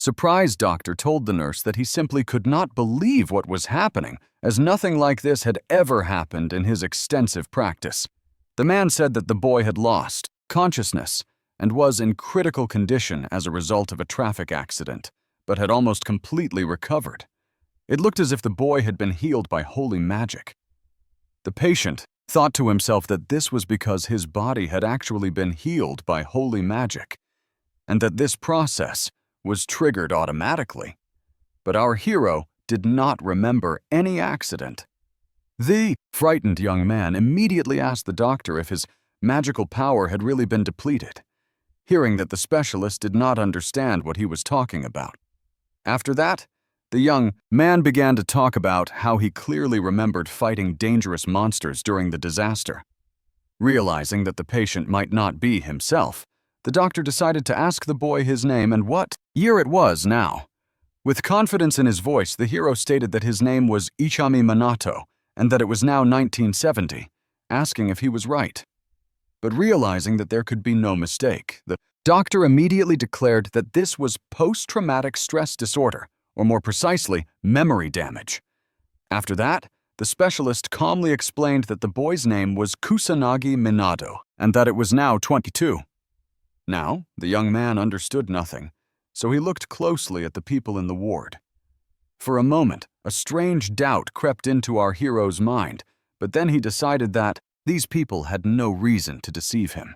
Surprised doctor told the nurse that he simply could not believe what was happening, as nothing like this had ever happened in his extensive practice. The man said that the boy had lost consciousness and was in critical condition as a result of a traffic accident, but had almost completely recovered. It looked as if the boy had been healed by holy magic. The patient thought to himself that this was because his body had actually been healed by holy magic, and that this process was triggered automatically. But our hero did not remember any accident. The frightened young man immediately asked the doctor if his magical power had really been depleted, hearing that the specialist did not understand what he was talking about. After that, the young man began to talk about how he clearly remembered fighting dangerous monsters during the disaster. Realizing that the patient might not be himself, the doctor decided to ask the boy his name and what year it was now. With confidence in his voice, the hero stated that his name was Ichami Minato and that it was now 1970, asking if he was right. But realizing that there could be no mistake, the doctor immediately declared that this was post-traumatic stress disorder, or more precisely, memory damage. After that, the specialist calmly explained that the boy's name was Kusanagi Minato and that it was now 22. Now, the young man understood nothing, so he looked closely at the people in the ward. For a moment, a strange doubt crept into our hero's mind, but then he decided that these people had no reason to deceive him.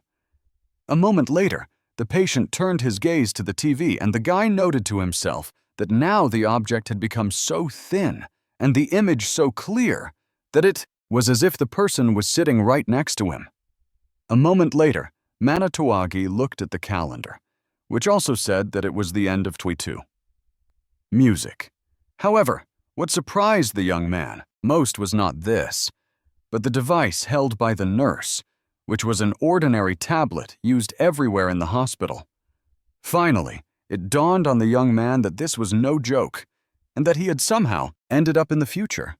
A moment later, the patient turned his gaze to the TV, and the guy noted to himself that now the object had become so thin and the image so clear that it was as if the person was sitting right next to him. A moment later, Manitoagi looked at the calendar, which also said that it was the end of 22. Music. However, what surprised the young man most was not this, but the device held by the nurse, which was an ordinary tablet used everywhere in the hospital. Finally, it dawned on the young man that this was no joke, and that he had somehow ended up in the future.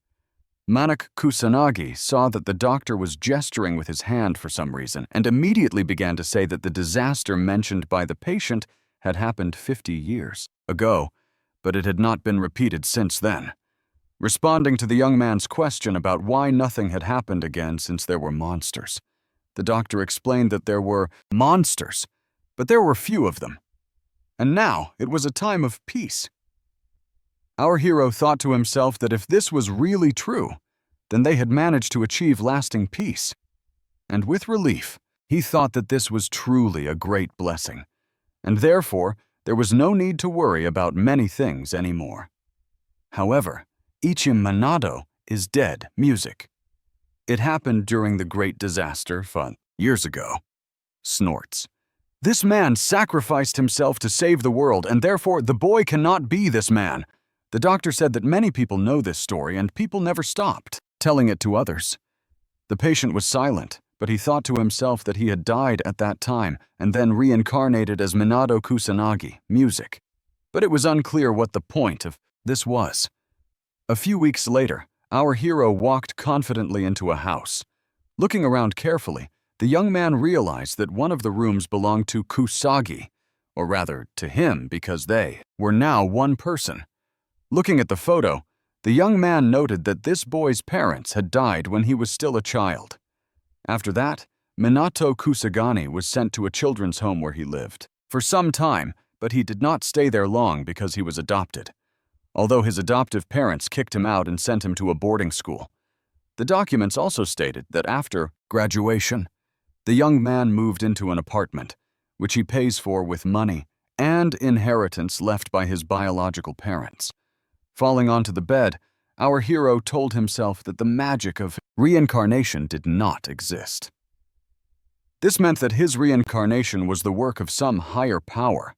Manak Kusanagi saw that the doctor was gesturing with his hand for some reason and immediately began to say that the disaster mentioned by the patient had happened 50 years ago, but it had not been repeated since then. Responding to the young man's question about why nothing had happened again since there were monsters, the doctor explained that there were monsters, but there were few of them. And now it was a time of peace. Our hero thought to himself that if this was really true, then they had managed to achieve lasting peace. And with relief, he thought that this was truly a great blessing, and therefore there was no need to worry about many things anymore. However, Ichim Minato is dead music. It happened during the Great Disaster years ago. Snorts. This man sacrificed himself to save the world, and therefore the boy cannot be this man. The doctor said that many people know this story, and people never stopped telling it to others. The patient was silent, but he thought to himself that he had died at that time and then reincarnated as Minato Kusanagi, music. But it was unclear what the point of this was. A few weeks later, our hero walked confidently into a house. Looking around carefully, the young man realized that one of the rooms belonged to Kusagi, or rather to him because they were now one person. Looking at the photo, the young man noted that this boy's parents had died when he was still a child. After that, Minato Kusagani was sent to a children's home where he lived for some time, but he did not stay there long because he was adopted, although his adoptive parents kicked him out and sent him to a boarding school. The documents also stated that after graduation, the young man moved into an apartment, which he pays for with money and inheritance left by his biological parents. Falling onto the bed, our hero told himself that the magic of reincarnation did not exist. This meant that his reincarnation was the work of some higher power,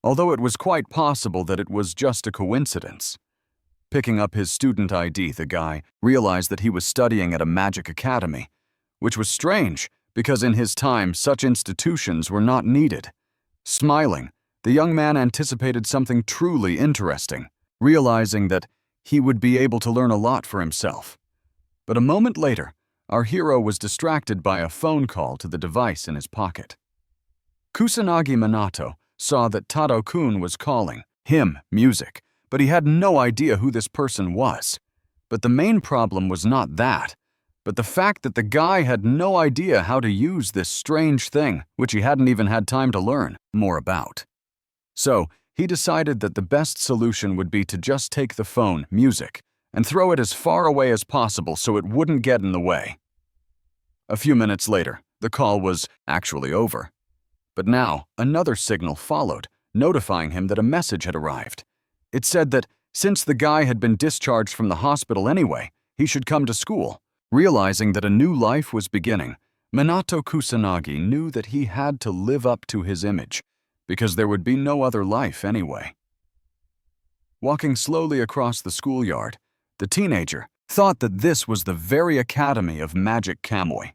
although it was quite possible that it was just a coincidence. Picking up his student ID, the guy realized that he was studying at a magic academy, which was strange because in his time such institutions were not needed. Smiling, the young man anticipated something truly interesting, realizing that he would be able to learn a lot for himself. But a moment later, our hero was distracted by a phone call to the device in his pocket. Kusanagi Minato saw that Tado-kun was calling, him, music, but he had no idea who this person was. But the main problem was not that, but the fact that the guy had no idea how to use this strange thing, which he hadn't even had time to learn more about. So, he decided that the best solution would be to just take the phone, music, and throw it as far away as possible so it wouldn't get in the way. A few minutes later, the call was actually over. But now, another signal followed, notifying him that a message had arrived. It said that, since the guy had been discharged from the hospital anyway, he should come to school. Realizing that a new life was beginning, Minato Kusanagi knew that he had to live up to his image, because there would be no other life anyway. Walking slowly across the schoolyard, the teenager thought that this was the very academy of magic kamui.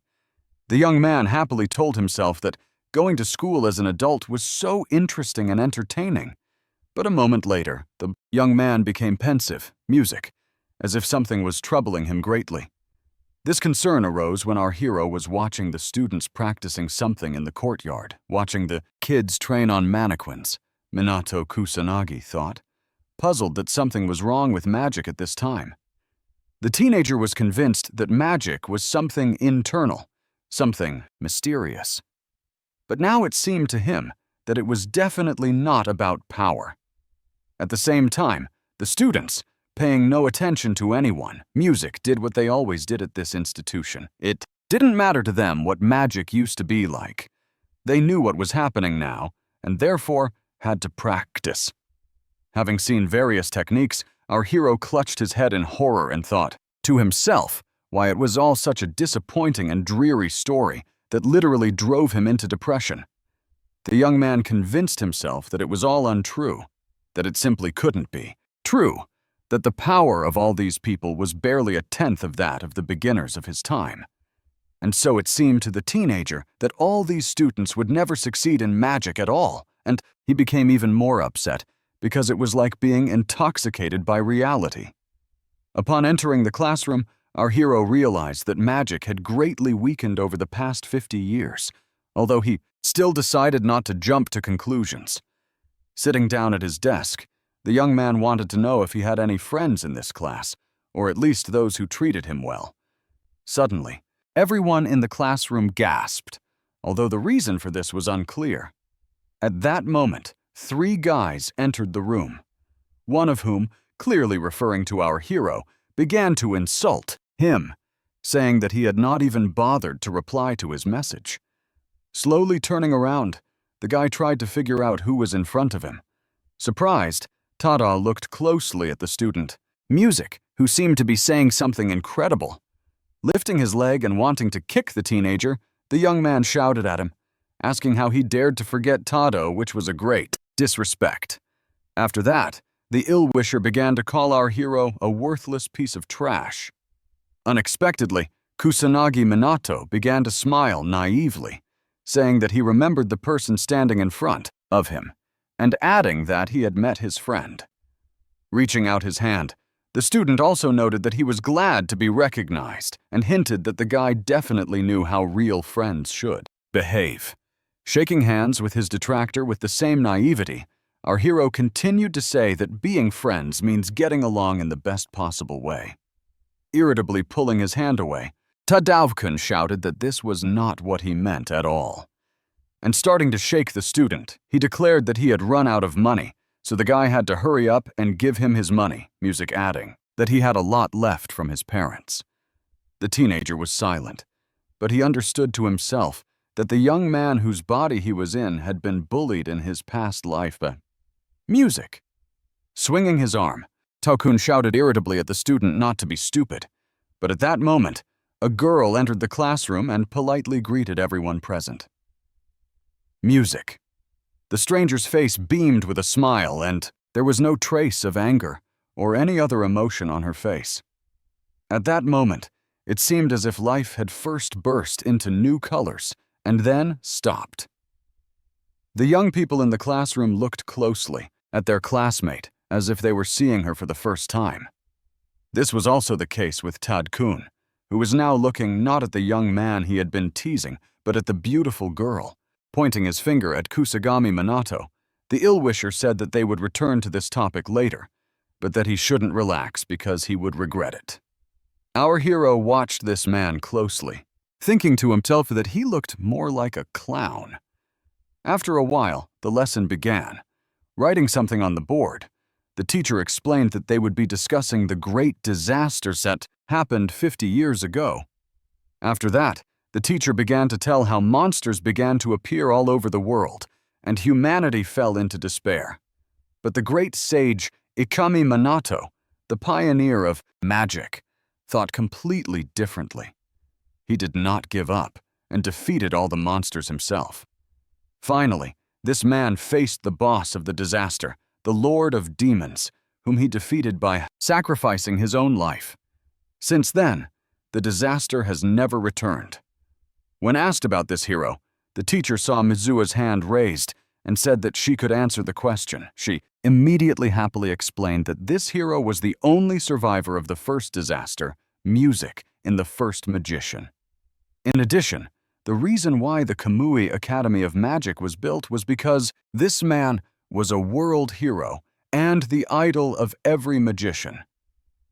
The young man happily told himself that going to school as an adult was so interesting and entertaining. But a moment later, the young man became pensive, music, as if something was troubling him greatly. This concern arose when our hero was watching the students practicing something in the courtyard, watching the kids train on mannequins, Minato Kusanagi thought, puzzled that something was wrong with magic at this time. The teenager was convinced that magic was something internal, something mysterious. But now it seemed to him that it was definitely not about power. At the same time, the students, paying no attention to anyone, music did what they always did at this institution. It didn't matter to them what magic used to be like. They knew what was happening now, and therefore had to practice. Having seen various techniques, our hero clutched his head in horror and thought to himself why it was all such a disappointing and dreary story that literally drove him into depression. The young man convinced himself that it was all untrue, that it simply couldn't be true, that the power of all these people was barely a tenth of that of the beginners of his time. And so it seemed to the teenager that all these students would never succeed in magic at all, and he became even more upset because it was like being intoxicated by reality. Upon entering the classroom, our hero realized that magic had greatly weakened over the past 50 years, although he still decided not to jump to conclusions. Sitting down at his desk, the young man wanted to know if he had any friends in this class, or at least those who treated him well. Suddenly, everyone in the classroom gasped, although the reason for this was unclear. At that moment, 3 guys entered the room, one of whom, clearly referring to our hero, began to insult him, saying that he had not even bothered to reply to his message. Slowly turning around, the guy tried to figure out who was in front of him. Surprised, Tada looked closely at the student, Music, who seemed to be saying something incredible. Lifting his leg and wanting to kick the teenager, the young man shouted at him, asking how he dared to forget Tado, which was a great disrespect. After that, the ill-wisher began to call our hero a worthless piece of trash. Unexpectedly, Kusanagi Minato began to smile naively, saying that he remembered the person standing in front of him, and adding that he had met his friend. Reaching out his hand, the student also noted that he was glad to be recognized and hinted that the guy definitely knew how real friends should behave. Shaking hands with his detractor with the same naivety, our hero continued to say that being friends means getting along in the best possible way. Irritably pulling his hand away, Tadavkun shouted that this was not what he meant at all. And starting to shake the student, he declared that he had run out of money, so the guy had to hurry up and give him his money, Music adding that he had a lot left from his parents. The teenager was silent, but he understood to himself that the young man whose body he was in had been bullied in his past life by Music. Swinging his arm, Taokun shouted irritably at the student not to be stupid, but at that moment, a girl entered the classroom and politely greeted everyone present. Music. The stranger's face beamed with a smile, and there was no trace of anger or any other emotion on her face. At that moment, it seemed as if life had first burst into new colors and then stopped. The young people in the classroom looked closely at their classmate as if they were seeing her for the first time. This was also the case with Tadkun, who was now looking not at the young man he had been teasing, but at the beautiful girl, pointing his finger at Kusagami Minato, The ill-wisher said that they would return to this topic later, but that he shouldn't relax because he would regret it. Our hero watched this man closely, thinking to himself that he looked more like a clown. After a while, the lesson began. Writing something on the board, the teacher explained that they would be discussing the great disasters that happened 50 years ago. After that, the teacher began to tell how monsters began to appear all over the world, and humanity fell into despair. But the great sage Ikami Minato, the pioneer of magic, thought completely differently. He did not give up and defeated all the monsters himself. Finally, this man faced the boss of the disaster, the Lord of Demons, whom he defeated by sacrificing his own life. Since then, the disaster has never returned. When asked about this hero, the teacher saw Mizua's hand raised and said that she could answer the question. She immediately happily explained that this hero was the only survivor of the first disaster, music, in the first magician. In addition, the reason why the Kamui Academy of Magic was built was because this man was a world hero and the idol of every magician.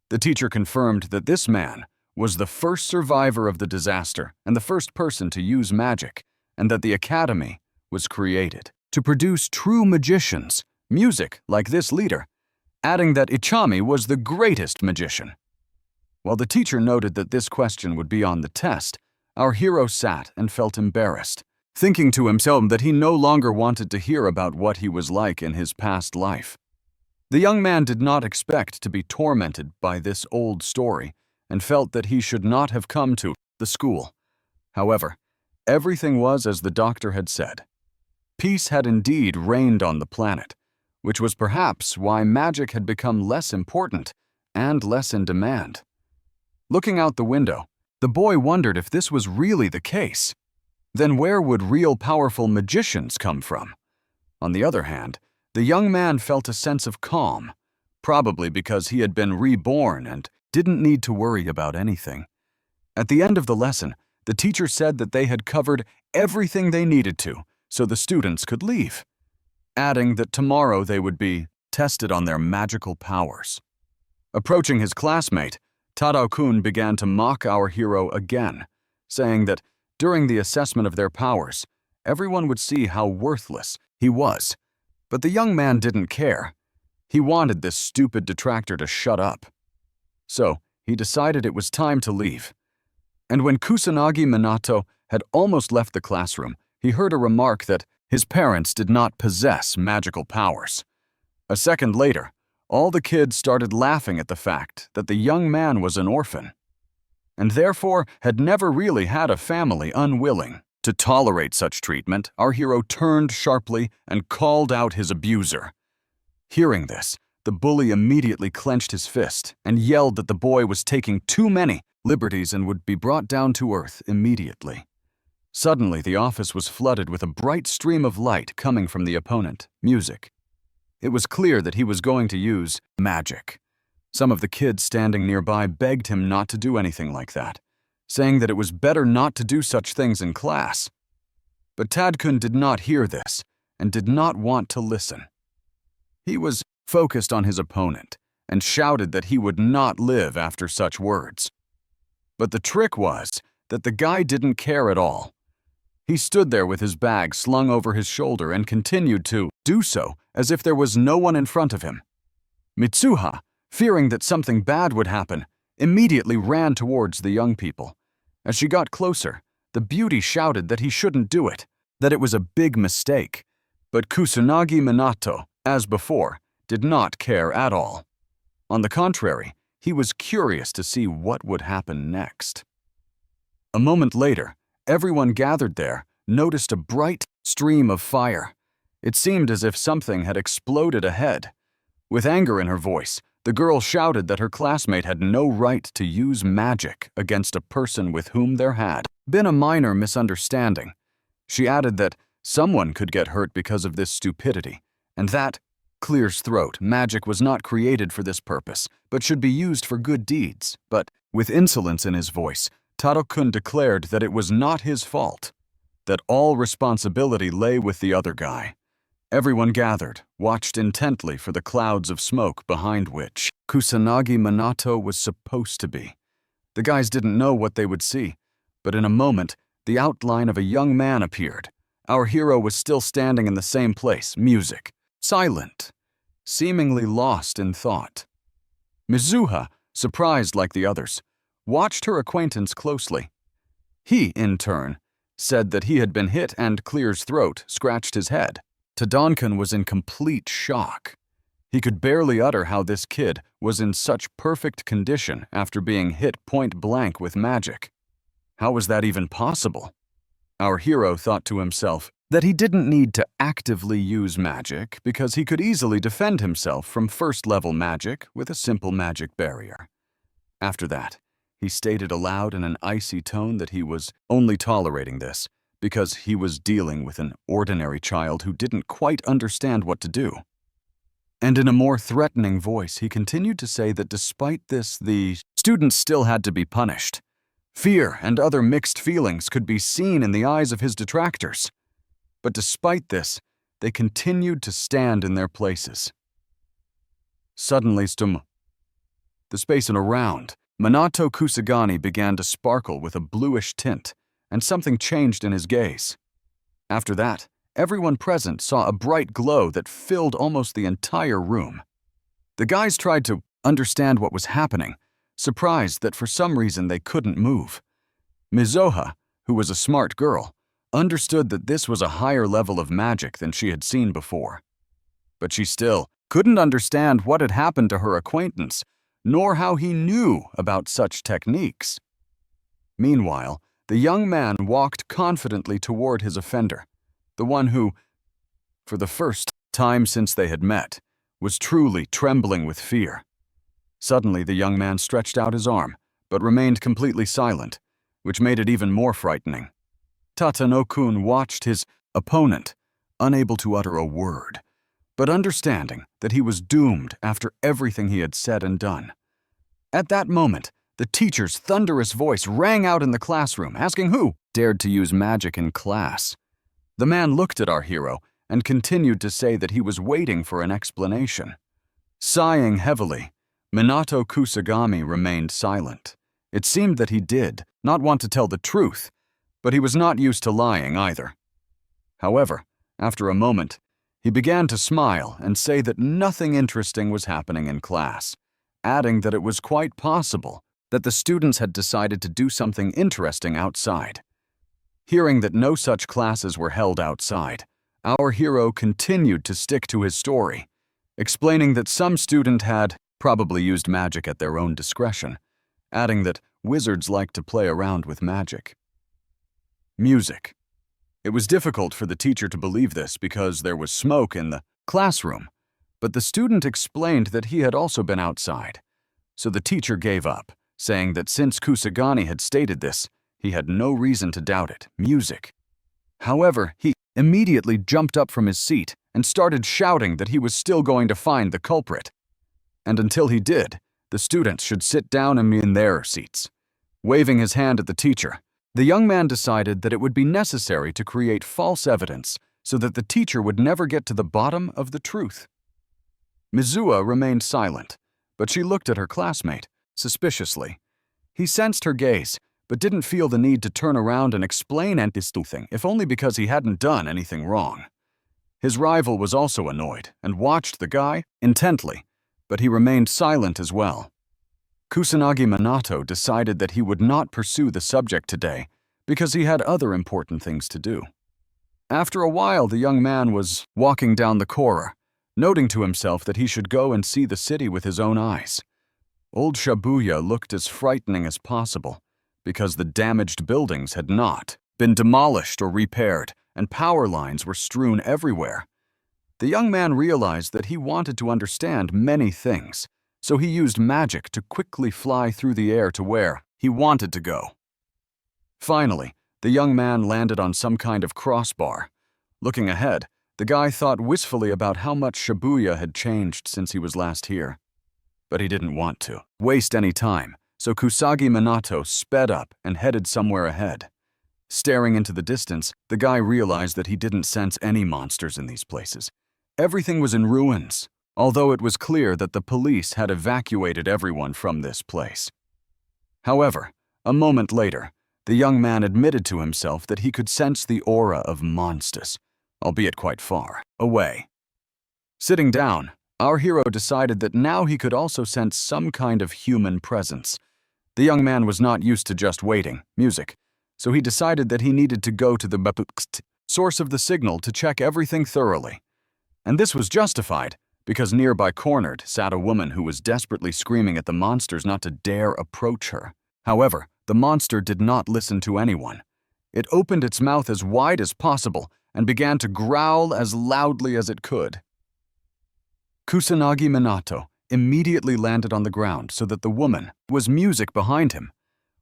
The teacher confirmed that this man was the first survivor of the disaster and the first person to use magic, and that the academy was created to produce true magicians, music like this leader, adding that Ichami was the greatest magician. While the teacher noted that this question would be on the test, our hero sat and felt embarrassed, thinking to himself that he no longer wanted to hear about what he was like in his past life. The young man did not expect to be tormented by this old story and felt that he should not have come to the school. However, everything was as the doctor had said. Peace had indeed reigned on the planet, which was perhaps why magic had become less important and less in demand. Looking out the window, the boy wondered if this was really the case. Then where would real powerful magicians come from? On the other hand, the young man felt a sense of calm, probably because he had been reborn and didn't need to worry about anything. At the end of the lesson, the teacher said that they had covered everything they needed to, so the students could leave, adding that tomorrow they would be tested on their magical powers. Approaching his classmate, Tadao-kun began to mock our hero again, saying that during the assessment of their powers, everyone would see how worthless he was. But the young man didn't care. He wanted this stupid detractor to shut up. So he decided it was time to leave. And when Kusanagi Minato had almost left the classroom, he heard a remark that his parents did not possess magical powers. A second later, all the kids started laughing at the fact that the young man was an orphan, and therefore had never really had a family. Unwilling to tolerate such treatment, our hero turned sharply and called out his abuser. Hearing this, the bully immediately clenched his fist and yelled that the boy was taking too many liberties and would be brought down to earth immediately. Suddenly, the office was flooded with a bright stream of light coming from the opponent, music. It was clear that he was going to use magic. Some of the kids standing nearby begged him not to do anything like that, saying that it was better not to do such things in class. But Tadkun did not hear this and did not want to listen. He was focused on his opponent and shouted that he would not live after such words. But the trick was that the guy didn't care at all. He stood there with his bag slung over his shoulder and continued to do so as if there was no one in front of him. Mitsuha, fearing that something bad would happen, immediately ran towards the young people. As she got closer, the beauty shouted that he shouldn't do it, that it was a big mistake. But Kusanagi Minato, as before, did not care at all. On the contrary, he was curious to see what would happen next. A moment later, everyone gathered there noticed a bright stream of fire. It seemed as if something had exploded ahead. With anger in her voice, the girl shouted that her classmate had no right to use magic against a person with whom there had been a minor misunderstanding. She added that someone could get hurt because of this stupidity, and that, clears throat, magic was not created for this purpose, but should be used for good deeds. But, with insolence in his voice, Taro-kun declared that it was not his fault, that all responsibility lay with the other guy. Everyone gathered, watched intently for the clouds of smoke behind which Kusanagi Minato was supposed to be. The guys didn't know what they would see, but in a moment, the outline of a young man appeared. Our hero was still standing in the same place, music, silent, seemingly lost in thought. Mizuha, surprised like the others, watched her acquaintance closely. He, in turn, said that he had been hit and Clear's throat scratched his head. Tadonkan was in complete shock. He could barely utter how this kid was in such perfect condition after being hit point blank with magic. How was that even possible? Our hero thought to himself that he didn't need to actively use magic because he could easily defend himself from first-level magic with a simple magic barrier. After that, he stated aloud in an icy tone that he was only tolerating this because he was dealing with an ordinary child who didn't quite understand what to do. And in a more threatening voice, he continued to say that despite this, the students still had to be punished. Fear and other mixed feelings could be seen in the eyes of his detractors. But despite this, they continued to stand in their places. Suddenly, the space and around, Minato Kusagani began to sparkle with a bluish tint, and something changed in his gaze. After that, everyone present saw a bright glow that filled almost the entire room. The guys tried to understand what was happening, surprised that for some reason they couldn't move. Mizuha, who was a smart girl, understood that this was a higher level of magic than she had seen before. But she still couldn't understand what had happened to her acquaintance, nor how he knew about such techniques. Meanwhile, the young man walked confidently toward his offender, the one who, for the first time since they had met, was truly trembling with fear. Suddenly, the young man stretched out his arm, but remained completely silent, which made it even more frightening. Tatano-kun watched his opponent, unable to utter a word, but understanding that he was doomed after everything he had said and done. At that moment, the teacher's thunderous voice rang out in the classroom, asking who dared to use magic in class. The man looked at our hero and continued to say that he was waiting for an explanation. Sighing heavily, Minato Kusagami remained silent. It seemed that he did not want to tell the truth, but he was not used to lying either. However, after a moment, he began to smile and say that nothing interesting was happening in class, adding that it was quite possible that the students had decided to do something interesting outside. Hearing that no such classes were held outside, our hero continued to stick to his story, explaining that some student had probably used magic at their own discretion, adding that wizards like to play around with magic. Music. It was difficult for the teacher to believe this because there was smoke in the classroom, but the student explained that he had also been outside, so the teacher gave up, saying that since Kusagani had stated this, he had no reason to doubt it. Music. However, he immediately jumped up from his seat and started shouting that he was still going to find the culprit. And until he did, the students should sit down and be in their seats. Waving his hand at the teacher, the young man decided that it would be necessary to create false evidence so that the teacher would never get to the bottom of the truth. Mizuha remained silent, but she looked at her classmate suspiciously. He sensed her gaze, but didn't feel the need to turn around and explain anything, if only because he hadn't done anything wrong. His rival was also annoyed and watched the guy intently, but he remained silent as well. Kusanagi Minato decided that he would not pursue the subject today because he had other important things to do. After a while, the young man was walking down the corridor, noting to himself that he should go and see the city with his own eyes. Old Shibuya looked as frightening as possible because the damaged buildings had not been demolished or repaired, and power lines were strewn everywhere. The young man realized that he wanted to understand many things, so he used magic to quickly fly through the air to where he wanted to go. Finally, the young man landed on some kind of crossbar. Looking ahead, the guy thought wistfully about how much Shibuya had changed since he was last here. But he didn't want to waste any time, so Kusagi Minato sped up and headed somewhere ahead. Staring into the distance, the guy realized that he didn't sense any monsters in these places. Everything was in ruins, although it was clear that the police had evacuated everyone from this place. However, a moment later, the young man admitted to himself that he could sense the aura of monsters, albeit quite far away. Sitting down, our hero decided that now he could also sense some kind of human presence. The young man was not used to just waiting, music, so he decided that he needed to go to the source of the signal to check everything thoroughly. And this was justified, because nearby cornered sat a woman who was desperately screaming at the monsters not to dare approach her. However, the monster did not listen to anyone. It opened its mouth as wide as possible and began to growl as loudly as it could. Kusanagi Minato immediately landed on the ground so that the woman was music behind him.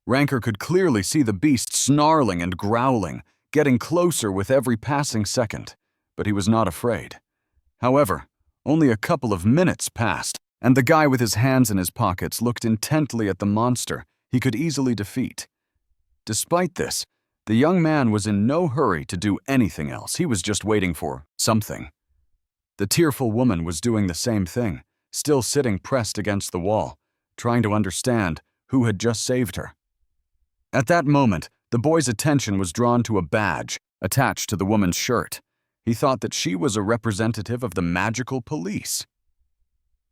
Ranker could clearly see the beast snarling and growling, getting closer with every passing second, but he was not afraid. However, only a couple of minutes passed, and the guy with his hands in his pockets looked intently at the monster he could easily defeat. Despite this, the young man was in no hurry to do anything else. He was just waiting for something. The tearful woman was doing the same thing, still sitting pressed against the wall, trying to understand who had just saved her. At that moment, the boy's attention was drawn to a badge attached to the woman's shirt. He thought that she was a representative of the magical police.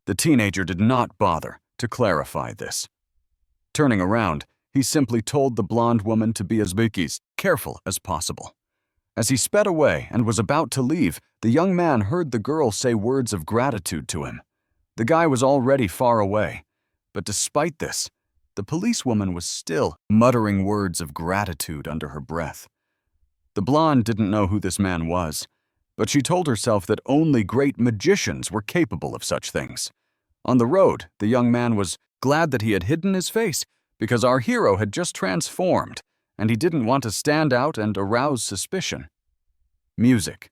The teenager did not bother to clarify this. Turning around, he simply told the blonde woman to be as careful as possible. As he sped away and was about to leave, the young man heard the girl say words of gratitude to him. The guy was already far away, but despite this, the policewoman was still muttering words of gratitude under her breath. The blonde didn't know who this man was, but she told herself that only great magicians were capable of such things. On the road, the young man was glad that he had hidden his face because our hero had just transformed, and he didn't want to stand out and arouse suspicion. Music.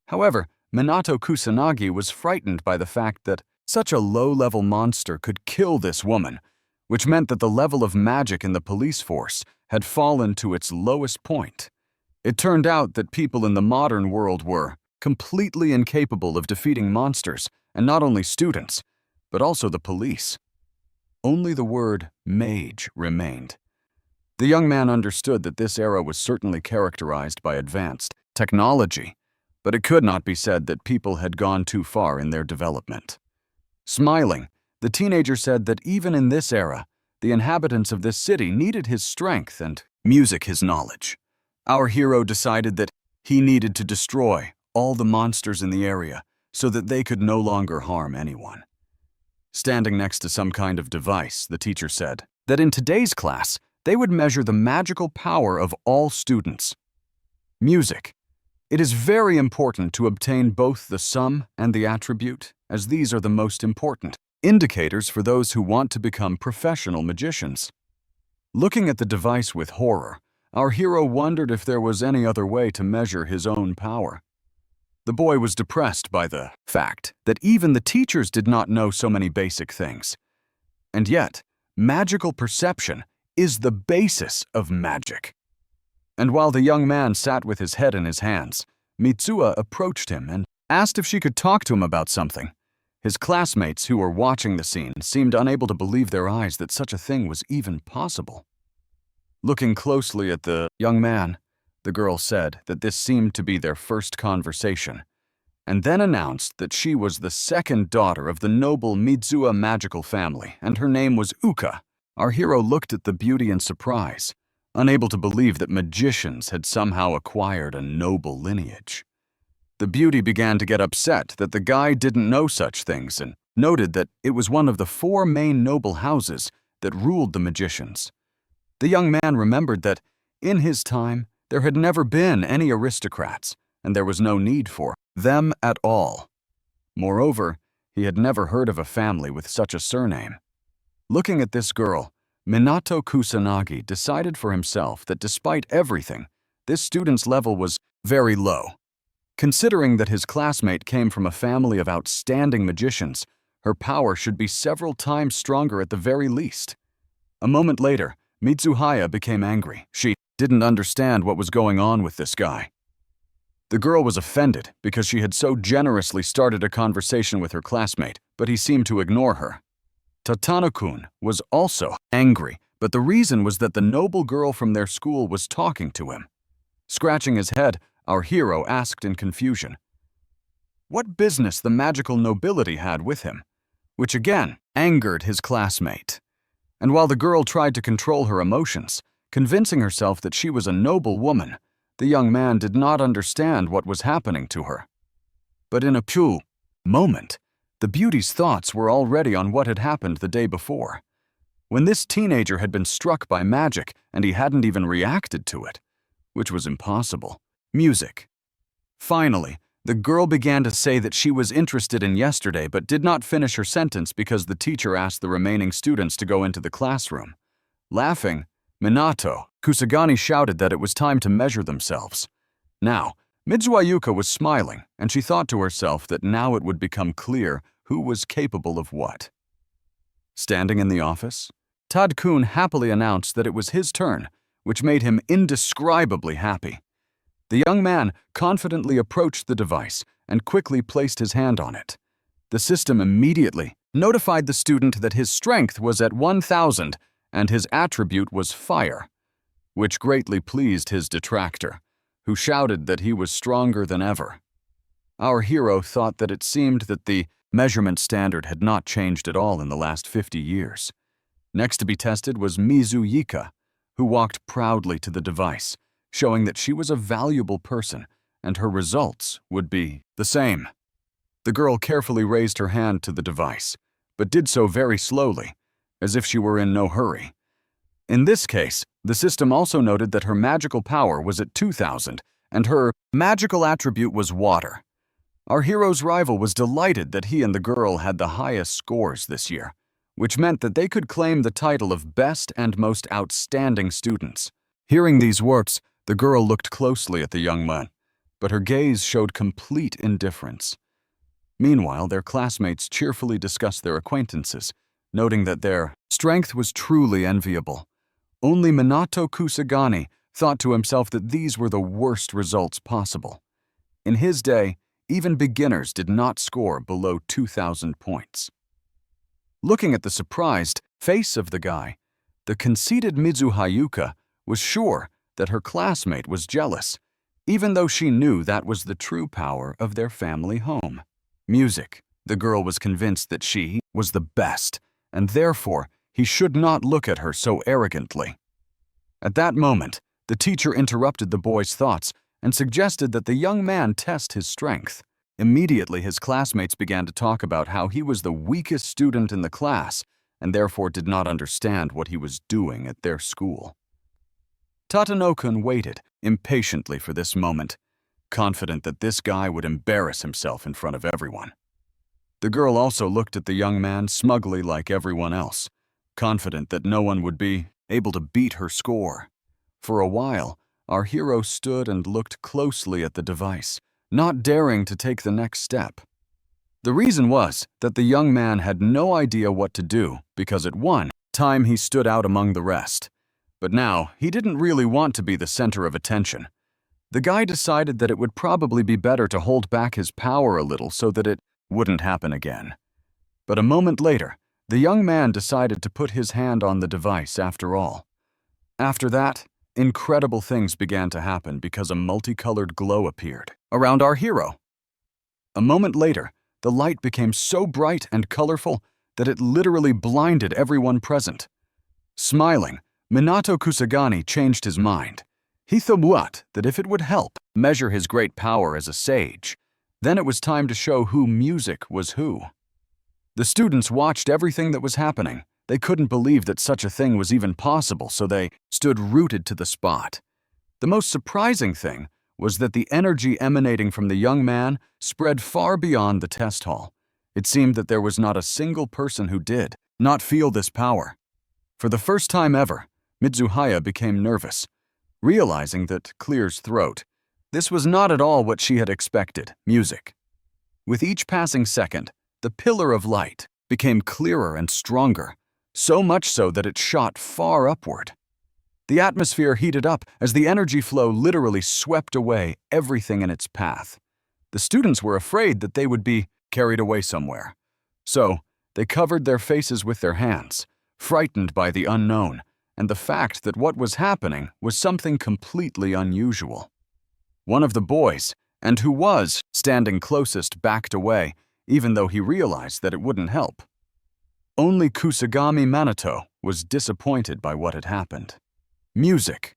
However, Minato Kusanagi was frightened by the fact that such a low-level monster could kill this woman, which meant that the level of magic in the police force had fallen to its lowest point. It turned out that people in the modern world were completely incapable of defeating monsters, and not only students, but also the police. Only the word mage remained. The young man understood that this era was certainly characterized by advanced technology, but it could not be said that people had gone too far in their development. Smiling, the teenager said that even in this era, the inhabitants of this city needed his strength and music his knowledge. Our hero decided that he needed to destroy all the monsters in the area so that they could no longer harm anyone. Standing next to some kind of device, the teacher said that in today's class, they would measure the magical power of all students. Music. It is very important to obtain both the sum and the attribute, as these are the most important indicators for those who want to become professional magicians. Looking at the device with horror, our hero wondered if there was any other way to measure his own power. The boy was depressed by the fact that even the teachers did not know so many basic things. And yet, magical perception is the basis of magic. And while the young man sat with his head in his hands, Mitsuha approached him and asked if she could talk to him about something. His classmates who were watching the scene seemed unable to believe their eyes that such a thing was even possible. Looking closely at the young man, the girl said that this seemed to be their first conversation, and then announced that she was the second daughter of the noble Mitsuha magical family, and her name was Uka. Our hero looked at the beauty in surprise, unable to believe that magicians had somehow acquired a noble lineage. The beauty began to get upset that the guy didn't know such things and noted that it was one of the 4 main noble houses that ruled the magicians. The young man remembered that, in his time, there had never been any aristocrats, and there was no need for them at all. Moreover, he had never heard of a family with such a surname. Looking at this girl, Minato Kusanagi decided for himself that despite everything, this student's level was very low. Considering that his classmate came from a family of outstanding magicians, her power should be several times stronger at the very least. A moment later, Mitsuhaya became angry. She didn't understand what was going on with this guy. The girl was offended because she had so generously started a conversation with her classmate, but he seemed to ignore her. Tatano-kun was also angry, but the reason was that the noble girl from their school was talking to him. Scratching his head, our hero asked in confusion what business the magical nobility had with him, which again angered his classmate. And while the girl tried to control her emotions, convincing herself that she was a noble woman, the young man did not understand what was happening to her. But in a few moment, the beauty's thoughts were already on what had happened the day before, when this teenager had been struck by magic and he hadn't even reacted to it, which was impossible. Music. Finally, the girl began to say that she was interested in yesterday but did not finish her sentence because the teacher asked the remaining students to go into the classroom. Laughing, Minato Kusagani shouted that it was time to measure themselves. Now, Mitsuhayuka was smiling, and she thought to herself that now it would become clear who was capable of what. Standing in the office, Tad-kun happily announced that it was his turn, which made him indescribably happy. The young man confidently approached the device and quickly placed his hand on it. The system immediately notified the student that his strength was at 1,000 and his attribute was fire, which greatly pleased his detractor, who shouted that he was stronger than ever. Our hero thought that it seemed that the measurement standard had not changed at all in the last 50 years. Next to be tested was Mizuyika, who walked proudly to the device, showing that she was a valuable person and her results would be the same. The girl carefully raised her hand to the device, but did so very slowly, as if she were in no hurry. In this case, the system also noted that her magical power was at 2,000 and her magical attribute was water. Our hero's rival was delighted that he and the girl had the highest scores this year, which meant that they could claim the title of best and most outstanding students. Hearing these words, the girl looked closely at the young man, but her gaze showed complete indifference. Meanwhile, their classmates cheerfully discussed their acquaintances, noting that their strength was truly enviable. Only Minato Kusagani thought to himself that these were the worst results possible. In his day, even beginners did not score below 2,000 points. Looking at the surprised face of the guy, the conceited Mitsuhayuka was sure that her classmate was jealous, even though she knew that was the true power of their family home. Music. The girl was convinced that she was the best, and therefore he should not look at her so arrogantly. At that moment, the teacher interrupted the boy's thoughts and suggested that the young man test his strength. Immediately, his classmates began to talk about how he was the weakest student in the class and therefore did not understand what he was doing at their school. Tatano-kun waited impatiently for this moment, confident that this guy would embarrass himself in front of everyone. The girl also looked at the young man smugly like everyone else, confident that no one would be able to beat her score. For a while, our hero stood and looked closely at the device, not daring to take the next step. The reason was that the young man had no idea what to do because at one time he stood out among the rest. But now, he didn't really want to be the center of attention. The guy decided that it would probably be better to hold back his power a little so that it wouldn't happen again. But a moment later, the young man decided to put his hand on the device after all. After that, incredible things began to happen because a multicolored glow appeared around our hero. A moment later, the light became so bright and colorful that it literally blinded everyone present. Smiling, Minato Kusagani changed his mind. He thought that if it would help measure his great power as a sage, then it was time to show who music was who. The students watched everything that was happening. They couldn't believe that such a thing was even possible, so they stood rooted to the spot. The most surprising thing was that the energy emanating from the young man spread far beyond the test hall. It seemed that there was not a single person who did not feel this power. For the first time ever, Mitsuhaya became nervous, realizing that Clear's throat. This was not at all what she had expected, music. With each passing second, the pillar of light became clearer and stronger, so much so that it shot far upward. The atmosphere heated up as the energy flow literally swept away everything in its path. The students were afraid that they would be carried away somewhere. So, they covered their faces with their hands, frightened by the unknown and the fact that what was happening was something completely unusual. One of the boys, and who was standing closest, backed away, even though he realized that it wouldn't help. Only Kusagami Minato was disappointed by what had happened. Music.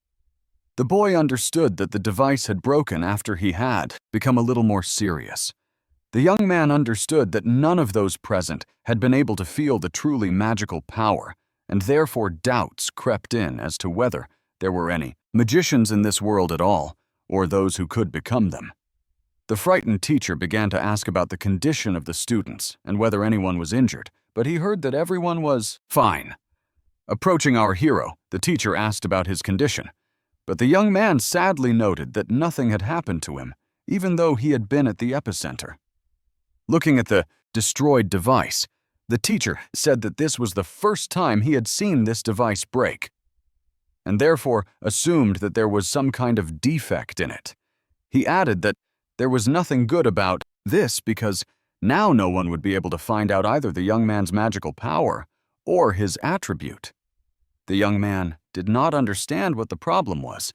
The boy understood that the device had broken after he had become a little more serious. The young man understood that none of those present had been able to feel the truly magical power, and therefore doubts crept in as to whether there were any magicians in this world at all, or those who could become them. The frightened teacher began to ask about the condition of the students and whether anyone was injured, but he heard that everyone was fine. Approaching our hero, the teacher asked about his condition, but the young man sadly noted that nothing had happened to him, even though he had been at the epicenter. Looking at the destroyed device, the teacher said that this was the first time he had seen this device break, and therefore assumed that there was some kind of defect in it. He added that there was nothing good about this because now no one would be able to find out either the young man's magical power or his attribute. The young man did not understand what the problem was,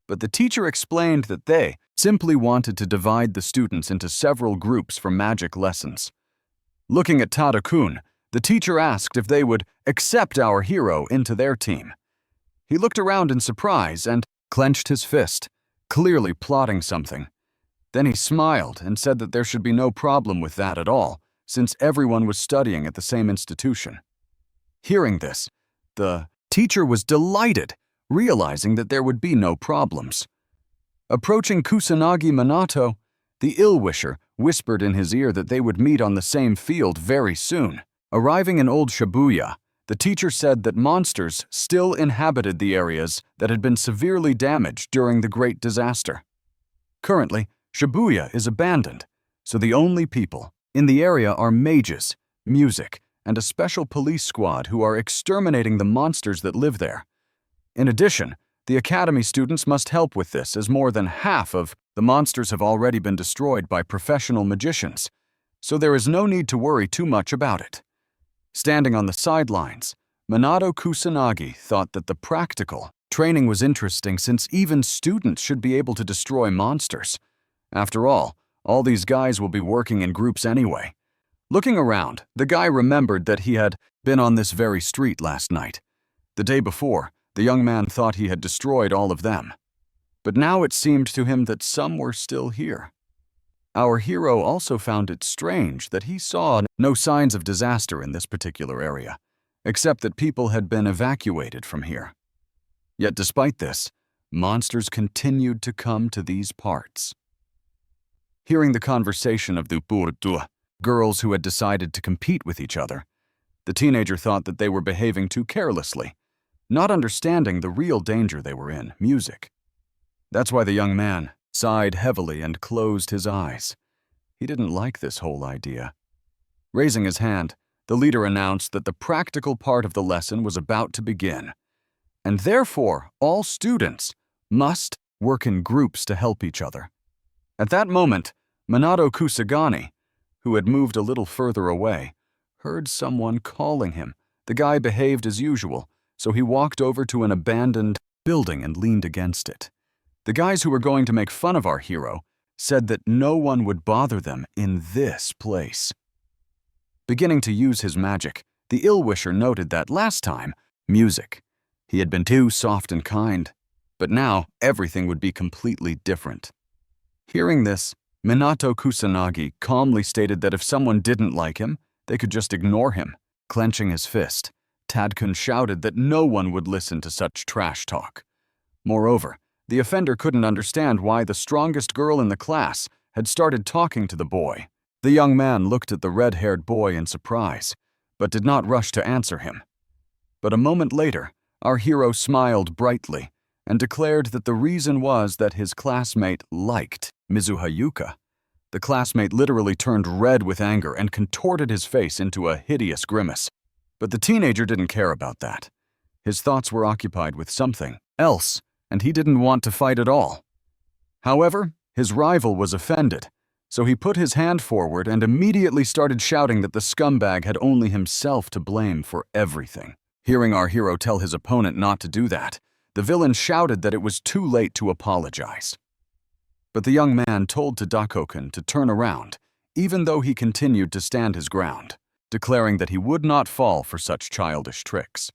but the teacher explained that they simply wanted to divide the students into several groups for magic lessons. Looking at Tadakun, the teacher asked if they would accept our hero into their team. He looked around in surprise and clenched his fist, clearly plotting something. Then he smiled and said that there should be no problem with that at all, since everyone was studying at the same institution. Hearing this, the teacher was delighted, realizing that there would be no problems. Approaching Kusanagi Minato, the ill-wisher whispered in his ear that they would meet on the same field very soon. Arriving in Old Shibuya, the teacher said that monsters still inhabited the areas that had been severely damaged during the Great Disaster. Currently, Shibuya is abandoned, so the only people in the area are mages, music, and a special police squad who are exterminating the monsters that live there. In addition, the academy students must help with this as more than half of the monsters have already been destroyed by professional magicians, so there is no need to worry too much about it. Standing on the sidelines, Minato Kusanagi thought that the practical training was interesting since even students should be able to destroy monsters. After all these guys will be working in groups anyway. Looking around, the guy remembered that he had been on this very street last night. The day before, the young man thought he had destroyed all of them. But now it seemed to him that some were still here. Our hero also found it strange that he saw no signs of disaster in this particular area, except that people had been evacuated from here. Yet despite this, monsters continued to come to these parts. Hearing the conversation of the Burdu, girls who had decided to compete with each other, the teenager thought that they were behaving too carelessly, not understanding the real danger they were in, music. That's why the young man sighed heavily and closed his eyes. He didn't like this whole idea. Raising his hand, the leader announced that the practical part of the lesson was about to begin, and therefore all students must work in groups to help each other. At that moment, Minato Kusagani, who had moved a little further away, heard someone calling him. The guy behaved as usual, so he walked over to an abandoned building and leaned against it. The guys who were going to make fun of our hero said that no one would bother them in this place. Beginning to use his magic, the ill-wisher noted that last time, music. He had been too soft and kind, but now everything would be completely different. Hearing this, Minato Kusanagi calmly stated that if someone didn't like him, they could just ignore him. Clenching his fist, Tadkun shouted that no one would listen to such trash talk. Moreover, the offender couldn't understand why the strongest girl in the class had started talking to the boy. The young man looked at the red-haired boy in surprise, but did not rush to answer him. But a moment later, our hero smiled brightly and declared that the reason was that his classmate liked Mizuha Yuka. The classmate literally turned red with anger and contorted his face into a hideous grimace. But the teenager didn't care about that. His thoughts were occupied with something else, and he didn't want to fight at all. However, his rival was offended, so he put his hand forward and immediately started shouting that the scumbag had only himself to blame for everything. Hearing our hero tell his opponent not to do that, the villain shouted that it was too late to apologize. But the young man told to Dakoken to turn around, even though he continued to stand his ground, declaring that he would not fall for such childish tricks.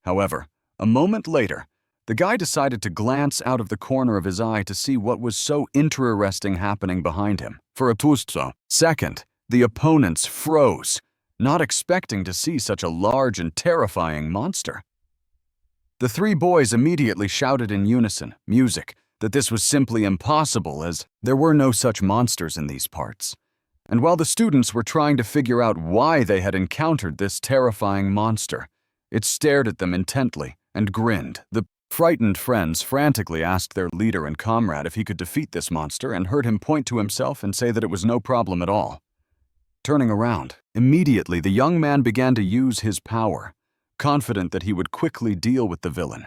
However, a moment later, the guy decided to glance out of the corner of his eye to see what was so interesting happening behind him. For a second, the opponents froze, not expecting to see such a large and terrifying monster. The three boys immediately shouted in unison, music, that this was simply impossible as there were no such monsters in these parts. And while the students were trying to figure out why they had encountered this terrifying monster, it stared at them intently and grinned. The frightened friends frantically asked their leader and comrade if he could defeat this monster and heard him point to himself and say that it was no problem at all. Turning around, immediately the young man began to use his power, confident that he would quickly deal with the villain.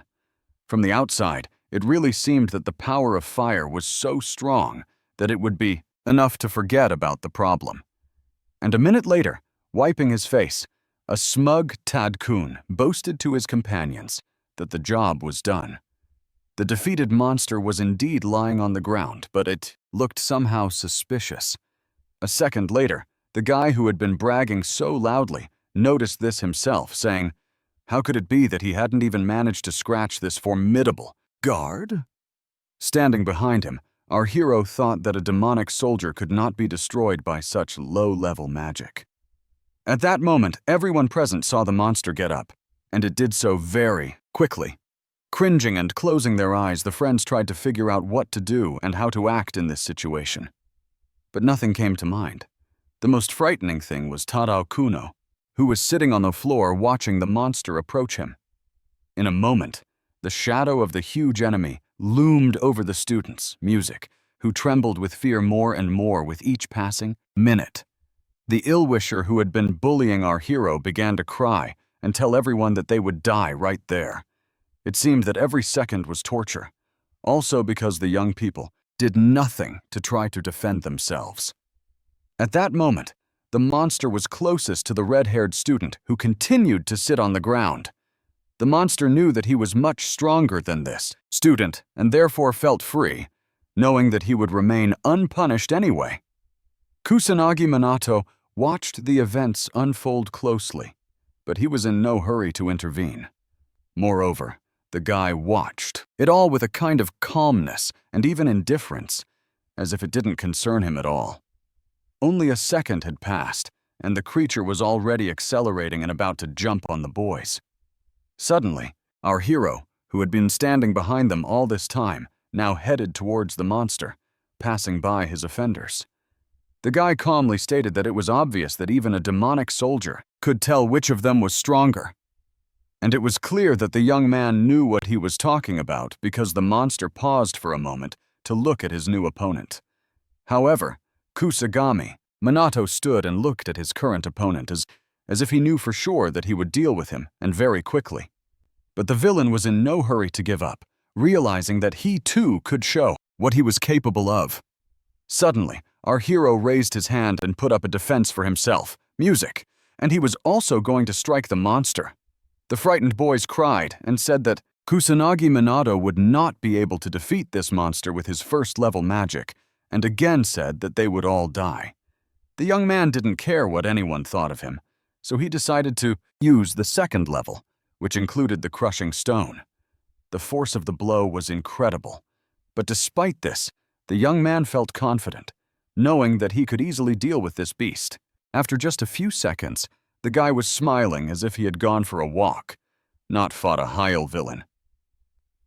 From the outside, it really seemed that the power of fire was so strong that it would be enough to forget about the problem. And a minute later, wiping his face, a smug Tadkun boasted to his companions that the job was done. The defeated monster was indeed lying on the ground, but it looked somehow suspicious. A second later, the guy who had been bragging so loudly noticed this himself, saying, "How could it be that he hadn't even managed to scratch this formidable guard?" Standing behind him, our hero thought that a demonic soldier could not be destroyed by such low-level magic. At that moment, everyone present saw the monster get up, and it did so very quickly. Cringing and closing their eyes, the friends tried to figure out what to do and how to act in this situation. But nothing came to mind. The most frightening thing was Tadao Kuno, who was sitting on the floor watching the monster approach him. In a moment, the shadow of the huge enemy loomed over the students, music, who trembled with fear more and more with each passing minute. The ill-wisher who had been bullying our hero began to cry and tell everyone that they would die right there. It seemed that every second was torture, also because the young people did nothing to try to defend themselves. At that moment, the monster was closest to the red-haired student who continued to sit on the ground. The monster knew that he was much stronger than this student and therefore felt free, knowing that he would remain unpunished anyway. Kusanagi Minato watched the events unfold closely, but he was in no hurry to intervene. Moreover, the guy watched it all with a kind of calmness and even indifference, as if it didn't concern him at all. Only a second had passed, and the creature was already accelerating and about to jump on the boys. Suddenly, our hero, who had been standing behind them all this time, now headed towards the monster, passing by his offenders. The guy calmly stated that it was obvious that even a demonic soldier could tell which of them was stronger. And it was clear that the young man knew what he was talking about because the monster paused for a moment to look at his new opponent. However, Kusagami, Minato stood and looked at his current opponent as if he knew for sure that he would deal with him, and very quickly. But the villain was in no hurry to give up, realizing that he too could show what he was capable of. Suddenly, our hero raised his hand and put up a defense for himself, music, and he was also going to strike the monster. The frightened boys cried and said that Kusanagi Minato would not be able to defeat this monster with his first-level magic, and again said that they would all die. The young man didn't care what anyone thought of him, so he decided to use the second level, which included the crushing stone. The force of the blow was incredible, but despite this, the young man felt confident, knowing that he could easily deal with this beast. After just a few seconds, the guy was smiling as if he had gone for a walk, not fought a Heil villain.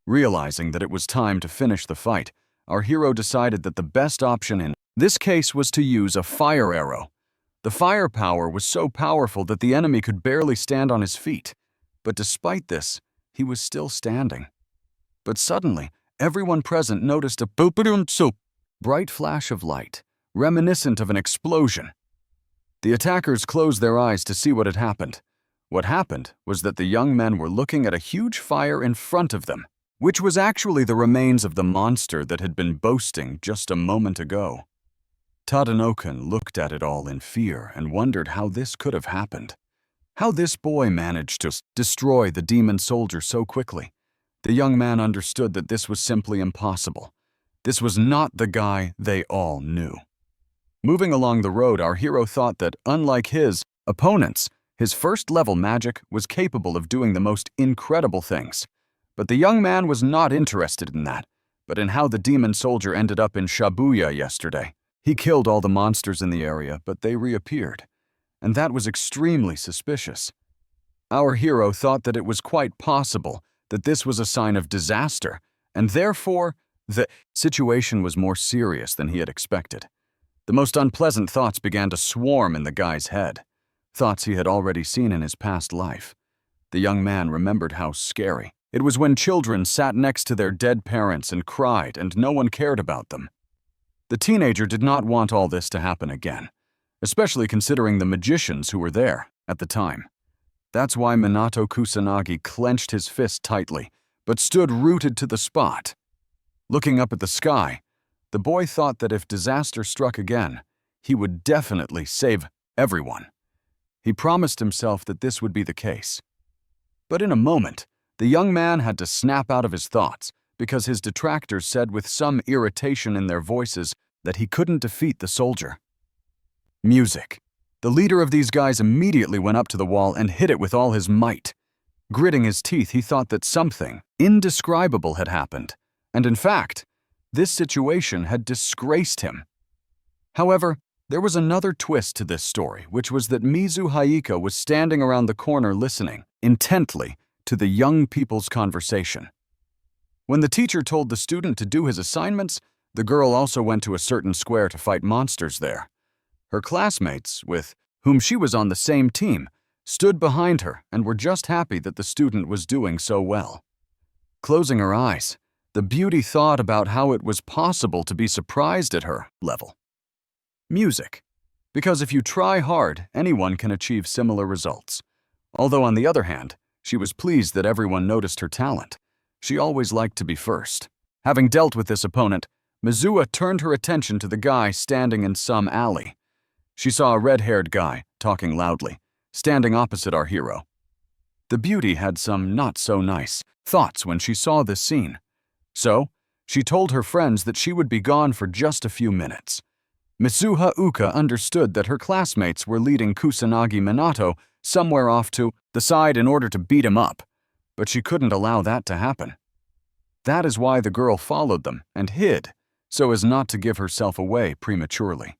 Realizing that it was time to finish the fight, our hero decided that the best option in this case was to use a fire arrow. The firepower was so powerful that the enemy could barely stand on his feet, but despite this, he was still standing. But suddenly, everyone present noticed a bright flash of light, reminiscent of an explosion. The attackers closed their eyes to see what had happened. What happened was that the young men were looking at a huge fire in front of them. which was actually the remains of the monster that had been boasting just a moment ago. Tadanokan looked at it all in fear and wondered how this could have happened. How this boy managed to destroy the demon soldier so quickly. The young man understood that this was simply impossible. This was not the guy they all knew. Moving along the road, our hero thought that, unlike his opponents, his first-level magic was capable of doing the most incredible things. But the young man was not interested in that, but in how the demon soldier ended up in Shibuya yesterday. He killed all the monsters in the area, but they reappeared, and that was extremely suspicious. Our hero thought that it was quite possible that this was a sign of disaster, and therefore, the situation was more serious than he had expected. The most unpleasant thoughts began to swarm in the guy's head, thoughts he had already seen in his past life. The young man remembered how scary it was when children sat next to their dead parents and cried and no one cared about them. The teenager did not want all this to happen again, especially considering the magicians who were there at the time. That's why Minato Kusanagi clenched his fist tightly, but stood rooted to the spot. Looking up at the sky, the boy thought that if disaster struck again, he would definitely save everyone. He promised himself that this would be the case. But in a moment, the young man had to snap out of his thoughts because his detractors said with some irritation in their voices that he couldn't defeat the soldier. Music. The leader of these guys immediately went up to the wall and hit it with all his might. Gritting his teeth, he thought that something indescribable had happened, and in fact, this situation had disgraced him. However, there was another twist to this story, which was that Mizu Haika was standing around the corner listening intently to the young people's conversation. When the teacher told the student to do his assignments, the girl also went to a certain square to fight monsters there. Her classmates, with whom she was on the same team, stood behind her and were just happy that the student was doing so well. Closing her eyes, the beauty thought about how it was possible to be surprised at her level. Music. Because if you try hard, anyone can achieve similar results. Although on the other hand, she was pleased that everyone noticed her talent. She always liked to be first. Having dealt with this opponent, Mizuha turned her attention to the guy standing in some alley. She saw a red-haired guy, talking loudly, standing opposite our hero. The beauty had some not-so-nice thoughts when she saw this scene. So, she told her friends that she would be gone for just a few minutes. Mizuha Uka understood that her classmates were leading Kusanagi Minato somewhere off to the side in order to beat him up, but she couldn't allow that to happen. That is why the girl followed them and hid, so as not to give herself away prematurely.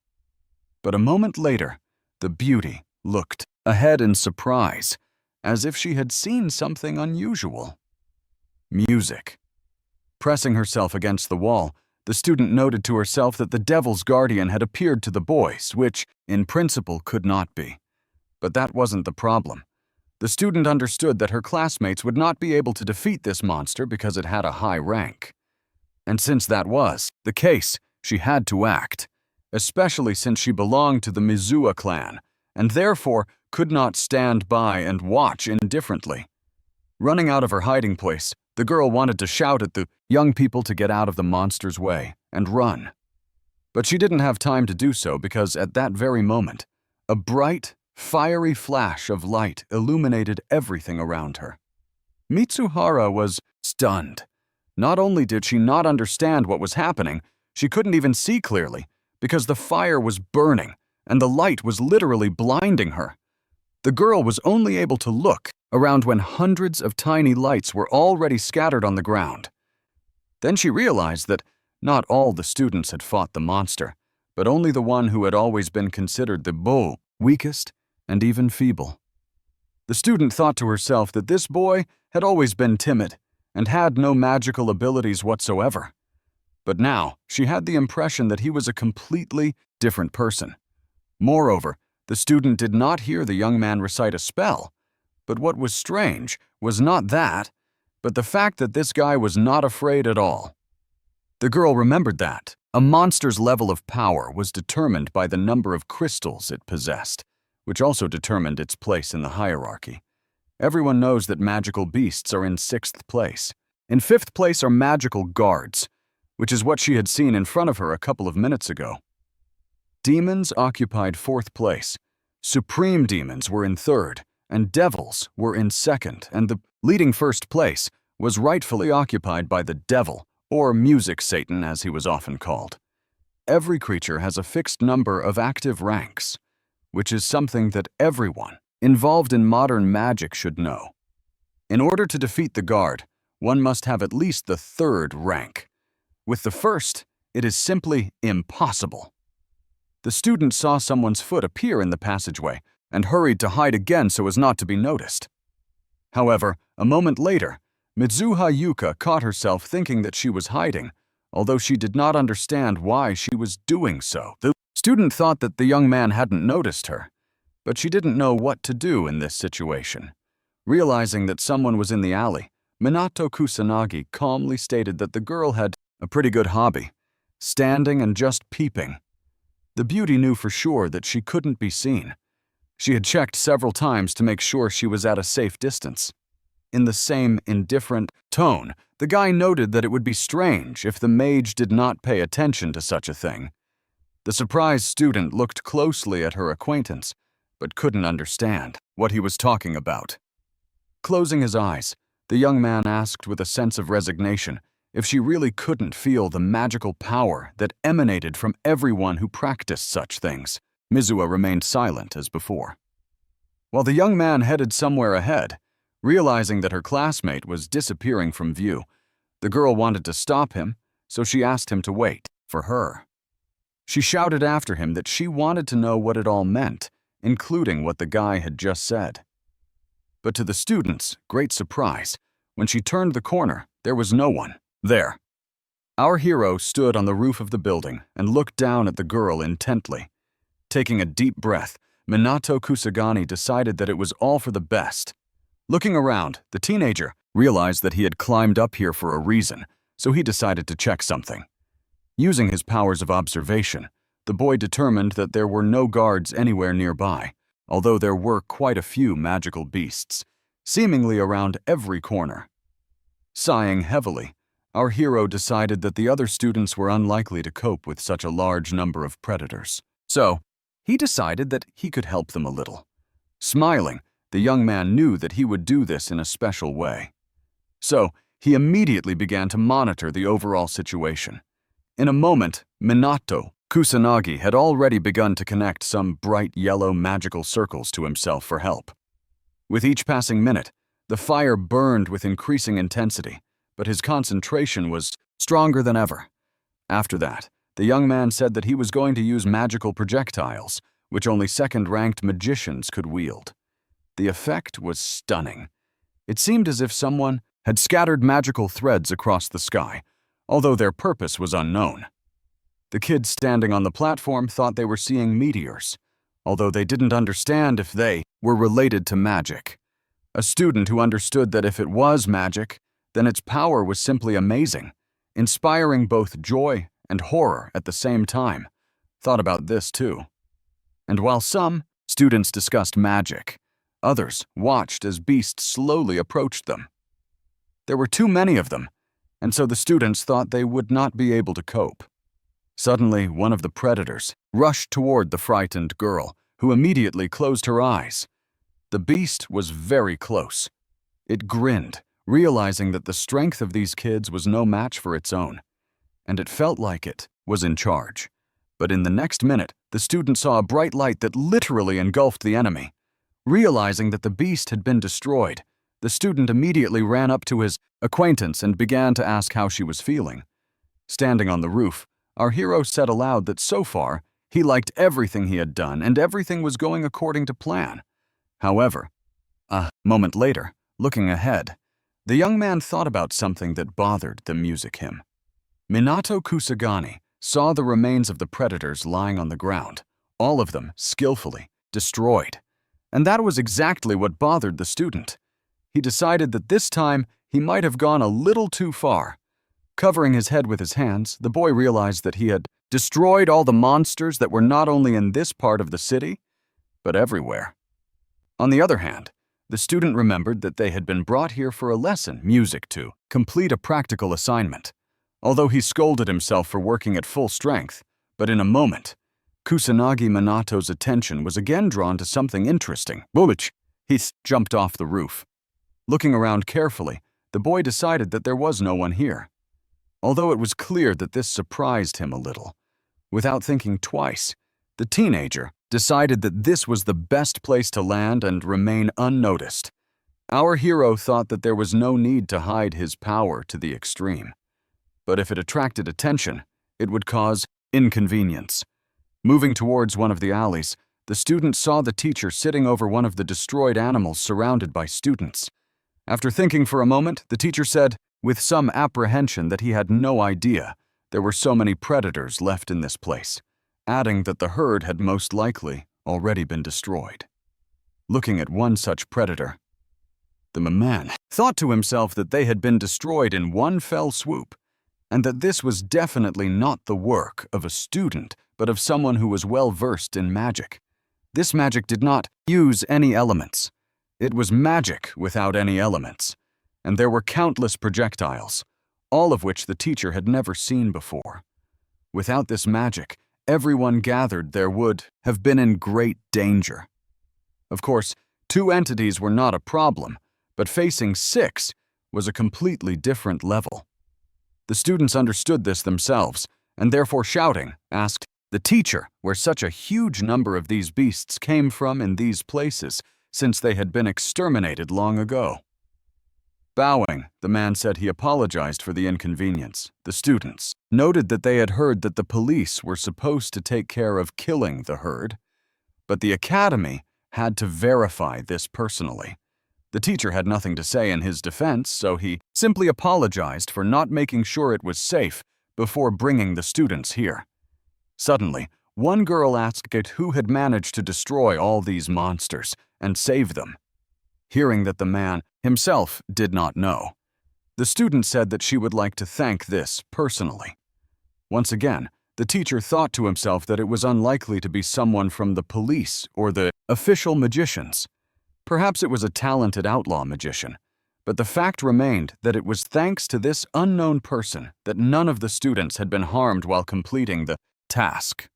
But a moment later, the beauty looked ahead in surprise, as if she had seen something unusual. Music. Pressing herself against the wall, the student noted to herself that the Devil's Guardian had appeared to the boys, which, in principle, could not be. But that wasn't the problem. The student understood that her classmates would not be able to defeat this monster because it had a high rank. And since that was the case, she had to act, especially since she belonged to the Mizuha clan, and therefore could not stand by and watch indifferently. Running out of her hiding place, the girl wanted to shout at the young people to get out of the monster's way and run. But she didn't have time to do so because at that very moment, a bright, fiery flash of light illuminated everything around her. Mitsuhara was stunned. Not only did she not understand what was happening, she couldn't even see clearly because the fire was burning and the light was literally blinding her. The girl was only able to look around when hundreds of tiny lights were already scattered on the ground. Then she realized that not all the students had fought the monster, but only the one who had always been considered the weakest and even feeble. The student thought to herself that this boy had always been timid and had no magical abilities whatsoever. But now she had the impression that he was a completely different person. Moreover, the student did not hear the young man recite a spell. But what was strange was not that, but the fact that this guy was not afraid at all. The girl remembered that a monster's level of power was determined by the number of crystals it possessed, which also determined its place in the hierarchy. Everyone knows that magical beasts are in 6th place. In fifth place are magical guards, which is what she had seen in front of her a couple of minutes ago. Demons occupied fourth place. Supreme demons were in third, and devils were in second, and the leading first place was rightfully occupied by the devil, or music Satan as he was often called. Every creature has a fixed number of active ranks, which is something that everyone involved in modern magic should know. In order to defeat the guard, one must have at least the third rank. With the first, it is simply impossible. The student saw someone's foot appear in the passageway and hurried to hide again so as not to be noticed. However, a moment later, Mitsuha Yuka caught herself thinking that she was hiding, although she did not understand why she was doing so. The student thought that the young man hadn't noticed her, but she didn't know what to do in this situation. Realizing that someone was in the alley, Minato Kusanagi calmly stated that the girl had a pretty good hobby, standing and just peeping. The beauty knew for sure that she couldn't be seen. She had checked several times to make sure she was at a safe distance. In the same indifferent tone, the guy noted that it would be strange if the mage did not pay attention to such a thing. The surprised student looked closely at her acquaintance, but couldn't understand what he was talking about. Closing his eyes, the young man asked with a sense of resignation if she really couldn't feel the magical power that emanated from everyone who practiced such things. Mitsuha remained silent as before. While the young man headed somewhere ahead, realizing that her classmate was disappearing from view, the girl wanted to stop him, so she asked him to wait for her. She shouted after him that she wanted to know what it all meant, including what the guy had just said. But to the student's great surprise, when she turned the corner, there was no one there. Our hero stood on the roof of the building and looked down at the girl intently. Taking a deep breath, Minato Kusagani decided that it was all for the best. Looking around, the teenager realized that he had climbed up here for a reason, so he decided to check something. Using his powers of observation, the boy determined that there were no guards anywhere nearby, although there were quite a few magical beasts, seemingly around every corner. Sighing heavily, our hero decided that the other students were unlikely to cope with such a large number of predators. So, he decided that he could help them a little. Smiling, the young man knew that he would do this in a special way. So, he immediately began to monitor the overall situation. In a moment, Minato Kusanagi had already begun to connect some bright yellow magical circles to himself for help. With each passing minute, the fire burned with increasing intensity, but his concentration was stronger than ever. After that, the young man said that he was going to use magical projectiles, which only second-ranked magicians could wield. The effect was stunning. It seemed as if someone had scattered magical threads across the sky, although their purpose was unknown. The kids standing on the platform thought they were seeing meteors, although they didn't understand if they were related to magic. A student who understood that if it was magic, then its power was simply amazing, inspiring both joy and horror at the same time, thought about this too. And while some students discussed magic, others watched as beasts slowly approached them. There were too many of them, and so the students thought they would not be able to cope. Suddenly, one of the predators rushed toward the frightened girl, who immediately closed her eyes. The beast was very close. It grinned, realizing that the strength of these kids was no match for its own, and it felt like it was in charge. But in the next minute, the student saw a bright light that literally engulfed the enemy. Realizing that the beast had been destroyed, the student immediately ran up to his acquaintance and began to ask how she was feeling. Standing on the roof, our hero said aloud that so far, he liked everything he had done and everything was going according to plan. However, a moment later, looking ahead, the young man thought about something that bothered the music him. Minato Kusagani saw the remains of the predators lying on the ground, all of them skillfully destroyed. And that was exactly what bothered the student. He decided that this time he might have gone a little too far. Covering his head with his hands, the boy realized that he had destroyed all the monsters that were not only in this part of the city, but everywhere. On the other hand, The student remembered that they had been brought here for a lesson, music, to complete a practical assignment. Although he scolded himself for working at full strength, but in a moment, Kusanagi Minato's attention was again drawn to something interesting. Bulich! He jumped off the roof. Looking around carefully, the boy decided that there was no one here. Although it was clear that this surprised him a little, without thinking twice, the teenager decided that this was the best place to land and remain unnoticed. Our hero thought that there was no need to hide his power to the extreme. But if it attracted attention, it would cause inconvenience. Moving towards one of the alleys, the student saw the teacher sitting over one of the destroyed animals surrounded by students. After thinking for a moment, the teacher said, with some apprehension, that he had no idea there were so many predators left in this place, adding that the herd had most likely already been destroyed. Looking at one such predator, the man thought to himself that they had been destroyed in one fell swoop, and that this was definitely not the work of a student, but of someone who was well versed in magic. This magic did not use any elements. It was magic without any elements, and there were countless projectiles, all of which the teacher had never seen before. Without this magic, everyone gathered there would have been in great danger. Of course, 2 entities were not a problem, but facing 6 was a completely different level. The students understood this themselves, and therefore shouting, asked the teacher where such a huge number of these beasts came from in these places, since they had been exterminated long ago. Bowing, the man said he apologized for the inconvenience. The students noted that they had heard that the police were supposed to take care of killing the herd, but the academy had to verify this personally. The teacher had nothing to say in his defense, so he simply apologized for not making sure it was safe before bringing the students here. Suddenly, one girl asked who had managed to destroy all these monsters and save them. Hearing that the man himself did not know, the student said that she would like to thank this personally. Once again, the teacher thought to himself that it was unlikely to be someone from the police or the official magicians. Perhaps it was a talented outlaw magician, but the fact remained that it was thanks to this unknown person that none of the students had been harmed while completing the task.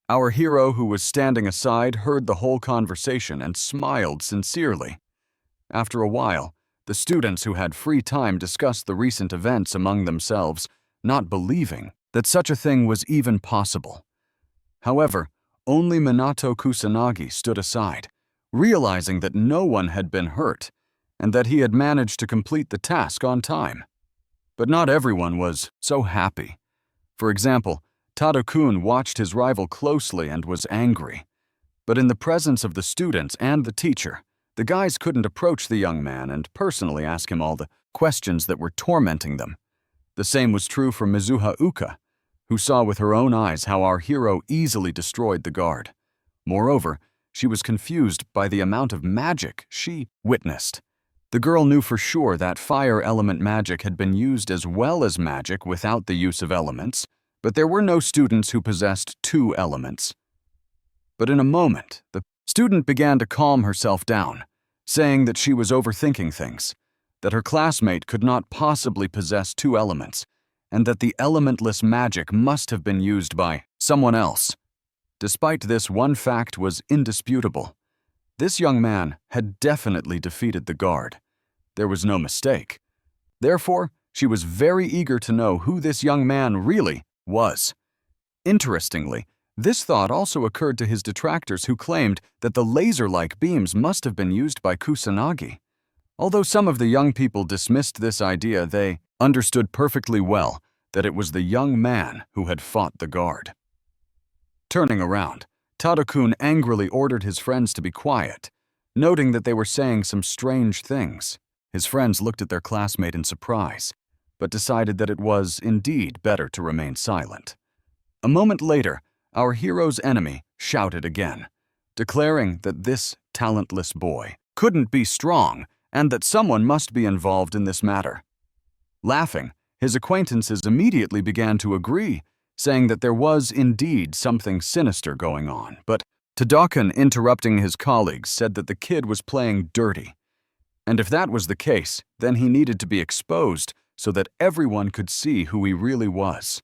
Our hero, who was standing aside, heard the whole conversation and smiled sincerely. After a while, the students who had free time discussed the recent events among themselves, not believing that such a thing was even possible. However, only Minato Kusanagi stood aside, realizing that no one had been hurt and that he had managed to complete the task on time. But not everyone was so happy. For example, Tadokun watched his rival closely and was angry. But in the presence of the students and the teacher, the guys couldn't approach the young man and personally ask him all the questions that were tormenting them. The same was true for Mizuha Uka, who saw with her own eyes how our hero easily destroyed the guard. Moreover, she was confused by the amount of magic she witnessed. The girl knew for sure that fire element magic had been used as well as magic without the use of elements, but there were no students who possessed 2 elements. But in a moment, the student began to calm herself down, saying that she was overthinking things, that her classmate could not possibly possess 2 elements, and that the elementless magic must have been used by someone else. Despite this, one fact was indisputable. This young man had definitely defeated the guard. There was no mistake. Therefore, she was very eager to know who this young man really was. Interestingly, this thought also occurred to his detractors, who claimed that the laser-like beams must have been used by Kusanagi. Although some of the young people dismissed this idea, they understood perfectly well that it was the young man who had fought the guard. Turning around, Tadokun angrily ordered his friends to be quiet, noting that they were saying some strange things. His friends looked at their classmate in surprise, but decided that it was indeed better to remain silent. A moment later, our hero's enemy shouted again, declaring that this talentless boy couldn't be strong and that someone must be involved in this matter. Laughing, his acquaintances immediately began to agree, saying that there was indeed something sinister going on, but Tadokun, interrupting his colleagues, said that the kid was playing dirty And if that was the case, then he needed to be exposed so that everyone could see who he really was.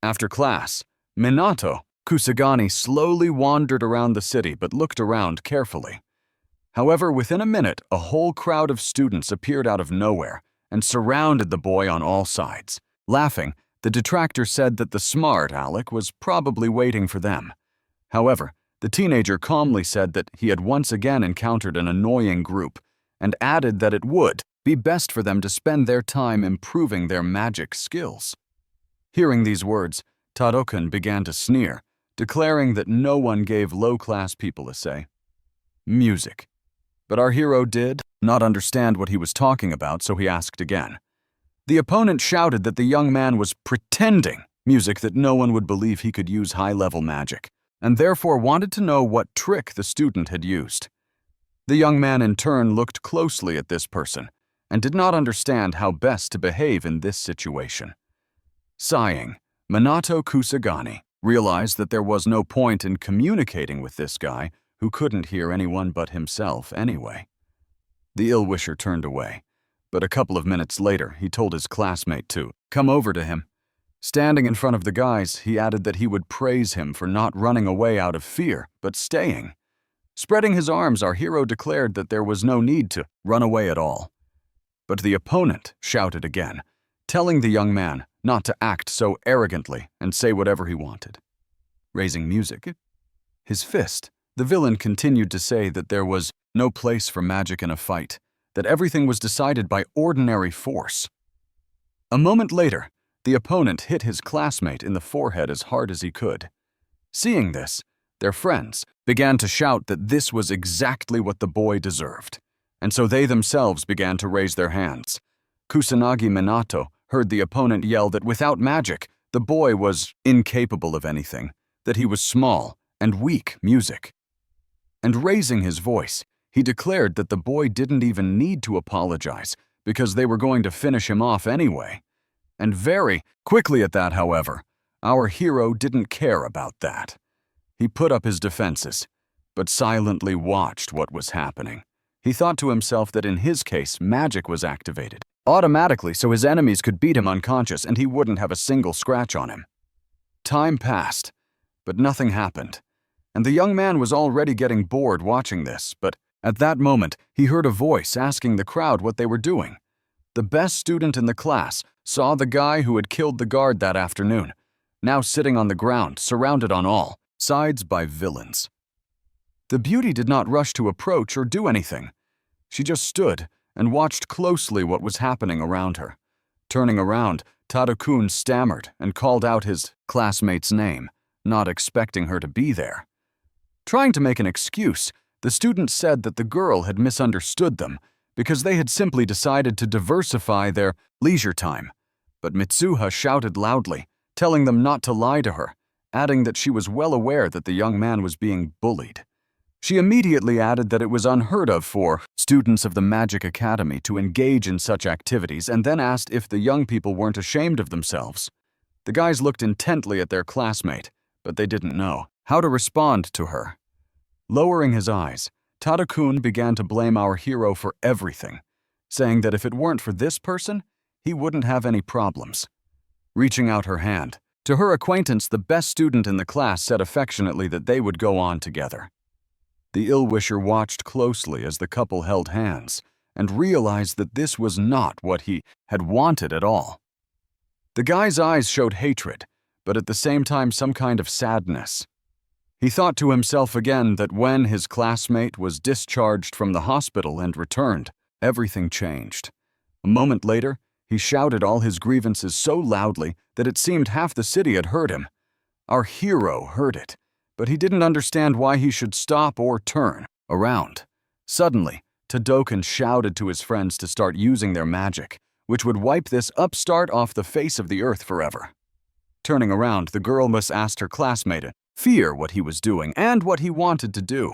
After class, Minato Kusagani slowly wandered around the city but looked around carefully. However, within a minute, a whole crowd of students appeared out of nowhere and surrounded the boy on all sides. Laughing, the detractor said that the smart Alec was probably waiting for them. However, the teenager calmly said that he had once again encountered an annoying group and added that it would be best for them to spend their time improving their magic skills. Hearing these words, Tadokun began to sneer, declaring that no one gave low-class people a say. Music. But our hero did not understand what he was talking about, so he asked again. The opponent shouted that the young man was pretending music, that no one would believe he could use high-level magic, and therefore wanted to know what trick the student had used. The young man in turn looked closely at this person and did not understand how best to behave in this situation. Sighing, Minato Kusagani realized that there was no point in communicating with this guy who couldn't hear anyone but himself anyway. The ill-wisher turned away, but a couple of minutes later he told his classmate to come over to him. Standing in front of the guys, he added that he would praise him for not running away out of fear, but staying. Spreading his arms, our hero declared that there was no need to run away at all. But the opponent shouted again, telling the young man not to act so arrogantly and say whatever he wanted. Raising music, his fist, the villain continued to say that there was no place for magic in a fight, that everything was decided by ordinary force. A moment later, the opponent hit his classmate in the forehead as hard as he could. Seeing this, their friends began to shout that this was exactly what the boy deserved, and so they themselves began to raise their hands. Kusanagi Minato heard the opponent yell that without magic, the boy was incapable of anything, that he was small and weak music. And raising his voice, he declared that the boy didn't even need to apologize because they were going to finish him off anyway. And very quickly at that, however, our hero didn't care about that. He put up his defenses, but silently watched what was happening. He thought to himself that in his case, magic was activated automatically so his enemies could beat him unconscious and he wouldn't have a single scratch on him. Time passed, but nothing happened, and the young man was already getting bored watching this, but at that moment, he heard a voice asking the crowd what they were doing. The best student in the class saw the guy who had killed the guard that afternoon, now sitting on the ground, surrounded on all sides by villains. The beauty did not rush to approach or do anything. She just stood and watched closely what was happening around her. Turning around, Tadokun stammered and called out his classmate's name, not expecting her to be there. Trying to make an excuse, the student said that the girl had misunderstood them because they had simply decided to diversify their leisure time. But Mitsuha shouted loudly, telling them not to lie to her, adding that she was well aware that the young man was being bullied. She immediately added that it was unheard of for students of the Magic Academy to engage in such activities and then asked if the young people weren't ashamed of themselves. The guys looked intently at their classmate, but they didn't know how to respond to her. Lowering his eyes, Tadokun began to blame our hero for everything, saying that if it weren't for this person, he wouldn't have any problems. Reaching out her hand, to her acquaintance, the best student in the class said affectionately that they would go on together. The ill-wisher watched closely as the couple held hands and realized that this was not what he had wanted at all. The guy's eyes showed hatred, but at the same time some kind of sadness. He thought to himself again that when his classmate was discharged from the hospital and returned, everything changed. A moment later, he shouted all his grievances so loudly that it seemed half the city had heard him. Our hero heard it, but he didn't understand why he should stop or turn around. Suddenly, Tadokun shouted to his friends to start using their magic, which would wipe this upstart off the face of the earth forever. Turning around, the girl must ask her classmate to fear what he was doing and what he wanted to do.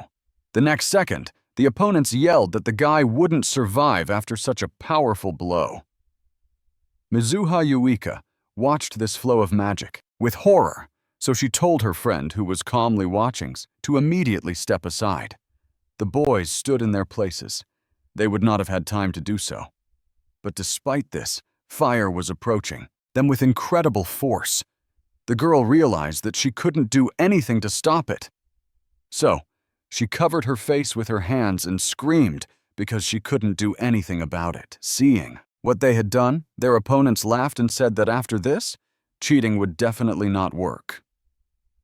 The next second, the opponents yelled that the guy wouldn't survive after such a powerful blow. Mizuha Yuika watched this flow of magic with horror, so she told her friend, who was calmly watching, to immediately step aside. The boys stood in their places. they would not have had time to do so. But despite this, fire was approaching them with incredible force. The girl realized that she couldn't do anything to stop it. So, she covered her face with her hands and screamed because she couldn't do anything about it. Seeing what they had done, their opponents laughed and said that after this, cheating would definitely not work.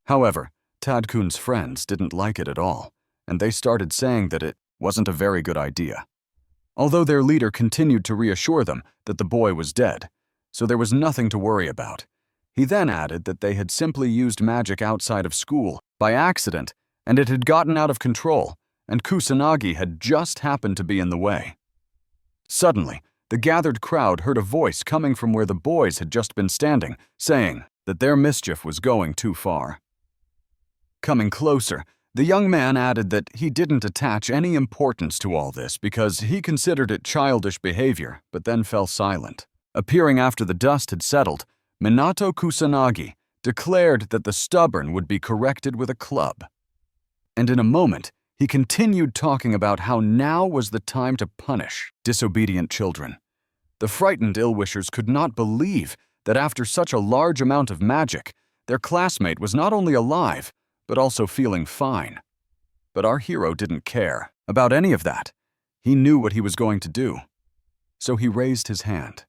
However, Tadkun's friends didn't like it at all, and they started saying that it wasn't a very good idea. Although their leader continued to reassure them that the boy was dead, so there was nothing to worry about. He then added that they had simply used magic outside of school by accident, and it had gotten out of control, and Kusanagi had just happened to be in the way. Suddenly, the gathered crowd heard a voice coming from where the boys had just been standing, saying that their mischief was going too far. Coming closer, the young man added that he didn't attach any importance to all this because he considered it childish behavior, but then fell silent. Appearing after the dust had settled, Minato Kusanagi declared that the stubborn would be corrected with a club. And in a moment, he continued talking about how now was the time to punish disobedient children. The frightened ill-wishers could not believe that after such a large amount of magic, their classmate was not only alive, but also feeling fine. But our hero didn't care about any of that. He knew what he was going to do. So he raised his hand.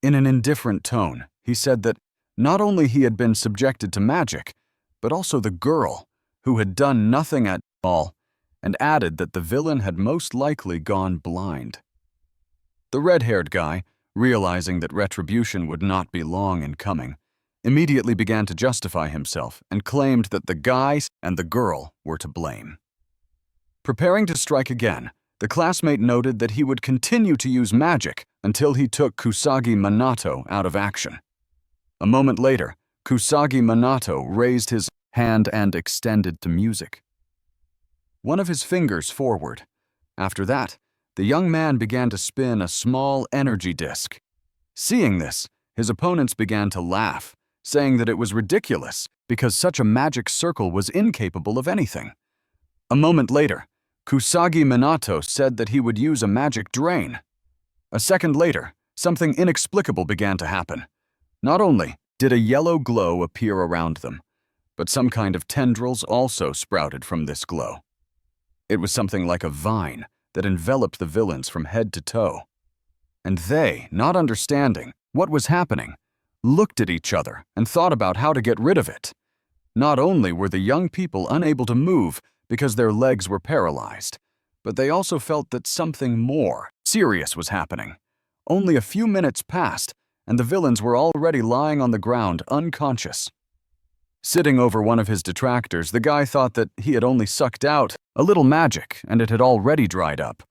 In an indifferent tone, he said that not only he had been subjected to magic, but also the girl, who had done nothing at all, and added that the villain had most likely gone blind. The red-haired guy, realizing that retribution would not be long in coming, immediately began to justify himself and claimed that the guy and the girl were to blame. Preparing to strike again, the classmate noted that he would continue to use magic until he took Kusagi Minato out of action. A moment later, Kusagi Minato raised his hand and extended to music. One of his fingers forward. After that, the young man began to spin a small energy disc. Seeing this, his opponents began to laugh, saying that it was ridiculous because such a magic circle was incapable of anything. A moment later, Kusagi Minato said that he would use a magic drain. A second later, something inexplicable began to happen. Not only did a yellow glow appear around them, but some kind of tendrils also sprouted from this glow. It was something like a vine that enveloped the villains from head to toe. And they, not understanding what was happening, looked at each other and thought about how to get rid of it. Not only were the young people unable to move because their legs were paralyzed, but they also felt that something more serious was happening. Only a few minutes passed, and the villains were already lying on the ground unconscious. Sitting over one of his detractors, the guy thought that he had only sucked out a little magic and it had already dried up,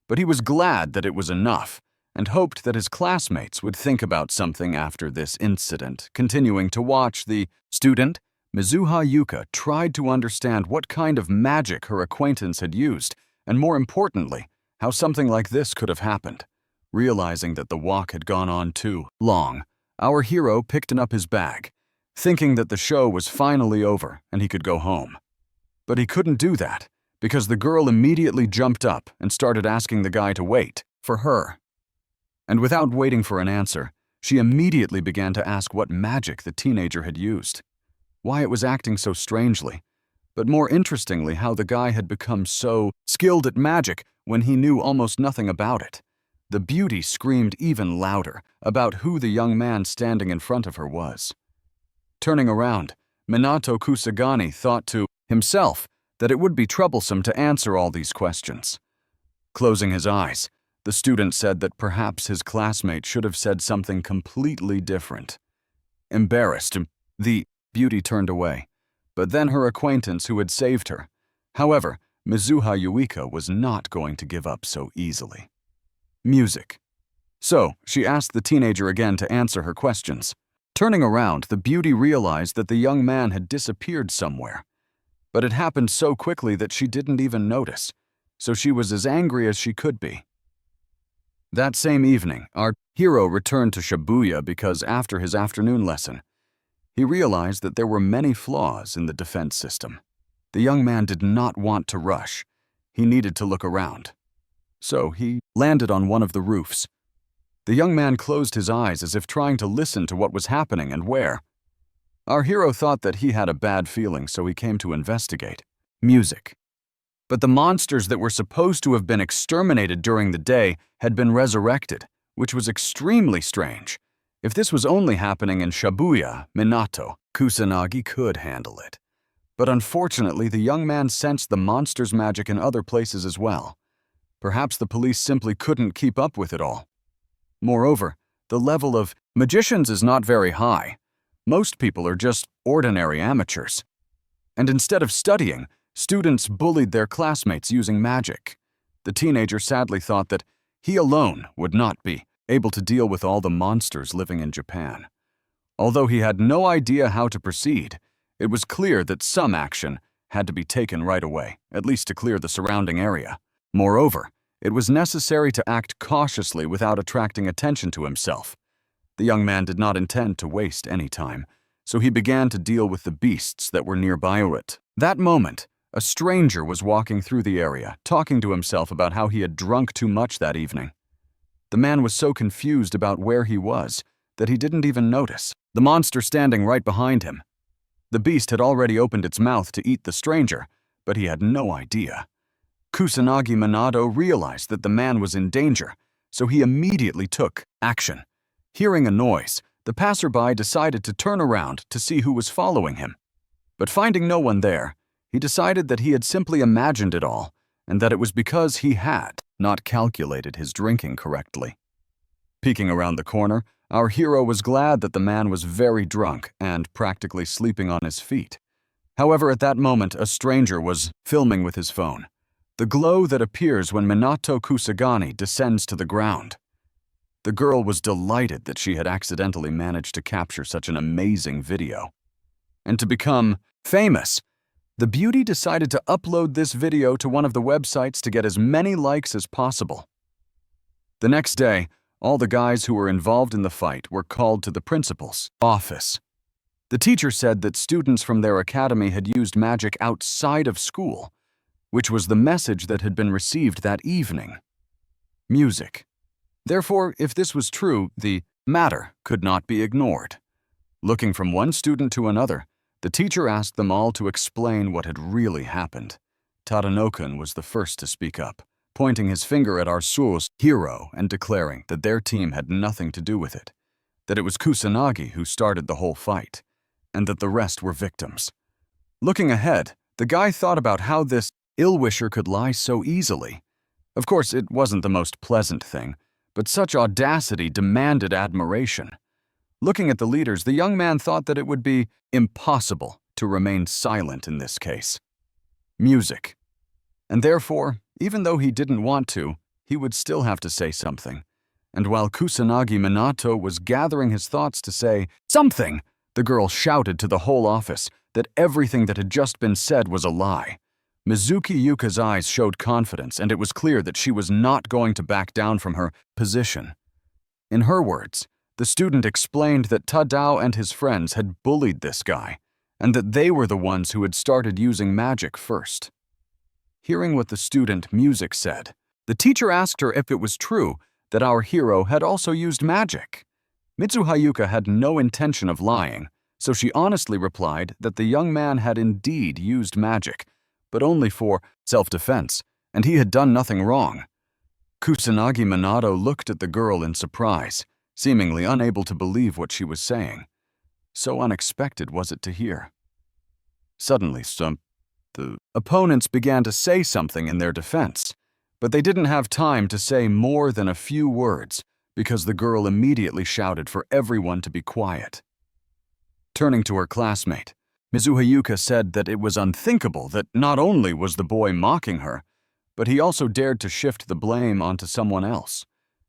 but he was glad that it was enough and hoped that his classmates would think about something after this incident. Continuing to watch, the student, Mizuha Yuka, tried to understand what kind of magic her acquaintance had used, and more importantly, how something like this could have happened. Realizing that the walk had gone on too long, our hero picked up his bag, thinking that the show was finally over and he could go home. But he couldn't do that, because the girl immediately jumped up and started asking the guy to wait for her. And without waiting for an answer, she immediately began to ask what magic the teenager had used, why it was acting so strangely, but more interestingly how the guy had become so skilled at magic when he knew almost nothing about it. The beauty screamed even louder about who the young man standing in front of her was. Turning around, Minato Kusagani thought to himself that it would be troublesome to answer all these questions. Closing his eyes, the student said that perhaps his classmate should have said something completely different. Embarrassed, the beauty turned away, but then her acquaintance who had saved her. However, Mizuha Yuika was not going to give up so easily. Music. So, she asked the teenager again to answer her questions. Turning around, the beauty realized that the young man had disappeared somewhere. But it happened so quickly that she didn't even notice, so she was as angry as she could be. That same evening, our hero returned to Shibuya because after his afternoon lesson, he realized that there were many flaws in the defense system. The young man did not want to rush. He needed to look around. so he landed on one of the roofs. The young man closed his eyes as if trying to listen to what was happening and where. Our hero thought that he had a bad feeling, so he came to investigate. Music. But the monsters that were supposed to have been exterminated during the day had been resurrected, which was extremely strange. If this was only happening in Shibuya, Minato, Kusanagi could handle it. But unfortunately, the young man sensed the monster's magic in other places as well. Perhaps the police simply couldn't keep up with it all. Moreover, the level of magicians is not very high. Most people are just ordinary amateurs. And instead of studying, students bullied their classmates using magic. The teenager sadly thought that he alone would not be able to deal with all the monsters living in Japan. Although he had no idea how to proceed, it was clear that some action had to be taken right away, at least to clear the surrounding area. Moreover, it was necessary to act cautiously without attracting attention to himself. The young man did not intend to waste any time, so he began to deal with the beasts that were nearby it. That moment, a stranger was walking through the area, talking to himself about how he had drunk too much that evening. The man was so confused about where he was that he didn't even notice the monster standing right behind him. The beast had already opened its mouth to eat the stranger, but he had no idea. Kusanagi Minato realized that the man was in danger, so he immediately took action. Hearing a noise, the passerby decided to turn around to see who was following him. But finding no one there, he decided that he had simply imagined it all, and that it was because he had not calculated his drinking correctly. Peeking around the corner, our hero was glad that the man was very drunk and practically sleeping on his feet. However, at that moment, a stranger was filming with his phone. The glow that appears when Minato Kusagani descends to the ground. The girl was delighted that she had accidentally managed to capture such an amazing video. And to become famous, the beauty decided to upload this video to one of the websites to get as many likes as possible. The next day, all the guys who were involved in the fight were called to the principal's office. The teacher said that students from their academy had used magic outside of school, which was the message that had been received that evening. Music. Therefore, if this was true, the matter could not be ignored. Looking from one student to another, the teacher asked them all to explain what had really happened. Tadano-kun was the first to speak up, pointing his finger at our Suo's hero and declaring that their team had nothing to do with it, that it was Kusanagi who started the whole fight, and that the rest were victims. Looking ahead, the guy thought about how this ill-wisher could lie so easily. Of course, it wasn't the most pleasant thing, but such audacity demanded admiration. Looking at the leaders, the young man thought that it would be impossible to remain silent in this case. Music. And therefore, even though he didn't want to, he would still have to say something. And while Kusanagi Minato was gathering his thoughts to say something, the girl shouted to the whole office that everything that had just been said was a lie. Mizuki Yuka's eyes showed confidence, and it was clear that she was not going to back down from her position. In her words, the student explained that Tadao and his friends had bullied this guy, and that they were the ones who had started using magic first. Hearing what the student Music said, the teacher asked her if it was true that our hero had also used magic. Mitsuha Yuka had no intention of lying, so she honestly replied that the young man had indeed used magic, but only for self-defense, and he had done nothing wrong. Kusanagi Minato looked at the girl in surprise, seemingly unable to believe what she was saying. So unexpected was it to hear. Suddenly, the opponents began to say something in their defense, but they didn't have time to say more than a few words because the girl immediately shouted for everyone to be quiet. Turning to her classmate, Mizuha Yuka said that it was unthinkable that not only was the boy mocking her, but he also dared to shift the blame onto someone else.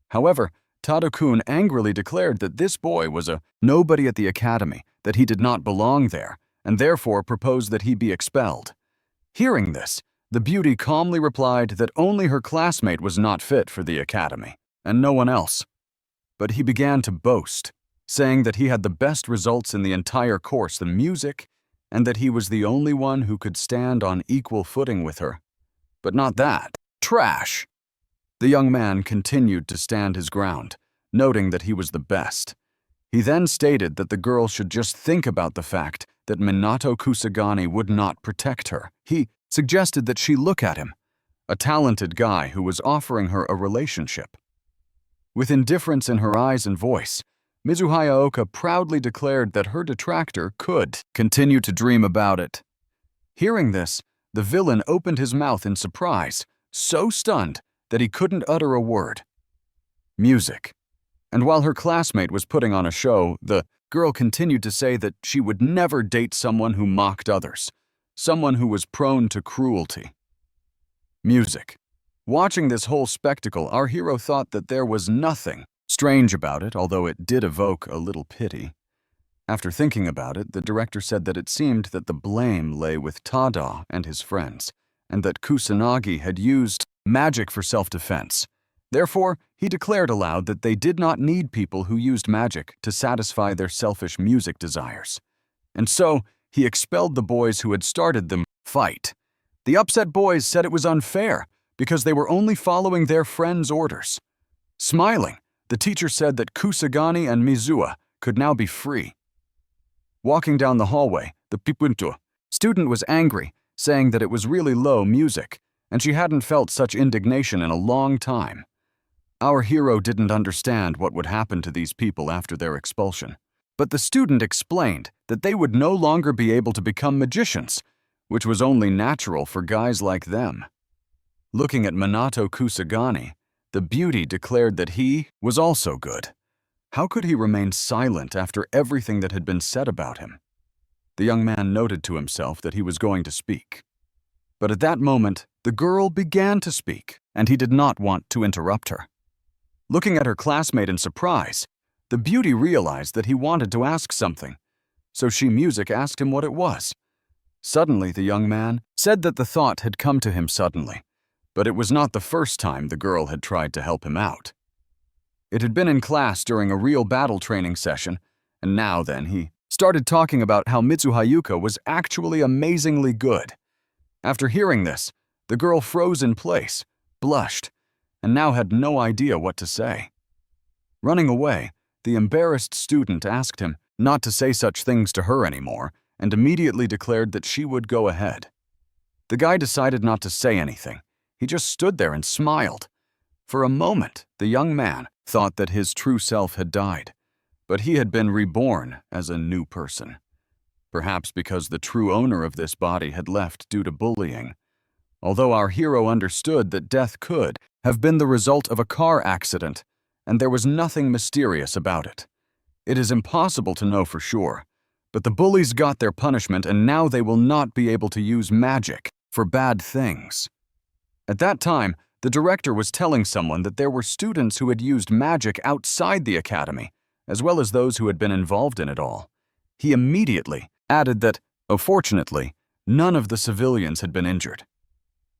However, Tadao-kun angrily declared that this boy was a nobody at the academy, that he did not belong there, and therefore proposed that he be expelled. Hearing this, the beauty calmly replied that only her classmate was not fit for the academy, and no one else. But he began to boast, saying that he had the best results in the entire course in music, and that he was the only one who could stand on equal footing with her. But not that. Trash! The young man continued to stand his ground, noting that he was the best. He then stated that the girl should just think about the fact that Minato Kusagani would not protect her. He suggested that she look at him, a talented guy who was offering her a relationship. With indifference in her eyes and voice, Mizuhaya Oka proudly declared that her detractor could continue to dream about it. Hearing this, the villain opened his mouth in surprise, so stunned that he couldn't utter a word. Music. And while her classmate was putting on a show, the girl continued to say that she would never date someone who mocked others, someone who was prone to cruelty. Music. Watching this whole spectacle, our hero thought that there was nothing strange about it, although it did evoke a little pity. After thinking about it, the director said that it seemed that the blame lay with Tada and his friends, and that Kusanagi had used magic for self-defense. Therefore, he declared aloud that they did not need people who used magic to satisfy their selfish music desires. And so, he expelled the boys who had started the fight. The upset boys said it was unfair because they were only following their friends' orders. Smiling, the teacher said that Kusagani and Mizuha could now be free. Walking down the hallway, the student was angry, saying that it was really low music, and she hadn't felt such indignation in a long time. Our hero didn't understand what would happen to these people after their expulsion, but the student explained that they would no longer be able to become magicians, which was only natural for guys like them. Looking at Minato Kusagani, the beauty declared that he was also good. How could he remain silent after everything that had been said about him? The young man noted to himself that he was going to speak. But at that moment, the girl began to speak, and he did not want to interrupt her. Looking at her classmate in surprise, the beauty realized that he wanted to ask something, so she music asked him what it was. Suddenly, the young man said that the thought had come to him suddenly, but it was not the first time the girl had tried to help him out. It had been in class during a real battle training session, and now then he started talking about how Mitsuhayuka was actually amazingly good. After hearing this, the girl froze in place, blushed, and now had no idea what to say. Running away, the embarrassed student asked him not to say such things to her anymore, and immediately declared that she would go ahead. The guy decided not to say anything. He just stood there and smiled. For a moment, the young man thought that his true self had died, but he had been reborn as a new person. Perhaps because the true owner of this body had left due to bullying. Although our hero understood that death could have been the result of a car accident, and there was nothing mysterious about it. It is impossible to know for sure, but the bullies got their punishment and now they will not be able to use magic for bad things. At that time, the director was telling someone that there were students who had used magic outside the academy, as well as those who had been involved in it all. He immediately added that, fortunately, none of the civilians had been injured.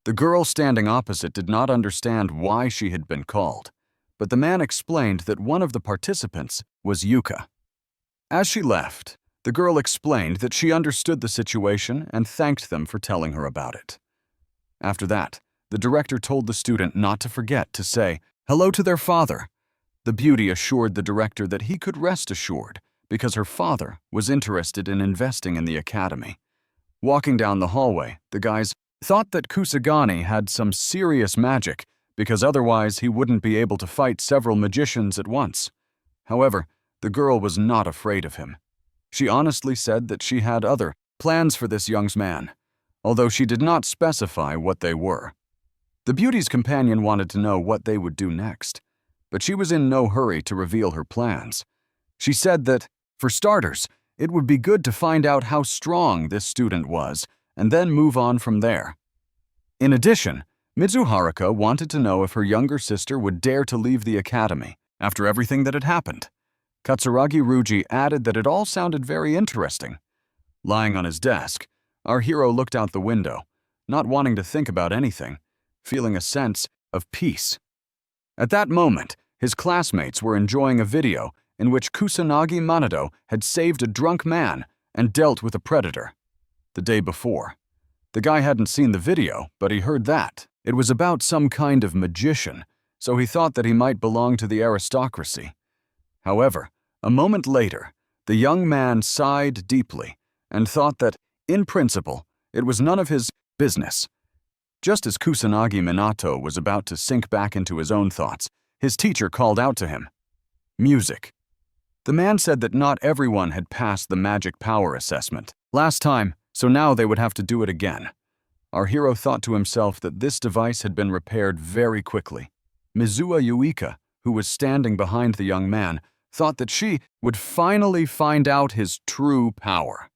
The girl standing opposite did not understand why she had been called, but the man explained that one of the participants was Yuka. As she left, the girl explained that she understood the situation and thanked them for telling her about it. After that, the director told the student not to forget to say hello to their father. The beauty assured the director that he could rest assured because her father was interested in investing in the academy. Walking down the hallway, the guys thought that Kusagani had some serious magic because otherwise he wouldn't be able to fight several magicians at once. However, the girl was not afraid of him. She honestly said that she had other plans for this young man, although she did not specify what they were. The beauty's companion wanted to know what they would do next, but she was in no hurry to reveal her plans. She said that, for starters, it would be good to find out how strong this student was and then move on from there. In addition, Mitsuharuka wanted to know if her younger sister would dare to leave the academy after everything that had happened. Katsuragi Ruji added that it all sounded very interesting. Lying on his desk, our hero looked out the window, not wanting to think about anything, feeling a sense of peace. At that moment, his classmates were enjoying a video in which Kusanagi Manado had saved a drunk man and dealt with a predator. The day before. The guy hadn't seen the video, but he heard that it was about some kind of magician, so he thought that he might belong to the aristocracy. However, a moment later, the young man sighed deeply and thought that, in principle, it was none of his business. Just as Kusanagi Minato was about to sink back into his own thoughts, his teacher called out to him, "Music." The man said that not everyone had passed the magic power assessment last time, so now they would have to do it again. Our hero thought to himself that this device had been repaired very quickly. Mizuha Yuika, who was standing behind the young man, thought that she would finally find out his true power.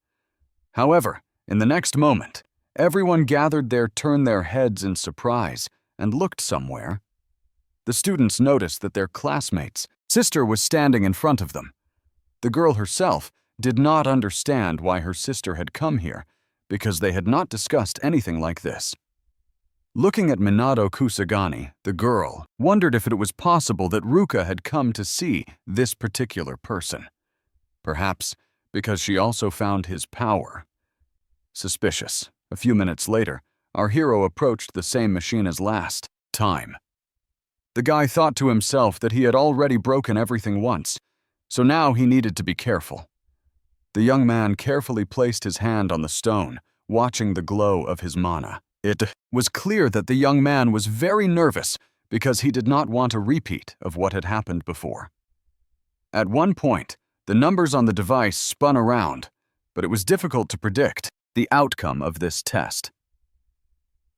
However, in the next moment, everyone gathered there turned their heads in surprise and looked somewhere. The students noticed that their classmate's sister was standing in front of them. The girl herself did not understand why her sister had come here, because they had not discussed anything like this. Looking at Minato Kusagani, the girl wondered if it was possible that Ruka had come to see this particular person. Perhaps because she also found his power suspicious. A few minutes later, our hero approached the same machine as last time. The guy thought to himself that he had already broken everything once, so now he needed to be careful. The young man carefully placed his hand on the stone, watching the glow of his mana. It was clear that the young man was very nervous because he did not want a repeat of what had happened before. At one point, the numbers on the device spun around, but it was difficult to predict the outcome of this test.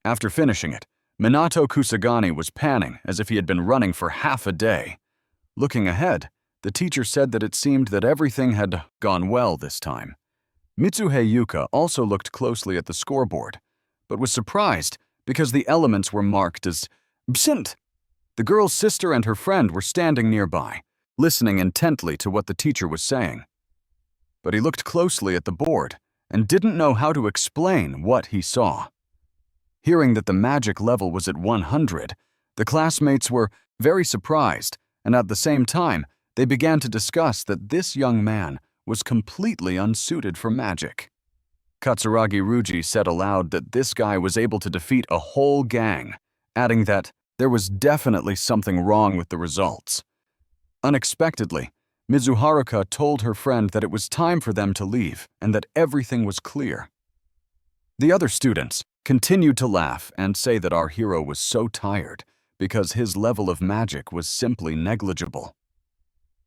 After finishing it, Minato Kusagani was panting as if he had been running for half a day. Looking ahead, the teacher said that it seemed that everything had gone well this time. Mitsuhei Yuka also looked closely at the scoreboard, but was surprised because the elements were marked as absent. The girl's sister and her friend were standing nearby, listening intently to what the teacher was saying. But he looked closely at the board and didn't know how to explain what he saw. Hearing that the magic level was at 100, the classmates were very surprised, and at the same time, they began to discuss that this young man was completely unsuited for magic. Katsuragi Ruji said aloud that this guy was able to defeat a whole gang, adding that there was definitely something wrong with the results. Unexpectedly, Mizuharuka told her friend that it was time for them to leave and that everything was clear. The other students continued to laugh and say that our hero was so tired because his level of magic was simply negligible.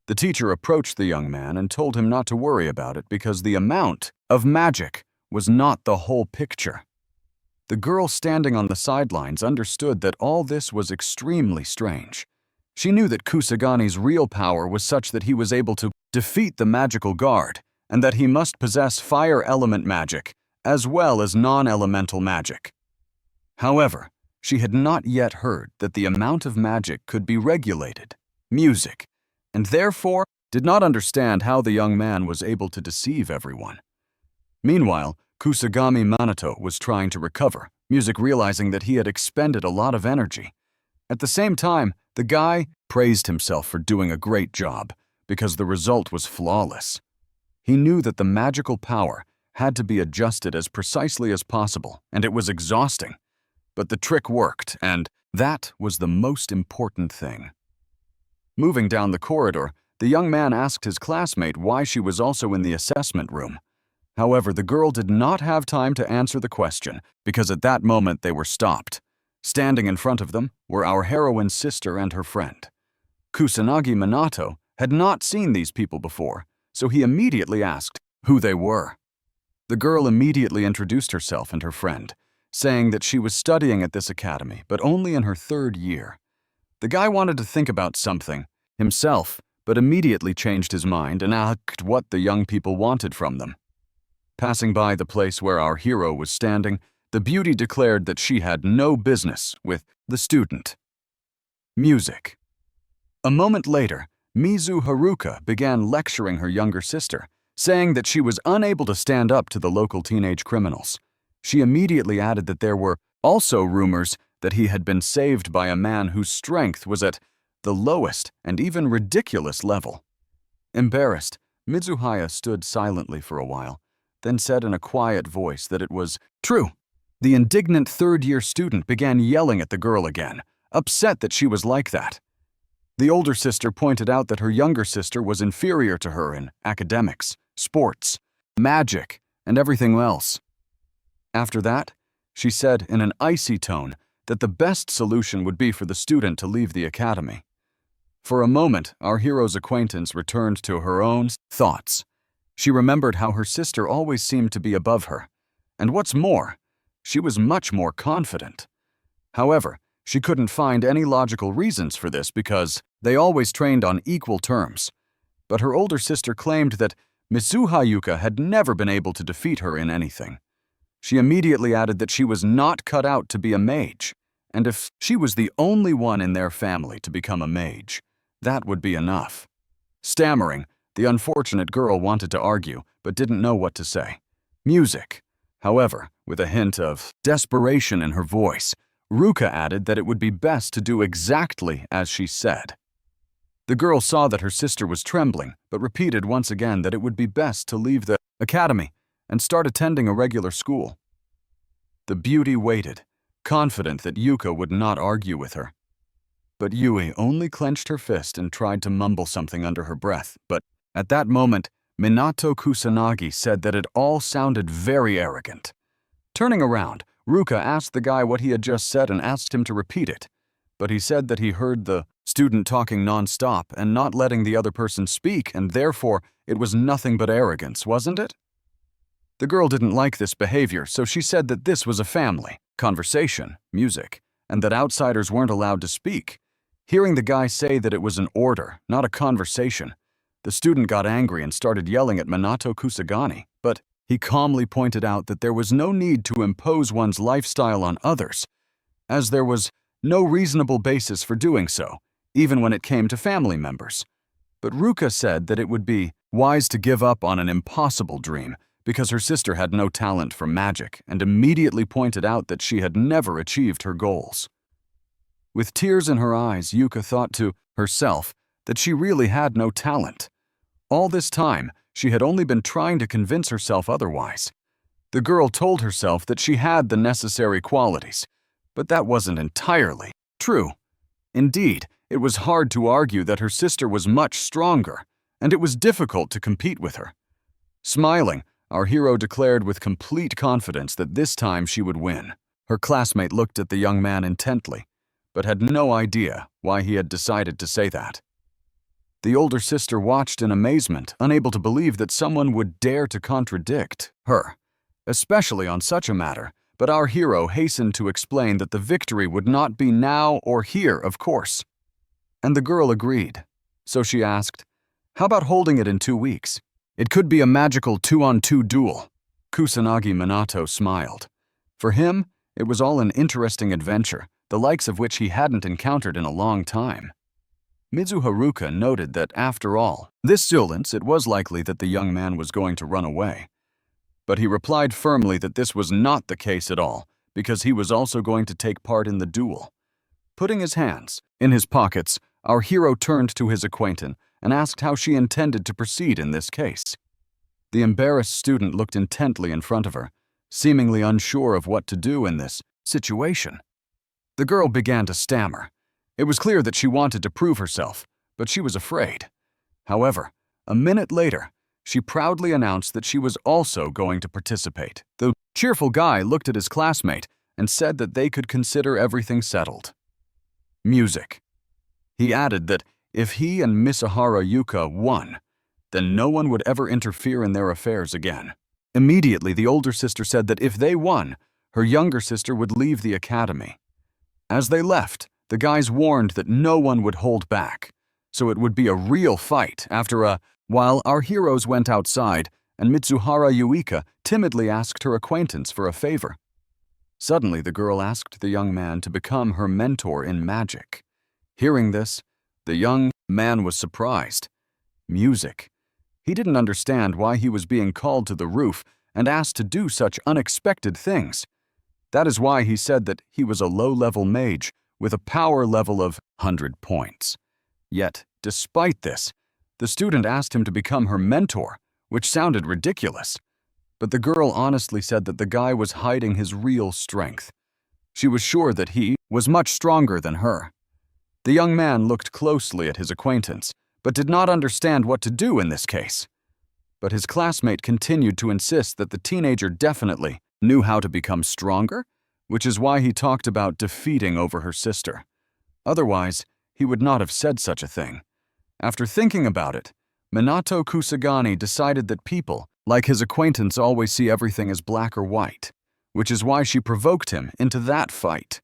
The teacher approached the young man and told him not to worry about it because the amount of magic was not the whole picture. The girl standing on the sidelines understood that all this was extremely strange. She knew that Kusagani's real power was such that he was able to defeat the magical guard and that he must possess fire element magic as well as non-elemental magic. However, she had not yet heard that the amount of magic could be regulated, music, and therefore did not understand how the young man was able to deceive everyone. Meanwhile, Kusagami Minato was trying to recover, music realizing that he had expended a lot of energy. At the same time, the guy praised himself for doing a great job because the result was flawless. He knew that the magical power had to be adjusted as precisely as possible, and it was exhausting. But the trick worked, and that was the most important thing. Moving down the corridor, the young man asked his classmate why she was also in the assessment room. However, the girl did not have time to answer the question because at that moment they were stopped. Standing in front of them were our heroine's sister and her friend. Kusanagi Minato had not seen these people before, so he immediately asked who they were. The girl immediately introduced herself and her friend, saying that she was studying at this academy, but only in her 3rd year. The guy wanted to think about something himself, but immediately changed his mind and asked what the young people wanted from them. Passing by the place where our hero was standing, the beauty declared that she had no business with the student. Music. A moment later, Mizu Haruka began lecturing her younger sister, saying that she was unable to stand up to the local teenage criminals. She immediately added that there were also rumors that he had been saved by a man whose strength was at the lowest and even ridiculous level. Embarrassed, Mitsuhaya stood silently for a while, then said in a quiet voice that it was true. The indignant 3rd-year student began yelling at the girl again, upset that she was like that. The older sister pointed out that her younger sister was inferior to her in academics, sports, magic, and everything else. After that, she said in an icy tone that the best solution would be for the student to leave the academy. For a moment, our hero's acquaintance returned to her own thoughts. She remembered how her sister always seemed to be above her, and what's more, she was much more confident. However, she couldn't find any logical reasons for this because they always trained on equal terms. But her older sister claimed that Mitsuha Yuka had never been able to defeat her in anything. She immediately added that she was not cut out to be a mage, and if she was the only one in their family to become a mage, that would be enough. Stammering, the unfortunate girl wanted to argue, but didn't know what to say. Music. However, with a hint of desperation in her voice, Ruka added that it would be best to do exactly as she said. The girl saw that her sister was trembling, but repeated once again that it would be best to leave the academy and start attending a regular school. The beauty waited, confident that Yuka would not argue with her. But Yui only clenched her fist and tried to mumble something under her breath, but at that moment, Minato Kusanagi said that it all sounded very arrogant. Turning around, Ruka asked the guy what he had just said and asked him to repeat it, but he said that he heard the student talking non-stop and not letting the other person speak, and therefore it was nothing but arrogance, wasn't it? The girl didn't like this behavior, so she said that this was a family, conversation, music, and that outsiders weren't allowed to speak. Hearing the guy say that it was an order, not a conversation, the student got angry and started yelling at Minato Kusagani, but he calmly pointed out that there was no need to impose one's lifestyle on others, as there was no reasonable basis for doing so, even when it came to family members. But Ruka said that it would be wise to give up on an impossible dream because her sister had no talent for magic and immediately pointed out that she had never achieved her goals. With tears in her eyes, Yuka thought to herself that she really had no talent. All this time, she had only been trying to convince herself otherwise. The girl told herself that she had the necessary qualities, but that wasn't entirely true. Indeed, it was hard to argue that her sister was much stronger, and it was difficult to compete with her. Smiling, our hero declared with complete confidence that this time she would win. Her classmate looked at the young man intently, but had no idea why he had decided to say that. The older sister watched in amazement, unable to believe that someone would dare to contradict her, especially on such a matter, but our hero hastened to explain that the victory would not be now or here, of course. And the girl agreed, so she asked, "How about holding it in 2 weeks? It could be a magical 2-on-2 duel." Kusanagi Minato smiled. For him, it was all an interesting adventure, the likes of which he hadn't encountered in a long time. Mizu Haruka noted that, after all, this silence, it was likely that the young man was going to run away. But he replied firmly that this was not the case at all, because he was also going to take part in the duel. Putting his hands in his pockets, our hero turned to his acquaintance and asked how she intended to proceed in this case. The embarrassed student looked intently in front of her, seemingly unsure of what to do in this situation. The girl began to stammer. It was clear that she wanted to prove herself, but she was afraid. However, a minute later, she proudly announced that she was also going to participate. The cheerful guy looked at his classmate and said that they could consider everything settled. Music. He added that if he and Misahara Yuka won, then no one would ever interfere in their affairs again. Immediately, the older sister said that if they won, her younger sister would leave the academy. As they left, the guys warned that no one would hold back, so it would be a real fight while our heroes went outside and Mitsuhara Yuika timidly asked her acquaintance for a favor. Suddenly, the girl asked the young man to become her mentor in magic. Hearing this, the young man was surprised. Music. He didn't understand why he was being called to the roof and asked to do such unexpected things. That is why he said that he was a low-level mage with a power level of 100 points. Yet, despite this, the student asked him to become her mentor, which sounded ridiculous. But the girl honestly said that the guy was hiding his real strength. She was sure that he was much stronger than her. The young man looked closely at his acquaintance, but did not understand what to do in this case. But his classmate continued to insist that the teenager definitely knew how to become stronger, which is why he talked about defeating over her sister. Otherwise, he would not have said such a thing. After thinking about it, Minato Kusagani decided that people, like his acquaintance, always see everything as black or white, which is why she provoked him into that fight.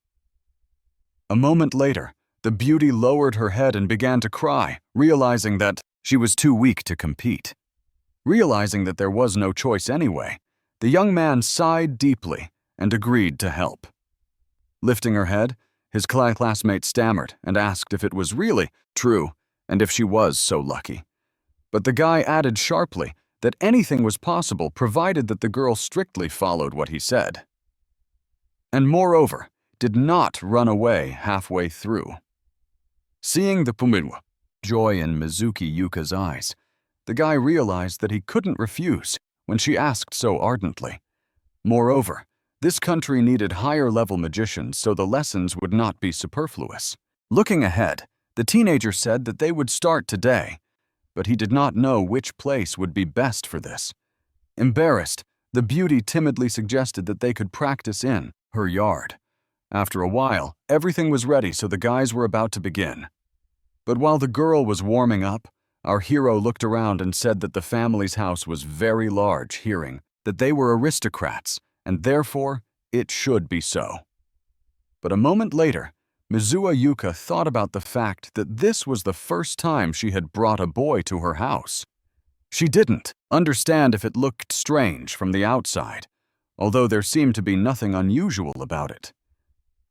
A moment later, the beauty lowered her head and began to cry, realizing that she was too weak to compete. Realizing that there was no choice anyway, the young man sighed deeply and agreed to help. Lifting her head, his classmate stammered and asked if it was really true and if she was so lucky. But the guy added sharply that anything was possible provided that the girl strictly followed what he said. And moreover, did not run away halfway through. Seeing the Manhwa joy in Mizuki Yuka's eyes, the guy realized that he couldn't refuse when she asked so ardently. Moreover, this country needed higher-level magicians so the lessons would not be superfluous. Looking ahead, the teenager said that they would start today, but he did not know which place would be best for this. Embarrassed, the beauty timidly suggested that they could practice in her yard. After a while, everything was ready, so the guys were about to begin. But while the girl was warming up, our hero looked around and said that the family's house was very large, hearing that they were aristocrats, and therefore it should be so. But a moment later, Mizuha Yuka thought about the fact that this was the first time she had brought a boy to her house. She didn't understand if it looked strange from the outside, although there seemed to be nothing unusual about it.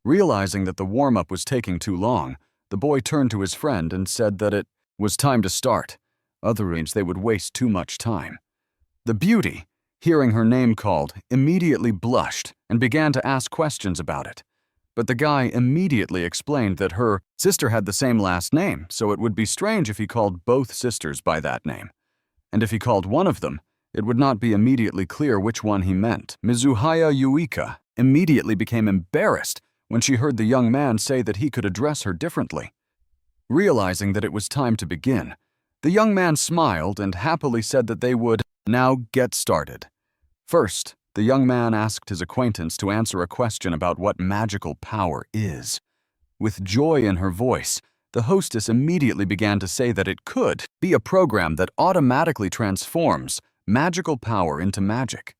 Realizing that the warm-up was taking too long, the boy turned to his friend and said that it was time to start, otherwise they would waste too much time. The beauty, hearing her name called, immediately blushed and began to ask questions about it. But the guy immediately explained that her sister had the same last name, so it would be strange if he called both sisters by that name. And if he called one of them, it would not be immediately clear which one he meant. Mizuhaya Yuika immediately became embarrassed when she heard the young man say that he could address her differently. Realizing that it was time to begin, the young man smiled and happily said that they would now get started. First, the young man asked his acquaintance to answer a question about what magical power is. With joy in her voice, the hostess immediately began to say that it could be a program that automatically transforms magical power into magic.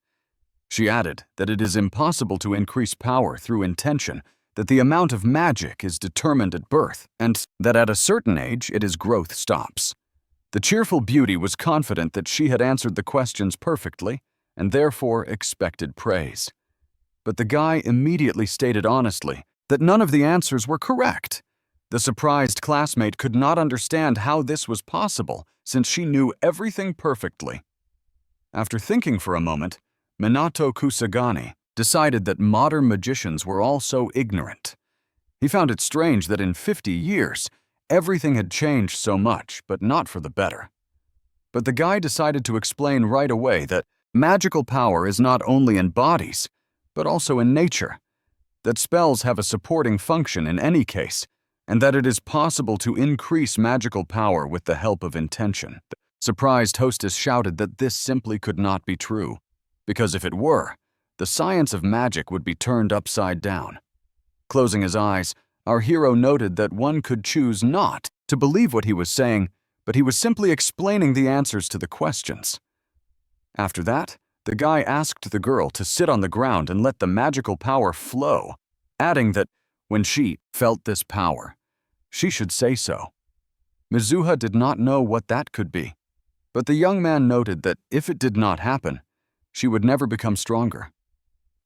She added that it is impossible to increase power through intention, that the amount of magic is determined at birth, and that at a certain age its growth stops. The cheerful beauty was confident that she had answered the questions perfectly, and therefore expected praise. But the guy immediately stated honestly that none of the answers were correct. The surprised classmate could not understand how this was possible, since she knew everything perfectly. After thinking for a moment, Minato Kusagani decided that modern magicians were all so ignorant. He found it strange that in 50 years, everything had changed so much, but not for the better. But the guy decided to explain right away that magical power is not only in bodies, but also in nature, that spells have a supporting function in any case, and that it is possible to increase magical power with the help of intention. The surprised hostess shouted that this simply could not be true, because if it were, the science of magic would be turned upside down. Closing his eyes, our hero noted that one could choose not to believe what he was saying, but he was simply explaining the answers to the questions. After that, the guy asked the girl to sit on the ground and let the magical power flow, adding that when she felt this power, she should say so. Mizuha did not know what that could be, but the young man noted that if it did not happen, she would never become stronger.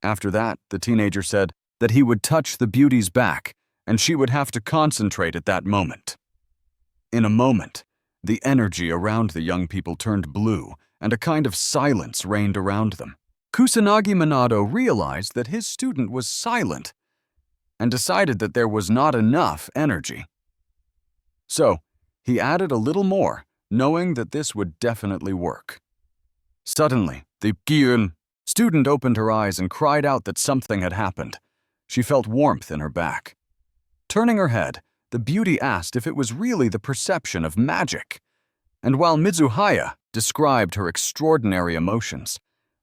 After that, the teenager said that he would touch the beauty's back, and she would have to concentrate at that moment. In a moment, the energy around the young people turned blue, and a kind of silence reigned around them. Kusanagi Minato realized that his student was silent, and decided that there was not enough energy. So, he added a little more, knowing that this would definitely work. Suddenly, the student opened her eyes and cried out that something had happened. She felt warmth in her back. Turning her head, the beauty asked if it was really the perception of magic. And while Mizuhaya described her extraordinary emotions,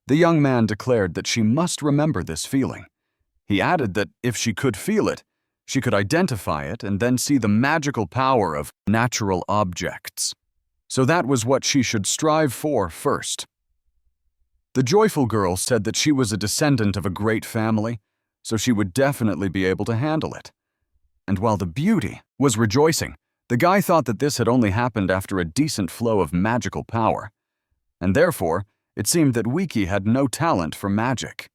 the young man declared that she must remember this feeling. He added that if she could feel it, she could identify it and then see the magical power of natural objects. So that was what she should strive for first. The joyful girl said that she was a descendant of a great family, so she would definitely be able to handle it. And while the beauty was rejoicing, the guy thought that this had only happened after a decent flow of magical power. And therefore, it seemed that Wiki had no talent for magic.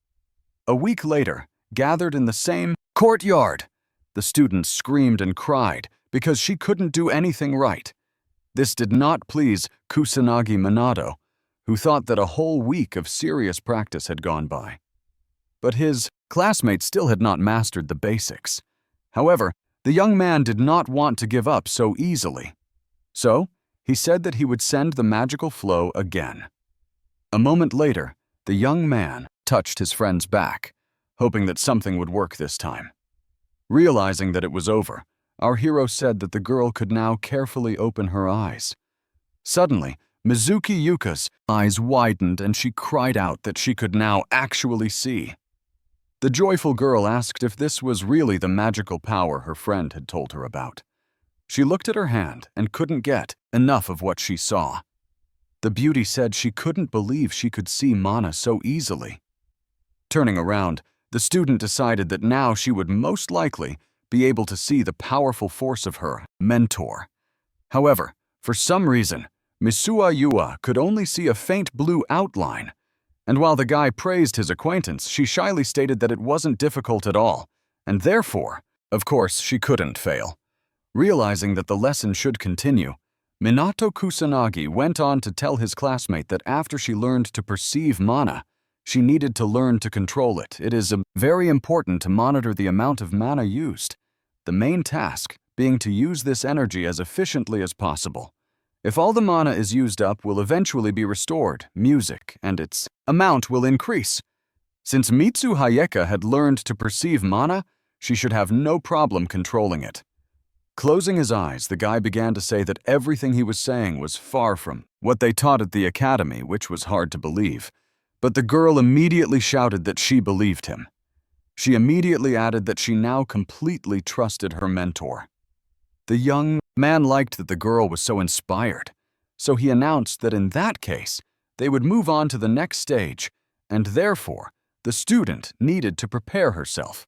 A week later, gathered in the same courtyard, the students screamed and cried because she couldn't do anything right. This did not please Kusanagi Minato, who thought that a whole week of serious practice had gone by. But his classmates still had not mastered the basics. However, the young man did not want to give up so easily. So, he said that he would send the magical flow again. A moment later, the young man touched his friend's back, hoping that something would work this time. Realizing that it was over, our hero said that the girl could now carefully open her eyes. Suddenly, Mizuki Yuka's eyes widened and she cried out that she could now actually see. The joyful girl asked if this was really the magical power her friend had told her about. She looked at her hand and couldn't get enough of what she saw. The beauty said she couldn't believe she could see mana so easily. Turning around, the student decided that now she would most likely be able to see the powerful force of her mentor. However, for some reason, Misua Yua could only see a faint blue outline, and while the guy praised his acquaintance, she shyly stated that it wasn't difficult at all, and therefore, of course, she couldn't fail. Realizing that the lesson should continue, Minato Kusanagi went on to tell his classmate that after she learned to perceive mana, she needed to learn to control it. It is very important to monitor the amount of mana used, the main task being to use this energy as efficiently as possible. If all the mana is used up, will eventually be restored, music, and its amount will increase. Since Mitsu Hayeka had learned to perceive mana, she should have no problem controlling it. Closing his eyes, the guy began to say that everything he was saying was far from what they taught at the academy, which was hard to believe. But the girl immediately shouted that she believed him. She immediately added that she now completely trusted her mentor. The young man liked that the girl was so inspired, so he announced that in that case, they would move on to the next stage, and therefore, the student needed to prepare herself.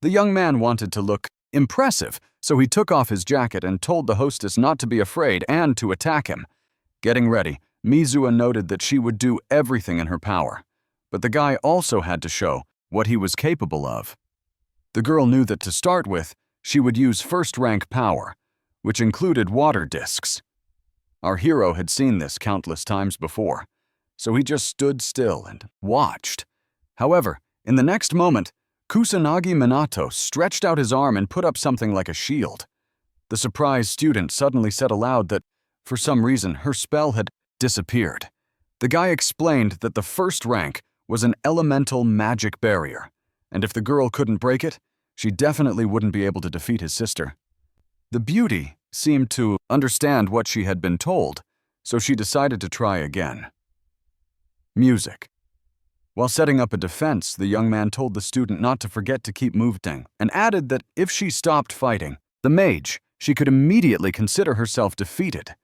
The young man wanted to look impressive, so he took off his jacket and told the hostess not to be afraid and to attack him. Getting ready, Mizuha noted that she would do everything in her power, but the guy also had to show what he was capable of. The girl knew that to start with, she would use first-rank power, which included water discs. Our hero had seen this countless times before, so he just stood still and watched. However, in the next moment, Kusanagi Minato stretched out his arm and put up something like a shield. The surprised student suddenly said aloud that, for some reason, her spell had disappeared. The guy explained that the first rank was an elemental magic barrier, and if the girl couldn't break it, she definitely wouldn't be able to defeat his sister. The beauty seemed to understand what she had been told, so she decided to try again. Music. While setting up a defense, the young man told the student not to forget to keep moving, and added that if she stopped fighting the mage, she could immediately consider herself defeated.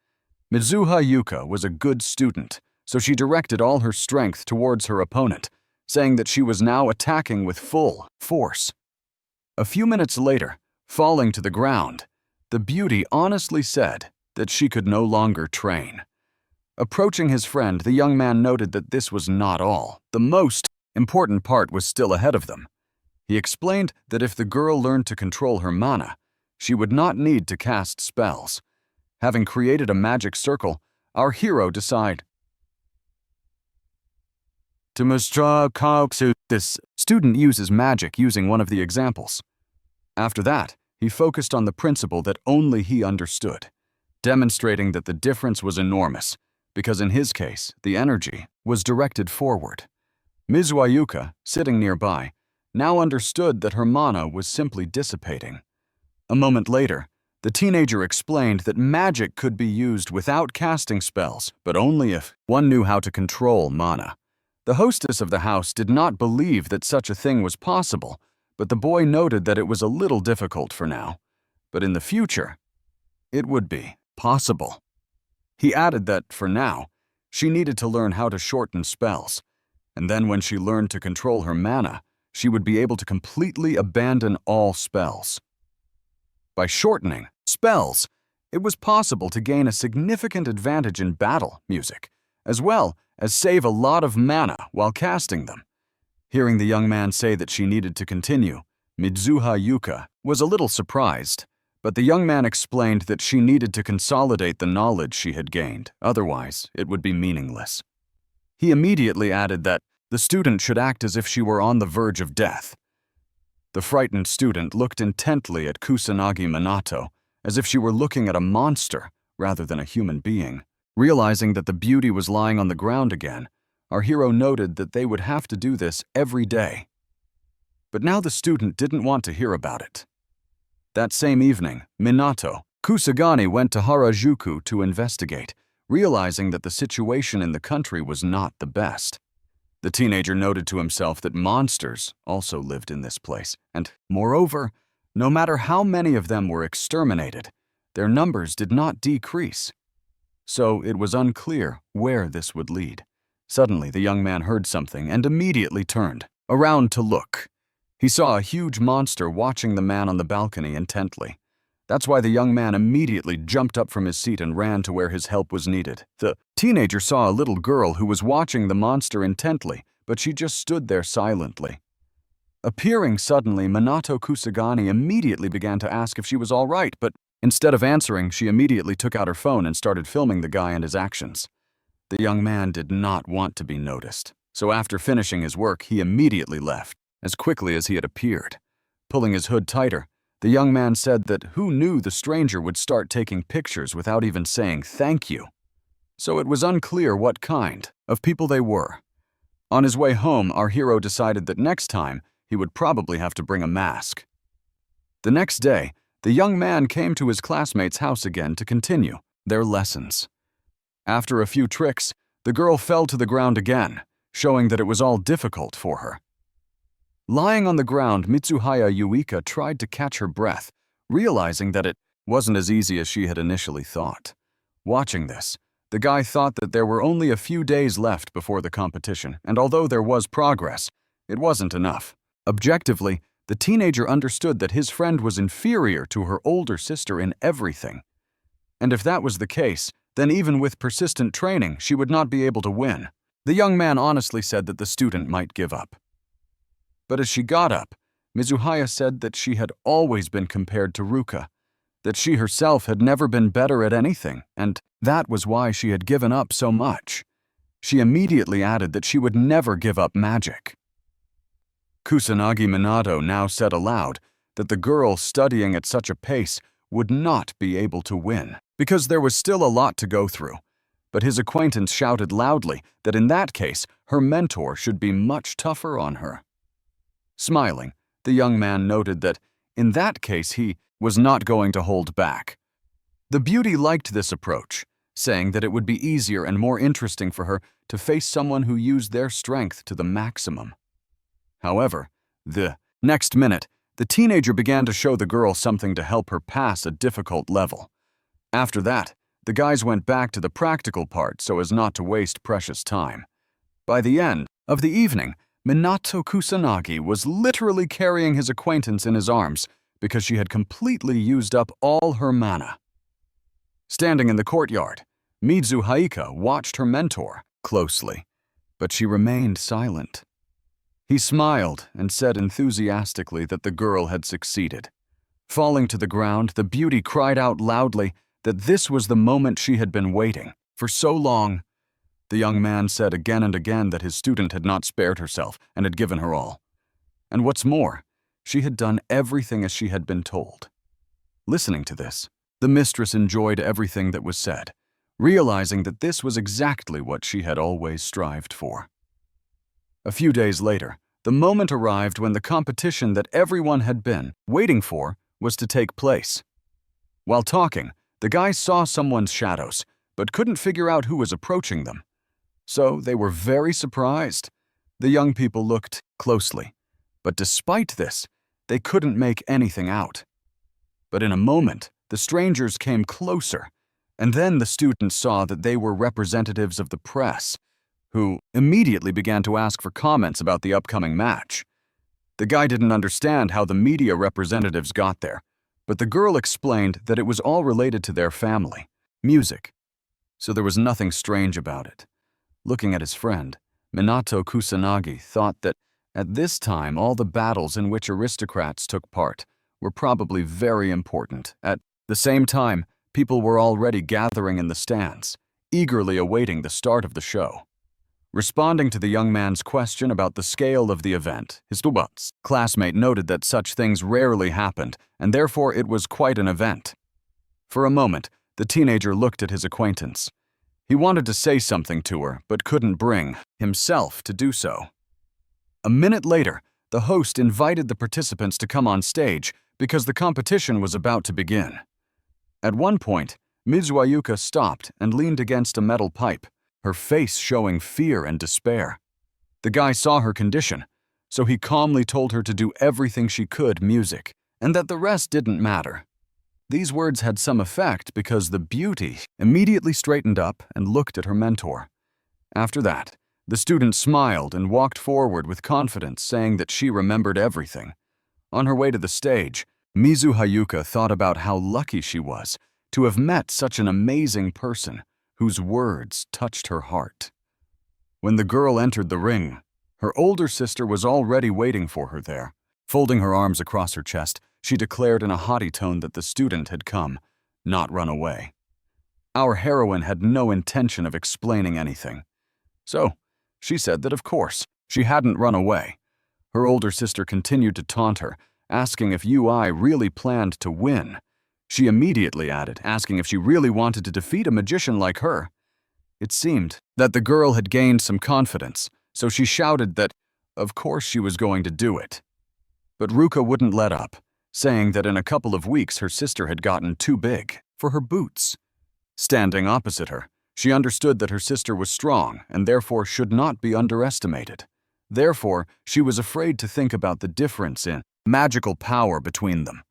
Mizuha Yuka was a good student, so she directed all her strength towards her opponent, saying that she was now attacking with full force. A few minutes later, falling to the ground, the beauty honestly said that she could no longer train. Approaching his friend, the young man noted that this was not all. The most important part was still ahead of them. He explained that if the girl learned to control her mana, she would not need to cast spells. Having created a magic circle, our hero decided to this student uses magic using one of the examples. After that, he focused on the principle that only he understood, demonstrating that the difference was enormous, because in his case, the energy was directed forward. Mizuha Yuka, sitting nearby, now understood that her mana was simply dissipating. A moment later, the teenager explained that magic could be used without casting spells, but only if one knew how to control mana. The hostess of the house did not believe that such a thing was possible, but the boy noted that it was a little difficult for now. But in the future, it would be possible. He added that, for now, she needed to learn how to shorten spells, and then when she learned to control her mana, she would be able to completely abandon all spells. By shortening spells, it was possible to gain a significant advantage in battle music, as well as save a lot of mana while casting them. Hearing the young man say that she needed to continue, Mitsuha Yuka was a little surprised, but the young man explained that she needed to consolidate the knowledge she had gained, otherwise it would be meaningless. He immediately added that the student should act as if she were on the verge of death. The frightened student looked intently at Kusanagi Minato, as if she were looking at a monster rather than a human being. Realizing that the beauty was lying on the ground again, our hero noted that they would have to do this every day. But now the student didn't want to hear about it. That same evening, Minato Kusagani went to Harajuku to investigate, realizing that the situation in the country was not the best. The teenager noted to himself that monsters also lived in this place, and, moreover, no matter how many of them were exterminated, their numbers did not decrease. So it was unclear where this would lead. Suddenly, the young man heard something and immediately turned around to look. He saw a huge monster watching the man on the balcony intently. That's why the young man immediately jumped up from his seat and ran to where his help was needed. The teenager saw a little girl who was watching the monster intently, but she just stood there silently. Appearing suddenly, Minato Kusagani immediately began to ask if she was all right, but instead of answering, she immediately took out her phone and started filming the guy and his actions. The young man did not want to be noticed, so after finishing his work, he immediately left, as quickly as he had appeared. Pulling his hood tighter, the young man said that who knew the stranger would start taking pictures without even saying thank you. So it was unclear what kind of people they were. On his way home, our hero decided that next time he would probably have to bring a mask. The next day, the young man came to his classmate's house again to continue their lessons. After a few tricks, the girl fell to the ground again, showing that it was all difficult for her. Lying on the ground, Mitsuhaya Yuika tried to catch her breath, realizing that it wasn't as easy as she had initially thought. Watching this, the guy thought that there were only a few days left before the competition, and although there was progress, it wasn't enough. Objectively, the teenager understood that his friend was inferior to her older sister in everything. And if that was the case, then even with persistent training, she would not be able to win. The young man honestly said that the student might give up. But as she got up, Mizuhaya said that she had always been compared to Ruka, that she herself had never been better at anything, and that was why she had given up so much. She immediately added that she would never give up magic. Kusanagi Minato now said aloud that the girl studying at such a pace would not be able to win, because there was still a lot to go through. But his acquaintance shouted loudly that in that case, her mentor should be much tougher on her. Smiling, the young man noted that, in that case, he was not going to hold back. The beauty liked this approach, saying that it would be easier and more interesting for her to face someone who used their strength to the maximum. However, the next minute, the teenager began to show the girl something to help her pass a difficult level. After that, the guys went back to the practical part so as not to waste precious time. By the end of the evening, Minato Kusanagi was literally carrying his acquaintance in his arms because she had completely used up all her mana. Standing in the courtyard, Mizu Haika watched her mentor closely, but she remained silent. He smiled and said enthusiastically that the girl had succeeded. Falling to the ground, the beauty cried out loudly that this was the moment she had been waiting for so long. The young man said again and again that his student had not spared herself and had given her all. And what's more, she had done everything as she had been told. Listening to this, the mistress enjoyed everything that was said, realizing that this was exactly what she had always strived for. A few days later, The moment arrived when the competition that everyone had been waiting for was to take place. While talking, the guys saw someone's shadows, but couldn't figure out who was approaching them. So they were very surprised. The young people looked closely, but despite this, they couldn't make anything out. But in a moment, the strangers came closer, and then the students saw that they were representatives of the press, who immediately began to ask for comments about the upcoming match. The guy didn't understand how the media representatives got there, but the girl explained that it was all related to their family, music. So there was nothing strange about it. Looking at his friend, Minato Kusanagi thought that at this time all the battles in which aristocrats took part were probably very important. At the same time, people were already gathering in the stands, eagerly awaiting the start of the show. Responding to the young man's question about the scale of the event, his classmate noted that such things rarely happened, and therefore it was quite an event. For a moment, the teenager looked at his acquaintance. He wanted to say something to her, but couldn't bring himself to do so. A minute later, the host invited the participants to come on stage because the competition was about to begin. At one point, Mizuayuka stopped and leaned against a metal pipe, her face showing fear and despair. The guy saw her condition, so he calmly told her to do everything she could music, and that the rest didn't matter. These words had some effect because the beauty immediately straightened up and looked at her mentor. After that, the student smiled and walked forward with confidence, saying that she remembered everything. On her way to the stage, Mizuhayuka thought about how lucky she was to have met such an amazing person whose words touched her heart. When the girl entered the ring, her older sister was already waiting for her there. Folding her arms across her chest, she declared in a haughty tone that the student had come, not run away. Our heroine had no intention of explaining anything. So, she said that of course, she hadn't run away. Her older sister continued to taunt her, asking if UI really planned to win. She immediately added, asking if she really wanted to defeat a magician like her. It seemed that the girl had gained some confidence, so she shouted that, of course she was going to do it. But Ruka wouldn't let up, saying that in a couple of weeks her sister had gotten too big for her boots. Standing opposite her, she understood that her sister was strong and therefore should not be underestimated. Therefore, she was afraid to think about the difference in magical power between them.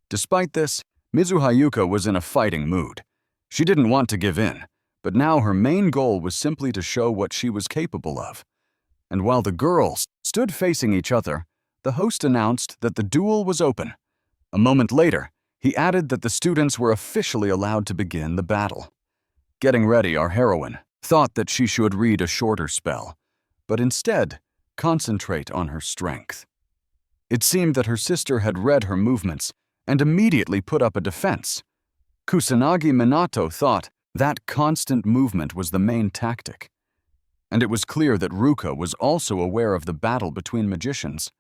Despite this, Mizuhayuka was in a fighting mood. She didn't want to give in, but now her main goal was simply to show what she was capable of. And while the girls stood facing each other, the host announced that the duel was open. A moment later, he added that the students were officially allowed to begin the battle. Getting ready, our heroine thought that she should read a shorter spell, but instead concentrate on her strength. It seemed that her sister had read her movements and immediately put up a defense. Kusanagi Minato thought that constant movement was the main tactic. And it was clear that Ruka was also aware of the battle between magicians.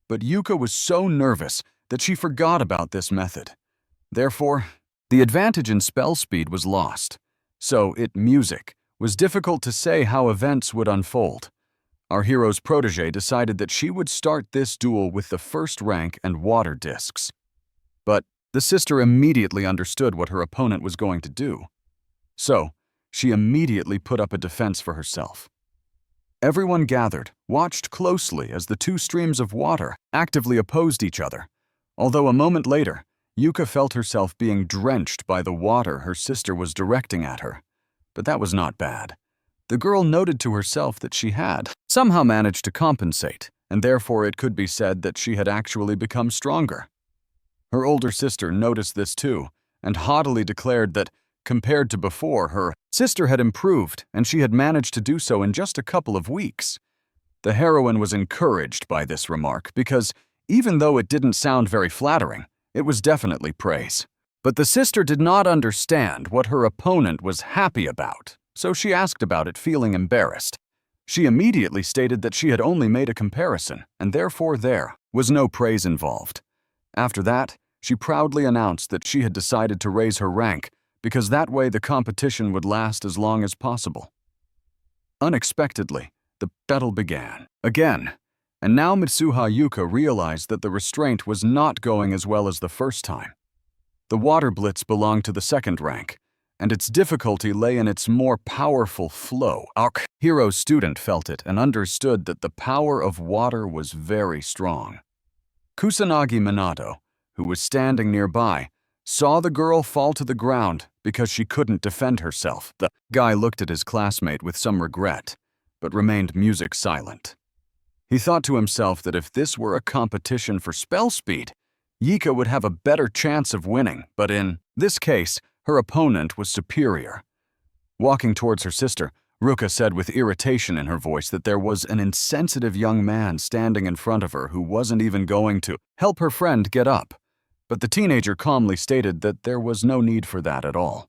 But Yuka was so nervous that she forgot about this method. Therefore, the advantage in spell speed was lost. So, music was difficult to say how events would unfold. Our hero's protege decided that she would start this duel with the first rank and water discs. But the sister immediately understood what her opponent was going to do. So, she immediately put up a defense for herself. Everyone gathered, watched closely as the two streams of water actively opposed each other. Although a moment later, Yuka felt herself being drenched by the water her sister was directing at her. But that was not bad. The girl noted to herself that she had somehow managed to compensate, and therefore it could be said that she had actually become stronger. Her older sister noticed this too, and haughtily declared that, compared to before, her sister had improved and she had managed to do so in just a couple of weeks. The heroine was encouraged by this remark because, even though it didn't sound very flattering, it was definitely praise. But the sister did not understand what her opponent was happy about, so she asked about it, feeling embarrassed. She immediately stated that she had only made a comparison, and therefore there was no praise involved. After that, she proudly announced that she had decided to raise her rank because that way the competition would last as long as possible. Unexpectedly, the battle began again, and now Mitsuha Yuka realized that the restraint was not going as well as the first time. The water blitz belonged to the second rank, and its difficulty lay in its more powerful flow. Our hero's student felt it and understood that the power of water was very strong. Kusanagi Minato, who was standing nearby, saw the girl fall to the ground because she couldn't defend herself. The guy looked at his classmate with some regret, but remained music silent. He thought to himself that if this were a competition for spell speed, Yika would have a better chance of winning, but in this case, her opponent was superior. Walking towards her sister, Ruka said with irritation in her voice that there was an insensitive young man standing in front of her who wasn't even going to help her friend get up. But the teenager calmly stated that there was no need for that at all.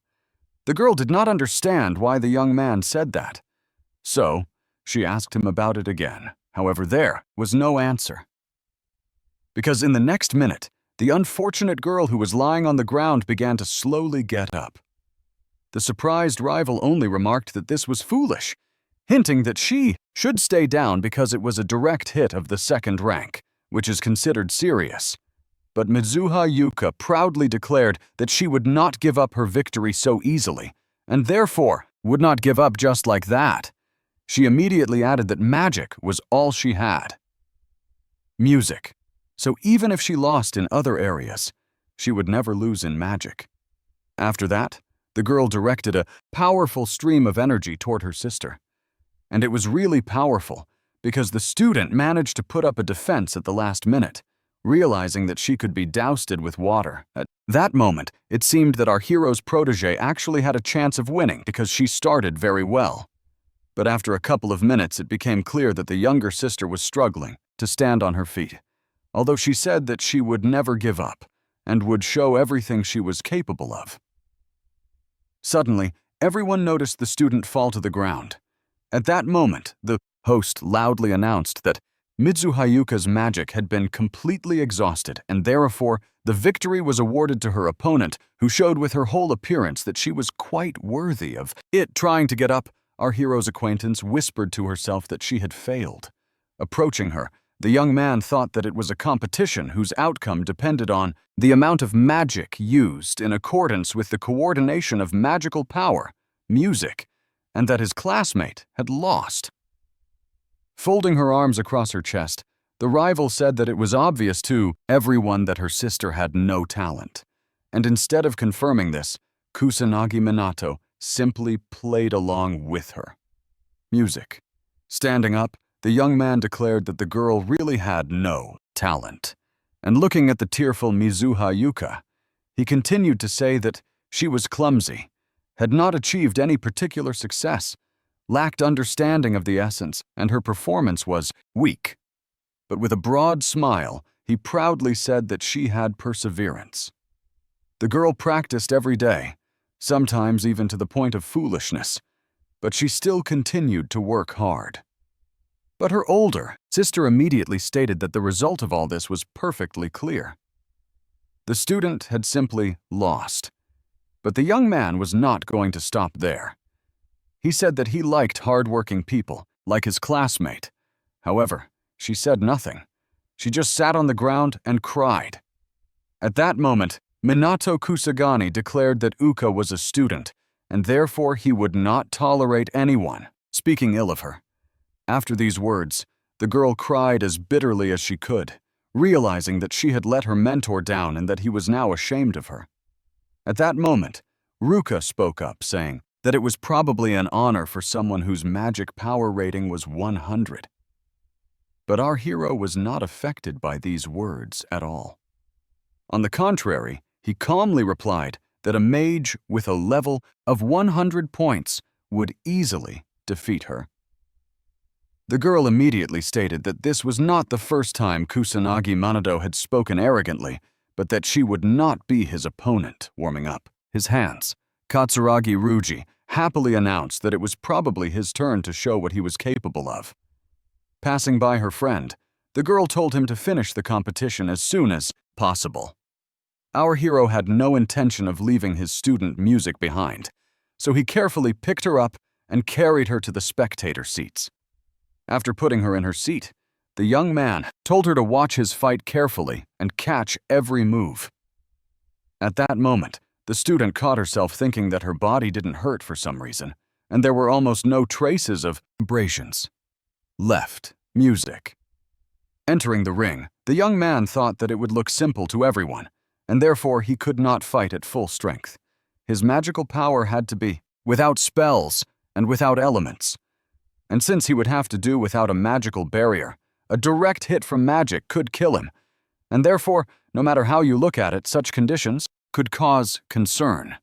The girl did not understand why the young man said that. So, she asked him about it again. However, there was no answer. Because in the next minute, the unfortunate girl who was lying on the ground began to slowly get up. The surprised rival only remarked that this was foolish, hinting that she should stay down because it was a direct hit of the second rank, which is considered serious. But Mitsuha Yuka proudly declared that she would not give up her victory so easily, and therefore would not give up just like that. She immediately added that magic was all she had. Music. So even if she lost in other areas, she would never lose in magic. After that, the girl directed a powerful stream of energy toward her sister. And it was really powerful because the student managed to put up a defense at the last minute, realizing that she could be doused with water. At that moment, it seemed that our hero's protege actually had a chance of winning because she started very well. But after a couple of minutes, it became clear that the younger sister was struggling to stand on her feet, although she said that she would never give up and would show everything she was capable of. Suddenly, everyone noticed the student fall to the ground. At that moment, the host loudly announced that Mitsuha Yuka's magic had been completely exhausted, and therefore the victory was awarded to her opponent, who showed with her whole appearance that she was quite worthy of it. Trying to get up, our hero's acquaintance whispered to herself that she had failed. Approaching her, the young man thought that it was a competition whose outcome depended on the amount of magic used in accordance with the coordination of magical power, music, and that his classmate had lost. Folding her arms across her chest, the rival said that it was obvious to everyone that her sister had no talent. And instead of confirming this, Kusanagi Minato simply played along with her. Music. Standing up, the young man declared that the girl really had no talent. And looking at the tearful Mitsuha Yuka, he continued to say that she was clumsy, had not achieved any particular success, lacked understanding of the essence, and her performance was weak. But with a broad smile, he proudly said that she had perseverance. The girl practiced every day, sometimes even to the point of foolishness, but she still continued to work hard. But her older sister immediately stated that the result of all this was perfectly clear. The student had simply lost. But the young man was not going to stop there. He said that he liked hard-working people, like his classmate. However, she said nothing. She just sat on the ground and cried. At that moment, Minato Kusagani declared that Uka was a student, and therefore he would not tolerate anyone speaking ill of her. After these words, the girl cried as bitterly as she could, realizing that she had let her mentor down and that he was now ashamed of her. At that moment, Ruka spoke up, saying that it was probably an honor for someone whose magic power rating was 100. But our hero was not affected by these words at all. On the contrary, he calmly replied that a mage with a level of 100 points would easily defeat her. The girl immediately stated that this was not the first time Kusanagi Minato had spoken arrogantly, but that she would not be his opponent. Warming up his hands, Katsuragi Ruji happily announced that it was probably his turn to show what he was capable of. Passing by her friend, the girl told him to finish the competition as soon as possible. Our hero had no intention of leaving his student music behind, so he carefully picked her up and carried her to the spectator seats. After putting her in her seat, The young man told her to watch his fight carefully and catch every move. At that moment, the student caught herself thinking that her body didn't hurt for some reason, and there were almost no traces of abrasions. Left. Music. Entering the ring, the young man thought that it would look simple to everyone, and therefore he could not fight at full strength. His magical power had to be without spells and without elements. And since he would have to do without a magical barrier, a direct hit from magic could kill him, and therefore, no matter how you look at it, such conditions could cause concern.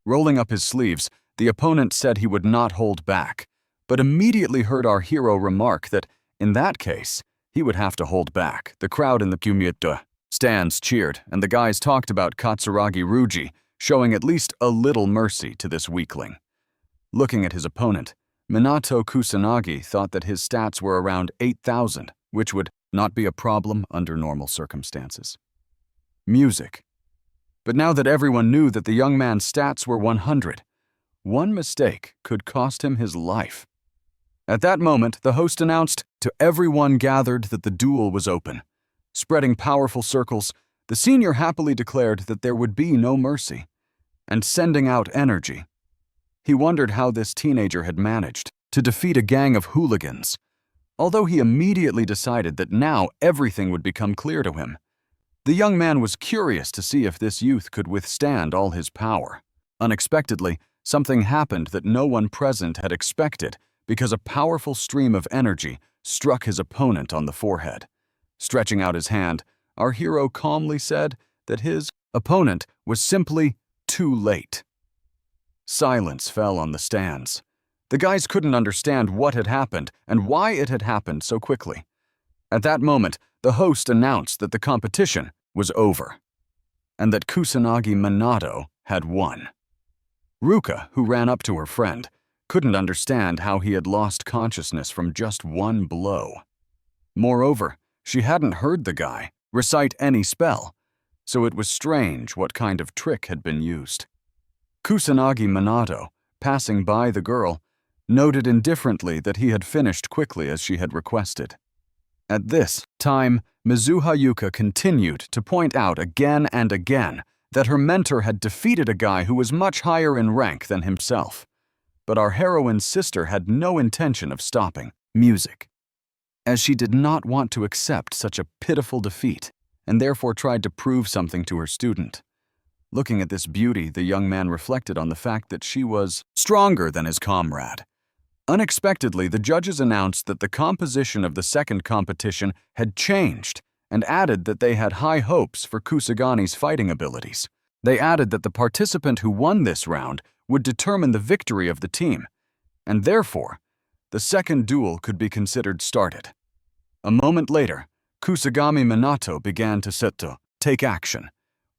Rolling up his sleeves, the opponent said he would not hold back, but immediately heard our hero remark that, in that case, he would have to hold back. The crowd in the Kumyutta stands cheered, and the guys talked about Katsuragi Ruji showing at least a little mercy to this weakling. Looking at his opponent, Minato Kusanagi thought that his stats were around 8,000, which would not be a problem under normal circumstances. Music. But now that everyone knew that the young man's stats were 100, one mistake could cost him his life. At that moment, the host announced to everyone gathered that the duel was open. Spreading powerful circles, the senior happily declared that there would be no mercy, and sending out energy. He wondered how this teenager had managed to defeat a gang of hooligans, although he immediately decided that now everything would become clear to him. The young man was curious to see if this youth could withstand all his power. Unexpectedly, something happened that no one present had expected because a powerful stream of energy struck his opponent on the forehead. Stretching out his hand, our hero calmly said that his opponent was simply too late. Silence fell on the stands. The guys couldn't understand what had happened and why it had happened so quickly. At that moment, the host announced that the competition was over, and that Kusanagi Minato had won. Ruka, who ran up to her friend, couldn't understand how he had lost consciousness from just one blow. Moreover, she hadn't heard the guy recite any spell, so it was strange what kind of trick had been used. Kusanagi Minato, passing by the girl, noted indifferently that he had finished quickly as she had requested. At this time, Mizuha Yuka continued to point out again and again that her mentor had defeated a guy who was much higher in rank than himself. But our heroine's sister had no intention of stopping music, as she did not want to accept such a pitiful defeat, and therefore tried to prove something to her student. Looking at this beauty, the young man reflected on the fact that she was stronger than his comrade. Unexpectedly, the judges announced that the composition of the second competition had changed and added that they had high hopes for Kusagani's fighting abilities. They added that the participant who won this round would determine the victory of the team, and therefore, the second duel could be considered started. A moment later, Kusagami Minato began to take action,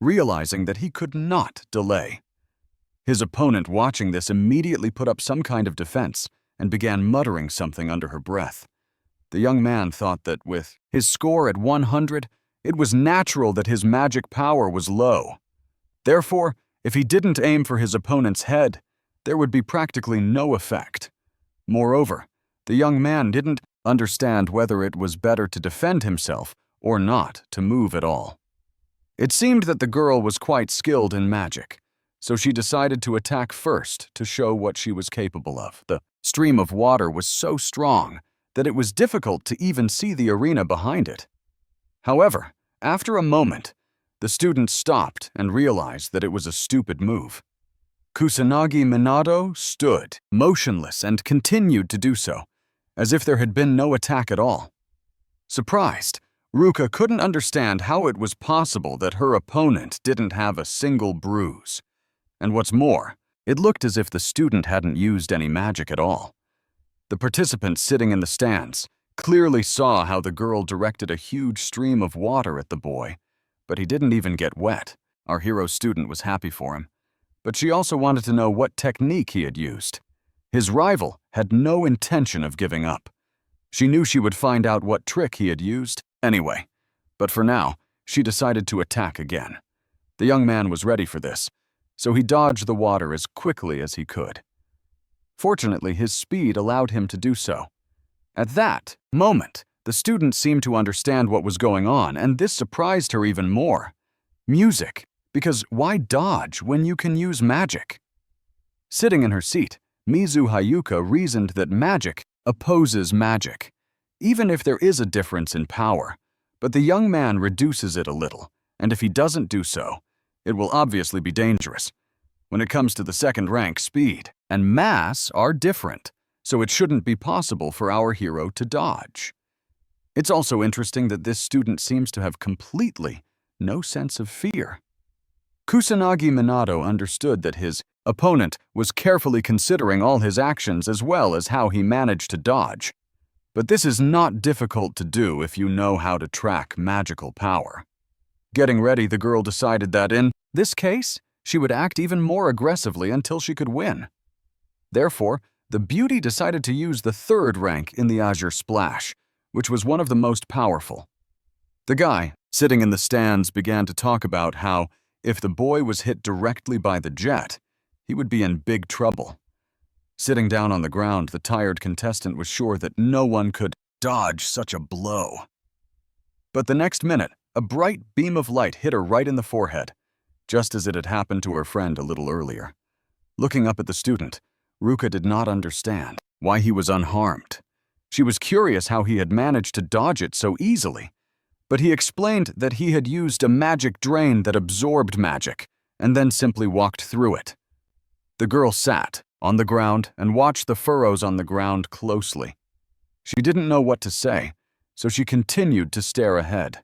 realizing that he could not delay. His opponent, watching this, immediately put up some kind of defense and began muttering something under her breath. The young man thought that with his score at 100, it was natural that his magic power was low. Therefore, if he didn't aim for his opponent's head, there would be practically no effect. Moreover, the young man didn't understand whether it was better to defend himself or not to move at all. It seemed that the girl was quite skilled in magic, so she decided to attack first to show what she was capable of. The stream of water was so strong that it was difficult to even see the arena behind it. However, after a moment, the student stopped and realized that it was a stupid move. Kusanagi Minato stood motionless and continued to do so, as if there had been no attack at all. Surprised, Ruka couldn't understand how it was possible that her opponent didn't have a single bruise. And what's more, it looked as if the student hadn't used any magic at all. The participants sitting in the stands clearly saw how the girl directed a huge stream of water at the boy, but he didn't even get wet. Our hero student was happy for him, but she also wanted to know what technique he had used. His rival had no intention of giving up. She knew she would find out what trick he had used anyway, but for now, she decided to attack again. The young man was ready for this, so he dodged the water as quickly as he could. Fortunately, his speed allowed him to do so. At that moment, The student seemed to understand what was going on, and this surprised her even more. Music, because why dodge when you can use magic? Sitting in her seat, Mizu Hayuka reasoned that magic opposes magic, even if there is a difference in power. But the young man reduces it a little, and if he doesn't do so, it will obviously be dangerous. When it comes to the second rank, speed and mass are different, so it shouldn't be possible for our hero to dodge. It's also interesting that this student seems to have completely no sense of fear. Kusanagi Minato understood that his opponent was carefully considering all his actions as well as how he managed to dodge. But this is not difficult to do if you know how to track magical power. Getting ready, the girl decided that in this case, she would act even more aggressively until she could win. Therefore, the beauty decided to use the third rank in the Azure Splash, which was one of the most powerful. The guy, sitting in the stands, began to talk about how, if the boy was hit directly by the jet, he would be in big trouble. Sitting down on the ground, the tired contestant was sure that no one could dodge such a blow. But the next minute, a bright beam of light hit her right in the forehead, just as it had happened to her friend a little earlier. Looking up at the student, Ruka did not understand why he was unharmed. She was curious how he had managed to dodge it so easily, but he explained that he had used a magic drain that absorbed magic, and then simply walked through it. The girl sat on the ground and watched the furrows on the ground closely. She didn't know what to say, so she continued to stare ahead.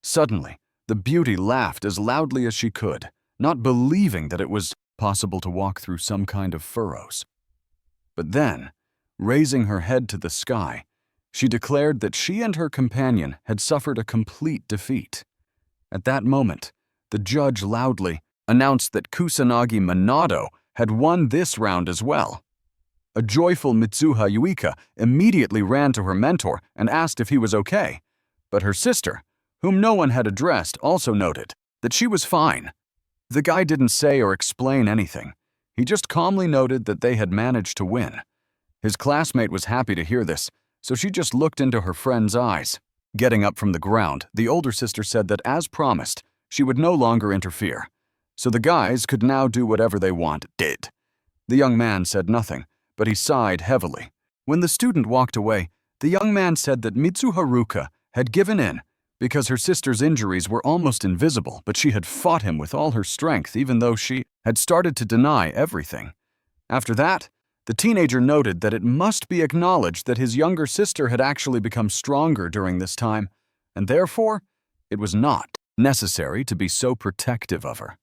Suddenly, the beauty laughed as loudly as she could, not believing that it was possible to walk through some kind of furrows. But then, raising her head to the sky, she declared that she and her companion had suffered a complete defeat. At that moment, the judge loudly announced that Kusanagi Minato had won this round as well. A joyful Mitsuha Yuika immediately ran to her mentor and asked if he was okay, but her sister, whom no one had addressed, also noted that she was fine. The guy didn't say or explain anything. He just calmly noted that they had managed to win. His classmate was happy to hear this, so she just looked into her friend's eyes. Getting up from the ground, the older sister said that, as promised, she would no longer interfere, so the guys could now do whatever they wanted. The young man said nothing, but he sighed heavily. When the student walked away, the young man said that Mitsu Haruka had given in because her sister's injuries were almost invisible, but she had fought him with all her strength even though she had started to deny everything. After that, the teenager noted that it must be acknowledged that his younger sister had actually become stronger during this time, and therefore, it was not necessary to be so protective of her.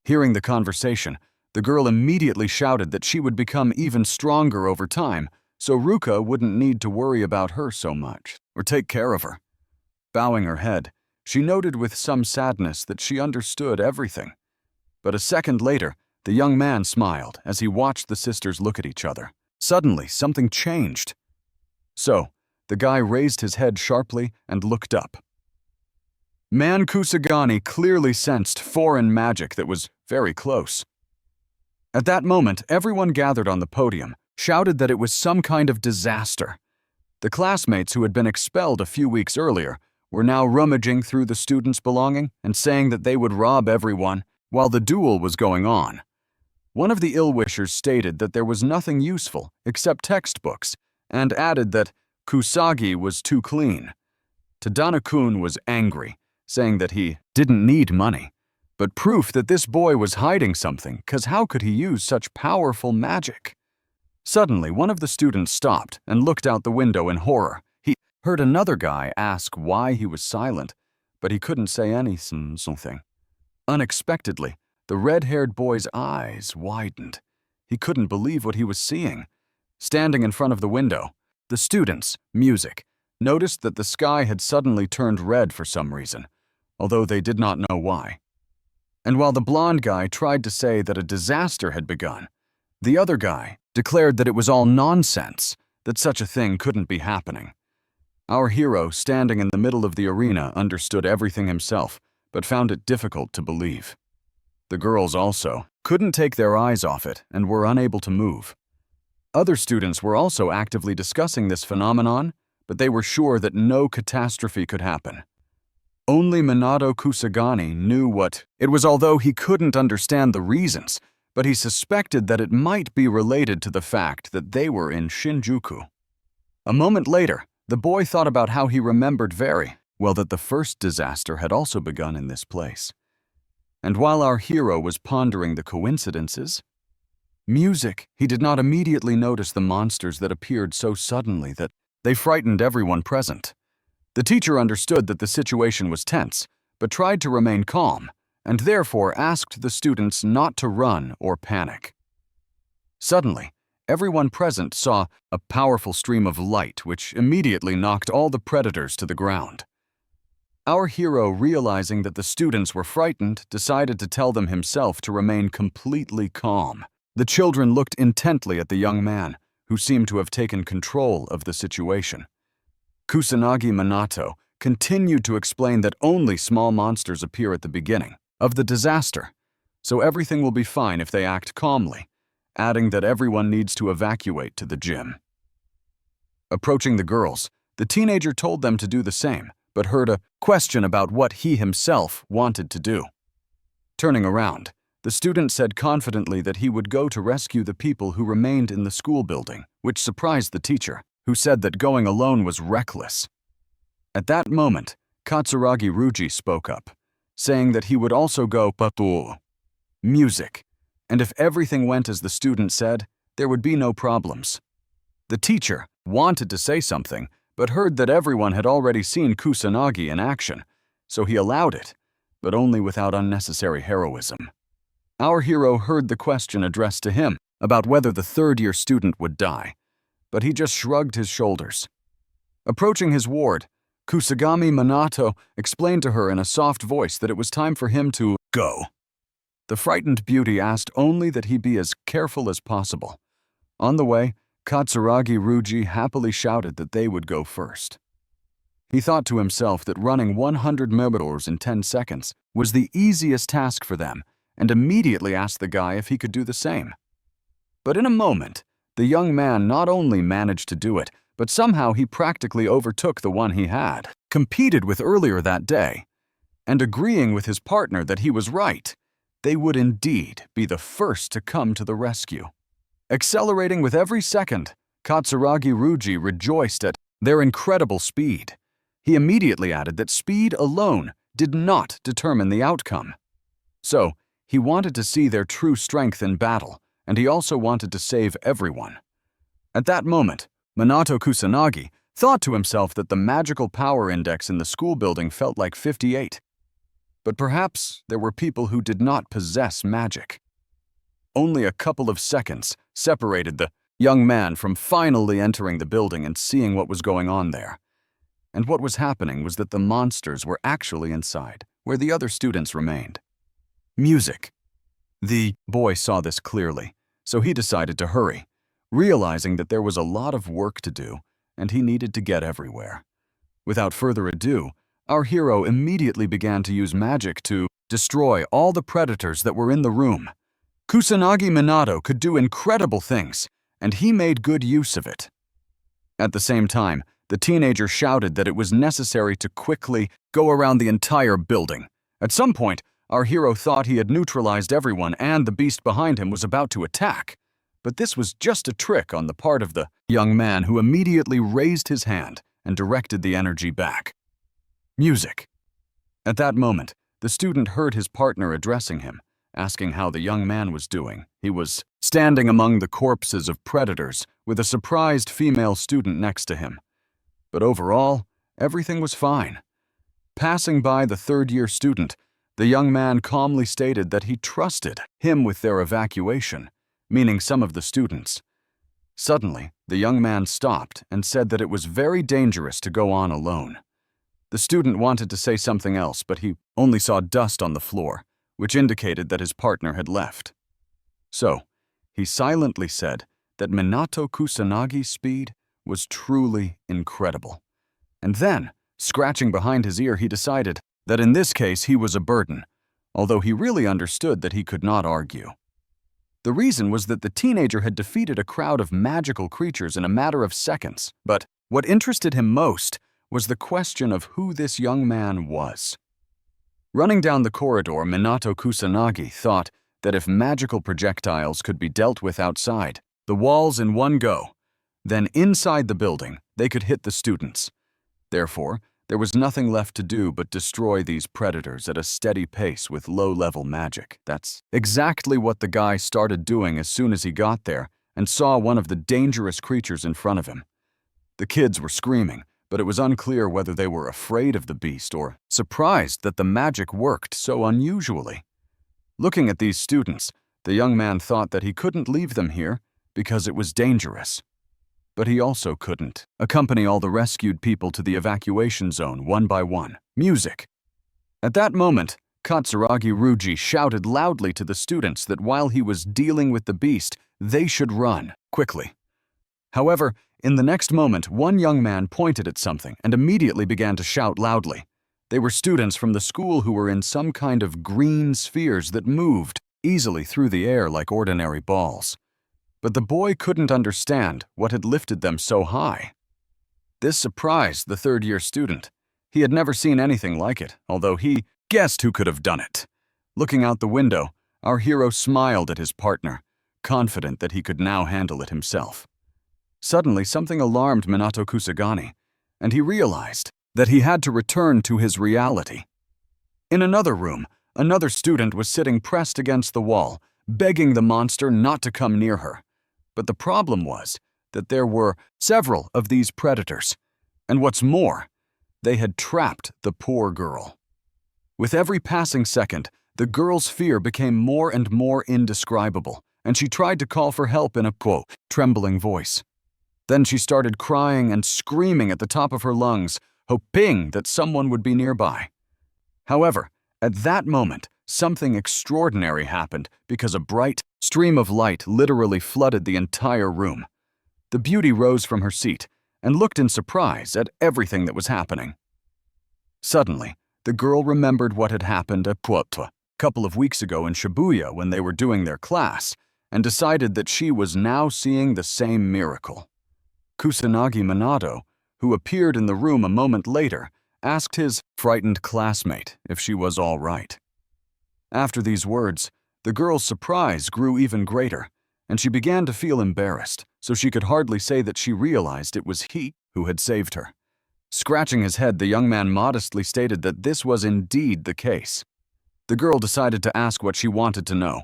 Hearing the conversation, the girl immediately shouted that she would become even stronger over time, so Ruka wouldn't need to worry about her so much, or take care of her. Bowing her head, she noted with some sadness that she understood everything. But a second later, the young man smiled as he watched the sisters look at each other. Suddenly, something changed. So, the guy raised his head sharply and looked up. Man Kusagani clearly sensed foreign magic that was very close. At that moment, everyone gathered on the podium shouted that it was some kind of disaster. The classmates who had been expelled a few weeks earlier were now rummaging through the students' belongings and saying that they would rob everyone while the duel was going on. One of the ill-wishers stated that there was nothing useful except textbooks and added that Kusagi was too clean. Tadano-kun was angry, saying that he didn't need money, but proof that this boy was hiding something, 'cause how could he use such powerful magic? Suddenly, one of the students stopped and looked out the window in horror. He heard another guy ask why he was silent, but he couldn't say anything. Unexpectedly, the red-haired boy's eyes widened. He couldn't believe what he was seeing. Standing in front of the window, the students, music, noticed that the sky had suddenly turned red for some reason, although they did not know why. And while the blonde guy tried to say that a disaster had begun, the other guy declared that it was all nonsense, that such a thing couldn't be happening. Our hero, standing in the middle of the arena, understood everything himself, but found it difficult to believe. The girls also couldn't take their eyes off it and were unable to move. Other students were also actively discussing this phenomenon, but they were sure that no catastrophe could happen. Only Minato Kusagani knew what it was, although he couldn't understand the reasons, but he suspected that it might be related to the fact that they were in Shinjuku. A moment later, the boy thought about how he remembered very well that the first disaster had also begun in this place. And while our hero was pondering the coincidences, he did not immediately notice the monsters that appeared so suddenly that they frightened everyone present. The teacher understood that the situation was tense, but tried to remain calm, and therefore asked the students not to run or panic. Suddenly, everyone present saw a powerful stream of light which immediately knocked all the predators to the ground. Our hero, realizing that the students were frightened, decided to tell them himself to remain completely calm. The children looked intently at the young man, who seemed to have taken control of the situation. Kusanagi Minato continued to explain that only small monsters appear at the beginning of the disaster, so everything will be fine if they act calmly, adding that everyone needs to evacuate to the gym. Approaching the girls, the teenager told them to do the same, but heard a question about what he himself wanted to do. Turning around, the student said confidently that he would go to rescue the people who remained in the school building, which surprised the teacher, who said that going alone was reckless. At that moment, Katsuragi Ruji spoke up, saying that he would also go to music, and if everything went as the student said, there would be no problems. The teacher wanted to say something, but heard that everyone had already seen Kusanagi in action, so he allowed it, but only without unnecessary heroism. Our hero heard the question addressed to him about whether the third-year student would die, but he just shrugged his shoulders. Approaching his ward, Kusagami Minato explained to her in a soft voice that it was time for him to go. The frightened beauty asked only that he be as careful as possible. On the way, Katsuragi Ruji happily shouted that they would go first. He thought to himself that running 100 meters in 10 seconds was the easiest task for them, and immediately asked the guy if he could do the same. But in a moment, the young man not only managed to do it, but somehow he practically overtook the one he had competed with earlier that day, and agreeing with his partner that he was right, they would indeed be the first to come to the rescue. Accelerating with every second, Katsuragi Ruji rejoiced at their incredible speed. He immediately added that speed alone did not determine the outcome. So, he wanted to see their true strength in battle, and he also wanted to save everyone. At that moment, Minato Kusanagi thought to himself that the magical power index in the school building felt like 58. But perhaps there were people who did not possess magic. Only a couple of seconds separated the young man from finally entering the building and seeing what was going on there. And what was happening was that the monsters were actually inside, where the other students remained. Music. The boy saw this clearly, so he decided to hurry, realizing that there was a lot of work to do, and he needed to get everywhere. Without further ado, our hero immediately began to use magic to destroy all the predators that were in the room. Kusanagi Minato could do incredible things, and he made good use of it. At the same time, the teenager shouted that it was necessary to quickly go around the entire building. At some point, our hero thought he had neutralized everyone and the beast behind him was about to attack. But this was just a trick on the part of the young man, who immediately raised his hand and directed the energy back. Music. At that moment, the student heard his partner addressing him, asking how the young man was doing. He was standing among the corpses of predators with a surprised female student next to him. But overall, everything was fine. Passing by the third-year student, the young man calmly stated that he trusted him with their evacuation, meaning some of the students. Suddenly, the young man stopped and said that it was very dangerous to go on alone. The student wanted to say something else, but he only saw dust on the floor, which indicated that his partner had left. So, he silently said that Minato Kusanagi's speed was truly incredible. And then, scratching behind his ear, he decided that in this case he was a burden, although he really understood that he could not argue. The reason was that the teenager had defeated a crowd of magical creatures in a matter of seconds, but What interested him most was the question of who this young man was. Running down the corridor, Minato Kusanagi thought that if magical projectiles could be dealt with outside the walls in one go, then inside the building they could hit the students. Therefore, there was nothing left to do but destroy these predators at a steady pace with low-level magic. That's exactly what the guy started doing as soon as he got there and saw one of the dangerous creatures in front of him. The kids were screaming, but it was unclear whether they were afraid of the beast or surprised that the magic worked so unusually. Looking at these students, the young man thought that he couldn't leave them here because it was dangerous. But he also couldn't accompany all the rescued people to the evacuation zone one by one. Music. At that moment, Katsuragi Ruji shouted loudly to the students that while he was dealing with the beast, they should run quickly. However, in the next moment, one young man pointed at something and immediately began to shout loudly. They were students from the school who were in some kind of green spheres that moved easily through the air like ordinary balls. But the boy couldn't understand what had lifted them so high. This surprised the third-year student. He had never seen anything like it, although he guessed who could have done it. Looking out the window, our hero smiled at his partner, confident that he could now handle it himself. Suddenly, something alarmed Minato Kusagani, and he realized that he had to return to his reality. In another room, another student was sitting pressed against the wall, begging the monster not to come near her. But the problem was that there were several of these predators, and what's more, they had trapped the poor girl. With every passing second, the girl's fear became more and more indescribable, and she tried to call for help in a trembling voice. Then she started crying and screaming at the top of her lungs, hoping that someone would be nearby. However, at that moment, something extraordinary happened because a bright stream of light literally flooded the entire room. The beauty rose from her seat and looked in surprise at everything that was happening. Suddenly, the girl remembered what had happened a couple of weeks ago in Shibuya when they were doing their class, and decided that she was now seeing the same miracle. Kusanagi Minato, who appeared in the room a moment later, asked his frightened classmate if she was all right. After these words, the girl's surprise grew even greater, and she began to feel embarrassed, so she could hardly say that she realized it was he who had saved her. Scratching his head, the young man modestly stated that this was indeed the case. The girl decided to ask what she wanted to know.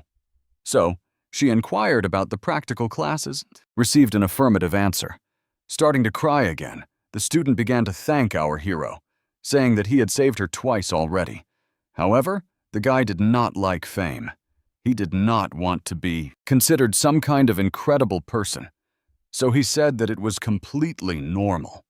So, she inquired about the practical classes and received an affirmative answer. Starting to cry again, the student began to thank our hero, saying that he had saved her twice already. However, the guy did not like fame. He did not want to be considered some kind of incredible person, so he said that it was completely normal.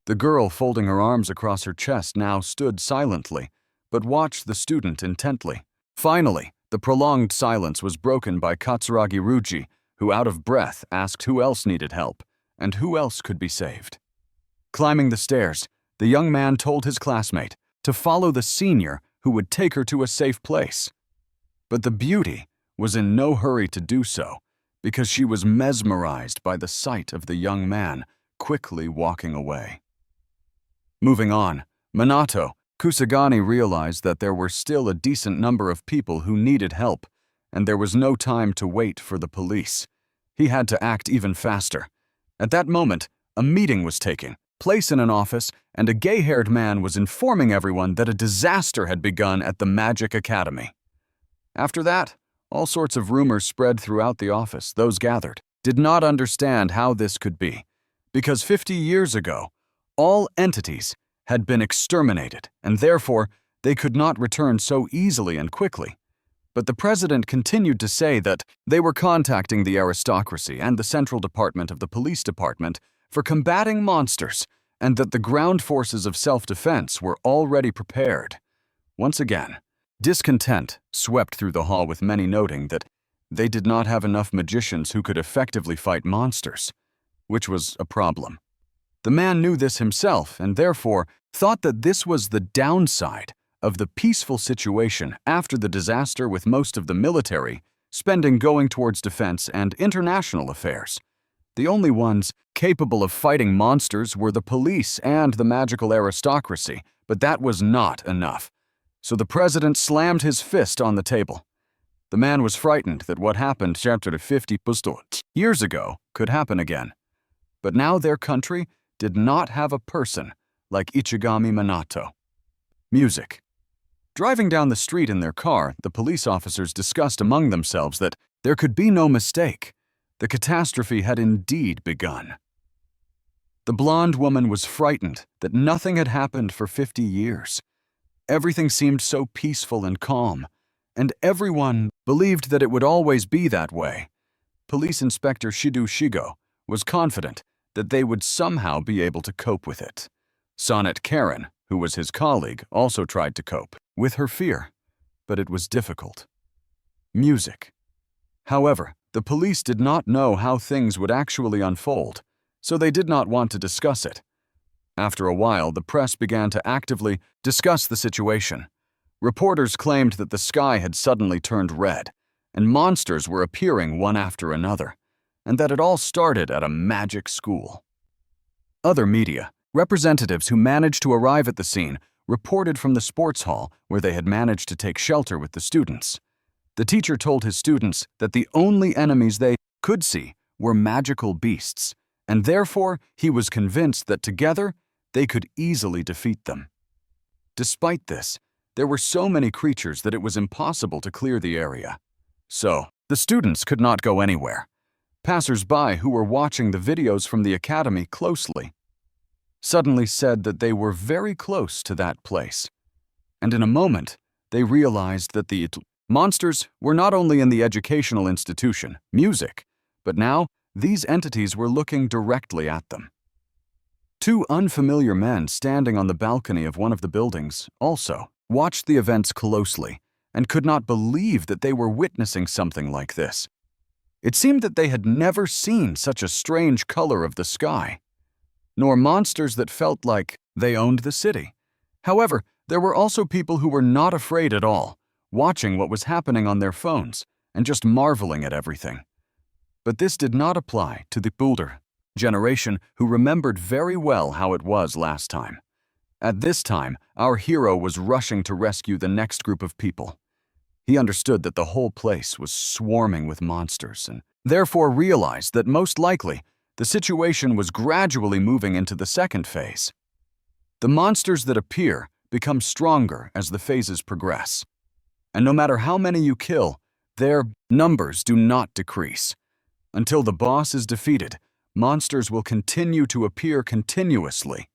The girl, folding her arms across her chest, now stood silently, but watched the student intently. Finally, the prolonged silence was broken by Katsuragi Ruji, who, out of breath, asked who else needed help, and who else could be saved. Climbing the stairs, the young man told his classmate to follow the senior who would take her to a safe place. But the beauty was in no hurry to do so, because she was mesmerized by the sight of the young man quickly walking away. Moving on, Minato Kusagani realized that there were still a decent number of people who needed help, and there was no time to wait for the police. He had to act even faster. At that moment, a meeting was taking place in an office, and a gay-haired man was informing everyone that a disaster had begun at the Magic Academy. After that, all sorts of rumors spread throughout the office. Those gathered did not understand how this could be, because 50 years ago, all entities had been exterminated, and therefore they could not return so easily and quickly. But the president continued to say that they were contacting the aristocracy and the central department of the police department for combating monsters, and that the ground forces of self-defense were already prepared. Once again, discontent swept through the hall, with many noting that they did not have enough magicians who could effectively fight monsters, which was a problem. The man knew this himself and therefore thought that this was the downside of the peaceful situation after the disaster, with most of the military spending going towards defense and international affairs. The only ones capable of fighting monsters were the police and the magical aristocracy, but that was not enough. So the president slammed his fist on the table. The man was frightened that what happened chapter 50 years ago could happen again. But now their country did not have a person like Ichigami Minato. Music. Driving down the street in their car, the police officers discussed among themselves that there could be no mistake. The catastrophe had indeed begun. The blonde woman was frightened that nothing had happened for 50 years. Everything seemed so peaceful and calm, and everyone believed that it would always be that way. Police Inspector Shido Shigo was confident that they would somehow be able to cope with it. Sonnet Karen, who was his colleague, also tried to cope with her fear, but it was difficult. Music. However, the police did not know how things would actually unfold, so they did not want to discuss it. After a while, the press began to actively discuss the situation. Reporters claimed that the sky had suddenly turned red, and monsters were appearing one after another, and that it all started at a magic school. Other media, representatives who managed to arrive at the scene, reported from the sports hall where they had managed to take shelter with the students. The teacher told his students that the only enemies they could see were magical beasts, and therefore he was convinced that together they could easily defeat them. Despite this, there were so many creatures that it was impossible to clear the area. So, the students could not go anywhere. Passers-by who were watching the videos from the academy closely suddenly said that they were very close to that place. And in a moment, they realized that the monsters were not only in the educational institution, music, but now these entities were looking directly at them. Two unfamiliar men standing on the balcony of one of the buildings also watched the events closely and could not believe that they were witnessing something like this. It seemed that they had never seen such a strange color of the sky, nor monsters that felt like they owned the city. However, there were also people who were not afraid at all, watching what was happening on their phones and just marveling at everything. But this did not apply to the older generation who remembered very well how it was last time. At this time, our hero was rushing to rescue the next group of people. He understood that the whole place was swarming with monsters and therefore realized that most likely the situation was gradually moving into the second phase. The monsters that appear become stronger as the phases progress. And no matter how many you kill, their numbers do not decrease. Until the boss is defeated, monsters will continue to appear continuously.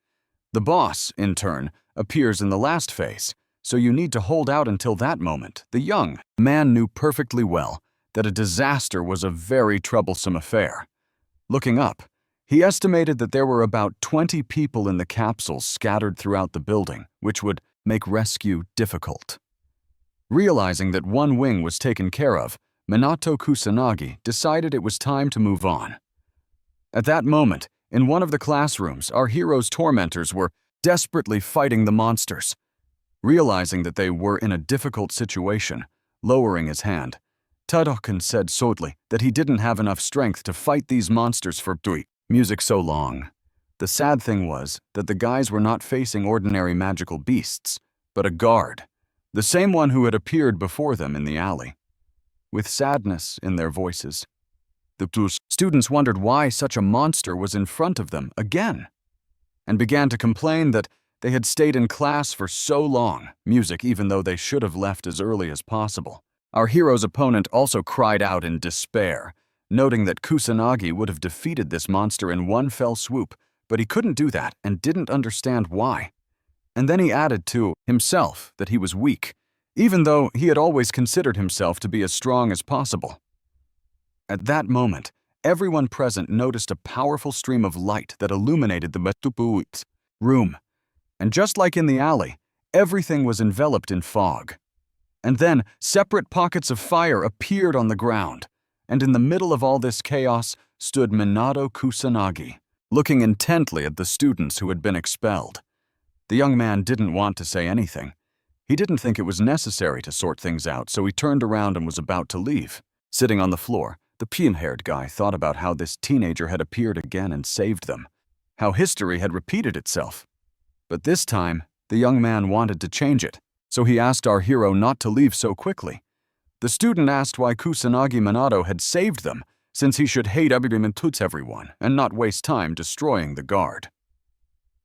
The boss, in turn, appears in the last phase, so you need to hold out until that moment. The young man knew perfectly well that a disaster was a very troublesome affair. Looking up, he estimated that there were about 20 people in the capsules scattered throughout the building, which would make rescue difficult. Realizing that one wing was taken care of, Minato Kusanagi decided it was time to move on. At that moment, in one of the classrooms, our hero's tormentors were desperately fighting the monsters. Realizing that they were in a difficult situation, lowering his hand, Tadokan said solely that he didn't have enough strength to fight these monsters for music so long. The sad thing was that the guys were not facing ordinary magical beasts, but a guard, the same one who had appeared before them in the alley. With sadness in their voices, the students wondered why such a monster was in front of them again, and began to complain that they had stayed in class for so long, music, even though they should have left as early as possible. Our hero's opponent also cried out in despair, noting that Kusanagi would have defeated this monster in one fell swoop, but he couldn't do that and didn't understand why. And then he added to himself that he was weak, even though he had always considered himself to be as strong as possible. At that moment, everyone present noticed a powerful stream of light that illuminated the Matupu's room. And just like in the alley, everything was enveloped in fog. And then separate pockets of fire appeared on the ground, and in the middle of all this chaos stood Minato Kusanagi, looking intently at the students who had been expelled. The young man didn't want to say anything. He didn't think it was necessary to sort things out, so he turned around and was about to leave. Sitting on the floor, The pin-haired guy thought about how this teenager had appeared again and saved them, how history had repeated itself. But this time, the young man wanted to change it, so he asked our hero not to leave so quickly. The student asked why Kusanagi Minato had saved them, since he should hate everyone and not waste time destroying the guard.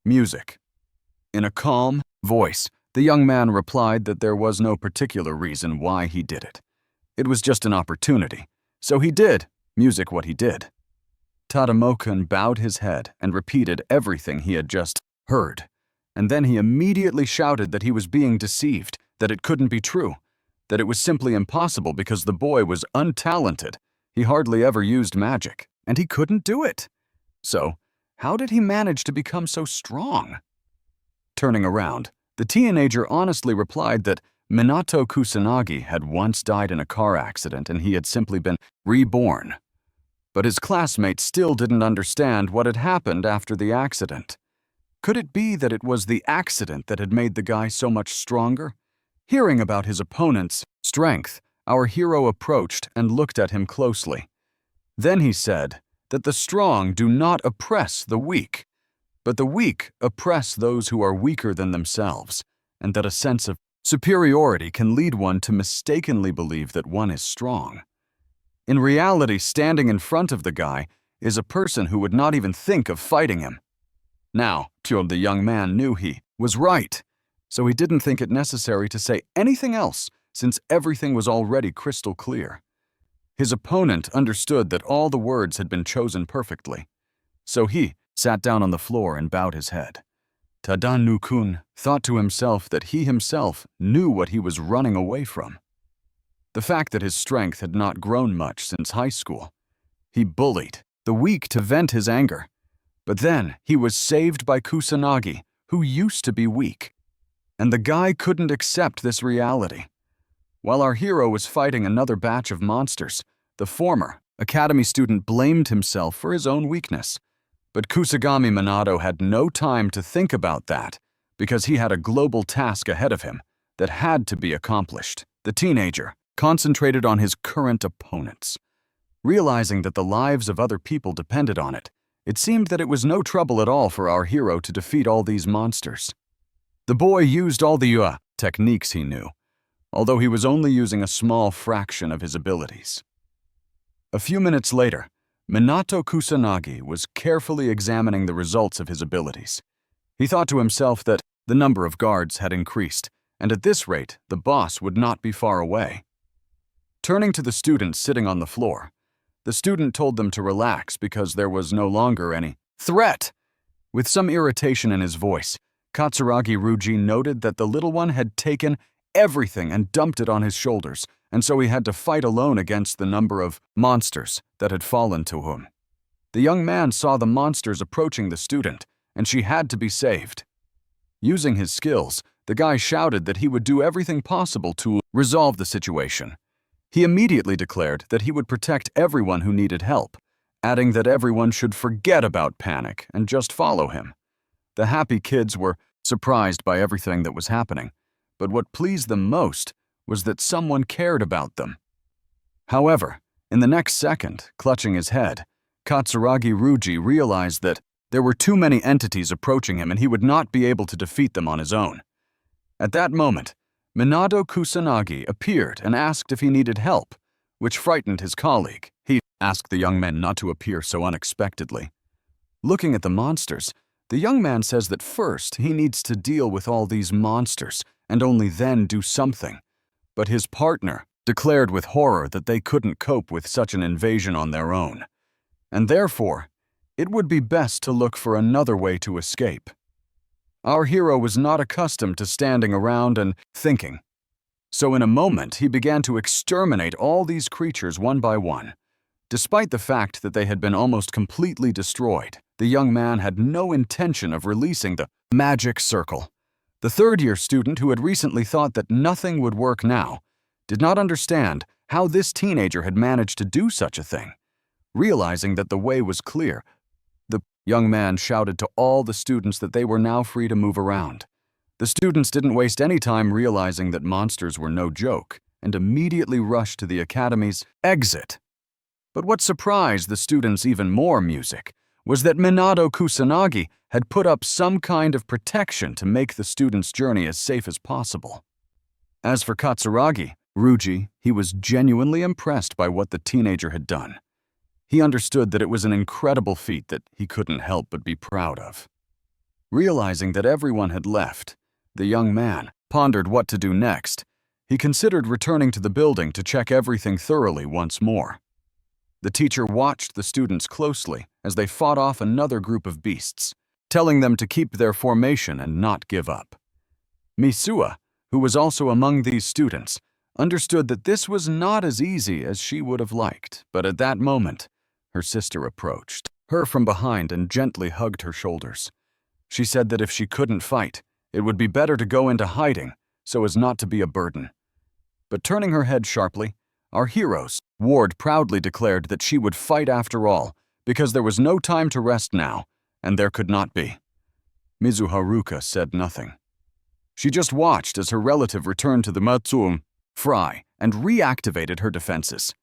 Music. In a calm voice, the young man replied that there was no particular reason why he did it. It was just an opportunity, so he did music what he did. Tadamokan bowed his head and repeated everything he had just heard, and then he immediately shouted that he was being deceived, that it couldn't be true, that it was simply impossible because the boy was untalented. He hardly ever used magic, and he couldn't do it. So, how did he manage to become so strong? Turning around, the teenager honestly replied that Minato Kusanagi had once died in a car accident and he had simply been reborn. But his classmates still didn't understand what had happened after the accident. Could it be that it was the accident that had made the guy so much stronger? Hearing about his opponent's strength, our hero approached and looked at him closely. Then he said that the strong do not oppress the weak, but the weak oppress those who are weaker than themselves, and that a sense of superiority can lead one to mistakenly believe that one is strong. In reality, standing in front of the guy is a person who would not even think of fighting him. Now, the young man knew he was right, so he didn't think it necessary to say anything else since everything was already crystal clear. His opponent understood that all the words had been chosen perfectly, so he sat down on the floor and bowed his head. Tadanu-kun thought to himself that he himself knew what he was running away from. The fact that his strength had not grown much since high school. He bullied the weak to vent his anger. But then he was saved by Kusanagi, who used to be weak. And the guy couldn't accept this reality. While our hero was fighting another batch of monsters, the former academy student blamed himself for his own weakness. But Kusagami Minato had no time to think about that because he had a global task ahead of him that had to be accomplished. The teenager concentrated on his current opponents. Realizing that the lives of other people depended on it, it seemed that it was no trouble at all for our hero to defeat all these monsters. The boy used all the techniques he knew, although he was only using a small fraction of his abilities. A few minutes later, Minato Kusanagi was carefully examining the results of his abilities. He thought to himself that the number of guards had increased, and at this rate, the boss would not be far away. Turning to the students sitting on the floor, the student told them to relax because there was no longer any threat. With some irritation in his voice, Katsuragi Ruji noted that the little one had taken everything and dumped it on his shoulders, and so he had to fight alone against the number of monsters that had fallen to him. The young man saw the monsters approaching the student, and she had to be saved. Using his skills, the guy shouted that he would do everything possible to resolve the situation. He immediately declared that he would protect everyone who needed help, adding that everyone should forget about panic and just follow him. The happy kids were surprised by everything that was happening, but what pleased them most was that someone cared about them. However, in the next second, clutching his head, Katsuragi Ruji realized that there were too many entities approaching him and he would not be able to defeat them on his own. At that moment, Minato Kusanagi appeared and asked if he needed help, which frightened his colleague. He asked the young man not to appear so unexpectedly. Looking at the monsters, the young man says that first he needs to deal with all these monsters and only then do something. But his partner declared with horror that they couldn't cope with such an invasion on their own, and therefore, it would be best to look for another way to escape. Our hero was not accustomed to standing around and thinking, so in a moment he began to exterminate all these creatures one by one. Despite the fact that they had been almost completely destroyed, the young man had no intention of releasing the magic circle. The third-year student who had recently thought that nothing would work now did not understand how this teenager had managed to do such a thing. Realizing that the way was clear, the young man shouted to all the students that they were now free to move around. The students didn't waste any time realizing that monsters were no joke and immediately rushed to the academy's exit. But what surprised the students even more, Music, was that Minato Kusanagi had put up some kind of protection to make the students' journey as safe as possible. As for Katsuragi, Ruji, he was genuinely impressed by what the teenager had done. He understood that it was an incredible feat that he couldn't help but be proud of. Realizing that everyone had left, the young man pondered what to do next. He considered returning to the building to check everything thoroughly once more. The teacher watched the students closely as they fought off another group of beasts, telling them to keep their formation and not give up. Misua, who was also among these students, understood that this was not as easy as she would have liked, but at that moment, her sister approached her from behind and gently hugged her shoulders. She said that if she couldn't fight, it would be better to go into hiding so as not to be a burden. But turning her head sharply, our heroes, Ward proudly declared that she would fight after all, because there was no time to rest now, and there could not be. Mizu Haruka said nothing. She just watched as her relative returned to the Matsuum fry and reactivated her defenses.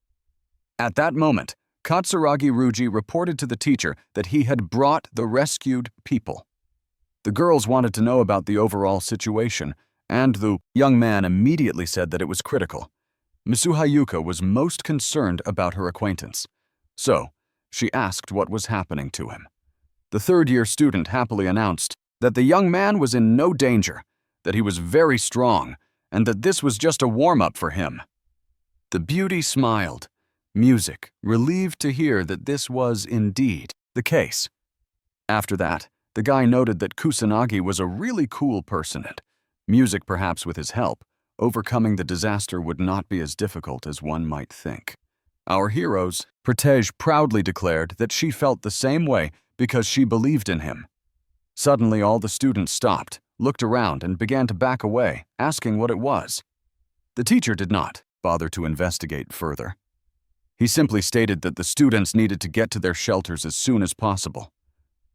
At that moment, Katsuragi Ruji reported to the teacher that he had brought the rescued people. The girls wanted to know about the overall situation, and the young man immediately said that it was critical. Misuha Yuka was most concerned about her acquaintance, so she asked what was happening to him. The third-year student happily announced that the young man was in no danger, that he was very strong, and that this was just a warm-up for him. The beauty smiled, Music, relieved to hear that this was indeed the case. After that, the guy noted that Kusanagi was a really cool person and, Music perhaps with his help, overcoming the disaster would not be as difficult as one might think. Our heroes, Pratej proudly declared that she felt the same way because she believed in him. Suddenly all the students stopped, looked around and began to back away, asking what it was. The teacher did not bother to investigate further. He simply stated that the students needed to get to their shelters as soon as possible.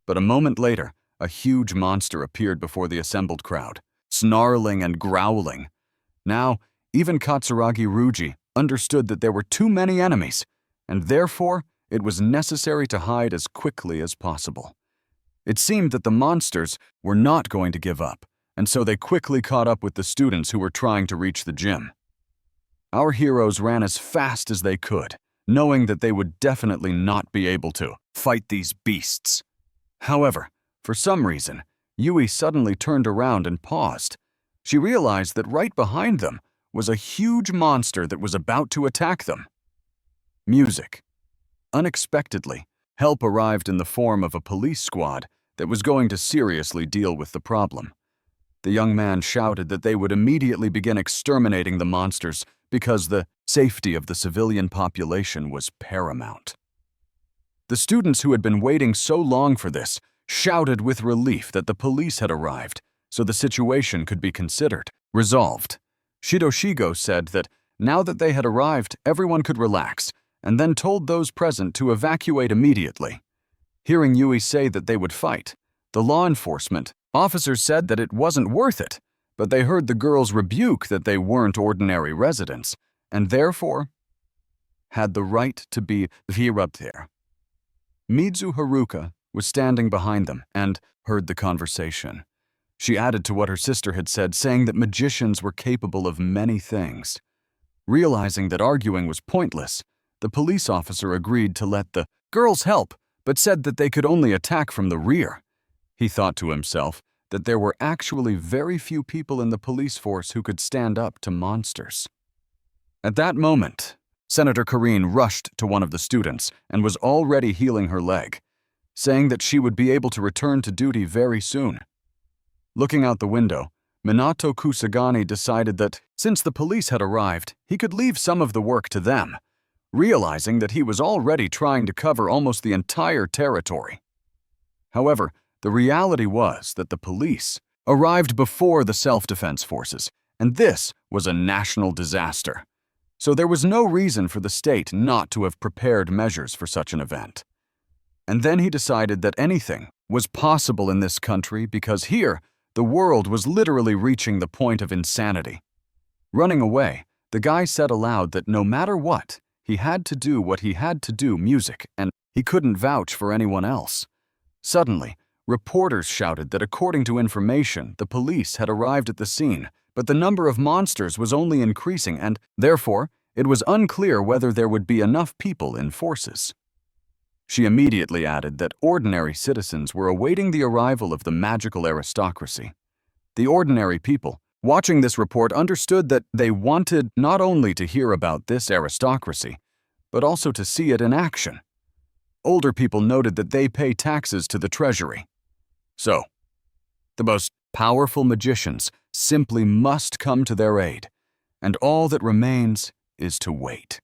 But a moment later, a huge monster appeared before the assembled crowd, snarling and growling. Now, even Katsuragi Ruji understood that there were too many enemies, and therefore it was necessary to hide as quickly as possible. It seemed that the monsters were not going to give up, and so they quickly caught up with the students who were trying to reach the gym. Our heroes ran as fast as they could, knowing that they would definitely not be able to fight these beasts. However, for some reason, Yui suddenly turned around and paused. She realized that right behind them was a huge monster that was about to attack them. Music. Unexpectedly, help arrived in the form of a police squad that was going to seriously deal with the problem. The young man shouted that they would immediately begin exterminating the monsters because the safety of the civilian population was paramount. The students who had been waiting so long for this shouted with relief that the police had arrived, so the situation could be considered resolved. Shidoshigo said that now that they had arrived, everyone could relax, and then told those present to evacuate immediately. Hearing Yui say that they would fight, the law enforcement officers said that it wasn't worth it, but they heard the girls rebuke that they weren't ordinary residents, and therefore had the right to be up there. Mizu Haruka was standing behind them and heard the conversation. She added to what her sister had said, saying that magicians were capable of many things. Realizing that arguing was pointless, the police officer agreed to let the girls help, but said that they could only attack from the rear. He thought to himself that there were actually very few people in the police force who could stand up to monsters. At that moment, Senator Karine rushed to one of the students and was already healing her leg, saying that she would be able to return to duty very soon. Looking out the window, Minato Kusagani decided that since the police had arrived, he could leave some of the work to them, realizing that he was already trying to cover almost the entire territory. However, the reality was that the police arrived before the self-defense forces, and this was a national disaster. So there was no reason for the state not to have prepared measures for such an event. And then he decided that anything was possible in this country because here, the world was literally reaching the point of insanity. Running away, the guy said aloud that no matter what, He had to do what he had to do, music, and he couldn't vouch for anyone else. Suddenly, reporters shouted that according to information, the police had arrived at the scene, but the number of monsters was only increasing and, therefore, it was unclear whether there would be enough people in forces. She immediately added that ordinary citizens were awaiting the arrival of the magical aristocracy. The ordinary people, watching this report, understood that they wanted not only to hear about this aristocracy, but also to see it in action. Older people noted that they pay taxes to the treasury. So, the most powerful magicians simply must come to their aid, and all that remains is to wait.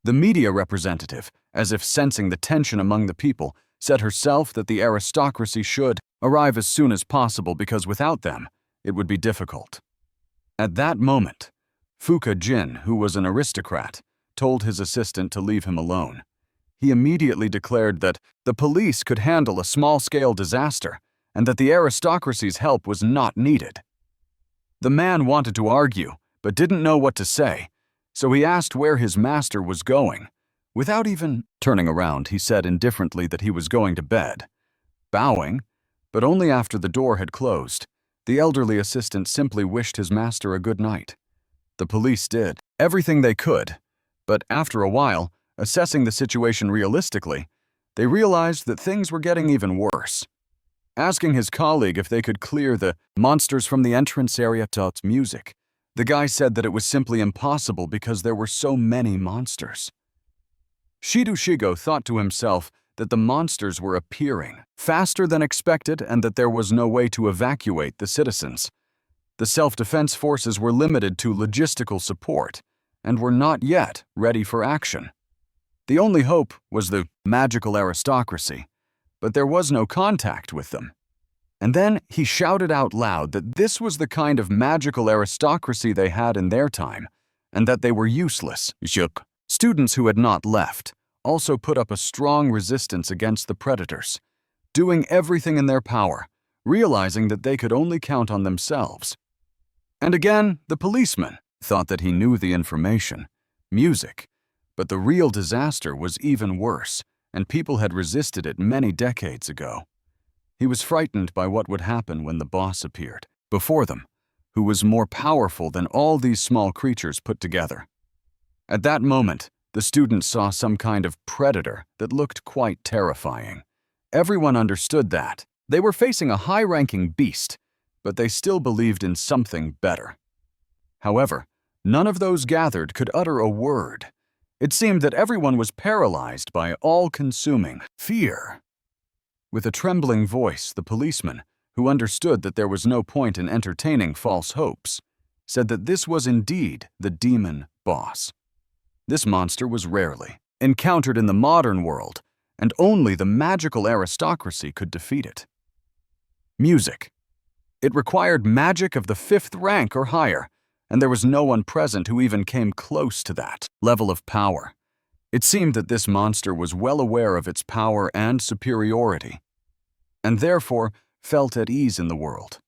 The media representative, as if sensing the tension among the people, said herself that the aristocracy should arrive as soon as possible because without them, it would be difficult. At that moment, Fuka Jin, who was an aristocrat, told his assistant to leave him alone. He immediately declared that the police could handle a small-scale disaster and that the aristocracy's help was not needed. The man wanted to argue, but didn't know what to say, so he asked where his master was going. Without even turning around, he said indifferently that he was going to bed. Bowing, but only after the door had closed, the elderly assistant simply wished his master a good night. The police did everything they could, but after a while, assessing the situation realistically, they realized that things were getting even worse. Asking his colleague if they could clear the monsters from the entrance area to music, the guy said that it was simply impossible because there were so many monsters. Shido Shigo thought to himself that the monsters were appearing faster than expected and that there was no way to evacuate the citizens. The self-defense forces were limited to logistical support and were not yet ready for action. The only hope was the magical aristocracy, but there was no contact with them. And then he shouted out loud that this was the kind of magical aristocracy they had in their time, and that they were useless. Students who had not left also put up a strong resistance against the predators, doing everything in their power, realizing that they could only count on themselves. And again, the policeman thought that he knew the information, music, but the real disaster was even worse, and people had resisted it many decades ago. He was frightened by what would happen when the boss appeared before them, who was more powerful than all these small creatures put together. At that moment, the students saw some kind of predator that looked quite terrifying. Everyone understood that. They were facing a high-ranking beast, but they still believed in something better. However, none of those gathered could utter a word. It seemed that everyone was paralyzed by all-consuming fear. With a trembling voice, the policeman, who understood that there was no point in entertaining false hopes, said that this was indeed the demon boss. This monster was rarely encountered in the modern world, and only the magical aristocracy could defeat it. Music. It required magic of the 5th rank or higher, and there was no one present who even came close to that level of power. It seemed that this monster was well aware of its power and superiority, and therefore felt at ease in the world.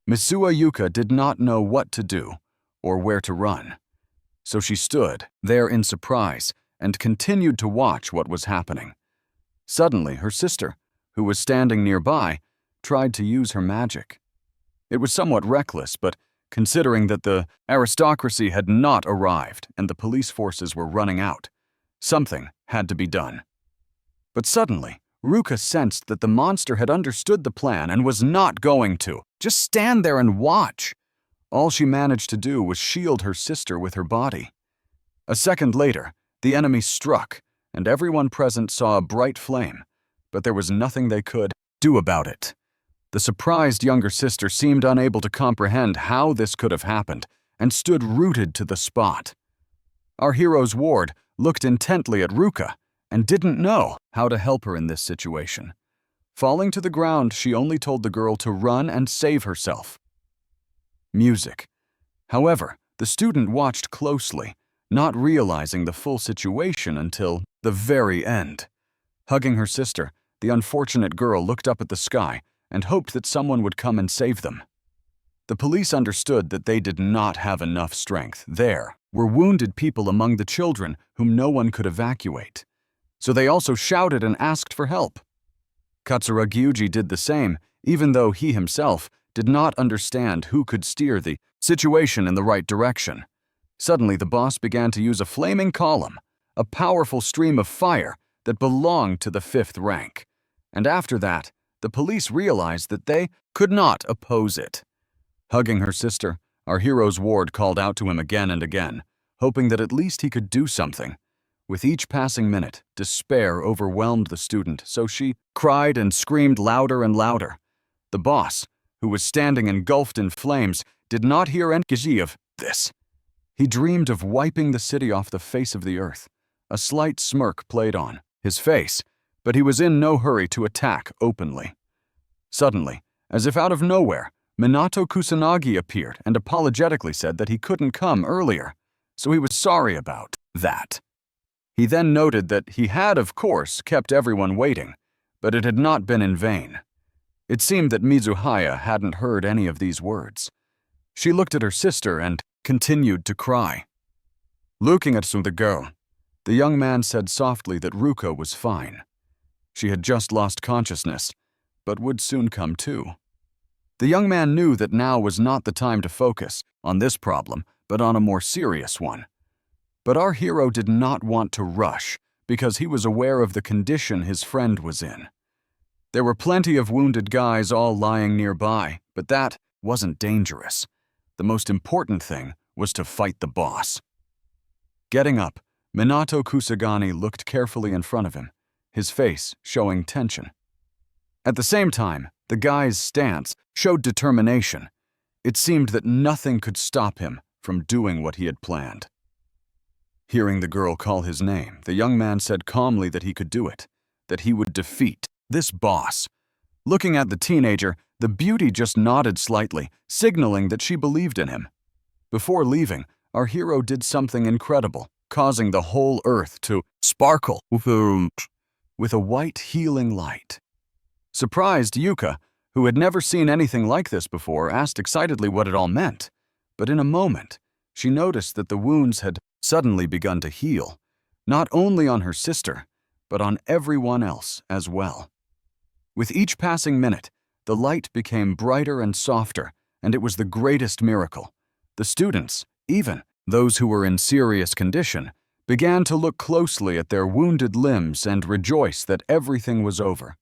Misuwa Yuka did not know what to do or where to run, so she stood there in surprise and continued to watch what was happening. Suddenly, her sister, who was standing nearby, tried to use her magic. It was somewhat reckless, but considering that the aristocracy had not arrived and the police forces were running out, something had to be done. But suddenly, Ruka sensed that the monster had understood the plan and was not going to just stand there and watch. All she managed to do was shield her sister with her body. A second later, the enemy struck, and everyone present saw a bright flame, but there was nothing they could do about it. The surprised younger sister seemed unable to comprehend how this could have happened and stood rooted to the spot. Our hero's ward looked intently at Ruka and didn't know how to help her in this situation. Falling to the ground, she only told the girl to run and save herself. Music. However, the student watched closely, not realizing the full situation until the very end. Hugging her sister, the unfortunate girl looked up at the sky and hoped that someone would come and save them. The police understood that they did not have enough strength there were wounded people among the children whom no one could evacuate. So they also shouted and asked for help. Katsurugyuji did the same, even though he himself did not understand who could steer the situation in the right direction. Suddenly, the boss began to use a flaming column, a powerful stream of fire that belonged to the 5th rank. And after that, the police realized that they could not oppose it. Hugging her sister, our hero's ward called out to him again and again, hoping that at least he could do something. With each passing minute, despair overwhelmed the student, so she cried and screamed louder and louder. The boss, who was standing engulfed in flames, did not hear any of this. He dreamed of wiping the city off the face of the earth. A slight smirk played on his face, but he was in no hurry to attack openly. Suddenly, as if out of nowhere, Minato Kusanagi appeared and apologetically said that he couldn't come earlier, so he was sorry about that. He then noted that he had, of course, kept everyone waiting, but it had not been in vain. It seemed that Mizuhaya hadn't heard any of these words. She looked at her sister and continued to cry. Looking at the girl, the young man said softly that Ruko was fine. She had just lost consciousness, but would soon come to. The young man knew that now was not the time to focus on this problem, but on a more serious one. But our hero did not want to rush because he was aware of the condition his friend was in. There were plenty of wounded guys all lying nearby, but that wasn't dangerous. The most important thing was to fight the boss. Getting up, Minato Kusagani looked carefully in front of him, his face showing tension. At the same time, the guy's stance showed determination. It seemed that nothing could stop him from doing what he had planned. Hearing the girl call his name, the young man said calmly that he could do it, that he would defeat this boss. Looking at the teenager, the beauty just nodded slightly, signaling that she believed in him. Before leaving, our hero did something incredible, causing the whole earth to sparkle with a white healing light. Surprised, Yuka, who had never seen anything like this before, asked excitedly what it all meant. But in a moment, she noticed that the wounds had suddenly begun to heal, not only on her sister, but on everyone else as well. With each passing minute, the light became brighter and softer, and it was the greatest miracle. The students, even those who were in serious condition, began to look closely at their wounded limbs and rejoice that everything was over.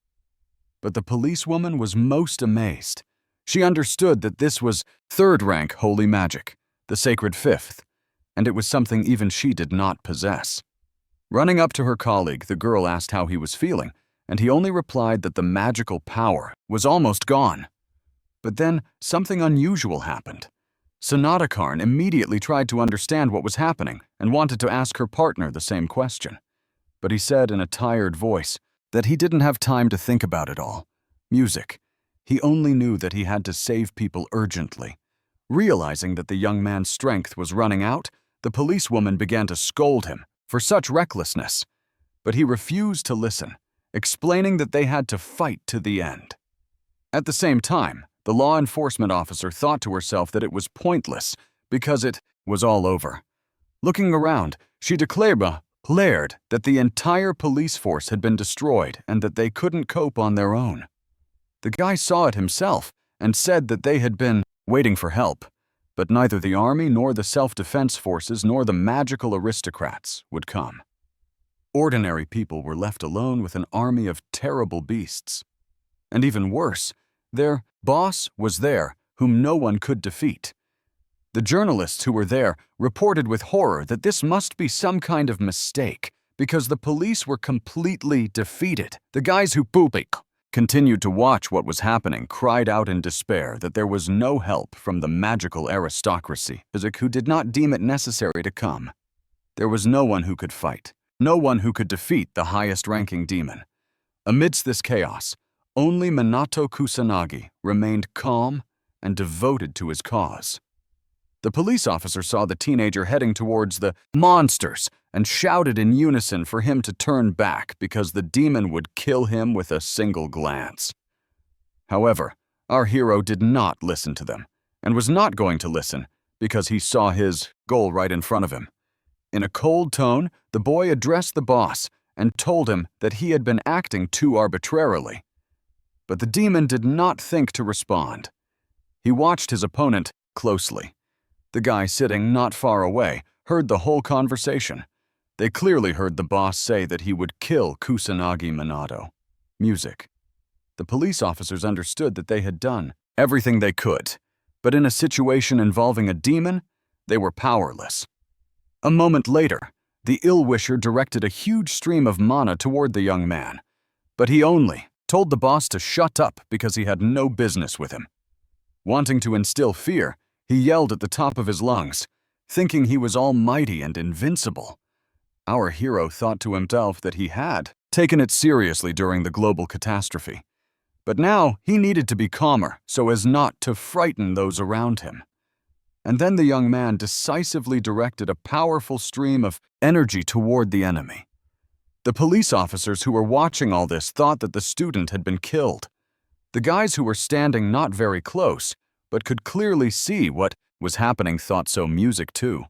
But the policewoman was most amazed. She understood that this was 3rd rank holy magic, the sacred 5th, and it was something even she did not possess. Running up to her colleague, the girl asked how he was feeling, and he only replied that the magical power was almost gone. But then something unusual happened. Sonata-Karn immediately tried to understand what was happening and wanted to ask her partner the same question. But he said in a tired voice that he didn't have time to think about it all. Music. He only knew that he had to save people urgently. Realizing that the young man's strength was running out, the policewoman began to scold him for such recklessness. But he refused to listen, explaining that they had to fight to the end. At the same time, the law enforcement officer thought to herself that it was pointless because it was all over. Looking around, she declared that the entire police force had been destroyed and that they couldn't cope on their own. The guy saw it himself and said that they had been waiting for help, but neither the army nor the self-defense forces nor the magical aristocrats would come. Ordinary people were left alone with an army of terrible beasts. And even worse, their boss was there, whom no one could defeat. The journalists who were there reported with horror that this must be some kind of mistake, because the police were completely defeated. The guys who continued to watch what was happening cried out in despair that there was no help from the magical aristocracy, who did not deem it necessary to come. There was no one who could fight, no one who could defeat the highest-ranking demon. Amidst this chaos, only Minato Kusanagi remained calm and devoted to his cause. The police officer saw the teenager heading towards the monsters and shouted in unison for him to turn back because the demon would kill him with a single glance. However, our hero did not listen to them and was not going to listen because he saw his goal right in front of him. In a cold tone, the boy addressed the boss and told him that he had been acting too arbitrarily. But the demon did not think to respond. He watched his opponent closely. The guy sitting not far away heard the whole conversation. They clearly heard the boss say that he would kill Kusanagi Minato. Music. The police officers understood that they had done everything they could, but in a situation involving a demon, they were powerless. A moment later, the ill-wisher directed a huge stream of mana toward the young man, but he only told the boss to shut up because he had no business with him. Wanting to instill fear, he yelled at the top of his lungs, thinking he was almighty and invincible. Our hero thought to himself that he had taken it seriously during the global catastrophe, but now he needed to be calmer so as not to frighten those around him. And then the young man decisively directed a powerful stream of energy toward the enemy. The police officers who were watching all this thought that the student had been killed. The guys who were standing not very close, but could clearly see what was happening thought so music too.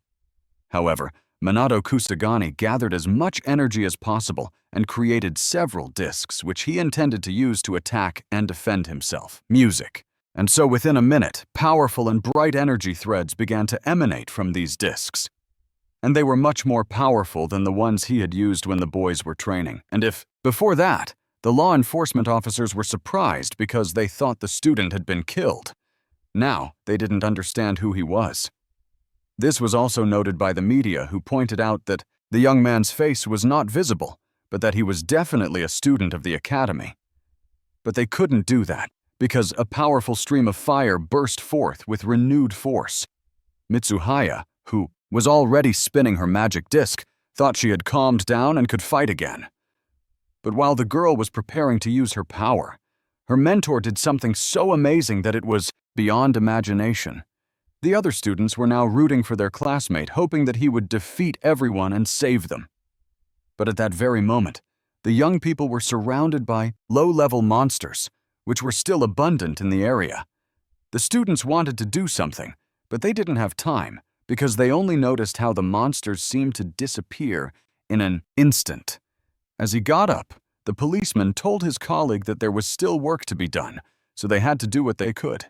However, Minato Kusagani gathered as much energy as possible and created several discs which he intended to use to attack and defend himself. Music. And so within a minute, powerful and bright energy threads began to emanate from these discs. And they were much more powerful than the ones he had used when the boys were training. And if, before that, the law enforcement officers were surprised because they thought the student had been killed, now they didn't understand who he was. This was also noted by the media, who pointed out that the young man's face was not visible, but that he was definitely a student of the academy. But they couldn't do that, because a powerful stream of fire burst forth with renewed force. Mitsuhaya, who was already spinning her magic disc, thought she had calmed down and could fight again. But while the girl was preparing to use her power, her mentor did something so amazing that it was beyond imagination. The other students were now rooting for their classmate, hoping that he would defeat everyone and save them. But at that very moment, the young people were surrounded by low-level monsters, which were still abundant in the area. The students wanted to do something, but they didn't have time because they only noticed how the monsters seemed to disappear in an instant. As he got up, the policeman told his colleague that there was still work to be done, so they had to do what they could.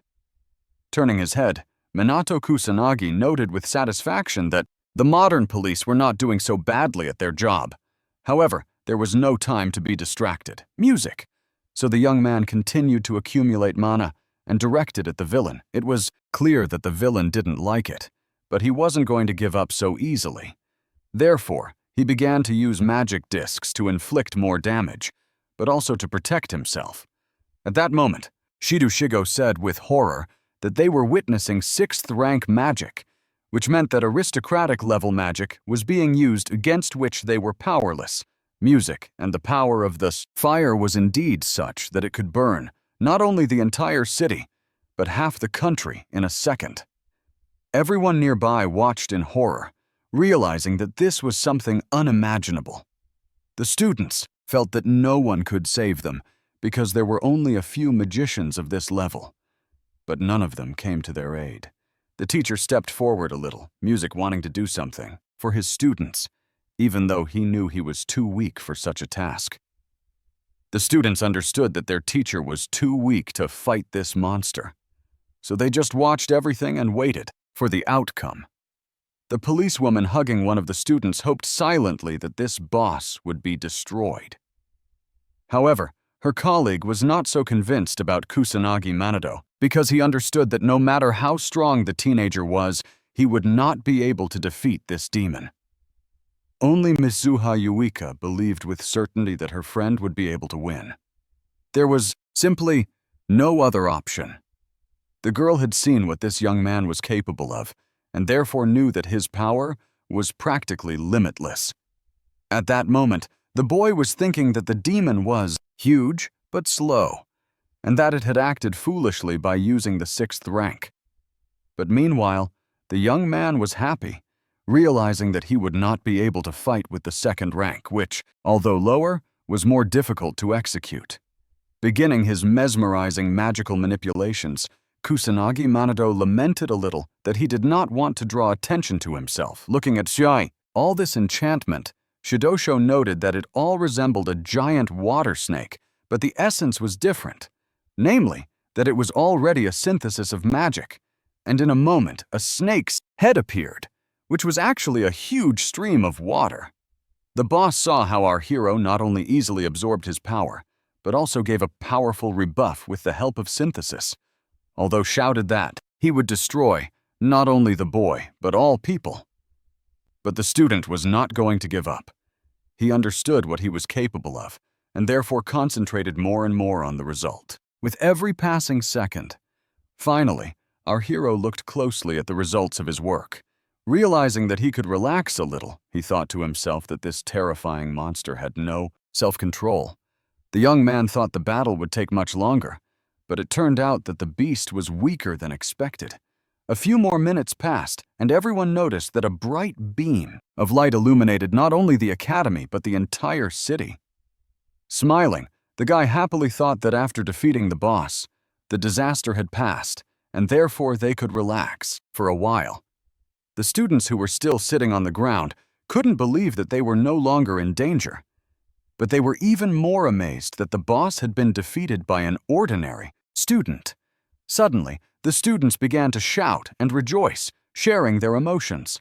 Turning his head, Minato Kusanagi noted with satisfaction that the modern police were not doing so badly at their job. However, there was no time to be distracted. Music! So the young man continued to accumulate mana and direct it at the villain. It was clear that the villain didn't like it, but he wasn't going to give up so easily. Therefore, he began to use magic discs to inflict more damage, but also to protect himself. At that moment, Shidushigo said with horror that they were witnessing 6th-rank magic, which meant that aristocratic-level magic was being used against which they were powerless. Music and the power of the fire was indeed such that it could burn not only the entire city, but half the country in a second. Everyone nearby watched in horror, realizing that this was something unimaginable. The students felt that no one could save them because there were only a few magicians of this level. But none of them came to their aid. The teacher stepped forward a little, Music wanting to do something for his students, even though he knew he was too weak for such a task. The students understood that their teacher was too weak to fight this monster, so they just watched everything and waited for the outcome. The policewoman hugging one of the students hoped silently that this boss would be destroyed. However, her colleague was not so convinced about Kusanagi Minato because he understood that no matter how strong the teenager was, he would not be able to defeat this demon. Only Mizuha Yuika believed with certainty that her friend would be able to win. There was simply no other option. The girl had seen what this young man was capable of, and therefore knew that his power was practically limitless. At that moment, the boy was thinking that the demon was huge but slow, and that it had acted foolishly by using the 6th rank. But meanwhile, the young man was happy, realizing that he would not be able to fight with the 2nd rank, which, although lower, was more difficult to execute. Beginning his mesmerizing magical manipulations, Kusanagi Minato lamented a little that he did not want to draw attention to himself, looking at Shiai. All this enchantment, Shidosho noted that it all resembled a giant water snake, but the essence was different. Namely, that it was already a synthesis of magic, and in a moment a snake's head appeared, which was actually a huge stream of water. The boss saw how our hero not only easily absorbed his power, but also gave a powerful rebuff with the help of synthesis, although shouted that he would destroy not only the boy, but all people. But the student was not going to give up. He understood what he was capable of, and therefore concentrated more and more on the result. With every passing second, finally, our hero looked closely at the results of his work. Realizing that he could relax a little, he thought to himself that this terrifying monster had no self-control. The young man thought the battle would take much longer, but it turned out that the beast was weaker than expected. A few more minutes passed, and everyone noticed that a bright beam of light illuminated not only the academy but the entire city. Smiling, the guy happily thought that after defeating the boss, the disaster had passed, and therefore they could relax for a while. The students who were still sitting on the ground couldn't believe that they were no longer in danger. But they were even more amazed that the boss had been defeated by an ordinary student. Suddenly, the students began to shout and rejoice, sharing their emotions.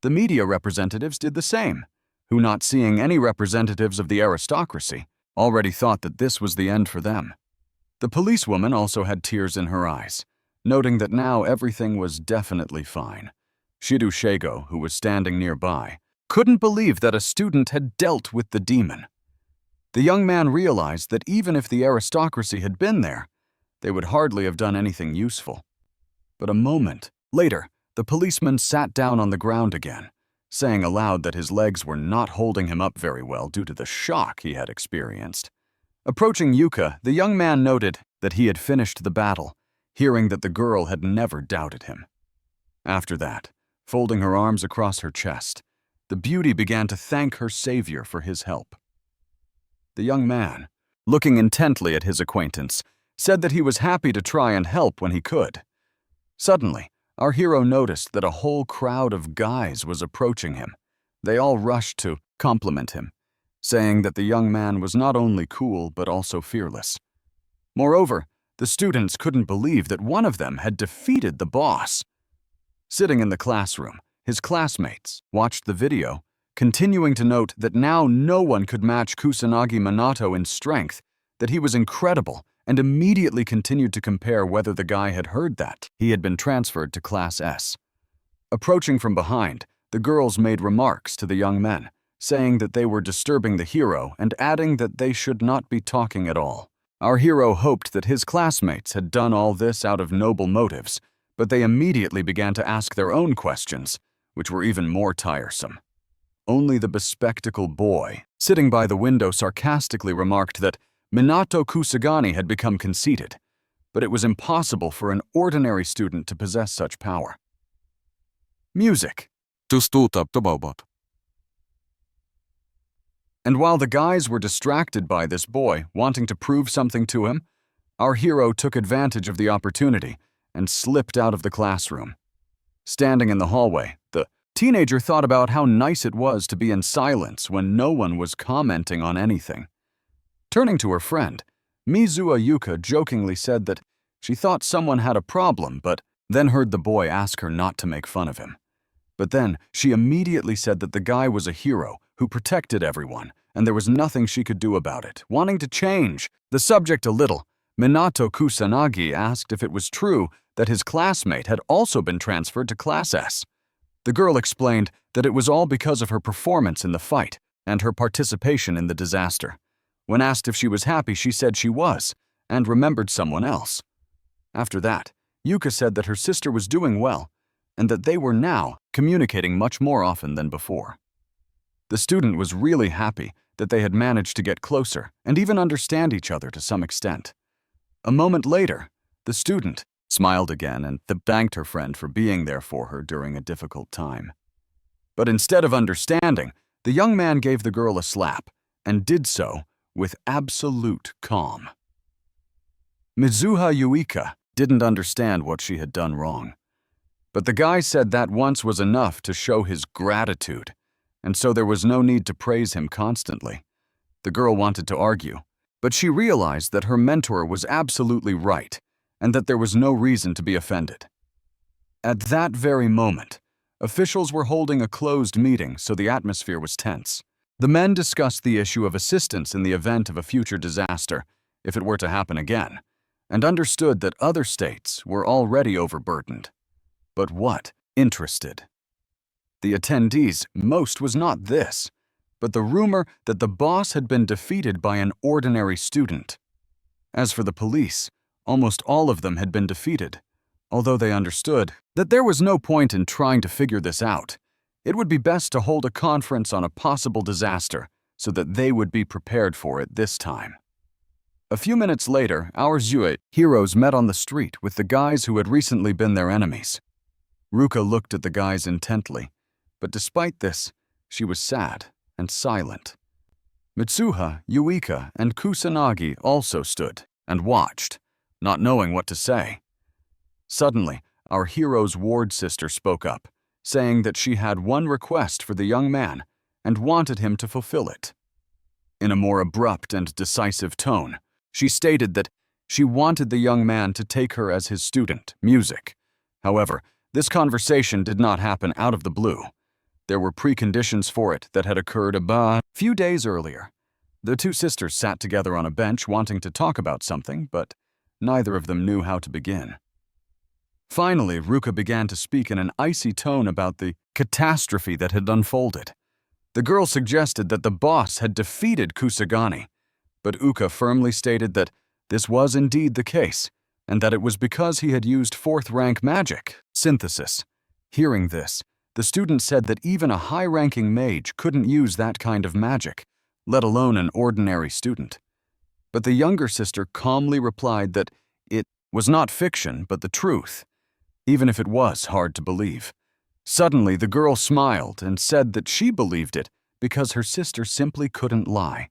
The media representatives did the same, who, not seeing any representatives of the aristocracy, already thought that this was the end for them. The policewoman also had tears in her eyes, noting that now everything was definitely fine. Shidu Shego, who was standing nearby, couldn't believe that a student had dealt with the demon. The young man realized that even if the aristocracy had been there, they would hardly have done anything useful. But a moment later, the policeman sat down on the ground again, saying aloud that his legs were not holding him up very well due to the shock he had experienced. Approaching Yuka, the young man noted that he had finished the battle, hearing that the girl had never doubted him. After that, folding her arms across her chest, the beauty began to thank her savior for his help. The young man, looking intently at his acquaintance, said that he was happy to try and help when he could. Suddenly, our hero noticed that a whole crowd of guys was approaching him. They all rushed to compliment him, saying that the young man was not only cool but also fearless. Moreover, the students couldn't believe that one of them had defeated the boss. Sitting in the classroom, his classmates watched the video, continuing to note that now no one could match Kusanagi Minato in strength, that he was incredible, and immediately continued to compare whether the guy had heard that he had been transferred to Class S. Approaching from behind, the girls made remarks to the young men, saying that they were disturbing the hero and adding that they should not be talking at all. Our hero hoped that his classmates had done all this out of noble motives, but they immediately began to ask their own questions, which were even more tiresome. Only the bespectacled boy, sitting by the window, sarcastically remarked that Minato Kusagani had become conceited, but it was impossible for an ordinary student to possess such power. Music. And while the guys were distracted by this boy wanting to prove something to him, our hero took advantage of the opportunity and slipped out of the classroom. Standing in the hallway, the teenager thought about how nice it was to be in silence when no one was commenting on anything. Turning to her friend, Mizuha Yuka jokingly said that she thought someone had a problem, but then heard the boy ask her not to make fun of him. But then she immediately said that the guy was a hero who protected everyone, and there was nothing she could do about it. Wanting to change the subject a little, Minato Kusanagi asked if it was true that his classmate had also been transferred to Class S. The girl explained that it was all because of her performance in the fight and her participation in the disaster. When asked if she was happy, she said she was, and remembered someone else. After that, Yuka said that her sister was doing well, and that they were now communicating much more often than before. The student was really happy that they had managed to get closer and even understand each other to some extent. A moment later, the student smiled again and thanked her friend for being there for her during a difficult time. But instead of understanding, the young man gave the girl a slap, and did so with absolute calm. Mizuha Yuika didn't understand what she had done wrong. But the guy said that once was enough to show his gratitude, and so there was no need to praise him constantly. The girl wanted to argue, but she realized that her mentor was absolutely right and that there was no reason to be offended. At that very moment, officials were holding a closed meeting, so the atmosphere was tense. The men discussed the issue of assistance in the event of a future disaster, if it were to happen again, and understood that other states were already overburdened. But what interested the attendees most was not this, but the rumor that the boss had been defeated by an ordinary student. As for the police, almost all of them had been defeated, although they understood that there was no point in trying to figure this out. It would be best to hold a conference on a possible disaster so that they would be prepared for it this time. A few minutes later, our Zue heroes met on the street with the guys who had recently been their enemies. Ruka looked at the guys intently, but despite this, she was sad and silent. Mitsuha, Yuika, and Kusanagi also stood and watched, not knowing what to say. Suddenly, our hero's ward sister spoke up, saying that she had one request for the young man and wanted him to fulfill it. In a more abrupt and decisive tone, she stated that she wanted the young man to take her as his student, music. However, this conversation did not happen out of the blue. There were preconditions for it that had occurred a few days earlier. The two sisters sat together on a bench wanting to talk about something, but neither of them knew how to begin. Finally, Ruka began to speak in an icy tone about the catastrophe that had unfolded. The girl suggested that the boss had defeated Kusagani, but Uka firmly stated that this was indeed the case, and that it was because he had used 4th-rank magic, synthesis. Hearing this, the student said that even a high-ranking mage couldn't use that kind of magic, let alone an ordinary student. But the younger sister calmly replied that it was not fiction, but the truth, even if it was hard to believe. Suddenly, the girl smiled and said that she believed it because her sister simply couldn't lie.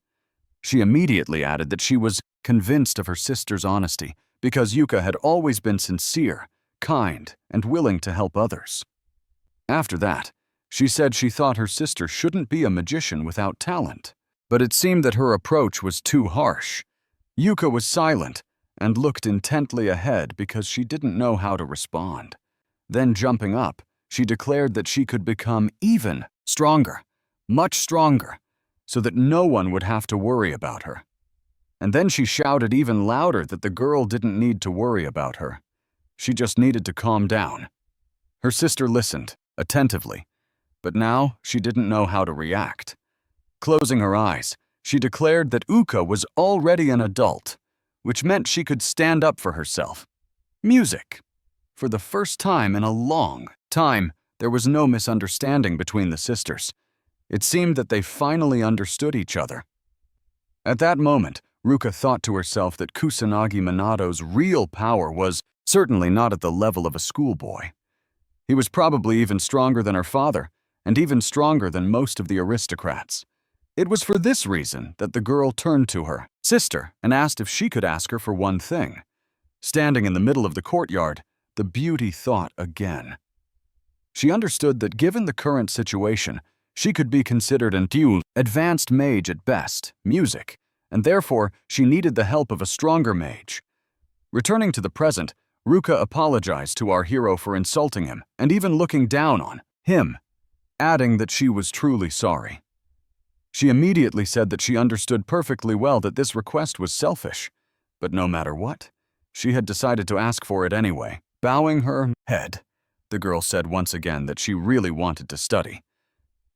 She immediately added that she was convinced of her sister's honesty because Yuka had always been sincere, kind, and willing to help others. After that, she said she thought her sister shouldn't be a magician without talent, but it seemed that her approach was too harsh. Yuka was silent and looked intently ahead because she didn't know how to respond. Then jumping up, she declared that she could become even stronger, much stronger, so that no one would have to worry about her. And then she shouted even louder that the girl didn't need to worry about her. She just needed to calm down. Her sister listened attentively, but now she didn't know how to react. Closing her eyes, she declared that Uka was already an adult, which meant she could stand up for herself. Music. For the first time in a long time, there was no misunderstanding between the sisters. It seemed that they finally understood each other. At that moment, Ruka thought to herself that Kusanagi Minado's real power was certainly not at the level of a schoolboy. He was probably even stronger than her father, and even stronger than most of the aristocrats. It was for this reason that the girl turned to her sister and asked if she could ask her for one thing. Standing in the middle of the courtyard, the beauty thought again. She understood that given the current situation, she could be considered an advanced mage at best, music, and therefore she needed the help of a stronger mage. Returning to the present, Ruka apologized to our hero for insulting him and even looking down on him, adding that she was truly sorry. She immediately said that she understood perfectly well that this request was selfish, but no matter what, she had decided to ask for it anyway. Bowing her head, the girl said once again that she really wanted to study.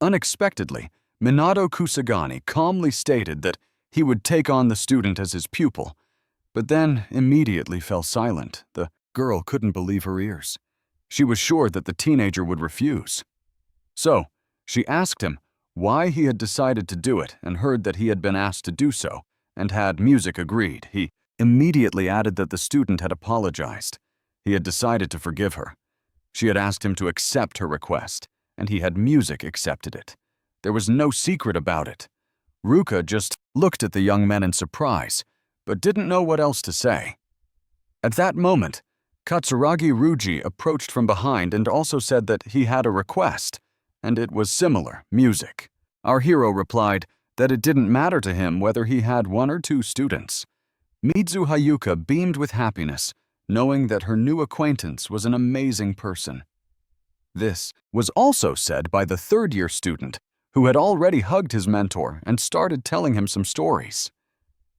Unexpectedly, Minato Kusagani calmly stated that he would take on the student as his pupil, but then immediately fell silent. The girl couldn't believe her ears. She was sure that the teenager would refuse. So, she asked him why he had decided to do it and heard that he had been asked to do so, and had music agreed. He immediately added that the student had apologized. He had decided to forgive her. She had asked him to accept her request, and he had music accepted it. There was no secret about it. Ruka just looked at the young men in surprise, but didn't know what else to say. At that moment, Katsuragi Ruji approached from behind and also said that he had a request, and it was similar, music. Our hero replied that it didn't matter to him whether he had 1 or 2 students. Mizu Hayuka beamed with happiness, knowing that her new acquaintance was an amazing person. This was also said by the 3rd-year student, who had already hugged his mentor and started telling him some stories.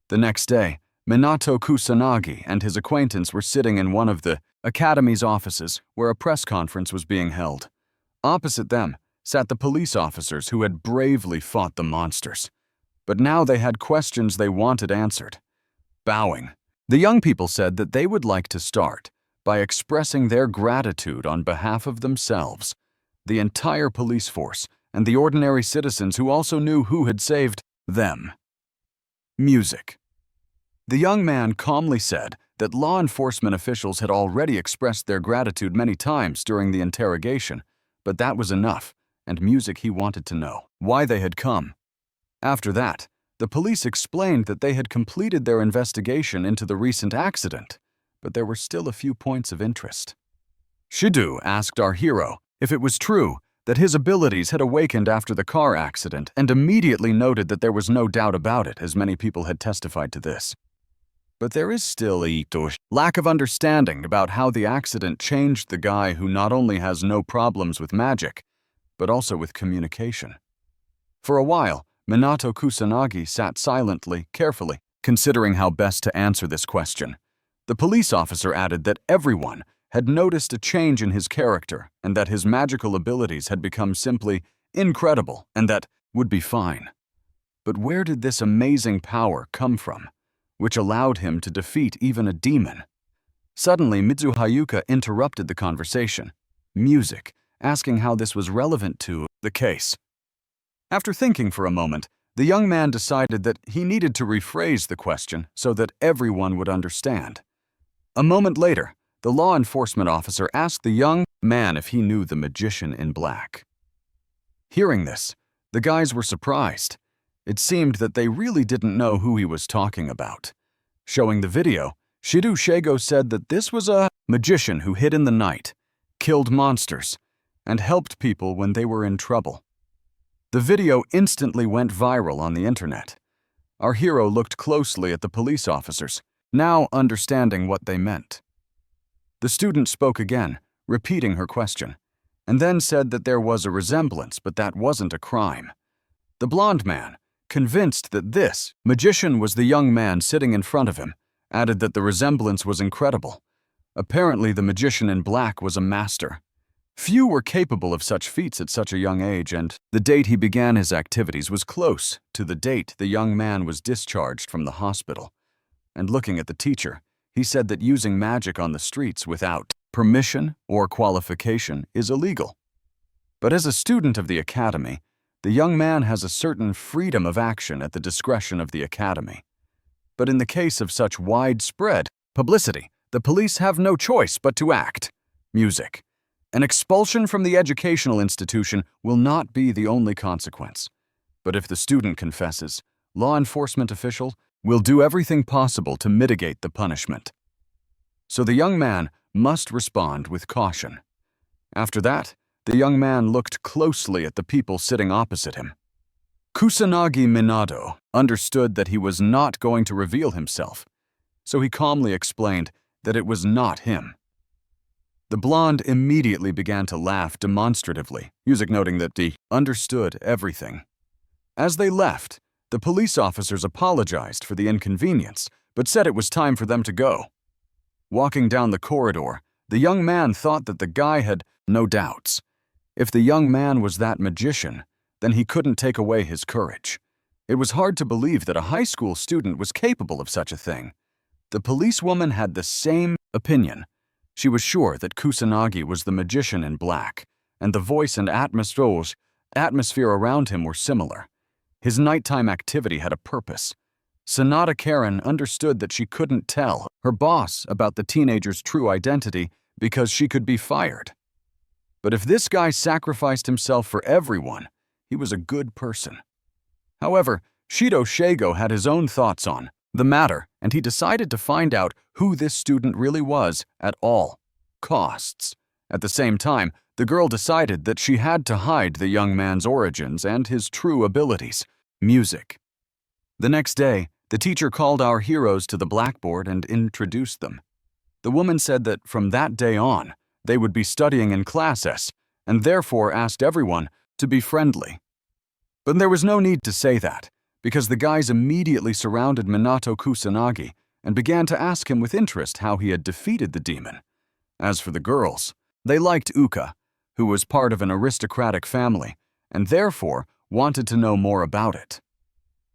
The next day, Minato Kusanagi and his acquaintance were sitting in one of the academy's offices where a press conference was being held. Opposite them sat the police officers who had bravely fought the monsters. But now they had questions they wanted answered. Bowing, the young people said that they would like to start by expressing their gratitude on behalf of themselves, the entire police force, and the ordinary citizens who also knew who had saved them. Music. The young man calmly said that law enforcement officials had already expressed their gratitude many times during the interrogation, but that was enough, and music he wanted to know why they had come. After that, the police explained that they had completed their investigation into the recent accident, but there were still a few points of interest. Shido asked our hero if it was true that his abilities had awakened after the car accident and immediately noted that there was no doubt about it, as many people had testified to this. But there is still a lack of understanding about how the accident changed the guy who not only has no problems with magic, but also with communication. For a while, Minato Kusanagi sat silently, carefully, considering how best to answer this question. The police officer added that everyone had noticed a change in his character and that his magical abilities had become simply incredible and that would be fine. But where did this amazing power come from, which allowed him to defeat even a demon? Suddenly, Mizu Hayuka interrupted the conversation, music, asking how this was relevant to the case. After thinking for a moment, the young man decided that he needed to rephrase the question so that everyone would understand. A moment later, the law enforcement officer asked the young man if he knew the magician in black. Hearing this, the guys were surprised. It seemed that they really didn't know who he was talking about. Showing the video, Shido Shego said that this was a magician who hid in the night, killed monsters, and helped people when they were in trouble. The video instantly went viral on the internet. Our hero looked closely at the police officers, now understanding what they meant. The student spoke again, repeating her question, and then said that there was a resemblance, but that wasn't a crime. The blond man, convinced that this magician was the young man sitting in front of him, added that the resemblance was incredible. Apparently, the magician in black was a master. Few were capable of such feats at such a young age, and the date he began his activities was close to the date the young man was discharged from the hospital. And looking at the teacher, he said that using magic on the streets without permission or qualification is illegal. But as a student of the academy, the young man has a certain freedom of action at the discretion of the academy. But in the case of such widespread publicity, the police have no choice but to act. Music. An expulsion from the educational institution will not be the only consequence. But if the student confesses, law enforcement officials will do everything possible to mitigate the punishment. So the young man must respond with caution. After that, the young man looked closely at the people sitting opposite him. Kusanagi Minato understood that he was not going to reveal himself, so he calmly explained that it was not him. The blonde immediately began to laugh demonstratively, noting that he understood everything. As they left, the police officers apologized for the inconvenience, but said it was time for them to go. Walking down the corridor, the young man thought that the guy had no doubts. If the young man was that magician, then he couldn't take away his courage. It was hard to believe that a high school student was capable of such a thing. The policewoman had the same opinion. She was sure that Kusanagi was the magician in black, and the voice and atmosphere around him were similar. His nighttime activity had a purpose. Sanada Karen understood that she couldn't tell her boss about the teenager's true identity because she could be fired. But if this guy sacrificed himself for everyone, he was a good person. However, Shido Shego had his own thoughts on the matter and he decided to find out who this student really was at all costs. At the same time, the girl decided that she had to hide the young man's origins and his true abilities, music. The next day, the teacher called our heroes to the blackboard and introduced them. The woman said that from that day on, they would be studying in classes, and therefore asked everyone to be friendly. But there was no need to say that, because the guys immediately surrounded Minato Kusanagi and began to ask him with interest how he had defeated the demon. As for the girls, they liked Uka, who was part of an aristocratic family, and therefore wanted to know more about it.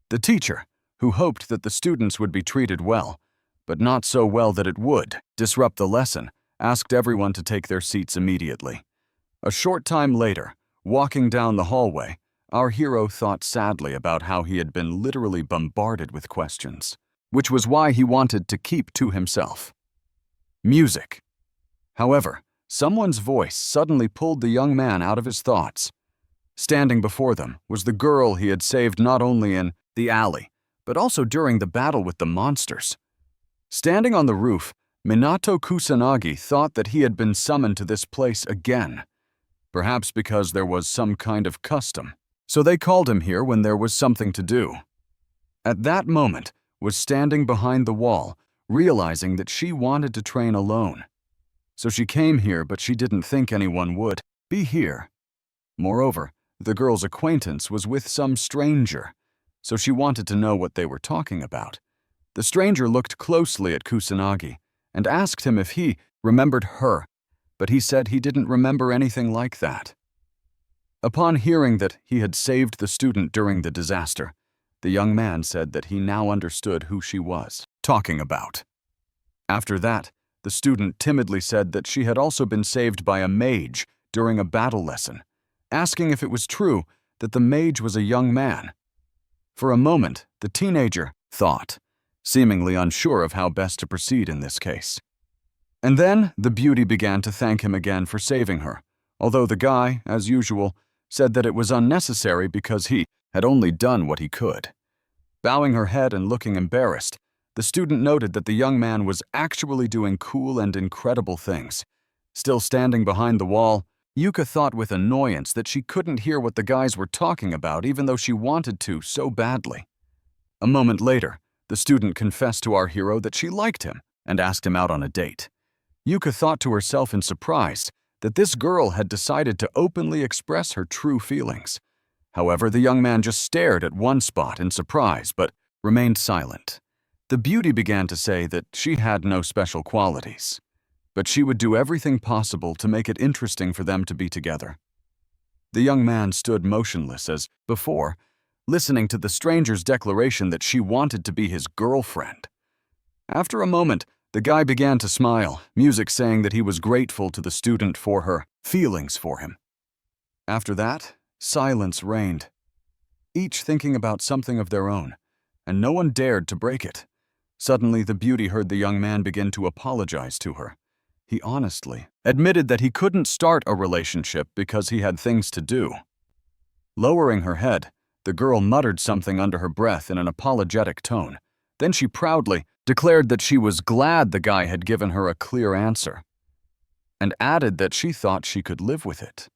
The teacher, who hoped that the students would be treated well, but not so well that it would disrupt the lesson, asked everyone to take their seats immediately. A short time later, walking down the hallway, our hero thought sadly about how he had been literally bombarded with questions, which was why he wanted to keep to himself. Music. However, someone's voice suddenly pulled the young man out of his thoughts. Standing before them was the girl he had saved not only in the alley, but also during the battle with the monsters. Standing on the roof, Minato Kusanagi thought that he had been summoned to this place again, perhaps because there was some kind of custom. So they called him here when there was something to do. At that moment, was standing behind the wall, realizing that she wanted to train alone. So she came here, but she didn't think anyone would be here. Moreover, the girl's acquaintance was with some stranger, so she wanted to know what they were talking about. The stranger looked closely at Kusanagi and asked him if he remembered her, but he said he didn't remember anything like that. Upon hearing that he had saved the student during the disaster, the young man said that he now understood who she was talking about. After that, the student timidly said that she had also been saved by a mage during a battle lesson, asking if it was true that the mage was a young man. For a moment, the teenager thought, seemingly unsure of how best to proceed in this case. And then the beauty began to thank him again for saving her, although the guy, as usual, said that it was unnecessary because he had only done what he could. Bowing her head and looking embarrassed, the student noted that the young man was actually doing cool and incredible things. Still standing behind the wall, Yuka thought with annoyance that she couldn't hear what the guys were talking about even though she wanted to so badly. A moment later, the student confessed to our hero that she liked him and asked him out on a date. Yuka thought to herself in surprise that this girl had decided to openly express her true feelings. However, the young man just stared at one spot in surprise but remained silent. The beauty began to say that she had no special qualities, but she would do everything possible to make it interesting for them to be together. The young man stood motionless as before, listening to the stranger's declaration that she wanted to be his girlfriend. After a moment, the guy began to smile, music saying that he was grateful to the student for her feelings for him. After that, silence reigned, each thinking about something of their own, and no one dared to break it. Suddenly, the beauty heard the young man begin to apologize to her. He honestly admitted that he couldn't start a relationship because he had things to do. Lowering her head, the girl muttered something under her breath in an apologetic tone. Then she proudly declared that she was glad the guy had given her a clear answer, and added that she thought she could live with it.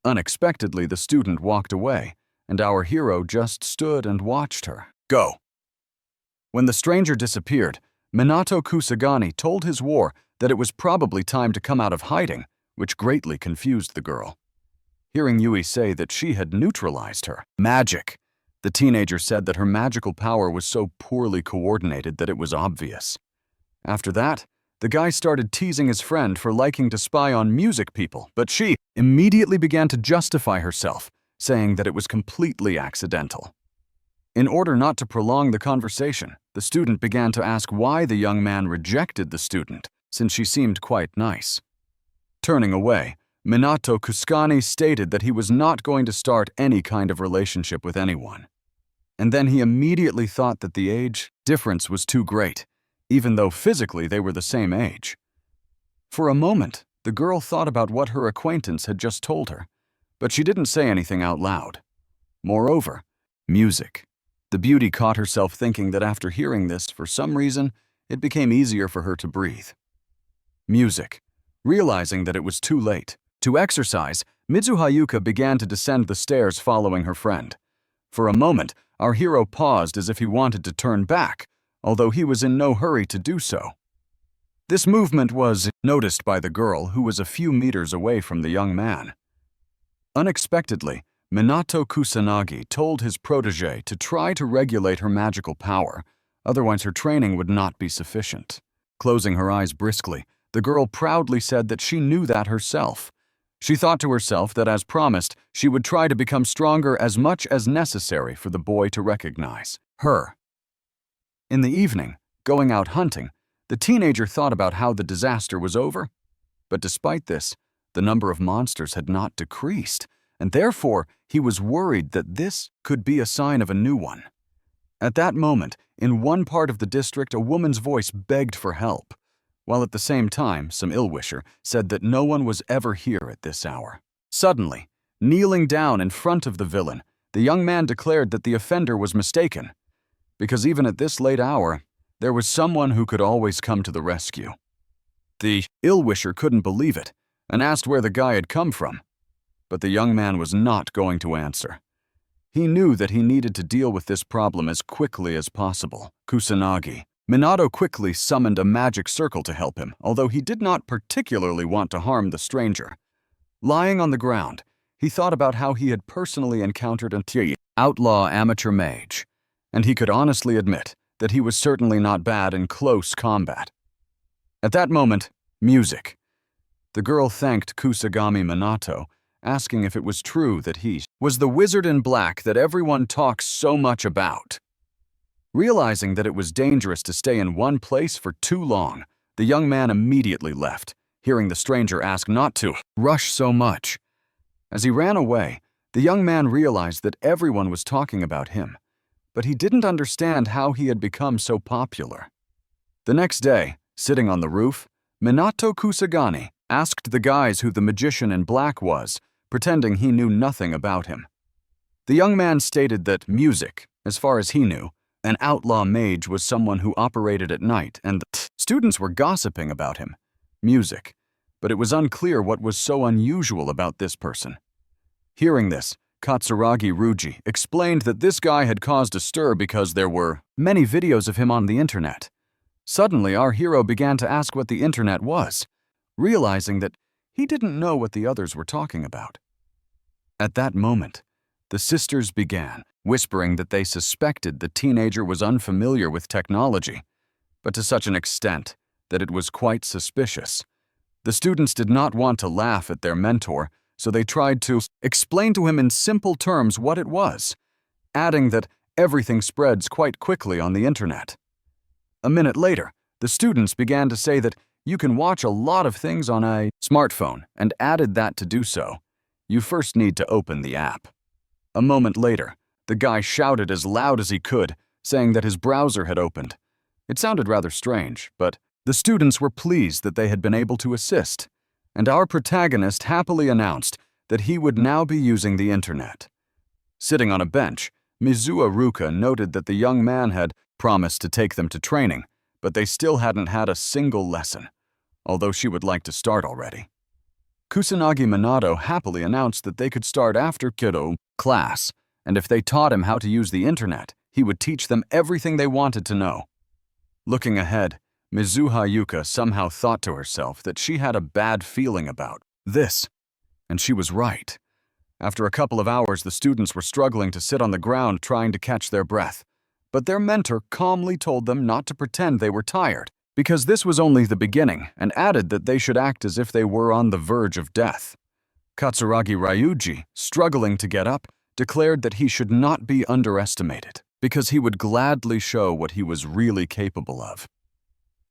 Unexpectedly, the student walked away, and our hero just stood and watched her go. When the stranger disappeared, Minato Kusagani told his war that it was probably time to come out of hiding, which greatly confused the girl. Hearing Yui say that she had neutralized her magic, the teenager said that her magical power was so poorly coordinated that it was obvious. After that, the guy started teasing his friend for liking to spy on music people, but she immediately began to justify herself, saying that it was completely accidental. In order not to prolong the conversation, the student began to ask why the young man rejected the student, since she seemed quite nice. Turning away, Minato Kusagani stated that he was not going to start any kind of relationship with anyone. And then he immediately thought that the age difference was too great, even though physically they were the same age. For a moment, the girl thought about what her acquaintance had just told her, but she didn't say anything out loud. Moreover, music. The beauty caught herself thinking that after hearing this, for some reason, it became easier for her to breathe. Music. Realizing that it was too late to exercise, Mitsuhayuka began to descend the stairs following her friend. For a moment, our hero paused as if he wanted to turn back, although he was in no hurry to do so. This movement was noticed by the girl, who was a few meters away from the young man. Unexpectedly, Minato Kusanagi told his protege to try to regulate her magical power, otherwise her training would not be sufficient. Closing her eyes briskly, the girl proudly said that she knew that herself. She thought to herself that, as promised, she would try to become stronger as much as necessary for the boy to recognize her. In the evening, going out hunting, the teenager thought about how the disaster was over. But despite this, the number of monsters had not decreased, and therefore he was worried that this could be a sign of a new one. At that moment, in one part of the district, a woman's voice begged for help, while at the same time, some ill-wisher said that no one was ever here at this hour. Suddenly, kneeling down in front of the villain, the young man declared that the offender was mistaken, because even at this late hour, there was someone who could always come to the rescue. The ill-wisher couldn't believe it, and asked where the guy had come from. But the young man was not going to answer. He knew that he needed to deal with this problem as quickly as possible. Kusanagi. Minato quickly summoned a magic circle to help him, although he did not particularly want to harm the stranger. Lying on the ground, he thought about how he had personally encountered an outlaw amateur mage, and he could honestly admit that he was certainly not bad in close combat. At that moment, music. The girl thanked Kusagami Minato, asking if it was true that he was the wizard in black that everyone talks so much about. Realizing that it was dangerous to stay in one place for too long, the young man immediately left, hearing the stranger ask not to rush so much. As he ran away, the young man realized that everyone was talking about him, but he didn't understand how he had become so popular. The next day, sitting on the roof, Minato Kusagani asked the guys who the magician in black was, pretending he knew nothing about him. The young man stated that music, as far as he knew, an outlaw mage was someone who operated at night, and the students were gossiping about him. Music, but it was unclear what was so unusual about this person. Hearing this, Katsuragi Ruji explained that this guy had caused a stir because there were many videos of him on the internet. Suddenly, our hero began to ask what the internet was, realizing that he didn't know what the others were talking about. At that moment, the sisters began whispering that they suspected the teenager was unfamiliar with technology, but to such an extent that it was quite suspicious. The students did not want to laugh at their mentor, so they tried to explain to him in simple terms what it was, adding that everything spreads quite quickly on the internet. A minute later, the students began to say that you can watch a lot of things on a smartphone, and added that to do so, you first need to open the app. A moment later, the guy shouted as loud as he could, saying that his browser had opened. It sounded rather strange, but the students were pleased that they had been able to assist, and our protagonist happily announced that he would now be using the internet. Sitting on a bench, Mizuha Ruka noted that the young man had promised to take them to training, but they still hadn't had a single lesson, although she would like to start already. Kusanagi Minato happily announced that they could start after Kido class, and if they taught him how to use the internet, he would teach them everything they wanted to know. Looking ahead, Mizuha Yuka somehow thought to herself that she had a bad feeling about this, and she was right. After a couple of hours, the students were struggling to sit on the ground trying to catch their breath, but their mentor calmly told them not to pretend they were tired, because this was only the beginning, and added that they should act as if they were on the verge of death. Katsuragi Ryuji, struggling to get up, declared that he should not be underestimated, because he would gladly show what he was really capable of.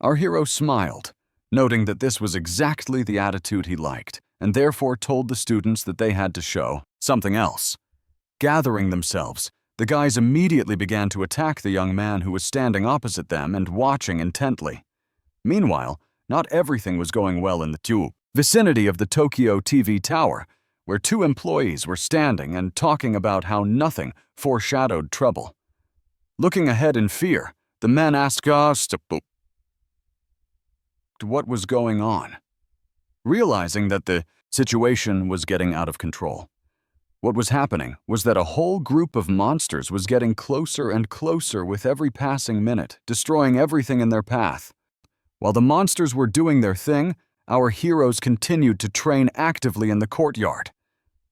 Our hero smiled, noting that this was exactly the attitude he liked, and therefore told the students that they had to show something else. Gathering themselves, the guys immediately began to attack the young man who was standing opposite them and watching intently. Meanwhile, not everything was going well in the vicinity of the Tokyo TV tower, where two employees were standing and talking about how nothing foreshadowed trouble. Looking ahead in fear, the men asked us what was going on, realizing that the situation was getting out of control. What was happening was that a whole group of monsters was getting closer and closer with every passing minute, destroying everything in their path. While the monsters were doing their thing, our heroes continued to train actively in the courtyard.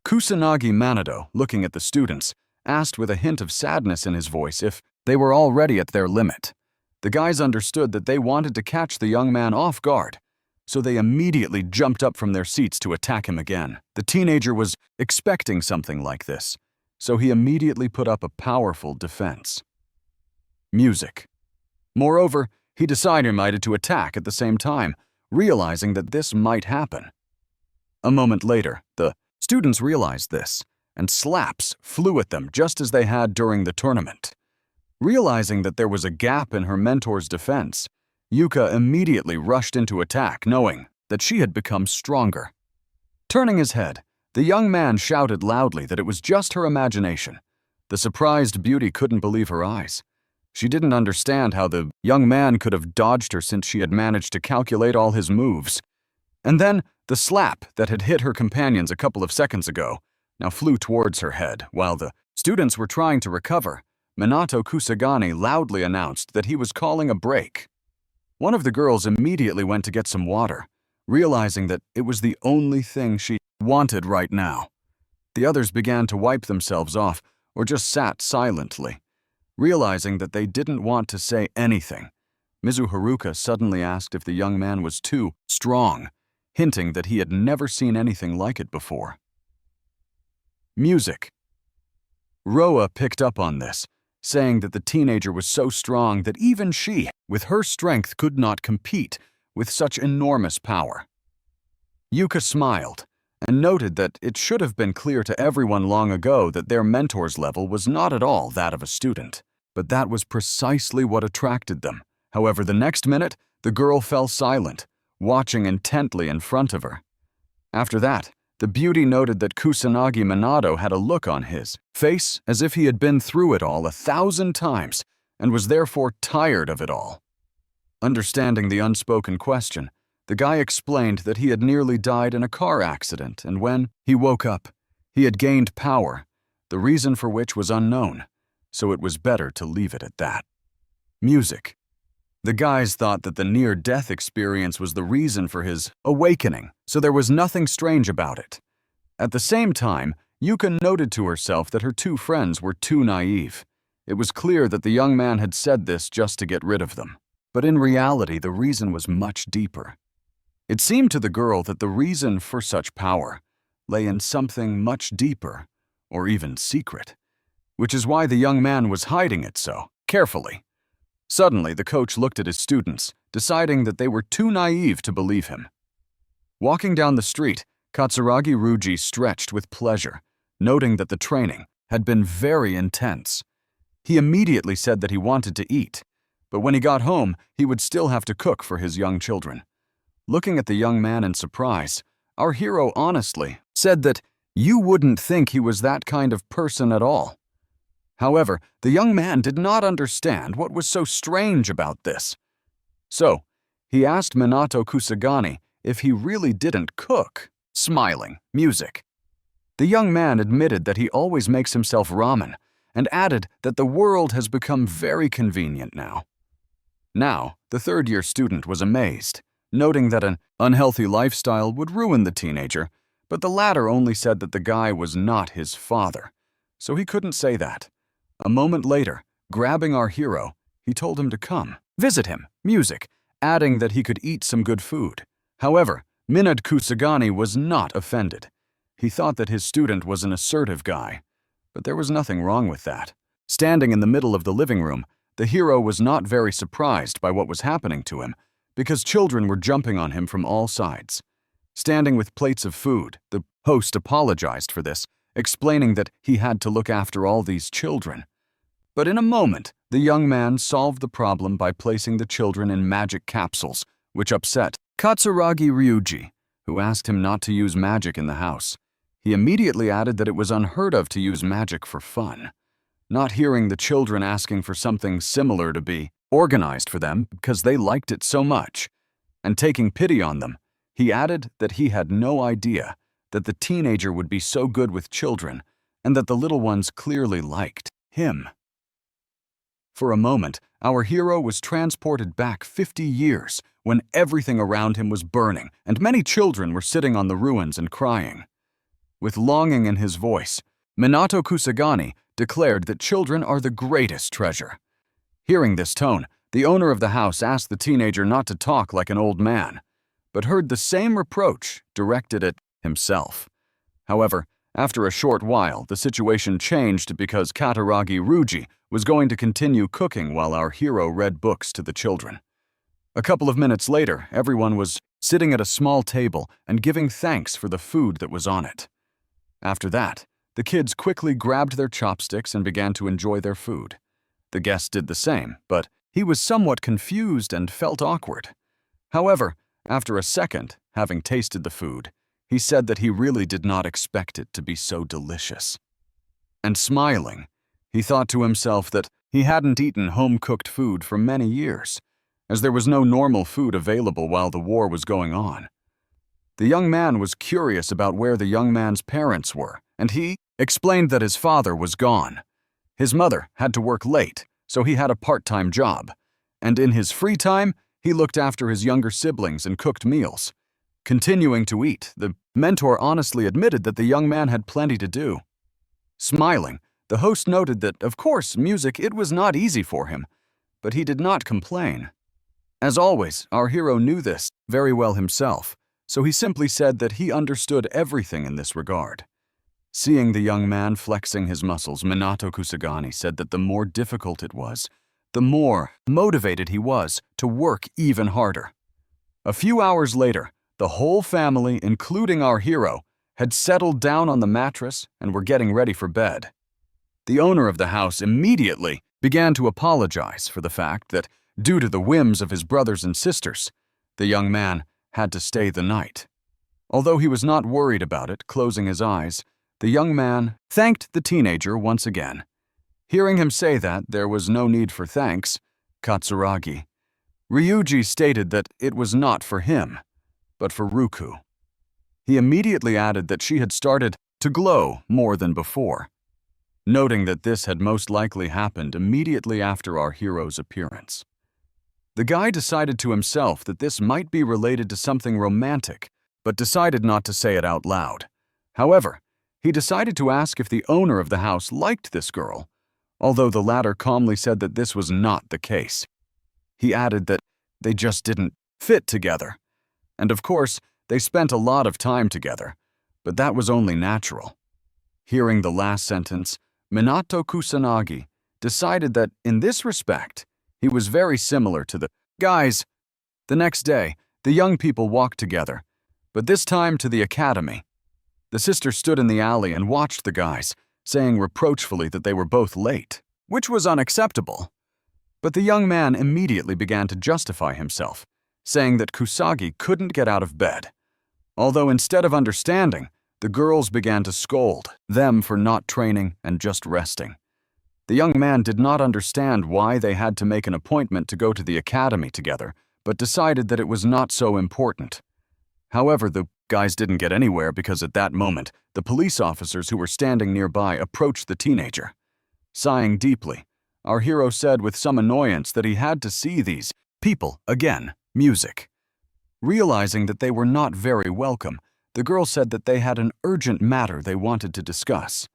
Kusanagi Manado, looking at the students, asked with a hint of sadness in his voice if they were already at their limit. The guys understood that they wanted to catch the young man off guard, so they immediately jumped up from their seats to attack him again. The teenager was expecting something like this, so he immediately put up a powerful defense. Music. Moreover, he decided to attack at the same time, realizing that this might happen. A moment later, the students realized this, and slaps flew at them just as they had during the tournament. Realizing that there was a gap in her mentor's defense, Yuka immediately rushed into attack, knowing that she had become stronger. Turning his head, the young man shouted loudly that it was just her imagination. The surprised beauty couldn't believe her eyes. She didn't understand how the young man could have dodged her since she had managed to calculate all his moves. And then, the slap that had hit her companions a couple of seconds ago now flew towards her head. While the students were trying to recover, Minato Kusagani loudly announced that he was calling a break. One of the girls immediately went to get some water, realizing that it was the only thing she wanted right now. The others began to wipe themselves off or just sat silently. Realizing that they didn't want to say anything, Mizu Haruka suddenly asked if the young man was too strong, hinting that he had never seen anything like it before. Music. Roa picked up on this, saying that the teenager was so strong that even she, with her strength, could not compete with such enormous power. Yuka smiled and noted that it should have been clear to everyone long ago that their mentor's level was not at all that of a student, but that was precisely what attracted them. However, the next minute, the girl fell silent, watching intently in front of her. After that, the beauty noted that Kusanagi Minato had a look on his face as if he had been through it all 1,000 times and was therefore tired of it all. Understanding the unspoken question, the guy explained that he had nearly died in a car accident, and when he woke up, he had gained power, the reason for which was unknown, so it was better to leave it at that. Music. The guys thought that the near-death experience was the reason for his awakening, so there was nothing strange about it. At the same time, Yuka noted to herself that her two friends were too naive. It was clear that the young man had said this just to get rid of them. But in reality, the reason was much deeper. It seemed to the girl that the reason for such power lay in something much deeper, or even secret, which is why the young man was hiding it so carefully. Suddenly, the coach looked at his students, deciding that they were too naive to believe him. Walking down the street, Katsuragi Ryuji stretched with pleasure, noting that the training had been very intense. He immediately said that he wanted to eat, but when he got home, he would still have to cook for his young children. Looking at the young man in surprise, our hero honestly said that you wouldn't think he was that kind of person at all. However, the young man did not understand what was so strange about this. So, he asked Minato Kusagani if he really didn't cook. Smiling, music. The young man admitted that he always makes himself ramen, and added that the world has become very convenient now. Now, the third-year student was amazed, noting that an unhealthy lifestyle would ruin the teenager, but the latter only said that the guy was not his father, so he couldn't say that. A moment later, grabbing our hero, he told him to come, visit him, music, adding that he could eat some good food. However, Minad Kusagani was not offended. He thought that his student was an assertive guy, but there was nothing wrong with that. Standing in the middle of the living room, the hero was not very surprised by what was happening to him, because children were jumping on him from all sides. Standing with plates of food, the host apologized for this, explaining that he had to look after all these children. But in a moment, the young man solved the problem by placing the children in magic capsules, which upset Katsuragi Ryuji, who asked him not to use magic in the house. He immediately added that it was unheard of to use magic for fun. not hearing the children asking for something similar to be organized for them because they liked it so much. And taking pity on them, he added that he had no idea that the teenager would be so good with children and that the little ones clearly liked him. For a moment, our hero was transported back 50 years when everything around him was burning and many children were sitting on the ruins and crying. With longing in his voice, Minato Kusagani declared that children are the greatest treasure. Hearing this tone, the owner of the house asked the teenager not to talk like an old man, but heard the same reproach directed at himself. However, after a short while, the situation changed because Kataragi Ruji was going to continue cooking while our hero read books to the children. A couple of minutes later, everyone was sitting at a small table and giving thanks for the food that was on it. After that, the kids quickly grabbed their chopsticks and began to enjoy their food. The guest did the same, but he was somewhat confused and felt awkward. However, after a second, having tasted the food, he said that he really did not expect it to be so delicious. And smiling, he thought to himself that he hadn't eaten home-cooked food for many years, as there was no normal food available while the war was going on. The young man was curious about where the young man's parents were, and he explained that his father was gone. His mother had to work late, so he had a part-time job, and in his free time, he looked after his younger siblings and cooked meals. Continuing to eat, the mentor honestly admitted that the young man had plenty to do. Smiling, the host noted that, of course, music, it was not easy for him, but he did not complain. As always, our hero knew this very well himself, so he simply said that he understood everything in this regard. Seeing the young man flexing his muscles, Minato Kusagani said that the more difficult it was, the more motivated he was to work even harder. A few hours later, the whole family, including our hero, had settled down on the mattress and were getting ready for bed. The owner of the house immediately began to apologize for the fact that, due to the whims of his brothers and sisters, the young man had to stay the night. Although he was not worried about it, closing his eyes, the young man thanked the teenager once again. Hearing him say that there was no need for thanks, Katsuragi, Ryuji stated that it was not for him, but for Ruku. He immediately added that she had started to glow more than before, noting that this had most likely happened immediately after our hero's appearance. The guy decided to himself that this might be related to something romantic, but decided not to say it out loud. However, he decided to ask if the owner of the house liked this girl, although the latter calmly said that this was not the case. He added that they just didn't fit together. And of course, they spent a lot of time together, but that was only natural. Hearing the last sentence, Minato Kusanagi decided that, in this respect, he was very similar to the guys. The next day, the young people walked together, but this time to the academy. The sister stood in the alley and watched the guys, saying reproachfully that they were both late, which was unacceptable. But the young man immediately began to justify himself, saying that Kusagi couldn't get out of bed. Although instead of understanding, the girls began to scold them for not training and just resting. The young man did not understand why they had to make an appointment to go to the academy together, but decided that it was not so important. However, the guys didn't get anywhere because at that moment, the police officers who were standing nearby approached the teenager. Sighing deeply, our hero said with some annoyance that he had to see these people again. Music. Realizing that they were not very welcome, the girl said that they had an urgent matter they wanted to discuss.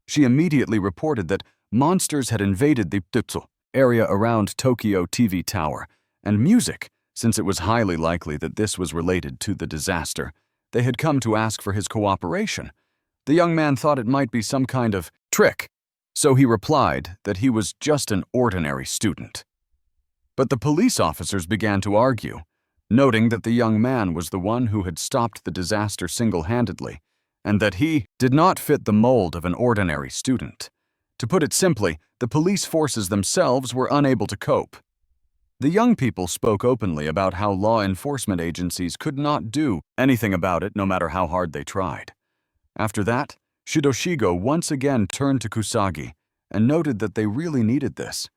She immediately reported that monsters had invaded the Tutsu area around Tokyo TV Tower, and music, since it was highly likely that this was related to the disaster, they had come to ask for his cooperation. The young man thought it might be some kind of trick, so he replied that he was just an ordinary student. But the police officers began to argue, noting that the young man was the one who had stopped the disaster single-handedly, and that he did not fit the mold of an ordinary student. To put it simply, the police forces themselves were unable to cope. The young people spoke openly about how law enforcement agencies could not do anything about it no matter how hard they tried. After that, Shidoshigo once again turned to Kusagi and noted that they really needed this.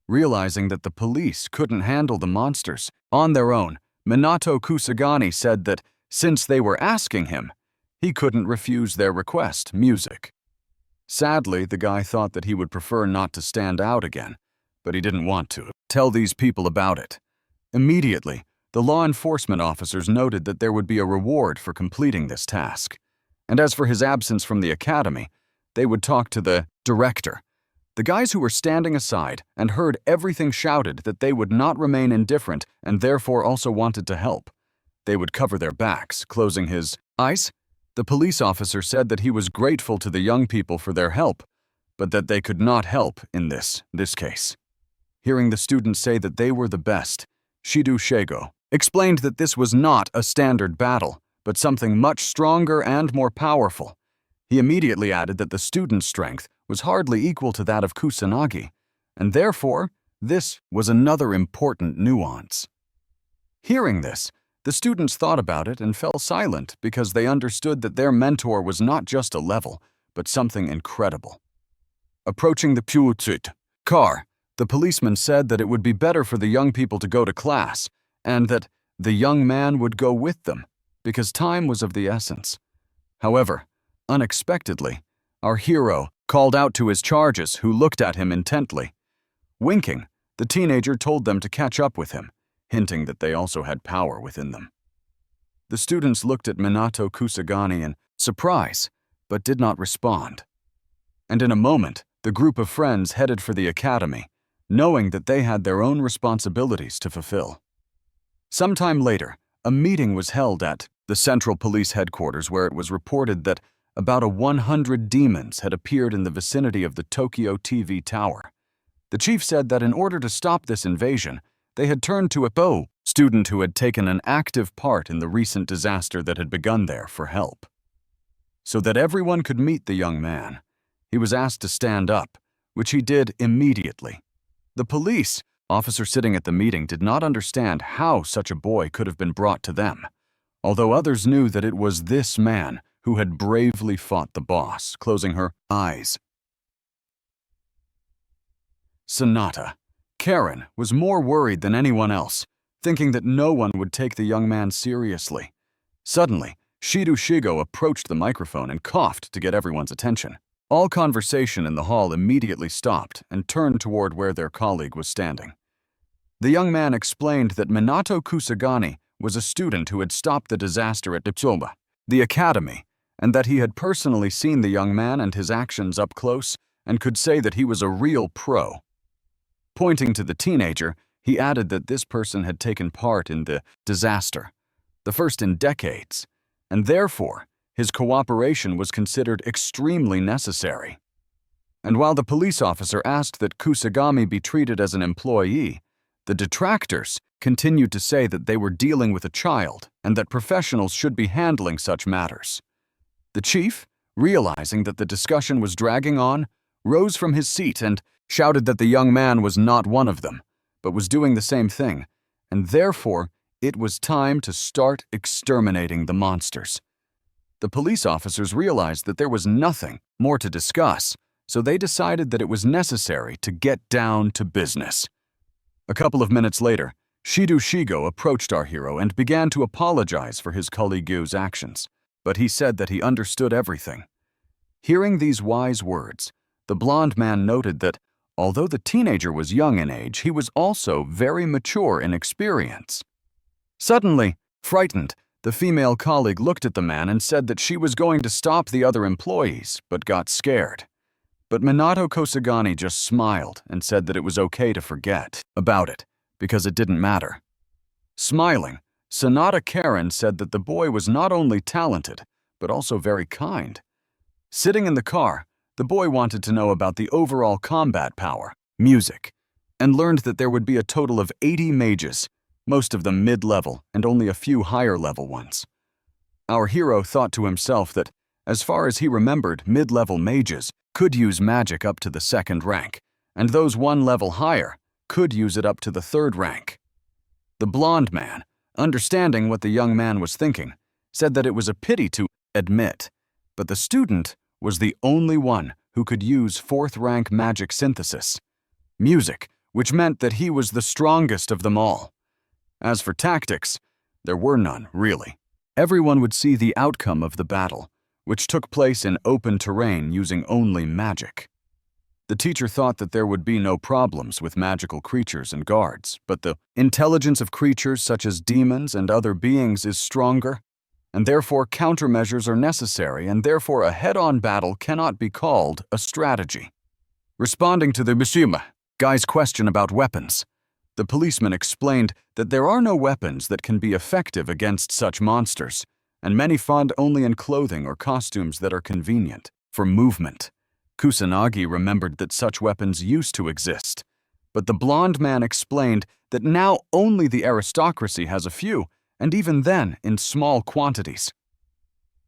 Realizing that the police couldn't handle the monsters on their own, Minato Kusagani said that since they were asking him, he couldn't refuse their request, music. Sadly, the guy thought that he would prefer not to stand out again, but he didn't want to tell these people about it. Immediately, the law enforcement officers noted that there would be a reward for completing this task. And as for his absence from the academy, they would talk to the director. The guys who were standing aside and heard everything shouted that they would not remain indifferent and therefore also wanted to help. They would cover their backs, closing his eyes. The police officer said that he was grateful to the young people for their help, but that they could not help in this case. Hearing the students say that they were the best, Shido Shego explained that this was not a standard battle, but something much stronger and more powerful. He immediately added that the students' strength was hardly equal to that of Kusanagi, and therefore, this was another important nuance. Hearing this, the students thought about it and fell silent because they understood that their mentor was not just a level, but something incredible. Approaching the Puutsit car, the policeman said that it would be better for the young people to go to class, and that the young man would go with them, because time was of the essence. However, unexpectedly, our hero called out to his charges, who looked at him intently. Winking, the teenager told them to catch up with him, hinting that they also had power within them. The students looked at Minato Kusagani in surprise, but did not respond. And in a moment, the group of friends headed for the academy, knowing that they had their own responsibilities to fulfill. Sometime later, a meeting was held at the Central Police Headquarters where it was reported that about 100 demons had appeared in the vicinity of the Tokyo TV tower. The chief said that in order to stop this invasion, they had turned to a Bo student who had taken an active part in the recent disaster that had begun there for help. So that everyone could meet the young man, he was asked to stand up, which he did immediately. The police officer sitting at the meeting did not understand how such a boy could have been brought to them, although others knew that it was this man who had bravely fought the boss, closing her eyes. Sonata. Karen was more worried than anyone else, thinking that no one would take the young man seriously. Suddenly, Shido Shigo approached the microphone and coughed to get everyone's attention. All conversation in the hall immediately stopped and turned toward where their colleague was standing. The young man explained that Minato Kusagani was a student who had stopped the disaster at Ipsoba, the academy, and that he had personally seen the young man and his actions up close and could say that he was a real pro. Pointing to the teenager, he added that this person had taken part in the disaster, the first in decades, and therefore his cooperation was considered extremely necessary. And while the police officer asked that Kusagami be treated as an employee, the detractors continued to say that they were dealing with a child and that professionals should be handling such matters. The chief, realizing that the discussion was dragging on, rose from his seat and shouted that the young man was not one of them, but was doing the same thing, and therefore it was time to start exterminating the monsters. The police officers realized that there was nothing more to discuss, so they decided that it was necessary to get down to business. A couple of minutes later, Shido Shigo approached our hero and began to apologize for his colleague's actions, but he said that he understood everything. Hearing these wise words, the blond man noted that, although the teenager was young in age, he was also very mature in experience. Suddenly, frightened, the female colleague looked at the man and said that she was going to stop the other employees, but got scared. But Minato Kusagani just smiled and said that it was okay to forget about it, because it didn't matter. Smiling, Sonata Karen said that the boy was not only talented, but also very kind. Sitting in the car, the boy wanted to know about the overall combat power, music, and learned that there would be a total of 80 mages, most of them mid-level and only a few higher-level ones. Our hero thought to himself that, as far as he remembered, mid-level mages could use magic up to the 2nd rank, and those one level higher could use it up to the 3rd rank. The blond man, understanding what the young man was thinking, said that it was a pity to admit, but the student was the only one who could use fourth-rank magic synthesis. Music, which meant that he was the strongest of them all. As for tactics, there were none, really. Everyone would see the outcome of the battle, which took place in open terrain using only magic. The teacher thought that there would be no problems with magical creatures and guards, but the intelligence of creatures such as demons and other beings is stronger, and therefore countermeasures are necessary, and therefore a head-on battle cannot be called a strategy. Responding to the Mishima guy's question about weapons, the policeman explained that there are no weapons that can be effective against such monsters, and many find only in clothing or costumes that are convenient for movement. Kusanagi remembered that such weapons used to exist, but the blond man explained that now only the aristocracy has a few, and even then in small quantities.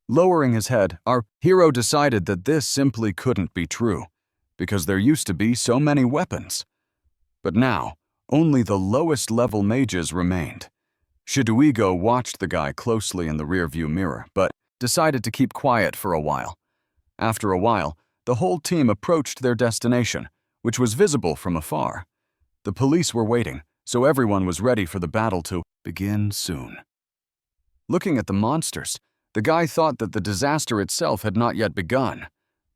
Lowering his head, our hero decided that this simply couldn't be true, because there used to be so many weapons. But now, only the lowest level mages remained. Shidoigo watched the guy closely in the rearview mirror, but decided to keep quiet for a while. After a while, the whole team approached their destination, which was visible from afar. The police were waiting, so everyone was ready for the battle to begin soon. Looking at the monsters, the guy thought that the disaster itself had not yet begun,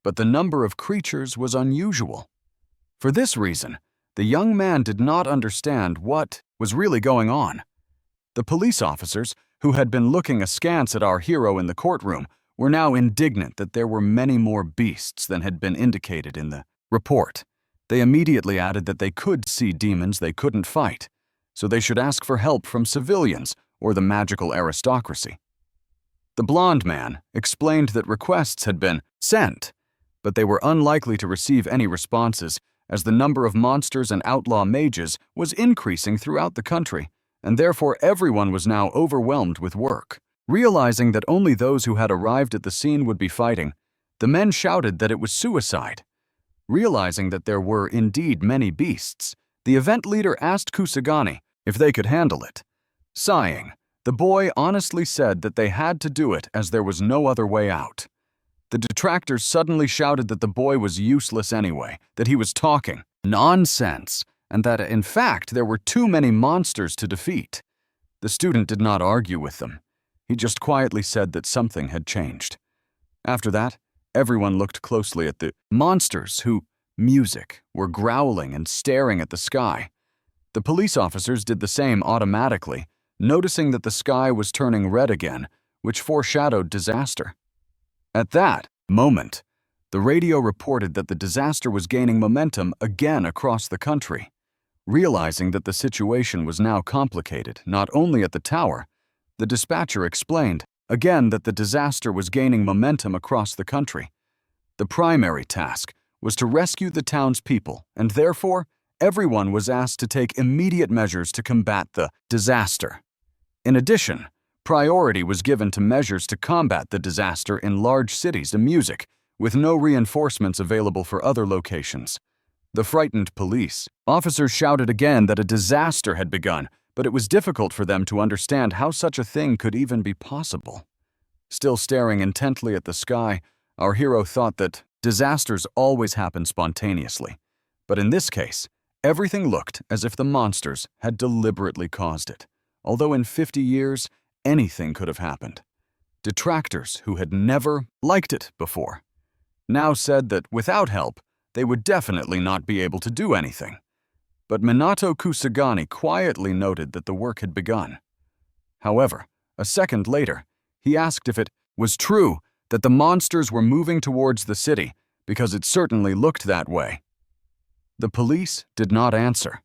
but the number of creatures was unusual. For this reason, the young man did not understand what was really going on. The police officers, who had been looking askance at our hero in the courtroom, were now indignant that there were many more beasts than had been indicated in the report. They immediately added that they could see demons they couldn't fight, so they should ask for help from civilians or the magical aristocracy. The blond man explained that requests had been sent, but they were unlikely to receive any responses as the number of monsters and outlaw mages was increasing throughout the country, and therefore everyone was now overwhelmed with work. Realizing that only those who had arrived at the scene would be fighting, the men shouted that it was suicide. Realizing that there were indeed many beasts, the event leader asked Kusagani if they could handle it. Sighing, the boy honestly said that they had to do it as there was no other way out. The detractors suddenly shouted that the boy was useless anyway, that he was talking nonsense, and that in fact there were too many monsters to defeat. The student did not argue with them. He just quietly said that something had changed. After that, everyone looked closely at the monsters who, music, were growling and staring at the sky. The police officers did the same automatically, noticing that the sky was turning red again, which foreshadowed disaster. At that moment, the radio reported that the disaster was gaining momentum again across the country. Realizing that the situation was now complicated, not only at the tower, the dispatcher explained again that the disaster was gaining momentum across the country. The primary task was to rescue the townspeople, and therefore, everyone was asked to take immediate measures to combat the disaster. In addition, priority was given to measures to combat the disaster in large cities and music, with no reinforcements available for other locations. The frightened police officers shouted again that a disaster had begun, but it was difficult for them to understand how such a thing could even be possible. Still staring intently at the sky, our hero thought that disasters always happen spontaneously. But in this case, everything looked as if the monsters had deliberately caused it, although in 50 years, anything could have happened. Detractors who had never liked it before now said that without help, they would definitely not be able to do anything. But Minato Kusagani quietly noted that the work had begun. However, a second later, he asked if it was true that the monsters were moving towards the city, because it certainly looked that way. The police did not answer.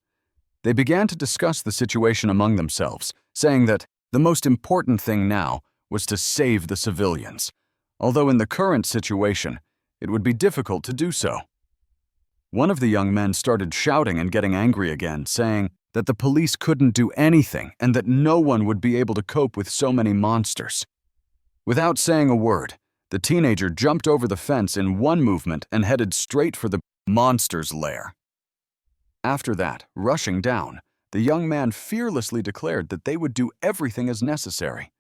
They began to discuss the situation among themselves, saying that the most important thing now was to save the civilians, although in the current situation, it would be difficult to do so. One of the young men started shouting and getting angry again, saying that the police couldn't do anything and that no one would be able to cope with so many monsters. Without saying a word, the teenager jumped over the fence in one movement and headed straight for the monster's lair. After that, rushing down, the young man fearlessly declared that they would do everything as necessary.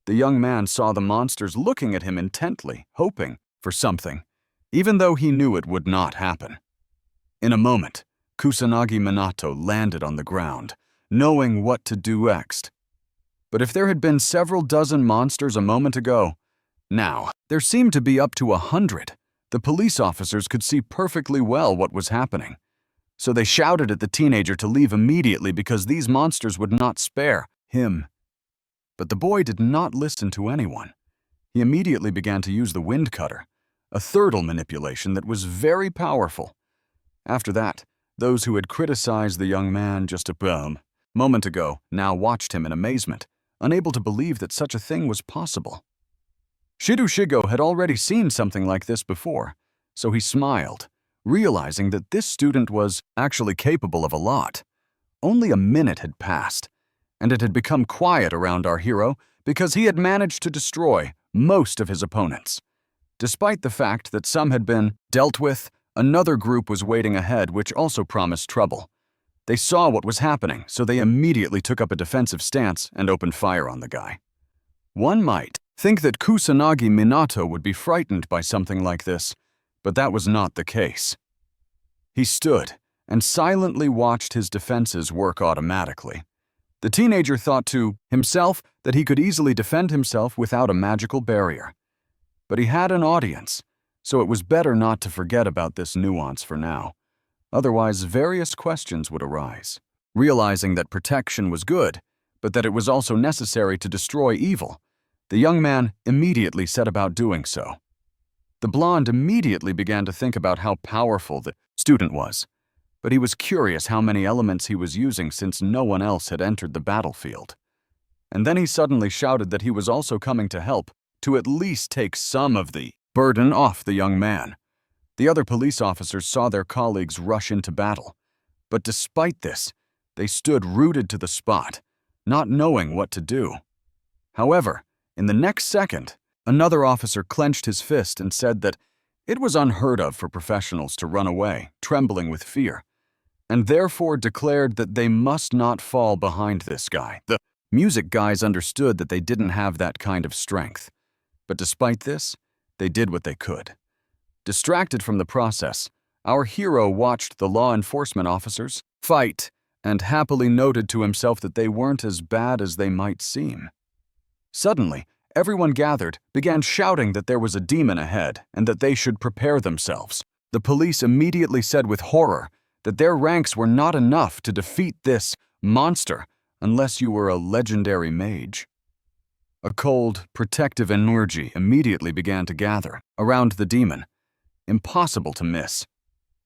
The young man saw the monsters looking at him intently, hoping for something. even though he knew it would not happen. In a moment, Kusanagi Minato landed on the ground, knowing what to do next. But if there had been several dozen monsters a moment ago, now there seemed to be up to 100. The police officers could see perfectly well what was happening. So they shouted at the teenager to leave immediately because these monsters would not spare him. But the boy did not listen to anyone. He immediately began to use the wind cutter, a thermal manipulation that was very powerful. After that, those who had criticized the young man just a moment ago now watched him in amazement, unable to believe that such a thing was possible. Shido had already seen something like this before, so he smiled, realizing that this student was actually capable of a lot. Only a minute had passed, and it had become quiet around our hero because he had managed to destroy most of his opponents. Despite the fact that some had been dealt with, another group was waiting ahead which also promised trouble. They saw what was happening, so they immediately took up a defensive stance and opened fire on the guy. One might think that Kusanagi Minato would be frightened by something like this, but that was not the case. He stood and silently watched his defenses work automatically. The teenager thought to himself that he could easily defend himself without a magical barrier. But he had an audience, so it was better not to forget about this nuance for now. Otherwise, various questions would arise. Realizing that protection was good, but that it was also necessary to destroy evil, the young man immediately set about doing so. The blonde immediately began to think about how powerful the student was, but he was curious how many elements he was using since no one else had entered the battlefield. And then he suddenly shouted that he was also coming to help, to at least take some of the burden off the young man. The other police officers saw their colleagues rush into battle, but despite this, they stood rooted to the spot, not knowing what to do. However, in the next second, another officer clenched his fist and said that it was unheard of for professionals to run away, trembling with fear, and therefore declared that they must not fall behind this guy. The music guys understood that they didn't have that kind of strength, but despite this, they did what they could. Distracted from the process, our hero watched the law enforcement officers fight and happily noted to himself that they weren't as bad as they might seem. Suddenly, everyone gathered began shouting that there was a demon ahead and that they should prepare themselves. The police immediately said with horror that their ranks were not enough to defeat this monster unless you were a legendary mage. A cold, protective energy immediately began to gather around the demon. Impossible to miss.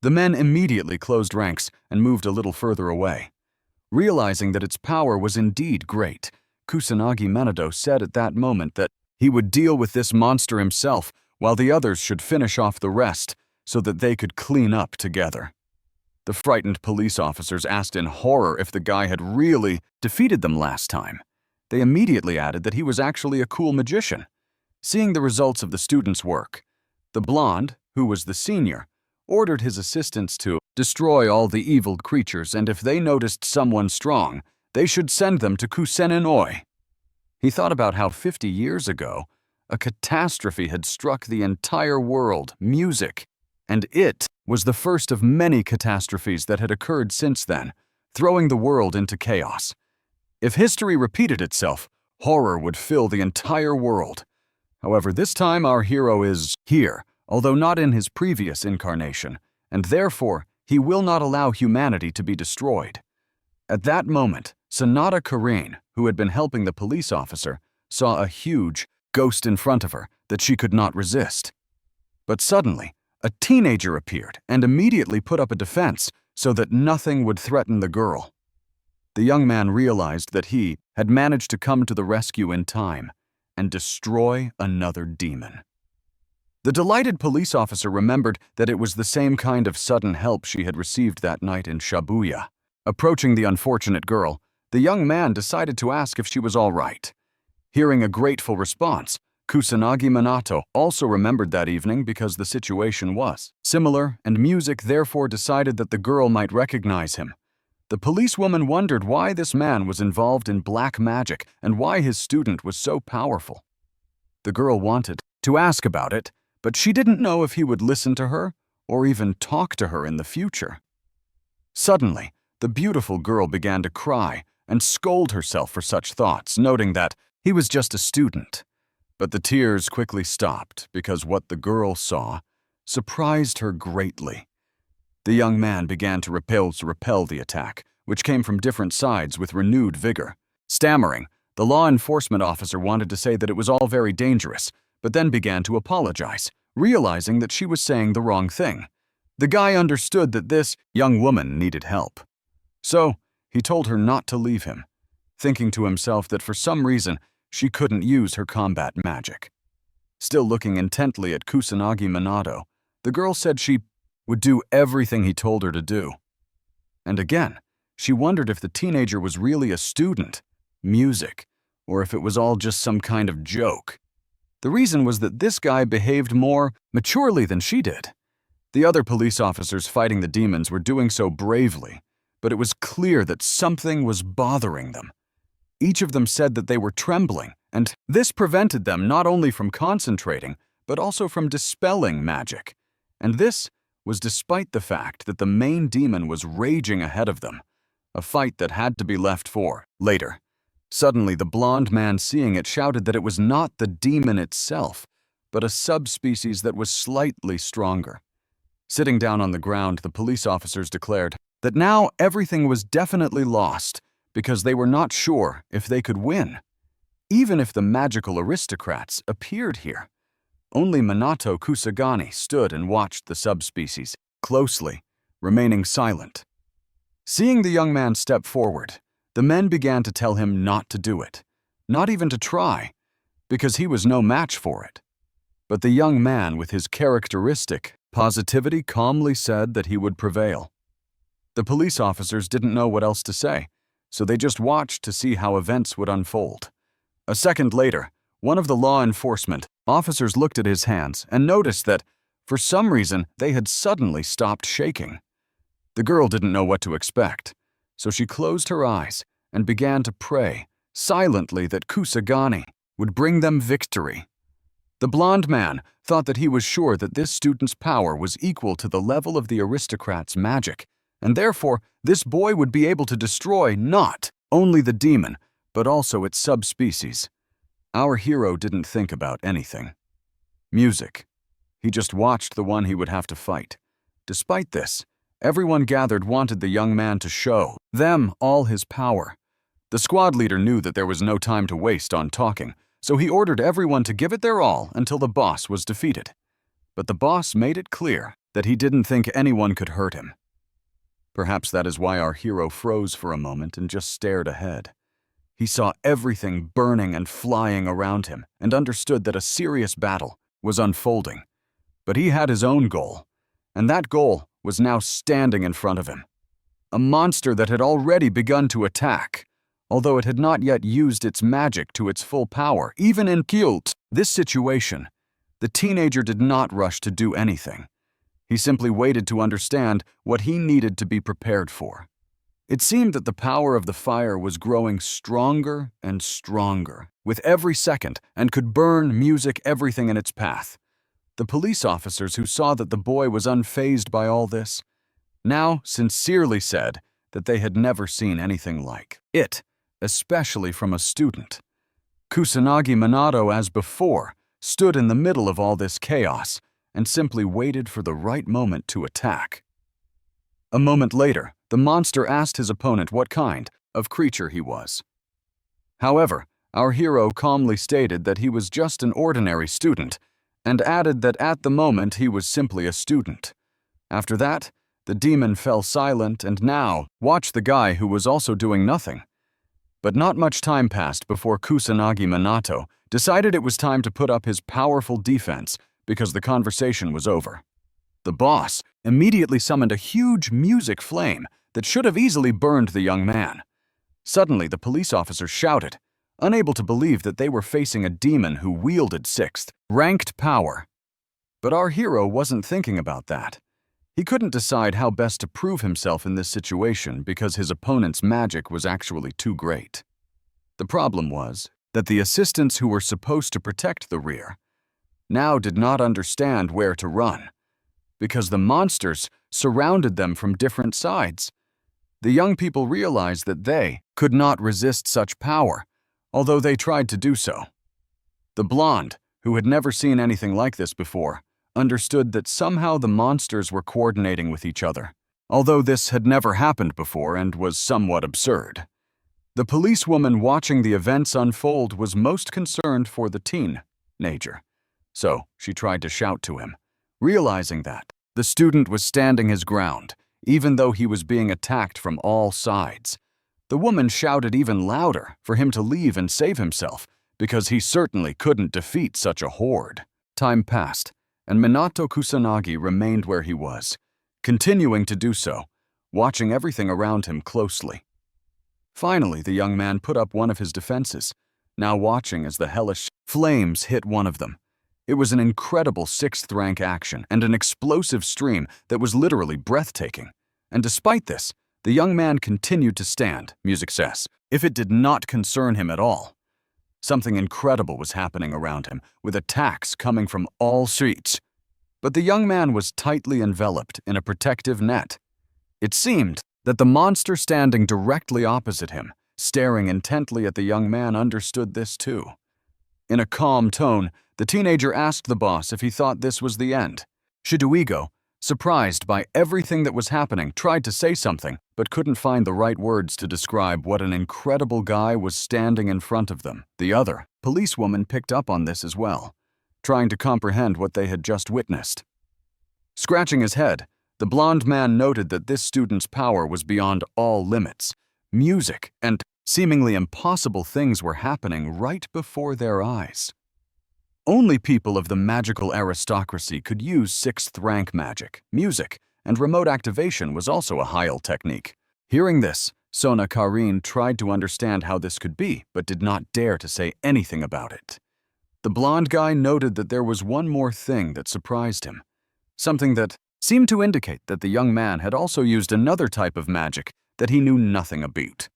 The men immediately closed ranks and moved a little further away. Realizing that its power was indeed great, Kusanagi Minato said at that moment that he would deal with this monster himself while the others should finish off the rest so that they could clean up together. The frightened police officers asked in horror if the guy had really defeated them last time. They immediately added that he was actually a cool magician. Seeing the results of the students' work, the blonde, who was the senior, ordered his assistants to destroy all the evil creatures, and if they noticed someone strong, they should send them to Kusenin-oi. He thought about how 50 years ago, a catastrophe had struck the entire world, music, and it was the first of many catastrophes that had occurred since then, throwing the world into chaos. If history repeated itself, horror would fill the entire world. However, this time our hero is here, although not in his previous incarnation, and therefore he will not allow humanity to be destroyed. At that moment, Sanada Karin, who had been helping the police officer, saw a huge ghost in front of her that she could not resist. But suddenly, a teenager appeared and immediately put up a defense so that nothing would threaten the girl. The young man realized that he had managed to come to the rescue in time and destroy another demon. The delighted police officer remembered that it was the same kind of sudden help she had received that night in Shibuya. Approaching the unfortunate girl, the young man decided to ask if she was all right. Hearing a grateful response, Kusanagi Minato also remembered that evening because the situation was similar, and music therefore decided that the girl might recognize him. The policewoman wondered why this man was involved in black magic and why his student was so powerful. The girl wanted to ask about it, but she didn't know if he would listen to her or even talk to her in the future. Suddenly, the beautiful girl began to cry and scold herself for such thoughts, noting that he was just a student. But the tears quickly stopped because what the girl saw surprised her greatly. The young man began to repel the attack, which came from different sides with renewed vigor. Stammering, the law enforcement officer wanted to say that it was all very dangerous, but then began to apologize, realizing that she was saying the wrong thing. The guy understood that this young woman needed help. So, he told her not to leave him, thinking to himself that for some reason she couldn't use her combat magic. Still looking intently at Kusanagi Minato, the girl said she would do everything he told her to do. And again, she wondered if the teenager was really a student, music, or if it was all just some kind of joke. The reason was that this guy behaved more maturely than she did. The other police officers fighting the demons were doing so bravely, but it was clear that something was bothering them. Each of them said that they were trembling, and this prevented them not only from concentrating, but also from dispelling magic. And this was despite the fact that the main demon was raging ahead of them, a fight that had to be left for later. Suddenly, the blonde man seeing it shouted that it was not the demon itself, but a subspecies that was slightly stronger. Sitting down on the ground, the police officers declared that now everything was definitely lost because they were not sure if they could win, even if the magical aristocrats appeared here. Only Minato Kusagani stood and watched the subspecies closely, remaining silent. Seeing the young man step forward, the men began to tell him not to do it, not even to try, because he was no match for it. But the young man, with his characteristic positivity, calmly said that he would prevail. The police officers didn't know what else to say, so they just watched to see how events would unfold. A second later, one of the law enforcement officers looked at his hands and noticed that, for some reason, they had suddenly stopped shaking. The girl didn't know what to expect, so she closed her eyes and began to pray silently that Kusagani would bring them victory. The blonde man thought that he was sure that this student's power was equal to the level of the aristocrat's magic, and therefore this boy would be able to destroy not only the demon, but also its subspecies. Our hero didn't think about anything. Music. He just watched the one he would have to fight. Despite this, everyone gathered wanted the young man to show them all his power. The squad leader knew that there was no time to waste on talking, so he ordered everyone to give it their all until the boss was defeated. But the boss made it clear that he didn't think anyone could hurt him. Perhaps that is why our hero froze for a moment and just stared ahead. He saw everything burning and flying around him and understood that a serious battle was unfolding. But he had his own goal, and that goal was now standing in front of him. A monster that had already begun to attack, although it had not yet used its magic to its full power, even in this situation. The teenager did not rush to do anything. He simply waited to understand what he needed to be prepared for. It seemed that the power of the fire was growing stronger and stronger with every second and could burn music everything in its path. The police officers who saw that the boy was unfazed by all this now sincerely said that they had never seen anything like it, especially from a student. Kusanagi Minato, as before, stood in the middle of all this chaos and simply waited for the right moment to attack. A moment later, the monster asked his opponent what kind of creature he was. However, our hero calmly stated that he was just an ordinary student and added that at the moment he was simply a student. After that, the demon fell silent and now watched the guy who was also doing nothing. But not much time passed before Kusanagi Minato decided it was time to put up his powerful defense because the conversation was over. The boss immediately summoned a huge music flame that should have easily burned the young man. Suddenly, the police officer shouted, unable to believe that they were facing a demon who wielded sixth-ranked power. But our hero wasn't thinking about that. He couldn't decide how best to prove himself in this situation because his opponent's magic was actually too great. The problem was that the assistants who were supposed to protect the rear now did not understand where to run, because the monsters surrounded them from different sides. The young people realized that they could not resist such power, although they tried to do so. The blonde, who had never seen anything like this before, understood that somehow the monsters were coordinating with each other, although this had never happened before and was somewhat absurd. The policewoman watching the events unfold was most concerned for the teenager, so she tried to shout to him, realizing that the student was standing his ground, even though he was being attacked from all sides. The woman shouted even louder for him to leave and save himself, because he certainly couldn't defeat such a horde. Time passed, and Minato Kusanagi remained where he was, continuing to do so, watching everything around him closely. Finally, the young man put up one of his defenses, now watching as the hellish flames hit one of them. It was an incredible sixth-rank action and an explosive stream that was literally breathtaking. And despite this, the young man continued to stand, music says, if it did not concern him at all. Something incredible was happening around him, with attacks coming from all streets. But the young man was tightly enveloped in a protective net. It seemed that the monster standing directly opposite him, staring intently at the young man, understood this too. In a calm tone, the teenager asked the boss if he thought this was the end. Shidoigo, surprised by everything that was happening, tried to say something, but couldn't find the right words to describe what an incredible guy was standing in front of them. The other policewoman picked up on this as well, trying to comprehend what they had just witnessed. Scratching his head, the blond man noted that this student's power was beyond all limits. Music and seemingly impossible things were happening right before their eyes. Only people of the magical aristocracy could use sixth-rank magic. Music and remote activation was also a Heil technique. Hearing this, Sona Karin tried to understand how this could be, but did not dare to say anything about it. The blond guy noted that there was one more thing that surprised him, something that seemed to indicate that the young man had also used another type of magic that he knew nothing about.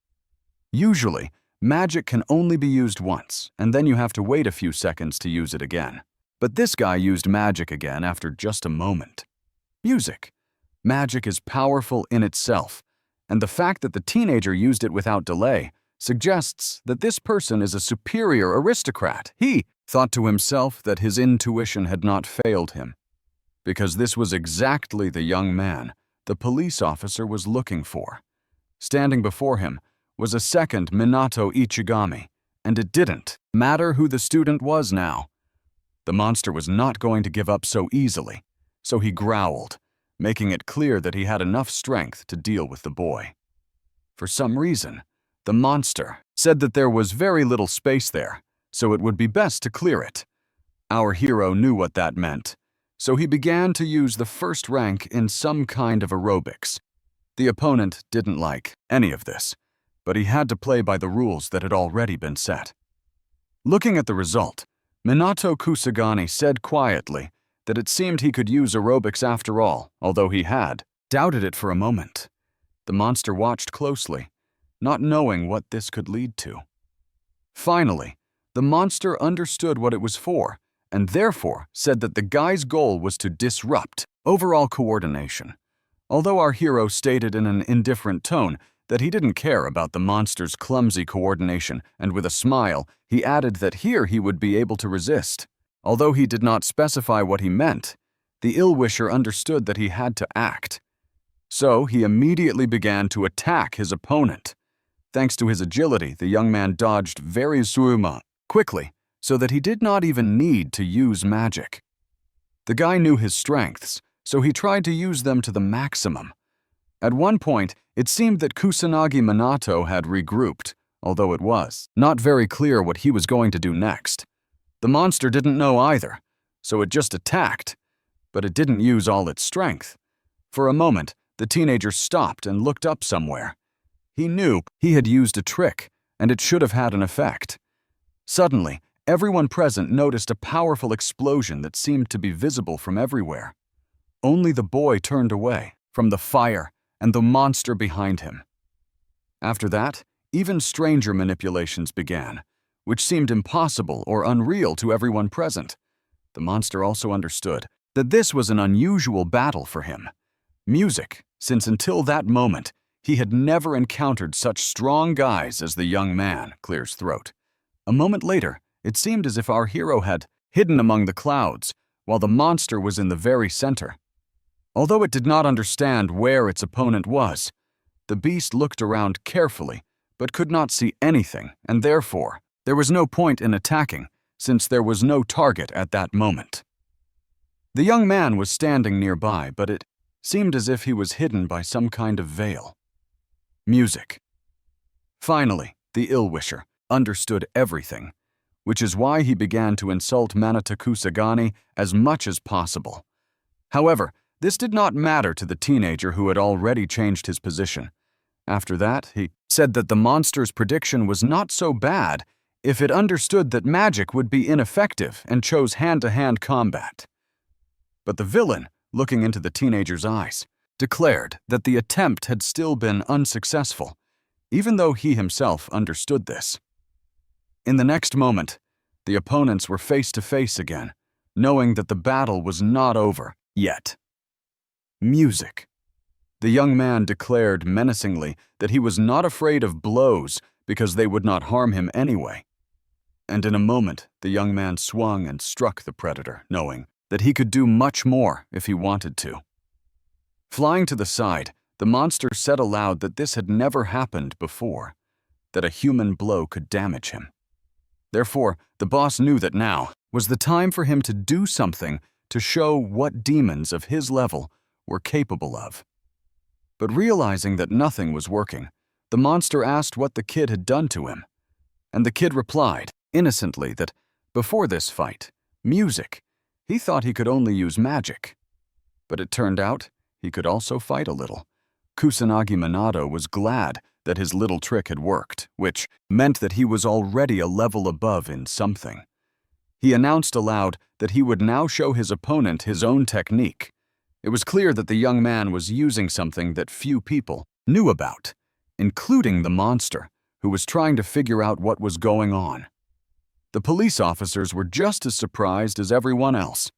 Usually, magic can only be used once, and then you have to wait a few seconds to use it again. But this guy used magic again after just a moment. Music. Magic is powerful in itself, and the fact that the teenager used it without delay suggests that this person is a superior aristocrat. He thought to himself that his intuition had not failed him, because this was exactly the young man the police officer was looking for. Standing before him was a second Minato Ichigami, and it didn't matter who the student was now. The monster was not going to give up so easily, so he growled, making it clear that he had enough strength to deal with the boy. For some reason, the monster said that there was very little space there, so it would be best to clear it. Our hero knew what that meant, so he began to use the first rank in some kind of aerobics. The opponent didn't like any of this, but he had to play by the rules that had already been set. Looking at the result, Minato Kusagani said quietly that it seemed he could use aerobics after all, although he had doubted it for a moment. The monster watched closely, not knowing what this could lead to. Finally, the monster understood what it was for, and therefore said that the guy's goal was to disrupt overall coordination. Although our hero stated in an indifferent tone that he didn't care about the monster's clumsy coordination, and with a smile, he added that here he would be able to resist. Although he did not specify what he meant, the ill-wisher understood that he had to act. So he immediately began to attack his opponent. Thanks to his agility, the young man dodged very quickly, so that he did not even need to use magic. The guy knew his strengths, so he tried to use them to the maximum. At one point, it seemed that Kusanagi Minato had regrouped, although it was not very clear what he was going to do next. The monster didn't know either, so it just attacked, but it didn't use all its strength. For a moment, the teenager stopped and looked up somewhere. He knew he had used a trick, and it should have had an effect. Suddenly, everyone present noticed a powerful explosion that seemed to be visible from everywhere. Only the boy turned away from the fire and the monster behind him. After that, even stranger manipulations began, which seemed impossible or unreal to everyone present. the monster also understood that this was an unusual battle for him. Music, since until that moment, he had never encountered such strong guys as the young man clears throat. A moment later, it seemed as if our hero had hidden among the clouds, while the monster was in the very center. Although it did not understand where its opponent was, the beast looked around carefully, but could not see anything, and therefore, there was no point in attacking, since there was no target at that moment. The young man was standing nearby, but it seemed as if he was hidden by some kind of veil. Music. Finally, the ill-wisher understood everything, which is why he began to insult Manhwa Kusagani as much as possible. However, this did not matter to the teenager who had already changed his position. After that, he said that the monster's prediction was not so bad if it understood that magic would be ineffective and chose hand-to-hand combat. But the villain, looking into the teenager's eyes, declared that the attempt had still been unsuccessful, even though he himself understood this. In the next moment, the opponents were face to face again, knowing that the battle was not over yet. Music. The young man declared menacingly that he was not afraid of blows because they would not harm him anyway. And in a moment, the young man swung and struck the predator, knowing that he could do much more if he wanted to. Flying to the side, the monster said aloud that this had never happened before, that a human blow could damage him. Therefore, the boss knew that now was the time for him to do something to show what demons of his level were capable of. But realizing that nothing was working, the monster asked what the kid had done to him. And the kid replied, innocently, that before this fight, music, he thought he could only use magic. But it turned out he could also fight a little. Kusanagi Minato was glad that his little trick had worked, which meant that he was already a level above in something. He announced aloud that he would now show his opponent his own technique. It was clear that the young man was using something that few people knew about, including the monster, who was trying to figure out what was going on. The police officers were just as surprised as everyone else.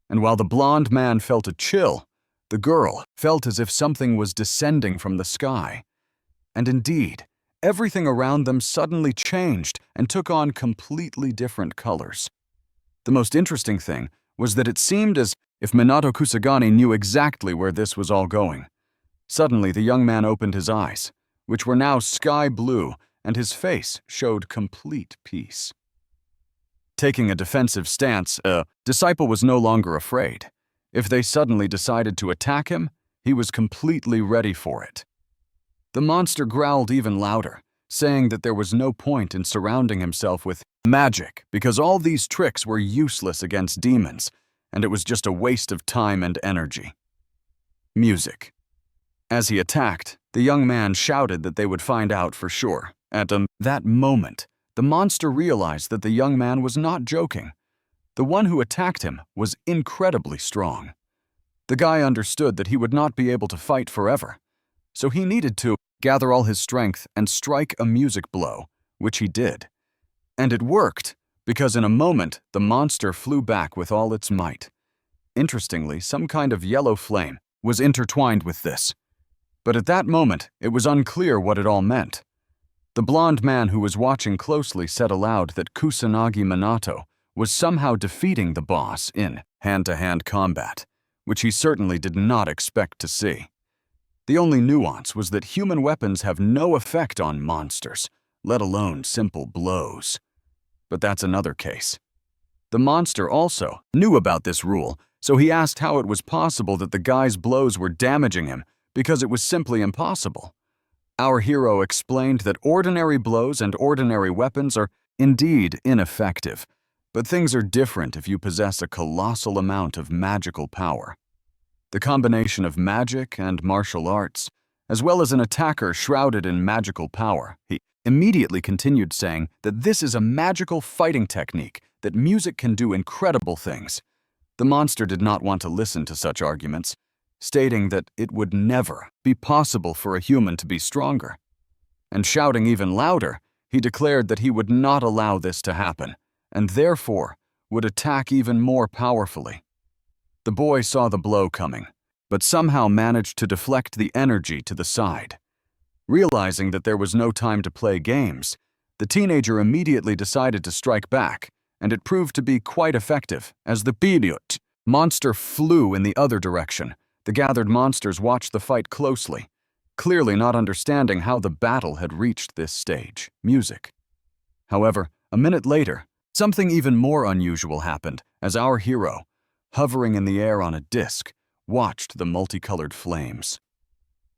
And while the blonde man felt a chill, the girl felt as if something was descending from the sky. And indeed, everything around them suddenly changed and took on completely different colors. The most interesting thing was that it seemed as if Minato Kusagani knew exactly where this was all going. Suddenly, the young man opened his eyes, which were now sky blue, and his face showed complete peace. Taking a defensive stance, Disciple was no longer afraid. If they suddenly decided to attack him, he was completely ready for it. The monster growled even louder, saying that there was no point in surrounding himself with magic because all these tricks were useless against demons, and it was just a waste of time and energy. Music. As he attacked, the young man shouted that they would find out for sure. At that moment, the monster realized that the young man was not joking. The one who attacked him was incredibly strong. The guy understood that he would not be able to fight forever, so he needed to gather all his strength and strike a music blow, which he did. And it worked, because in a moment, the monster flew back with all its might. Interestingly, some kind of yellow flame was intertwined with this. But at that moment, it was unclear what it all meant. The blonde man who was watching closely said aloud that Kusanagi Minato was somehow defeating the boss in hand-to-hand combat, which he certainly did not expect to see. The only nuance was that human weapons have no effect on monsters, let alone simple blows. But that's another case. The monster also knew about this rule, so he asked how it was possible that the guy's blows were damaging him because it was simply impossible. Our hero explained that ordinary blows and ordinary weapons are indeed ineffective, but things are different if you possess a colossal amount of magical power. The combination of magic and martial arts, as well as an attacker shrouded in magical power, he immediately continued saying that this is a magical fighting technique, that music can do incredible things. The monster did not want to listen to such arguments, stating that it would never be possible for a human to be stronger. And shouting even louder, he declared that he would not allow this to happen, and therefore would attack even more powerfully. The boy saw the blow coming, but somehow managed to deflect the energy to the side. Realizing that there was no time to play games, the teenager immediately decided to strike back, and it proved to be quite effective as the Pidut monster flew in the other direction. The gathered monsters watched the fight closely, clearly not understanding how the battle had reached this stage. Music. However, a minute later, something even more unusual happened as our hero, hovering in the air on a disc, watched the multicolored flames.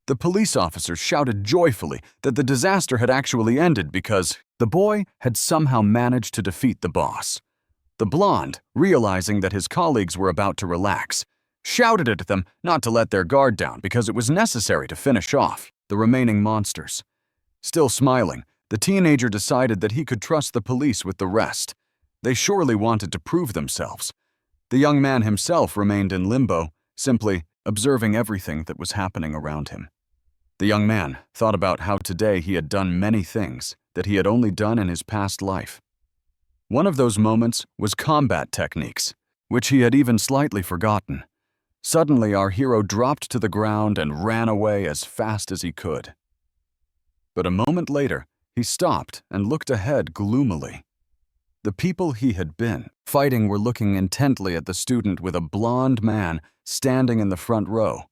The police officers shouted joyfully that the disaster had actually ended because the boy had somehow managed to defeat the boss. The blonde, realizing that his colleagues were about to relax, shouted at them not to let their guard down because it was necessary to finish off the remaining monsters. Still smiling, the teenager decided that he could trust the police with the rest. They surely wanted to prove themselves. The young man himself remained in limbo, simply observing everything that was happening around him. The young man thought about how today he had done many things that he had only done in his past life. One of those moments was combat techniques, which he had even slightly forgotten. Suddenly, our hero dropped to the ground and ran away as fast as he could. But a moment later, he stopped and looked ahead gloomily. The people he had been fighting were looking intently at the student with a blond man standing in the front row.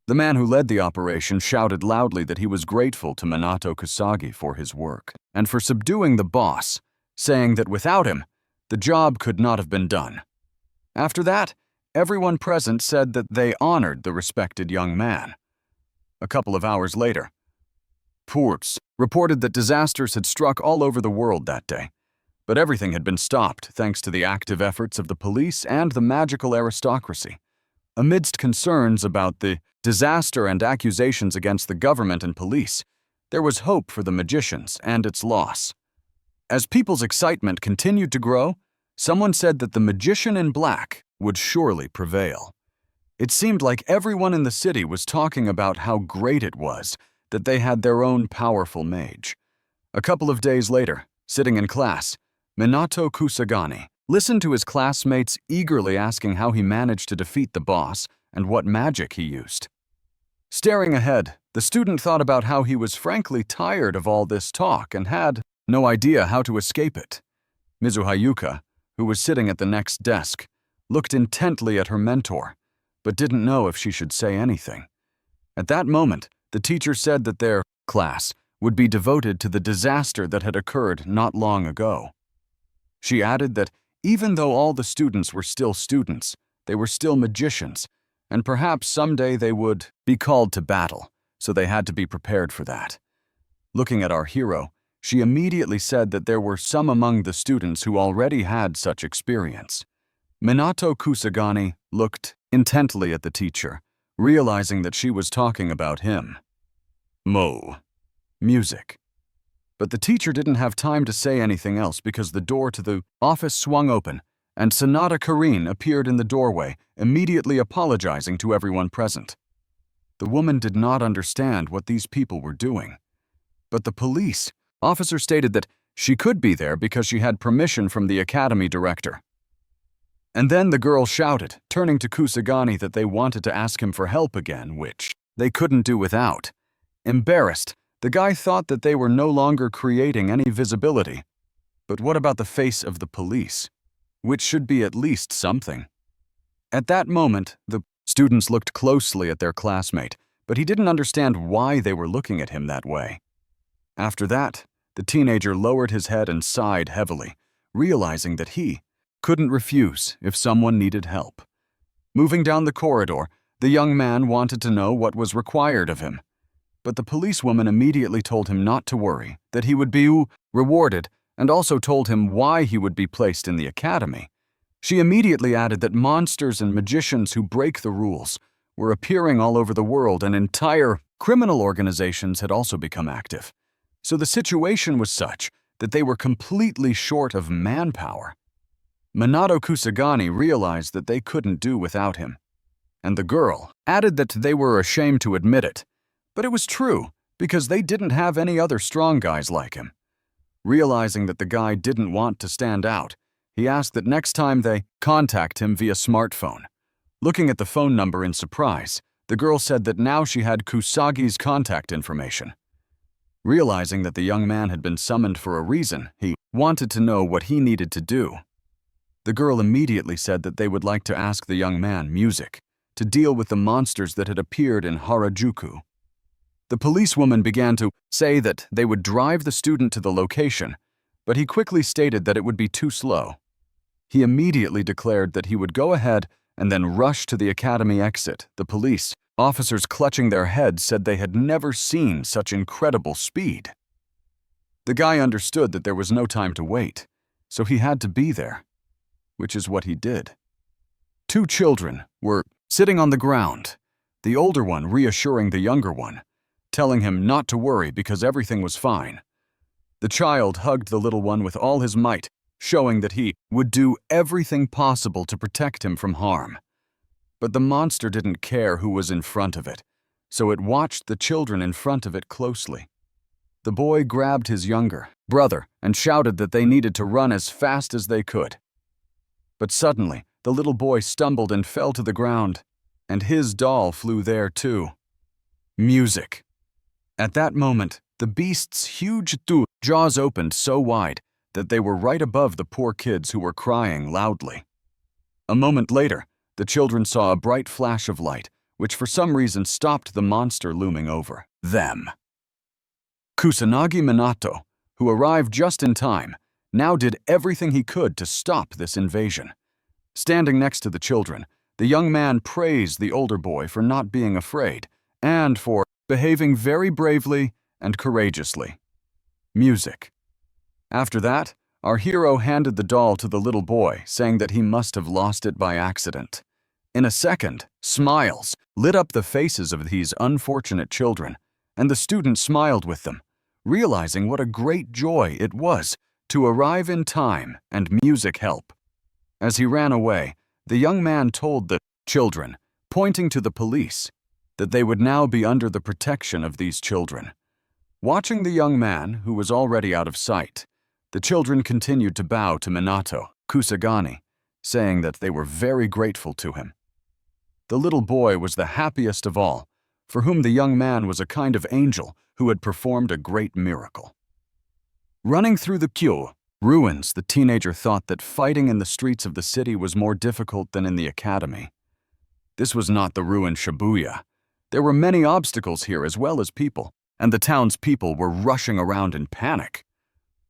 The man who led the operation shouted loudly that he was grateful to Minato Kusagi for his work and for subduing the boss, saying that without him, the job could not have been done. After that, everyone present said that they honored the respected young man. A couple of hours later, Ports reported that disasters had struck all over the world that day, but everything had been stopped thanks to the active efforts of the police and the magical aristocracy. Amidst concerns about the disaster and accusations against the government and police, there was hope for the magicians and its loss. As people's excitement continued to grow, someone said that the magician in black would surely prevail. It seemed like everyone in the city was talking about how great it was that they had their own powerful mage. A couple of days later, sitting in class, Minato Kusagani listened to his classmates eagerly asking how he managed to defeat the boss and what magic he used. Staring ahead, the student thought about how he was frankly tired of all this talk and had no idea how to escape it. Mizuhayuka, who was sitting at the next desk, looked intently at her mentor, but didn't know if she should say anything. At that moment, the teacher said that their class would be devoted to the disaster that had occurred not long ago. She added that even though all the students were still students, they were still magicians, and perhaps someday they would be called to battle, so they had to be prepared for that. Looking at our hero, she immediately said that there were some among the students who already had such experience. Minato Kusagani looked intently at the teacher, realizing that she was talking about him. Music. But the teacher didn't have time to say anything else because the door to the office swung open, and Sanada Karin appeared in the doorway, immediately apologizing to everyone present. The woman did not understand what these people were doing. But the police officer stated that she could be there because she had permission from the academy director. And then the girl shouted, turning to Kusagani, that they wanted to ask him for help again, which they couldn't do without. Embarrassed, the guy thought that they were no longer creating any visibility. But what about the face of the police? Which should be at least something. At that moment, the students looked closely at their classmate, but he didn't understand why they were looking at him that way. After that, the teenager lowered his head and sighed heavily, realizing that he couldn't refuse if someone needed help. Moving down the corridor, the young man wanted to know what was required of him. But the policewoman immediately told him not to worry, that he would be rewarded, and also told him why he would be placed in the academy. She immediately added that monsters and magicians who break the rules were appearing all over the world, and entire criminal organizations had also become active. So the situation was such that they were completely short of manpower. Minato Kusagani realized that they couldn't do without him. And the girl added that they were ashamed to admit it. But it was true, because they didn't have any other strong guys like him. Realizing that the guy didn't want to stand out, He asked that next time they contact him via smartphone. Looking at the phone number in surprise, the girl said that now she had Kusagi's contact information. Realizing that the young man had been summoned for a reason, he wanted to know what he needed to do. The girl immediately said that they would like to ask the young man, Music, to deal with the monsters that had appeared in Harajuku. The policewoman began to say that they would drive the student to the location, but he quickly stated that it would be too slow. He immediately declared that he would go ahead and then rush to the academy exit. The police officers clutching their heads said they had never seen such incredible speed. The guy understood that there was no time to wait, so he had to be there, which is what he did. Two children were sitting on the ground, the older one reassuring the younger one, telling him not to worry because everything was fine. The child hugged the little one with all his might, showing that he would do everything possible to protect him from harm. But the monster didn't care who was in front of it, so it watched the children in front of it closely. The boy grabbed his younger brother and shouted that they needed to run as fast as they could. But suddenly, the little boy stumbled and fell to the ground, and his doll flew there too. Music. At that moment, the beast's huge jaws opened so wide that they were right above the poor kids who were crying loudly. A moment later, the children saw a bright flash of light, which for some reason stopped the monster looming over them. Kusanagi Minato, who arrived just in time, now did everything he could to stop this invasion. Standing next to the children, the young man praised the older boy for not being afraid and for behaving very bravely and courageously. Music. After that, our hero handed the doll to the little boy, saying that he must have lost it by accident. In a second, smiles lit up the faces of these unfortunate children, and the student smiled with them, realizing what a great joy it was to arrive in time and music help. As he ran away, the young man told the children, pointing to the police, that they would now be under the protection of these children. Watching the young man, who was already out of sight, the children continued to bow to Minato Kusagani, saying that they were very grateful to him. The little boy was the happiest of all, for whom the young man was a kind of angel who had performed a great miracle. Running through the Kyo ruins, the teenager thought that fighting in the streets of the city was more difficult than in the academy. This was not the ruined Shibuya. There were many obstacles here as well as people, and the town's people were rushing around in panic.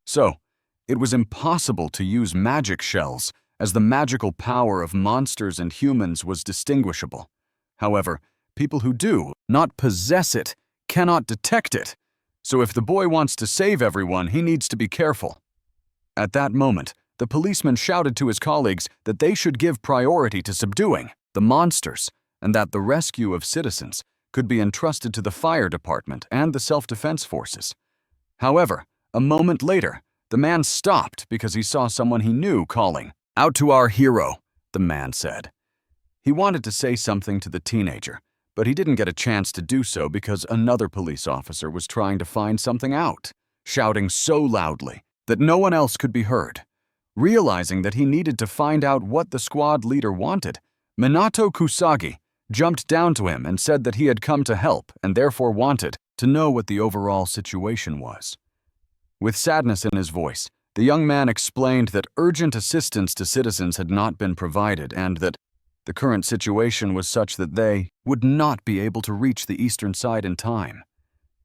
So, it was impossible to use magic shells, as the magical power of monsters and humans was distinguishable. However, people who do not possess it cannot detect it, so if the boy wants to save everyone, he needs to be careful. At that moment, the policeman shouted to his colleagues that they should give priority to subduing the monsters, and that the rescue of citizens could be entrusted to the fire department and the self-defense forces. However, a moment later, the man stopped because he saw someone he knew calling, "Out to our hero," the man said. He wanted to say something to the teenager, but he didn't get a chance to do so because another police officer was trying to find something out, shouting so loudly that no one else could be heard. Realizing that he needed to find out what the squad leader wanted, Minato Kusagi jumped down to him and said that he had come to help and therefore wanted to know what the overall situation was. With sadness in his voice, the young man explained that urgent assistance to citizens had not been provided and that the current situation was such that they would not be able to reach the eastern side in time.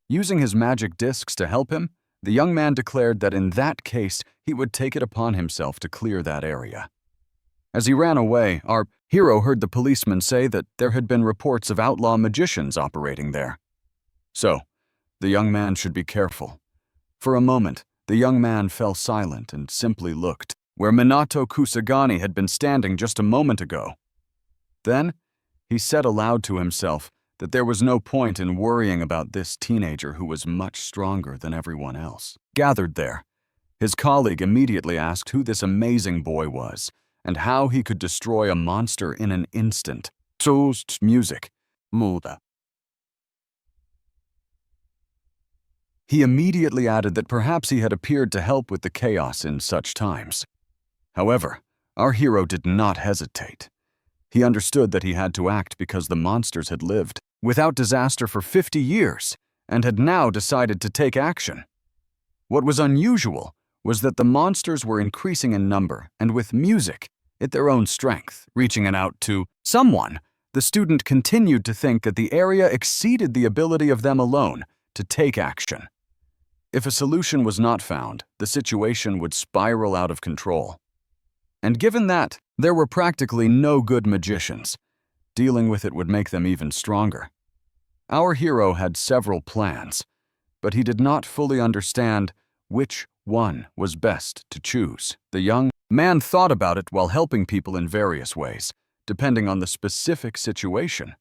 Using his magic discs to help him, the young man declared that in that case he would take it upon himself to clear that area. As he ran away, our hero heard the policeman say that there had been reports of outlaw magicians operating there. So, the young man should be careful. For a moment, the young man fell silent and simply looked where Minato Kusagani had been standing just a moment ago. Then, he said aloud to himself that there was no point in worrying about this teenager who was much stronger than everyone else. Gathered there, his colleague immediately asked who this amazing boy was and how he could destroy a monster in an instant. Toast music. Muda. He immediately added that perhaps he had appeared to help with the chaos in such times. However, our hero did not hesitate. He understood that he had to act because the monsters had lived without disaster for 50 years and had now decided to take action. What was unusual was that the monsters were increasing in number and with music at their own strength, reaching out to someone. The student continued to think that the area exceeded the ability of them alone to take action. If a solution was not found, the situation would spiral out of control. And given that there were practically no good magicians, dealing with it would make them even stronger. Our hero had several plans, but he did not fully understand which one was best to choose. The young man thought about it while helping people in various ways, depending on the specific situation.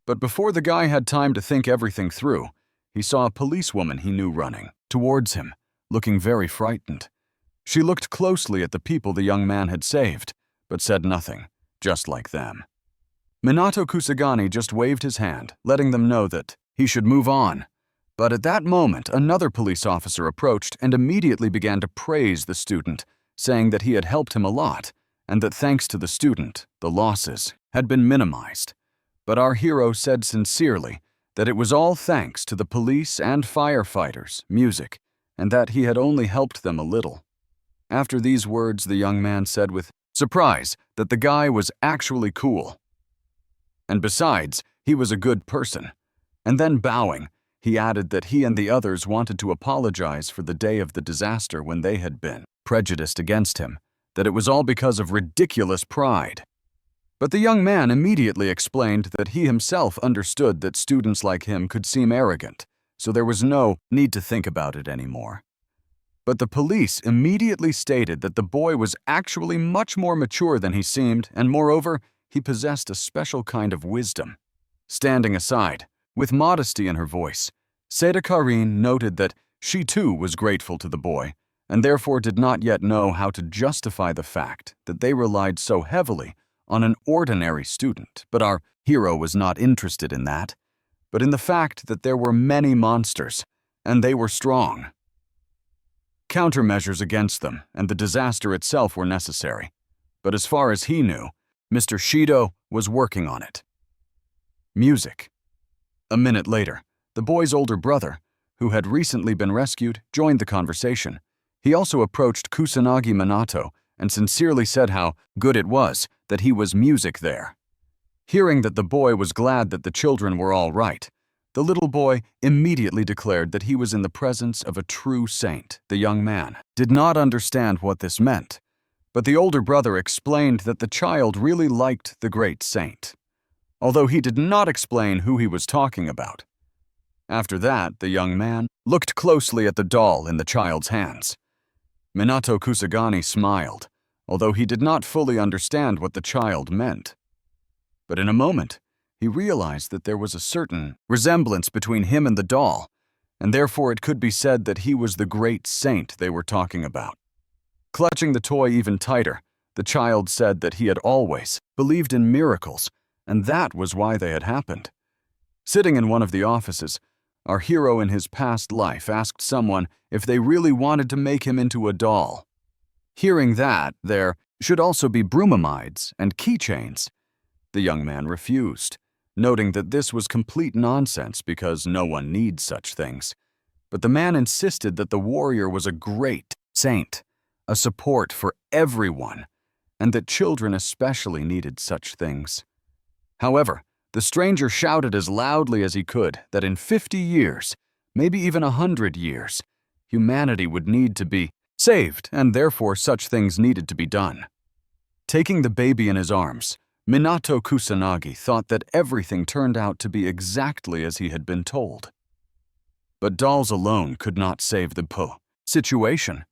But before the guy had time to think everything through, he saw a policewoman he knew running towards him, looking very frightened. She looked closely at the people the young man had saved, but said nothing, just like them. Minato Kusagani just waved his hand, letting them know that he should move on. But at that moment, another police officer approached and immediately began to praise the student, saying that he had helped him a lot, and that thanks to the student, the losses had been minimized. But our hero said sincerely that it was all thanks to the police and firefighters' music, and that he had only helped them a little. After these words, the young man said with surprise that the guy was actually cool. And besides, he was a good person. And then bowing, he added that he and the others wanted to apologize for the day of the disaster when they had been prejudiced against him, that it was all because of ridiculous pride. But the young man immediately explained that he himself understood that students like him could seem arrogant, so there was no need to think about it anymore. But the police immediately stated that the boy was actually much more mature than he seemed, and moreover, he possessed a special kind of wisdom. Standing aside, with modesty in her voice, Seda Karin noted that she too was grateful to the boy, and therefore did not yet know how to justify the fact that they relied so heavily on an ordinary student. But our hero was not interested in that, but in the fact that there were many monsters, and they were strong. Countermeasures against them and the disaster itself were necessary, but as far as he knew, Mr. Shido was working on it. Music. A minute later, the boy's older brother, who had recently been rescued, joined the conversation. He also approached Kusanagi Minato and sincerely said how good it was that he was music there. Hearing that the boy was glad that the children were all right, the little boy immediately declared that he was in the presence of a true saint. The young man did not understand what this meant, but the older brother explained that the child really liked the great saint, although he did not explain who he was talking about. After that, the young man looked closely at the doll in the child's hands. Minato Kusagani smiled, although he did not fully understand what the child meant. But in a moment, he realized that there was a certain resemblance between him and the doll, and therefore it could be said that he was the great saint they were talking about. Clutching the toy even tighter, the child said that he had always believed in miracles, and that was why they had happened. Sitting in one of the offices, our hero in his past life asked someone if they really wanted to make him into a doll. Hearing that there should also be bromomides and keychains, the young man refused, noting that this was complete nonsense because no one needs such things. But the man insisted that the warrior was a great saint, a support for everyone, and that children especially needed such things. However, the stranger shouted as loudly as he could that in 50 years, maybe even 100 years, humanity would need to be saved, and therefore such things needed to be done. Taking the baby in his arms, Minato Kusanagi thought that everything turned out to be exactly as he had been told. But dolls alone could not save the situation.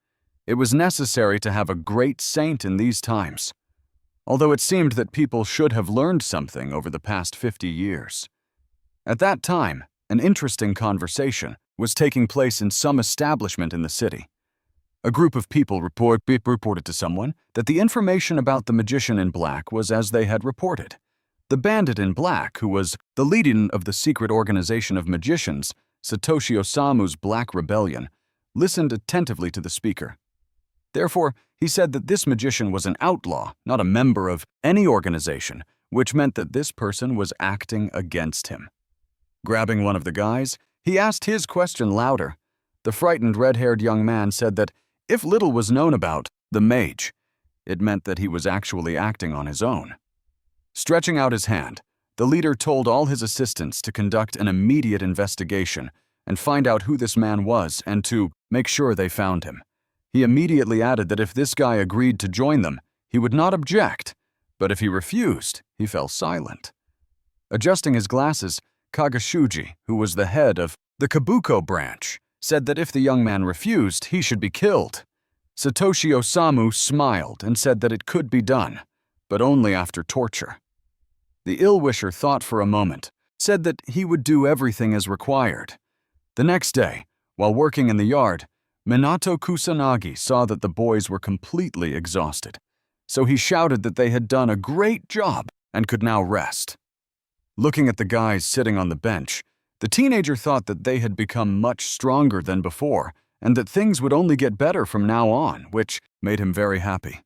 It was necessary to have a great saint in these times, although it seemed that people should have learned something over the past 50 years. At that time, an interesting conversation was taking place in some establishment in the city. A group of people reported to someone that the information about the magician in black was as they had reported. The bandit in black, who was the leader of the secret organization of magicians, Satoshi Osamu's Black Rebellion, listened attentively to the speaker. Therefore, he said that this magician was an outlaw, not a member of any organization, which meant that this person was acting against him. Grabbing one of the guys, he asked his question louder. The frightened red-haired young man said that if little was known about the mage, it meant that he was actually acting on his own. Stretching out his hand, the leader told all his assistants to conduct an immediate investigation and find out who this man was and to make sure they found him. He immediately added that if this guy agreed to join them, he would not object, but if he refused, he fell silent. Adjusting his glasses, Kagashuji, who was the head of the Kabuko branch, said that if the young man refused, he should be killed. Satoshi Osamu smiled and said that it could be done, but only after torture. The ill-wisher thought for a moment, said that he would do everything as required. The next day, while working in the yard, Minato Kusanagi saw that the boys were completely exhausted, so he shouted that they had done a great job and could now rest. Looking at the guys sitting on the bench, the teenager thought that they had become much stronger than before and that things would only get better from now on, which made him very happy.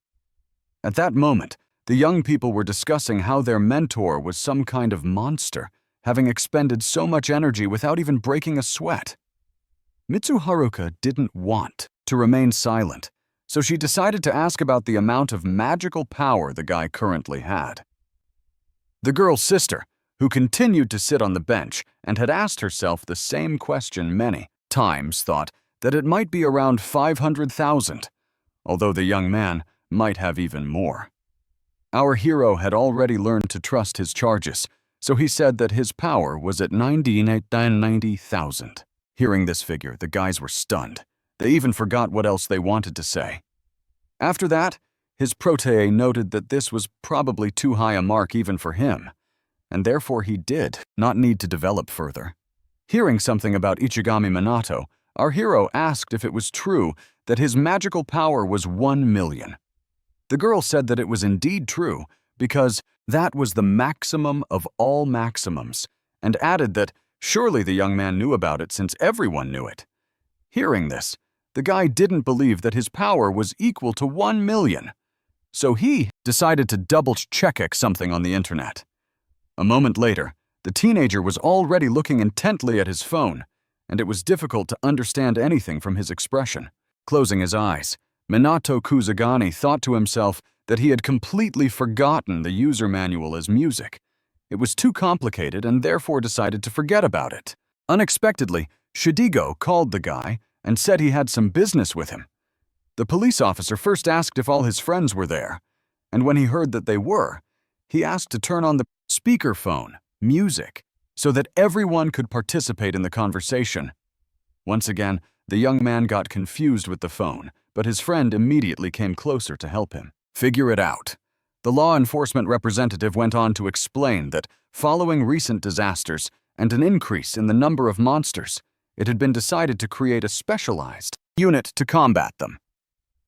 At that moment, the young people were discussing how their mentor was some kind of monster, having expended so much energy without even breaking a sweat. Mitsuharuka didn't want to remain silent, so she decided to ask about the amount of magical power the guy currently had. The girl's sister, who continued to sit on the bench and had asked herself the same question many times, thought that it might be around 500,000, although the young man might have even more. Our hero had already learned to trust his charges, so he said that his power was at 90,000. Hearing this figure, the guys were stunned. They even forgot what else they wanted to say. After that, his protege noted that this was probably too high a mark even for him, and therefore he did not need to develop further. Hearing something about Ichigami Minato, our hero asked if it was true that his magical power was 1 million. The girl said that it was indeed true because that was the maximum of all maximums, and added that surely the young man knew about it since everyone knew it. Hearing this, the guy didn't believe that his power was equal to 1 million, so he decided to double-check something on the internet. A moment later, the teenager was already looking intently at his phone, and it was difficult to understand anything from his expression. Closing his eyes, Minato Kusagani thought to himself that he had completely forgotten the user manual as music. It was too complicated and therefore decided to forget about it. Unexpectedly, Shidigo called the guy and said he had some business with him. The police officer first asked if all his friends were there, and when he heard that they were, he asked to turn on the speakerphone, music, so that everyone could participate in the conversation. Once again, the young man got confused with the phone, but his friend immediately came closer to help him figure it out. The law enforcement representative went on to explain that following recent disasters and an increase in the number of monsters, it had been decided to create a specialized unit to combat them.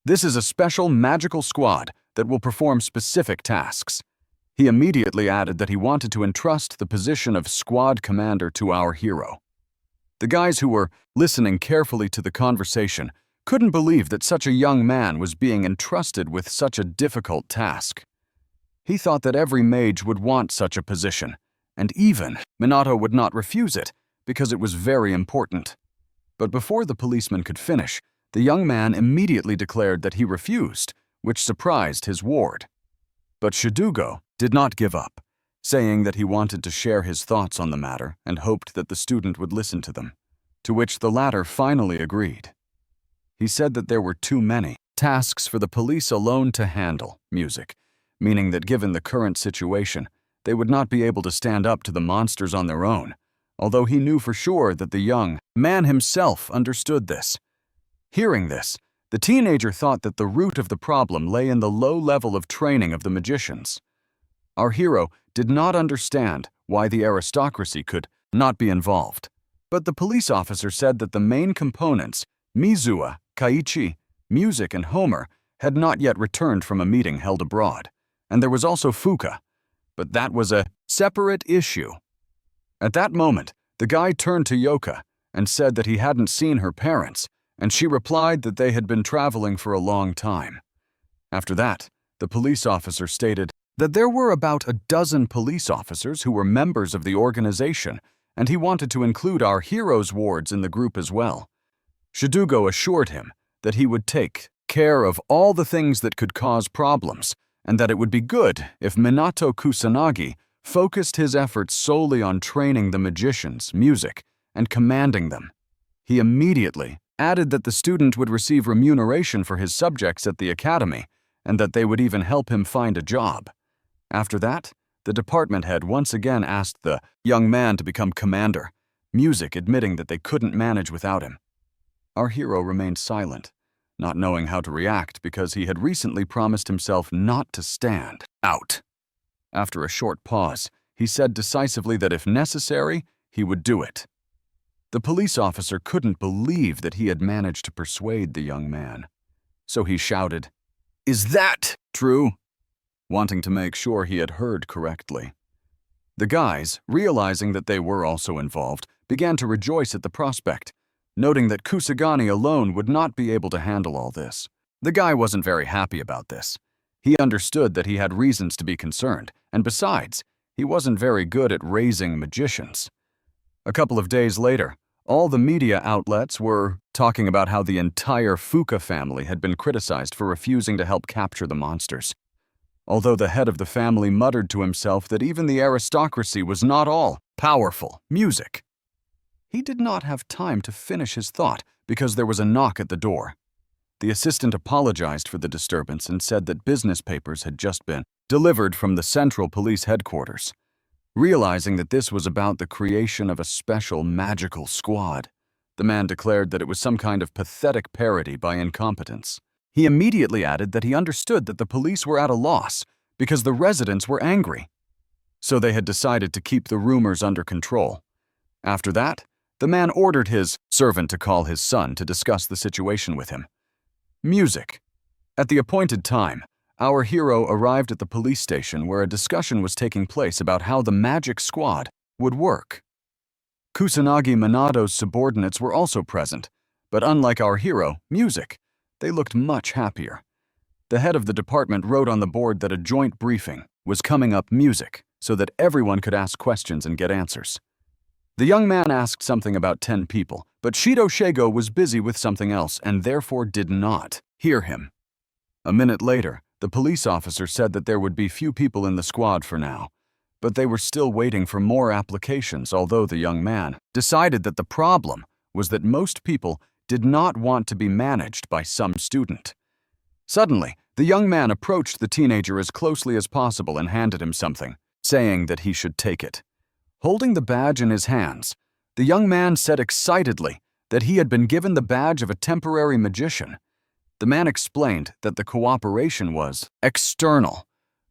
This is a special magical squad that will perform specific tasks. He immediately added that he wanted to entrust the position of squad commander to our hero. The guys who were listening carefully to the conversation couldn't believe that such a young man was being entrusted with such a difficult task. He thought that every mage would want such a position, and even Minato would not refuse it because it was very important. But before the policeman could finish, the young man immediately declared that he refused, which surprised his ward. But Shidugo did not give up, saying that he wanted to share his thoughts on the matter and hoped that the student would listen to them, to which the latter finally agreed. He said that there were too many tasks for the police alone to handle music, meaning that given the current situation, they would not be able to stand up to the monsters on their own, although he knew for sure that the young man himself understood this. Hearing this, the teenager thought that the root of the problem lay in the low level of training of the magicians. Our hero did not understand why the aristocracy could not be involved, but the police officer said that the main components, Mizuwa, Kaiichi, music, and Homer, had not yet returned from a meeting held abroad, and there was also Fuka, but that was a separate issue. At that moment, the guy turned to Yoka and said that he hadn't seen her parents, and she replied that they had been traveling for a long time. After that, the police officer stated that there were about a dozen police officers who were members of the organization, and he wanted to include our hero's wards in the group as well. Shidugo assured him that he would take care of all the things that could cause problems, and that it would be good if Minato Kusanagi focused his efforts solely on training the magicians, music, and commanding them. He immediately added that the student would receive remuneration for his subjects at the academy, and that they would even help him find a job. After that, the department head once again asked the young man to become commander, music admitting that they couldn't manage without him. Our hero remained silent, not knowing how to react because he had recently promised himself not to stand out. After a short pause, he said decisively that if necessary, he would do it. The police officer couldn't believe that he had managed to persuade the young man. So he shouted, "Is that true?" wanting to make sure he had heard correctly. The guys, realizing that they were also involved, began to rejoice at the prospect, noting that Kusagani alone would not be able to handle all this. The guy wasn't very happy about this. He understood that he had reasons to be concerned, and besides, he wasn't very good at raising magicians. A couple of days later, all the media outlets were talking about how the entire Fuka family had been criticized for refusing to help capture the monsters. Although the head of the family muttered to himself that even the aristocracy was not all powerful music. He did not have time to finish his thought because there was a knock at the door. The assistant apologized for the disturbance and said that business papers had just been delivered from the Central Police Headquarters. Realizing that this was about the creation of a special magical squad, the man declared that it was some kind of pathetic parody by incompetence. He immediately added that he understood that the police were at a loss because the residents were angry. So they had decided to keep the rumors under control. After that, the man ordered his servant to call his son to discuss the situation with him. Music. At the appointed time, our hero arrived at the police station where a discussion was taking place about how the magic squad would work. Kusanagi Minato's subordinates were also present, but unlike our hero, Music, they looked much happier. The head of the department wrote on the board that a joint briefing was coming up Music so that everyone could ask questions and get answers. The young man asked something about 10 people, but Shido Shego was busy with something else and therefore did not hear him. A minute later, the police officer said that there would be few people in the squad for now, but they were still waiting for more applications, although the young man decided that the problem was that most people did not want to be managed by some student. Suddenly, the young man approached the teenager as closely as possible and handed him something, saying that he should take it. Holding the badge in his hands, the young man said excitedly that he had been given the badge of a temporary magician. The man explained that the cooperation was external,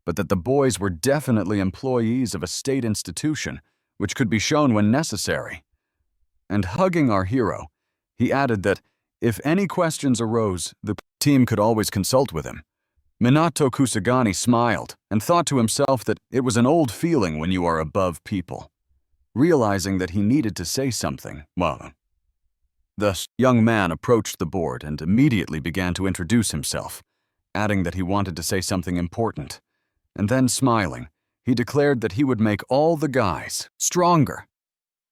but that the boys were definitely employees of a state institution, which could be shown when necessary. And hugging our hero, he added that if any questions arose, the team could always consult with him. Minato Kusagani smiled and thought to himself that it was an old feeling when you are above people. Realizing that he needed to say something, the young man approached the board and immediately began to introduce himself, adding that he wanted to say something important. And then smiling, he declared that he would make all the guys stronger.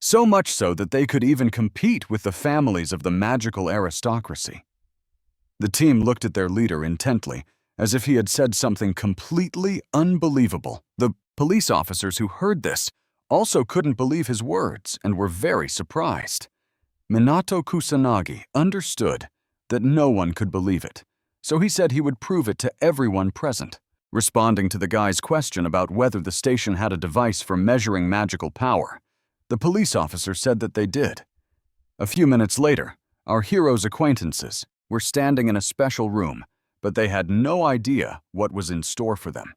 So much so that they could even compete with the families of the magical aristocracy. The team looked at their leader intently, as if he had said something completely unbelievable. The police officers who heard this also couldn't believe his words and were very surprised. Minato Kusanagi understood that no one could believe it, so he said he would prove it to everyone present. Responding to the guy's question about whether the station had a device for measuring magical power, the police officer said that they did. A few minutes later, our hero's acquaintances were standing in a special room, but they had no idea what was in store for them.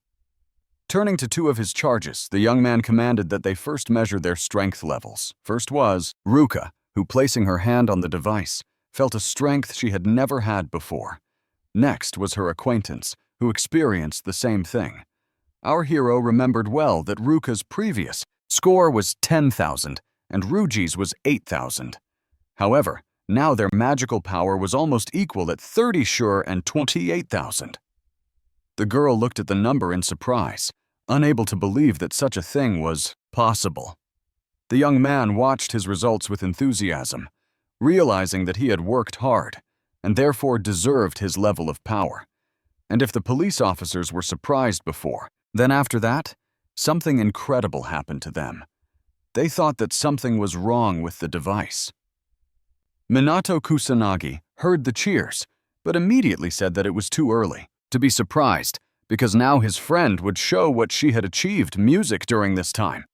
Turning to two of his charges, the young man commanded that they first measure their strength levels. First was Ruka, who, placing her hand on the device, felt a strength she had never had before. Next was her acquaintance, who experienced the same thing. Our hero remembered well that Ruka's previous score was 10,000 and Ruji's was 8,000. However, Now their magical power was almost equal at 30 sure and 28,000. The girl looked at the number in surprise, unable to believe that such a thing was possible. The young man watched his results with enthusiasm, realizing that he had worked hard and therefore deserved his level of power. And if the police officers were surprised before, then after that, something incredible happened to them. They thought that something was wrong with the device. Minato Kusanagi heard the cheers, but immediately said that it was too early to be surprised, because now his friend would show what she had achieved music during this time.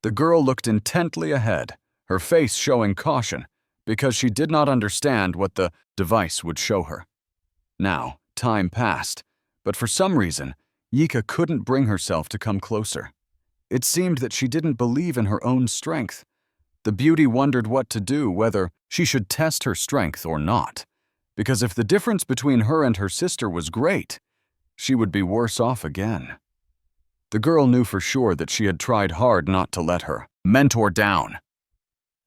The girl looked intently ahead, her face showing caution, because she did not understand what the device would show her. Now, time passed, but for some reason, Yika couldn't bring herself to come closer. It seemed that she didn't believe in her own strength. The beauty wondered what to do, whether she should test her strength or not, because if the difference between her and her sister was great, she would be worse off again. The girl knew for sure that she had tried hard not to let her mentor down.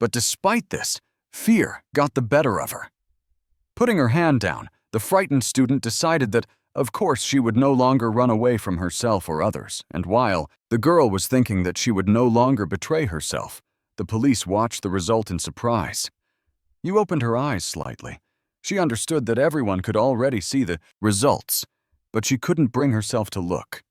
But despite this, fear got the better of her. Putting her hand down, the frightened student decided that, of course, she would no longer run away from herself or others, and while the girl was thinking that she would no longer betray herself, the police watched the result in surprise. You opened her eyes slightly. She understood that everyone could already see the results, but she couldn't bring herself to look.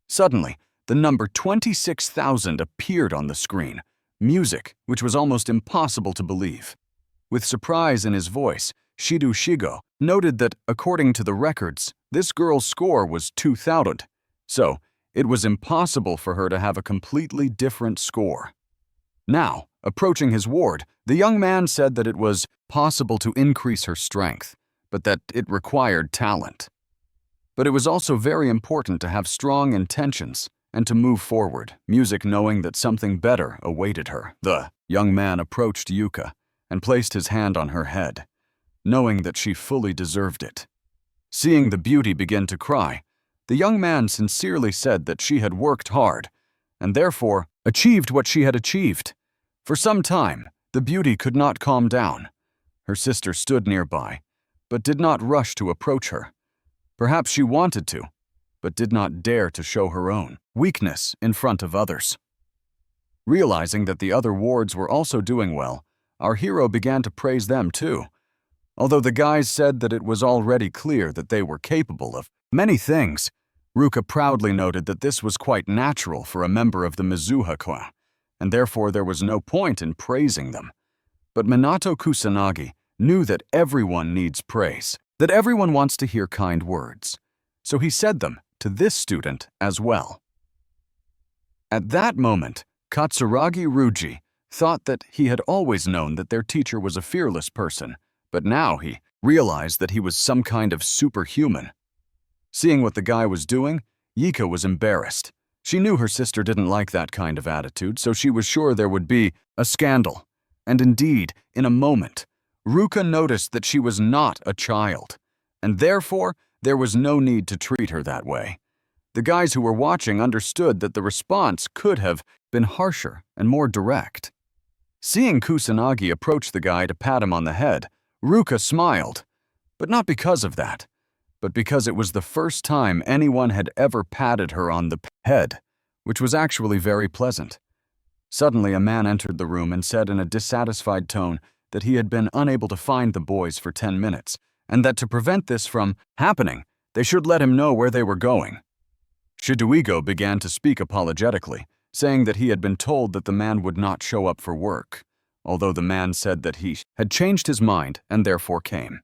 Suddenly, the number 26,000 appeared on the screen, music which was almost impossible to believe. With surprise in his voice, Shido Shigo noted that, according to the records, this girl's score was 2,000, so it was impossible for her to have a completely different score. Now, approaching his ward, the young man said that it was possible to increase her strength, but that it required talent. But it was also very important to have strong intentions and to move forward, music knowing that something better awaited her. The young man approached Yuka and placed his hand on her head, knowing that she fully deserved it. Seeing the beauty begin to cry, the young man sincerely said that she had worked hard and therefore achieved what she had achieved. For some time, the beauty could not calm down. Her sister stood nearby, but did not rush to approach her. Perhaps she wanted to, but did not dare to show her own weakness in front of others. Realizing that the other wards were also doing well, our hero began to praise them too. Although the guys said that it was already clear that they were capable of many things, Ruka proudly noted that this was quite natural for a member of the Mizuha clan, and therefore there was no point in praising them. But Minato Kusanagi knew that everyone needs praise, that everyone wants to hear kind words, so he said them to this student as well. At that moment, Katsuragi Ruji thought that he had always known that their teacher was a fearless person, but now he realized that he was some kind of superhuman. Seeing what the guy was doing, Yika was embarrassed. She knew her sister didn't like that kind of attitude, so she was sure there would be a scandal. And indeed, in a moment, Ruka noticed that she was not a child, and therefore there was no need to treat her that way. The guys who were watching understood that the response could have been harsher and more direct. Seeing Kusanagi approach the guy to pat him on the head, Ruka smiled, but not because of that, but because it was the first time anyone had ever patted her on the head, which was actually very pleasant. Suddenly, a man entered the room and said in a dissatisfied tone that he had been unable to find the boys for 10 minutes, and that to prevent this from happening, they should let him know where they were going. Shidoigo began to speak apologetically, saying that he had been told that the man would not show up for work, although the man said that he had changed his mind and therefore came.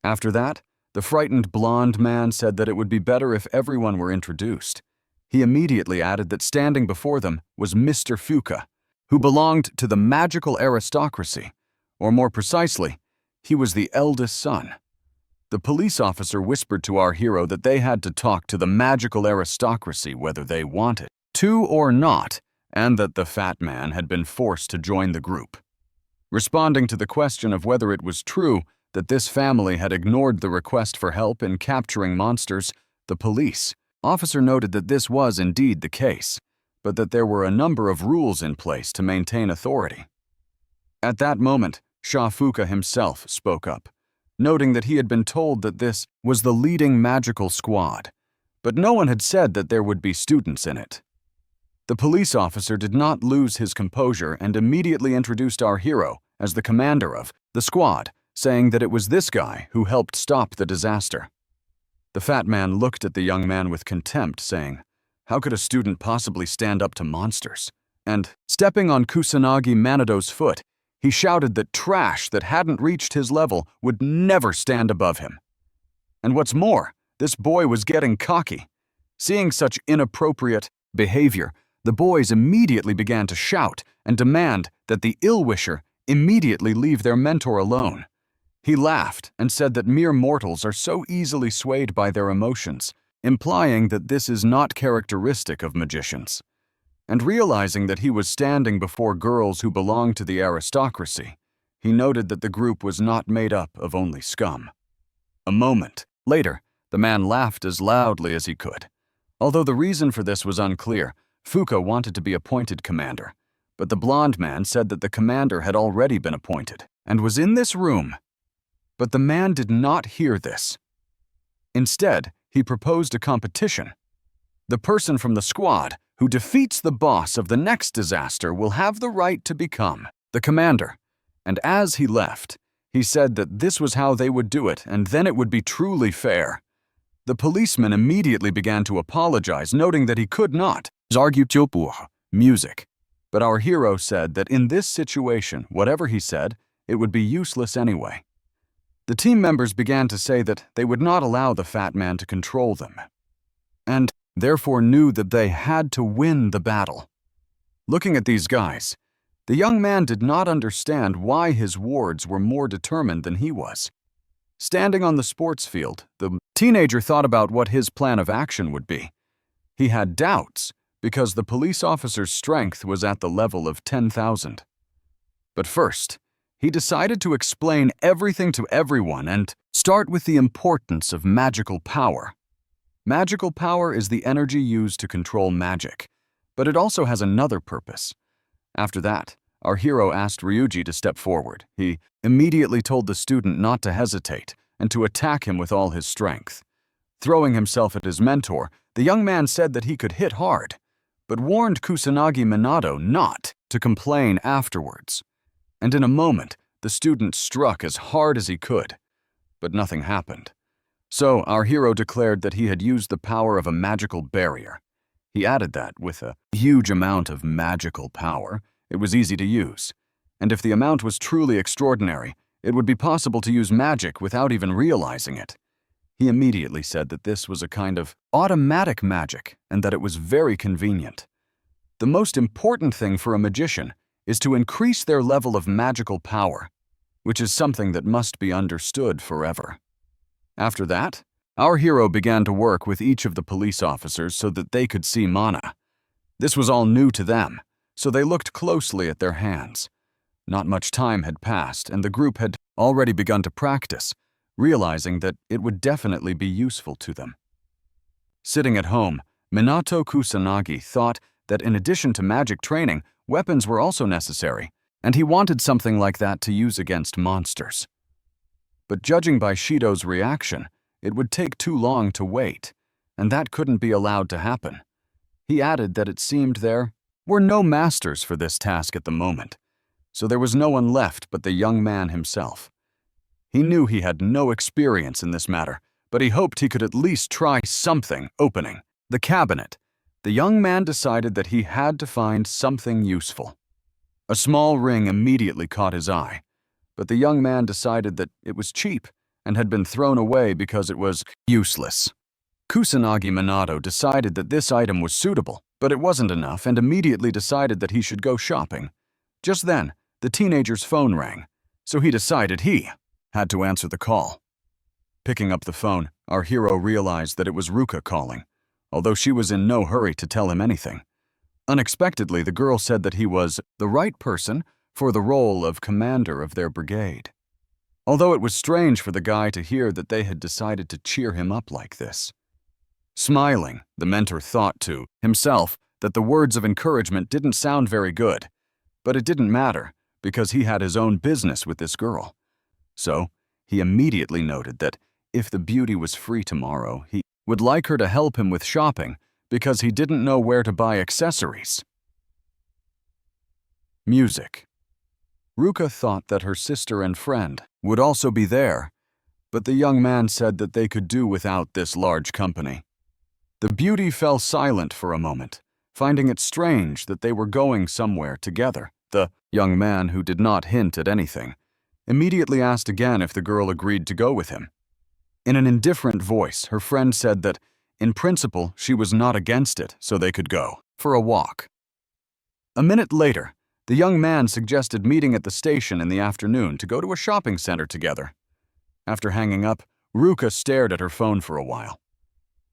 After that, the frightened blonde man said that it would be better if everyone were introduced. He immediately added that standing before them was Mr. Fuka, who belonged to the magical aristocracy, or more precisely, he was the eldest son. The police officer whispered to our hero that they had to talk to the magical aristocracy whether they wanted to or not, and that the fat man had been forced to join the group. Responding to the question of whether it was true that this family had ignored the request for help in capturing monsters, the police officer noted that this was indeed the case, but that there were a number of rules in place to maintain authority. At that moment, Fuka himself spoke up, noting that he had been told that this was the leading magical squad, but no one had said that there would be students in it. The police officer did not lose his composure and immediately introduced our hero as the commander of the squad, saying that it was this guy who helped stop the disaster. The fat man looked at the young man with contempt, saying, "How could a student possibly stand up to monsters?" And, stepping on Kusanagi Manado's foot, he shouted that trash that hadn't reached his level would never stand above him. And what's more, this boy was getting cocky. Seeing such inappropriate behavior, the boys immediately began to shout and demand that the ill-wisher immediately leave their mentor alone. He laughed and said that mere mortals are so easily swayed by their emotions, implying that this is not characteristic of magicians. And realizing that he was standing before girls who belonged to the aristocracy, he noted that the group was not made up of only scum. A moment later, the man laughed as loudly as he could. Although the reason for this was unclear, Fuka wanted to be appointed commander, but the blonde man said that the commander had already been appointed and was in this room. But the man did not hear this. Instead, he proposed a competition. The person from the squad who defeats the boss of the next disaster will have the right to become the commander. And as he left, he said that this was how they would do it, and then it would be truly fair. The policeman immediately began to apologize, noting that he could not argue music. But our hero said that in this situation, whatever he said, it would be useless anyway. The team members began to say that they would not allow the fat man to control them, and therefore knew that they had to win the battle. Looking at these guys, the young man did not understand why his wards were more determined than he was. Standing on the sports field, the teenager thought about what his plan of action would be. He had doubts because the police officer's strength was at the level of 10,000. But first, he decided to explain everything to everyone and start with the importance of magical power. Magical power is the energy used to control magic, but it also has another purpose. After that, our hero asked Ryuji to step forward. He immediately told the student not to hesitate and to attack him with all his strength. Throwing himself at his mentor, the young man said that he could hit hard, but warned Kusanagi Minato not to complain afterwards. And in a moment, the student struck as hard as he could, but nothing happened. So our hero declared that he had used the power of a magical barrier. He added that with a huge amount of magical power, it was easy to use. And if the amount was truly extraordinary, it would be possible to use magic without even realizing it. He immediately said that this was a kind of automatic magic and that it was very convenient. The most important thing for a magician is to increase their level of magical power, which is something that must be understood forever. After that, our hero began to work with each of the police officers so that they could see mana. This was all new to them, so they looked closely at their hands. Not much time had passed, and the group had already begun to practice, realizing that it would definitely be useful to them. Sitting at home, Minato Kusanagi thought that in addition to magic training, weapons were also necessary, and he wanted something like that to use against monsters. But judging by Shido's reaction, it would take too long to wait, and that couldn't be allowed to happen. He added that it seemed there were no masters for this task at the moment, so there was no one left but the young man himself. He knew he had no experience in this matter, but he hoped he could at least try something. Opening the cabinet, the young man decided that he had to find something useful. A small ring immediately caught his eye, but the young man decided that it was cheap and had been thrown away because it was useless. Kusanagi Minato decided that this item was suitable, but it wasn't enough, and immediately decided that he should go shopping. Just then, the teenager's phone rang, so he decided he had to answer the call. Picking up the phone, our hero realized that it was Ruka calling, although she was in no hurry to tell him anything. Unexpectedly, the girl said that he was the right person for the role of commander of their brigade. Although it was strange for the guy to hear that they had decided to cheer him up like this. Smiling, the mentor thought to himself that the words of encouragement didn't sound very good, but it didn't matter because he had his own business with this girl. So, he immediately noted that if the beauty was free tomorrow, he would like her to help him with shopping because he didn't know where to buy accessories. Music. Ruka thought that her sister and friend would also be there, but the young man said that they could do without this large company. The beauty fell silent for a moment, finding it strange that they were going somewhere together. The young man, who did not hint at anything, immediately asked again if the girl agreed to go with him. In an indifferent voice, her friend said that, in principle, she was not against it, so they could go for a walk. A minute later, the young man suggested meeting at the station in the afternoon to go to a shopping center together. After hanging up, Ruka stared at her phone for a while.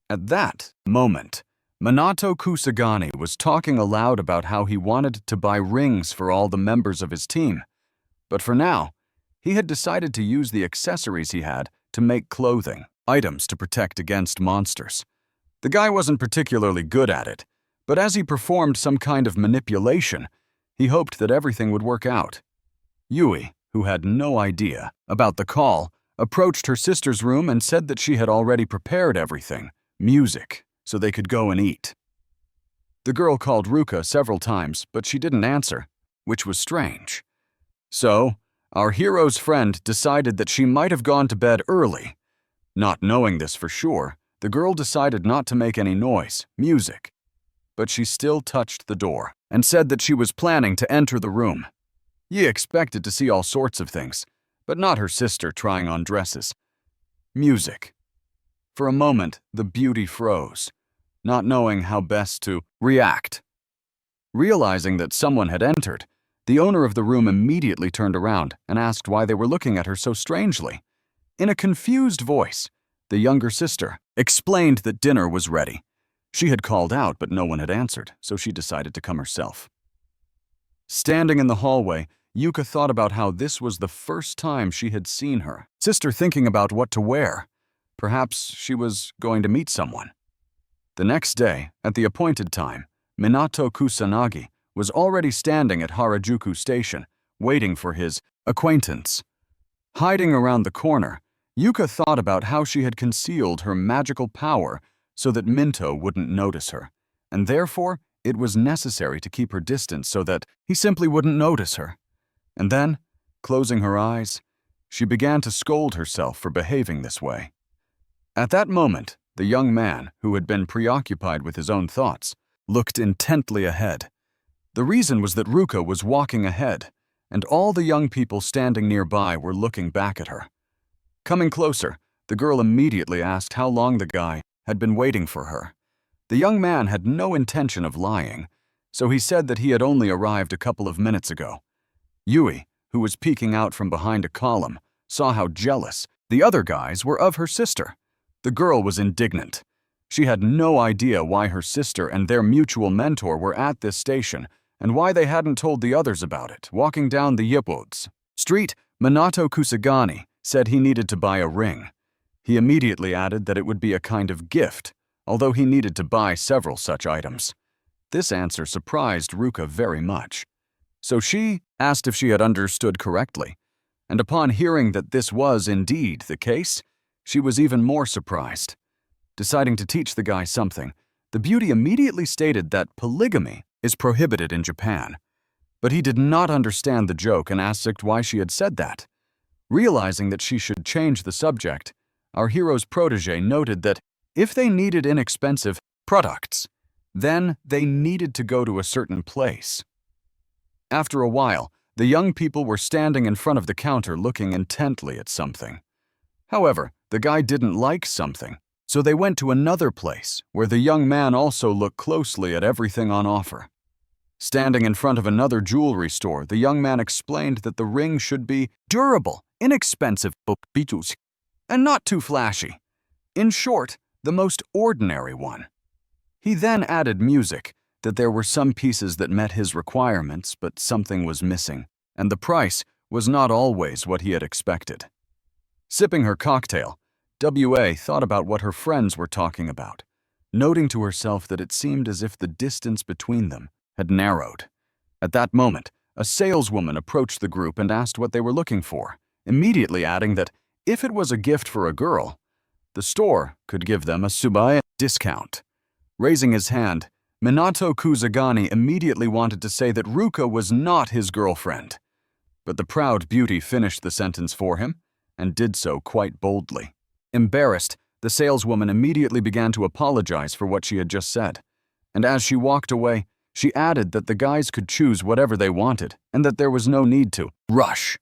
At that moment, Minato Kusagani was talking aloud about how he wanted to buy rings for all the members of his team. But for now, he had decided to use the accessories he had to make clothing, items to protect against monsters. The guy wasn't particularly good at it, but as he performed some kind of manipulation, he hoped that everything would work out. Yui, who had no idea about the call, approached her sister's room and said that she had already prepared everything, music, so they could go and eat. The girl called Ruka several times, but she didn't answer, which was strange. So, our hero's friend decided that she might have gone to bed early. Not knowing this for sure, the girl decided not to make any noise, music. But she still touched the door and said that she was planning to enter the room. Yi expected to see all sorts of things, but not her sister trying on dresses. Music. For a moment, the beauty froze, not knowing how best to react. Realizing that someone had entered, the owner of the room immediately turned around and asked why they were looking at her so strangely. In a confused voice, the younger sister explained that dinner was ready. She had called out, but no one had answered, so she decided to come herself. Standing in the hallway, Yuka thought about how this was the first time she had seen her sister thinking about what to wear. Perhaps she was going to meet someone. The next day, at the appointed time, Minato Kusanagi was already standing at Harajuku Station, waiting for his acquaintance. Hiding around the corner, Yuka thought about how she had concealed her magical power so that Minto wouldn't notice her, and therefore it was necessary to keep her distance so that he simply wouldn't notice her. And then, closing her eyes, she began to scold herself for behaving this way. At that moment, the young man, who had been preoccupied with his own thoughts, looked intently ahead. The reason was that Ruka was walking ahead, and all the young people standing nearby were looking back at her. Coming closer, the girl immediately asked how long the guy had been waiting for her. The young man had no intention of lying, so he said that he had only arrived a couple of minutes ago. Yui, who was peeking out from behind a column, saw how jealous the other guys were of her sister. The girl was indignant. She had no idea why her sister and their mutual mentor were at this station and why they hadn't told the others about it. Walking down the Yippods street, Minato Kusagani said he needed to buy a ring. He immediately added that it would be a kind of gift, although he needed to buy several such items. This answer surprised Ruka very much. So she asked if she had understood correctly, and upon hearing that this was indeed the case, she was even more surprised. Deciding to teach the guy something, the beauty immediately stated that polygamy is prohibited in Japan. But he did not understand the joke and asked why she had said that. Realizing that she should change the subject, our hero's protege noted that if they needed inexpensive products, then they needed to go to a certain place. After a while, the young people were standing in front of the counter looking intently at something. However, the guy didn't like something, so they went to another place where the young man also looked closely at everything on offer. Standing in front of another jewelry store, the young man explained that the ring should be durable, inexpensive, and not too flashy. In short, the most ordinary one. He then added music, that there were some pieces that met his requirements, but something was missing, and the price was not always what he had expected. Sipping her cocktail, W.A. thought about what her friends were talking about, noting to herself that it seemed as if the distance between them had narrowed. At that moment, a saleswoman approached the group and asked what they were looking for, immediately adding that if it was a gift for a girl, the store could give them a Subaya discount. Raising his hand, Minato Kusagani immediately wanted to say that Ruka was not his girlfriend. But the proud beauty finished the sentence for him, and did so quite boldly. Embarrassed, the saleswoman immediately began to apologize for what she had just said. And as she walked away, she added that the guys could choose whatever they wanted, and that there was no need to rush.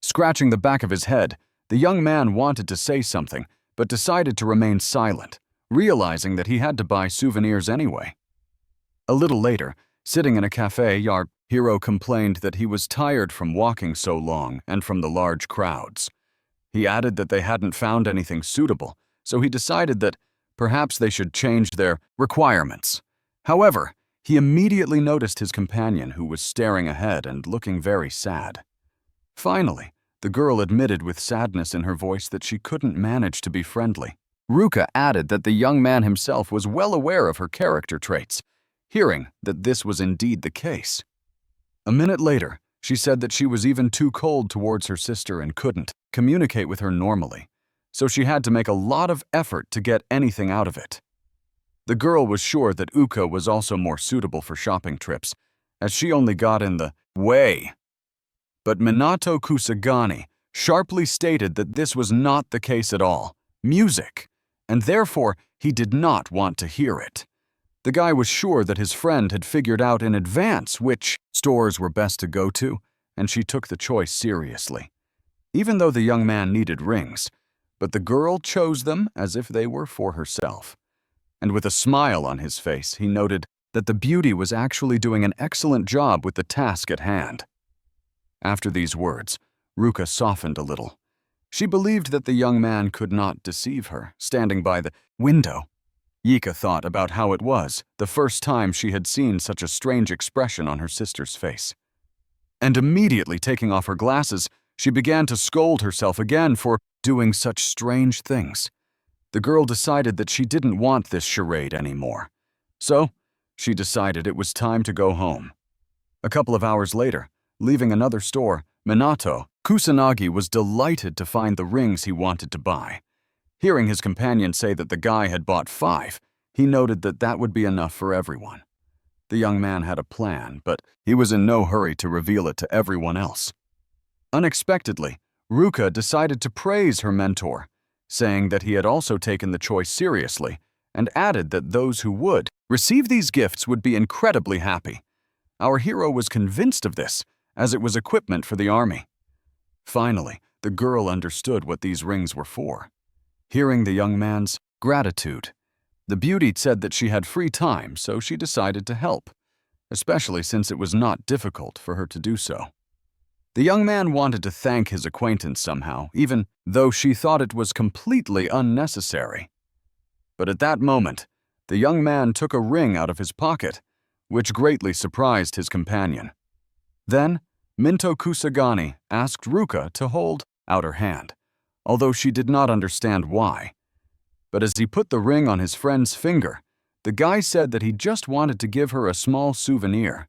Scratching the back of his head, the young man wanted to say something, but decided to remain silent, realizing that he had to buy souvenirs anyway. A little later, sitting in a cafe, our hero complained that he was tired from walking so long and from the large crowds. He added that they hadn't found anything suitable, so he decided that perhaps they should change their requirements. However, he immediately noticed his companion, who was staring ahead and looking very sad. Finally, the girl admitted with sadness in her voice that she couldn't manage to be friendly. Ruka added that the young man himself was well aware of her character traits, hearing that this was indeed the case. A minute later, she said that she was even too cold towards her sister and couldn't communicate with her normally, so she had to make a lot of effort to get anything out of it. The girl was sure that Uka was also more suitable for shopping trips, as she only got in the way. But Minato Kusagani sharply stated that this was not the case at all, music, and therefore he did not want to hear it. The guy was sure that his friend had figured out in advance which stores were best to go to, and she took the choice seriously. Even though the young man needed rings, but the girl chose them as if they were for herself. And with a smile on his face, he noted that the beauty was actually doing an excellent job with the task at hand. After these words, Ruka softened a little. She believed that the young man could not deceive her, standing by the window. Yika thought about how it was the first time she had seen such a strange expression on her sister's face. And immediately taking off her glasses, she began to scold herself again for doing such strange things. The girl decided that she didn't want this charade anymore. So, she decided it was time to go home. A couple of hours later, leaving another store, Minato Kusanagi was delighted to find the rings he wanted to buy. Hearing his companion say that the guy had bought 5, he noted that that would be enough for everyone. The young man had a plan, but he was in no hurry to reveal it to everyone else. Unexpectedly, Ruka decided to praise her mentor, saying that he had also taken the choice seriously, and added that those who would receive these gifts would be incredibly happy. Our hero was convinced of this, as it was equipment for the army. Finally, the girl understood what these rings were for. Hearing the young man's gratitude, the beauty said that she had free time, so she decided to help, especially since it was not difficult for her to do so. The young man wanted to thank his acquaintance somehow, even though she thought it was completely unnecessary. But at that moment, the young man took a ring out of his pocket, which greatly surprised his companion. Then, Minto Kusagani asked Ruka to hold out her hand, although she did not understand why. But as he put the ring on his friend's finger, the guy said that he just wanted to give her a small souvenir.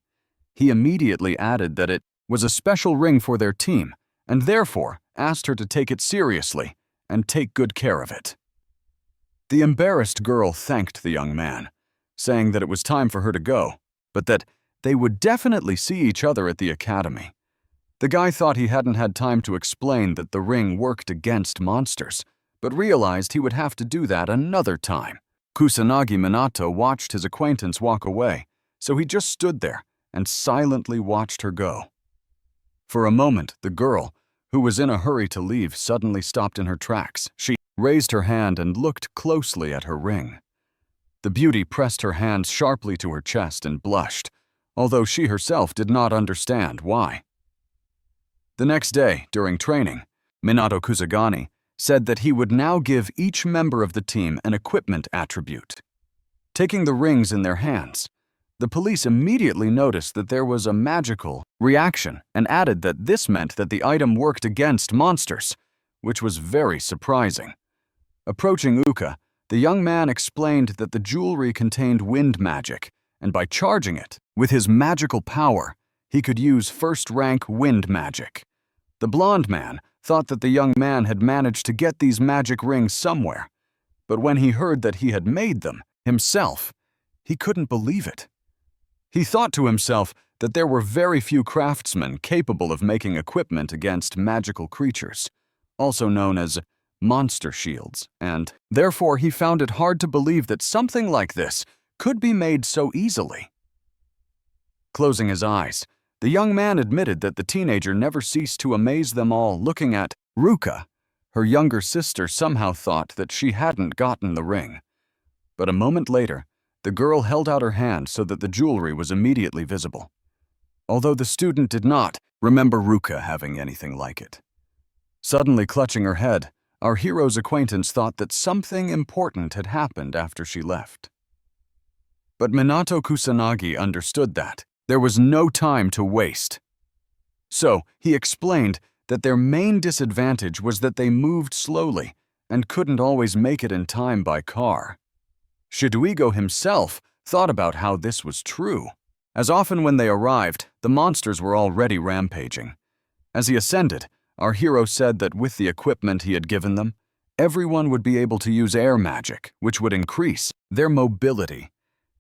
He immediately added that it was a special ring for their team, and therefore asked her to take it seriously and take good care of it. The embarrassed girl thanked the young man, saying that it was time for her to go, but that they would definitely see each other at the academy. The guy thought he hadn't had time to explain that the ring worked against monsters, but realized he would have to do that another time. Kusanagi Minato watched his acquaintance walk away, so he just stood there and silently watched her go. For a moment, the girl, who was in a hurry to leave, suddenly stopped in her tracks. She raised her hand and looked closely at her ring. The beauty pressed her hands sharply to her chest and blushed, although she herself did not understand why. The next day, during training, Minato Kusagani said that he would now give each member of the team an equipment attribute. Taking the rings in their hands, the police immediately noticed that there was a magical reaction and added that this meant that the item worked against monsters, which was very surprising. Approaching Uka, the young man explained that the jewelry contained wind magic, and by charging it with his magical power, he could use first-rank wind magic. The blonde man thought that the young man had managed to get these magic rings somewhere, but when he heard that he had made them himself, he couldn't believe it. He thought to himself that there were very few craftsmen capable of making equipment against magical creatures, also known as monster shields, and therefore he found it hard to believe that something like this could be made so easily. Closing his eyes, the young man admitted that the teenager never ceased to amaze them all. Looking at Ruka, her younger sister somehow thought that she hadn't gotten the ring. But a moment later, the girl held out her hand so that the jewelry was immediately visible, although the student did not remember Ruka having anything like it. Suddenly clutching her head, our hero's acquaintance thought that something important had happened after she left. But Minato Kusanagi understood that there was no time to waste. So he explained that their main disadvantage was that they moved slowly and couldn't always make it in time by car. Shidoigo himself thought about how this was true, as often when they arrived, the monsters were already rampaging. As he ascended, our hero said that with the equipment he had given them, everyone would be able to use air magic, which would increase their mobility.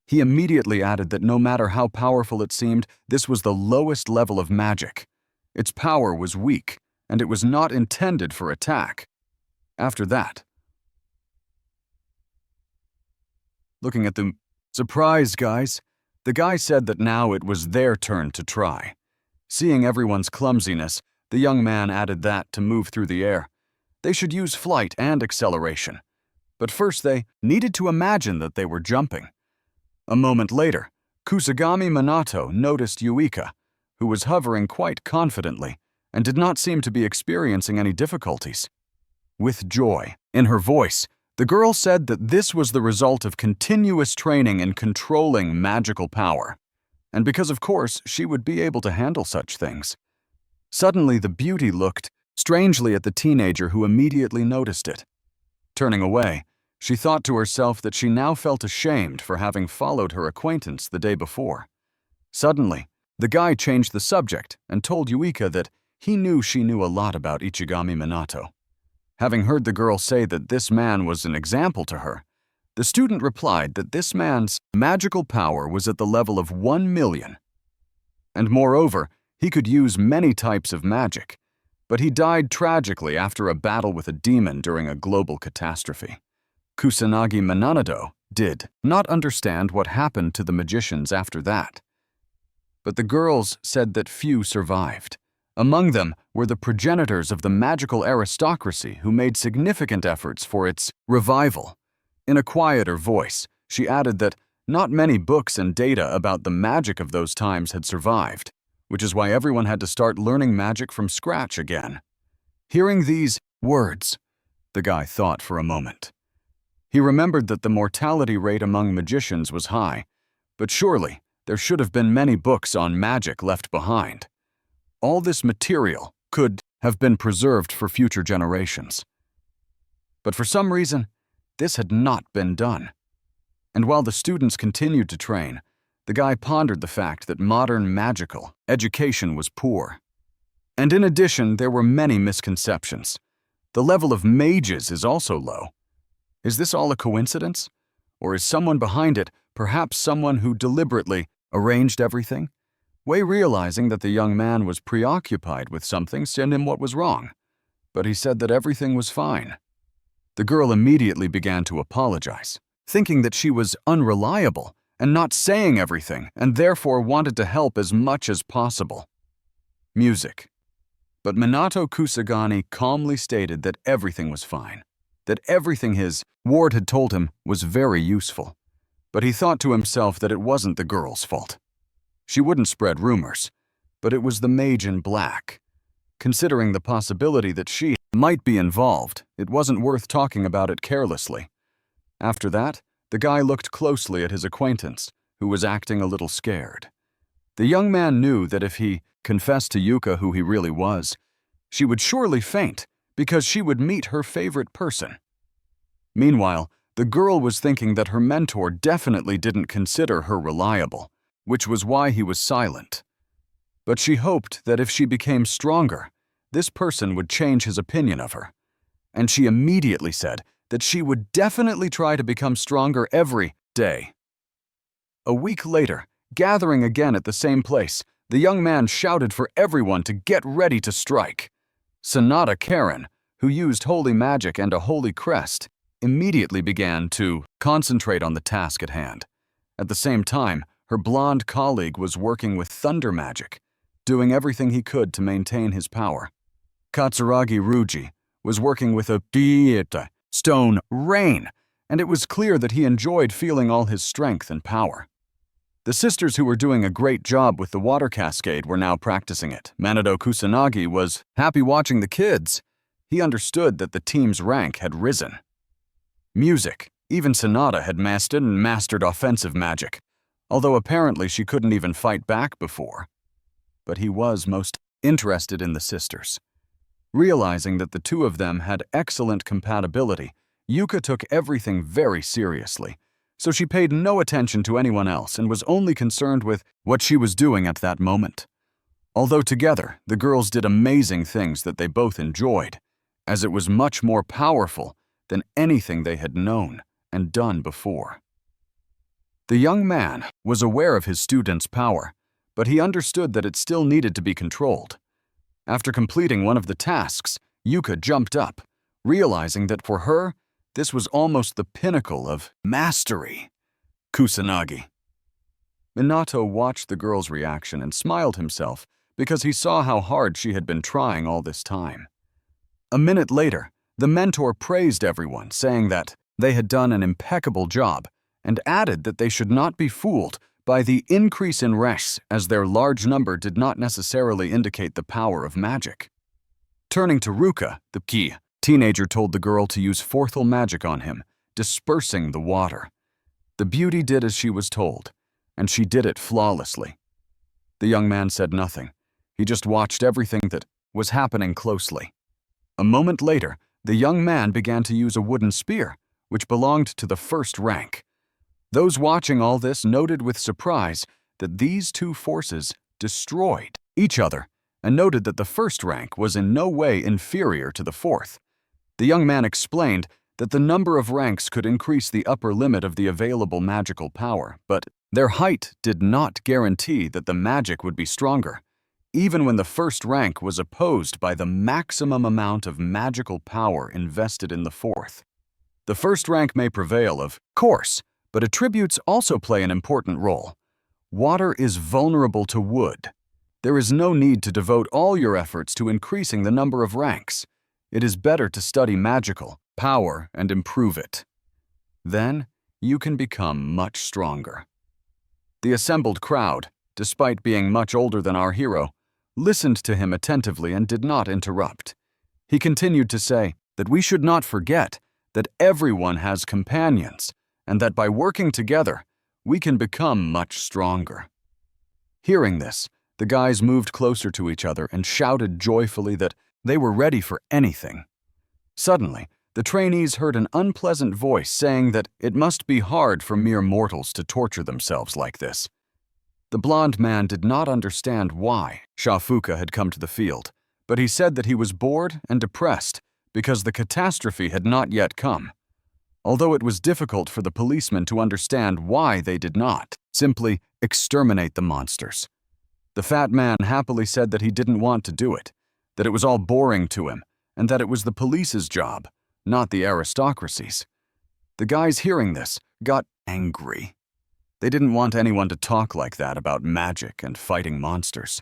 He immediately added that no matter how powerful it seemed, this was the lowest level of magic. Its power was weak, and it was not intended for attack. After that, looking at them, surprised guys, the guy said that now it was their turn to try. Seeing everyone's clumsiness, the young man added that to move through the air, they should use flight and acceleration. But first they needed to imagine that they were jumping. A moment later, Kusagami Minato noticed Yuika, who was hovering quite confidently and did not seem to be experiencing any difficulties. With joy in her voice, the girl said that this was the result of continuous training in controlling magical power, and because of course she would be able to handle such things. Suddenly the beauty looked strangely at the teenager, who immediately noticed it. Turning away, she thought to herself that she now felt ashamed for having followed her acquaintance the day before. Suddenly, the guy changed the subject and told Yuika that he knew she knew a lot about Ichigami Minato. Having heard the girl say that this man was an example to her, the student replied that this man's magical power was at the level of 1 million. And moreover, he could use many types of magic, but he died tragically after a battle with a demon during a global catastrophe. Kusanagi Minato did not understand what happened to the magicians after that. But the girls said that few survived. Among them were the progenitors of the magical aristocracy who made significant efforts for its revival. In a quieter voice, she added that not many books and data about the magic of those times had survived, which is why everyone had to start learning magic from scratch again. Hearing these words, the guy thought for a moment. He remembered that the mortality rate among magicians was high, but surely there should have been many books on magic left behind. All this material could have been preserved for future generations. But for some reason, this had not been done. And while the students continued to train, the guy pondered the fact that modern magical education was poor. And in addition, there were many misconceptions. The level of mages is also low. Is this all a coincidence? Or is someone behind it, perhaps someone who deliberately arranged everything? Wei, realizing that the young man was preoccupied with something, said him what was wrong, but he said that everything was fine. The girl immediately began to apologize, thinking that she was unreliable and not saying everything, and therefore wanted to help as much as possible. Music. But Minato Kusagani calmly stated that everything was fine, that everything his ward had told him was very useful. But he thought to himself that it wasn't the girl's fault. She wouldn't spread rumors, but it was the mage in black. Considering the possibility that she might be involved, it wasn't worth talking about it carelessly. After that, the guy looked closely at his acquaintance, who was acting a little scared. The young man knew that if he confessed to Yuka who he really was, she would surely faint because she would meet her favorite person. Meanwhile, the girl was thinking that her mentor definitely didn't consider her reliable, which was why he was silent. But she hoped that if she became stronger, this person would change his opinion of her. And she immediately said that she would definitely try to become stronger every day. A week later, gathering again at the same place, the young man shouted for everyone to get ready to strike. Sonata Karen, who used holy magic and a holy crest, immediately began to concentrate on the task at hand. At the same time, her blonde colleague was working with thunder magic, doing everything he could to maintain his power. Katsuragi Ruji was working with a Dieta stone rain, and it was clear that he enjoyed feeling all his strength and power. The sisters who were doing a great job with the water cascade were now practicing it. Manado Kusanagi was happy watching the kids. He understood that the team's rank had risen. Music. Even Sonata had mastered offensive magic, although apparently she couldn't even fight back before. But he was most interested in the sisters. Realizing that the two of them had excellent compatibility, Yuka took everything very seriously, so she paid no attention to anyone else and was only concerned with what she was doing at that moment. Although together, the girls did amazing things that they both enjoyed, as it was much more powerful than anything they had known and done before. The young man was aware of his student's power, but he understood that it still needed to be controlled. After completing one of the tasks, Yuka jumped up, realizing that for her, this was almost the pinnacle of mastery. Kusanagi. Minato watched the girl's reaction and smiled himself because he saw how hard she had been trying all this time. A minute later, the mentor praised everyone, saying that they had done an impeccable job, and added that they should not be fooled by the increase in resh, as their large number did not necessarily indicate the power of magic. Turning to Ruka, the teenager told the girl to use fourthel magic on him, dispersing the water. The beauty did as she was told, and she did it flawlessly. The young man said nothing. He just watched everything that was happening closely. A moment later, the young man began to use a wooden spear, which belonged to the first rank. Those watching all this noted with surprise that these two forces destroyed each other, and noted that the first rank was in no way inferior to the fourth. The young man explained that the number of ranks could increase the upper limit of the available magical power, but their height did not guarantee that the magic would be stronger, even when the first rank was opposed by the maximum amount of magical power invested in the fourth. The first rank may prevail, of course, but attributes also play an important role. Water is vulnerable to wood. There is no need to devote all your efforts to increasing the number of ranks. It is better to study magical power and improve it. Then, you can become much stronger. The assembled crowd, despite being much older than our hero, listened to him attentively and did not interrupt. He continued to say that we should not forget that everyone has companions, and that by working together, we can become much stronger. Hearing this, the guys moved closer to each other and shouted joyfully that they were ready for anything. Suddenly, the trainees heard an unpleasant voice saying that it must be hard for mere mortals to torture themselves like this. The blond man did not understand why Shafuka had come to the field, but he said that he was bored and depressed because the catastrophe had not yet come. Although it was difficult for the policemen to understand why they did not simply exterminate the monsters. The fat man happily said that he didn't want to do it, that it was all boring to him, and that it was the police's job, not the aristocracy's. The guys hearing this got angry. They didn't want anyone to talk like that about magic and fighting monsters.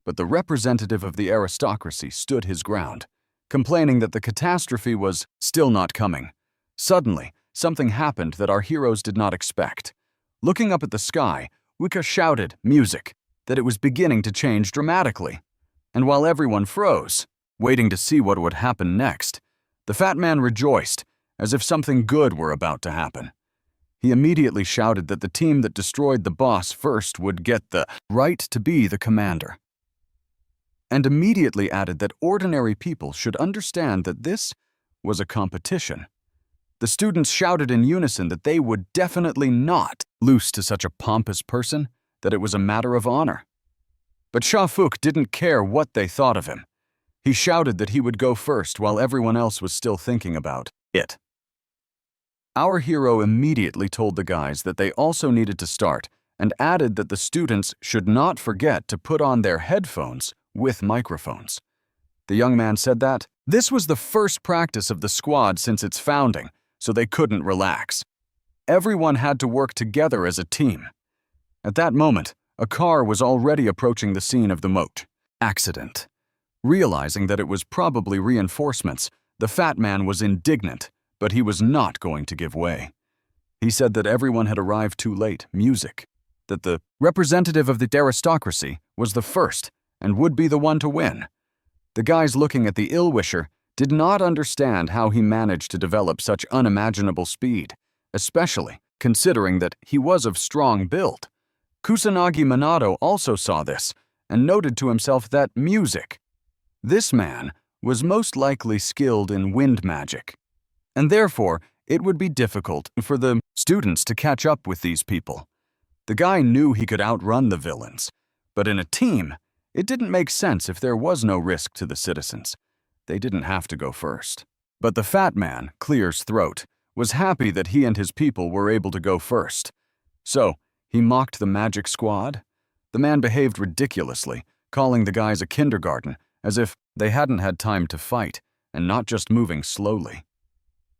But the representative of the aristocracy stood his ground, complaining that the catastrophe was still not coming. Suddenly, something happened that our heroes did not expect. Looking up at the sky, Wika shouted, "Music," that it was beginning to change dramatically. And while everyone froze, waiting to see what would happen next, the fat man rejoiced, as if something good were about to happen. He immediately shouted that the team that destroyed the boss first would get the right to be the commander. And immediately added that ordinary people should understand that this was a competition. The students shouted in unison that they would definitely not lose to such a pompous person, that it was a matter of honor. But Shafuk didn't care what they thought of him. He shouted that he would go first while everyone else was still thinking about it. Our hero immediately told the guys that they also needed to start and added that the students should not forget to put on their headphones with microphones. The young man said that this was the first practice of the squad since its founding, so they couldn't relax. Everyone had to work together as a team. At that moment, a car was already approaching the scene of the moat accident. Realizing that it was probably reinforcements, the fat man was indignant, but he was not going to give way. He said that everyone had arrived too late, music, that the representative of the aristocracy was the first and would be the one to win. The guys looking at the ill-wisher did not understand how he managed to develop such unimaginable speed, especially considering that he was of strong build. Kusanagi Minato also saw this and noted to himself that music. This man was most likely skilled in wind magic, and therefore it would be difficult for the students to catch up with these people. The guy knew he could outrun the villains, but in a team, it didn't make sense if there was no risk to the citizens. They didn't have to go first. But the fat man, Clear's throat, was happy that he and his people were able to go first. So, he mocked the magic squad. The man behaved ridiculously, calling the guys a kindergarten, as if they hadn't had time to fight, and not just moving slowly.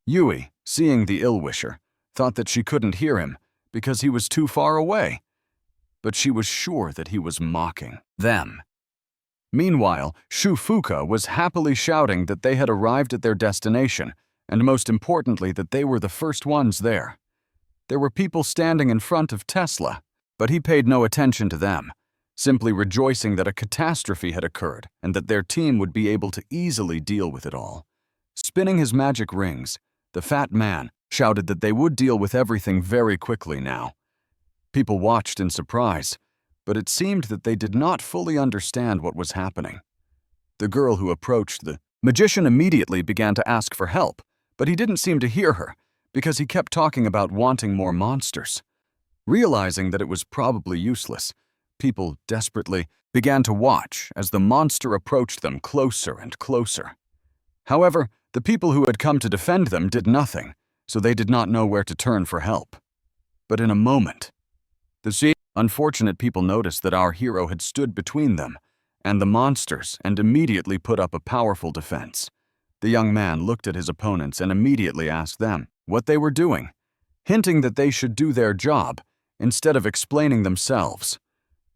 Yui, seeing the ill-wisher, thought that she couldn't hear him because he was too far away. But she was sure that he was mocking them. Meanwhile, Shufuka was happily shouting that they had arrived at their destination, and most importantly that they were the first ones there. There were people standing in front of Tesla, but he paid no attention to them, simply rejoicing that a catastrophe had occurred and that their team would be able to easily deal with it all. Spinning his magic rings, the fat man shouted that they would deal with everything very quickly now. People watched in surprise, but it seemed that they did not fully understand what was happening. The girl who approached the magician immediately began to ask for help, but he didn't seem to hear her because he kept talking about wanting more monsters. Realizing that it was probably useless, people desperately began to watch as the monster approached them closer and closer. However, the people who had come to defend them did nothing, so they did not know where to turn for help. But in a moment, the unfortunate people noticed that our hero had stood between them and the monsters and immediately put up a powerful defense. The young man looked at his opponents and immediately asked them what they were doing, hinting that they should do their job instead of explaining themselves.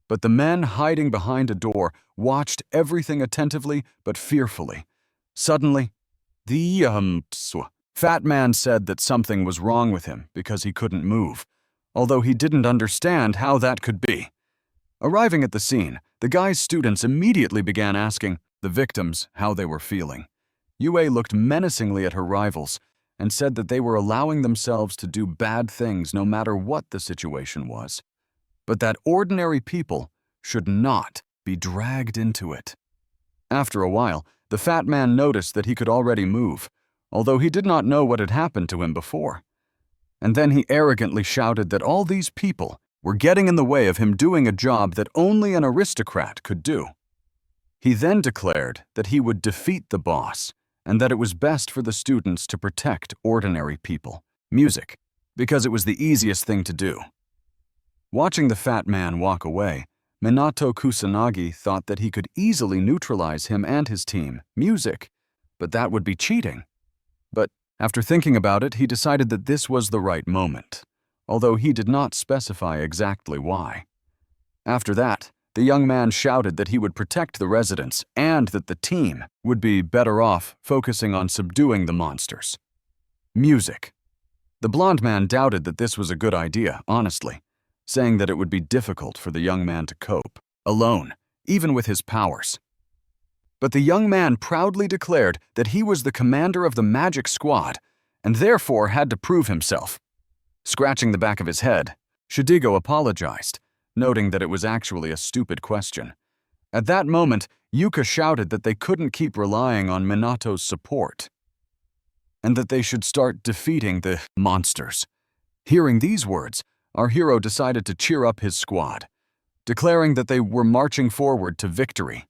But the men hiding behind a door watched everything attentively but fearfully. Suddenly, the fat man said that something was wrong with him because he couldn't move, although he didn't understand how that could be. Arriving at the scene, the guy's students immediately began asking the victims how they were feeling. Yue looked menacingly at her rivals and said that they were allowing themselves to do bad things no matter what the situation was, but that ordinary people should not be dragged into it. After a while, the fat man noticed that he could already move, although he did not know what had happened to him before. And then he arrogantly shouted that all these people were getting in the way of him doing a job that only an aristocrat could do. He then declared that he would defeat the boss and that it was best for the students to protect ordinary people, music, because it was the easiest thing to do. Watching the fat man walk away, Minato Kusanagi thought that he could easily neutralize him and his team, music, but that would be cheating. But after thinking about it, he decided that this was the right moment, although he did not specify exactly why. After that, the young man shouted that he would protect the residents and that the team would be better off focusing on subduing the monsters. Music. The blonde man doubted that this was a good idea, honestly, saying that it would be difficult for the young man to cope, alone, even with his powers. But the young man proudly declared that he was the commander of the magic squad and therefore had to prove himself. Scratching the back of his head, Shidigo apologized, noting that it was actually a stupid question. At that moment, Yuka shouted that they couldn't keep relying on Minato's support, and that they should start defeating the monsters. Hearing these words, our hero decided to cheer up his squad. declaring that they were marching forward to victory.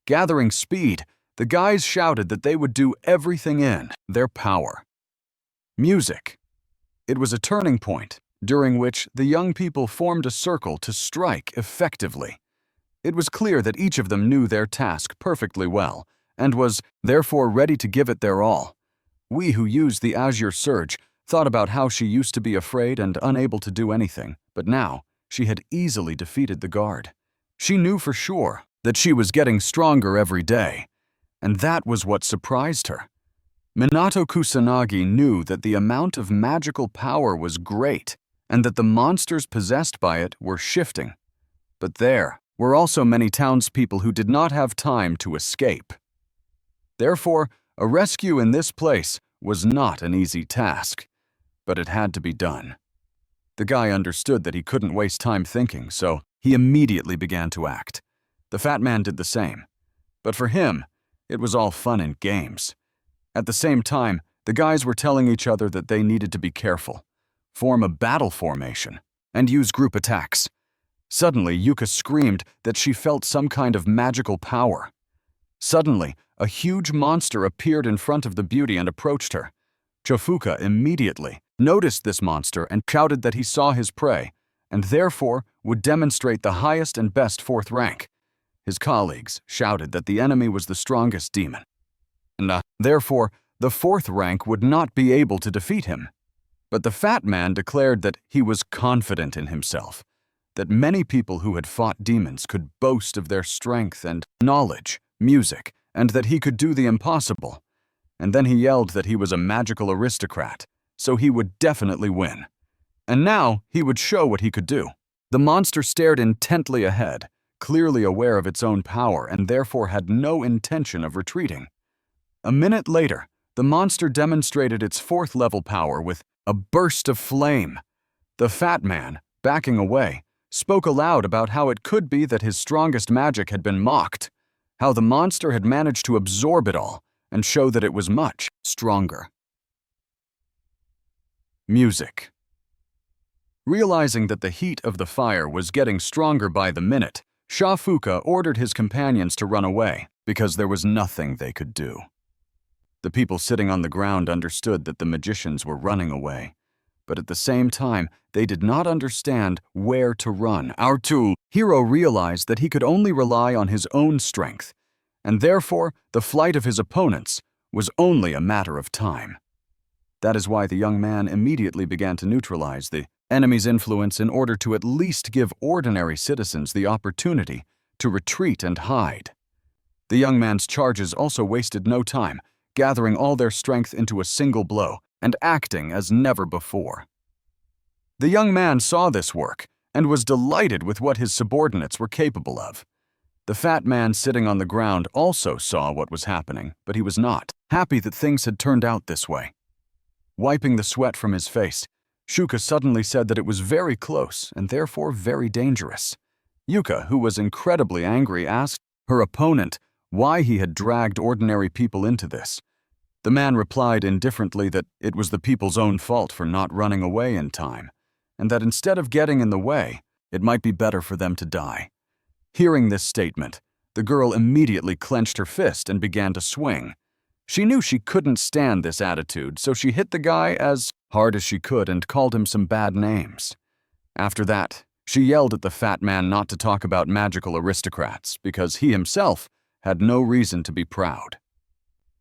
Gathering speed, the guys shouted that they would do everything in their power. Music. It was a turning point, during which the young people formed a circle to strike effectively. It was clear that each of them knew their task perfectly well, and was therefore ready to give it their all. We who used the Azure Surge thought about how she used to be afraid and unable to do anything, but now she had easily defeated the guard. She knew for sure that she was getting stronger every day, and that was what surprised her. Minato Kusanagi knew that the amount of magical power was great, and that the monsters possessed by it were shifting. But there were also many townspeople who did not have time to escape. Therefore, a rescue in this place was not an easy task, but it had to be done. The guy understood that he couldn't waste time thinking, so he immediately began to act. The fat man did the same. But for him, it was all fun and games. At the same time, the guys were telling each other that they needed to be careful, form a battle formation, and use group attacks. Suddenly, Yuka screamed that she felt some kind of magical power. Suddenly, a huge monster appeared in front of the beauty and approached her. Chofuka immediately noticed this monster and shouted that he saw his prey, and therefore would demonstrate the highest and best fourth rank. His colleagues shouted that the enemy was the strongest demon, and therefore the fourth rank would not be able to defeat him. But the fat man declared that he was confident in himself, that many people who had fought demons could boast of their strength and knowledge, music, and that he could do the impossible. And then he yelled that he was a magical aristocrat, so he would definitely win. And now he would show what he could do. The monster stared intently ahead, clearly aware of its own power and therefore had no intention of retreating. A minute later, the monster demonstrated its fourth-level power with a burst of flame. The fat man, backing away, spoke aloud about how it could be that his strongest magic had been mocked, how the monster had managed to absorb it all and show that it was much stronger. Music. Realizing that the heat of the fire was getting stronger by the minute, Shafuka ordered his companions to run away because there was nothing they could do. The people sitting on the ground understood that the magicians were running away, but at the same time, they did not understand where to run. Our hero realized that he could only rely on his own strength, and therefore the flight of his opponents was only a matter of time. That is why the young man immediately began to neutralize the enemy's influence in order to at least give ordinary citizens the opportunity to retreat and hide. The young man's charges also wasted no time, gathering all their strength into a single blow and acting as never before. The young man saw this work and was delighted with what his subordinates were capable of. The fat man sitting on the ground also saw what was happening, but he was not happy that things had turned out this way. Wiping the sweat from his face, Shuka suddenly said that it was very close and therefore very dangerous. Yuka, who was incredibly angry, asked her opponent why he had dragged ordinary people into this. The man replied indifferently that it was the people's own fault for not running away in time, and that instead of getting in the way, it might be better for them to die. Hearing this statement, the girl immediately clenched her fist and began to swing. She knew she couldn't stand this attitude, so she hit the guy as hard as she could and called him some bad names. After that, she yelled at the fat man not to talk about magical aristocrats because he himself had no reason to be proud.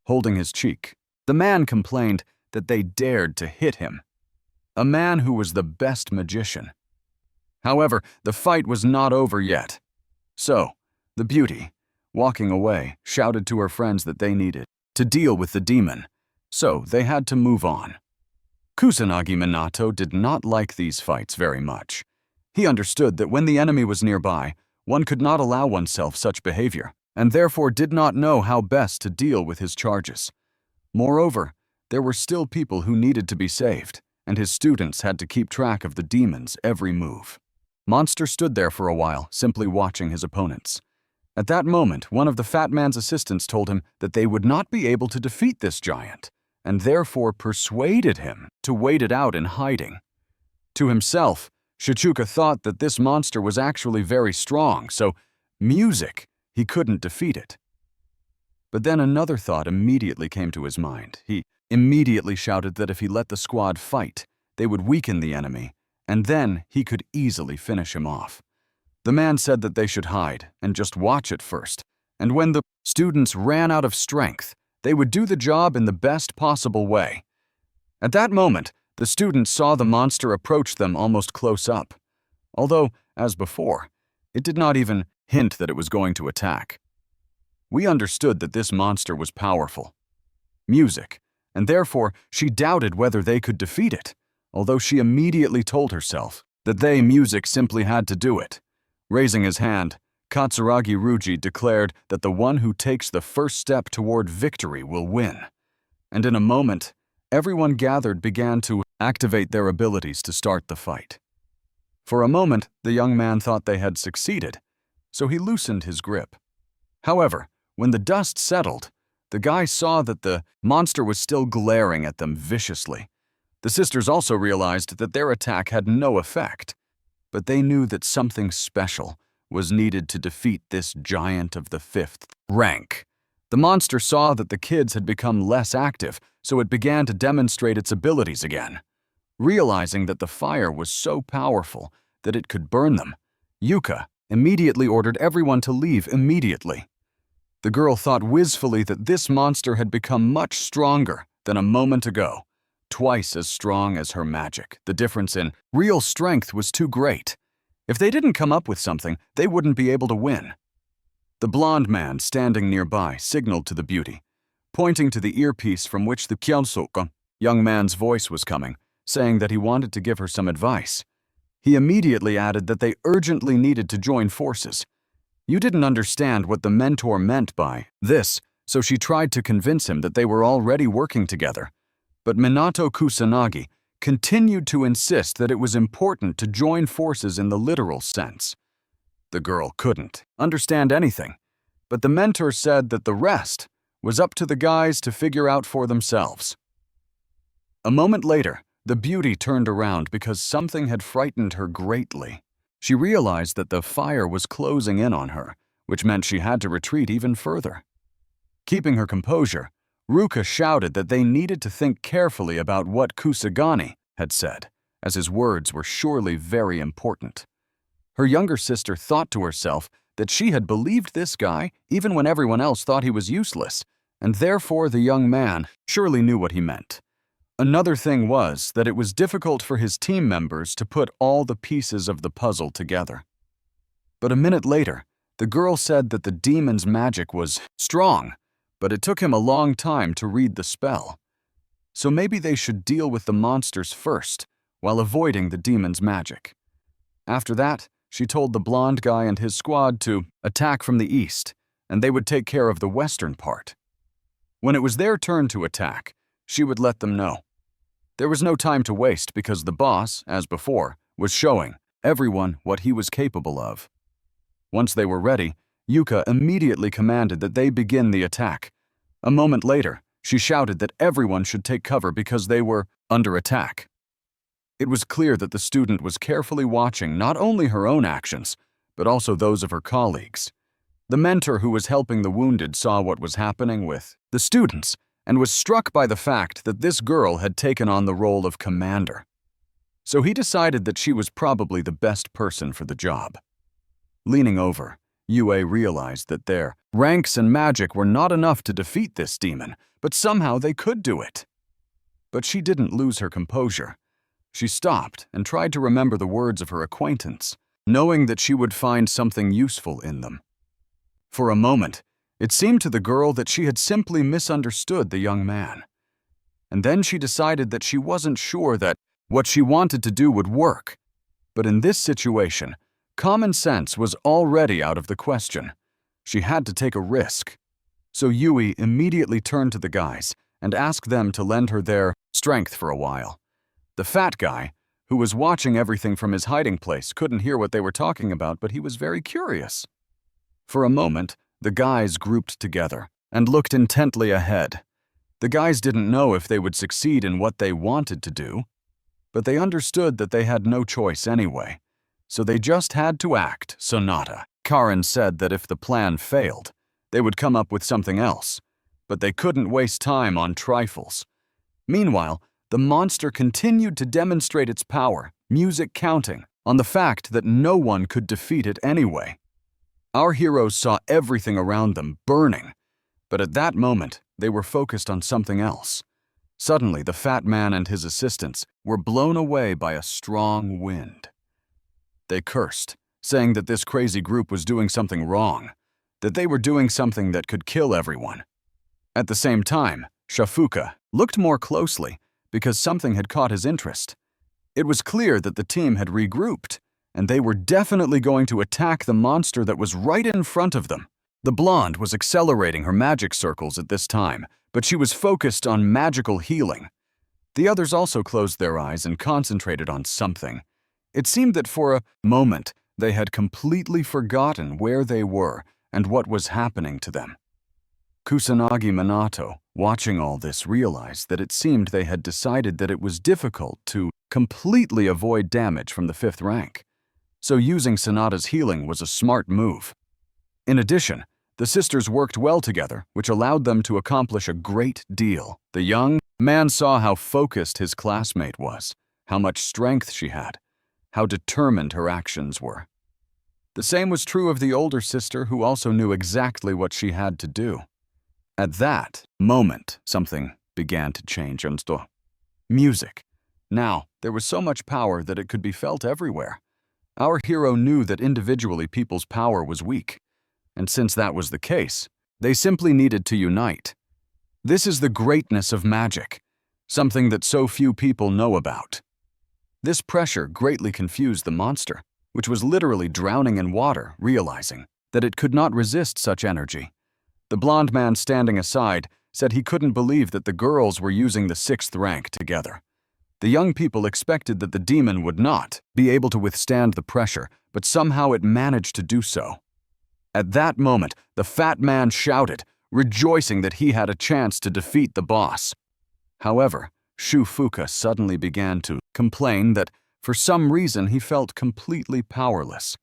Holding his cheek, the man complained that they dared to hit him, a man who was the best magician. However, the fight was not over yet. So, the beauty, walking away, shouted to her friends that they needed to deal with the demon, so they had to move on. Kusanagi Minato did not like these fights very much. He understood that when the enemy was nearby, one could not allow oneself such behavior, and therefore did not know how best to deal with his charges. Moreover, there were still people who needed to be saved, and his students had to keep track of the demon's every move. Monster stood there for a while, simply watching his opponents. At that moment, one of the fat man's assistants told him that they would not be able to defeat this giant, and therefore persuaded him to wait it out in hiding. To himself, Shichuka thought that this monster was actually very strong, so music, he couldn't defeat it. But then another thought immediately came to his mind. He immediately shouted that if he let the squad fight, they would weaken the enemy, and then he could easily finish him off. The man said that they should hide and just watch at first, and when the students ran out of strength, they would do the job in the best possible way. At that moment, the students saw the monster approach them almost close up, although, as before, it did not even hint that it was going to attack. We understood that this monster was powerful. Music, and therefore she doubted whether they could defeat it, although she immediately told herself that they, music, simply had to do it. Raising his hand, Katsuragi Ruji declared that the one who takes the first step toward victory will win. And in a moment, everyone gathered began to activate their abilities to start the fight. For a moment, the young man thought they had succeeded, so he loosened his grip. However, when the dust settled, the guy saw that the monster was still glaring at them viciously. The sisters also realized that their attack had no effect, but they knew that something special was needed to defeat this giant of the 5th rank. The monster saw that the kids had become less active, so it began to demonstrate its abilities again. Realizing that the fire was so powerful that it could burn them, Yuka immediately ordered everyone to leave immediately. The girl thought wistfully that this monster had become much stronger than a moment ago, twice as strong as her magic. The difference in real strength was too great. If they didn't come up with something, they wouldn't be able to win. The blond man standing nearby signaled to the beauty, pointing to the earpiece from which the Kyonsoka young man's voice was coming, saying that he wanted to give her some advice. He immediately added that they urgently needed to join forces. You didn't understand what the mentor meant by this, so she tried to convince him that they were already working together. But Minato Kusanagi continued to insist that it was important to join forces in the literal sense. The girl couldn't understand anything, but the mentor said that the rest was up to the guys to figure out for themselves. A moment later, the beauty turned around because something had frightened her greatly. She realized that the fire was closing in on her, which meant she had to retreat even further. Keeping her composure, Ruka shouted that they needed to think carefully about what Kusagani had said, as his words were surely very important. Her younger sister thought to herself that she had believed this guy even when everyone else thought he was useless, and therefore the young man surely knew what he meant. Another thing was that it was difficult for his team members to put all the pieces of the puzzle together. But a minute later, the girl said that the demon's magic was strong, but it took him a long time to read the spell. So maybe they should deal with the monsters first, while avoiding the demon's magic. After that, she told the blonde guy and his squad to attack from the east, and they would take care of the western part. When it was their turn to attack, she would let them know. There was no time to waste because the boss, as before, was showing everyone what he was capable of. Once they were ready, Yuka immediately commanded that they begin the attack. A moment later, she shouted that everyone should take cover because they were under attack. It was clear that the student was carefully watching not only her own actions, but also those of her colleagues. The mentor who was helping the wounded saw what was happening with the students and was struck by the fact that this girl had taken on the role of commander. So he decided that she was probably the best person for the job. Leaning over, Yue realized that their ranks and magic were not enough to defeat this demon, but somehow they could do it. But she didn't lose her composure. She stopped and tried to remember the words of her acquaintance, knowing that she would find something useful in them. For a moment, it seemed to the girl that she had simply misunderstood the young man. And then she decided that she wasn't sure that what she wanted to do would work. But in this situation, common sense was already out of the question. She had to take a risk. So Yui immediately turned to the guys and asked them to lend her their strength for a while. The fat guy, who was watching everything from his hiding place, couldn't hear what they were talking about, but he was very curious. For a moment, the guys grouped together and looked intently ahead. The guys didn't know if they would succeed in what they wanted to do, but they understood that they had no choice anyway. So they just had to act, Sonata. Karen said that if the plan failed, they would come up with something else, but they couldn't waste time on trifles. Meanwhile, the monster continued to demonstrate its power, music counting, on the fact that no one could defeat it anyway. Our heroes saw everything around them burning, but at that moment, they were focused on something else. Suddenly, the fat man and his assistants were blown away by a strong wind. They cursed, saying that this crazy group was doing something wrong, that they were doing something that could kill everyone. At the same time, Shafuka looked more closely because something had caught his interest. It was clear that the team had regrouped, and they were definitely going to attack the monster that was right in front of them. The blonde was accelerating her magic circles at this time, but she was focused on magical healing. The others also closed their eyes and concentrated on something. It seemed that for a moment they had completely forgotten where they were and what was happening to them. Kusanagi Minato, watching all this, realized that it seemed they had decided that it was difficult to completely avoid damage from the 5th rank. So using Sonata's healing was a smart move. In addition, the sisters worked well together, which allowed them to accomplish a great deal. The young man saw how focused his classmate was, how much strength she had, how determined her actions were. The same was true of the older sister, who also knew exactly what she had to do. At that moment, something began to change. Music. Now, there was so much power that it could be felt everywhere. Our hero knew that individually people's power was weak, and since that was the case, they simply needed to unite. This is the greatness of magic, something that so few people know about. This pressure greatly confused the monster, which was literally drowning in water, realizing that it could not resist such energy. The blond man standing aside said he couldn't believe that the girls were using the 6th rank together. The young people expected that the demon would not be able to withstand the pressure, but somehow it managed to do so. At that moment, the fat man shouted, rejoicing that he had a chance to defeat the boss. However, Shufuka suddenly began to complain that for some reason he felt completely powerless.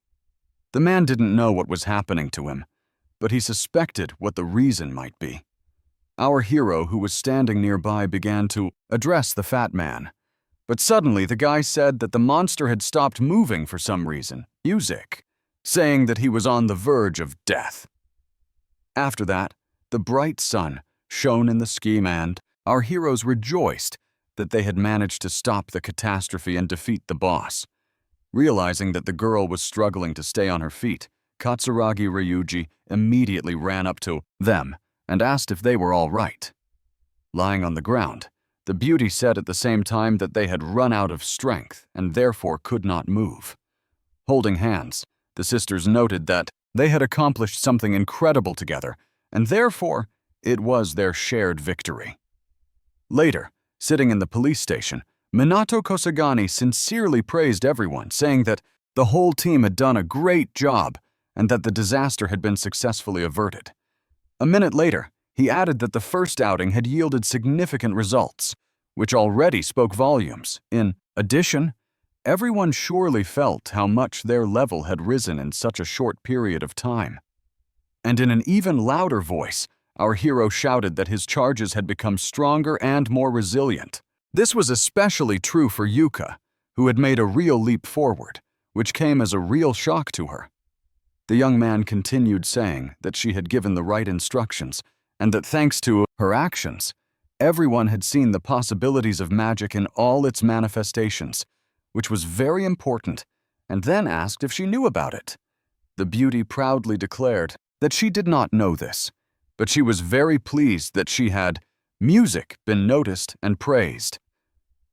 The man didn't know what was happening to him, but he suspected what the reason might be. Our hero, who was standing nearby, began to address the fat man. But suddenly the guy said that the monster had stopped moving for some reason, music, saying that he was on the verge of death. After that, the bright sun shone in the scheme and our heroes rejoiced that they had managed to stop the catastrophe and defeat the boss. Realizing that the girl was struggling to stay on her feet, Katsuragi Ryuji immediately ran up to them and asked if they were all right. Lying on the ground, the beauty said at the same time that they had run out of strength and therefore could not move. Holding hands, the sisters noted that they had accomplished something incredible together, and therefore it was their shared victory. Later, sitting in the police station, Minato Kosagani sincerely praised everyone, saying that the whole team had done a great job and that the disaster had been successfully averted. A minute later, he added that the first outing had yielded significant results, which already spoke volumes. In addition, everyone surely felt how much their level had risen in such a short period of time. And in an even louder voice, our hero shouted that his charges had become stronger and more resilient. This was especially true for Yuka, who had made a real leap forward, which came as a real shock to her. The young man continued saying that she had given the right instructions, and that thanks to her actions, everyone had seen the possibilities of magic in all its manifestations, which was very important, and then asked if she knew about it. The beauty proudly declared that she did not know this, but she was very pleased that she had music been noticed and praised.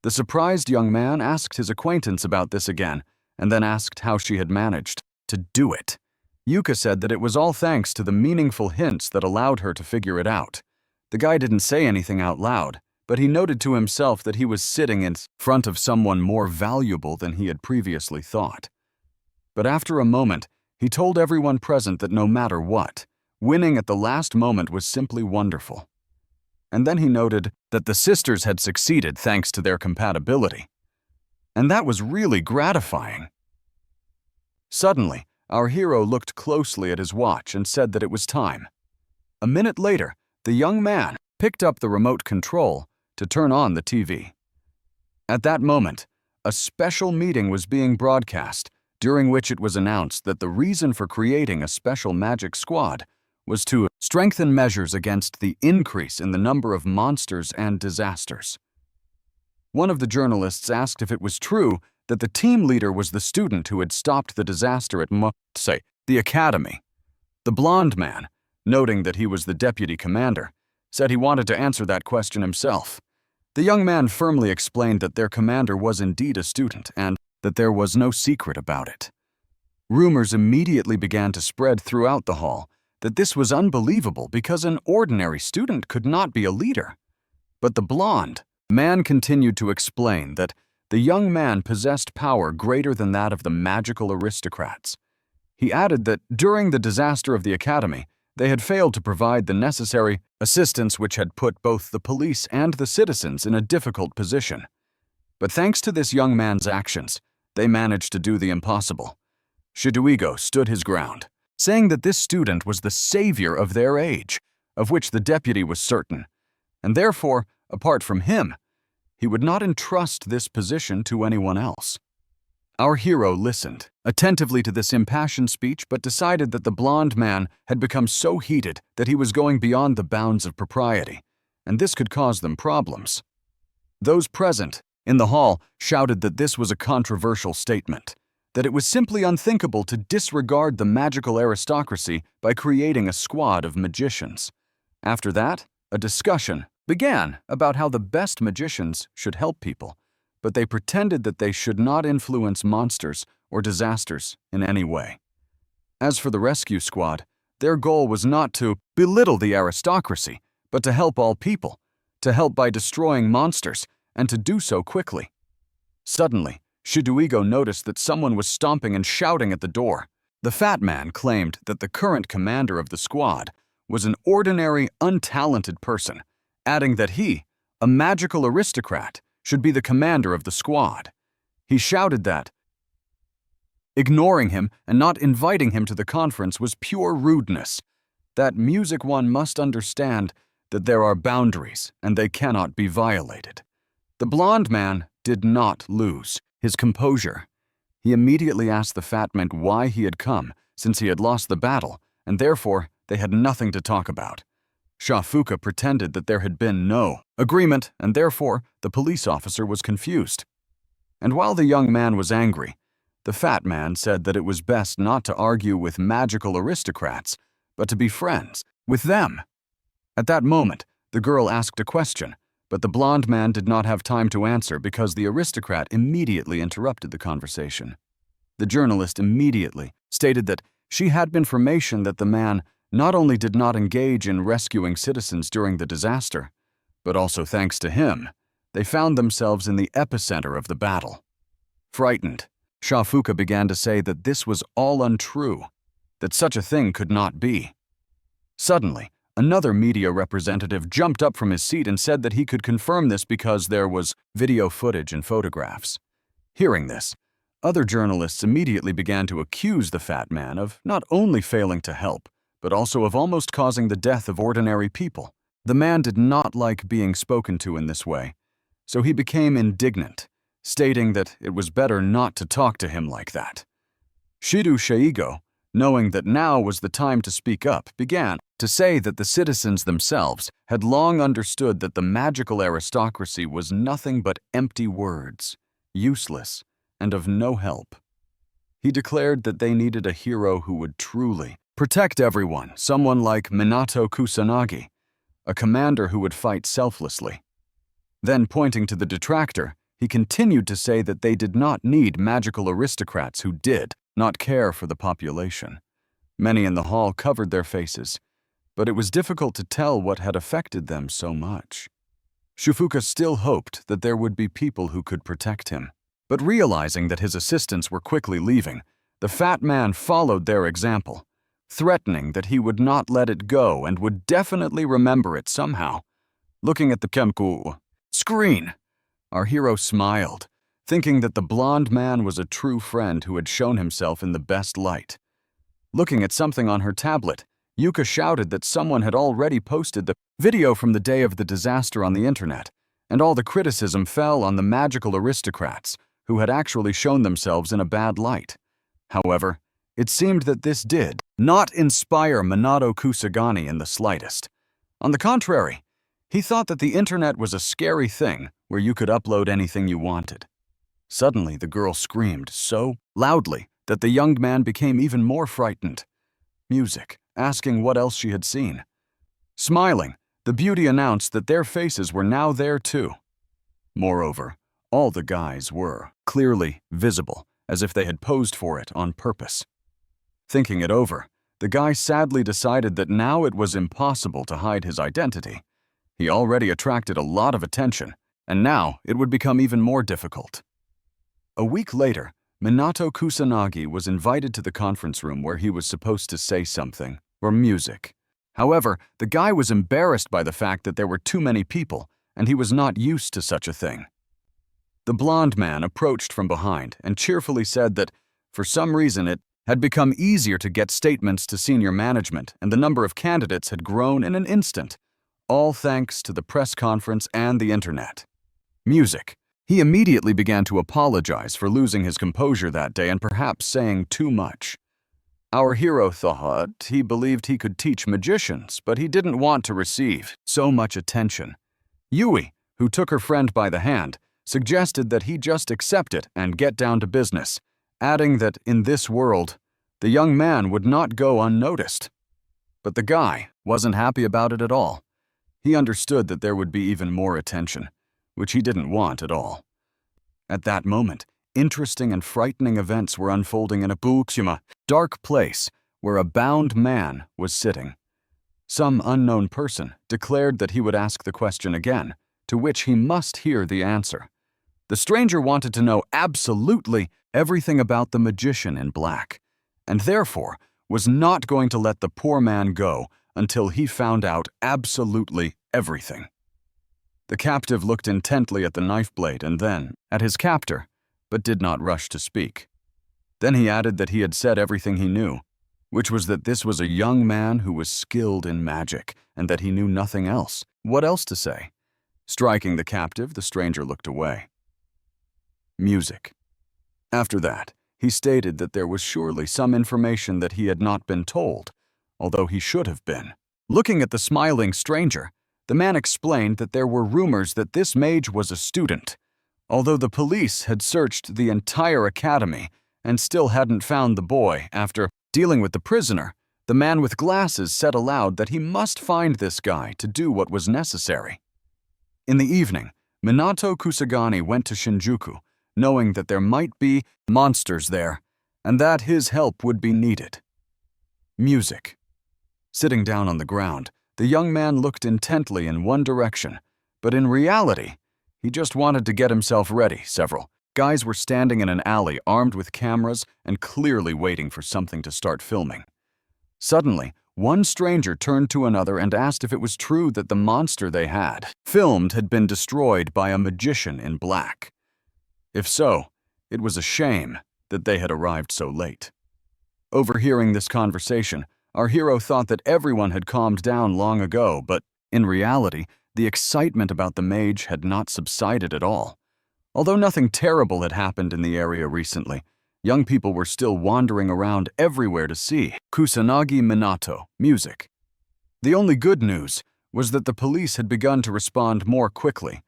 The surprised young man asked his acquaintance about this again, and then asked how she had managed to do it. Yuka said that it was all thanks to the meaningful hints that allowed her to figure it out. The guy didn't say anything out loud, but he noted to himself that he was sitting in front of someone more valuable than he had previously thought. But after a moment, he told everyone present that no matter what, winning at the last moment was simply wonderful. And then he noted that the sisters had succeeded thanks to their compatibility. and that was really gratifying. Suddenly, our hero looked closely at his watch and said that it was time. A minute later, the young man picked up the remote control to turn on the TV. At that moment, a special meeting was being broadcast, during which it was announced that the reason for creating a special magic squad was to strengthen measures against the increase in the number of monsters and disasters. One of the journalists asked if it was true that the team leader was the student who had stopped the disaster at the academy. The blonde man, noting that he was the deputy commander, said he wanted to answer that question himself. The young man firmly explained that their commander was indeed a student and that there was no secret about it. Rumors immediately began to spread throughout the hall that this was unbelievable because an ordinary student could not be a leader. But the blonde man continued to explain that the young man possessed power greater than that of the magical aristocrats. He added that during the disaster of the academy, they had failed to provide the necessary assistance which had put both the police and the citizens in a difficult position. But thanks to this young man's actions, they managed to do the impossible. Shiduigo stood his ground, saying that this student was the savior of their age, of which the deputy was certain, and therefore, apart from him, he would not entrust this position to anyone else. Our hero listened attentively to this impassioned speech but decided that the blonde man had become so heated that he was going beyond the bounds of propriety, and this could cause them problems. Those present in the hall shouted that this was a controversial statement, that it was simply unthinkable to disregard the magical aristocracy by creating a squad of magicians. After that, a discussion began about how the best magicians should help people, but they pretended that they should not influence monsters or disasters in any way. As for the rescue squad, their goal was not to belittle the aristocracy, but to help all people, to help by destroying monsters, and to do so quickly. Suddenly, Shiduigo noticed that someone was stomping and shouting at the door. The fat man claimed that the current commander of the squad was an ordinary, untalented person, adding that he, a magical aristocrat, should be the commander of the squad. He shouted that ignoring him and not inviting him to the conference was pure rudeness. That music one must understand that there are boundaries and they cannot be violated. The blonde man did not lose his composure. He immediately asked the fat man why he had come, since he had lost the battle, and therefore they had nothing to talk about. Shafuka pretended that there had been no agreement, and therefore the police officer was confused. And while the young man was angry, the fat man said that it was best not to argue with magical aristocrats, but to be friends with them. At that moment, the girl asked a question, but the blonde man did not have time to answer because the aristocrat immediately interrupted the conversation. The journalist immediately stated that she had information that the man not only did not engage in rescuing citizens during the disaster, but also thanks to him, they found themselves in the epicenter of the battle. Frightened, Shafuka began to say that this was all untrue, that such a thing could not be. Suddenly, another media representative jumped up from his seat and said that he could confirm this because there was video footage and photographs. Hearing this, other journalists immediately began to accuse the fat man of not only failing to help, but also of almost causing the death of ordinary people. The man did not like being spoken to in this way, so he became indignant, stating that it was better not to talk to him like that. Shidu Sheigo, knowing that now was the time to speak up, began to say that the citizens themselves had long understood that the magical aristocracy was nothing but empty words, useless, and of no help. He declared that they needed a hero who would truly protect everyone, someone like Minato Kusanagi, a commander who would fight selflessly. Then, pointing to the detractor, he continued to say that they did not need magical aristocrats who did not care for the population. Many in the hall covered their faces, but it was difficult to tell what had affected them so much. Shufuka still hoped that there would be people who could protect him, but realizing that his assistants were quickly leaving, the fat man followed their example, threatening that he would not let it go and would definitely remember it somehow. Looking at the Kemku screen, our hero smiled, thinking that the blonde man was a true friend who had shown himself in the best light. Looking at something on her tablet, Yuka shouted that someone had already posted the video from the day of the disaster on the internet, and all the criticism fell on the magical aristocrats who had actually shown themselves in a bad light. However, it seemed that this did not inspire Minato Kusagani in the slightest. On the contrary, he thought that the internet was a scary thing where you could upload anything you wanted. Suddenly, the girl screamed so loudly that the young man became even more frightened. Music, asking what else she had seen. Smiling, the beauty announced that their faces were now there too. Moreover, all the guys were clearly visible, as if they had posed for it on purpose. Thinking it over, the guy sadly decided that now it was impossible to hide his identity. He already attracted a lot of attention, and now it would become even more difficult. A week later, Minato Kusanagi was invited to the conference room where he was supposed to say something, or music. However, the guy was embarrassed by the fact that there were too many people, and he was not used to such a thing. The blonde man approached from behind and cheerfully said that, for some reason, it had become easier to get statements to senior management, and the number of candidates had grown in an instant, all thanks to the press conference and the internet. Music. He immediately began to apologize for losing his composure that day and perhaps saying too much. Our hero thought he believed he could teach magicians, but he didn't want to receive so much attention. Yui, who took her friend by the hand, suggested that he just accept it and get down to business, adding that in this world, the young man would not go unnoticed. But the guy wasn't happy about it at all. He understood that there would be even more attention, which he didn't want at all. At that moment, interesting and frightening events were unfolding in a Buksuma, dark place where a bound man was sitting. Some unknown person declared that he would ask the question again, to which he must hear the answer. The stranger wanted to know absolutely everything about the magician in black, and therefore was not going to let the poor man go until he found out absolutely everything. The captive looked intently at the knife blade and then at his captor, but did not rush to speak. Then he added that he had said everything he knew, which was that this was a young man who was skilled in magic and that he knew nothing else. What else to say? Striking the captive, the stranger looked away. Music. After that, he stated that there was surely some information that he had not been told, although he should have been. Looking at the smiling stranger, the man explained that there were rumors that this mage was a student, although the police had searched the entire academy and still hadn't found the boy. After dealing with the prisoner, the man with glasses said aloud that he must find this guy to do what was necessary. In the evening, Minato Kusagani went to Shinjuku, knowing that there might be monsters there, and that his help would be needed. Music. Sitting down on the ground, the young man looked intently in one direction, but in reality, he just wanted to get himself ready. Several guys were standing in an alley armed with cameras and clearly waiting for something to start filming. Suddenly, one stranger turned to another and asked if it was true that the monster they had filmed had been destroyed by a magician in black. If so, it was a shame that they had arrived so late. Overhearing this conversation, our hero thought that everyone had calmed down long ago, but in reality, the excitement about the mage had not subsided at all. Although nothing terrible had happened in the area recently, young people were still wandering around everywhere to see Kusanagi Minato, music. The only good news was that the police had begun to respond more quickly,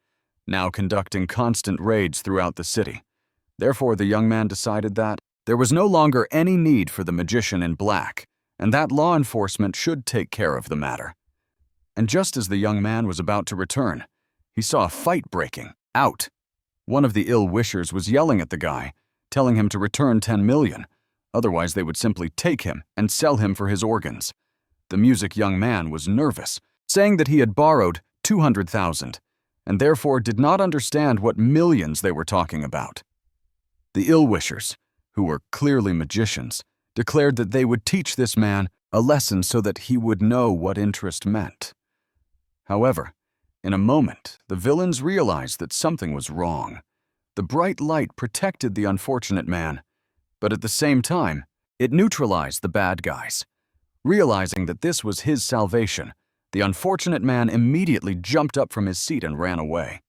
now conducting constant raids throughout the city. Therefore, the young man decided that there was no longer any need for the magician in black, and that law enforcement should take care of the matter. And just as the young man was about to return, he saw a fight breaking out. One of the ill-wishers was yelling at the guy, telling him to return 10 million, otherwise they would simply take him and sell him for his organs. The music young man was nervous, saying that he had borrowed 200,000, and therefore did not understand what millions they were talking about. The ill-wishers, who were clearly magicians, declared that they would teach this man a lesson so that he would know what interest meant. However, in a moment, the villains realized that something was wrong. The bright light protected the unfortunate man, but at the same time, it neutralized the bad guys. Realizing that this was his salvation, the unfortunate man immediately jumped up from his seat and ran away.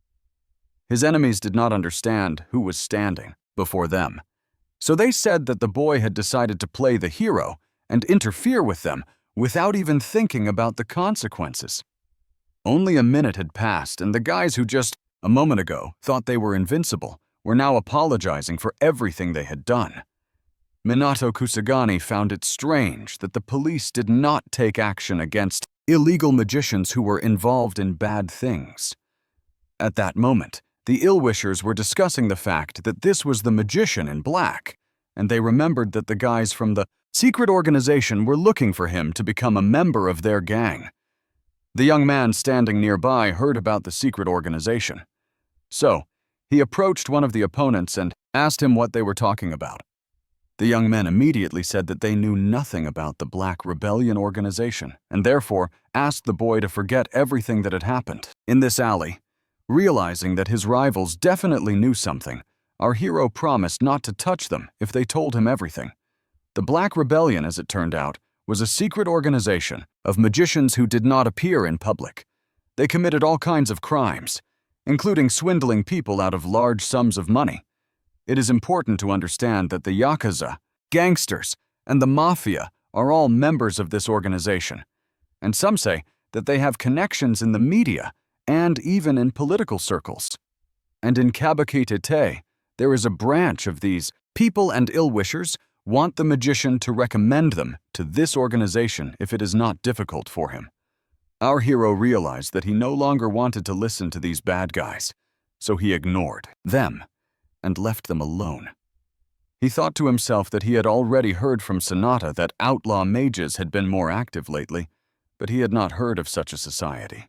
His enemies did not understand who was standing before them, so they said that the boy had decided to play the hero and interfere with them without even thinking about the consequences. Only a minute had passed, and the guys who just a moment ago thought they were invincible were now apologizing for everything they had done. Minato Kusagani found it strange that the police did not take action against illegal magicians who were involved in bad things. At that moment, the ill-wishers were discussing the fact that this was the magician in black, and they remembered that the guys from the secret organization were looking for him to become a member of their gang. The young man standing nearby heard about the secret organization. So, he approached one of the opponents and asked him what they were talking about. The young men immediately said that they knew nothing about the Black Rebellion organization and therefore asked the boy to forget everything that had happened in this alley. Realizing that his rivals definitely knew something, our hero promised not to touch them if they told him everything. The Black Rebellion, as it turned out, was a secret organization of magicians who did not appear in public. They committed all kinds of crimes, including swindling people out of large sums of money. It is important to understand that the Yakuza, gangsters, and the Mafia are all members of this organization, and some say that they have connections in the media and even in political circles. And in Kabakitete, there is a branch of these people, and ill-wishers want the magician to recommend them to this organization if it is not difficult for him. Our hero realized that he no longer wanted to listen to these bad guys, so he ignored them and left them alone. He thought to himself that he had already heard from Sonata that outlaw mages had been more active lately, but he had not heard of such a society.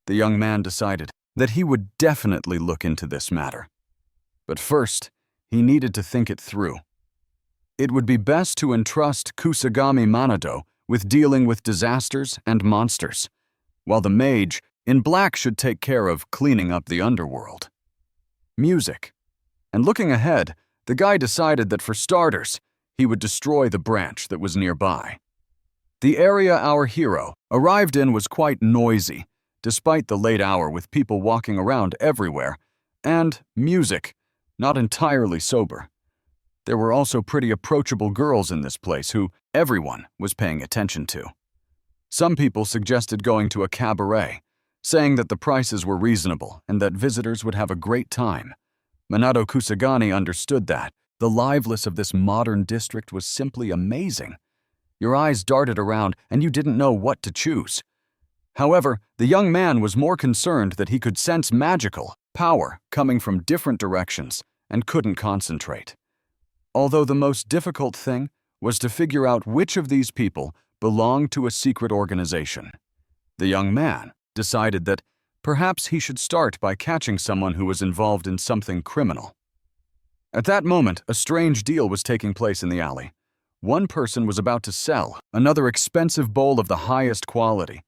The young man decided that he would definitely look into this matter. But first, he needed to think it through. It would be best to entrust Kusagami Manado with dealing with disasters and monsters, while the mage in black should take care of cleaning up the underworld. Music. And looking ahead, the guy decided that for starters, he would destroy the branch that was nearby. The area our hero arrived in was quite noisy, despite the late hour with people walking around everywhere, and music, not entirely sober. There were also pretty approachable girls in this place who everyone was paying attention to. Some people suggested going to a cabaret, saying that the prices were reasonable and that visitors would have a great time. Minato Kusagani understood that the liveliness of this modern district was simply amazing. Your eyes darted around and you didn't know what to choose. However, the young man was more concerned that he could sense magical power coming from different directions and couldn't concentrate. Although the most difficult thing was to figure out which of these people belonged to a secret organization. The young man decided that perhaps he should start by catching someone who was involved in something criminal. At that moment, a strange deal was taking place in the alley. One person was about to sell another expensive bowl of the highest quality.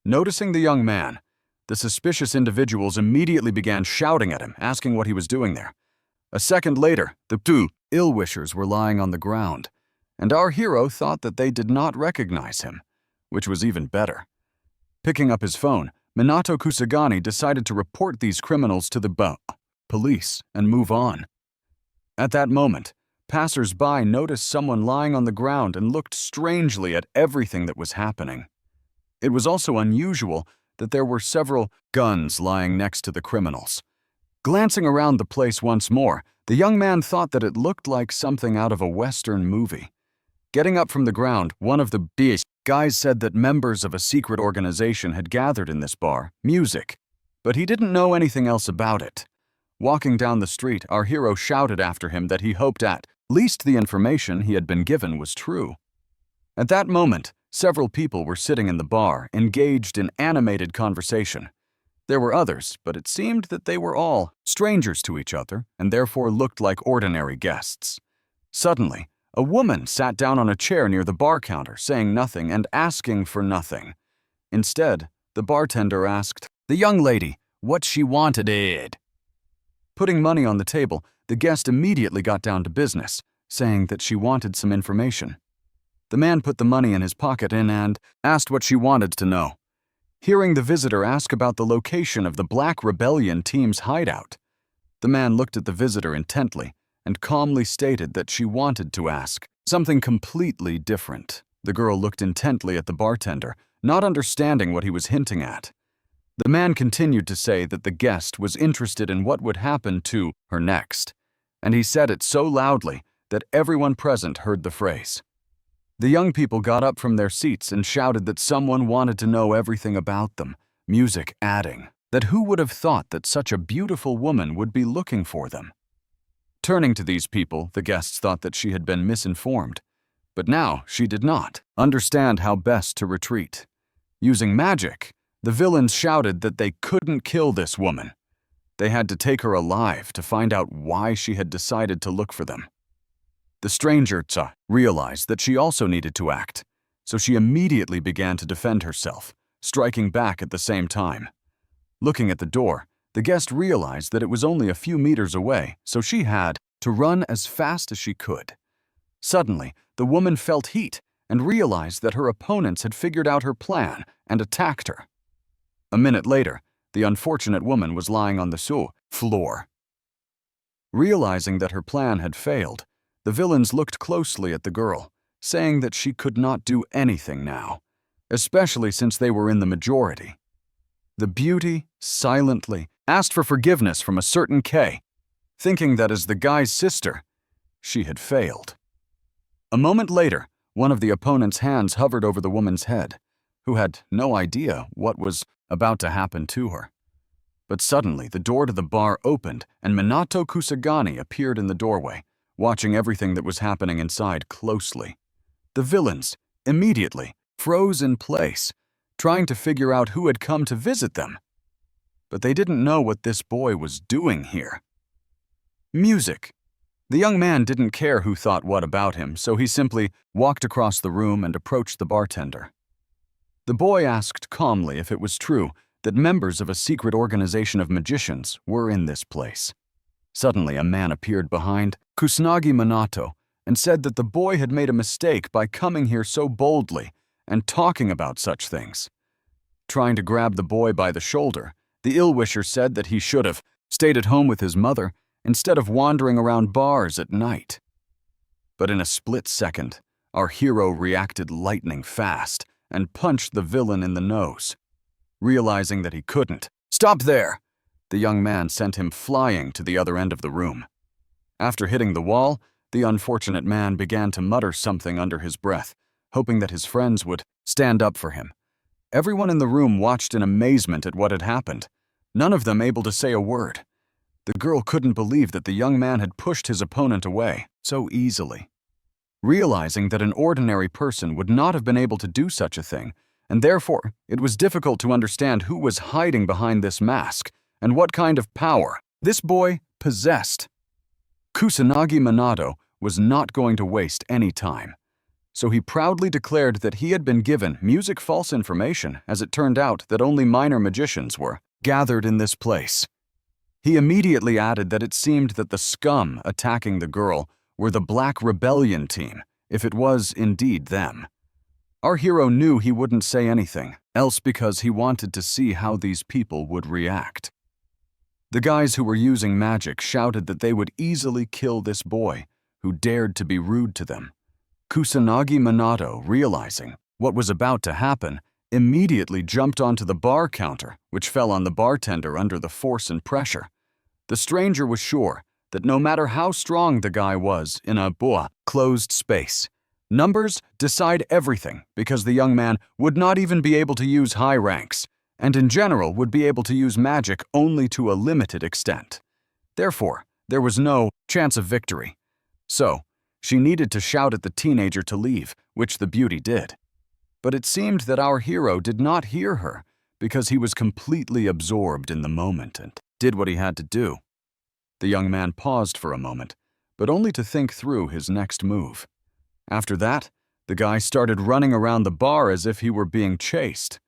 Noticing the young man, the suspicious individuals immediately began shouting at him, asking what he was doing there. A second later, the two ill-wishers were lying on the ground, and our hero thought that they did not recognize him, which was even better. Picking up his phone, Minato Kusagani decided to report these criminals to the police and move on. At that moment, passers-by noticed someone lying on the ground and looked strangely at everything that was happening. It was also unusual that there were several guns lying next to the criminals. Glancing around the place once more, the young man thought that it looked like something out of a Western movie. Getting up from the ground, one of the guys said that members of a secret organization had gathered in this bar, music, but he didn't know anything else about it. Walking down the street, our hero shouted after him that he hoped at least the information he had been given was true. At that moment, several people were sitting in the bar, engaged in animated conversation. There were others, but it seemed that they were all strangers to each other and therefore looked like ordinary guests. Suddenly, a woman sat down on a chair near the bar counter, saying nothing and asking for nothing. Instead, the bartender asked the young lady what she wanted. Putting money on the table, the guest immediately got down to business, saying that she wanted some information. The man put the money in his pocket and asked what she wanted to know. Hearing the visitor ask about the location of the Black Rebellion team's hideout, the man looked at the visitor intently and calmly stated that she wanted to ask something completely different. The girl looked intently at the bartender, not understanding what he was hinting at. The man continued to say that the guest was interested in what would happen to her next, and he said it so loudly that everyone present heard the phrase. The young people got up from their seats and shouted that someone wanted to know everything about them, music adding that who would have thought that such a beautiful woman would be looking for them. Turning to these people, the guests thought that she had been misinformed, but now she did not understand how best to retreat. Using magic, the villains shouted that they couldn't kill this woman. They had to take her alive to find out why she had decided to look for them. The stranger realized that she also needed to act, so she immediately began to defend herself, striking back at the same time. Looking at the door, the guest realized that it was only a few meters away, so she had to run as fast as she could. Suddenly, the woman felt heat and realized that her opponents had figured out her plan and attacked her. A minute later, the unfortunate woman was lying on the floor. Realizing that her plan had failed, the villains looked closely at the girl, saying that she could not do anything now, especially since they were in the majority. The beauty silently asked for forgiveness from a certain K, thinking that as the guy's sister, she had failed. A moment later, one of the opponent's hands hovered over the woman's head, who had no idea what was about to happen to her. But suddenly, the door to the bar opened and Minato Kusagani appeared in the doorway, watching everything that was happening inside closely. The villains immediately froze in place, trying to figure out who had come to visit them. But they didn't know what this boy was doing here. Music. The young man didn't care who thought what about him, so he simply walked across the room and approached the bartender. The boy asked calmly if it was true that members of a secret organization of magicians were in this place. Suddenly, a man appeared behind Kusanagi Minato and said that the boy had made a mistake by coming here so boldly and talking about such things. Trying to grab the boy by the shoulder, the ill-wisher said that he should have stayed at home with his mother instead of wandering around bars at night. But in a split second, our hero reacted lightning fast and punched the villain in the nose. Realizing that he couldn't stop there, the young man sent him flying to the other end of the room. After hitting the wall, the unfortunate man began to mutter something under his breath, hoping that his friends would stand up for him. Everyone in the room watched in amazement at what had happened, none of them able to say a word. The girl couldn't believe that the young man had pushed his opponent away so easily. Realizing that an ordinary person would not have been able to do such a thing, and therefore it was difficult to understand who was hiding behind this mask and what kind of power this boy possessed. Kusanagi Minato was not going to waste any time, so he proudly declared that he had been given music false information as it turned out that only minor magicians were gathered in this place. He immediately added that it seemed that the scum attacking the girl were the Black Rebellion team, if it was indeed them. Our hero knew he wouldn't say anything else because he wanted to see how these people would react. The guys who were using magic shouted that they would easily kill this boy who dared to be rude to them. Kusanagi Minato, realizing what was about to happen, immediately jumped onto the bar counter, which fell on the bartender under the force and pressure. The stranger was sure that no matter how strong the guy was in a closed space, numbers decide everything because the young man would not even be able to use high ranks, and in general would be able to use magic only to a limited extent. Therefore, there was no chance of victory. So, she needed to shout at the teenager to leave, which the beauty did. But it seemed that our hero did not hear her because he was completely absorbed in the moment and did what he had to do. The young man paused for a moment, but only to think through his next move. After that, the guy started running around the bar as if he were being chased.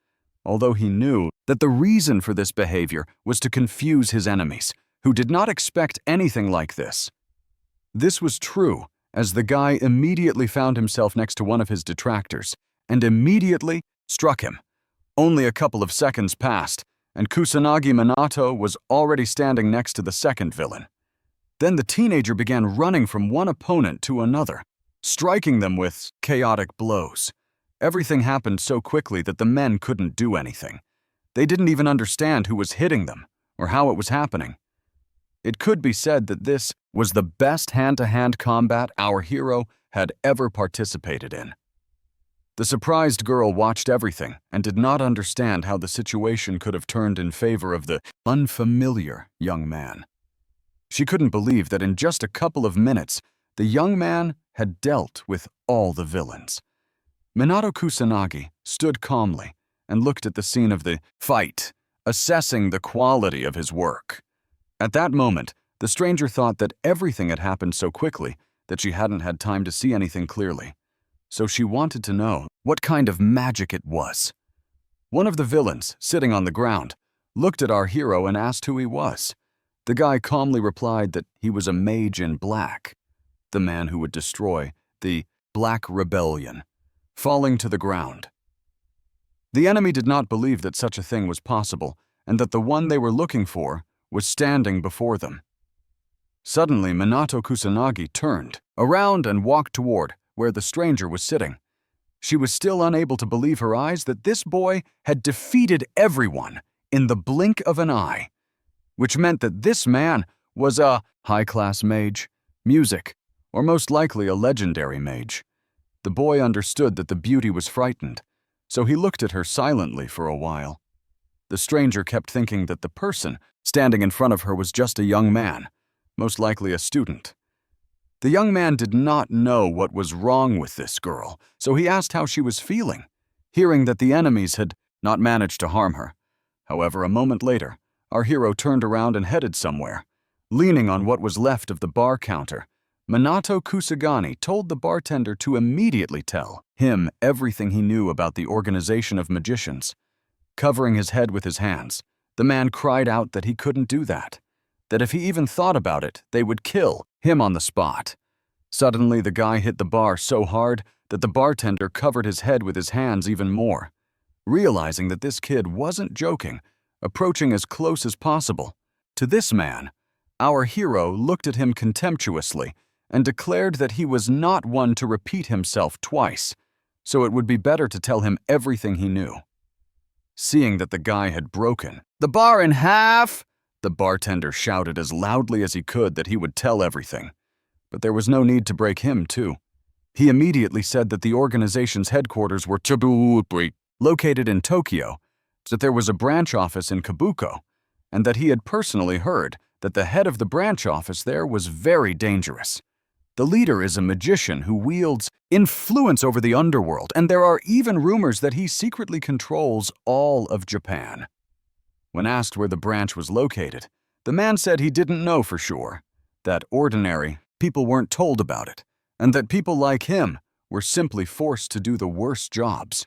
Although he knew that the reason for this behavior was to confuse his enemies, who did not expect anything like this. This was true, as the guy immediately found himself next to one of his detractors and immediately struck him. Only a couple of seconds passed, and Kusanagi Minato was already standing next to the second villain. Then the teenager began running from one opponent to another, striking them with chaotic blows. Everything happened so quickly that the men couldn't do anything. They didn't even understand who was hitting them or how it was happening. It could be said that this was the best hand-to-hand combat our hero had ever participated in. The surprised girl watched everything and did not understand how the situation could have turned in favor of the unfamiliar young man. She couldn't believe that in just a couple of minutes, the young man had dealt with all the villains. Minato Kusanagi stood calmly and looked at the scene of the fight, assessing the quality of his work. At that moment, the stranger thought that everything had happened so quickly that she hadn't had time to see anything clearly. So she wanted to know what kind of magic it was. One of the villains, sitting on the ground, looked at our hero and asked who he was. The guy calmly replied that he was a mage in black, the man who would destroy the Black Rebellion, falling to the ground. The enemy did not believe that such a thing was possible and that the one they were looking for was standing before them. Suddenly, Minato Kusanagi turned around and walked toward where the stranger was sitting. She was still unable to believe her eyes that this boy had defeated everyone in the blink of an eye, which meant that this man was a high-class mage, music, or most likely a legendary mage. The boy understood that the beauty was frightened, so he looked at her silently for a while. The stranger kept thinking that the person standing in front of her was just a young man, most likely a student. The young man did not know what was wrong with this girl, so he asked how she was feeling, hearing that the enemies had not managed to harm her. However, a moment later, our hero turned around and headed somewhere. Leaning on what was left of the bar counter, Minato Kusagani told the bartender to immediately tell him everything he knew about the organization of magicians. Covering his head with his hands, the man cried out that he couldn't do that if he even thought about it, they would kill him on the spot. Suddenly, the guy hit the bar so hard that the bartender covered his head with his hands even more. Realizing that this kid wasn't joking, approaching as close as possible to this man, our hero looked at him contemptuously and declared that he was not one to repeat himself twice, so it would be better to tell him everything he knew. Seeing that the guy had broken the bar in half, the bartender shouted as loudly as he could that he would tell everything. But there was no need to break him, too. He immediately said that the organization's headquarters were located in Tokyo, that there was a branch office in Kabuko, and that he had personally heard that the head of the branch office there was very dangerous. The leader is a magician who wields influence over the underworld, and there are even rumors that he secretly controls all of Japan. When asked where the branch was located, the man said he didn't know for sure, that ordinary people weren't told about it, and that people like him were simply forced to do the worst jobs.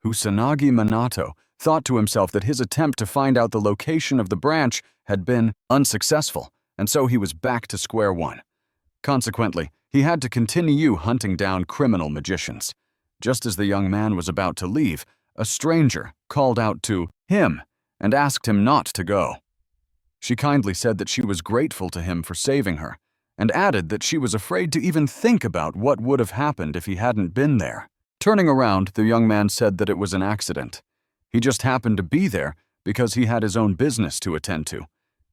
Kusanagi Minato thought to himself that his attempt to find out the location of the branch had been unsuccessful, and so he was back to square one. Consequently, he had to continue hunting down criminal magicians. Just as the young man was about to leave, a stranger called out to him and asked him not to go. She kindly said that she was grateful to him for saving her, and added that she was afraid to even think about what would have happened if he hadn't been there. Turning around, the young man said that it was an accident. He just happened to be there because he had his own business to attend to,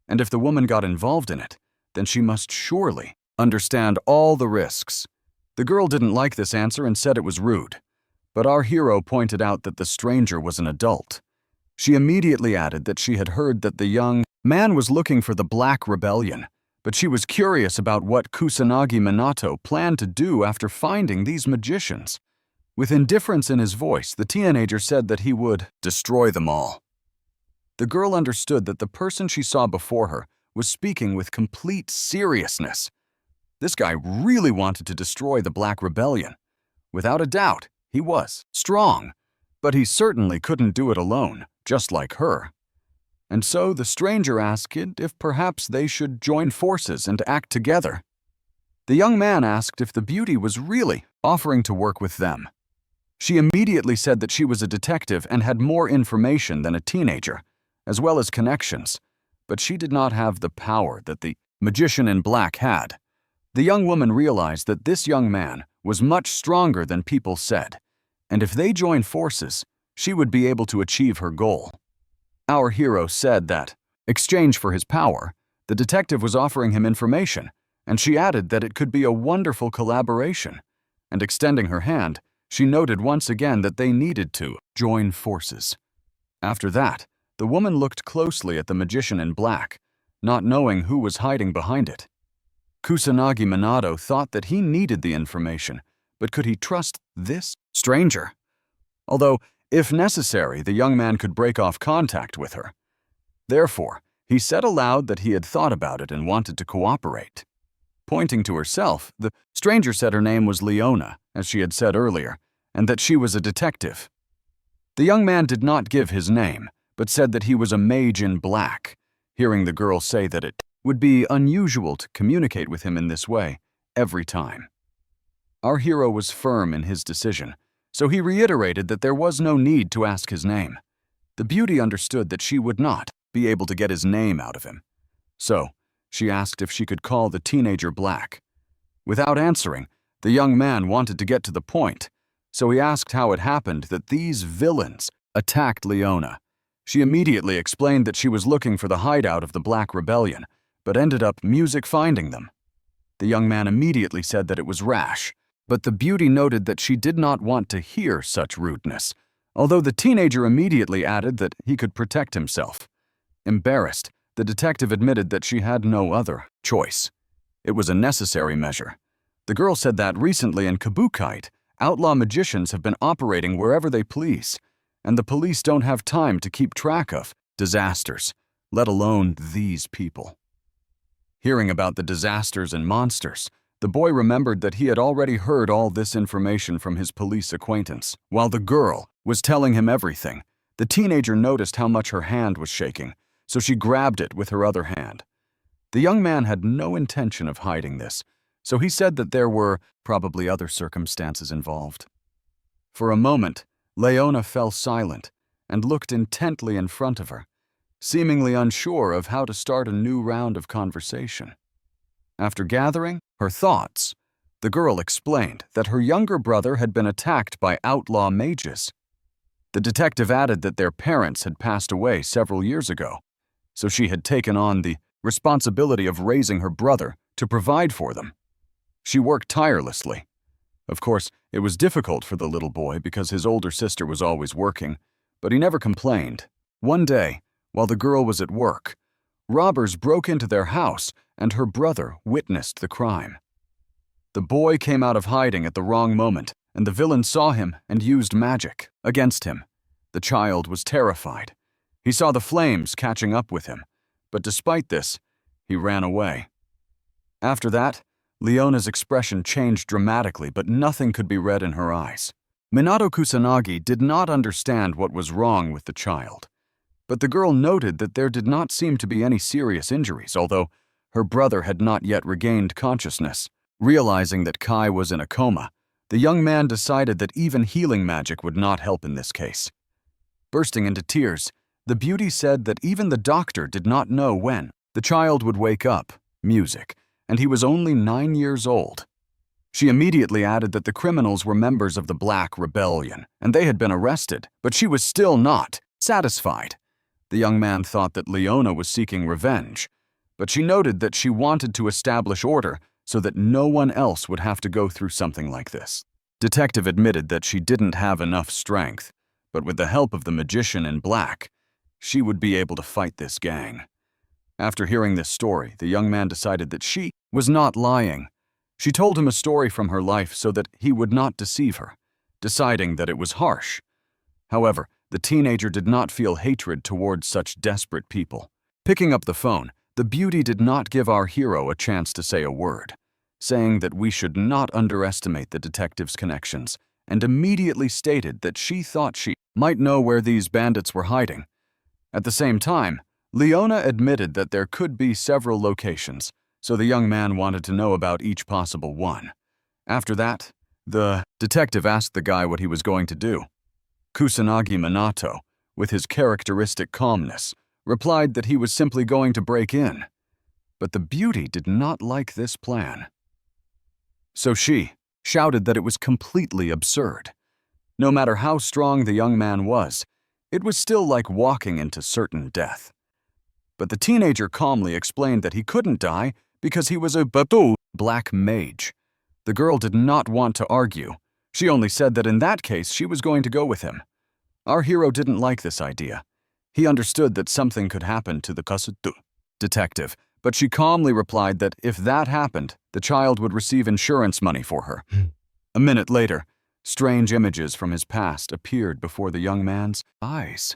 and if the woman got involved in it, then she must surely understand all the risks. The girl didn't like this answer and said it was rude, but our hero pointed out that the stranger was an adult. She immediately added that she had heard that the young man was looking for the Black Rebellion, but she was curious about what Kusanagi Minato planned to do after finding these magicians. With indifference in his voice, the teenager said that he would destroy them all. The girl understood that the person she saw before her was speaking with complete seriousness. This guy really wanted to destroy the Black Rebellion. Without a doubt, he was strong, but he certainly couldn't do it alone, just like her. and so the stranger asked if perhaps they should join forces and act together. The young man asked if the beauty was really offering to work with them. She immediately said that she was a detective and had more information than a teenager, as well as connections, but she did not have the power that the magician in black had. The young woman realized that this young man was much stronger than people said, and if they joined forces, she would be able to achieve her goal. Our hero said that, exchange for his power, the detective was offering him information, and she added that it could be a wonderful collaboration, and extending her hand, she noted once again that they needed to join forces. After that, the woman looked closely at the magician in black, not knowing who was hiding behind it. Kusanagi Minato thought that he needed the information, but could he trust this stranger? Although, if necessary, the young man could break off contact with her. Therefore, he said aloud that he had thought about it and wanted to cooperate. Pointing to herself, the stranger said her name was Leona, as she had said earlier, and that she was a detective. The young man did not give his name, but said that he was a mage in black, hearing the girl say that it would be unusual to communicate with him in this way every time. Our hero was firm in his decision, so he reiterated that there was no need to ask his name. The beauty understood that she would not be able to get his name out of him. So, she asked if she could call the teenager Black. Without answering, the young man wanted to get to the point, so he asked how it happened that these villains attacked Leona. She immediately explained that she was looking for the hideout of the Black Rebellion, but ended up finding them. The young man immediately said that it was rash, but the beauty noted that she did not want to hear such rudeness, although the teenager immediately added that he could protect himself. Embarrassed, the detective admitted that she had no other choice. It was a necessary measure. The girl said that recently in Kabukite, outlaw magicians have been operating wherever they please, and the police don't have time to keep track of disasters, let alone these people. Hearing about the disasters and monsters, the boy remembered that he had already heard all this information from his police acquaintance. While the girl was telling him everything, the teenager noticed how much her hand was shaking, so she grabbed it with her other hand. The young man had no intention of hiding this, so he said that there were probably other circumstances involved. For a moment, Leona fell silent and looked intently in front of her, seemingly unsure of how to start a new round of conversation. After gathering her thoughts, the girl explained that her younger brother had been attacked by outlaw mages. The detective added that their parents had passed away several years ago, so she had taken on the responsibility of raising her brother to provide for them. She worked tirelessly. Of course, it was difficult for the little boy because his older sister was always working, but he never complained. One day, while the girl was at work, robbers broke into their house and her brother witnessed the crime. The boy came out of hiding at the wrong moment, and the villain saw him and used magic against him. The child was terrified. He saw the flames catching up with him, but despite this, he ran away. After that, Leona's expression changed dramatically, but nothing could be read in her eyes. Minato Kusanagi did not understand what was wrong with the child, but the girl noted that there did not seem to be any serious injuries, although her brother had not yet regained consciousness. Realizing that Kai was in a coma, the young man decided that even healing magic would not help in this case. Bursting into tears, the beauty said that even the doctor did not know when the child would wake up, and he was only 9 years old. She immediately added that the criminals were members of the Black Rebellion, and they had been arrested, but she was still not satisfied. The young man thought that Leona was seeking revenge, but she noted that she wanted to establish order so that no one else would have to go through something like this. Detective admitted that she didn't have enough strength, but with the help of the magician in black, she would be able to fight this gang. After hearing this story, the young man decided that she was not lying. She told him a story from her life so that he would not deceive her, deciding that it was harsh. However, the teenager did not feel hatred towards such desperate people. Picking up the phone, the beauty did not give our hero a chance to say a word, saying that we should not underestimate the detective's connections, and immediately stated that she thought she might know where these bandits were hiding. At the same time, Leona admitted that there could be several locations, so the young man wanted to know about each possible one. After that, the detective asked the guy what he was going to do. Kusanagi Minato, with his characteristic calmness, replied that he was simply going to break in. But the beauty did not like this plan. So she shouted that it was completely absurd. No matter how strong the young man was, it was still like walking into certain death. But the teenager calmly explained that he couldn't die because he was a black mage. The girl did not want to argue. She only said that in that case she was going to go with him. Our hero didn't like this idea. He understood that something could happen to the Kasutu detective, but she calmly replied that if that happened, the child would receive insurance money for her. A minute later, strange images from his past appeared before the young man's eyes.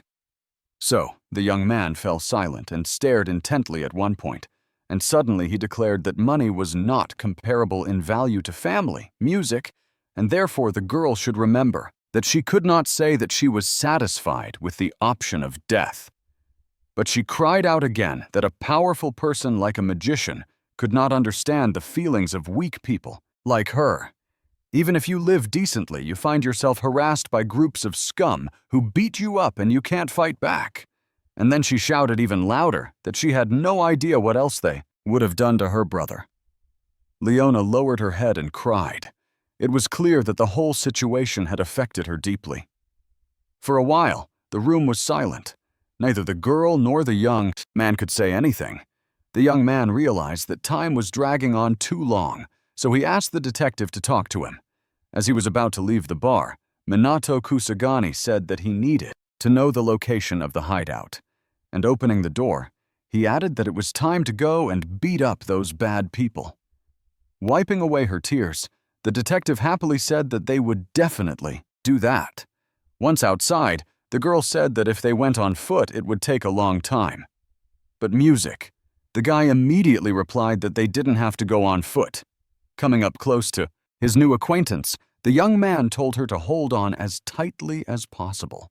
So, the young man fell silent and stared intently at one point, and suddenly he declared that money was not comparable in value to family, music, and therefore the girl should remember that she could not say that she was satisfied with the option of death. But she cried out again that a powerful person like a magician could not understand the feelings of weak people like her. Even if you live decently, you find yourself harassed by groups of scum who beat you up and you can't fight back. And then she shouted even louder that she had no idea what else they would have done to her brother. Leona lowered her head and cried. It was clear that the whole situation had affected her deeply. For a while, the room was silent. Neither the girl nor the young man could say anything. The young man realized that time was dragging on too long, so he asked the detective to talk to him. As he was about to leave the bar, Minato Kusagani said that he needed to know the location of the hideout. And opening the door, he added that it was time to go and beat up those bad people. Wiping away her tears, the detective happily said that they would definitely do that. Once outside, the girl said that if they went on foot, it would take a long time. But music. The guy immediately replied that they didn't have to go on foot. Coming up close to his new acquaintance, the young man told her to hold on as tightly as possible.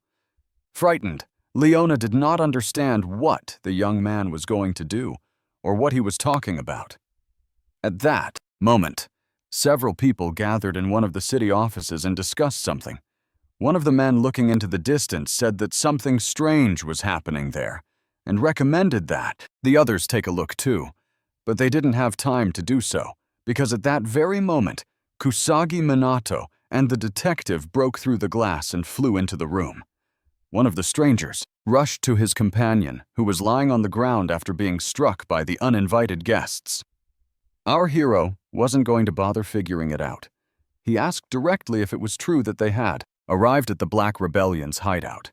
Frightened, Leona did not understand what the young man was going to do or what he was talking about. At that moment, several people gathered in one of the city offices and discussed something. One of the men looking into the distance said that something strange was happening there and recommended that the others take a look too, but they didn't have time to do so because at that very moment, Kusagi Minato and the detective broke through the glass and flew into the room. One of the strangers rushed to his companion, who was lying on the ground after being struck by the uninvited guests. Our hero wasn't going to bother figuring it out. He asked directly if it was true that they had arrived at the Black Rebellion's hideout.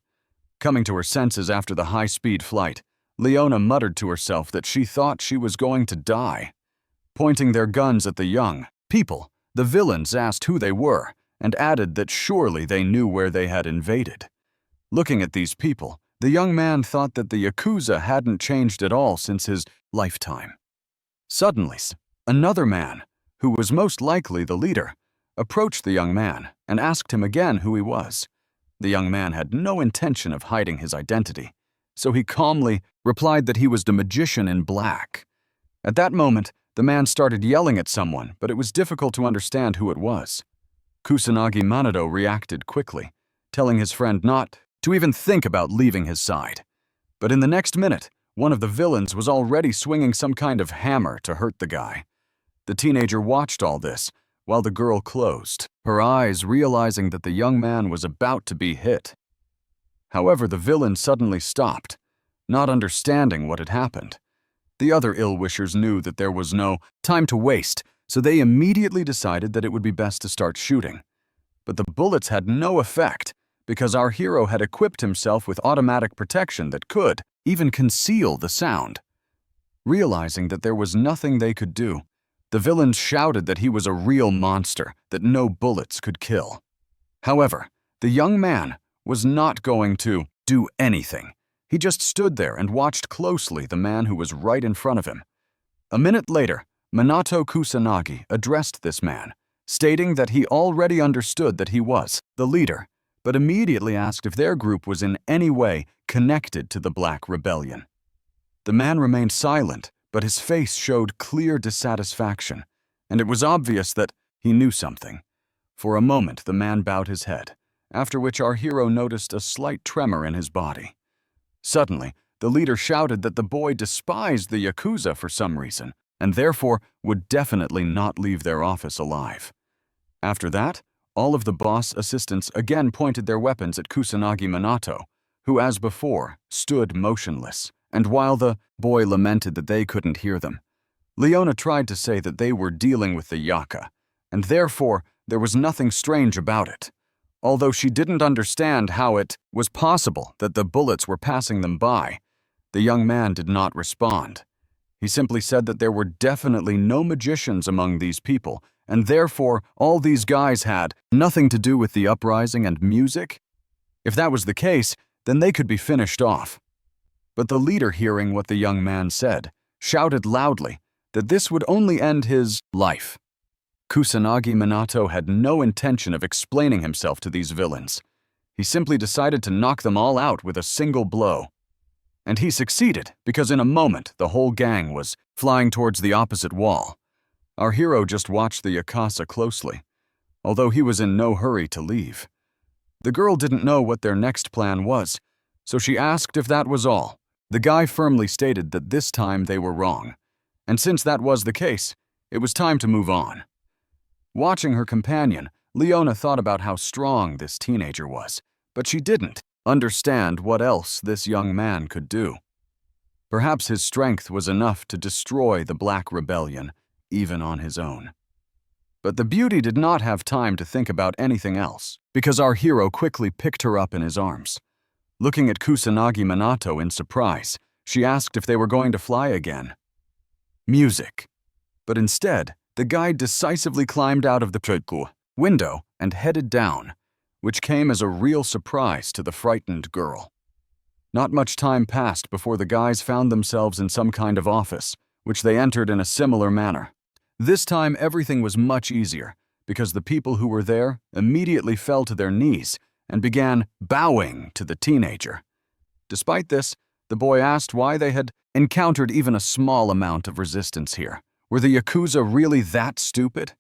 Coming to her senses after the high-speed flight, Leona muttered to herself that she thought she was going to die. Pointing their guns at the young people, the villains asked who they were and added that surely they knew where they had invaded. Looking at these people, the young man thought that the Yakuza hadn't changed at all since his lifetime. Suddenly, another man, who was most likely the leader, approached the young man and asked him again who he was. The young man had no intention of hiding his identity, so he calmly replied that he was the magician in black. At that moment, the man started yelling at someone, but it was difficult to understand who it was. Kusanagi Minato reacted quickly, telling his friend not to even think about leaving his side. But in the next minute, one of the villains was already swinging some kind of hammer to hurt the guy. The teenager watched all this, while the girl closed her eyes, realizing that the young man was about to be hit. However, the villain suddenly stopped, not understanding what had happened. The other ill-wishers knew that there was no time to waste, so they immediately decided that it would be best to start shooting. But the bullets had no effect, because our hero had equipped himself with automatic protection that could even conceal the sound. Realizing that there was nothing they could do, the villains shouted that he was a real monster that no bullets could kill. However, the young man was not going to do anything. He just stood there and watched closely the man who was right in front of him. A minute later, Minato Kusanagi addressed this man, stating that he already understood that he was the leader, but immediately asked if their group was in any way connected to the Black Rebellion. The man remained silent, but his face showed clear dissatisfaction, and it was obvious that he knew something. For a moment, the man bowed his head, after which our hero noticed a slight tremor in his body. Suddenly, the leader shouted that the boy despised the Yakuza for some reason, and therefore would definitely not leave their office alive. After that, all of the boss assistants again pointed their weapons at Kusanagi Minato, who, as before, stood motionless, and while the boy lamented that they couldn't hear them, Leona tried to say that they were dealing with the Yaka, and therefore there was nothing strange about it. Although she didn't understand how it was possible that the bullets were passing them by, the young man did not respond. He simply said that there were definitely no magicians among these people, and therefore all these guys had nothing to do with the uprising and music. If that was the case, then they could be finished off. But the leader, hearing what the young man said, shouted loudly that this would only end his life. Kusanagi Minato had no intention of explaining himself to these villains. He simply decided to knock them all out with a single blow. And he succeeded, because in a moment the whole gang was flying towards the opposite wall. Our hero just watched the Yakasa closely, although he was in no hurry to leave. The girl didn't know what their next plan was, so she asked if that was all. The guy firmly stated that this time they were wrong, and since that was the case, it was time to move on. Watching her companion, Leona thought about how strong this teenager was, but she didn't understand what else this young man could do. Perhaps his strength was enough to destroy the Black Rebellion, even on his own. But the beauty did not have time to think about anything else, because our hero quickly picked her up in his arms. Looking at Kusanagi Minato in surprise, she asked if they were going to fly again. Music. But instead, the guy decisively climbed out of the window and headed down, which came as a real surprise to the frightened girl. Not much time passed before the guys found themselves in some kind of office, which they entered in a similar manner. This time everything was much easier, because the people who were there immediately fell to their knees and began bowing to the teenager. Despite this, the boy asked why they had encountered even a small amount of resistance here. Were the Yakuza really that stupid?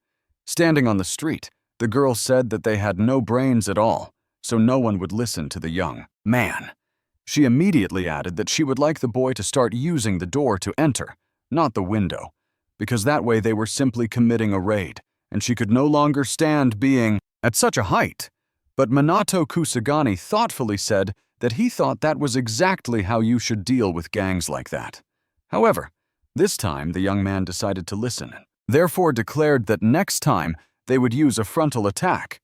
Standing on the street, the girl said that they had no brains at all, so no one would listen to the young man. She immediately added that she would like the boy to start using the door to enter, not the window, because that way they were simply committing a raid, and she could no longer stand being at such a height. But Minato Kusagani thoughtfully said that he thought that was exactly how you should deal with gangs like that. However, this time the young man decided to listen, therefore declared that next time they would use a frontal attack.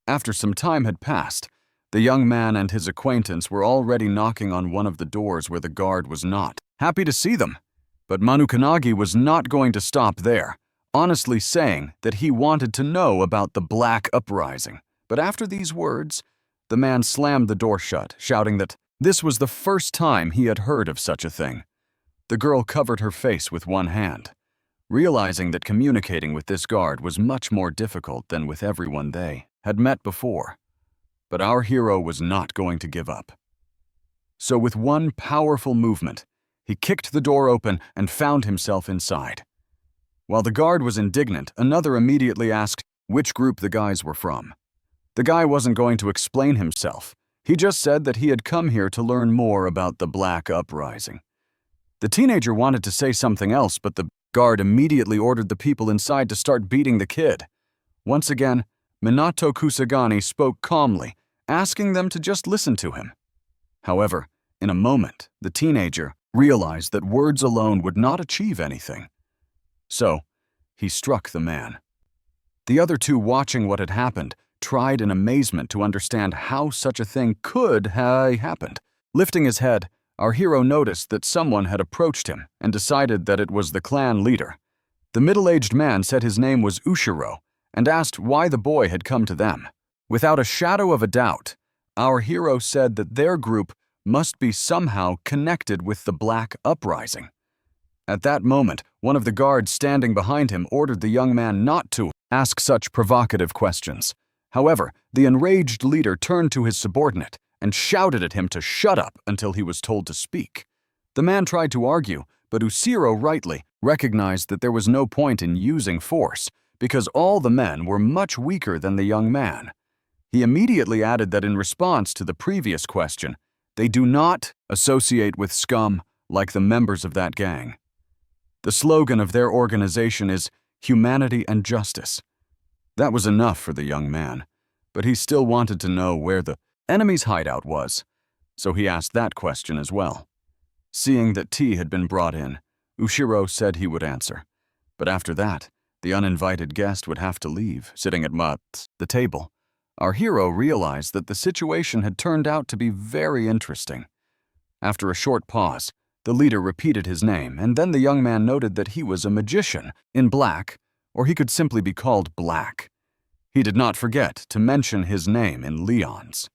After some time had passed, the young man and his acquaintance were already knocking on one of the doors where the guard was not happy to see them. But Manukanagi was not going to stop there, honestly saying that he wanted to know about the Black Uprising. But after these words, the man slammed the door shut, shouting that this was the first time he had heard of such a thing. The girl covered her face with one hand, realizing that communicating with this guard was much more difficult than with everyone they had met before. But our hero was not going to give up. So with one powerful movement, he kicked the door open and found himself inside. While the guard was indignant, another immediately asked which group the guys were from. The guy wasn't going to explain himself. He just said that he had come here to learn more about the Black Uprising. The teenager wanted to say something else, but the guard immediately ordered the people inside to start beating the kid. Once again, Minato Kusagani spoke calmly, asking them to just listen to him. However, in a moment, the teenager realized that words alone would not achieve anything. So, he struck the man. The other two, watching what had happened, tried in amazement to understand how such a thing could have happened. Lifting his head, our hero noticed that someone had approached him and decided that it was the clan leader. The middle-aged man said his name was Ushiro and asked why the boy had come to them. Without a shadow of a doubt, our hero said that their group must be somehow connected with the Black Uprising. At that moment, one of the guards standing behind him ordered the young man not to ask such provocative questions. However, the enraged leader turned to his subordinate and shouted at him to shut up until he was told to speak. The man tried to argue, but Ushiro rightly recognized that there was no point in using force because all the men were much weaker than the young man. He immediately added that in response to the previous question, they do not associate with scum like the members of that gang. The slogan of their organization is humanity and justice. That was enough for the young man, but he still wanted to know where the enemy's hideout was, so he asked that question as well. Seeing that tea had been brought in, Ushiro said he would answer, but after that, the uninvited guest would have to leave, sitting at the table. Our hero realized that the situation had turned out to be very interesting. After a short pause, the leader repeated his name, and then the young man noted that he was a magician in black, or he could simply be called Black. He did not forget to mention his name in Leon's.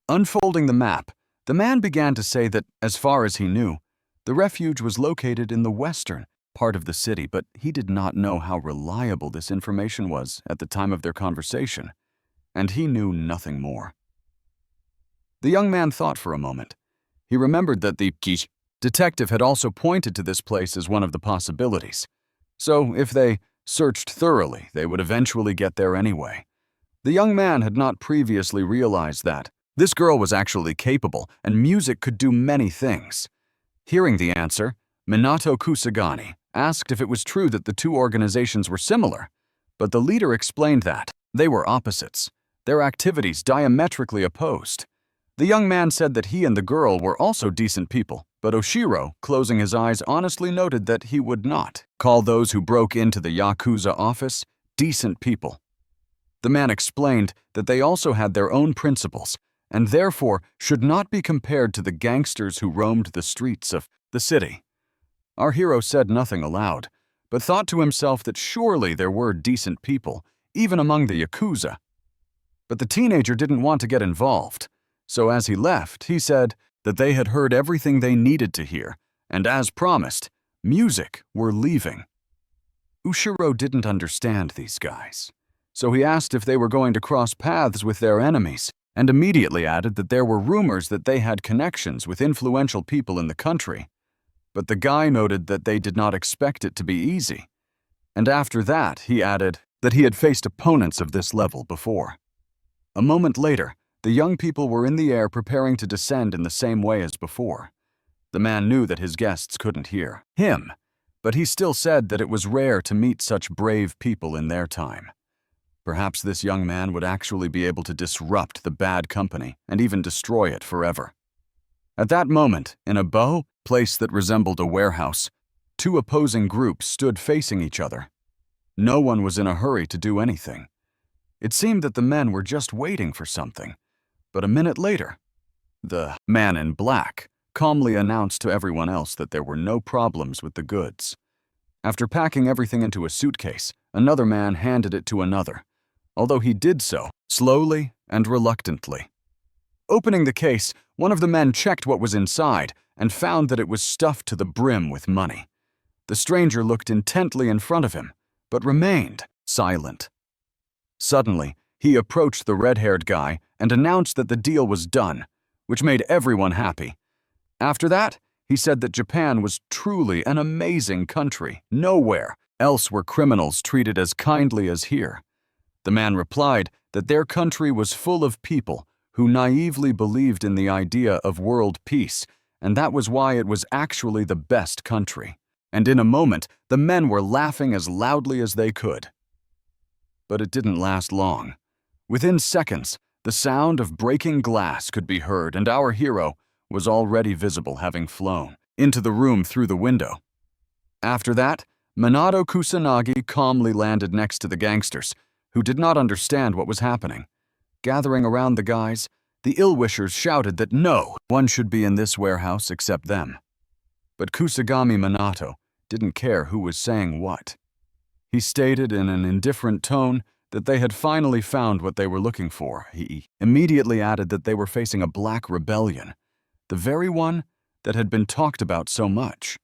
Unfolding the map, the man began to say that, as far as he knew, the refuge was located in the western part of the city, but he did not know how reliable this information was at the time of their conversation, and he knew nothing more. The young man thought for a moment. He remembered that the detective had also pointed to this place as one of the possibilities, so if they searched thoroughly, they would eventually get there anyway. The young man had not previously realized that this girl was actually capable, and music could do many things. Hearing the answer, Minato Kusagani asked if it was true that the two organizations were similar, but the leader explained that they were opposites, their activities diametrically opposed. The young man said that he and the girl were also decent people, but Oshiro, closing his eyes, honestly noted that he would not call those who broke into the Yakuza office decent people. The man explained that they also had their own principles, and therefore should not be compared to the gangsters who roamed the streets of the city. Our hero said nothing aloud, but thought to himself that surely there were decent people, even among the Yakuza. But the teenager didn't want to get involved, so as he left, he said that they had heard everything they needed to hear, and as promised, music were leaving. Ushiro didn't understand these guys, so he asked if they were going to cross paths with their enemies, and immediately added that there were rumors that they had connections with influential people in the country. But the guy noted that they did not expect it to be easy, and after that he added that he had faced opponents of this level before. A moment later, the young people were in the air preparing to descend in the same way as before. The man knew that his guests couldn't hear him, but he still said that it was rare to meet such brave people in their time. Perhaps this young man would actually be able to disrupt the bad company and even destroy it forever. At that moment, in a place that resembled a warehouse, two opposing groups stood facing each other. No one was in a hurry to do anything. It seemed that the men were just waiting for something. But a minute later, the man in black calmly announced to everyone else that there were no problems with the goods. After packing everything into a suitcase, another man handed it to another, although he did so slowly and reluctantly. Opening the case, one of the men checked what was inside and found that it was stuffed to the brim with money. The stranger looked intently in front of him, but remained silent. Suddenly, he approached the red-haired guy and announced that the deal was done, which made everyone happy. After that, he said that Japan was truly an amazing country. Nowhere else were criminals treated as kindly as here. The man replied that their country was full of people who naively believed in the idea of world peace, and that was why it was actually the best country. And in a moment, the men were laughing as loudly as they could. But it didn't last long. Within seconds, the sound of breaking glass could be heard, and our hero was already visible, having flown into the room through the window. After that, Minato Kusanagi calmly landed next to the gangsters, who did not understand what was happening. Gathering around the guys, the ill-wishers shouted that no one should be in this warehouse except them. But Kusagami Minato didn't care who was saying what. He stated in an indifferent tone that they had finally found what they were looking for. He immediately added that they were facing a black rebellion, the very one that had been talked about so much.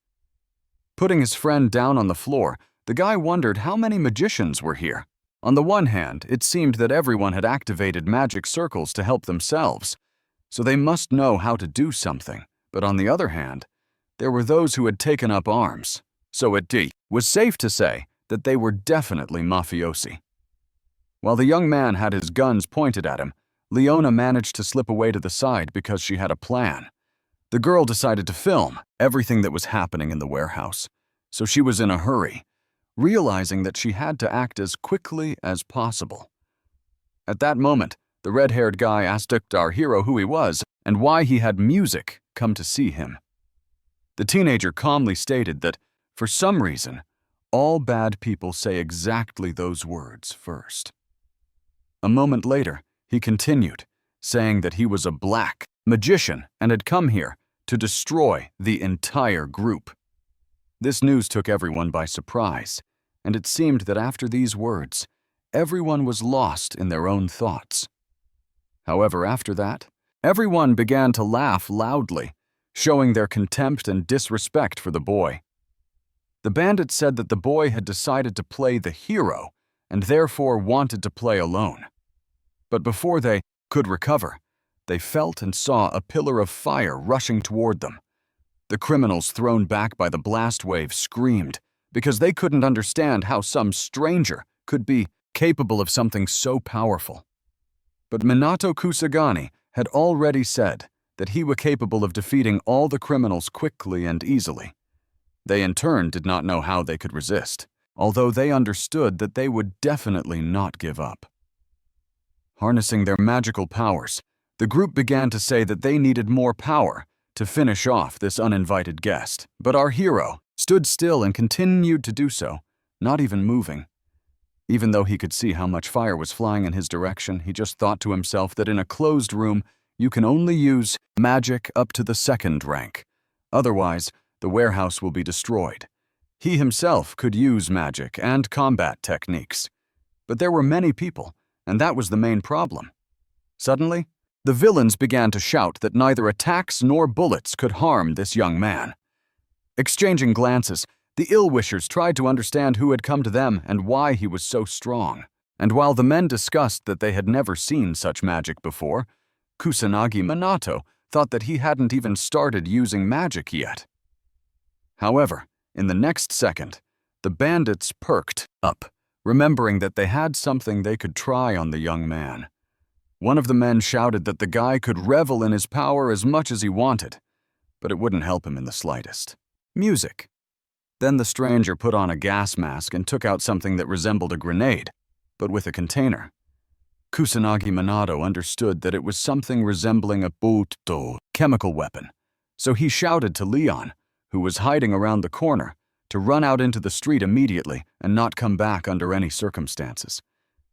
Putting his friend down on the floor, the guy wondered how many magicians were here. On the one hand, it seemed that everyone had activated magic circles to help themselves, so they must know how to do something. But on the other hand, there were those who had taken up arms, so it was safe to say that they were definitely mafiosi. While the young man had his guns pointed at him, Leona managed to slip away to the side because she had a plan. The girl decided to film everything that was happening in the warehouse, so she was in a hurry, realizing that she had to act as quickly as possible. At that moment, the red-haired guy asked our hero who he was and why he had music come to see him. The teenager calmly stated that, for some reason, all bad people say exactly those words first. A moment later, he continued, saying that he was a black magician and had come here to destroy the entire group. This news took everyone by surprise, and it seemed that after these words, everyone was lost in their own thoughts. However, after that, everyone began to laugh loudly, showing their contempt and disrespect for the boy. The bandits said that the boy had decided to play the hero and therefore wanted to play alone. But before they could recover, they felt and saw a pillar of fire rushing toward them. The criminals thrown back by the blast wave screamed because they couldn't understand how some stranger could be capable of something so powerful. But Minato Kusagani had already said that he was capable of defeating all the criminals quickly and easily. They in turn did not know how they could resist, although they understood that they would definitely not give up. Harnessing their magical powers, the group began to say that they needed more power to finish off this uninvited guest. But our hero stood still and continued to do so, not even moving. Even though he could see how much fire was flying in his direction, he just thought to himself that in a closed room, you can only use magic up to the 2nd rank. Otherwise, the warehouse will be destroyed. He himself could use magic and combat techniques. But there were many people, and that was the main problem. Suddenly, the villains began to shout that neither attacks nor bullets could harm this young man. Exchanging glances, the ill-wishers tried to understand who had come to them and why he was so strong. And while the men discussed that they had never seen such magic before, Kusanagi Minato thought that he hadn't even started using magic yet. However, in the next second, the bandits perked up, remembering that they had something they could try on the young man. One of the men shouted that the guy could revel in his power as much as he wanted, but it wouldn't help him in the slightest. Music. Then the stranger put on a gas mask and took out something that resembled a grenade, but with a container. Kusanagi Minato understood that it was something resembling a buto chemical weapon, so he shouted to Leon, who was hiding around the corner, to run out into the street immediately and not come back under any circumstances.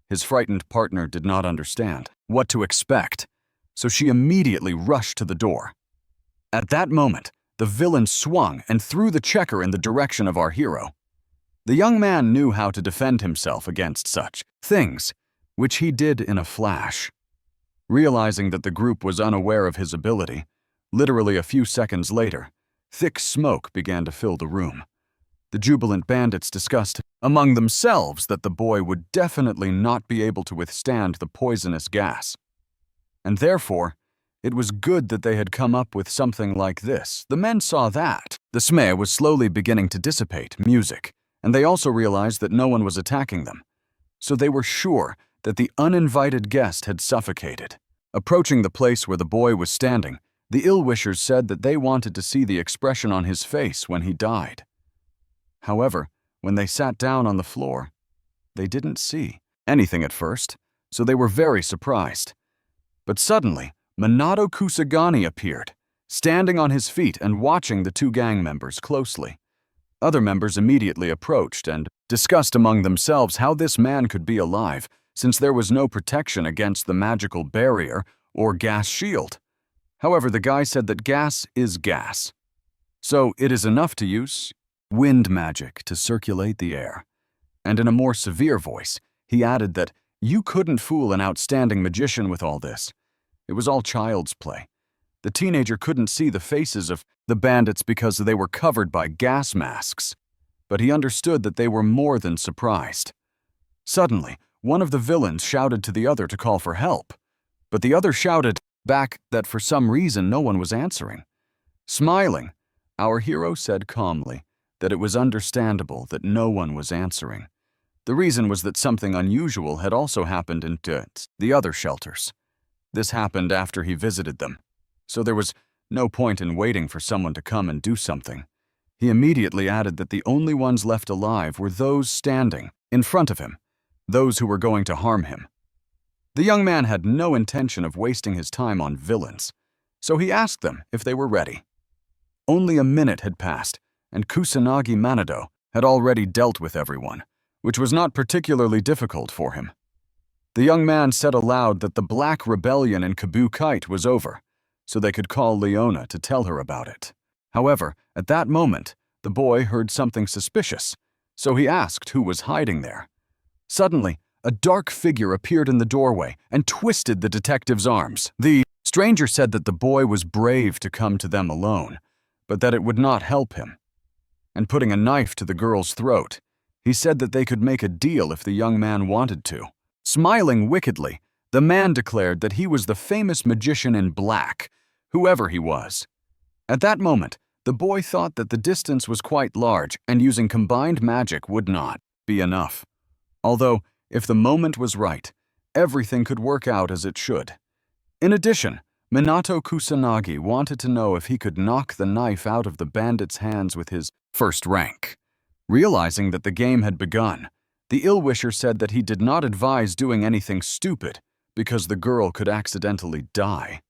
His frightened partner did not understand what to expect, so she immediately rushed to the door. At that moment, the villain swung and threw the checker in the direction of our hero. The young man knew how to defend himself against such things, which he did in a flash. Realizing that the group was unaware of his ability, literally a few seconds later, thick smoke began to fill the room. The jubilant bandits discussed among themselves that the boy would definitely not be able to withstand the poisonous gas. And therefore, it was good that they had come up with something like this. The men saw that the smell was slowly beginning to dissipate music, and they also realized that no one was attacking them. So they were sure that the uninvited guest had suffocated. Approaching the place where the boy was standing, the ill-wishers said that they wanted to see the expression on his face when he died. However, when they sat down on the floor, they didn't see anything at first, so they were very surprised. But suddenly, Minato Kusagani appeared, standing on his feet and watching the two gang members closely. Other members immediately approached and discussed among themselves how this man could be alive, since there was no protection against the magical barrier or gas shield. However, the guy said that gas is gas, so it is enough to use wind magic to circulate the air. And in a more severe voice, he added that you couldn't fool an outstanding magician with all this. It was all child's play. The teenager couldn't see the faces of the bandits because they were covered by gas masks, but he understood that they were more than surprised. Suddenly, one of the villains shouted to the other to call for help, but the other shouted back that for some reason no one was answering. Smiling, Our hero said calmly that it was understandable that no one was answering. The reason was that something unusual had also happened in the other shelters. This happened after he visited them, so there was no point in waiting for someone to come and do something. He immediately added that the only ones left alive were those standing in front of him, those who were going to harm him. The young man had no intention of wasting his time on villains, so he asked them if they were ready. Only a minute had passed, and Kusanagi Manado had already dealt with everyone, which was not particularly difficult for him. The young man said aloud that the Black Rebellion in Kabukite was over, so they could call Leona to tell her about it. However, at that moment, the boy heard something suspicious, so he asked who was hiding there. Suddenly, a dark figure appeared in the doorway and twisted the detective's arms. The stranger said that the boy was brave to come to them alone, but that it would not help him. And putting a knife to the girl's throat, he said that they could make a deal if the young man wanted to. Smiling wickedly, the man declared that he was the famous magician in black, whoever he was. At that moment, the boy thought that the distance was quite large and using combined magic would not be enough. Although, if the moment was right, everything could work out as it should. In addition, Minato Kusanagi wanted to know if he could knock the knife out of the bandit's hands with his first rank. Realizing that the game had begun, the ill-wisher said that he did not advise doing anything stupid because the girl could accidentally die.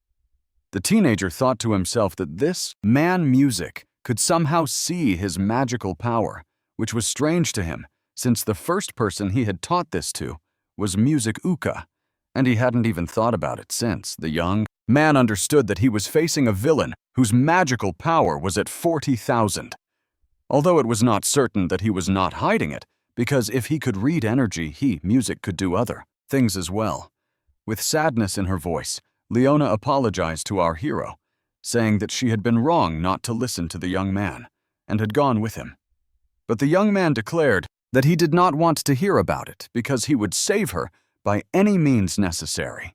The teenager thought to himself that this man music could somehow see his magical power, which was strange to him since the first person he had taught this to was Music Uka, and he hadn't even thought about it since. The young man understood that he was facing a villain whose magical power was at 40,000. Although it was not certain that he was not hiding it, because if he could read energy, Music, could do other things as well. With sadness in her voice, Leona apologized to our hero, saying that she had been wrong not to listen to the young man, and had gone with him. But the young man declared that he did not want to hear about it because he would save her by any means necessary.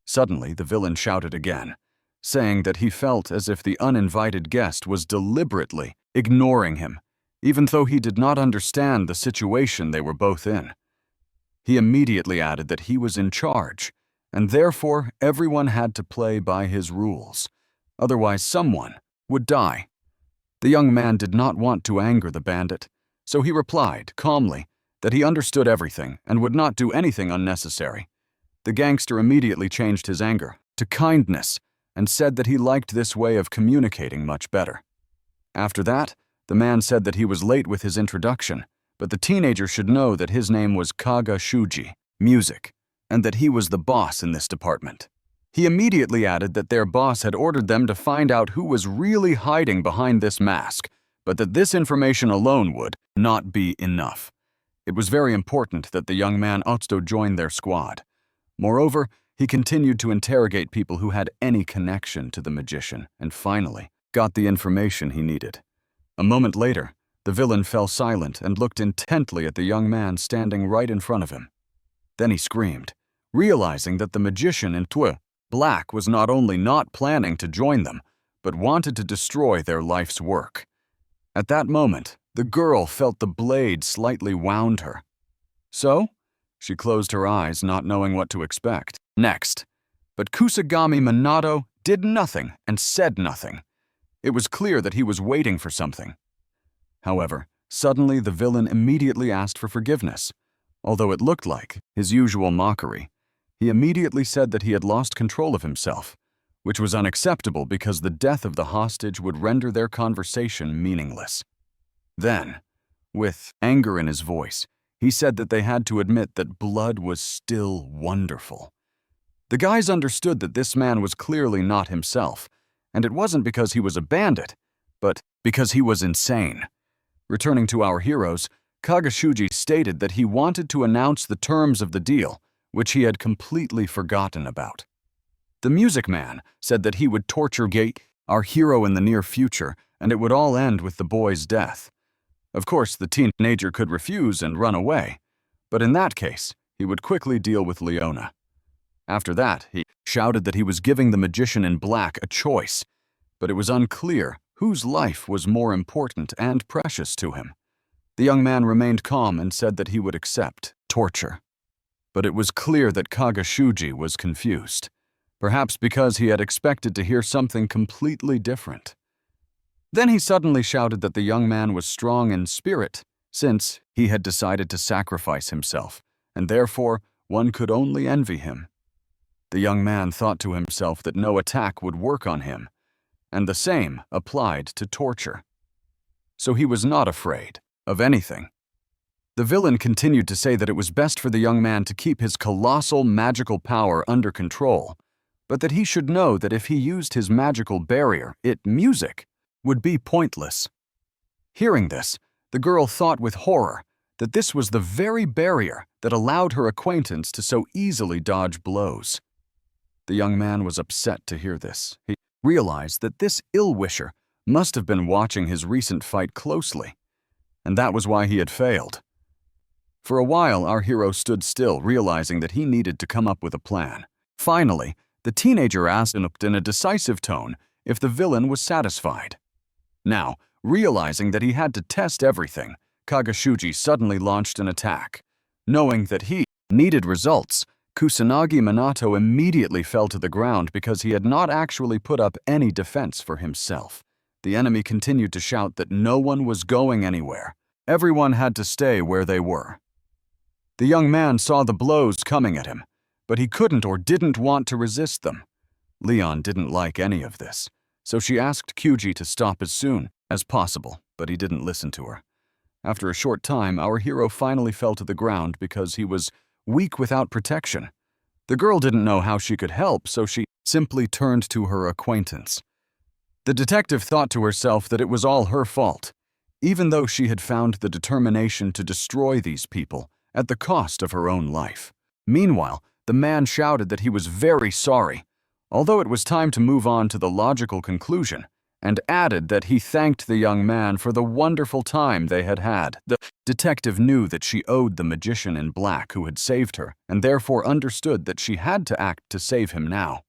Suddenly, the villain shouted again, saying that he felt as if the uninvited guest was deliberately ignoring him, even though he did not understand the situation they were both in. He immediately added that he was in charge, and therefore everyone had to play by his rules, otherwise someone would die. The young man did not want to anger the bandit, so he replied calmly that he understood everything and would not do anything unnecessary. The gangster immediately changed his anger to kindness and said that he liked this way of communicating much better. After that, the man said that he was late with his introduction, but the teenager should know that his name was Kaga Shuji, Music, and that he was the boss in this department. He immediately added that their boss had ordered them to find out who was really hiding behind this mask, but that this information alone would not be enough. It was very important that the young man also join their squad. Moreover, he continued to interrogate people who had any connection to the magician, and finally got the information he needed. A moment later, the villain fell silent and looked intently at the young man standing right in front of him. Then he screamed, realizing that the magician in black was not only not planning to join them, but wanted to destroy their life's work. At that moment, the girl felt the blade slightly wound her. So, she closed her eyes, not knowing what to expect next. But Kusagami Minato did nothing and said nothing. It was clear that he was waiting for something. However, suddenly the villain immediately asked for forgiveness. Although it looked like his usual mockery, he immediately said that he had lost control of himself, which was unacceptable because the death of the hostage would render their conversation meaningless. Then, with anger in his voice, he said that they had to admit that blood was still wonderful. The guys understood that this man was clearly not himself, and it wasn't because he was a bandit, but because he was insane. Returning to our heroes, Kagashuji stated that he wanted to announce the terms of the deal, which he had completely forgotten about. The music man said that he would torture our hero in the near future, and it would all end with the boy's death. Of course, the teenager could refuse and run away, but in that case, he would quickly deal with Leona. After that, he shouted that he was giving the magician in black a choice, but it was unclear whose life was more important and precious to him. The young man remained calm and said that he would accept torture. But it was clear that Kagashuji was confused, perhaps because he had expected to hear something completely different. Then he suddenly shouted that the young man was strong in spirit, since he had decided to sacrifice himself, and therefore one could only envy him. The young man thought to himself that no attack would work on him, and the same applied to torture. So he was not afraid of anything. The villain continued to say that it was best for the young man to keep his colossal magical power under control, but that he should know that if he used his magical barrier, music, would be pointless. Hearing this, the girl thought with horror that this was the very barrier that allowed her acquaintance to so easily dodge blows. The young man was upset to hear this. He realized that this ill-wisher must have been watching his recent fight closely, and that was why he had failed. For a while, our hero stood still, realizing that he needed to come up with a plan. Finally, the teenager asked in a decisive tone if the villain was satisfied. Now, realizing that he had to test everything, Kagashuji suddenly launched an attack. Knowing that he needed results, Kusanagi Minato immediately fell to the ground because he had not actually put up any defense for himself. The enemy continued to shout that no one was going anywhere. Everyone had to stay where they were. The young man saw the blows coming at him, but he couldn't or didn't want to resist them. Leon didn't like any of this, so she asked Kyuji to stop as soon as possible, but he didn't listen to her. After a short time, our hero finally fell to the ground because he was weak without protection. The girl didn't know how she could help, so she simply turned to her acquaintance. The detective thought to herself that it was all her fault, even though she had found the determination to destroy these people at the cost of her own life. Meanwhile, the man shouted that he was very sorry, although it was time to move on to the logical conclusion, and added that he thanked the young man for the wonderful time they had had. The detective knew that she owed the magician in black who had saved her, and therefore understood that she had to act to save him now.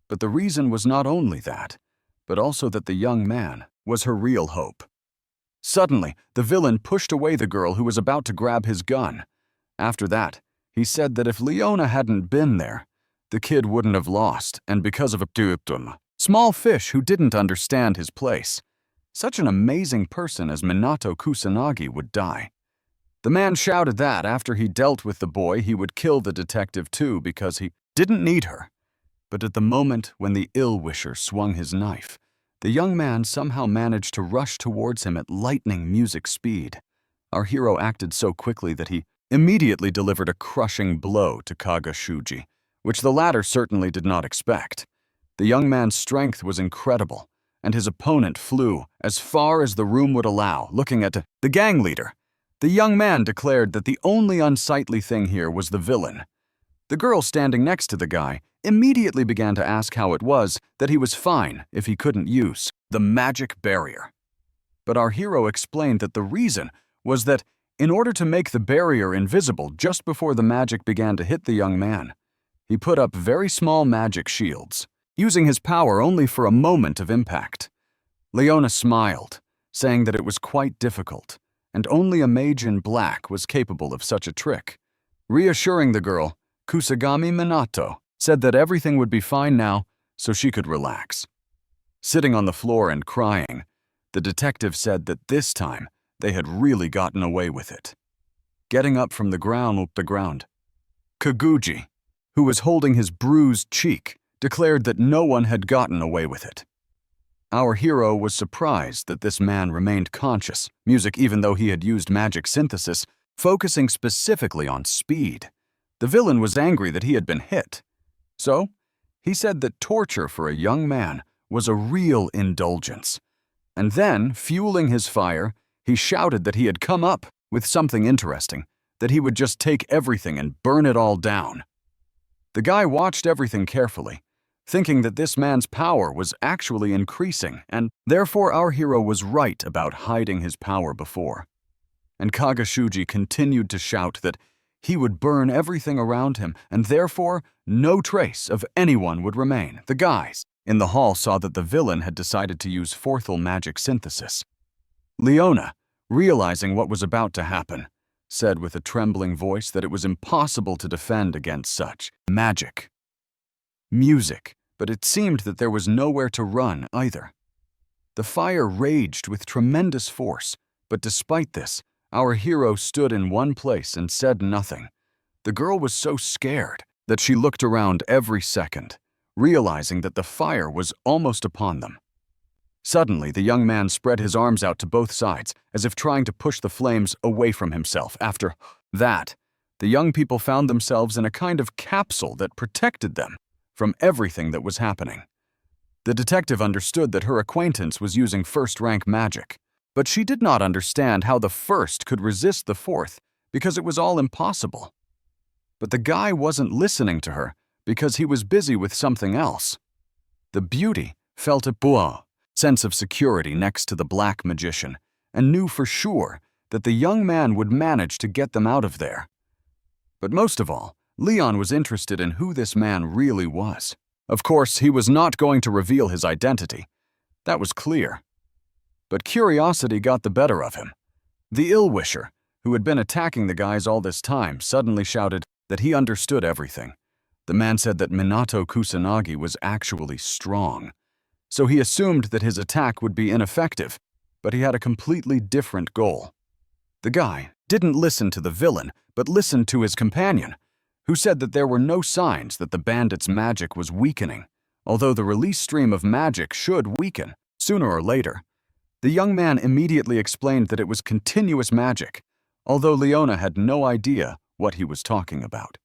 But the reason was not only that, but also that the young man was her real hope. Suddenly, the villain pushed away the girl who was about to grab his gun. After that, he said that if Leona hadn't been there, the kid wouldn't have lost, and because of a small fish who didn't understand his place, such an amazing person as Minato Kusanagi would die. The man shouted that after he dealt with the boy, he would kill the detective too because he didn't need her. But at the moment when the ill-wisher swung his knife, the young man somehow managed to rush towards him at lightning music speed. Our hero acted so quickly that he immediately delivered a crushing blow to Kagashuji, which the latter certainly did not expect. The young man's strength was incredible, and his opponent flew as far as the room would allow, looking at the gang leader. The young man declared that the only unsightly thing here was the villain. The girl standing next to the guy immediately began to ask how it was that he was fine if he couldn't use the magic barrier. But our hero explained that the reason was that in order to make the barrier invisible just before the magic began to hit the young man, he put up very small magic shields, using his power only for a moment of impact. Leona smiled, saying that it was quite difficult, and only a mage in black was capable of such a trick. Reassuring the girl, Kusagami Minato said that everything would be fine now, so she could relax. Sitting on the floor and crying, the detective said that this time they had really gotten away with it. Getting up from the ground, Kaguji, who was holding his bruised cheek, declared that no one had gotten away with it. Our hero was surprised that this man remained conscious, even though he had used magic synthesis, focusing specifically on speed. The villain was angry that he had been hit. So, he said that torture for a young man was a real indulgence. And then, fueling his fire, he shouted that he had come up with something interesting, that he would just take everything and burn it all down. The guy watched everything carefully, thinking that this man's power was actually increasing, and therefore our hero was right about hiding his power before. And Kagashuji continued to shout that he would burn everything around him, and therefore no trace of anyone would remain. The guys in the hall saw that the villain had decided to use fourthel magic synthesis. Leona, realizing what was about to happen, said with a trembling voice that it was impossible to defend against such magic. Music, but it seemed that there was nowhere to run either. The fire raged with tremendous force, but despite this, our hero stood in one place and said nothing. The girl was so scared that she looked around every second, realizing that the fire was almost upon them. Suddenly, the young man spread his arms out to both sides, as if trying to push the flames away from himself. After that, the young people found themselves in a kind of capsule that protected them from everything that was happening. The detective understood that her acquaintance was using first-rank magic, but she did not understand how the first could resist the fourth, because it was all impossible. But the guy wasn't listening to her because he was busy with something else. The beauty felt a sense of security next to the black magician and knew for sure that the young man would manage to get them out of there. But most of all, Leon was interested in who this man really was. Of course, he was not going to reveal his identity. That was clear. But curiosity got the better of him. The ill-wisher, who had been attacking the guys all this time, suddenly shouted that he understood everything. The man said that Minato Kusanagi was actually strong, so he assumed that his attack would be ineffective, but he had a completely different goal. The guy didn't listen to the villain, but listened to his companion, who said that there were no signs that the bandit's magic was weakening, although the release stream of magic should weaken sooner or later. The young man immediately explained that it was continuous magic, although Leona had no idea what he was talking about.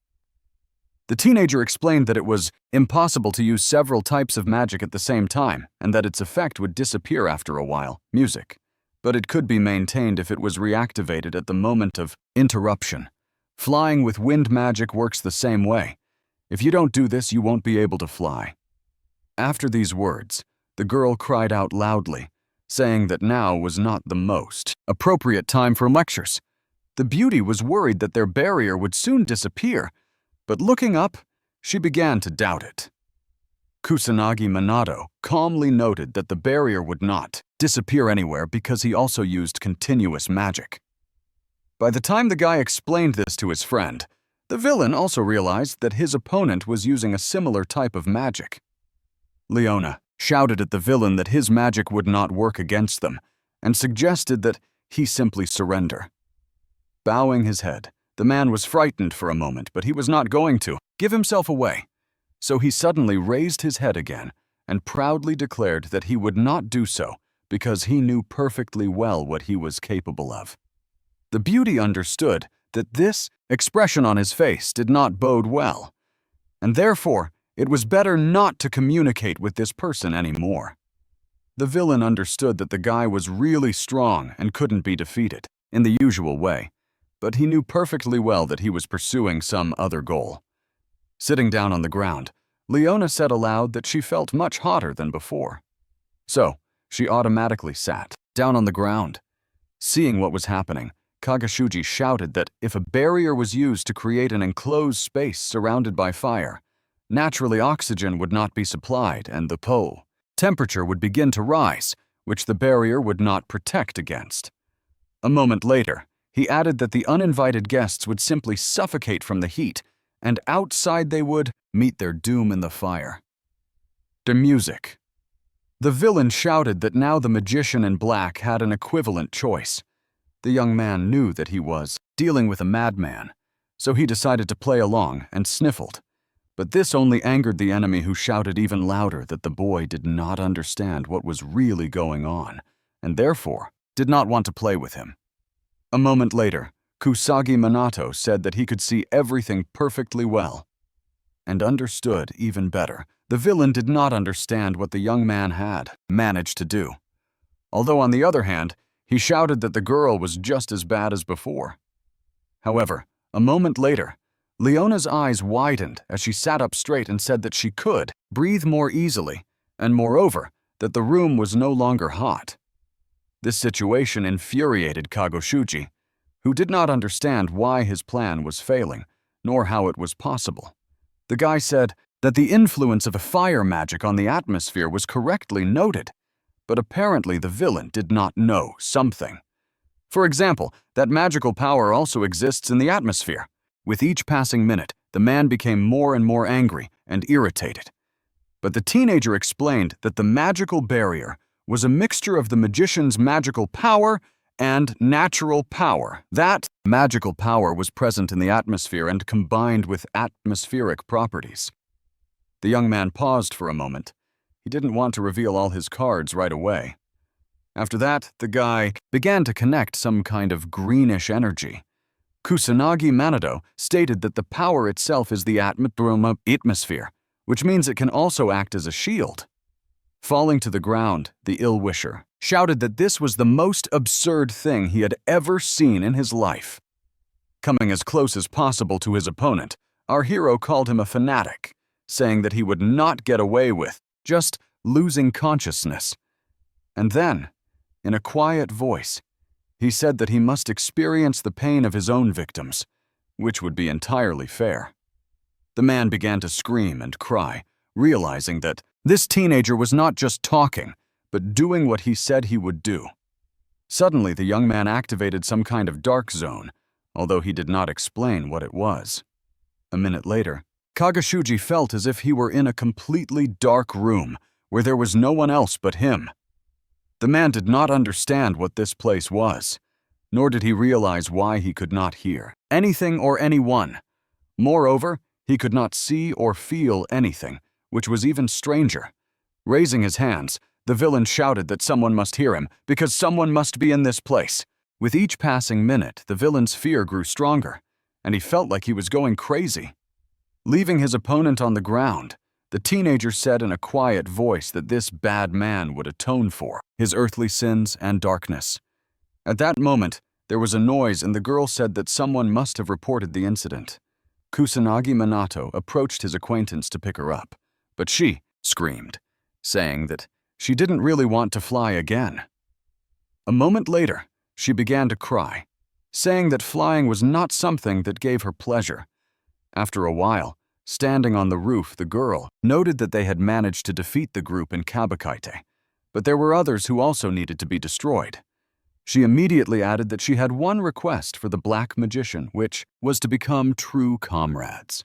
The teenager explained that it was impossible to use several types of magic at the same time and that its effect would disappear after a while, music, but it could be maintained if it was reactivated at the moment of interruption. Flying with wind magic works the same way. If you don't do this, you won't be able to fly. After these words, the girl cried out loudly, saying that now was not the most appropriate time for lectures. The beauty was worried that their barrier would soon disappear, but looking up, she began to doubt it. Kusanagi Minato calmly noted that the barrier would not disappear anywhere because he also used continuous magic. By the time the guy explained this to his friend, the villain also realized that his opponent was using a similar type of magic. Leona shouted at the villain that his magic would not work against them and suggested that he simply surrender. Bowing his head, the man was frightened for a moment, but he was not going to give himself away. So he suddenly raised his head again and proudly declared that he would not do so because he knew perfectly well what he was capable of. The beauty understood that this expression on his face did not bode well, and therefore it was better not to communicate with this person anymore. The villain understood that the guy was really strong and couldn't be defeated in the usual way, but he knew perfectly well that he was pursuing some other goal. Sitting down on the ground, Leona said aloud that she felt much hotter than before. So, she automatically sat down on the ground. Seeing what was happening, Kageshuji shouted that if a barrier was used to create an enclosed space surrounded by fire, naturally oxygen would not be supplied and the temperature would begin to rise, which the barrier would not protect against. A moment later, he added that the uninvited guests would simply suffocate from the heat, and outside they would meet their doom in the fire. The music. The villain shouted that now the magician in black had an equivalent choice. The young man knew that he was dealing with a madman, so he decided to play along and sniffled. But this only angered the enemy, who shouted even louder that the boy did not understand what was really going on, and therefore did not want to play with him. A moment later, Kusagi Minato said that he could see everything perfectly well, and understood even better. The villain did not understand what the young man had managed to do, although on the other hand, he shouted that the girl was just as bad as before. However, a moment later, Leona's eyes widened as she sat up straight and said that she could breathe more easily, and moreover, that the room was no longer hot. This situation infuriated Kageshuji, who did not understand why his plan was failing, nor how it was possible. The guy said that the influence of a fire magic on the atmosphere was correctly noted, but apparently the villain did not know something. For example, that magical power also exists in the atmosphere. With each passing minute, the man became more and more angry and irritated. But the teenager explained that the magical barrier was a mixture of the magician's magical power and natural power. That magical power was present in the atmosphere and combined with atmospheric properties. The young man paused for a moment. He didn't want to reveal all his cards right away. After that, the guy began to connect some kind of greenish energy. Kusanagi Manado stated that the power itself is the atmosphere, which means it can also act as a shield. Falling to the ground, the ill-wisher shouted that this was the most absurd thing he had ever seen in his life. Coming as close as possible to his opponent, our hero called him a fanatic, saying that he would not get away with just losing consciousness. And then, in a quiet voice, he said that he must experience the pain of his own victims, which would be entirely fair. The man began to scream and cry, realizing that this teenager was not just talking, but doing what he said he would do. Suddenly, the young man activated some kind of dark zone, although he did not explain what it was. A minute later, Kagashuji felt as if he were in a completely dark room where there was no one else but him. The man did not understand what this place was, nor did he realize why he could not hear anything or anyone. Moreover, he could not see or feel anything, which was even stranger. Raising his hands, the villain shouted that someone must hear him because someone must be in this place. With each passing minute, the villain's fear grew stronger, and he felt like he was going crazy. Leaving his opponent on the ground, the teenager said in a quiet voice that this bad man would atone for his earthly sins and darkness. At that moment, there was a noise and the girl said that someone must have reported the incident. Kusanagi Minato approached his acquaintance to pick her up, but she screamed, saying that she didn't really want to fly again. A moment later, she began to cry, saying that flying was not something that gave her pleasure. After a while, standing on the roof, the girl noted that they had managed to defeat the group in Kabakaite, but there were others who also needed to be destroyed. She immediately added that she had one request for the black magician, which was to become true comrades.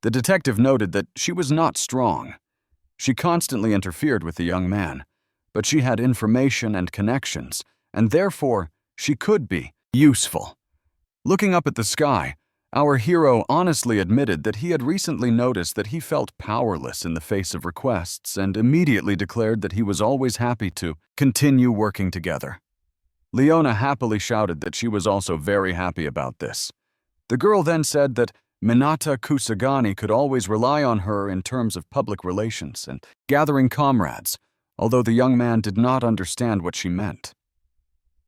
The detective noted that she was not strong. She constantly interfered with the young man, but she had information and connections, and therefore she could be useful. Looking up at the sky, our hero honestly admitted that he had recently noticed that he felt powerless in the face of requests and immediately declared that he was always happy to continue working together. Leona happily shouted that she was also very happy about this. The girl then said that Minata Kusagani could always rely on her in terms of public relations and gathering comrades, although the young man did not understand what she meant.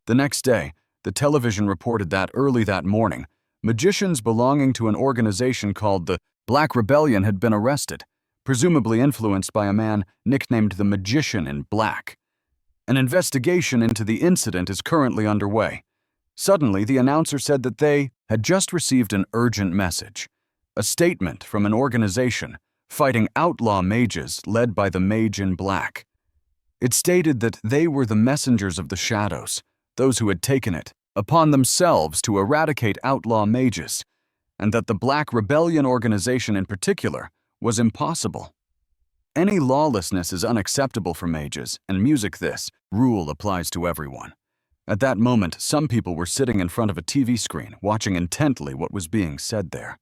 The next day, the television reported that early that morning, magicians belonging to an organization called the Black Rebellion had been arrested, presumably influenced by a man nicknamed the Magician in Black. An investigation into the incident is currently underway. Suddenly, the announcer said that they had just received an urgent message, a statement from an organization fighting outlaw mages led by the Mage in Black. It stated that they were the messengers of the shadows, those who had taken it upon themselves to eradicate outlaw mages, and that the Black Rebellion organization in particular was impossible. Any lawlessness is unacceptable for mages, and music this rule applies to everyone. At that moment, some people were sitting in front of a TV screen, watching intently what was being said there.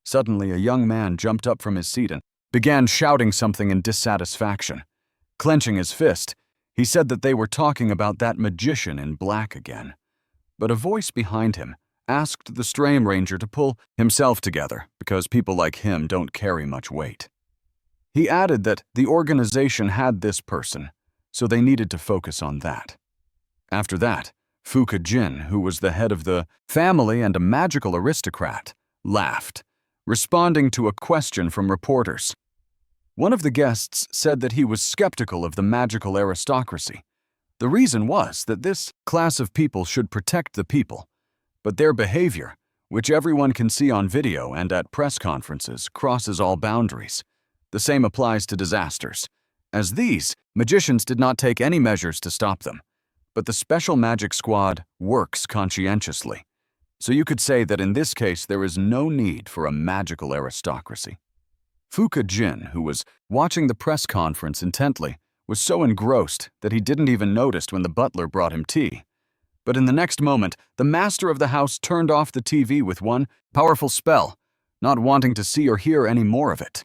Suddenly, a young man jumped up from his seat and began shouting something in dissatisfaction. Clenching his fist, he said that they were talking about that magician in black again. But a voice behind him asked the Stream Ranger to pull himself together, because people like him don't carry much weight. He added that the organization had this person, so they needed to focus on that. After that, Fuka Jin, who was the head of the family and a magical aristocrat, laughed, responding to a question from reporters. One of the guests said that he was skeptical of the magical aristocracy. The reason was that this class of people should protect the people, but their behavior, which everyone can see on video and at press conferences, crosses all boundaries, The same applies to disasters. As these, magicians did not take any measures to stop them. But the special magic squad works conscientiously. So you could say that in this case there is no need for a magical aristocracy. Fuka Jin, who was watching the press conference intently, was so engrossed that he didn't even notice when the butler brought him tea. But in the next moment, the master of the house turned off the TV with one powerful spell, not wanting to see or hear any more of it.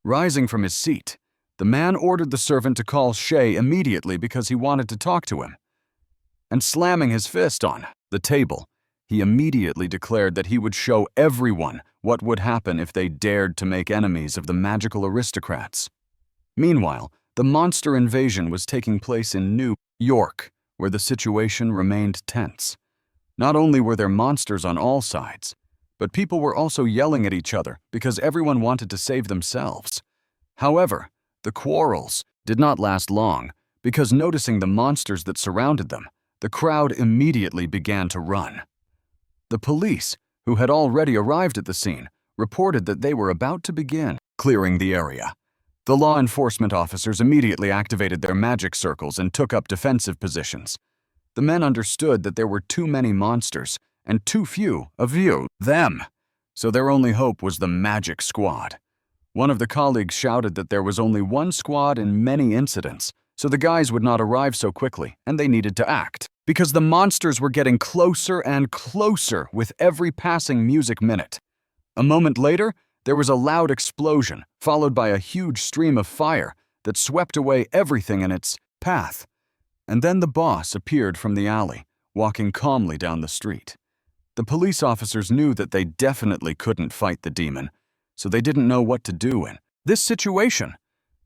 Rising from his seat, the man ordered the servant to call Shay immediately because he wanted to talk to him. And slamming his fist on the table, he immediately declared that he would show everyone what would happen if they dared to make enemies of the magical aristocrats. Meanwhile, the monster invasion was taking place in New York, where the situation remained tense. Not only were there monsters on all sides, but people were also yelling at each other because everyone wanted to save themselves. However, the quarrels did not last long because noticing the monsters that surrounded them, the crowd immediately began to run. The police, who had already arrived at the scene, reported that they were about to begin clearing the area. The law enforcement officers immediately activated their magic circles and took up defensive positions. The men understood that there were too many monsters and too few of them, so their only hope was the magic squad. One of the colleagues shouted that there was only one squad in many incidents, so the guys would not arrive so quickly, and they needed to act, because the monsters were getting closer and closer with every passing music minute. A moment later, there was a loud explosion, followed by a huge stream of fire that swept away everything in its path. And then the boss appeared from the alley, walking calmly down the street. The police officers knew that they definitely couldn't fight the demon, so they didn't know what to do in this situation.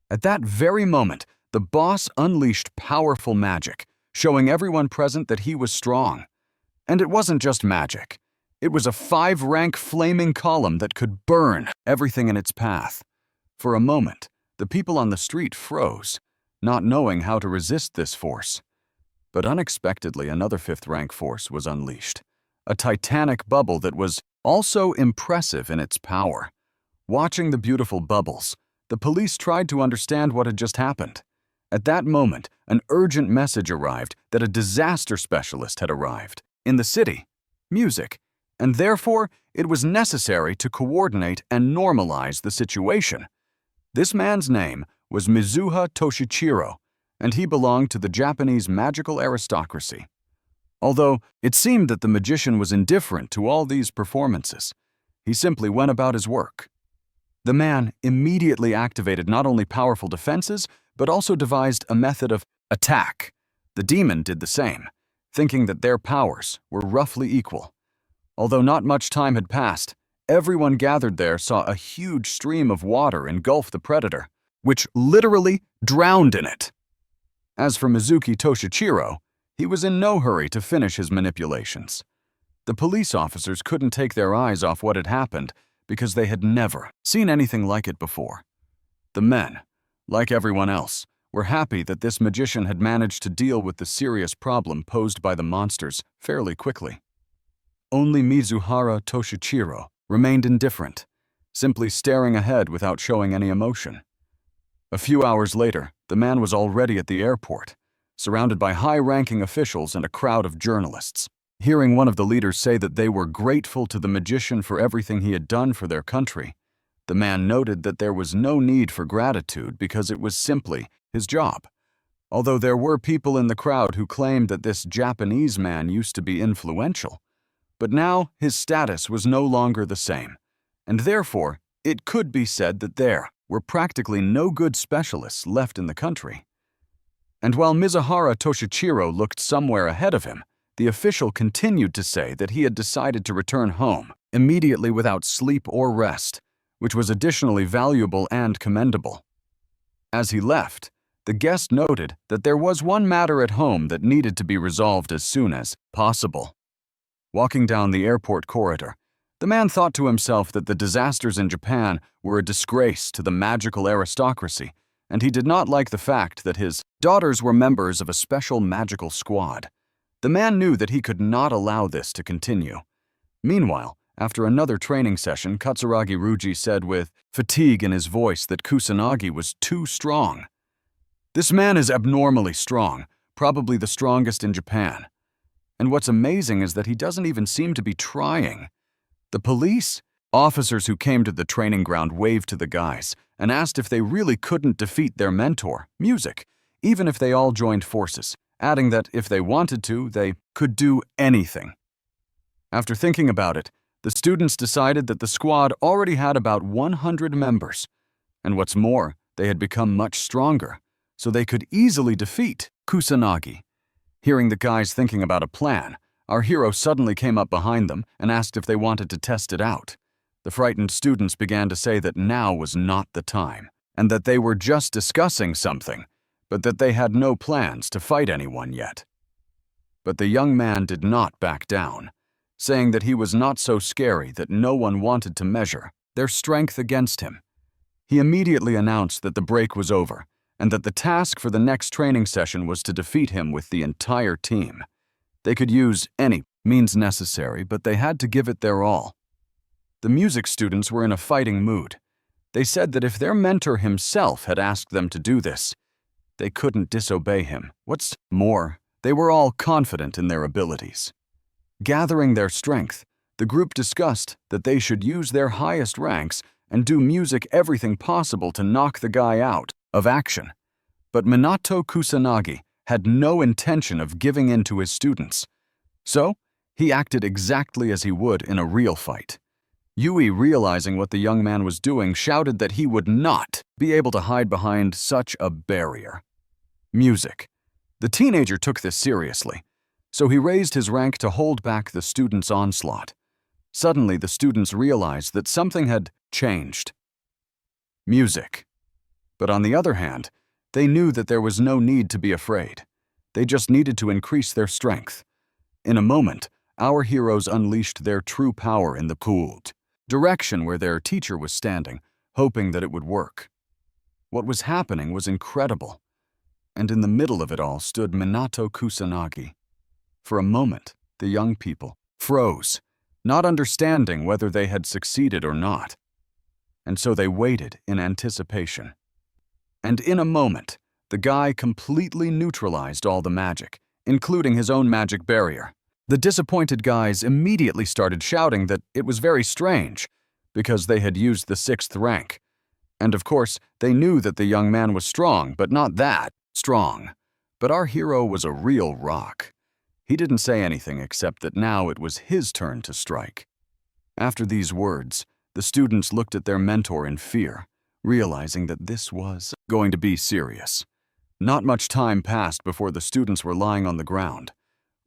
At that very moment, the boss unleashed powerful magic, showing everyone present that he was strong. And it wasn't just magic. It was a 5-rank flaming column that could burn everything in its path. For a moment, the people on the street froze, not knowing how to resist this force. But unexpectedly, another 5th-rank force was unleashed, a titanic bubble that was also impressive in its power. Watching the beautiful bubbles, the police tried to understand what had just happened. At that moment, an urgent message arrived that a disaster specialist had arrived in the city, music, and therefore it was necessary to coordinate and normalize the situation. This man's name was Mizuha Toshichiro, and he belonged to the Japanese magical aristocracy. Although it seemed that the magician was indifferent to all these performances, he simply went about his work. The man immediately activated not only powerful defenses, but also devised a method of attack. The demon did the same, thinking that their powers were roughly equal. Although not much time had passed, everyone gathered there saw a huge stream of water engulf the predator, which literally drowned in it. As for Mizuki Toshichiro, he was in no hurry to finish his manipulations. The police officers couldn't take their eyes off what had happened because they had never seen anything like it before. The men, like everyone else, were happy that this magician had managed to deal with the serious problem posed by the monsters fairly quickly. Only Mizuhara Toshichiro remained indifferent, simply staring ahead without showing any emotion. A few hours later, the man was already at the airport, surrounded by high-ranking officials and a crowd of journalists. Hearing one of the leaders say that they were grateful to the magician for everything he had done for their country, the man noted that there was no need for gratitude because it was simply his job. Although there were people in the crowd who claimed that this Japanese man used to be influential, but now his status was no longer the same, and therefore it could be said that there were practically no good specialists left in the country. And while Mizuhara Toshichiro looked somewhere ahead of him, the official continued to say that he had decided to return home immediately without sleep or rest, which was additionally valuable and commendable. As he left, the guest noted that there was one matter at home that needed to be resolved as soon as possible. Walking down the airport corridor, the man thought to himself that the disasters in Japan were a disgrace to the magical aristocracy, and he did not like the fact that his daughters were members of a special magical squad. The man knew that he could not allow this to continue. Meanwhile, After another training session, Katsuragi Ruji said with fatigue in his voice that Kusanagi was too strong. This man is abnormally strong, probably the strongest in Japan. And what's amazing is that he doesn't even seem to be trying. The police? Officers who came to the training ground waved to the guys and asked if they really couldn't defeat their mentor, Music, even if they all joined forces, adding that if they wanted to, they could do anything. After thinking about it, the students decided that the squad already had about 100 members. And what's more, they had become much stronger, so they could easily defeat Kusanagi. Hearing the guys thinking about a plan, our hero suddenly came up behind them and asked if they wanted to test it out. The frightened students began to say that now was not the time, and that they were just discussing something, but that they had no plans to fight anyone yet. But the young man did not back down, saying that he was not so scary that no one wanted to measure their strength against him. He immediately announced that the break was over, and that the task for the next training session was to defeat him with the entire team. They could use any means necessary, but they had to give it their all. The music students were in a fighting mood. They said that if their mentor himself had asked them to do this, they couldn't disobey him. What's more, they were all confident in their abilities. Gathering their strength, the group discussed that they should use their highest ranks and do Music everything possible to knock the guy out of action. But Minato Kusanagi had no intention of giving in to his students. So, he acted exactly as he would in a real fight. Yui, realizing what the young man was doing, shouted that he would not be able to hide behind such a barrier. Music. The teenager took this seriously, so he raised his rank to hold back the students' onslaught. Suddenly, the students realized that something had changed. Music. But on the other hand, they knew that there was no need to be afraid. They just needed to increase their strength. In a moment, our heroes unleashed their true power in the pooled direction where their teacher was standing, hoping that it would work. What was happening was incredible, and in the middle of it all stood Minato Kusanagi. For a moment, the young people froze, not understanding whether they had succeeded or not. And so they waited in anticipation. And in a moment, the guy completely neutralized all the magic, including his own magic barrier. The disappointed guys immediately started shouting that it was very strange, because they had used the 6th rank. And of course, they knew that the young man was strong, but not that strong. But our hero was a real rock. He didn't say anything except that now it was his turn to strike. After these words, the students looked at their mentor in fear, realizing that this was going to be serious. Not much time passed before the students were lying on the ground,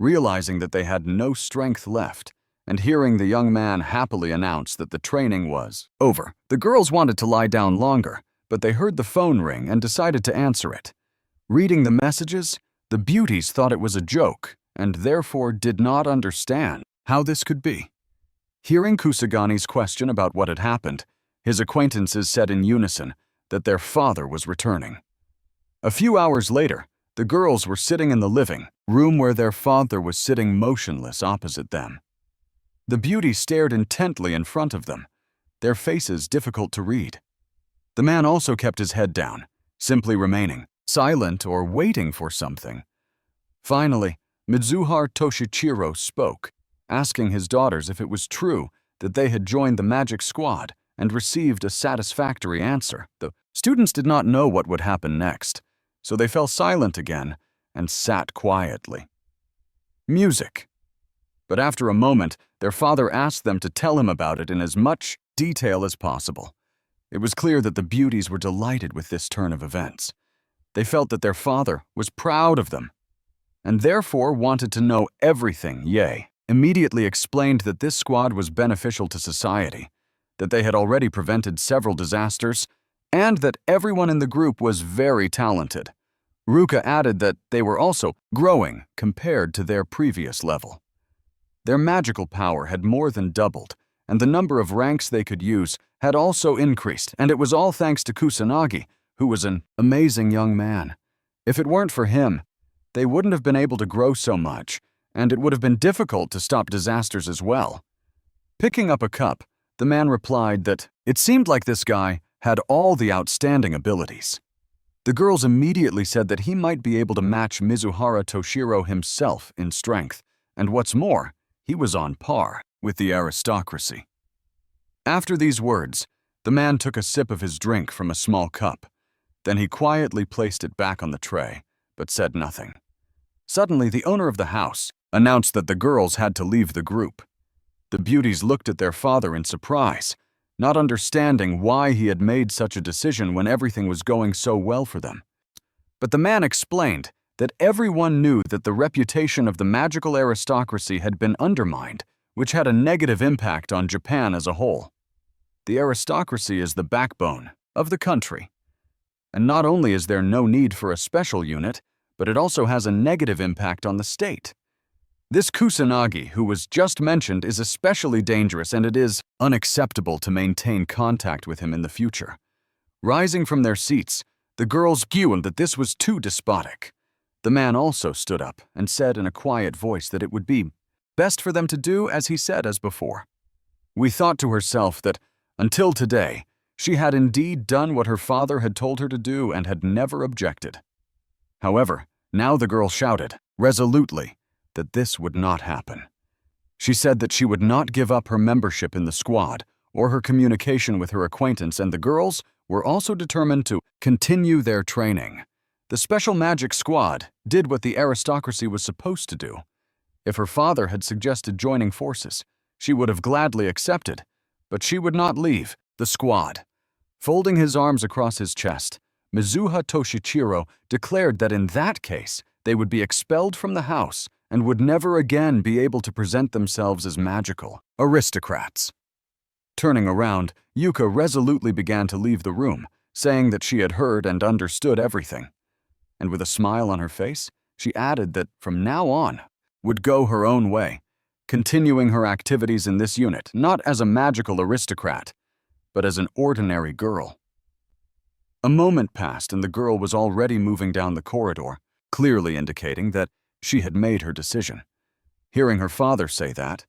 realizing that they had no strength left, and hearing the young man happily announce that the training was over. The girls wanted to lie down longer, but they heard the phone ring and decided to answer it. Reading the messages, the beauties thought it was a joke, and therefore did not understand how this could be. Hearing Kusagani's question about what had happened, his acquaintances said in unison that their father was returning. A few hours later, the girls were sitting in the living room where their father was sitting motionless opposite them. The beauties stared intently in front of them, their faces difficult to read. The man also kept his head down, simply remaining silent or waiting for something. Finally, Mizuhar Toshichiro spoke, asking his daughters if it was true that they had joined the magic squad and received a satisfactory answer. The students did not know what would happen next, so they fell silent again and sat quietly. Music. But after a moment, their father asked them to tell him about it in as much detail as possible. It was clear that the beauties were delighted with this turn of events. They felt that their father was proud of them, and therefore wanted to know everything. Ye immediately explained that this squad was beneficial to society, that they had already prevented several disasters, and that everyone in the group was very talented. Ruka added that they were also growing compared to their previous level. Their magical power had more than doubled, and the number of ranks they could use had also increased, and it was all thanks to Kusanagi, who was an amazing young man. If it weren't for him, they wouldn't have been able to grow so much, and it would have been difficult to stop disasters as well. Picking up a cup, the man replied that it seemed like this guy had all the outstanding abilities. The girls immediately said that he might be able to match Mizuhara Toshiro himself in strength, and what's more, he was on par with the aristocracy. After these words, the man took a sip of his drink from a small cup. Then he quietly placed it back on the tray, but said nothing. Suddenly, the owner of the house announced that the girls had to leave the group. The beauties looked at their father in surprise, not understanding why he had made such a decision when everything was going so well for them. But the man explained that everyone knew that the reputation of the magical aristocracy had been undermined, which had a negative impact on Japan as a whole. The aristocracy is the backbone of the country. And not only is there no need for a special unit, but it also has a negative impact on the state. This Kusanagi, who was just mentioned, is especially dangerous, and it is unacceptable to maintain contact with him in the future. Rising from their seats, the girls argued that this was too despotic. The man also stood up and said in a quiet voice that it would be best for them to do as he said as before. We thought to herself that, until today, she had indeed done what her father had told her to do and had never objected. However, now the girl shouted, resolutely, that this would not happen. She said that she would not give up her membership in the squad or her communication with her acquaintance, and the girls were also determined to continue their training. The special magic squad did what the aristocracy was supposed to do. If her father had suggested joining forces, she would have gladly accepted, but she would not leave the squad. Folding his arms across his chest, Mizuha Toshichiro declared that in that case, they would be expelled from the house and would never again be able to present themselves as magical aristocrats. Turning around, Yuka resolutely began to leave the room, saying that she had heard and understood everything. And with a smile on her face, she added that from now on, would go her own way, continuing her activities in this unit not as a magical aristocrat, but as an ordinary girl. A moment passed and the girl was already moving down the corridor, clearly indicating that she had made her decision. Hearing her father say that,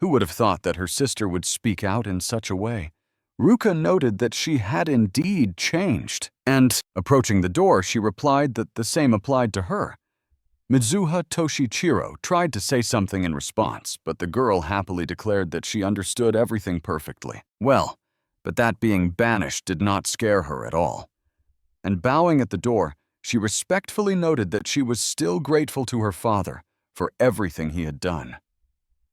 who would have thought that her sister would speak out in such a way? Ruka noted that she had indeed changed, and, approaching the door, she replied that the same applied to her. Mizuha Toshichiro tried to say something in response, but the girl happily declared that she understood everything perfectly. Well, but that being banished did not scare her at all. And bowing at the door, she respectfully noted that she was still grateful to her father for everything he had done.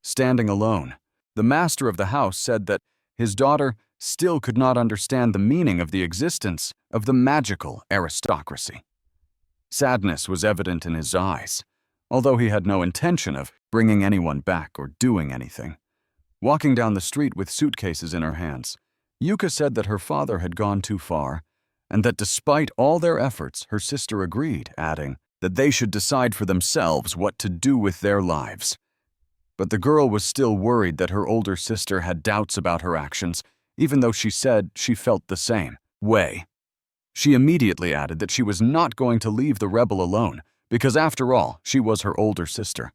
Standing alone, the master of the house said that his daughter still could not understand the meaning of the existence of the magical aristocracy. Sadness was evident in his eyes, although he had no intention of bringing anyone back or doing anything. Walking down the street with suitcases in her hands, Yuka said that her father had gone too far, and that despite all their efforts, her sister agreed, adding that they should decide for themselves what to do with their lives. But the girl was still worried that her older sister had doubts about her actions, even though she said she felt the same way. She immediately added that she was not going to leave the rebel alone, because after all, she was her older sister.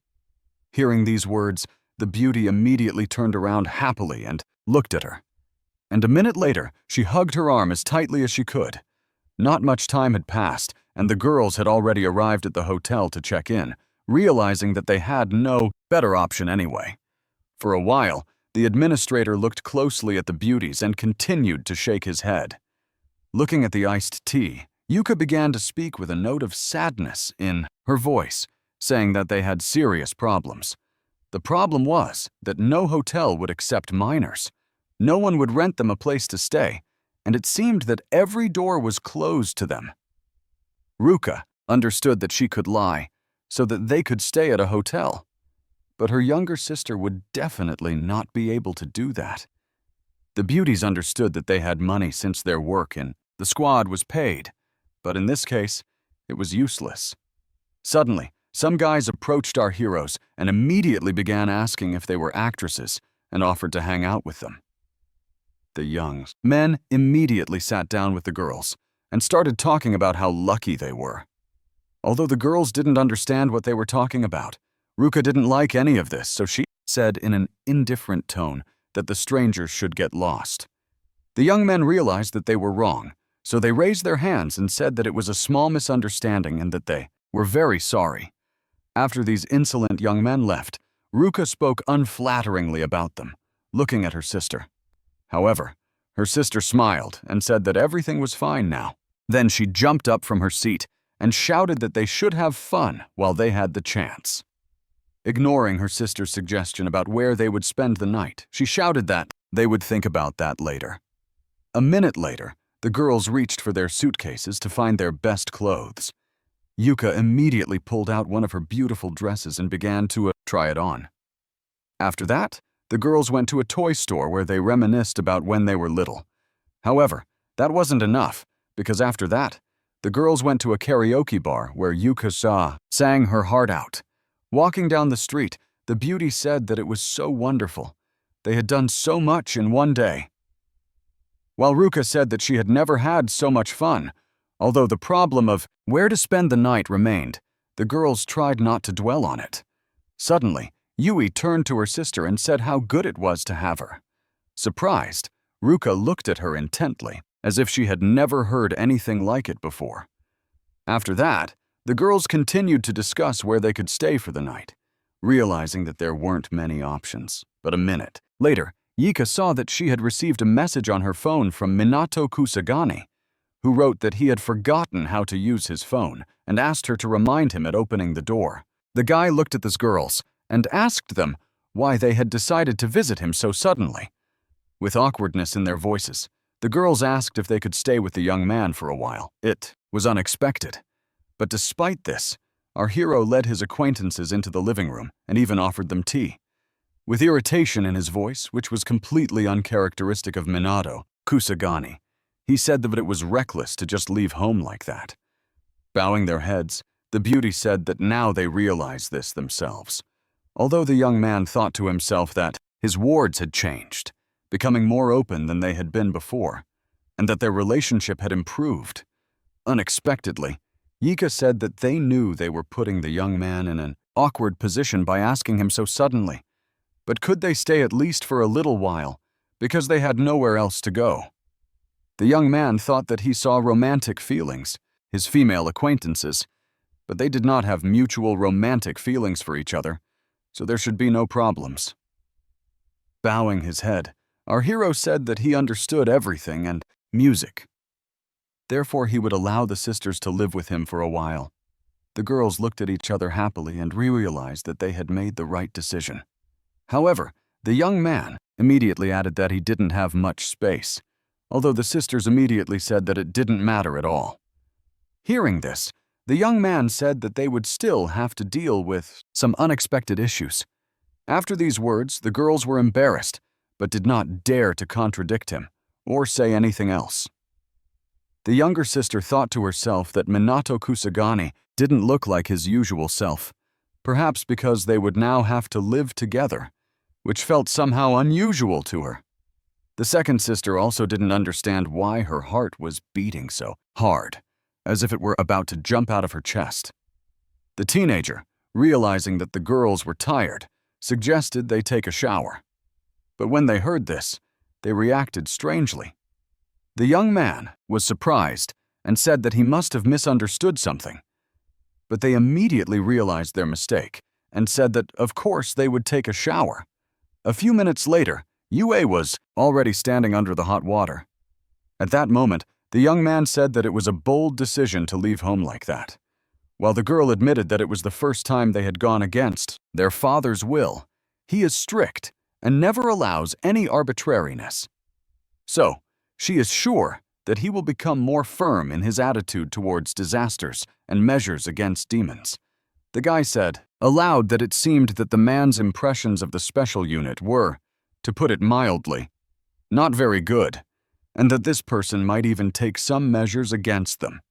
Hearing these words, the beauty immediately turned around happily and looked at her. And a minute later, she hugged her arm as tightly as she could. Not much time had passed, and the girls had already arrived at the hotel to check in, realizing that they had no better option anyway. For a while, the administrator looked closely at the beauties and continued to shake his head. Looking at the iced tea, Yuka began to speak with a note of sadness in her voice, saying that they had serious problems. The problem was that no hotel would accept minors. No one would rent them a place to stay, and it seemed that every door was closed to them. Ruka understood that she could lie, so that they could stay at a hotel. But her younger sister would definitely not be able to do that. The beauties understood that they had money since their work in the squad was paid, but in this case, it was useless. Suddenly, some guys approached our heroes and immediately began asking if they were actresses and offered to hang out with them. The young men immediately sat down with the girls and started talking about how lucky they were. Although the girls didn't understand what they were talking about, Ruka didn't like any of this, so she said in an indifferent tone that the strangers should get lost. The young men realized that they were wrong, so they raised their hands and said that it was a small misunderstanding and that they were very sorry. After these insolent young men left, Ruka spoke unflatteringly about them, looking at her sister. However, her sister smiled and said that everything was fine now. Then she jumped up from her seat and shouted that they should have fun while they had the chance. Ignoring her sister's suggestion about where they would spend the night, she shouted that they would think about that later. A minute later, the girls reached for their suitcases to find their best clothes. Yuka immediately pulled out one of her beautiful dresses and began to try it on. After that, the girls went to a toy store where they reminisced about when they were little. However, that wasn't enough, because after that, the girls went to a karaoke bar where Yuka sang her heart out. Walking down the street, the beauty said that it was so wonderful. They had done so much in one day. While Ruka said that she had never had so much fun, although the problem of where to spend the night remained, the girls tried not to dwell on it. Suddenly, Yui turned to her sister and said how good it was to have her. Surprised, Ruka looked at her intently, as if she had never heard anything like it before. After that, the girls continued to discuss where they could stay for the night, realizing that there weren't many options. But a minute later, Yika saw that she had received a message on her phone from Minato Kusagani, who wrote that he had forgotten how to use his phone and asked her to remind him at opening the door. The guy looked at the girls and asked them why they had decided to visit him so suddenly. With awkwardness in their voices, the girls asked if they could stay with the young man for a while. It was unexpected. But despite this, our hero led his acquaintances into the living room and even offered them tea. With irritation in his voice, which was completely uncharacteristic of Minato Kusagani, he said that it was reckless to just leave home like that. Bowing their heads, the beauty said that now they realized this themselves. Although the young man thought to himself that his wards had changed, becoming more open than they had been before, and that their relationship had improved. Unexpectedly, Yika said that they knew they were putting the young man in an awkward position by asking him so suddenly, but could they stay at least for a little while, because they had nowhere else to go. The young man thought that he saw romantic feelings, his female acquaintances, but they did not have mutual romantic feelings for each other, so there should be no problems. Bowing his head, our hero said that he understood everything and music. Therefore, he would allow the sisters to live with him for a while. The girls looked at each other happily and realized that they had made the right decision. However, the young man immediately added that he didn't have much space, although the sisters immediately said that it didn't matter at all. Hearing this, the young man said that they would still have to deal with some unexpected issues. After these words, the girls were embarrassed, but did not dare to contradict him or say anything else. The younger sister thought to herself that Minato Kusagani didn't look like his usual self, perhaps because they would now have to live together, which felt somehow unusual to her. The second sister also didn't understand why her heart was beating so hard, as if it were about to jump out of her chest. The teenager, realizing that the girls were tired, suggested they take a shower. But when they heard this, they reacted strangely. The young man was surprised and said that he must have misunderstood something. But they immediately realized their mistake and said that, of course, they would take a shower. A few minutes later, Yue was already standing under the hot water. At that moment, the young man said that it was a bold decision to leave home like that. While the girl admitted that it was the first time they had gone against their father's will, he is strict and never allows any arbitrariness. So, she is sure that he will become more firm in his attitude towards disasters and measures against demons. The guy said aloud that it seemed that the man's impressions of the special unit were, to put it mildly, not very good, and that this person might even take some measures against them.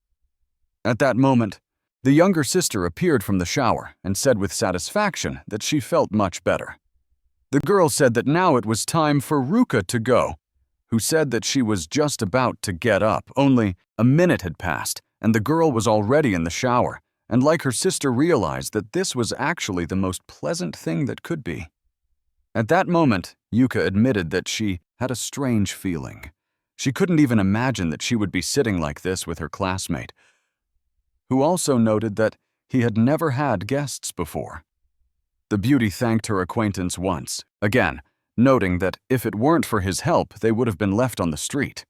At that moment, the younger sister appeared from the shower and said with satisfaction that she felt much better. The girl said that now it was time for Ruka to go, who said that she was just about to get up. Only a minute had passed, and the girl was already in the shower, and like her sister realized that this was actually the most pleasant thing that could be. At that moment, Yuka admitted that she had a strange feeling. She couldn't even imagine that she would be sitting like this with her classmate, who also noted that he had never had guests before. The beauty thanked her acquaintance once, again, noting that if it weren't for his help, they would have been left on the street.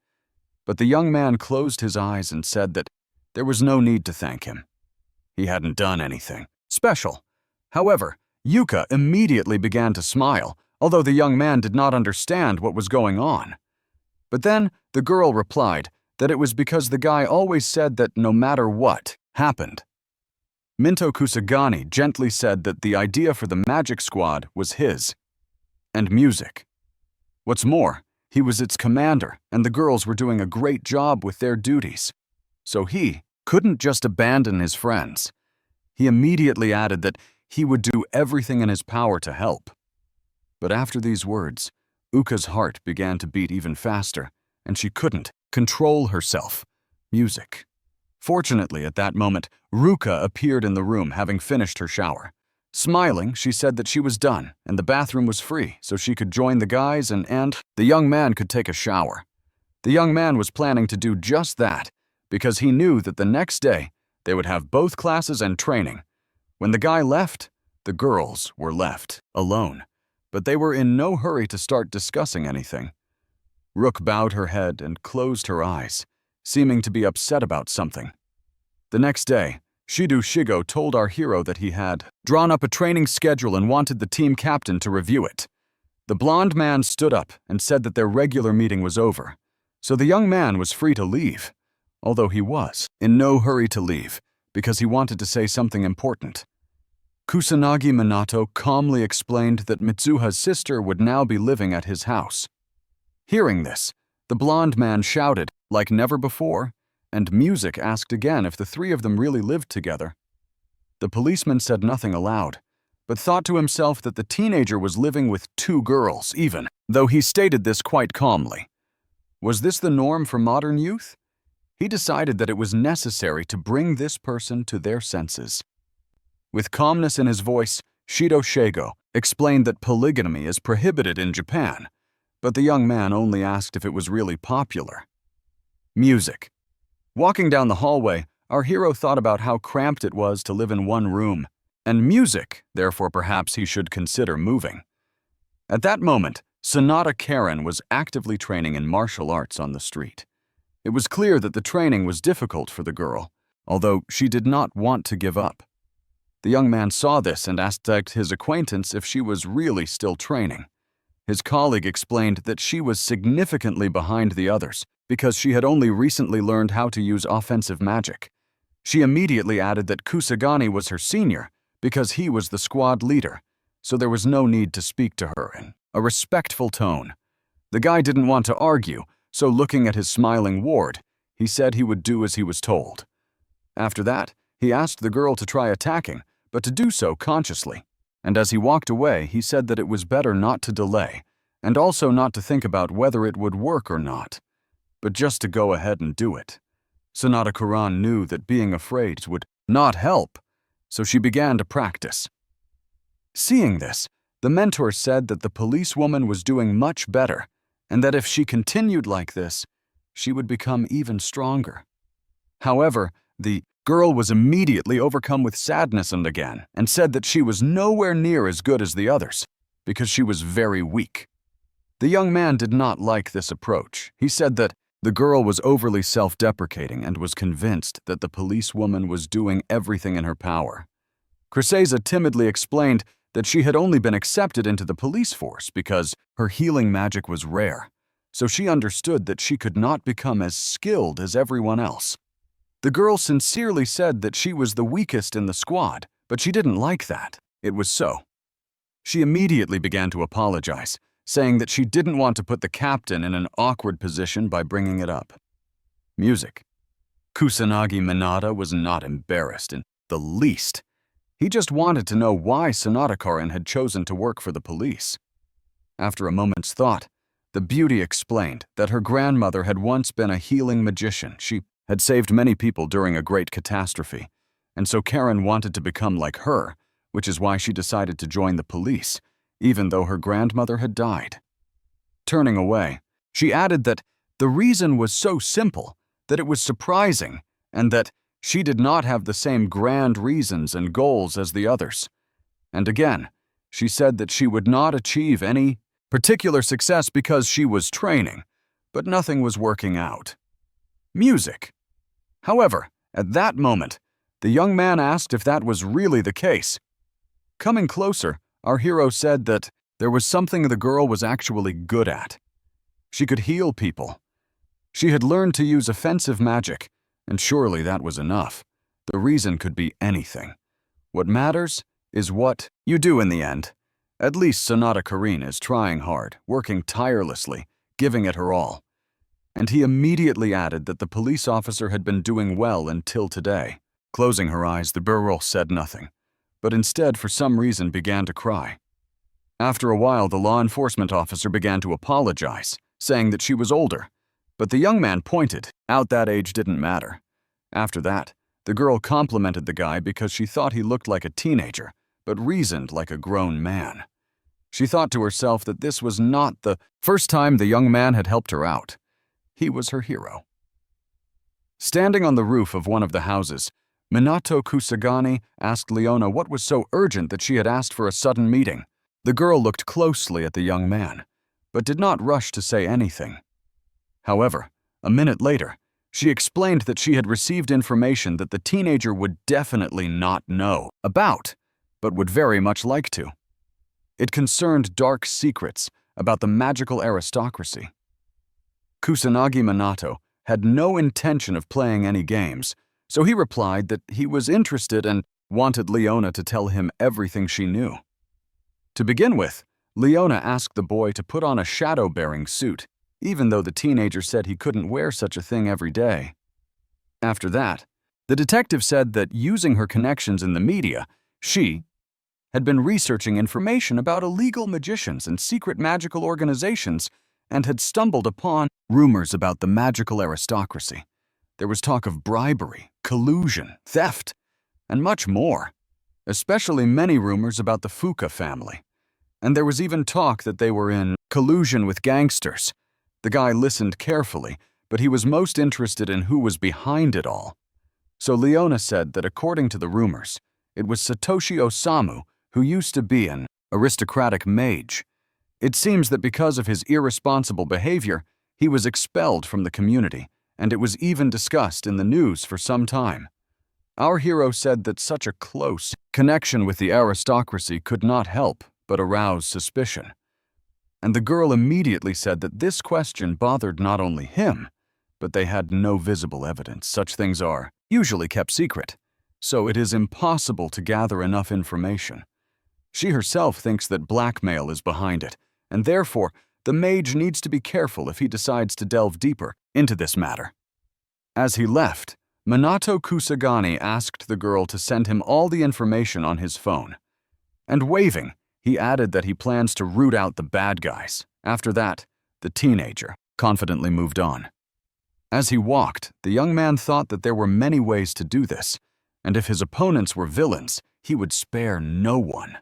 But the young man closed his eyes and said that there was no need to thank him. He hadn't done anything special. However, Yuka immediately began to smile, although the young man did not understand what was going on. But then the girl replied that it was because the guy always said that no matter what happened. Minto Kusagani gently said that the idea for the magic squad was his. And music. What's more, he was its commander, and the girls were doing a great job with their duties. So he couldn't just abandon his friends. He immediately added that he would do everything in his power to help. But after these words, Uka's heart began to beat even faster, and she couldn't control herself. Music. Fortunately, at that moment, Ruka appeared in the room, having finished her shower. Smiling, she said that she was done, and the bathroom was free, so she could join the guys and the young man could take a shower. The young man was planning to do just that, because he knew that the next day, they would have both classes and training. When the guy left, the girls were left alone, but they were in no hurry to start discussing anything. Rook bowed her head and closed her eyes, seeming to be upset about something. The next day, Shido Shigo told our hero that he had drawn up a training schedule and wanted the team captain to review it. The blonde man stood up and said that their regular meeting was over, so the young man was free to leave, although he was in no hurry to leave because he wanted to say something important. Kusanagi Minato calmly explained that Mitsuha's sister would now be living at his house. Hearing this, the blonde man shouted like never before, and Music asked again if the three of them really lived together. The policeman said nothing aloud, but thought to himself that the teenager was living with two girls, even though he stated this quite calmly. Was this the norm for modern youth? He decided that it was necessary to bring this person to their senses. With calmness in his voice, Shido Shigo explained that polygamy is prohibited in Japan, but the young man only asked if it was really popular. Music. Walking down the hallway, our hero thought about how cramped it was to live in one room, and music, therefore perhaps he should consider moving. At that moment, Sonata Karen was actively training in martial arts on the street. It was clear that the training was difficult for the girl, although she did not want to give up. The young man saw this and asked his acquaintance if she was really still training. His colleague explained that she was significantly behind the others because she had only recently learned how to use offensive magic. She immediately added that Kusagani was her senior because he was the squad leader, so there was no need to speak to her in a respectful tone. The guy didn't want to argue, so looking at his smiling ward, he said he would do as he was told. After that, he asked the girl to try attacking, but to do so consciously. And as he walked away, he said that it was better not to delay, and also not to think about whether it would work or not, but just to go ahead and do it. Sonata Kuran knew that being afraid would not help, so she began to practice. Seeing this, the mentor said that the policewoman was doing much better, and that if she continued like this, she would become even stronger. However, the girl was immediately overcome with sadness and said that she was nowhere near as good as the others, because she was very weak. The young man did not like this approach. He said that the girl was overly self-deprecating and was convinced that the policewoman was doing everything in her power. Criseza timidly explained that she had only been accepted into the police force because her healing magic was rare, so she understood that she could not become as skilled as everyone else. The girl sincerely said that she was the weakest in the squad, but she didn't like that. It was so. She immediately began to apologize, saying that she didn't want to put the captain in an awkward position by bringing it up. Music. Kusanagi Minato was not embarrassed in the least. He just wanted to know why Sonata Karen had chosen to work for the police. After a moment's thought, the beauty explained that her grandmother had once been a healing magician. She had saved many people during a great catastrophe, and so Karen wanted to become like her, which is why she decided to join the police, even though her grandmother had died. Turning away, she added that the reason was so simple that it was surprising and that she did not have the same grand reasons and goals as the others. And again, she said that she would not achieve any particular success because she was training, but nothing was working out. Music. However, at that moment, the young man asked if that was really the case. Coming closer, our hero said that there was something the girl was actually good at. She could heal people. She had learned to use offensive magic, and surely that was enough. The reason could be anything. What matters is what you do in the end. At least Sonata Karin is trying hard, working tirelessly, giving it her all. And he immediately added that the police officer had been doing well until today. Closing her eyes, the girl said nothing, but instead for some reason began to cry. After a while, the law enforcement officer began to apologize, saying that she was older, but the young man pointed out that age didn't matter. After that, the girl complimented the guy because she thought he looked like a teenager, but reasoned like a grown man. She thought to herself that this was not the first time the young man had helped her out. He was her hero. Standing on the roof of one of the houses, Minato Kusagani asked Leona what was so urgent that she had asked for a sudden meeting. The girl looked closely at the young man, but did not rush to say anything. However, a minute later, she explained that she had received information that the teenager would definitely not know about, but would very much like to. It concerned dark secrets about the magical aristocracy. Kusanagi Minato had no intention of playing any games, so he replied that he was interested and wanted Leona to tell him everything she knew. To begin with, Leona asked the boy to put on a shadow-bearing suit, even though the teenager said he couldn't wear such a thing every day. After that, the detective said that using her connections in the media, she had been researching information about illegal magicians and secret magical organizations and had stumbled upon rumors about the magical aristocracy. There was talk of bribery, collusion, theft, and much more, especially many rumors about the Fuka family. And there was even talk that they were in collusion with gangsters. The guy listened carefully, but he was most interested in who was behind it all. So Leona said that according to the rumors, it was Satoshi Osamu who used to be an aristocratic mage. It seems that because of his irresponsible behavior, he was expelled from the community, and it was even discussed in the news for some time. Our hero said that such a close connection with the aristocracy could not help but arouse suspicion. And the girl immediately said that this question bothered not only him, but they had no visible evidence. Such things are usually kept secret, so it is impossible to gather enough information. She herself thinks that blackmail is behind it, and therefore the mage needs to be careful if he decides to delve deeper into this matter. As he left, Minato Kusagani asked the girl to send him all the information on his phone. And waving, he added that he plans to root out the bad guys. After that, the teenager confidently moved on. As he walked, the young man thought that there were many ways to do this, and if his opponents were villains, he would spare no one.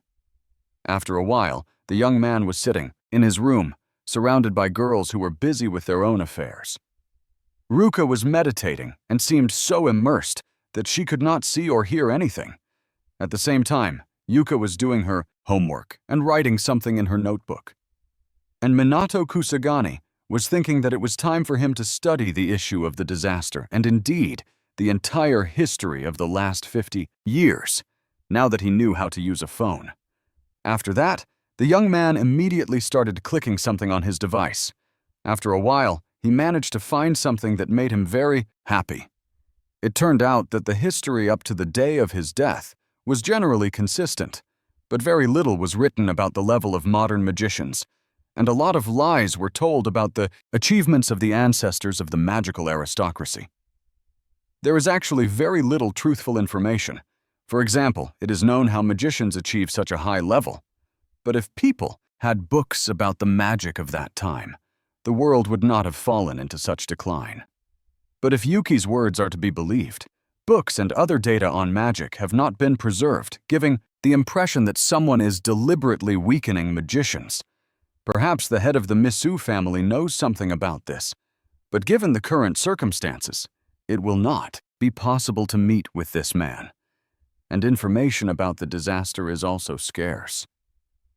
After a while, the young man was sitting in his room, surrounded by girls who were busy with their own affairs. Ruka was meditating and seemed so immersed that she could not see or hear anything. At the same time, Yuka was doing her homework and writing something in her notebook. And Minato Kusagani was thinking that it was time for him to study the issue of the disaster and indeed the entire history of the last 50 years, now that he knew how to use a phone. After that, the young man immediately started clicking something on his device. After a while, he managed to find something that made him very happy. It turned out that the history up to the day of his death was generally consistent, but very little was written about the level of modern magicians, and a lot of lies were told about the achievements of the ancestors of the magical aristocracy. There is actually very little truthful information. For example, it is known how magicians achieve such a high level. But if people had books about the magic of that time, the world would not have fallen into such decline. But if Yuki's words are to be believed, books and other data on magic have not been preserved, giving the impression that someone is deliberately weakening magicians. Perhaps the head of the Misu family knows something about this, but given the current circumstances, it will not be possible to meet with this man. And information about the disaster is also scarce.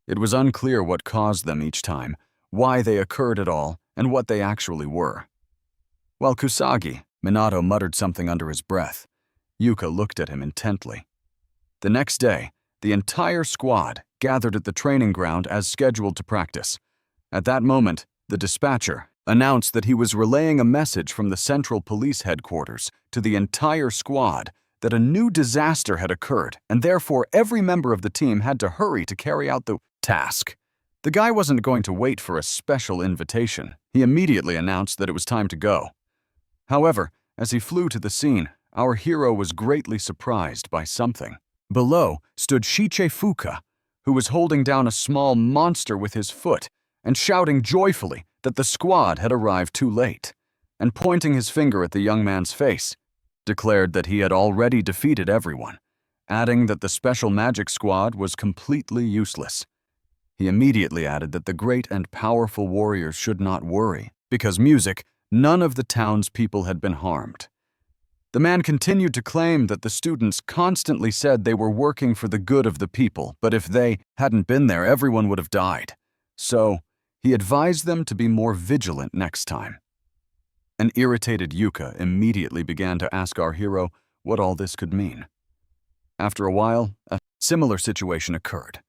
It was unclear what caused them each time, why they occurred at all, and what they actually were. While Kusagi, Minato muttered something under his breath, Yuka looked at him intently. The next day, the entire squad gathered at the training ground as scheduled to practice. At that moment, the dispatcher announced that he was relaying a message from the Central Police Headquarters to the entire squad that a new disaster had occurred, and therefore every member of the team had to hurry to carry out the task. The guy wasn't going to wait for a special invitation. He immediately announced that it was time to go. However, as he flew to the scene, our hero was greatly surprised by something. Below stood Shiche Fuka, who was holding down a small monster with his foot and shouting joyfully that the squad had arrived too late, and pointing his finger at the young man's face, declared that he had already defeated everyone, adding that the special magic squad was completely useless. He immediately added that the great and powerful warriors should not worry, because music, none of the townspeople had been harmed. The man continued to claim that the students constantly said they were working for the good of the people, but if they hadn't been there, everyone would have died. So, he advised them to be more vigilant next time. An irritated Yuka immediately began to ask our hero what all this could mean. After a while, a similar situation occurred.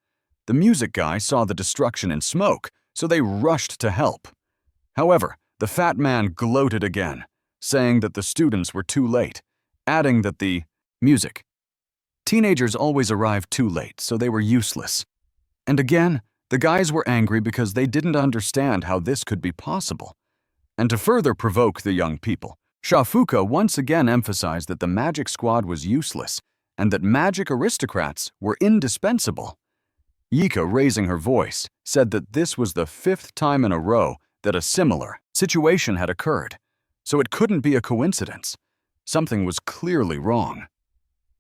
The music guy saw the destruction and smoke, so they rushed to help. However, the fat man gloated again, saying that the students were too late, adding that the music teenagers always arrived too late, so they were useless. And again, the guys were angry because they didn't understand how this could be possible. And to further provoke the young people, Shafuka once again emphasized that the magic squad was useless and that magic aristocrats were indispensable. Yika, raising her voice, said that this was the 5th time in a row that a similar situation had occurred, so it couldn't be a coincidence. Something was clearly wrong.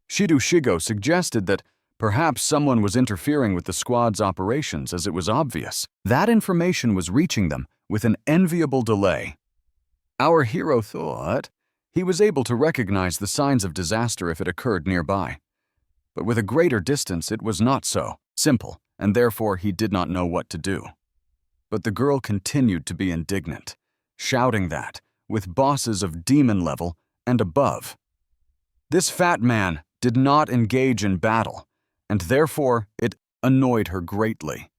Shido Shigo suggested that perhaps someone was interfering with the squad's operations, as it was obvious that information was reaching them with an enviable delay. Our hero thought he was able to recognize the signs of disaster if it occurred nearby. But with a greater distance, it was not so simple, and therefore he did not know what to do. But the girl continued to be indignant, shouting that, with bosses of demon level and above, this fat man did not engage in battle, and therefore it annoyed her greatly.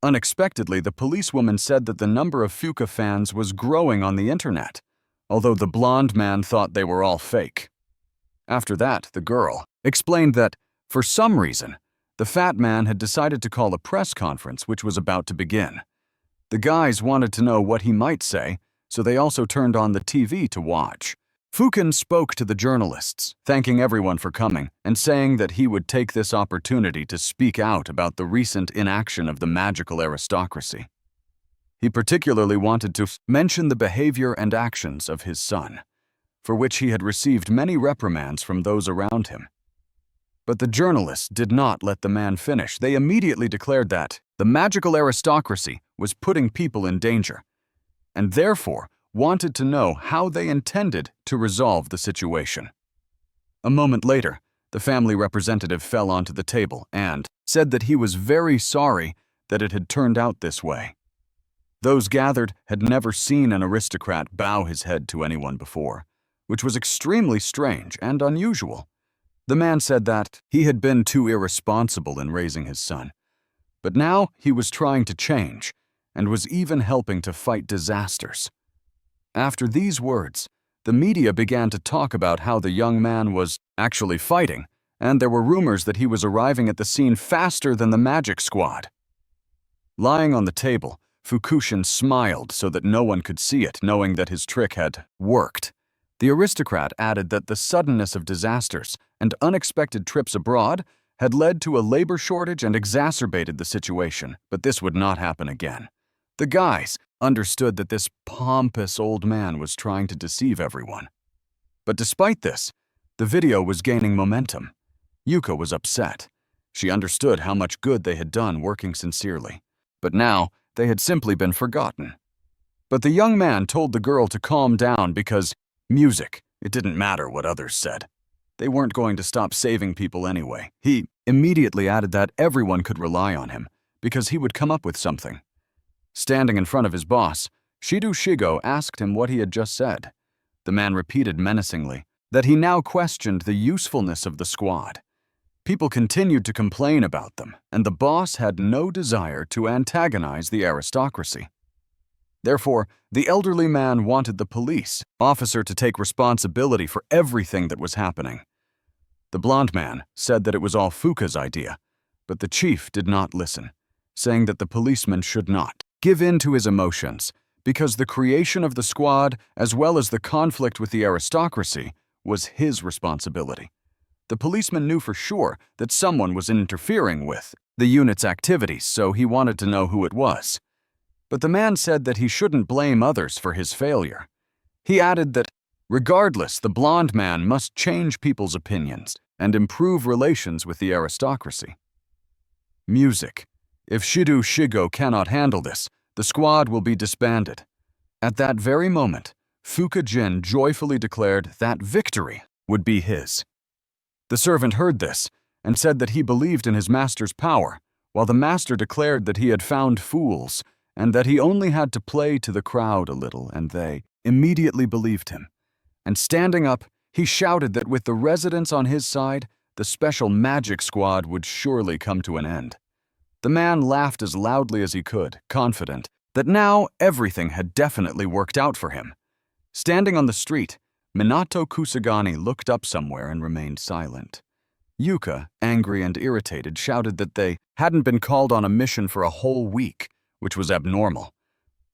Unexpectedly, the policewoman said that the number of Fuka fans was growing on the internet, although the blonde man thought they were all fake. After that, the girl explained that, for some reason, the fat man had decided to call a press conference which was about to begin. The guys wanted to know what he might say, so they also turned on the TV to watch. Fukin spoke to the journalists, thanking everyone for coming and saying that he would take this opportunity to speak out about the recent inaction of the magical aristocracy. He particularly wanted to mention the behavior and actions of his son, for which he had received many reprimands from those around him. But the journalists did not let the man finish. They immediately declared that the magical aristocracy was putting people in danger, and therefore wanted to know how they intended to resolve the situation. A moment later, the family representative fell onto the table and said that he was very sorry that it had turned out this way. Those gathered had never seen an aristocrat bow his head to anyone before, which was extremely strange and unusual. The man said that he had been too irresponsible in raising his son, but now he was trying to change and was even helping to fight disasters. After these words, the media began to talk about how the young man was actually fighting, and there were rumors that he was arriving at the scene faster than the magic squad. Lying on the table, Fukushin smiled so that no one could see it, knowing that his trick had worked. The aristocrat added that the suddenness of disasters and unexpected trips abroad had led to a labor shortage and exacerbated the situation, but this would not happen again. The guys understood that this pompous old man was trying to deceive everyone. But despite this, the video was gaining momentum. Yuka was upset. She understood how much good they had done working sincerely. But now, they had simply been forgotten. But the young man told the girl to calm down because music, it didn't matter what others said. They weren't going to stop saving people anyway. He immediately added that everyone could rely on him because he would come up with something. Standing in front of his boss, Shido Shigo asked him what he had just said. The man repeated menacingly that he now questioned the usefulness of the squad. People continued to complain about them, and the boss had no desire to antagonize the aristocracy. Therefore, the elderly man wanted the police officer to take responsibility for everything that was happening. The blond man said that it was all Fuka's idea, but the chief did not listen, saying that the policeman should not give in to his emotions because the creation of the squad, as well as the conflict with the aristocracy, was his responsibility. The policeman knew for sure that someone was interfering with the unit's activities, so he wanted to know who it was. But the man said that he shouldn't blame others for his failure. He added that, regardless, the blond man must change people's opinions and improve relations with the aristocracy. Music. If Shido Shigo cannot handle this, the squad will be disbanded. At that very moment, Fuka Jin joyfully declared that victory would be his. The servant heard this and said that he believed in his master's power, while the master declared that he had found fools and that he only had to play to the crowd a little, and they immediately believed him. And standing up, he shouted that with the residents on his side, the special magic squad would surely come to an end. The man laughed as loudly as he could, confident that now everything had definitely worked out for him. Standing on the street, Minato Kusagani looked up somewhere and remained silent. Yuka, angry and irritated, shouted that they hadn't been called on a mission for a whole week, which was abnormal.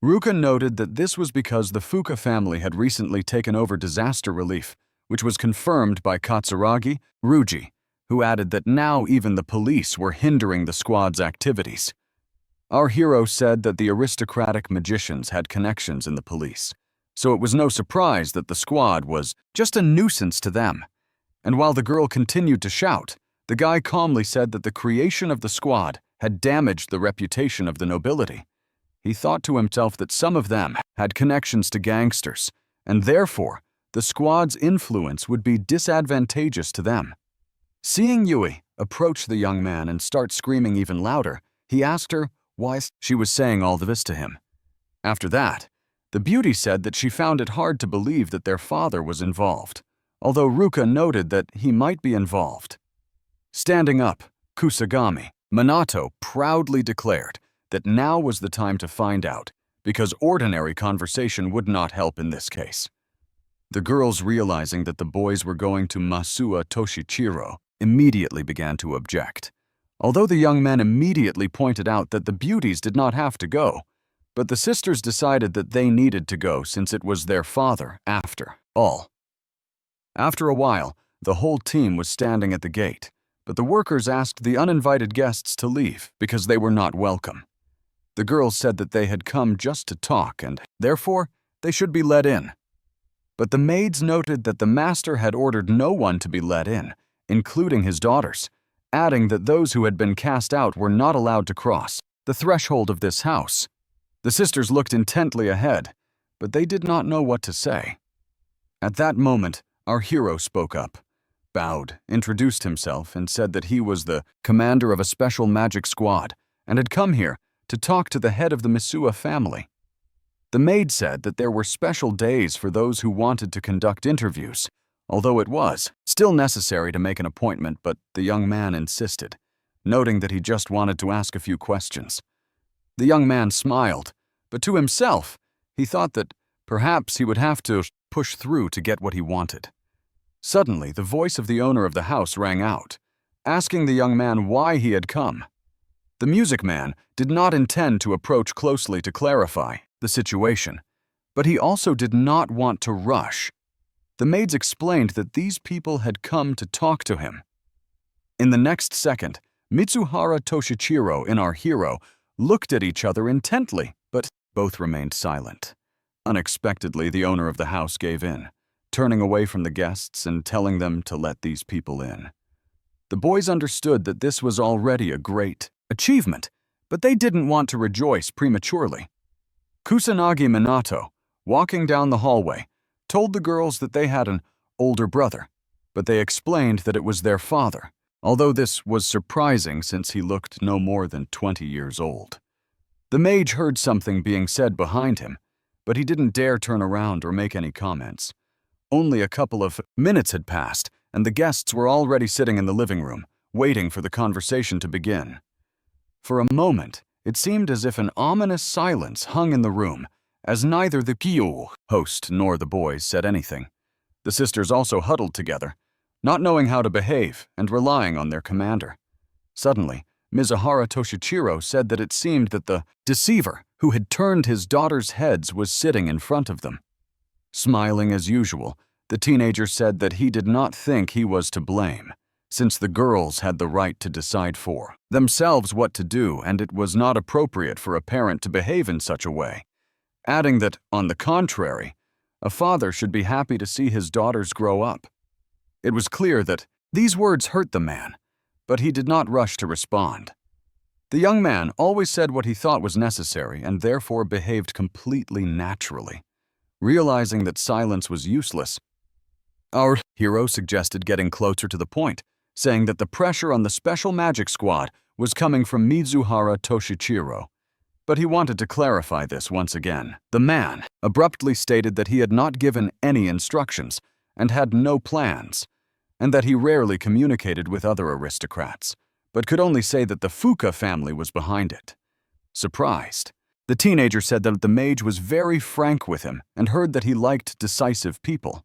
Ruka noted that this was because the Fuka family had recently taken over disaster relief, which was confirmed by Katsuragi Ruji, who added that now even the police were hindering the squad's activities. Our hero said that the aristocratic magicians had connections in the police, so it was no surprise that the squad was just a nuisance to them. And while the girl continued to shout, the guy calmly said that the creation of the squad had damaged the reputation of the nobility. He thought to himself that some of them had connections to gangsters, and therefore the squad's influence would be disadvantageous to them. Seeing Yui approach the young man and start screaming even louder, he asked her why she was saying all this to him. After that, the beauty said that she found it hard to believe that their father was involved, although Ruka noted that he might be involved. Standing up, Kusagami, Minato proudly declared that now was the time to find out, because ordinary conversation would not help in this case. The girls, realizing that the boys were going to Masuwa Toshichiro, immediately began to object, although the young men immediately pointed out that the beauties did not have to go, but the sisters decided that they needed to go since it was their father, after all. After a while, the whole team was standing at the gate, but the workers asked the uninvited guests to leave because they were not welcome. The girls said that they had come just to talk and, therefore, they should be let in. But the maids noted that the master had ordered no one to be let in, including his daughters, adding that those who had been cast out were not allowed to cross the threshold of this house. The sisters looked intently ahead, but they did not know what to say. At that moment, our hero spoke up, bowed, introduced himself, and said that he was the commander of a special magic squad and had come here to talk to the head of the Masuwa family. The maid said that there were special days for those who wanted to conduct interviews, although it was still necessary to make an appointment, but the young man insisted, noting that he just wanted to ask a few questions. The young man smiled, but to himself, he thought that perhaps he would have to push through to get what he wanted. Suddenly, the voice of the owner of the house rang out, asking the young man why he had come. The music man did not intend to approach closely to clarify the situation, but he also did not want to rush. The maids explained that these people had come to talk to him. In the next second, Mitsuhara Toshichiro and our hero looked at each other intently, but both remained silent. Unexpectedly, the owner of the house gave in, turning away from the guests and telling them to let these people in. The boys understood that this was already a great achievement, but they didn't want to rejoice prematurely. Kusanagi Minato, walking down the hallway, told the girls that they had an older brother, but they explained that it was their father, although this was surprising since he looked no more than 20 years old. The mage heard something being said behind him, but he didn't dare turn around or make any comments. Only a couple of minutes had passed, and the guests were already sitting in the living room, waiting for the conversation to begin. For a moment, it seemed as if an ominous silence hung in the room, as neither the Kyo host nor the boys said anything. The sisters also huddled together, not knowing how to behave and relying on their commander. Suddenly, Mizuhara Toshichiro said that it seemed that the deceiver who had turned his daughters' heads was sitting in front of them. Smiling as usual, the teenager said that he did not think he was to blame, since the girls had the right to decide for themselves what to do, and it was not appropriate for a parent to behave in such a way, adding that, on the contrary, a father should be happy to see his daughters grow up. It was clear that these words hurt the man, but he did not rush to respond. The young man always said what he thought was necessary and therefore behaved completely naturally. Realizing that silence was useless, our hero suggested getting closer to the point, saying that the pressure on the special magic squad was coming from Mizuhara Toshichiro. But he wanted to clarify this once again. The man abruptly stated that he had not given any instructions and had no plans, and that he rarely communicated with other aristocrats, but could only say that the Fuka family was behind it. Surprised, the teenager said that the mage was very frank with him and heard that he liked decisive people.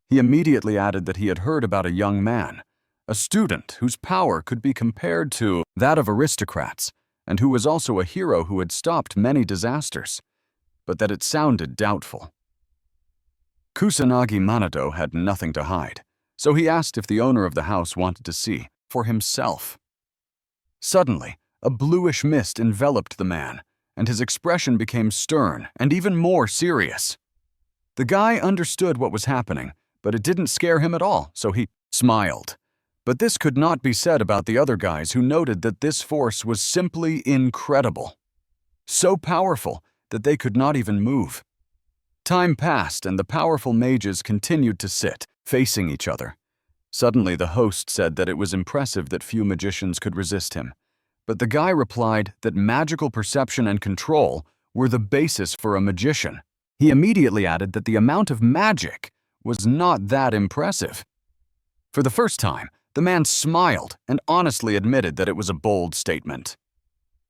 He immediately added that he had heard about a young man, a student whose power could be compared to that of aristocrats, and who was also a hero who had stopped many disasters, but that it sounded doubtful. Kusanagi Minato had nothing to hide, so he asked if the owner of the house wanted to see for himself. Suddenly, a bluish mist enveloped the man, and his expression became stern and even more serious. The guy understood what was happening, but it didn't scare him at all, so he smiled. But this could not be said about the other guys, who noted that this force was simply incredible. So powerful that they could not even move. Time passed and the powerful mages continued to sit, facing each other. Suddenly the host said that it was impressive that few magicians could resist him. But the guy replied that magical perception and control were the basis for a magician. He immediately added that the amount of magic was not that impressive. For the first time, the man smiled and honestly admitted that it was a bold statement.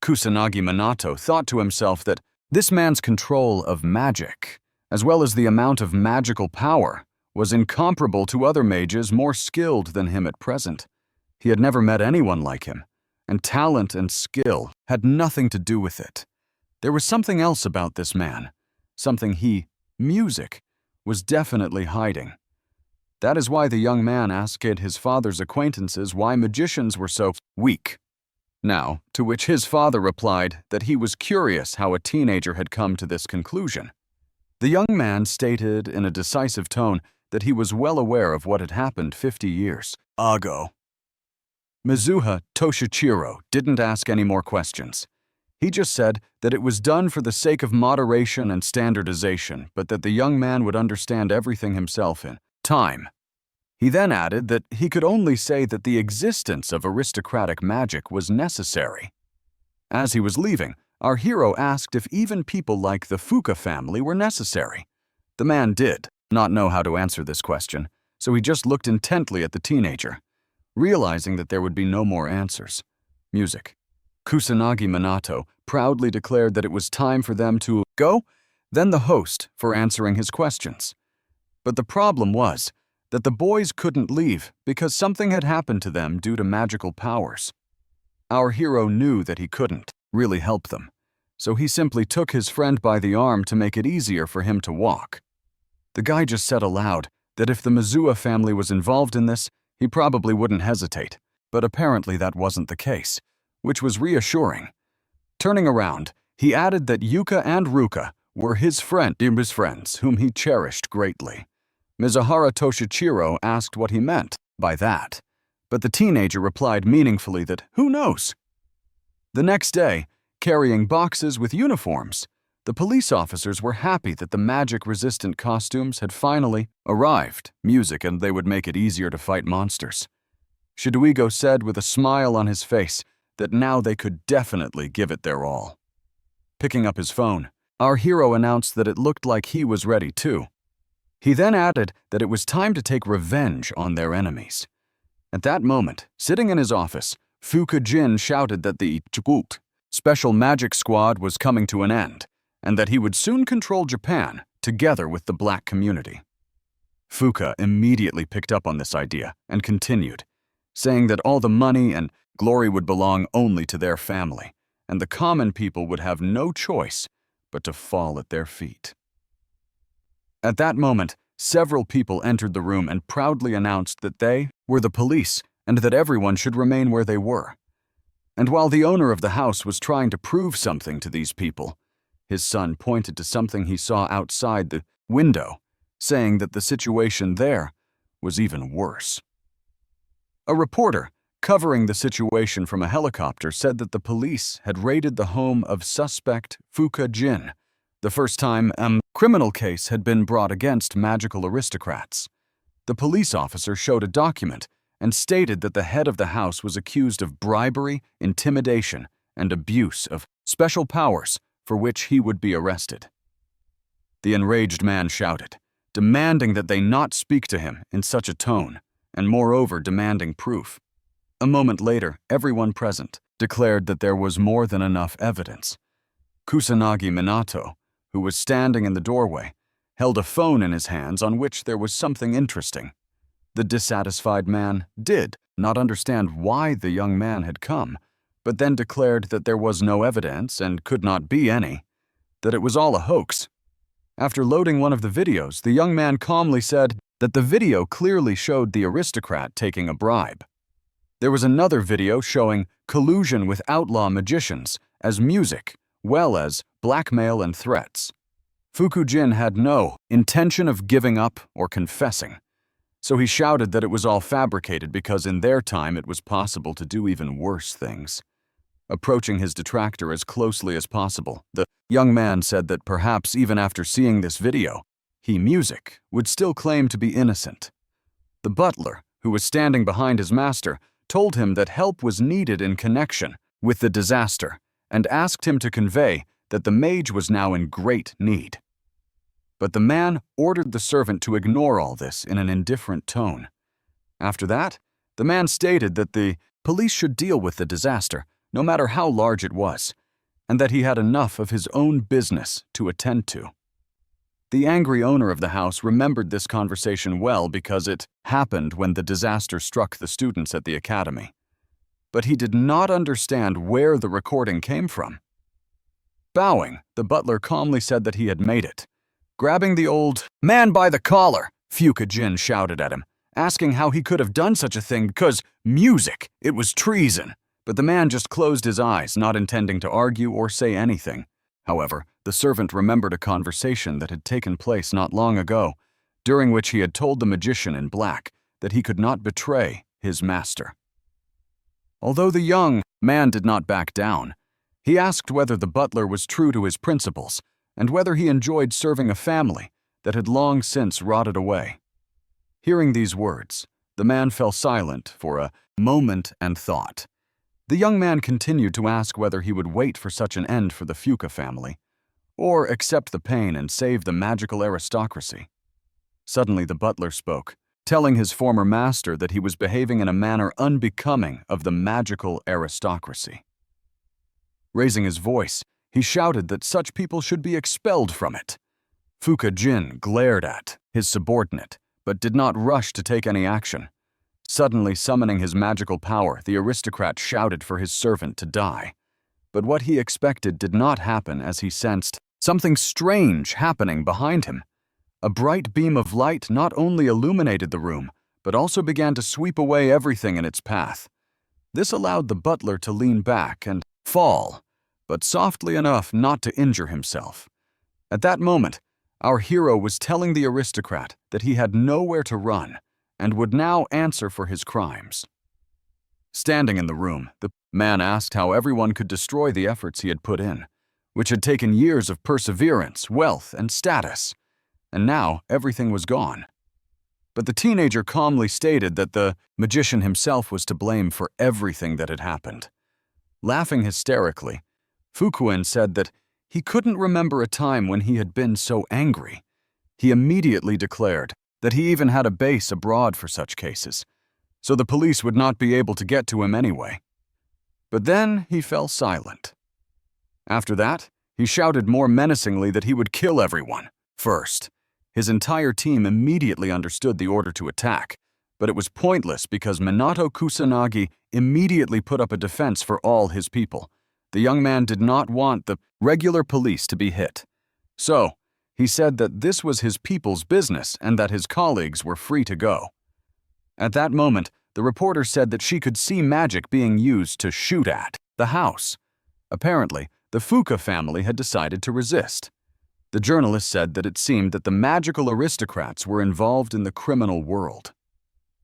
Kusanagi Minato thought to himself that this man's control of magic, as well as the amount of magical power, was incomparable to other mages more skilled than him at present. He had never met anyone like him, and talent and skill had nothing to do with it. There was something else about this man, something music, was definitely hiding. That is why the young man asked his father's acquaintances why magicians were so weak. Now, to which his father replied that he was curious how a teenager had come to this conclusion. The young man stated in a decisive tone that he was well aware of what had happened 50 years ago. Mizuha Toshichiro didn't ask any more questions. He just said that it was done for the sake of moderation and standardization, but that the young man would understand everything himself in time. He then added that he could only say that the existence of aristocratic magic was necessary. As he was leaving, our hero asked if even people like the Fuka family were necessary. The man did not know how to answer this question, so he just looked intently at the teenager, realizing that there would be no more answers. Music. Kusanagi Minato proudly declared that it was time for them to go, then the host for answering his questions. But the problem was that the boys couldn't leave because something had happened to them due to magical powers. Our hero knew that he couldn't really help them, so he simply took his friend by the arm to make it easier for him to walk. The guy just said aloud that if the Mizuha family was involved in this, he probably wouldn't hesitate, but apparently that wasn't the case, which was reassuring. Turning around, he added that Yuka and Ruka were his friends whom he cherished greatly. Mizuhara Toshichiro asked what he meant by that, but the teenager replied meaningfully that who knows? The next day, carrying boxes with uniforms, the police officers were happy that the magic-resistant costumes had finally arrived, and they would make it easier to fight monsters. Shidoigo said with a smile on his face that now they could definitely give it their all. Picking up his phone, our hero announced that it looked like he was ready too. He then added that it was time to take revenge on their enemies. At that moment, sitting in his office, Fuka-jin shouted that the special magic squad was coming to an end, and that he would soon control Japan, together with the black community. Fuka immediately picked up on this idea and continued, saying that all the money and glory would belong only to their family, and the common people would have no choice but to fall at their feet. At that moment, several people entered the room and proudly announced that they were the police and that everyone should remain where they were. And while the owner of the house was trying to prove something to these people, his son pointed to something he saw outside the window, saying that the situation there was even worse. A reporter covering the situation from a helicopter said that the police had raided the home of suspect Fuka-jin, the first time a criminal case had been brought against magical aristocrats. The police officer showed a document and stated that the head of the house was accused of bribery, intimidation, and abuse of special powers for which he would be arrested. The enraged man shouted, demanding that they not speak to him in such a tone, and moreover demanding proof. A moment later, everyone present declared that there was more than enough evidence. Kusanagi Minato, who was standing in the doorway, held a phone in his hands on which there was something interesting. The dissatisfied man did not understand why the young man had come, but then declared that there was no evidence and could not be any, that it was all a hoax. After loading one of the videos, the young man calmly said that the video clearly showed the aristocrat taking a bribe. There was another video showing collusion with outlaw magicians as music, well as blackmail and threats. Fuku-jin had no intention of giving up or confessing, so he shouted that it was all fabricated because in their time it was possible to do even worse things. Approaching his detractor as closely as possible, the young man said that perhaps even after seeing this video, he would still claim to be innocent. The butler, who was standing behind his master, told him that help was needed in connection with the disaster and asked him to convey that the mage was now in great need. But the man ordered the servant to ignore all this in an indifferent tone. After that, the man stated that the police should deal with the disaster, no matter how large it was, and that he had enough of his own business to attend to. The angry owner of the house remembered this conversation well because it happened when the disaster struck the students at the academy. But he did not understand where the recording came from. Bowing, the butler calmly said that he had made it. Grabbing the old man by the collar, Fuka-jin shouted at him, asking how he could have done such a thing because it was treason. But the man just closed his eyes, not intending to argue or say anything. However, the servant remembered a conversation that had taken place not long ago, during which he had told the magician in black that he could not betray his master. Although the young man did not back down, he asked whether the butler was true to his principles and whether he enjoyed serving a family that had long since rotted away. Hearing these words, the man fell silent for a moment and thought. The young man continued to ask whether he would wait for such an end for the Fuka family, or accept the pain and save the magical aristocracy. Suddenly the butler spoke, telling his former master that he was behaving in a manner unbecoming of the magical aristocracy. Raising his voice, he shouted that such people should be expelled from it. Fuka-jin glared at his subordinate, but did not rush to take any action. Suddenly summoning his magical power, the aristocrat shouted for his servant to die. But what he expected did not happen as he sensed something strange happening behind him. A bright beam of light not only illuminated the room, but also began to sweep away everything in its path. This allowed the butler to lean back and fall, but softly enough not to injure himself. At that moment, our hero was telling the aristocrat that he had nowhere to run and would now answer for his crimes. Standing in the room, the man asked how everyone could destroy the efforts he had put in, which had taken years of perseverance, wealth, and status. And now everything was gone. But the teenager calmly stated that the magician himself was to blame for everything that had happened. Laughing hysterically, Fukuin said that he couldn't remember a time when he had been so angry. He immediately declared that he even had a base abroad for such cases, so the police would not be able to get to him anyway. But then he fell silent. After that, he shouted more menacingly that he would kill everyone. First, his entire team immediately understood the order to attack, but it was pointless because Minato Kusanagi immediately put up a defense for all his people. The young man did not want the regular police to be hit. So, he said that this was his people's business and that his colleagues were free to go. At that moment, the reporter said that she could see magic being used to shoot at the house. Apparently, the Fuka family had decided to resist. The journalist said that it seemed that the magical aristocrats were involved in the criminal world.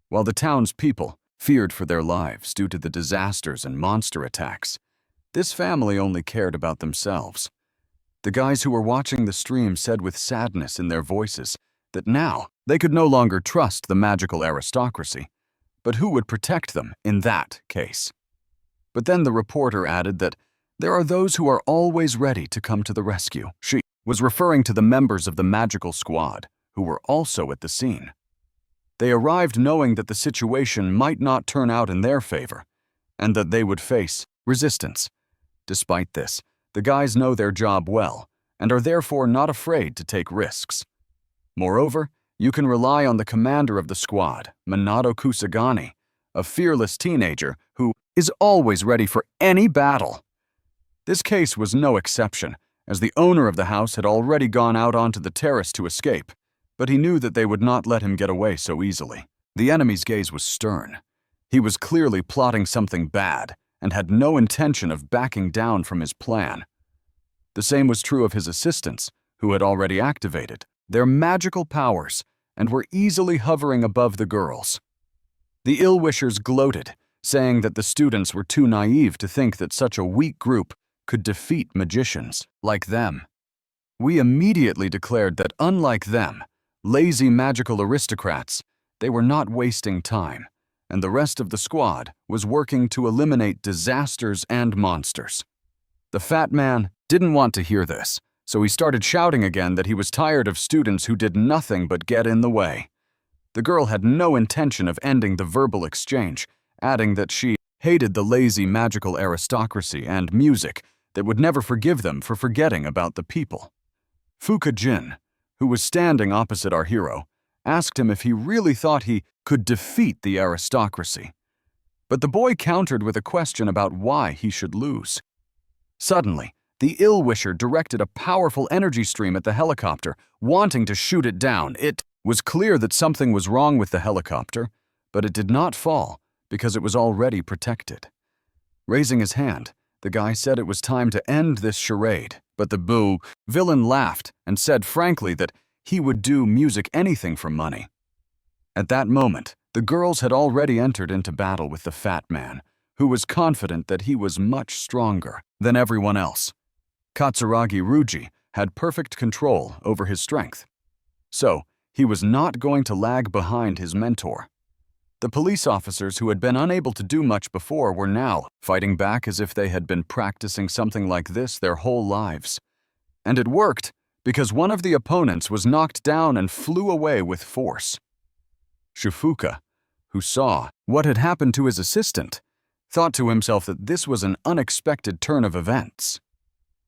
While the townspeople feared for their lives due to the disasters and monster attacks, this family only cared about themselves. The guys who were watching the stream said with sadness in their voices that now they could no longer trust the magical aristocracy, but who would protect them in that case? But then the reporter added that there are those who are always ready to come to the rescue. She was referring to the members of the magical squad, who were also at the scene. They arrived knowing that the situation might not turn out in their favor, and that they would face resistance. Despite this, the guys know their job well, and are therefore not afraid to take risks. Moreover, you can rely on the commander of the squad, Minato Kusagani, a fearless teenager who is always ready for any battle. This case was no exception, as the owner of the house had already gone out onto the terrace to escape, but he knew that they would not let him get away so easily. The enemy's gaze was stern. He was clearly plotting something bad and had no intention of backing down from his plan. The same was true of his assistants, who had already activated their magical powers and were easily hovering above the girls. The ill-wishers gloated, saying that the students were too naive to think that such a weak group could defeat magicians like them. We immediately declared that unlike them, lazy magical aristocrats, they were not wasting time, and the rest of the squad was working to eliminate disasters and monsters. The fat man didn't want to hear this, so he started shouting again that he was tired of students who did nothing but get in the way. The girl had no intention of ending the verbal exchange, adding that she hated the lazy magical aristocracy and music that would never forgive them for forgetting about the people. Fuka-jin, who was standing opposite our hero, asked him if he really thought he could defeat the aristocracy. But the boy countered with a question about why he should lose. Suddenly, the ill-wisher directed a powerful energy stream at the helicopter, wanting to shoot it down. It was clear that something was wrong with the helicopter, but it did not fall because it was already protected. Raising his hand, the guy said it was time to end this charade, but the villain laughed and said frankly that he would do music anything for money. At that moment, the girls had already entered into battle with the fat man, who was confident that he was much stronger than everyone else. Katsuragi Ruji had perfect control over his strength, so he was not going to lag behind his mentor. The police officers who had been unable to do much before were now fighting back as if they had been practicing something like this their whole lives. And it worked because one of the opponents was knocked down and flew away with force. Shifuka, who saw what had happened to his assistant, thought to himself that this was an unexpected turn of events.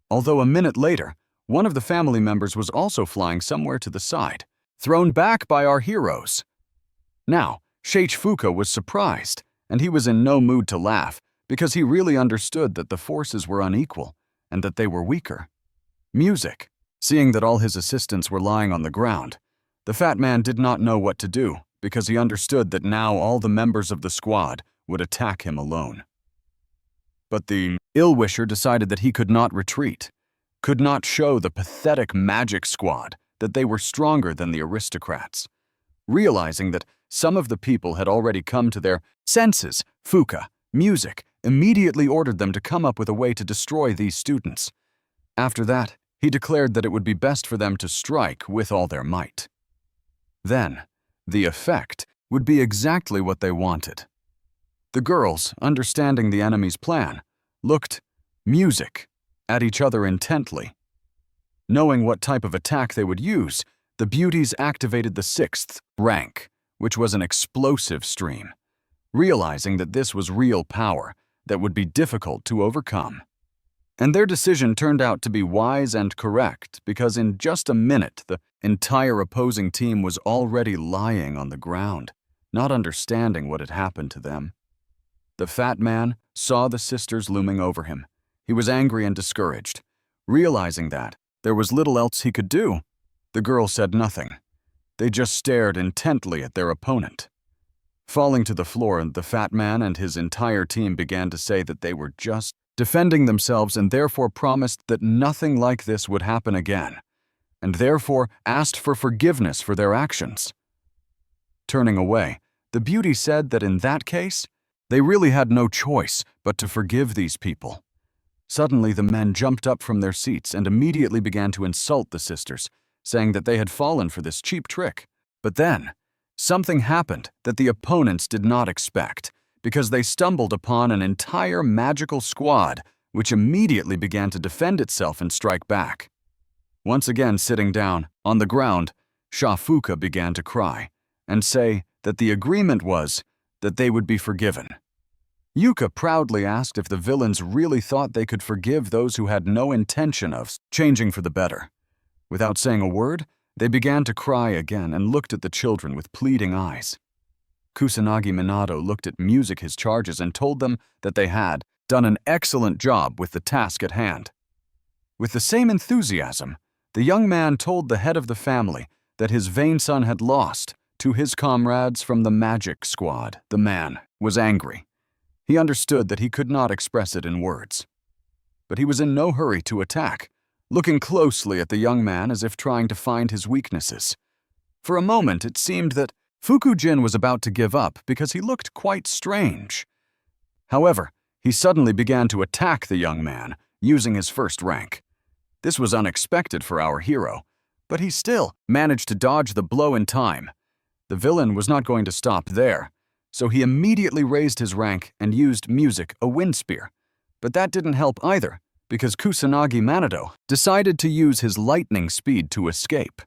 Although a minute later, one of the family members was also flying somewhere to the side, thrown back by our heroes. Now, Fuka was surprised, and he was in no mood to laugh because he really understood that the forces were unequal and that they were weaker. Music. Seeing that all his assistants were lying on the ground, the fat man did not know what to do because he understood that now all the members of the squad would attack him alone. But the ill-wisher decided that he could not retreat, could not show the pathetic magic squad that they were stronger than the aristocrats. Realizing that some of the people had already come to their senses, Fuka Music immediately ordered them to come up with a way to destroy these students. After that, he declared that it would be best for them to strike with all their might. Then, the effect would be exactly what they wanted. The girls, understanding the enemy's plan, looked music at each other intently. Knowing what type of attack they would use, the beauties activated the 6th rank, which was an explosive stream, realizing that this was real power that would be difficult to overcome. And their decision turned out to be wise and correct because in just a minute, the entire opposing team was already lying on the ground, not understanding what had happened to them. The fat man saw the sisters looming over him. He was angry and discouraged. Realizing that there was little else he could do, the girl said nothing. They just stared intently at their opponent. Falling to the floor, the fat man and his entire team began to say that they were just defending themselves and therefore promised that nothing like this would happen again, and therefore asked for forgiveness for their actions. Turning away, the beauty said that in that case, they really had no choice but to forgive these people. Suddenly, the men jumped up from their seats and immediately began to insult the sisters, saying that they had fallen for this cheap trick. But then, something happened that the opponents did not expect, because they stumbled upon an entire magical squad, which immediately began to defend itself and strike back. Once again sitting down, on the ground, Shafuka began to cry, and say that the agreement was that they would be forgiven. Yuka proudly asked if the villains really thought they could forgive those who had no intention of changing for the better. Without saying a word, they began to cry again and looked at the children with pleading eyes. Kusanagi Minato looked at Music his charges and told them that they had done an excellent job with the task at hand. With the same enthusiasm, the young man told the head of the family that his vain son had lost to his comrades from the magic squad. The man was angry. He understood that he could not express it in words. But he was in no hurry to attack, looking closely at the young man as if trying to find his weaknesses. For a moment, it seemed that Fukujin was about to give up because he looked quite strange. However, he suddenly began to attack the young man, using his 1st rank. This was unexpected for our hero, but he still managed to dodge the blow in time. The villain was not going to stop there, so he immediately raised his rank and used Music, a wind spear. But that didn't help either, because Kusanagi Minato decided to use his lightning speed to escape.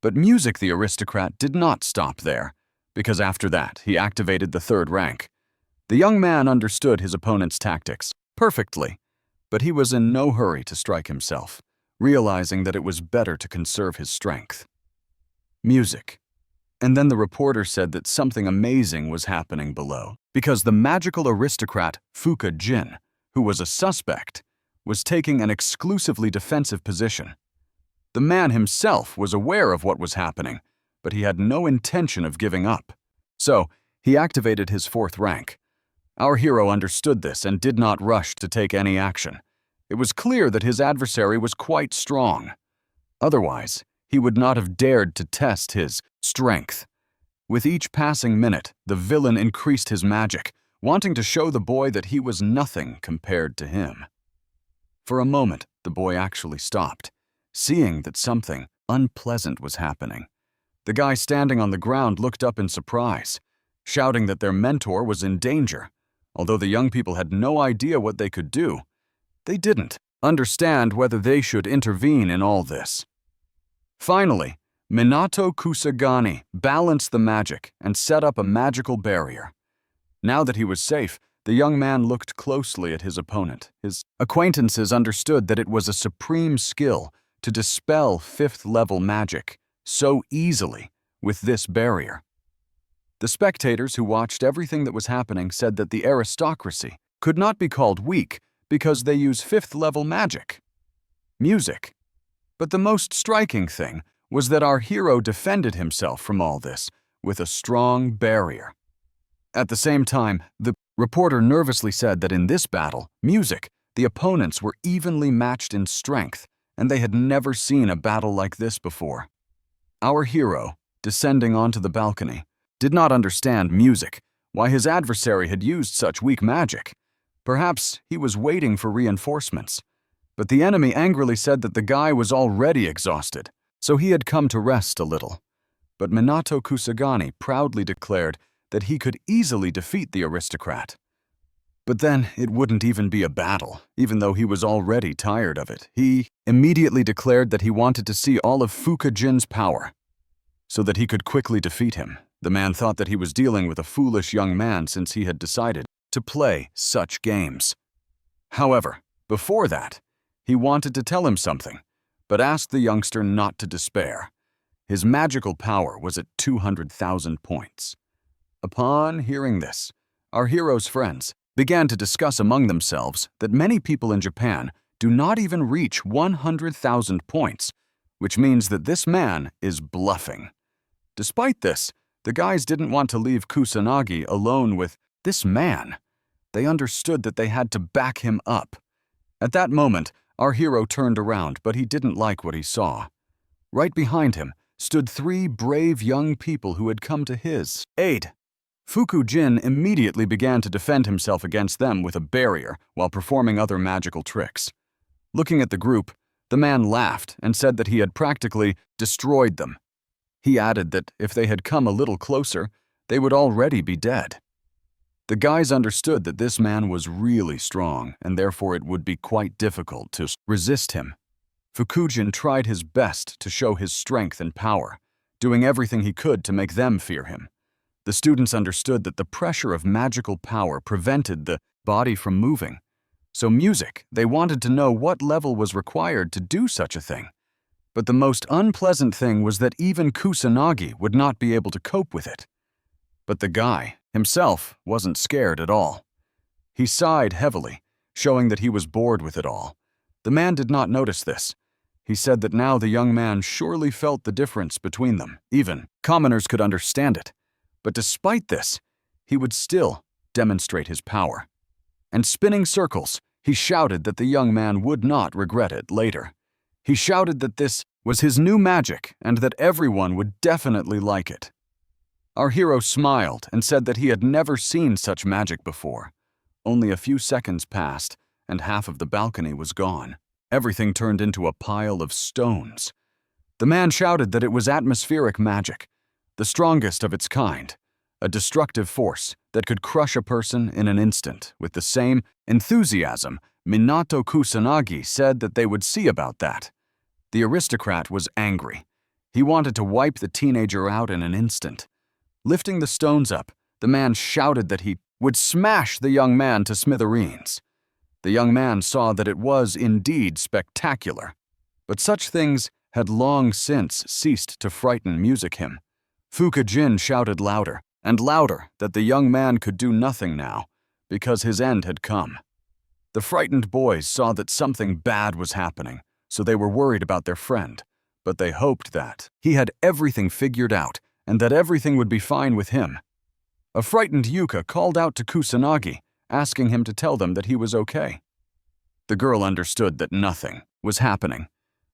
But Music the aristocrat did not stop there, because after that he activated the 3rd rank. The young man understood his opponent's tactics perfectly, but he was in no hurry to strike himself, realizing that it was better to conserve his strength. Music. And then the reporter said that something amazing was happening below, because the magical aristocrat Fukujin, who was a suspect, was taking an exclusively defensive position. The man himself was aware of what was happening, but he had no intention of giving up. So, he activated his 4th rank. Our hero understood this and did not rush to take any action. It was clear that his adversary was quite strong. Otherwise, he would not have dared to test his strength. With each passing minute, the villain increased his magic, wanting to show the boy that he was nothing compared to him. For a moment, the boy actually stopped, seeing that something unpleasant was happening. The guy standing on the ground looked up in surprise, shouting that their mentor was in danger. Although the young people had no idea what they could do, they didn't understand whether they should intervene in all this. Finally, Minato Kusagani balanced the magic and set up a magical barrier. Now that he was safe, the young man looked closely at his opponent. His acquaintances understood that it was a supreme skill to dispel 5th-level magic so easily with this barrier. The spectators who watched everything that was happening said that the aristocracy could not be called weak because they use 5th-level magic. Music. But the most striking thing was that our hero defended himself from all this with a strong barrier. At the same time, the reporter nervously said that in this battle, Music, the opponents were evenly matched in strength, and they had never seen a battle like this before. Our hero, descending onto the balcony, did not understand Music, why his adversary had used such weak magic. Perhaps he was waiting for reinforcements. But the enemy angrily said that the guy was already exhausted, so he had come to rest a little. But Minato Kusagani proudly declared that he could easily defeat the aristocrat. But then it wouldn't even be a battle, even though he was already tired of it. He immediately declared that he wanted to see all of Fukujin's power, so that he could quickly defeat him. The man thought that he was dealing with a foolish young man since he had decided to play such games. However, before that, he wanted to tell him something, but asked the youngster not to despair. His magical power was at 200,000 points. Upon hearing this, our hero's friends began to discuss among themselves that many people in Japan do not even reach 100,000 points, which means that this man is bluffing. Despite this, the guys didn't want to leave Kusanagi alone with this man. They understood that they had to back him up. At that moment, our hero turned around, but he didn't like what he saw. Right behind him stood 3 brave young people who had come to his aid. Fukujin immediately began to defend himself against them with a barrier while performing other magical tricks. Looking at the group, the man laughed and said that he had practically destroyed them. He added that if they had come a little closer, they would already be dead. The guys understood that this man was really strong, and therefore it would be quite difficult to resist him. Fukujin tried his best to show his strength and power, doing everything he could to make them fear him. The students understood that the pressure of magical power prevented the body from moving. So music, they wanted to know what level was required to do such a thing. But the most unpleasant thing was that even Kusanagi would not be able to cope with it. But the guy himself wasn't scared at all. He sighed heavily, showing that he was bored with it all. The man did not notice this. He said that now the young man surely felt the difference between them. Even commoners could understand it. But despite this, he would still demonstrate his power. And spinning circles, he shouted that the young man would not regret it later. He shouted that this was his new magic and that everyone would definitely like it. Our hero smiled and said that he had never seen such magic before. Only a few seconds passed, and half of the balcony was gone. Everything turned into a pile of stones. The man shouted that it was atmospheric magic, the strongest of its kind, a destructive force that could crush a person in an instant. With the same enthusiasm, Minato Kusanagi said that they would see about that. The aristocrat was angry. He wanted to wipe the teenager out in an instant. Lifting the stones up, the man shouted that he would smash the young man to smithereens. The young man saw that it was indeed spectacular, but such things had long since ceased to frighten him. Fukujin shouted louder and louder that the young man could do nothing now, because his end had come. The frightened boys saw that something bad was happening, so they were worried about their friend, but they hoped that he had everything figured out and that everything would be fine with him. A frightened Yuka called out to Kusanagi, asking him to tell them that he was okay. The girl understood that nothing was happening,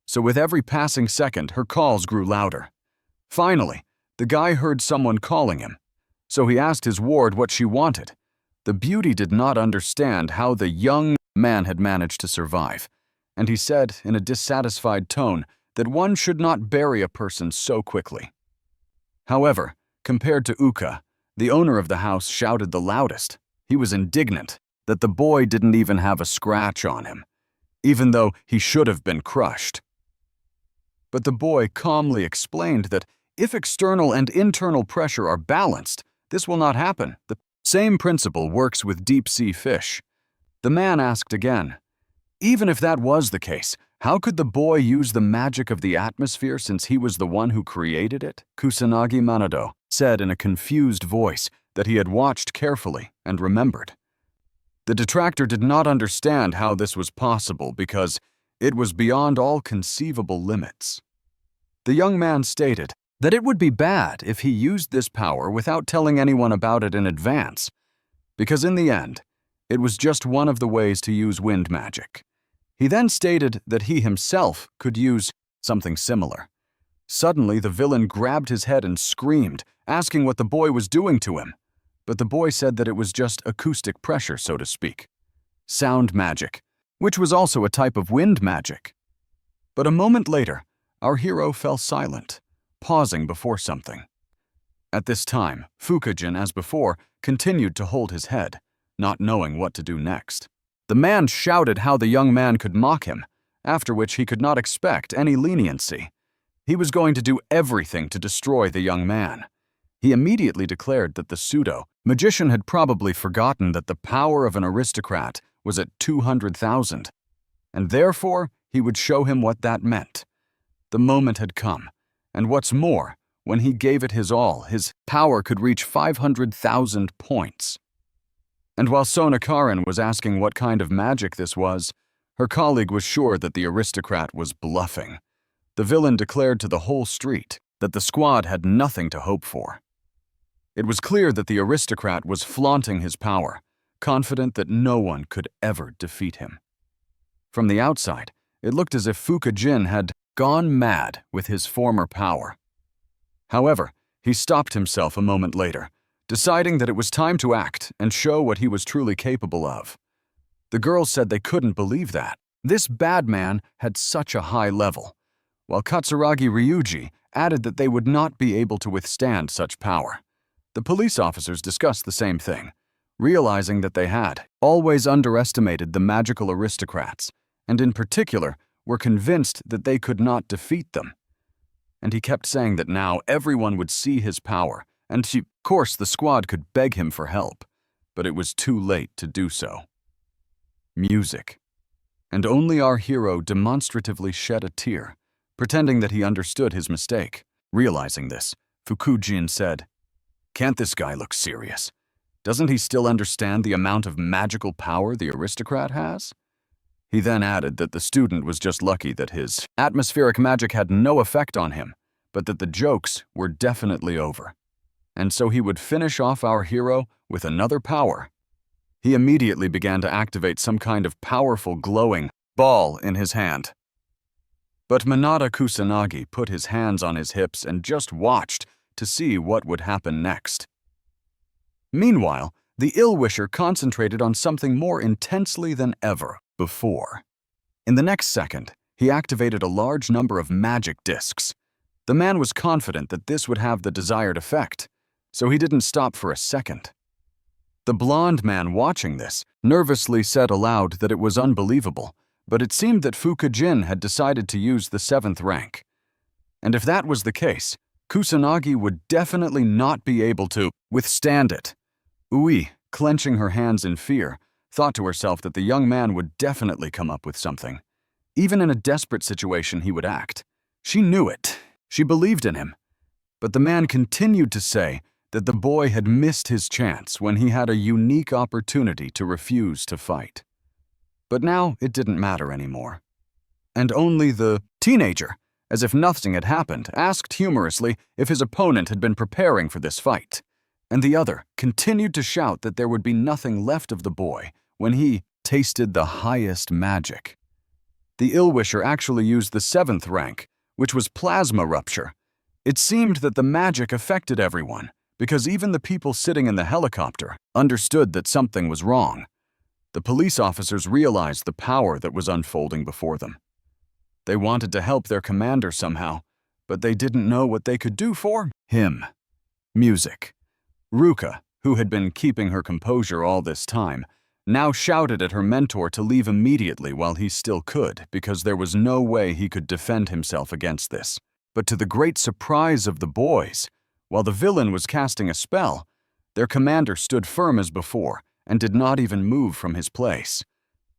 so with every passing second, her calls grew louder. Finally, the guy heard someone calling him, so he asked his ward what she wanted. The beauty did not understand how the young man had managed to survive, and he said in a dissatisfied tone that one should not bury a person so quickly. However, compared to Uka, the owner of the house shouted the loudest. He was indignant that the boy didn't even have a scratch on him, even though he should have been crushed. But the boy calmly explained that if external and internal pressure are balanced, this will not happen. The same principle works with deep-sea fish. The man asked again, even if that was the case, how could the boy use the magic of the atmosphere since he was the one who created it? Kusanagi Manado said in a confused voice that he had watched carefully and remembered. The detractor did not understand how this was possible because it was beyond all conceivable limits. The young man stated that it would be bad if he used this power without telling anyone about it in advance, because in the end, it was just one of the ways to use wind magic. He then stated that he himself could use something similar. Suddenly, the villain grabbed his head and screamed, asking what the boy was doing to him. but the boy said that it was just acoustic pressure, so to speak. Sound magic, which was also a type of wind magic. But a moment later, our hero fell silent, pausing before something. At this time, Fukujin, as before, continued to hold his head, not knowing what to do next. The man shouted how the young man could mock him, after which he could not expect any leniency. He was going to do everything to destroy the young man. He immediately declared that the pseudo-magician had probably forgotten that the power of an aristocrat was at 200,000, and therefore he would show him what that meant. The moment had come, and what's more, when he gave it his all, his power could reach 500,000 points. And while Sonakaran was asking what kind of magic this was, her colleague was sure that the aristocrat was bluffing. The villain declared to the whole street that the squad had nothing to hope for. It was clear that the aristocrat was flaunting his power, confident that no one could ever defeat him. From the outside, it looked as if Fukujin had gone mad with his former power. However, he stopped himself a moment later, deciding that it was time to act and show what he was truly capable of. The girls said they couldn't believe that. This bad man had such a high level, while Katsuragi Ryuji added that they would not be able to withstand such power. The police officers discussed the same thing, realizing that they had always underestimated the magical aristocrats, and in particular were convinced that they could not defeat them. And he kept saying that now everyone would see his power, and of course the squad could beg him for help, but it was too late to do so. Music. And only our hero demonstratively shed a tear, pretending that he understood his mistake. Realizing this, Fukujin said, "Can't this guy look serious? Doesn't he still understand the amount of magical power the aristocrat has?" He then added that the student was just lucky that his atmospheric magic had no effect on him, but that the jokes were definitely over. And so he would finish off our hero with another power. He immediately began to activate some kind of powerful glowing ball in his hand. But Manada Kusanagi put his hands on his hips and just watched to see what would happen next. Meanwhile, the ill-wisher concentrated on something more intensely than ever before. In the next second, he activated a large number of magic discs. The man was confident that this would have the desired effect, so he didn't stop for a second. The blonde man watching this nervously said aloud that it was unbelievable, but it seemed that Fukujin had decided to use the 7th rank. And if that was the case, Kusanagi would definitely not be able to withstand it. Ui, clenching her hands in fear, thought to herself that the young man would definitely come up with something. Even in a desperate situation, he would act. She knew it. She believed in him. But the man continued to say that the boy had missed his chance when he had a unique opportunity to refuse to fight. But now it didn't matter anymore. And only the teenager, as if nothing had happened, asked humorously if his opponent had been preparing for this fight. And the other continued to shout that there would be nothing left of the boy when he tasted the highest magic. The ill-wisher actually used the 7th rank, which was plasma rupture. It seemed that the magic affected everyone, because even the people sitting in the helicopter understood that something was wrong. The police officers realized the power that was unfolding before them. They wanted to help their commander somehow, but they didn't know what they could do for him. Music. Ruka, who had been keeping her composure all this time, now shouted at her mentor to leave immediately while he still could, because there was no way he could defend himself against this. But to the great surprise of the boys, while the villain was casting a spell, their commander stood firm as before and did not even move from his place.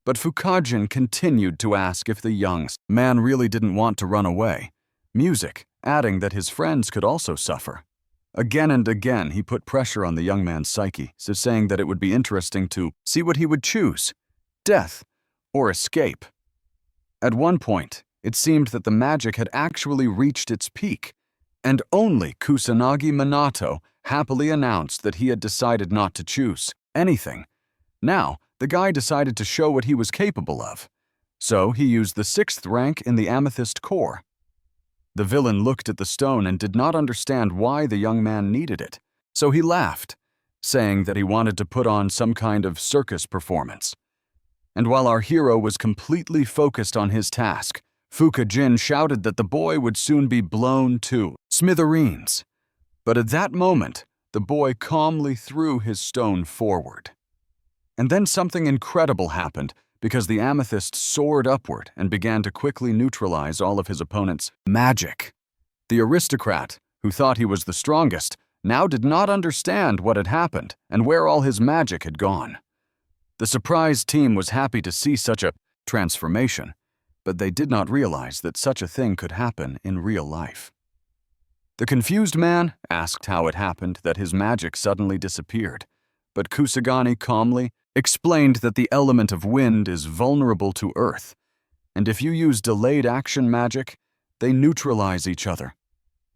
But Fukujin continued to ask if the young man really didn't want to run away, Music, adding that his friends could also suffer. Again and again he put pressure on the young man's psyche, saying that it would be interesting to see what he would choose, death or escape. At one point, it seemed that the magic had actually reached its peak, and only Kusanagi Minato happily announced that he had decided not to choose anything. Now, the guy decided to show what he was capable of. So he used the 6th rank in the amethyst core. The villain looked at the stone and did not understand why the young man needed it, so he laughed. saying that he wanted to put on some kind of circus performance. And while our hero was completely focused on his task, Fuka-jin shouted that the boy would soon be blown to smithereens. But at that moment, the boy calmly threw his stone forward. And then something incredible happened because the amethyst soared upward and began to quickly neutralize all of his opponent's magic. The aristocrat, who thought he was the strongest, now did not understand what had happened and where all his magic had gone. The surprised team was happy to see such a transformation, but they did not realize that such a thing could happen in real life. The confused man asked how it happened that his magic suddenly disappeared, but Kusagani calmly explained that the element of wind is vulnerable to earth, and if you use delayed action magic, they neutralize each other.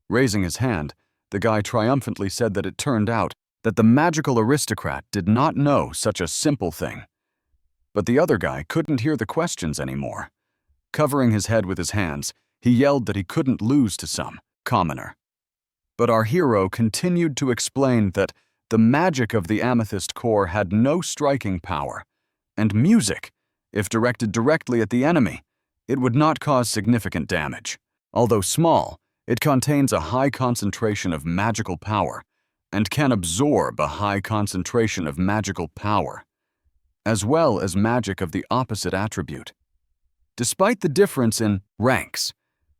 Raising his hand, the guy triumphantly said that it turned out that the magical aristocrat did not know such a simple thing. But the other guy couldn't hear the questions anymore. Covering his head with his hands, he yelled that he couldn't lose to some commoner. But our hero continued to explain that the magic of the amethyst core had no striking power, and music, if directed directly at the enemy, it would not cause significant damage. Although small, it contains a high concentration of magical power and can absorb a high concentration of magical power, as well as magic of the opposite attribute. Despite the difference in ranks,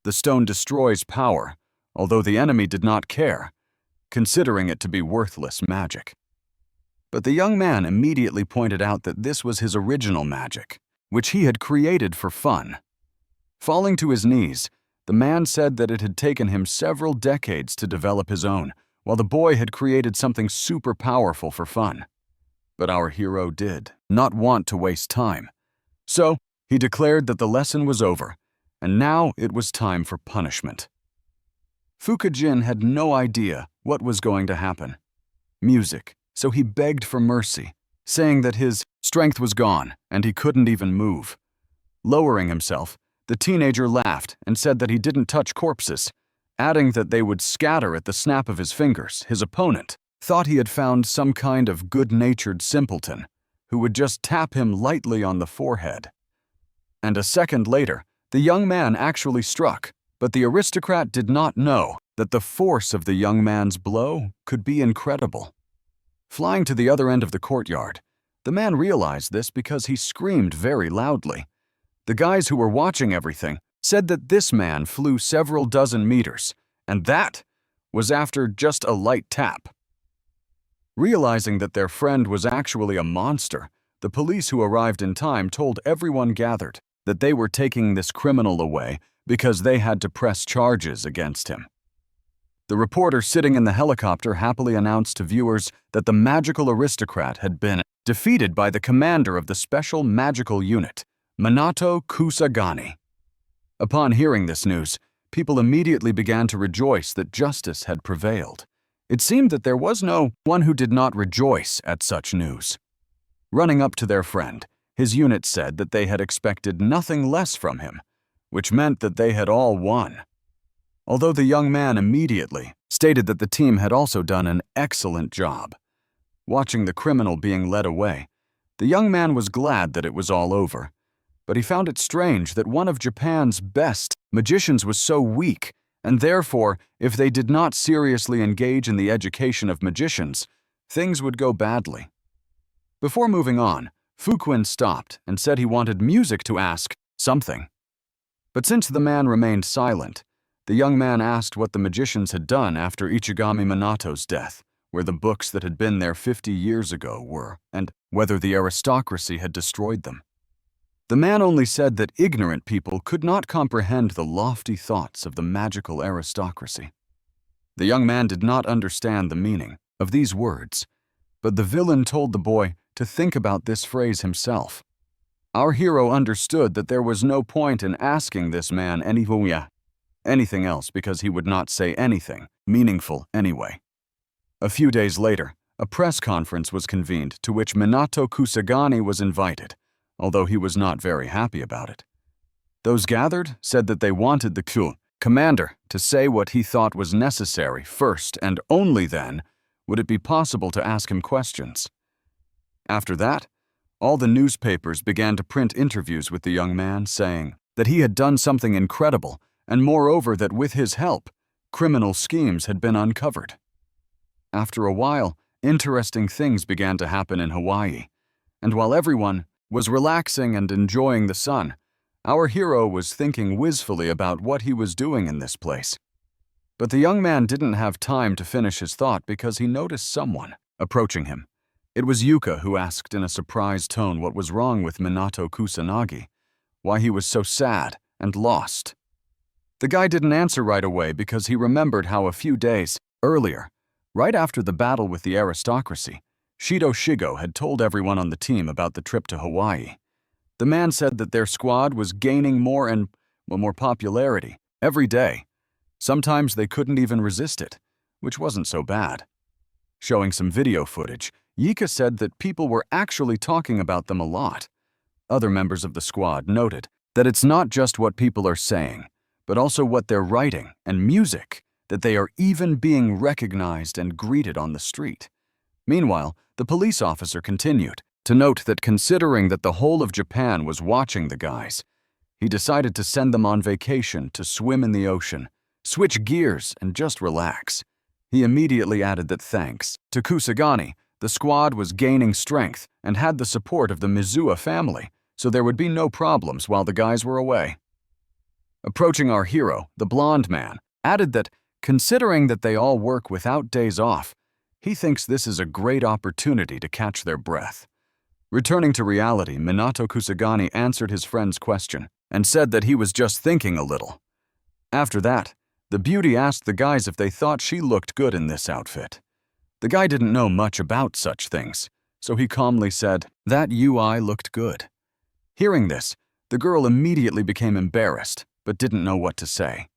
the stone destroys power, although the enemy did not care, considering it to be worthless magic. But the young man immediately pointed out that this was his original magic, which he had created for fun. Falling to his knees, the man said that it had taken him several decades to develop his own, while the boy had created something super powerful for fun. But our hero did not want to waste time. So, he declared that the lesson was over, and now it was time for punishment. Fuka-jin had no idea what was going to happen. Music, so he begged for mercy, saying that his strength was gone and he couldn't even move. Lowering himself, the teenager laughed and said that he didn't touch corpses, adding that they would scatter at the snap of his fingers. His opponent thought he had found some kind of good-natured simpleton who would just tap him lightly on the forehead. And a second later, the young man actually struck, but the aristocrat did not know that the force of the young man's blow could be incredible. Flying to the other end of the courtyard, the man realized this because he screamed very loudly. The guys who were watching everything said that this man flew several dozen meters, and that was after just a light tap. Realizing that their friend was actually a monster, the police who arrived in time told everyone gathered that they were taking this criminal away because they had to press charges against him. The reporter sitting in the helicopter happily announced to viewers that the magical aristocrat had been defeated by the commander of the special magical unit, Minato Kusagani. Upon hearing this news, people immediately began to rejoice that justice had prevailed. It seemed that there was no one who did not rejoice at such news. Running up to their friend, his unit said that they had expected nothing less from him, which meant that they had all won. Although the young man immediately stated that the team had also done an excellent job. Watching the criminal being led away, the young man was glad that it was all over, but he found it strange that one of Japan's best magicians was so weak, and therefore, if they did not seriously engage in the education of magicians, things would go badly. Before moving on, Fukuin stopped and said he wanted music to ask something. But since the man remained silent, the young man asked what the magicians had done after Ichigami Minato's death, where the books that had been there 50 years ago were, and whether the aristocracy had destroyed them. The man only said that ignorant people could not comprehend the lofty thoughts of the magical aristocracy. The young man did not understand the meaning of these words, but the villain told the boy to think about this phrase himself. Our hero understood that there was no point in asking this man anything else because he would not say anything meaningful anyway. A few days later, a press conference was convened to which Minato Kusagani was invited, although he was not very happy about it. Those gathered said that they wanted the commander to say what he thought was necessary first, and only then would it be possible to ask him questions. After that, all the newspapers began to print interviews with the young man saying that he had done something incredible, and moreover that with his help, criminal schemes had been uncovered. After a while, interesting things began to happen in Hawaii, and while everyone was relaxing and enjoying the sun, our hero was thinking wistfully about what he was doing in this place. But the young man didn't have time to finish his thought because he noticed someone approaching him. It was Yuka who asked in a surprised tone what was wrong with Minato Kusanagi, why he was so sad and lost. The guy didn't answer right away because he remembered how a few days earlier, right after the battle with the aristocracy, Shido Shigo had told everyone on the team about the trip to Hawaii. The man said that their squad was gaining more popularity every day. Sometimes they couldn't even resist it, which wasn't so bad. Showing some video footage, Yika said that people were actually talking about them a lot. Other members of the squad noted that it's not just what people are saying, but also what they're writing and music, that they are even being recognized and greeted on the street. Meanwhile, the police officer continued to note that considering that the whole of Japan was watching the guys, he decided to send them on vacation to swim in the ocean, switch gears, and just relax. He immediately added that thanks to Kusagani, the squad was gaining strength and had the support of the Mizuha family, so there would be no problems while the guys were away. Approaching our hero, the blonde man, added that, considering that they all work without days off, he thinks this is a great opportunity to catch their breath. Returning to reality, Minato Kusagani answered his friend's question and said that he was just thinking a little. After that, the beauty asked the guys if they thought she looked good in this outfit. The guy didn't know much about such things, so he calmly said that UI looked good. Hearing this, the girl immediately became embarrassed, but didn't know what to say.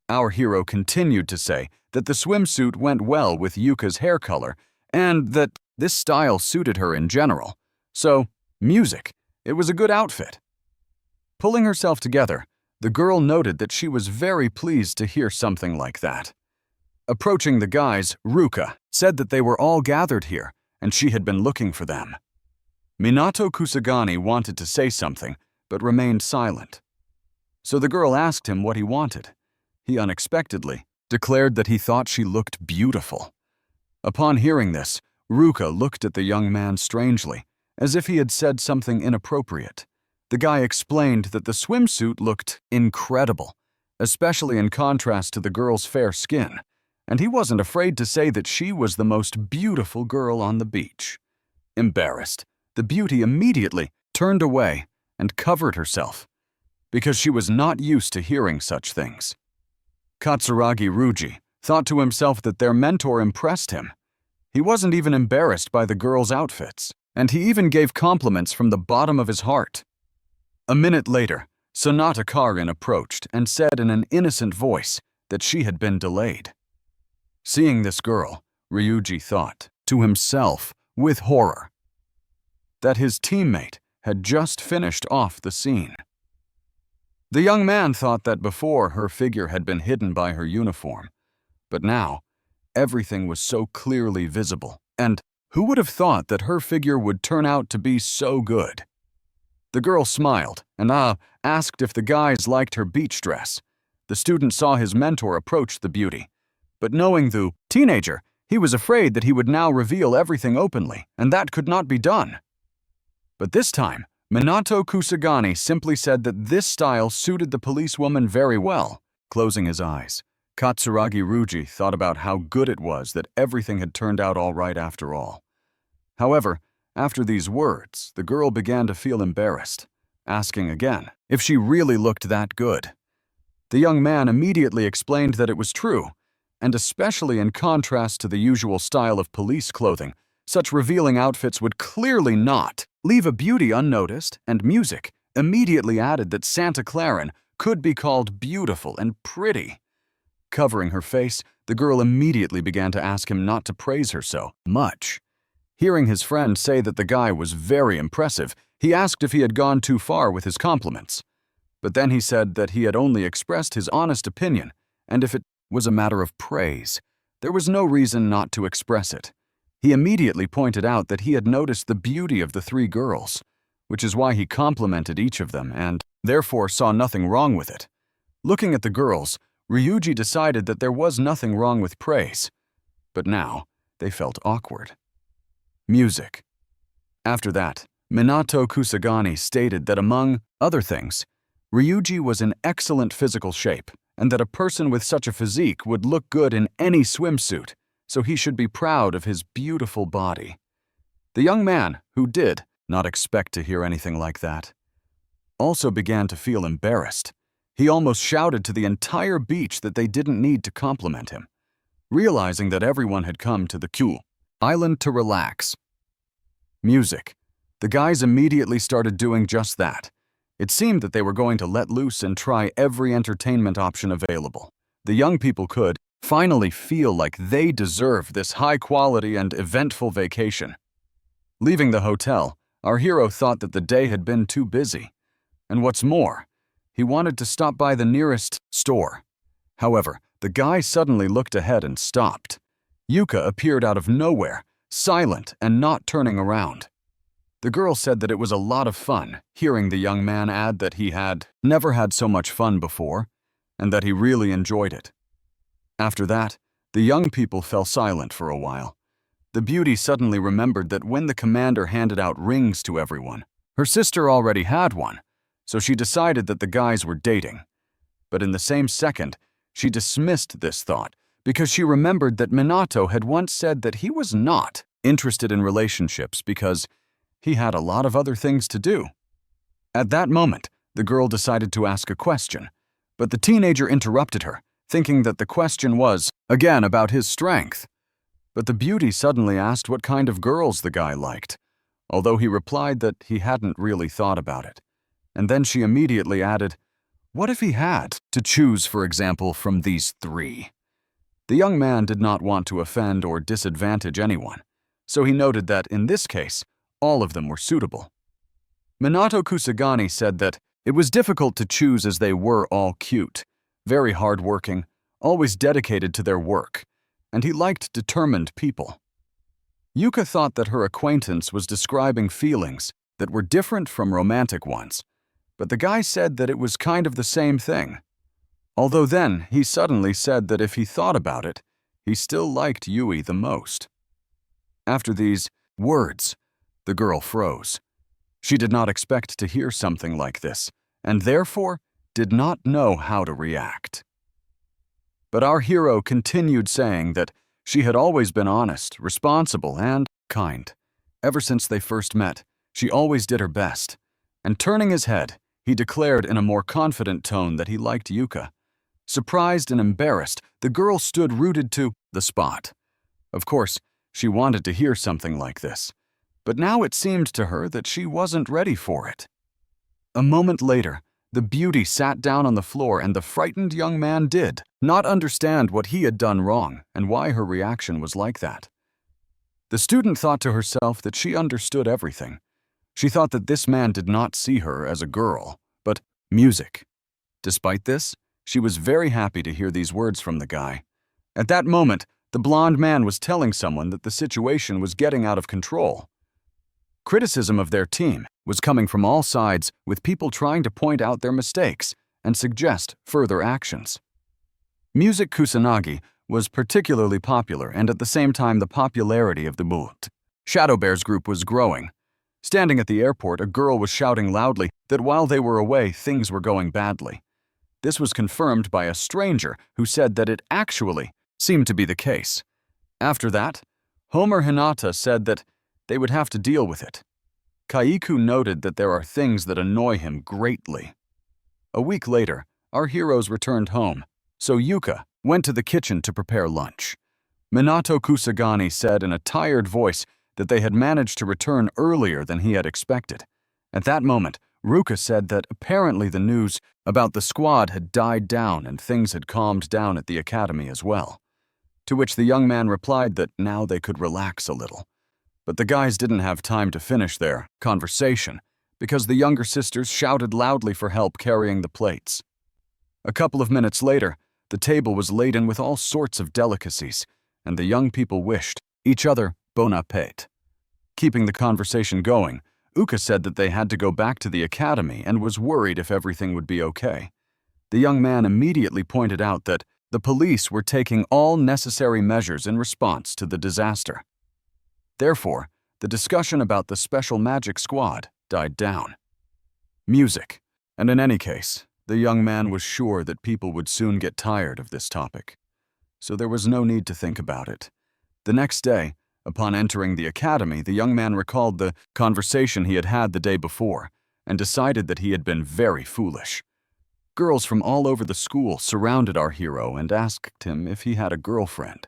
Our hero continued to say that the swimsuit went well with Yuka's hair color and that this style suited her in general. So, music, it was a good outfit. Pulling herself together, the girl noted that she was very pleased to hear something like that. Approaching the guys, Ruka said that they were all gathered here and she had been looking for them. Minato Kusagani wanted to say something, but remained silent. So the girl asked him what he wanted. He unexpectedly declared that he thought she looked beautiful. Upon hearing this, Ruka looked at the young man strangely, as if he had said something inappropriate. The guy explained that the swimsuit looked incredible, especially in contrast to the girl's fair skin, and he wasn't afraid to say that she was the most beautiful girl on the beach. Embarrassed, the beauty immediately turned away and covered herself, because she was not used to hearing such things. Katsuragi Ruji thought to himself that their mentor impressed him. He wasn't even embarrassed by the girls' outfits, and he even gave compliments from the bottom of his heart. A minute later, Sonata Karin approached and said in an innocent voice that she had been delayed. Seeing this girl, Ryuji thought to himself with horror that his teammate had just finished off the scene. The young man thought that before her figure had been hidden by her uniform, but now everything was so clearly visible, and who would have thought that her figure would turn out to be so good? The girl smiled and asked if the guys liked her beach dress. The student saw his mentor approach the beauty, but knowing the teenager, he was afraid that he would now reveal everything openly, and that could not be done. But this time, Minato Kusagani simply said that this style suited the policewoman very well. Closing his eyes, Katsuragi Ruji thought about how good it was that everything had turned out all right after all. However, after these words, the girl began to feel embarrassed, asking again if she really looked that good. The young man immediately explained that it was true, and especially in contrast to the usual style of police clothing, such revealing outfits would clearly not leave a beauty unnoticed, and music immediately added that Santa Clarin could be called beautiful and pretty. Covering her face, the girl immediately began to ask him not to praise her so much. Hearing his friend say that the guy was very impressive, he asked if he had gone too far with his compliments. But then he said that he had only expressed his honest opinion, and if it was a matter of praise, There was no reason not to express it. He immediately pointed out that he had noticed the beauty of the three girls, which is why he complimented each of them and, therefore, saw nothing wrong with it. Looking at the girls, Ryuji decided that there was nothing wrong with praise. But now, they felt awkward. Music. After that, Minato Kusagani stated that among other things, Ryuji was in excellent physical shape and that a person with such a physique would look good in any swimsuit, so he should be proud of his beautiful body. The young man, who did not expect to hear anything like that, also began to feel embarrassed. He almost shouted to the entire beach that they didn't need to compliment him, realizing that everyone had come to the Kyu island to relax. Music. The guys immediately started doing just that. It seemed that they were going to let loose and try every entertainment option available. The young people could finally feel like they deserved this high-quality and eventful vacation. Leaving the hotel, our hero thought that the day had been too busy. And what's more, he wanted to stop by the nearest store. However, the guy suddenly looked ahead and stopped. Yuka appeared out of nowhere, silent and not turning around. The girl said that it was a lot of fun, hearing the young man add that he had never had so much fun before, and that he really enjoyed it. After that, the young people fell silent for a while. The beauty suddenly remembered that when the commander handed out rings to everyone, her sister already had one, so she decided that the guys were dating. But in the same second, she dismissed this thought because she remembered that Minato had once said that he was not interested in relationships because he had a lot of other things to do. At that moment, the girl decided to ask a question, but the teenager interrupted her, thinking that the question was, again, about his strength. But the beauty suddenly asked what kind of girls the guy liked, although he replied that he hadn't really thought about it. And then she immediately added, what if he had to choose, for example, from these three? The young man did not want to offend or disadvantage anyone, so he noted that, in this case, all of them were suitable. Minato Kusagani said that it was difficult to choose as they were all cute, very hardworking, always dedicated to their work, and he liked determined people. Yuka thought that her acquaintance was describing feelings that were different from romantic ones, but the guy said that it was kind of the same thing. Although then, he suddenly said that if he thought about it, he still liked Yui the most. After these words, the girl froze. She did not expect to hear something like this, and therefore did not know how to react. But our hero continued saying that she had always been honest, responsible, and kind. Ever since they first met, she always did her best. And turning his head, he declared in a more confident tone that he liked Yuka. Surprised and embarrassed, the girl stood rooted to the spot. Of course, she wanted to hear something like this, but now it seemed to her that she wasn't ready for it. A moment later, the beauty sat down on the floor and the frightened young man did not understand what he had done wrong and why her reaction was like that. The student thought to herself that she understood everything. She thought that this man did not see her as a girl, but music. Despite this, she was very happy to hear these words from the guy. At that moment, the blonde man was telling someone that the situation was getting out of control. Criticism of their team was coming from all sides, with people trying to point out their mistakes and suggest further actions. Music Kusanagi was particularly popular, and at the same time the popularity of the Boot Shadow Bears group was growing. Standing at the airport, a girl was shouting loudly that while they were away, things were going badly. This was confirmed by a stranger who said that it actually seemed to be the case. After that, Homer Hinata said that they would have to deal with it. Kaiku noted that there are things that annoy him greatly. A week later, our heroes returned home, so Yuka went to the kitchen to prepare lunch. Minato Kusagani said in a tired voice that they had managed to return earlier than he had expected. At that moment, Ruka said that apparently the news about the squad had died down and things had calmed down at the academy as well. To which the young man replied that now they could relax a little. But the guys didn't have time to finish their conversation because the younger sisters shouted loudly for help carrying the plates. A couple of minutes later, the table was laden with all sorts of delicacies, and the young people wished each other bon appétit. Keeping the conversation going, Uka said that they had to go back to the academy and was worried if everything would be okay. The young man immediately pointed out that the police were taking all necessary measures in response to the disaster. Therefore, the discussion about the special magic squad died down. Music. And in any case, the young man was sure that people would soon get tired of this topic. So there was no need to think about it. The next day, upon entering the academy, the young man recalled the conversation he had had the day before and decided that he had been very foolish. Girls from all over the school surrounded our hero and asked him if he had a girlfriend,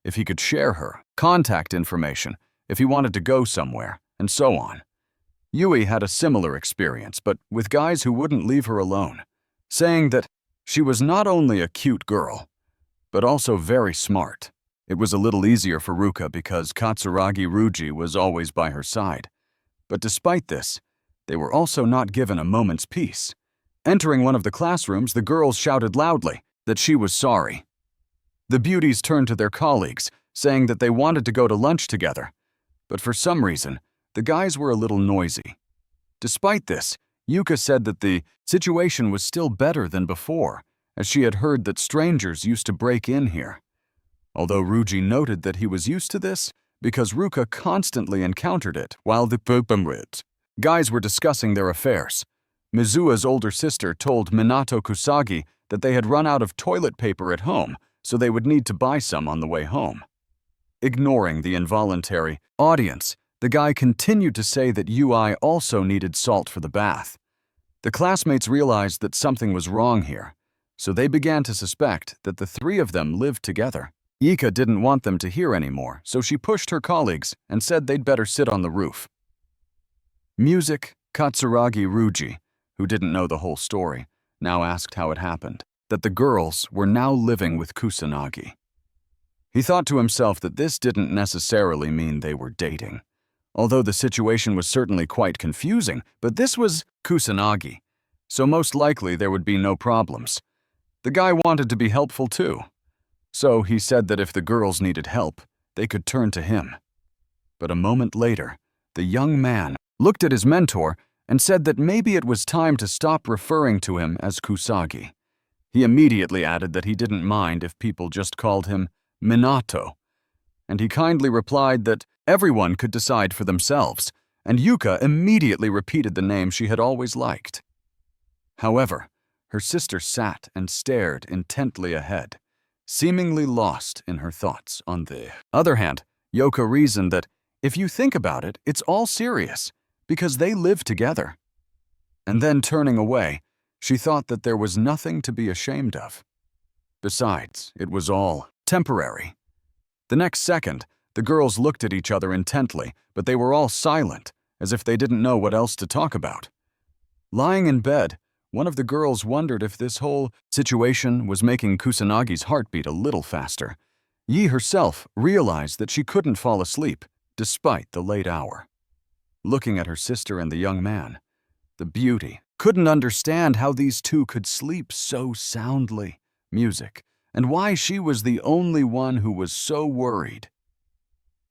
if he could share her contact information, if he wanted to go somewhere, and so on. Yui had a similar experience, but with guys who wouldn't leave her alone, saying that she was not only a cute girl, but also very smart. It was a little easier for Ruka because Katsuragi Ruji was always by her side. But despite this, they were also not given a moment's peace. Entering one of the classrooms, the girls shouted loudly that she was sorry. The beauties turned to their colleagues, saying that they wanted to go to lunch together. But for some reason, the guys were a little noisy. Despite this, Yuka said that the situation was still better than before, as she had heard that strangers used to break in here. Although Ruji noted that he was used to this because Ruka constantly encountered it while the guys were discussing their affairs. Mizua's older sister told Minato Kusagi that they had run out of toilet paper at home, so they would need to buy some on the way home. Ignoring the involuntary audience, the guy continued to say that Ui also needed salt for the bath. The classmates realized that something was wrong here, so they began to suspect that the three of them lived together. Ika didn't want them to hear anymore, so she pushed her colleagues and said they'd better sit on the roof. Music. Katsuragi Ruji, who didn't know the whole story, now asked how it happened, that the girls were now living with Kusanagi. He thought to himself that this didn't necessarily mean they were dating. Although the situation was certainly quite confusing, but this was Kusanagi, so most likely there would be no problems. The guy wanted to be helpful too, so he said that if the girls needed help, they could turn to him. But a moment later, the young man looked at his mentor and said that maybe it was time to stop referring to him as Kusagi. He immediately added that he didn't mind if people just called him Minato, and he kindly replied that everyone could decide for themselves, and Yuka immediately repeated the name she had always liked. However, her sister sat and stared intently ahead, seemingly lost in her thoughts. On the other hand, Yoka reasoned that if you think about it, it's all serious, because they live together. And then turning away, she thought that there was nothing to be ashamed of. Besides, it was all temporary. The next second, the girls looked at each other intently, but they were all silent, as if they didn't know what else to talk about. Lying in bed, one of the girls wondered if this whole situation was making Kusanagi's heartbeat a little faster. Yi herself realized that she couldn't fall asleep, despite the late hour. Looking at her sister and the young man, the beauty couldn't understand how these two could sleep so soundly. Music, and why she was the only one who was so worried.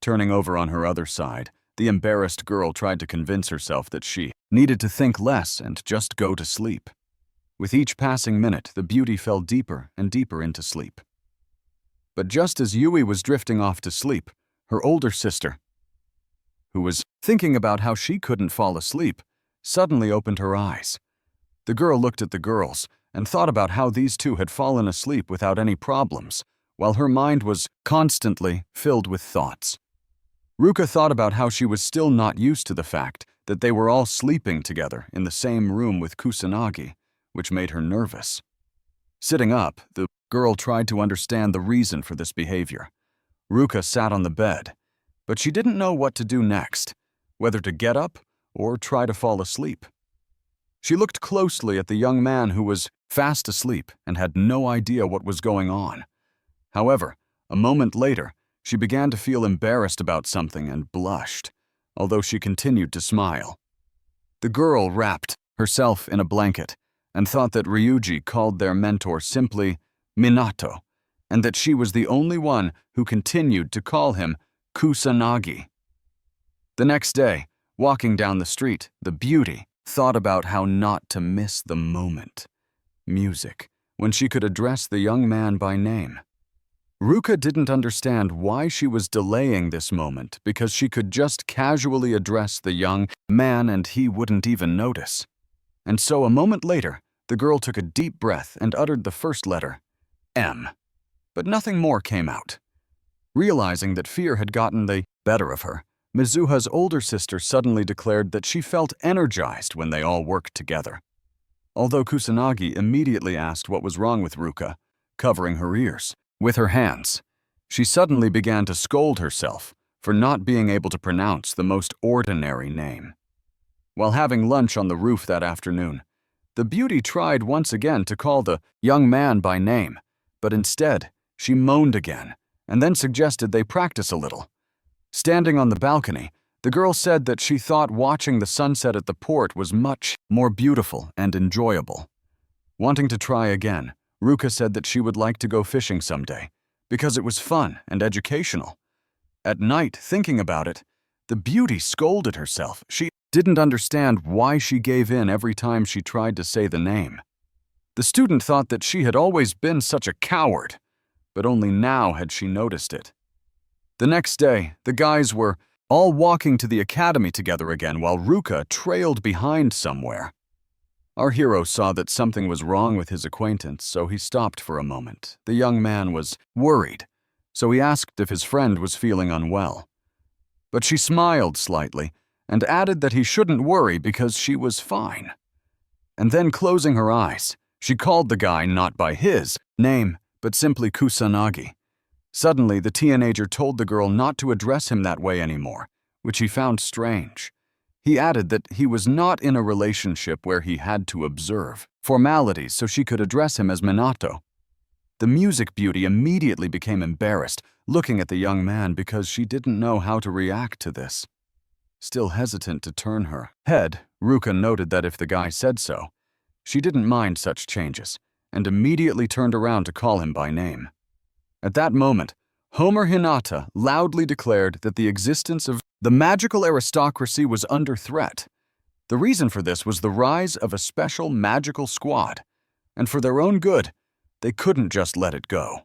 Turning over on her other side, the embarrassed girl tried to convince herself that she needed to think less and just go to sleep. With each passing minute, the beauty fell deeper and deeper into sleep. But just as Yui was drifting off to sleep, her older sister, who was thinking about how she couldn't fall asleep, suddenly opened her eyes. The girl looked at the girls and thought about how these two had fallen asleep without any problems, while her mind was constantly filled with thoughts. Ruka thought about how she was still not used to the fact that they were all sleeping together in the same room with Kusanagi, which made her nervous. Sitting up, the girl tried to understand the reason for this behavior. Ruka sat on the bed, but she didn't know what to do next, whether to get up or try to fall asleep. She looked closely at the young man who was fast asleep and had no idea what was going on. However, a moment later, she began to feel embarrassed about something and blushed, although she continued to smile. The girl wrapped herself in a blanket and thought that Ryuji called their mentor simply Minato, and that she was the only one who continued to call him Kusanagi. The next day, walking down the street, the beauty thought about how not to miss the moment. Music, when she could address the young man by name. Ruka didn't understand why she was delaying this moment because she could just casually address the young man and he wouldn't even notice. And so a moment later, the girl took a deep breath and uttered the first letter, M. But nothing more came out. Realizing that fear had gotten the better of her, Mizuha's older sister suddenly declared that she felt energized when they all worked together. Although Kusanagi immediately asked what was wrong with Ruka, covering her ears with her hands, she suddenly began to scold herself for not being able to pronounce the most ordinary name. While having lunch on the roof that afternoon, the beauty tried once again to call the young man by name, but instead, she moaned again and then suggested they practice a little. Standing on the balcony, the girl said that she thought watching the sunset at the port was much more beautiful and enjoyable. Wanting to try again, Ruka said that she would like to go fishing someday, because it was fun and educational. At night, thinking about it, the beauty scolded herself. She didn't understand why she gave in every time she tried to say the name. The student thought that she had always been such a coward, but only now had she noticed it. The next day, the guys were all walking to the academy together again while Ruka trailed behind somewhere. Our hero saw that something was wrong with his acquaintance, so he stopped for a moment. The young man was worried, so he asked if his friend was feeling unwell. But she smiled slightly and added that he shouldn't worry because she was fine. And then, closing her eyes, she called the guy not by his name, but simply Kusanagi. Suddenly, the teenager told the girl not to address him that way anymore, which he found strange. He added that he was not in a relationship where he had to observe formalities so she could address him as Minato. The music beauty immediately became embarrassed, looking at the young man because she didn't know how to react to this. Still hesitant to turn her head, Ruka noted that if the guy said so, she didn't mind such changes, and immediately turned around to call him by name. At that moment, Homer Hinata loudly declared that the existence of the magical aristocracy was under threat. The reason for this was the rise of a special magical squad, and for their own good, they couldn't just let it go.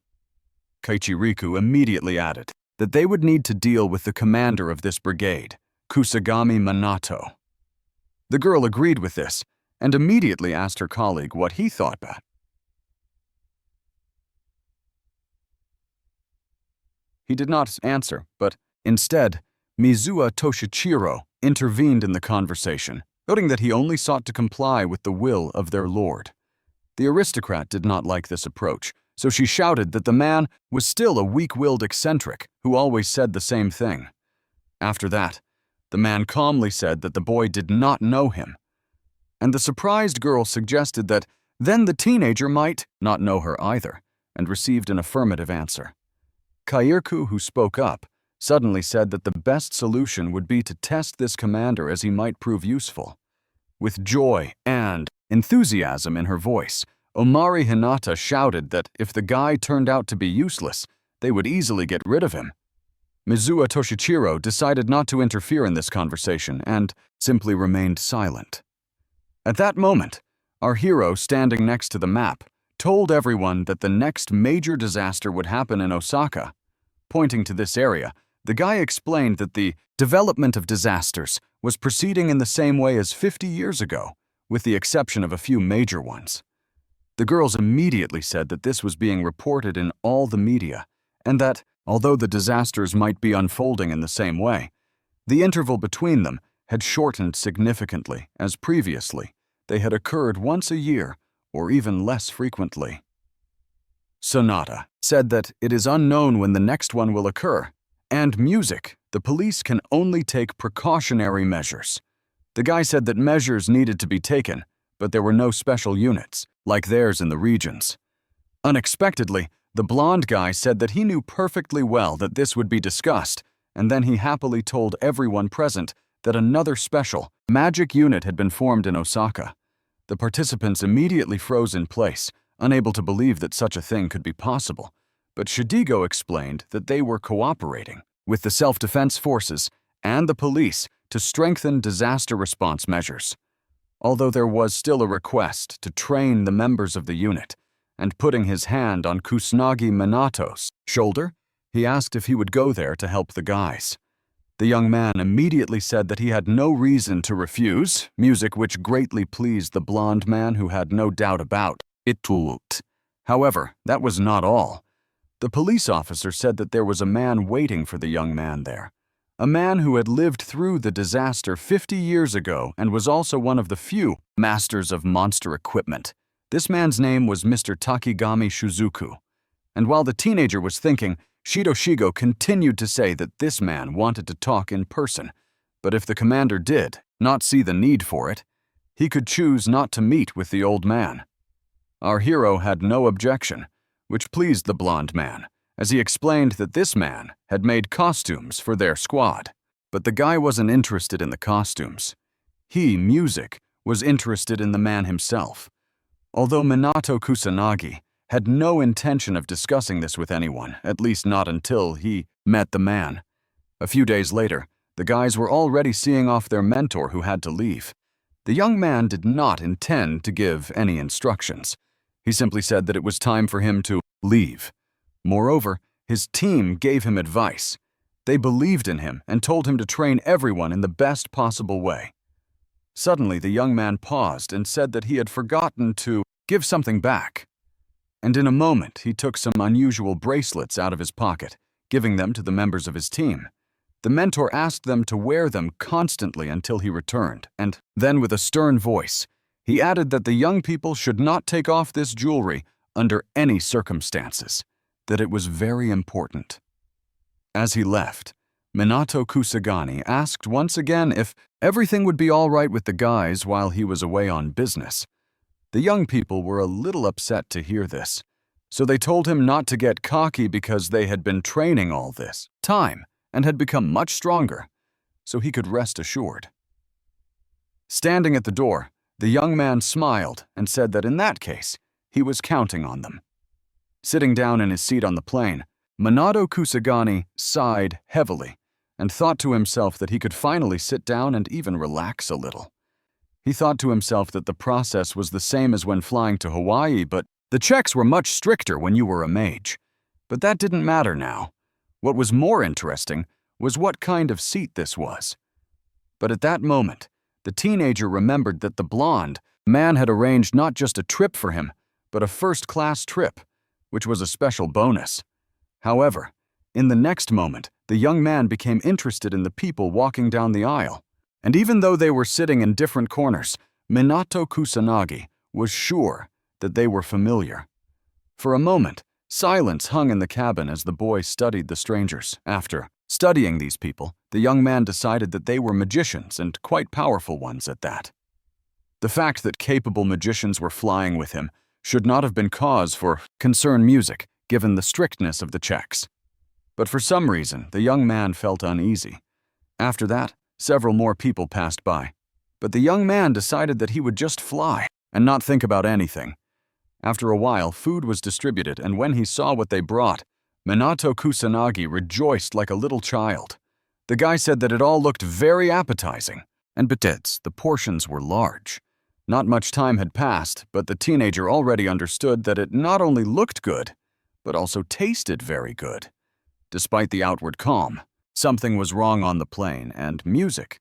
Kaichiriku immediately added that they would need to deal with the commander of this brigade, Kusagami Minato. The girl agreed with this and immediately asked her colleague what he thought about it. He did not answer, but instead, Mizuha Toshichiro intervened in the conversation, noting that he only sought to comply with the will of their lord. The aristocrat did not like this approach, so she shouted that the man was still a weak-willed eccentric who always said the same thing. After that, the man calmly said that the boy did not know him, and the surprised girl suggested that then the teenager might not know her either, and received an affirmative answer. Kairku, who spoke up, suddenly said that the best solution would be to test this commander as he might prove useful. With joy and enthusiasm in her voice, Omari Hinata shouted that if the guy turned out to be useless, they would easily get rid of him. Mizuha Toshichiro decided not to interfere in this conversation and simply remained silent. At that moment, our hero, standing next to the map, told everyone that the next major disaster would happen in Osaka. Pointing to this area, the guy explained that the development of disasters was proceeding in the same way as 50 years ago, with the exception of a few major ones. The girls immediately said that this was being reported in all the media, and that, although the disasters might be unfolding in the same way, the interval between them had shortened significantly, as previously they had occurred once a year or even less frequently. Sonata said that it is unknown when the next one will occur, and music, the police can only take precautionary measures. The guy said that measures needed to be taken, but there were no special units, like theirs in the regions. Unexpectedly, the blonde guy said that he knew perfectly well that this would be discussed, and then he happily told everyone present that another special, magic unit had been formed in Osaka. The participants immediately froze in place, unable to believe that such a thing could be possible, but Shidigo explained that they were cooperating with the self-defense forces and the police to strengthen disaster response measures. Although there was still a request to train the members of the unit, and putting his hand on Kusanagi Minato's shoulder, he asked if he would go there to help the guys. The young man immediately said that he had no reason to refuse, music which greatly pleased the blond man who had no doubt about it. However, that was not all. The police officer said that there was a man waiting for the young man there. A man who had lived through the disaster 50 years ago and was also one of the few masters of monster equipment. This man's name was Mr. Takigami Shuzuku. And while the teenager was thinking, Shidoshigo continued to say that this man wanted to talk in person, but if the commander did not see the need for it, he could choose not to meet with the old man. Our hero had no objection, which pleased the blond man, as he explained that this man had made costumes for their squad. But the guy wasn't interested in the costumes. He, Music, was interested in the man himself. Although Minato Kusanagi had no intention of discussing this with anyone, at least not until he met the man. A few days later, the guys were already seeing off their mentor who had to leave. The young man did not intend to give any instructions. He simply said that it was time for him to leave. Moreover, his team gave him advice. They believed in him and told him to train everyone in the best possible way. Suddenly, the young man paused and said that he had forgotten to give something back. And in a moment, he took some unusual bracelets out of his pocket, giving them to the members of his team. The mentor asked them to wear them constantly until he returned, and then with a stern voice, he added that the young people should not take off this jewelry under any circumstances, that it was very important. As he left, Minato Kusagani asked once again if everything would be all right with the guys while he was away on business. The young people were a little upset to hear this, so they told him not to get cocky because they had been training all this time and had become much stronger, so he could rest assured. Standing at the door, the young man smiled and said that in that case, he was counting on them. Sitting down in his seat on the plane, Minato Kusagani sighed heavily and thought to himself that he could finally sit down and even relax a little. He thought to himself that the process was the same as when flying to Hawaii, but the checks were much stricter when you were a mage. But that didn't matter now. What was more interesting was what kind of seat this was. But at that moment, the teenager remembered that the blonde man had arranged not just a trip for him, but a first-class trip, which was a special bonus. However, in the next moment, the young man became interested in the people walking down the aisle. And even though they were sitting in different corners, Minato Kusanagi was sure that they were familiar. For a moment, silence hung in the cabin as the boy studied the strangers. After studying these people, the young man decided that they were magicians and quite powerful ones at that. The fact that capable magicians were flying with him should not have been cause for concern. Music, given the strictness of the checks. But for some reason, the young man felt uneasy. After that, several more people passed by. But the young man decided that he would just fly and not think about anything. After a while, food was distributed, and when he saw what they brought, Minato Kusanagi rejoiced like a little child. The guy said that it all looked very appetizing, and besides, the portions were large. Not much time had passed, but the teenager already understood that it not only looked good, but also tasted very good. Despite the outward calm, something was wrong on the plane, and music.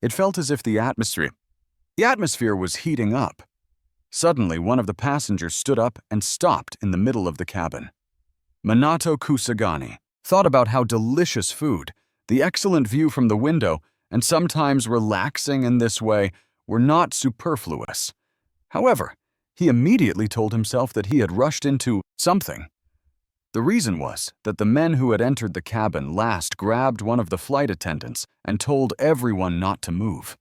It felt as if the atmosphere was heating up. Suddenly, one of the passengers stood up and stopped in the middle of the cabin. Minato Kusagani thought about how delicious food, the excellent view from the window, and sometimes relaxing in this way were not superfluous. However, he immediately told himself that he had rushed into something. The reason was that the men who had entered the cabin last grabbed one of the flight attendants and told everyone not to move.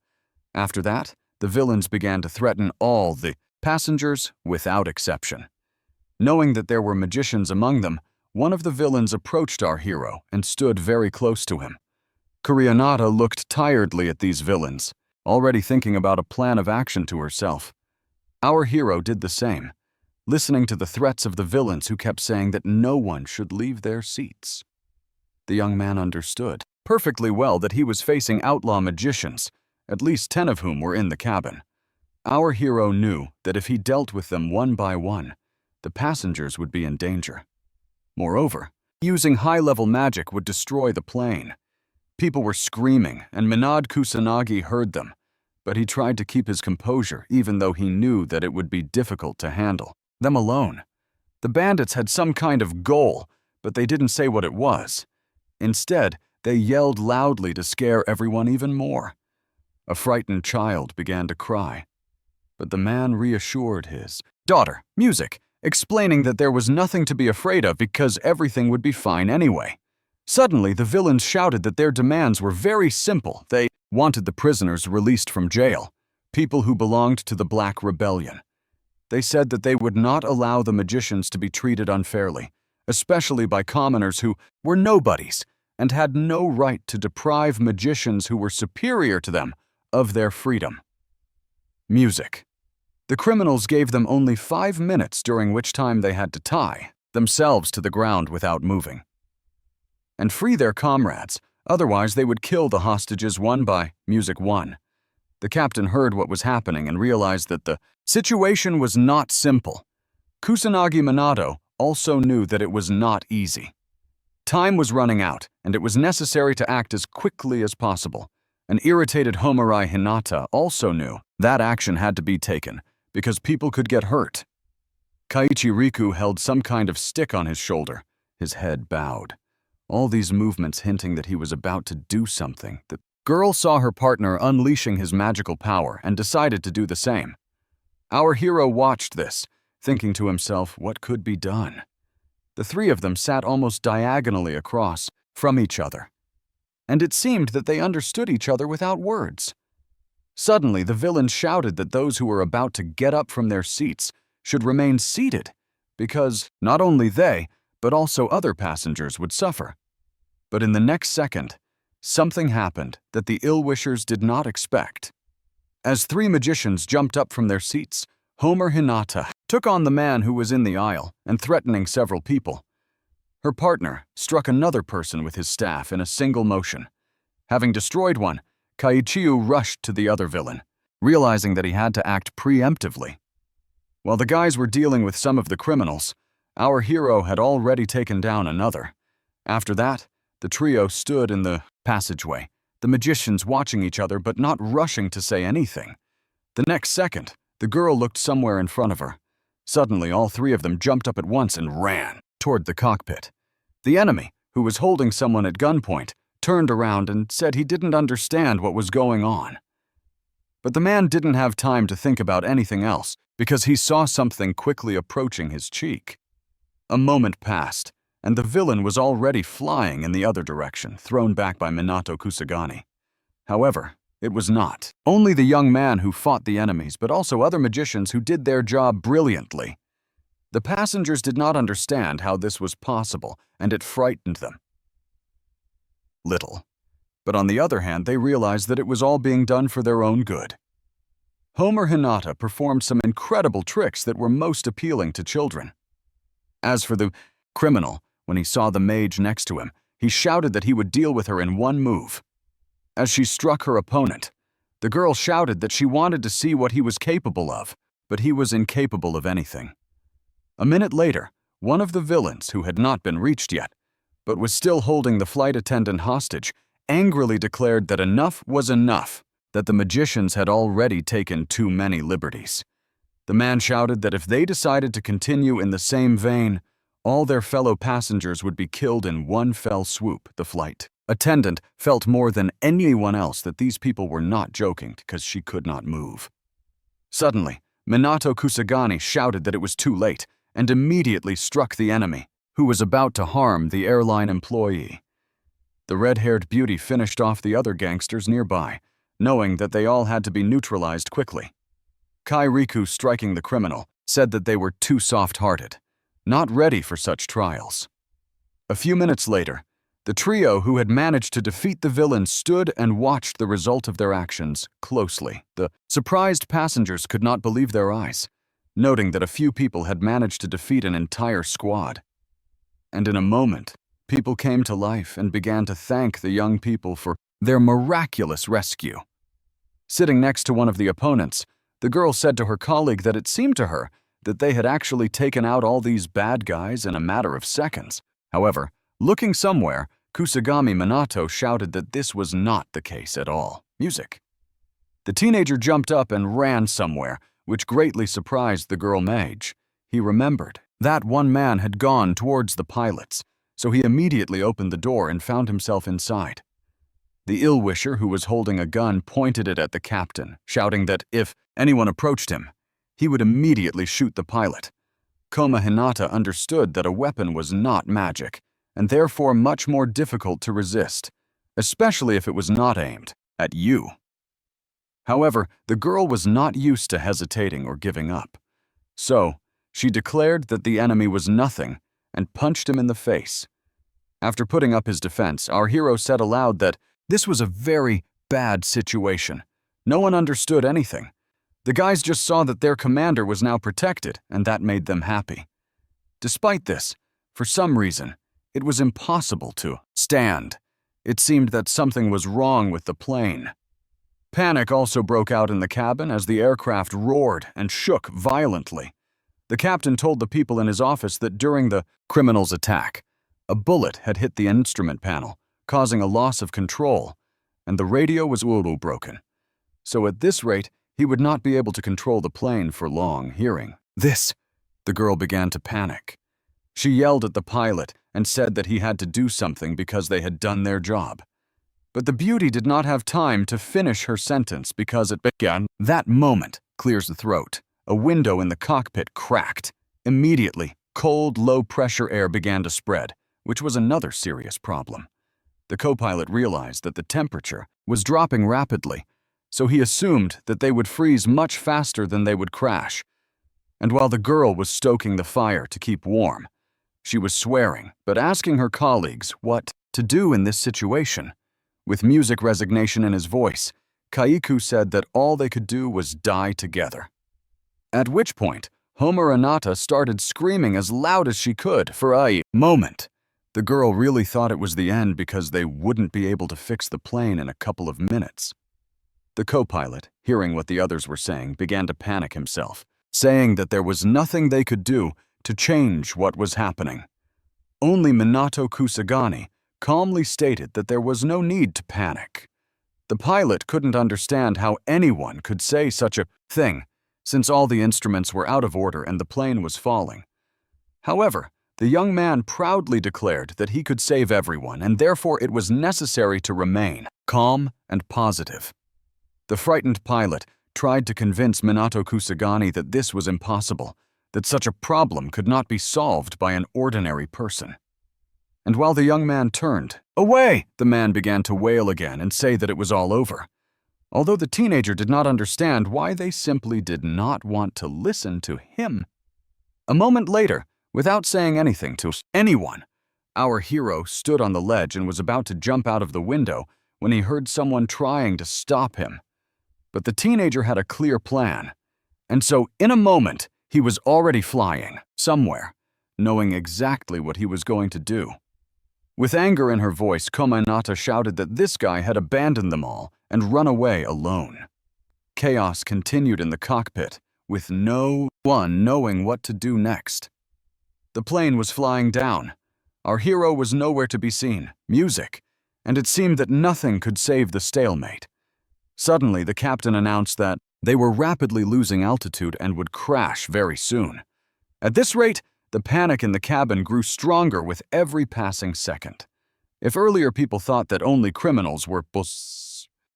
After that, the villains began to threaten all the passengers without exception. Knowing that there were magicians among them, one of the villains approached our hero and stood very close to him. Kuryanada looked tiredly at these villains, already thinking about a plan of action to herself. Our hero did the same. listening to the threats of the villains who kept saying that no one should leave their seats. The young man understood perfectly well that he was facing outlaw magicians, at least 10 of whom were in the cabin. Our hero knew that if he dealt with them one by one, the passengers would be in danger. Moreover, using high-level magic would destroy the plane. People were screaming, and Minad Kusanagi heard them, but he tried to keep his composure even though he knew that it would be difficult to handle them alone. The bandits had some kind of goal, but they didn't say what it was. Instead, they yelled loudly to scare everyone even more. A frightened child began to cry, but the man reassured his daughter, Music, explaining that there was nothing to be afraid of because everything would be fine anyway. Suddenly, the villains shouted that their demands were very simple. They wanted the prisoners released from jail, people who belonged to the Black Rebellion. They said that they would not allow the magicians to be treated unfairly, especially by commoners who were nobodies and had no right to deprive magicians who were superior to them of their freedom. Music. The criminals gave them only 5 minutes, during which time they had to tie themselves to the ground without moving and free their comrades, otherwise they would kill the hostages one by Music 1. The captain heard what was happening and realized that the situation was not simple. Kusanagi Minato also knew that it was not easy. Time was running out, and it was necessary to act as quickly as possible. An irritated Homarai Hinata also knew that action had to be taken, because people could get hurt. Kaiichi Riku held some kind of stick on his shoulder, his head bowed. All these movements hinting that he was about to do something. The girl saw her partner unleashing his magical power and decided to do the same. Our hero watched this, thinking to himself what could be done. The three of them sat almost diagonally across from each other, and it seemed that they understood each other without words. Suddenly, the villains shouted that those who were about to get up from their seats should remain seated, because not only they, but also other passengers would suffer. But in the next second, something happened that the ill-wishers did not expect. As 3 magicians jumped up from their seats, Homer Hinata took on the man who was in the aisle and threatening several people. Her partner struck another person with his staff in a single motion. Having destroyed one, Kaiichiu rushed to the other villain, realizing that he had to act preemptively. While the guys were dealing with some of the criminals, our hero had already taken down another. After that, the trio stood in the passageway, the magicians watching each other but not rushing to say anything. The next second, the girl looked somewhere in front of her. Suddenly, all 3 of them jumped up at once and ran toward the cockpit. The enemy, who was holding someone at gunpoint, turned around and said he didn't understand what was going on. But the man didn't have time to think about anything else because he saw something quickly approaching his cheek. A moment passed, and the villain was already flying in the other direction, thrown back by Minato Kusagani. However, it was not only the young man who fought the enemies, but also other magicians who did their job brilliantly. The passengers did not understand how this was possible, and it frightened them little. But on the other hand, they realized that it was all being done for their own good. Homer Hinata performed some incredible tricks that were most appealing to children. As for the criminal, when he saw the mage next to him, he shouted that he would deal with her in one move. As she struck her opponent, the girl shouted that she wanted to see what he was capable of, but he was incapable of anything. A minute later, one of the villains, who had not been reached yet, but was still holding the flight attendant hostage, angrily declared that enough was enough, that the magicians had already taken too many liberties. The man shouted that if they decided to continue in the same vein, all their fellow passengers would be killed in one fell swoop. The flight attendant felt more than anyone else that these people were not joking because she could not move. Suddenly, Minato Kusagani shouted that it was too late and immediately struck the enemy, who was about to harm the airline employee. The red-haired beauty finished off the other gangsters nearby, knowing that they all had to be neutralized quickly. Kai Riku, striking the criminal, said that they were too soft-hearted, not ready for such trials. A few minutes later, the trio who had managed to defeat the villain stood and watched the result of their actions closely. The surprised passengers could not believe their eyes. noting that a few people had managed to defeat an entire squad. And in a moment, people came to life and began to thank the young people for their miraculous rescue. Sitting next to one of the opponents, the girl said to her colleague that it seemed to her that they had actually taken out all these bad guys in a matter of seconds. However, looking somewhere, Kusagami Minato shouted that this was not the case at all. Music. The teenager jumped up and ran somewhere, which greatly surprised the girl Mage. He remembered that one man had gone towards the pilots, so he immediately opened the door and found himself inside. The ill-wisher who was holding a gun pointed it at the captain, shouting that if anyone approached him, he would immediately shoot the pilot. Koma Hinata understood that a weapon was not magic, and therefore much more difficult to resist, especially if it was not aimed at you. However, the girl was not used to hesitating or giving up. So, she declared that the enemy was nothing and punched him in the face. After putting up his defense, our hero said aloud that this was a very bad situation. No one understood anything. The guys just saw that their commander was now protected, and that made them happy. Despite this, for some reason, it was impossible to stand. It seemed that something was wrong with the plane. Panic also broke out in the cabin as the aircraft roared and shook violently. The captain told the people in his office that during the criminal's attack, a bullet had hit the instrument panel, causing a loss of control, and the radio was broken. So at this rate, he would not be able to control the plane for long. Hearing this, the girl began to panic. She yelled at the pilot and said that he had to do something because they had done their job. But the beauty did not have time to finish her sentence because it began. That moment clears the throat. A window in the cockpit cracked. Immediately, cold, low-pressure air began to spread, which was another serious problem. The co-pilot realized that the temperature was dropping rapidly, so he assumed that they would freeze much faster than they would crash. And while the girl was stoking the fire to keep warm, she was swearing, but asking her colleagues what to do in this situation. With music resignation in his voice, Kaiku said that all they could do was die together. At which point, Homer Anata started screaming as loud as she could for a moment. The girl really thought it was the end because they wouldn't be able to fix the plane in a couple of minutes. The co-pilot, hearing what the others were saying, began to panic himself, saying that there was nothing they could do to change what was happening. Only Minato Kusagani calmly stated that there was no need to panic. The pilot couldn't understand how anyone could say such a thing, since all the instruments were out of order and the plane was falling. However, the young man proudly declared that he could save everyone, and therefore it was necessary to remain calm and positive. The frightened pilot tried to convince Minato Kusagani that this was impossible, that such a problem could not be solved by an ordinary person. And while the young man turned away, the man began to wail again and say that it was all over. Although the teenager did not understand why they simply did not want to listen to him. A moment later, without saying anything to anyone, our hero stood on the ledge and was about to jump out of the window when he heard someone trying to stop him. But the teenager had a clear plan, and so in a moment, he was already flying somewhere, knowing exactly what he was going to do. With anger in her voice, Koma Hinata shouted that this guy had abandoned them all and run away alone. Chaos continued in the cockpit, with no one knowing what to do next. The plane was flying down. Our hero was nowhere to be seen. Music, and it seemed that nothing could save the stalemate. Suddenly, the captain announced that they were rapidly losing altitude and would crash very soon. At this rate, the panic in the cabin grew stronger with every passing second. If earlier people thought that only criminals were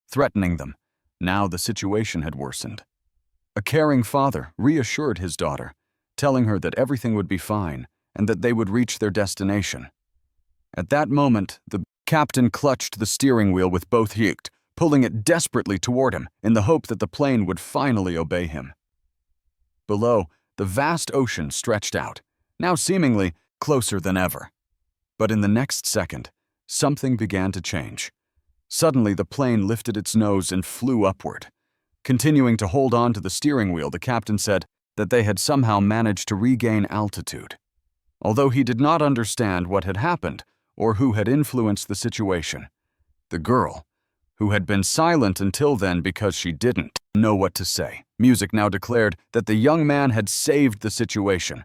threatening them, now the situation had worsened. A caring father reassured his daughter, telling her that everything would be fine and that they would reach their destination. At that moment, the captain clutched the steering wheel with both hands, pulling it desperately toward him in the hope that the plane would finally obey him. Below, the vast ocean stretched out, now seemingly closer than ever. But in the next second, something began to change. Suddenly, the plane lifted its nose and flew upward. Continuing to hold on to the steering wheel, the captain said, that they had somehow managed to regain altitude. Although he did not understand what had happened or who had influenced the situation, the girl, who had been silent until then because she didn't know what to say, Music now declared that the young man had saved the situation.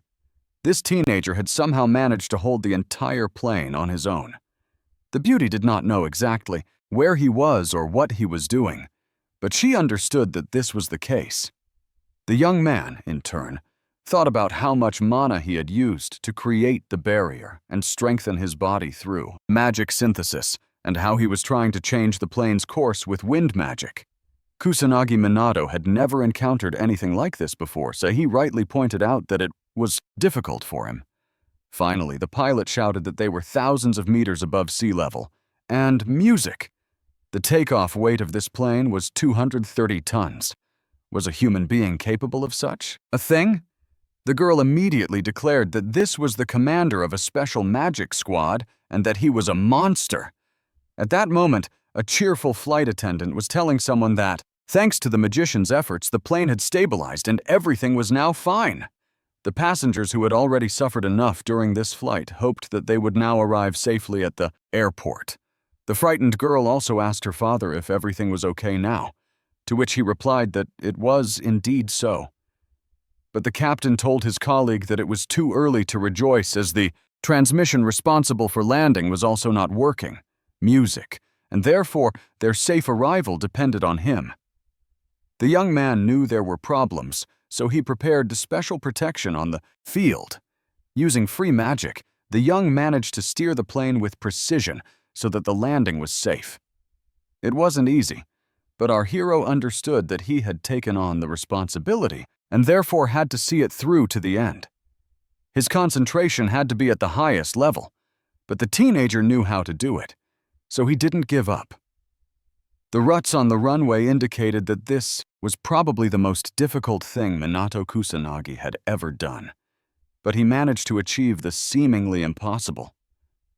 This teenager had somehow managed to hold the entire plane on his own. The beauty did not know exactly where he was or what he was doing, but she understood that this was the case. The young man, in turn, thought about how much mana he had used to create the barrier and strengthen his body through magic synthesis, and how he was trying to change the plane's course with wind magic. Kusanagi Minato had never encountered anything like this before, so he rightly pointed out that it was difficult for him. Finally, the pilot shouted that they were thousands of meters above sea level. And music! The takeoff weight of this plane was 230 tons. Was a human being capable of such a thing? The girl immediately declared that this was the commander of a special magic squad and that he was a monster. At that moment, a cheerful flight attendant was telling someone that, thanks to the magician's efforts, the plane had stabilized and everything was now fine. The passengers who had already suffered enough during this flight hoped that they would now arrive safely at the airport. The frightened girl also asked her father if everything was okay now, to which he replied that it was indeed so. But the captain told his colleague that it was too early to rejoice, as the transmission responsible for landing was also not working, music, and therefore their safe arrival depended on him. The young man knew there were problems, so he prepared special protection on the field. Using free magic, the young managed to steer the plane with precision so that the landing was safe. It wasn't easy, but our hero understood that he had taken on the responsibility and therefore had to see it through to the end. His concentration had to be at the highest level, but the teenager knew how to do it, so he didn't give up. The ruts on the runway indicated that this was probably the most difficult thing Minato Kusanagi had ever done, but he managed to achieve the seemingly impossible.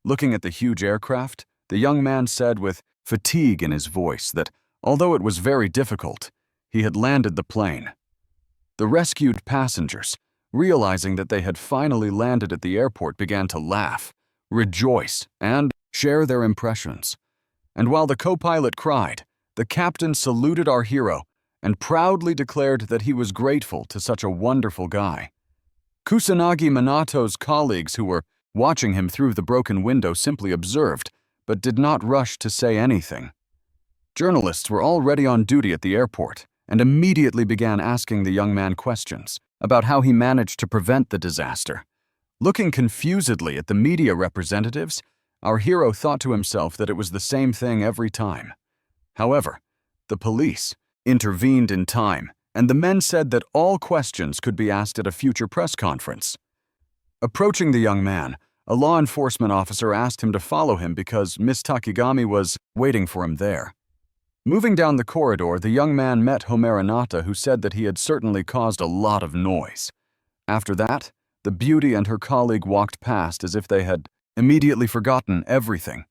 Looking at the huge aircraft, the young man said with fatigue in his voice that, although it was very difficult, he had landed the plane. The rescued passengers, realizing that they had finally landed at the airport, began to laugh, rejoice, and share their impressions. And while the co-pilot cried, the captain saluted our hero and proudly declared that he was grateful to such a wonderful guy. Kusanagi Minato's colleagues who were watching him through the broken window simply observed, but did not rush to say anything. Journalists were already on duty at the airport and immediately began asking the young man questions about how he managed to prevent the disaster. Looking confusedly at the media representatives, our hero thought to himself that it was the same thing every time. However, the police intervened in time, and the men said that all questions could be asked at a future press conference. Approaching the young man, a law enforcement officer asked him to follow him because Miss Takigami was waiting for him there. Moving down the corridor, the young man met Homeranata, who said that he had certainly caused a lot of noise. After that, the beauty and her colleague walked past as if they had immediately forgotten everything.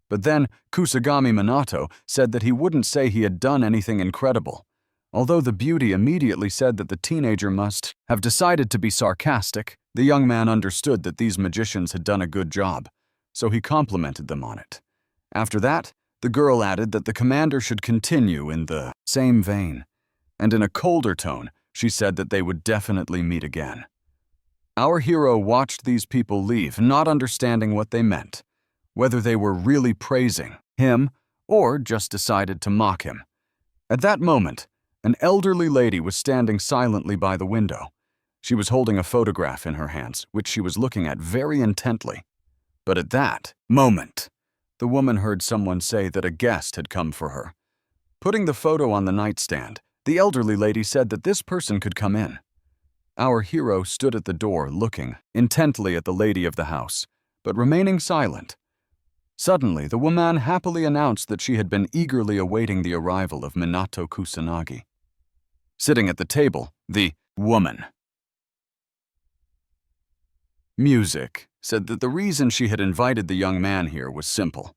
But then Kusagami Minato said that he wouldn't say he had done anything incredible. Although the beauty immediately said that the teenager must have decided to be sarcastic, the young man understood that these magicians had done a good job, so he complimented them on it. After that, the girl added that the commander should continue in the same vein, and in a colder tone, she said that they would definitely meet again. Our hero watched these people leave, not understanding what they meant, whether they were really praising him or just decided to mock him. At that moment, an elderly lady was standing silently by the window. She was holding a photograph in her hands, which she was looking at very intently. But at that moment, the woman heard someone say that a guest had come for her. Putting the photo on the nightstand, the elderly lady said that this person could come in. Our hero stood at the door looking intently at the lady of the house, but remaining silent. Suddenly, the woman happily announced that she had been eagerly awaiting the arrival of Minato Kusanagi. Sitting at the table, the woman, Music, said that the reason she had invited the young man here was simple.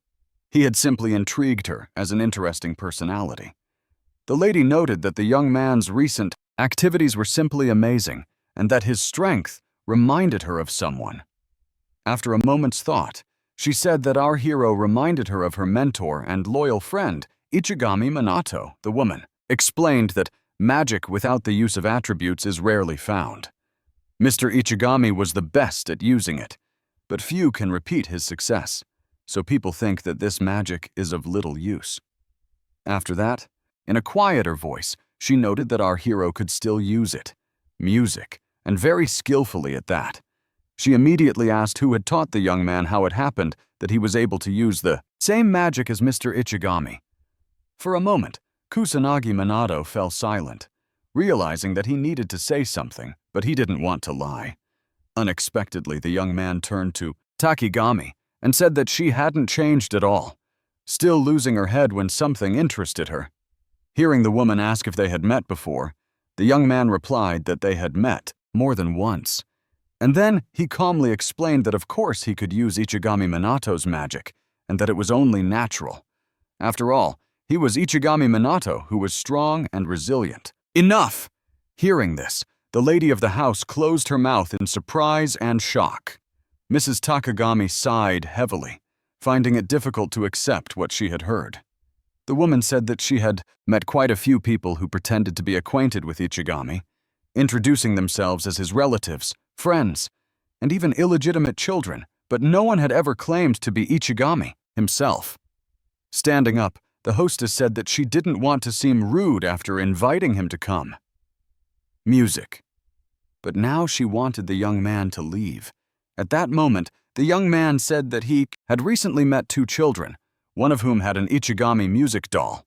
He had simply intrigued her as an interesting personality. The lady noted that the young man's recent activities were simply amazing, and that his strength reminded her of someone. After a moment's thought, she said that our hero reminded her of her mentor and loyal friend, Ichigami Minato. The woman explained that magic without the use of attributes is rarely found. Mr. Ichigami was the best at using it, but few can repeat his success, so people think that this magic is of little use. After that, in a quieter voice, she noted that our hero could still use it, music, and very skillfully at that. She immediately asked who had taught the young man how it happened that he was able to use the same magic as Mr. Ichigami. For a moment, Kusanagi Minato fell silent, realizing that he needed to say something, but he didn't want to lie. Unexpectedly, the young man turned to Takigami and said that she hadn't changed at all, still losing her head when something interested her. Hearing the woman ask if they had met before, the young man replied that they had met more than once. And then he calmly explained that of course he could use Ichigami Minato's magic, and that it was only natural. After all, he was Ichigami Minato, who was strong and resilient. Enough! Hearing this, the lady of the house closed her mouth in surprise and shock. Mrs. Takagami sighed heavily, finding it difficult to accept what she had heard. The woman said that she had met quite a few people who pretended to be acquainted with Ichigami, introducing themselves as his relatives, friends, and even illegitimate children, but no one had ever claimed to be Ichigami himself. Standing up, the hostess said that she didn't want to seem rude after inviting him to come. Music. But now she wanted the young man to leave. At that moment, the young man said that he had recently met two children, one of whom had an Ichigami music doll.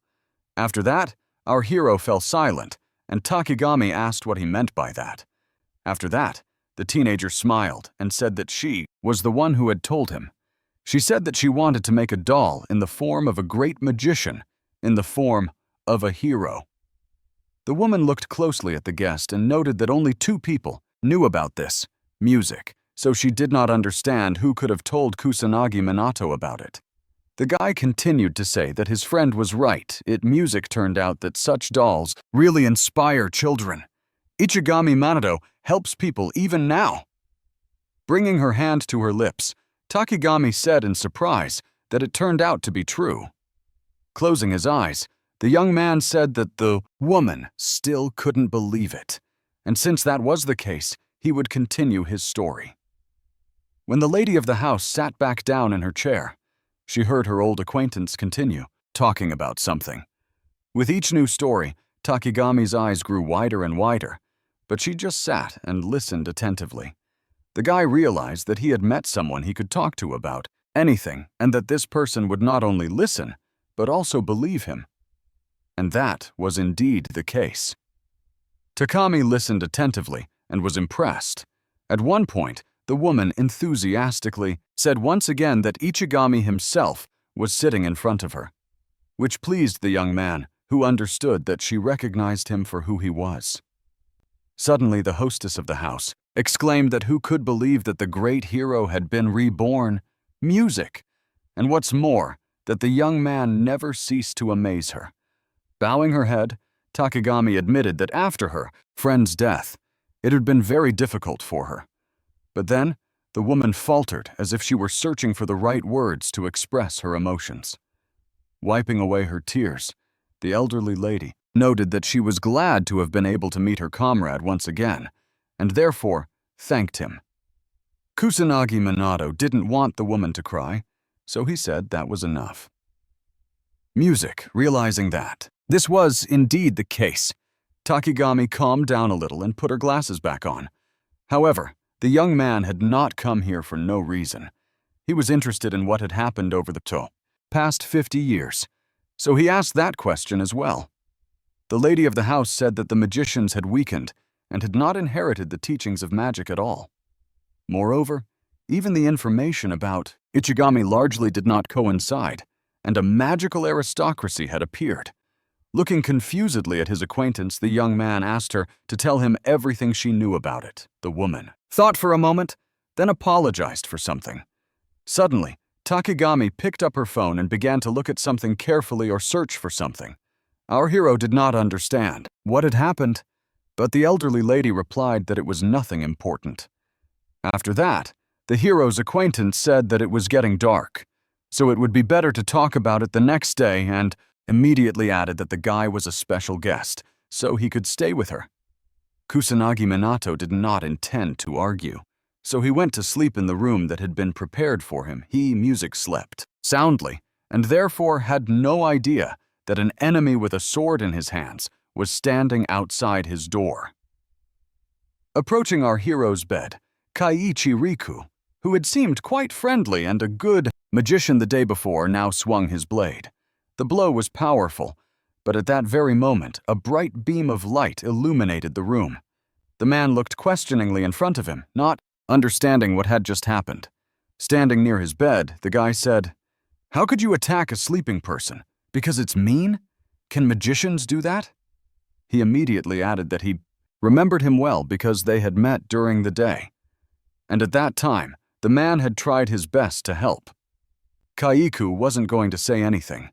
After that, our hero fell silent, and Takigami asked what he meant by that. After that, the teenager smiled and said that she was the one who had told him. She said that she wanted to make a doll in the form of a great magician, in the form of a hero. The woman looked closely at the guest and noted that only two people knew about this, music, so she did not understand who could have told Kusanagi Minato about it. The guy continued to say that his friend was right. Music turned out that such dolls really inspire children. Ichigami Minato helps people even now. Bringing her hand to her lips, Takigami said in surprise that it turned out to be true. Closing his eyes, the young man said that the woman still couldn't believe it, and since that was the case, he would continue his story. When the lady of the house sat back down in her chair, she heard her old acquaintance continue, talking about something. With each new story, Takigami's eyes grew wider and wider, but she just sat and listened attentively. The guy realized that he had met someone he could talk to about anything, and that this person would not only listen, but also believe him. And that was indeed the case. Takami listened attentively and was impressed. At one point, the woman enthusiastically said once again that Ichigami himself was sitting in front of her, which pleased the young man, who understood that she recognized him for who he was. Suddenly, the hostess of the house exclaimed that who could believe that the great hero had been reborn? Music! And what's more, that the young man never ceased to amaze her. Bowing her head, Takigami admitted that after her friend's death, it had been very difficult for her. But then, the woman faltered as if she were searching for the right words to express her emotions. Wiping away her tears, the elderly lady noted that she was glad to have been able to meet her comrade once again, and therefore thanked him. Kusanagi Minato didn't want the woman to cry, so he said that was enough. Music, realizing that this was indeed the case, Takigami calmed down a little and put her glasses back on. However, the young man had not come here for no reason. He was interested in what had happened over the past 50 years, so he asked that question as well. The lady of the house said that the magicians had weakened and had not inherited the teachings of magic at all. Moreover, even the information about Ichigami largely did not coincide, and a magical aristocracy had appeared. Looking confusedly at his acquaintance, the young man asked her to tell him everything she knew about it. The woman thought for a moment, then apologized for something. Suddenly, Takigami picked up her phone and began to look at something carefully or search for something. Our hero did not understand what had happened, but the elderly lady replied that it was nothing important. After that, the hero's acquaintance said that it was getting dark, so it would be better to talk about it the next day, and immediately added that the guy was a special guest, so he could stay with her. Kusanagi Minato did not intend to argue, so he went to sleep in the room that had been prepared for him. He music slept soundly, and therefore had no idea that an enemy with a sword in his hands was standing outside his door. Approaching our hero's bed, Kaiichi Riku, who had seemed quite friendly and a good magician the day before, now swung his blade. The blow was powerful, but at that very moment, a bright beam of light illuminated the room. The man looked questioningly in front of him, not understanding what had just happened. Standing near his bed, the guy said, "How could you attack a sleeping person? Because it's mean? Can magicians do that?" He immediately added that he remembered him well because they had met during the day. And at that time, the man had tried his best to help. Kaiku wasn't going to say anything.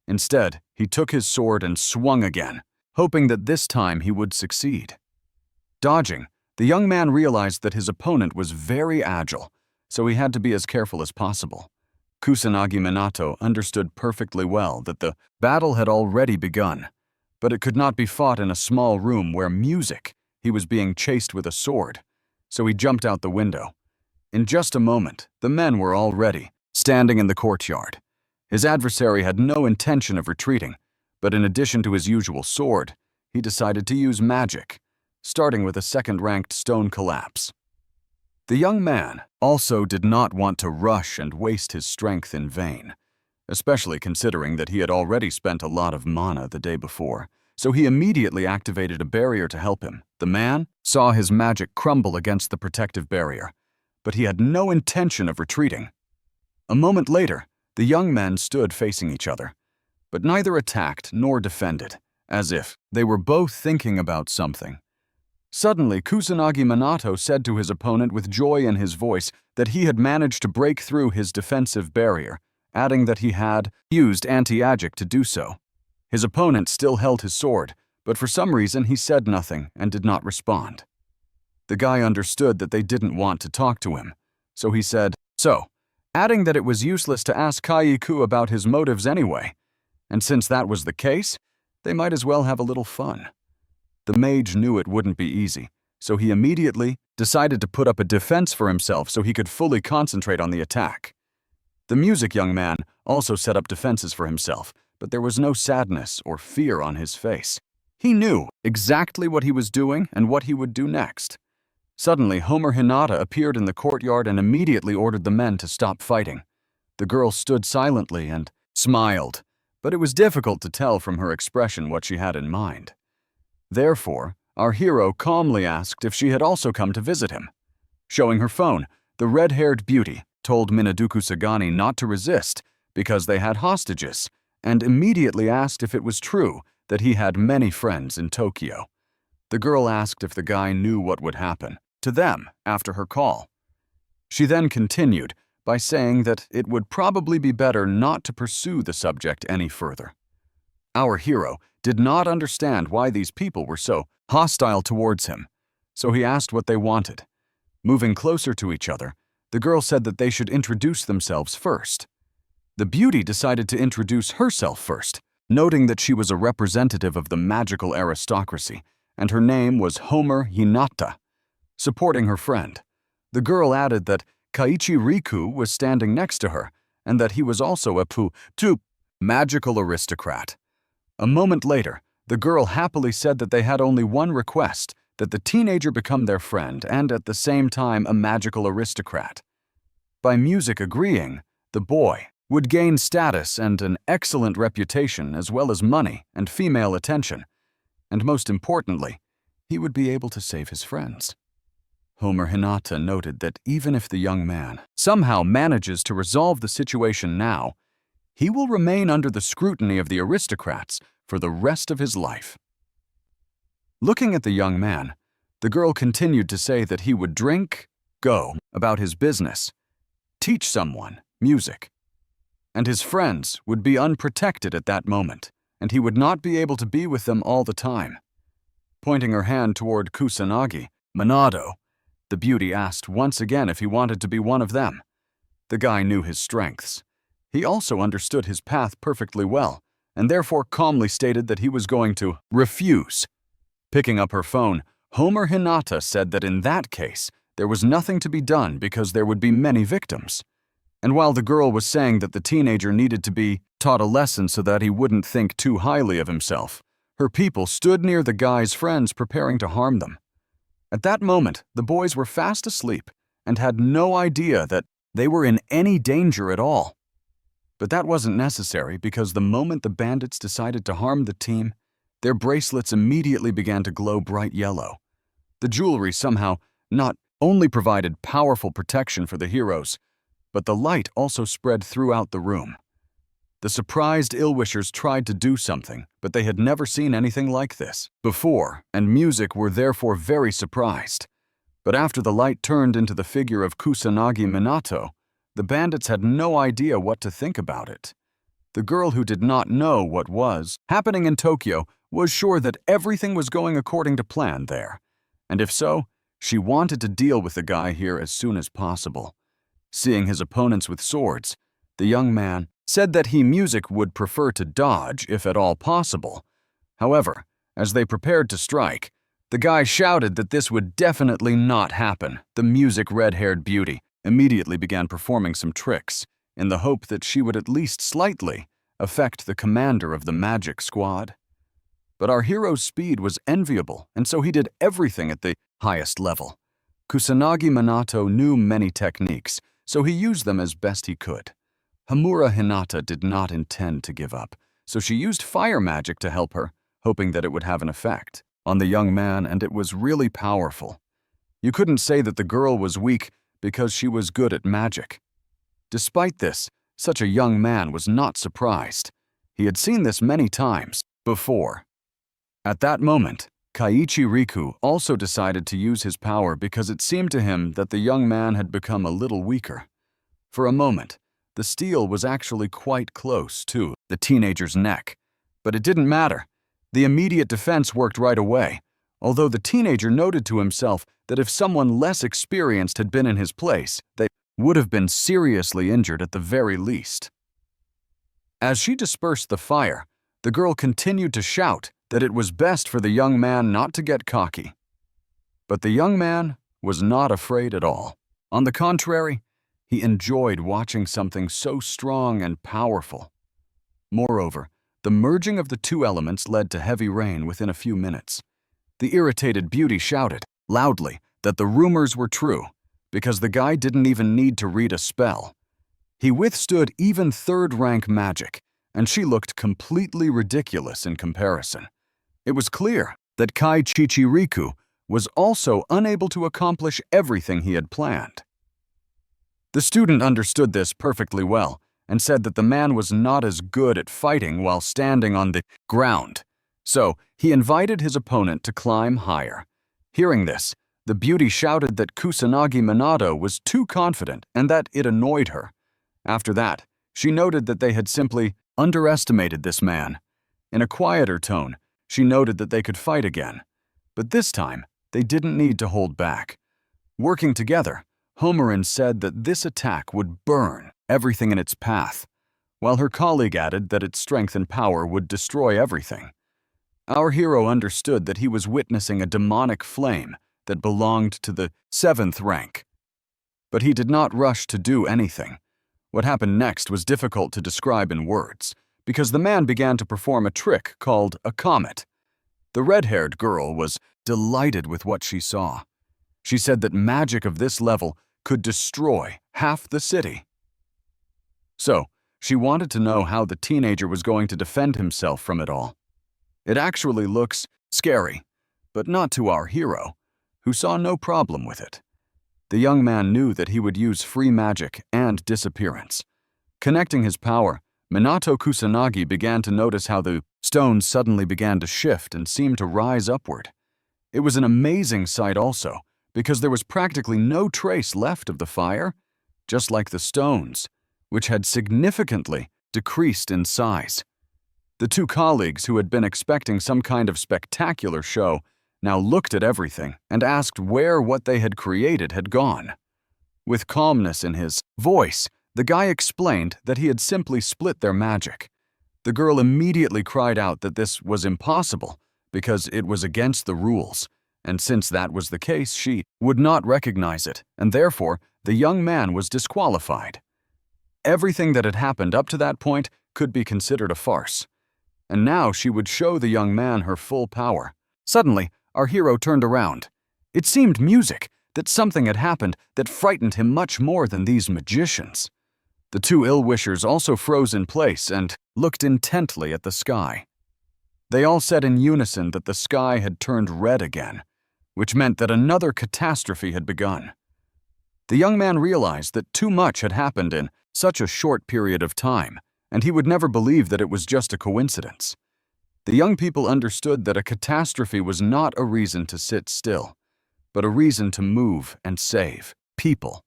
Instead, he took his sword and swung again, hoping that this time he would succeed. Dodging, the young man realized that his opponent was very agile, so he had to be as careful as possible. Kusanagi Minato understood perfectly well that the battle had already begun, but it could not be fought in a small room where he was being chased with a sword, so he jumped out the window. In just a moment, the men were all ready, standing in the courtyard. His adversary had no intention of retreating, but in addition to his usual sword, he decided to use magic, starting with a second-ranked stone collapse. The young man also did not want to rush and waste his strength in vain, especially considering that he had already spent a lot of mana the day before, so he immediately activated a barrier to help him. The man saw his magic crumble against the protective barrier, but he had no intention of retreating. A moment later, the young men stood facing each other, but neither attacked nor defended, as if they were both thinking about something. Suddenly, Kusanagi Minato said to his opponent with joy in his voice that he had managed to break through his defensive barrier, adding that he had used anti-magic to do so. His opponent still held his sword, but for some reason he said nothing and did not respond. The guy understood that they didn't want to talk to him, so he said, "So," adding that it was useless to ask Kaiku about his motives anyway, and since that was the case, they might as well have a little fun. The mage knew it wouldn't be easy, so he immediately decided to put up a defense for himself so he could fully concentrate on the attack. The music young man also set up defenses for himself, but there was no sadness or fear on his face. He knew exactly what he was doing and what he would do next. Suddenly, Homer Hinata appeared in the courtyard and immediately ordered the men to stop fighting. The girl stood silently and smiled, but it was difficult to tell from her expression what she had in mind. Therefore, our hero calmly asked if she had also come to visit him. Showing her phone, the red-haired beauty told Minaduku Sagani not to resist because they had hostages, and immediately asked if it was true that he had many friends in Tokyo. The girl asked if the guy knew what would happen to them after her call. She then continued by saying that it would probably be better not to pursue the subject any further. Our hero did not understand why these people were so hostile towards him, so he asked what they wanted. Moving closer to each other, the girl said that they should introduce themselves first. The beauty decided to introduce herself first, noting that she was a representative of the magical aristocracy, and her name was Homer Hinata. Supporting her friend, the girl added that Kaiichi Riku was standing next to her, and that he was also a magical aristocrat. A moment later, the girl happily said that they had only one request, that the teenager become their friend and at the same time a magical aristocrat. By music agreeing, the boy would gain status and an excellent reputation as well as money and female attention, and most importantly, he would be able to save his friends. Homer Hinata noted that even if the young man somehow manages to resolve the situation now, he will remain under the scrutiny of the aristocrats for the rest of his life. Looking at the young man, the girl continued to say that he would drink, go about his business, teach someone music, and his friends would be unprotected at that moment, and he would not be able to be with them all the time. Pointing her hand toward Kusanagi, Minato, the beauty asked once again if he wanted to be one of them. The guy knew his strengths. He also understood his path perfectly well, and therefore calmly stated that he was going to refuse. Picking up her phone, Homer Hinata said that in that case, there was nothing to be done because there would be many victims. And while the girl was saying that the teenager needed to be taught a lesson so that he wouldn't think too highly of himself, her people stood near the guy's friends preparing to harm them. At that moment, the boys were fast asleep and had no idea that they were in any danger at all. But that wasn't necessary because the moment the bandits decided to harm the team, their bracelets immediately began to glow bright yellow. The jewelry somehow not only provided powerful protection for the heroes, but the light also spread throughout the room. The surprised ill-wishers tried to do something, but they had never seen anything like this before, and music were therefore very surprised. But after the light turned into the figure of Kusanagi Minato, the bandits had no idea what to think about it. The girl who did not know what was happening in Tokyo was sure that everything was going according to plan there, and if so, she wanted to deal with the guy here as soon as possible. Seeing his opponents with swords, the young man said that music would prefer to dodge if at all possible. However, as they prepared to strike, the guy shouted that this would definitely not happen. The music red-haired beauty immediately began performing some tricks in the hope that she would at least slightly affect the commander of the magic squad. But our hero's speed was enviable, and so he did everything at the highest level. Kusanagi Minato knew many techniques, so he used them as best he could. Hamura Hinata did not intend to give up, so she used fire magic to help her, hoping that it would have an effect on the young man, and it was really powerful. You couldn't say that the girl was weak because she was good at magic. Despite this, such a young man was not surprised. He had seen this many times before. At that moment, Kaiichi Riku also decided to use his power because it seemed to him that the young man had become a little weaker. For a moment, the steel was actually quite close to the teenager's neck, but it didn't matter. The immediate defense worked right away, although the teenager noted to himself that if someone less experienced had been in his place, they would have been seriously injured at the very least. As she dispersed the fire, the girl continued to shout that it was best for the young man not to get cocky. But the young man was not afraid at all. On the contrary, he enjoyed watching something so strong and powerful. Moreover, the merging of the two elements led to heavy rain within a few minutes. The irritated beauty shouted loudly that the rumors were true, because the guy didn't even need to read a spell. He withstood even third-rank magic, and she looked completely ridiculous in comparison. It was clear that Kaiichi Riku was also unable to accomplish everything he had planned. The student understood this perfectly well and said that the man was not as good at fighting while standing on the ground, so he invited his opponent to climb higher. Hearing this, the beauty shouted that Kusanagi Minato was too confident and that it annoyed her. After that, she noted that they had simply underestimated this man. In a quieter tone, she noted that they could fight again. But this time, they didn't need to hold back. Working together, Homerin said that this attack would burn everything in its path, while her colleague added that its strength and power would destroy everything. Our hero understood that he was witnessing a demonic flame that belonged to the 7th rank. But he did not rush to do anything. What happened next was difficult to describe in words, because the man began to perform a trick called a comet. The red-haired girl was delighted with what she saw. She said that magic of this level could destroy half the city. So, she wanted to know how the teenager was going to defend himself from it all. It actually looks scary, but not to our hero, who saw no problem with it. The young man knew that he would use free magic and disappearance. Connecting his power, Minato Kusanagi began to notice how the stones suddenly began to shift and seemed to rise upward. It was an amazing sight also, because there was practically no trace left of the fire, just like the stones, which had significantly decreased in size. The two colleagues who had been expecting some kind of spectacular show now looked at everything and asked where what they had created had gone. With calmness in his voice, the guy explained that he had simply split their magic. The girl immediately cried out that this was impossible because it was against the rules, and since that was the case, she would not recognize it, and therefore the young man was disqualified. Everything that had happened up to that point could be considered a farce, and now she would show the young man her full power. Suddenly, our hero turned around. It seemed music, that something had happened that frightened him much more than these magicians. The two ill-wishers also froze in place and looked intently at the sky. They all said in unison that the sky had turned red again, which meant that another catastrophe had begun. The young man realized that too much had happened in such a short period of time, and he would never believe that it was just a coincidence. The young people understood that a catastrophe was not a reason to sit still, but a reason to move and save people.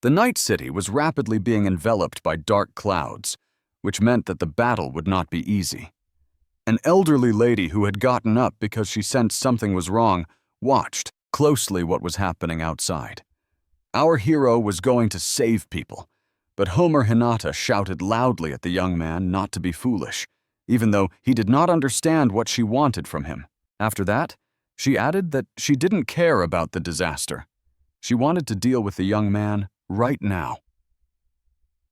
The night city was rapidly being enveloped by dark clouds, which meant that the battle would not be easy. An elderly lady who had gotten up because she sensed something was wrong watched closely what was happening outside. Our hero was going to save people, but Homer Hinata shouted loudly at the young man not to be foolish, even though he did not understand what she wanted from him. After that, she added that she didn't care about the disaster. She wanted to deal with the young man right now.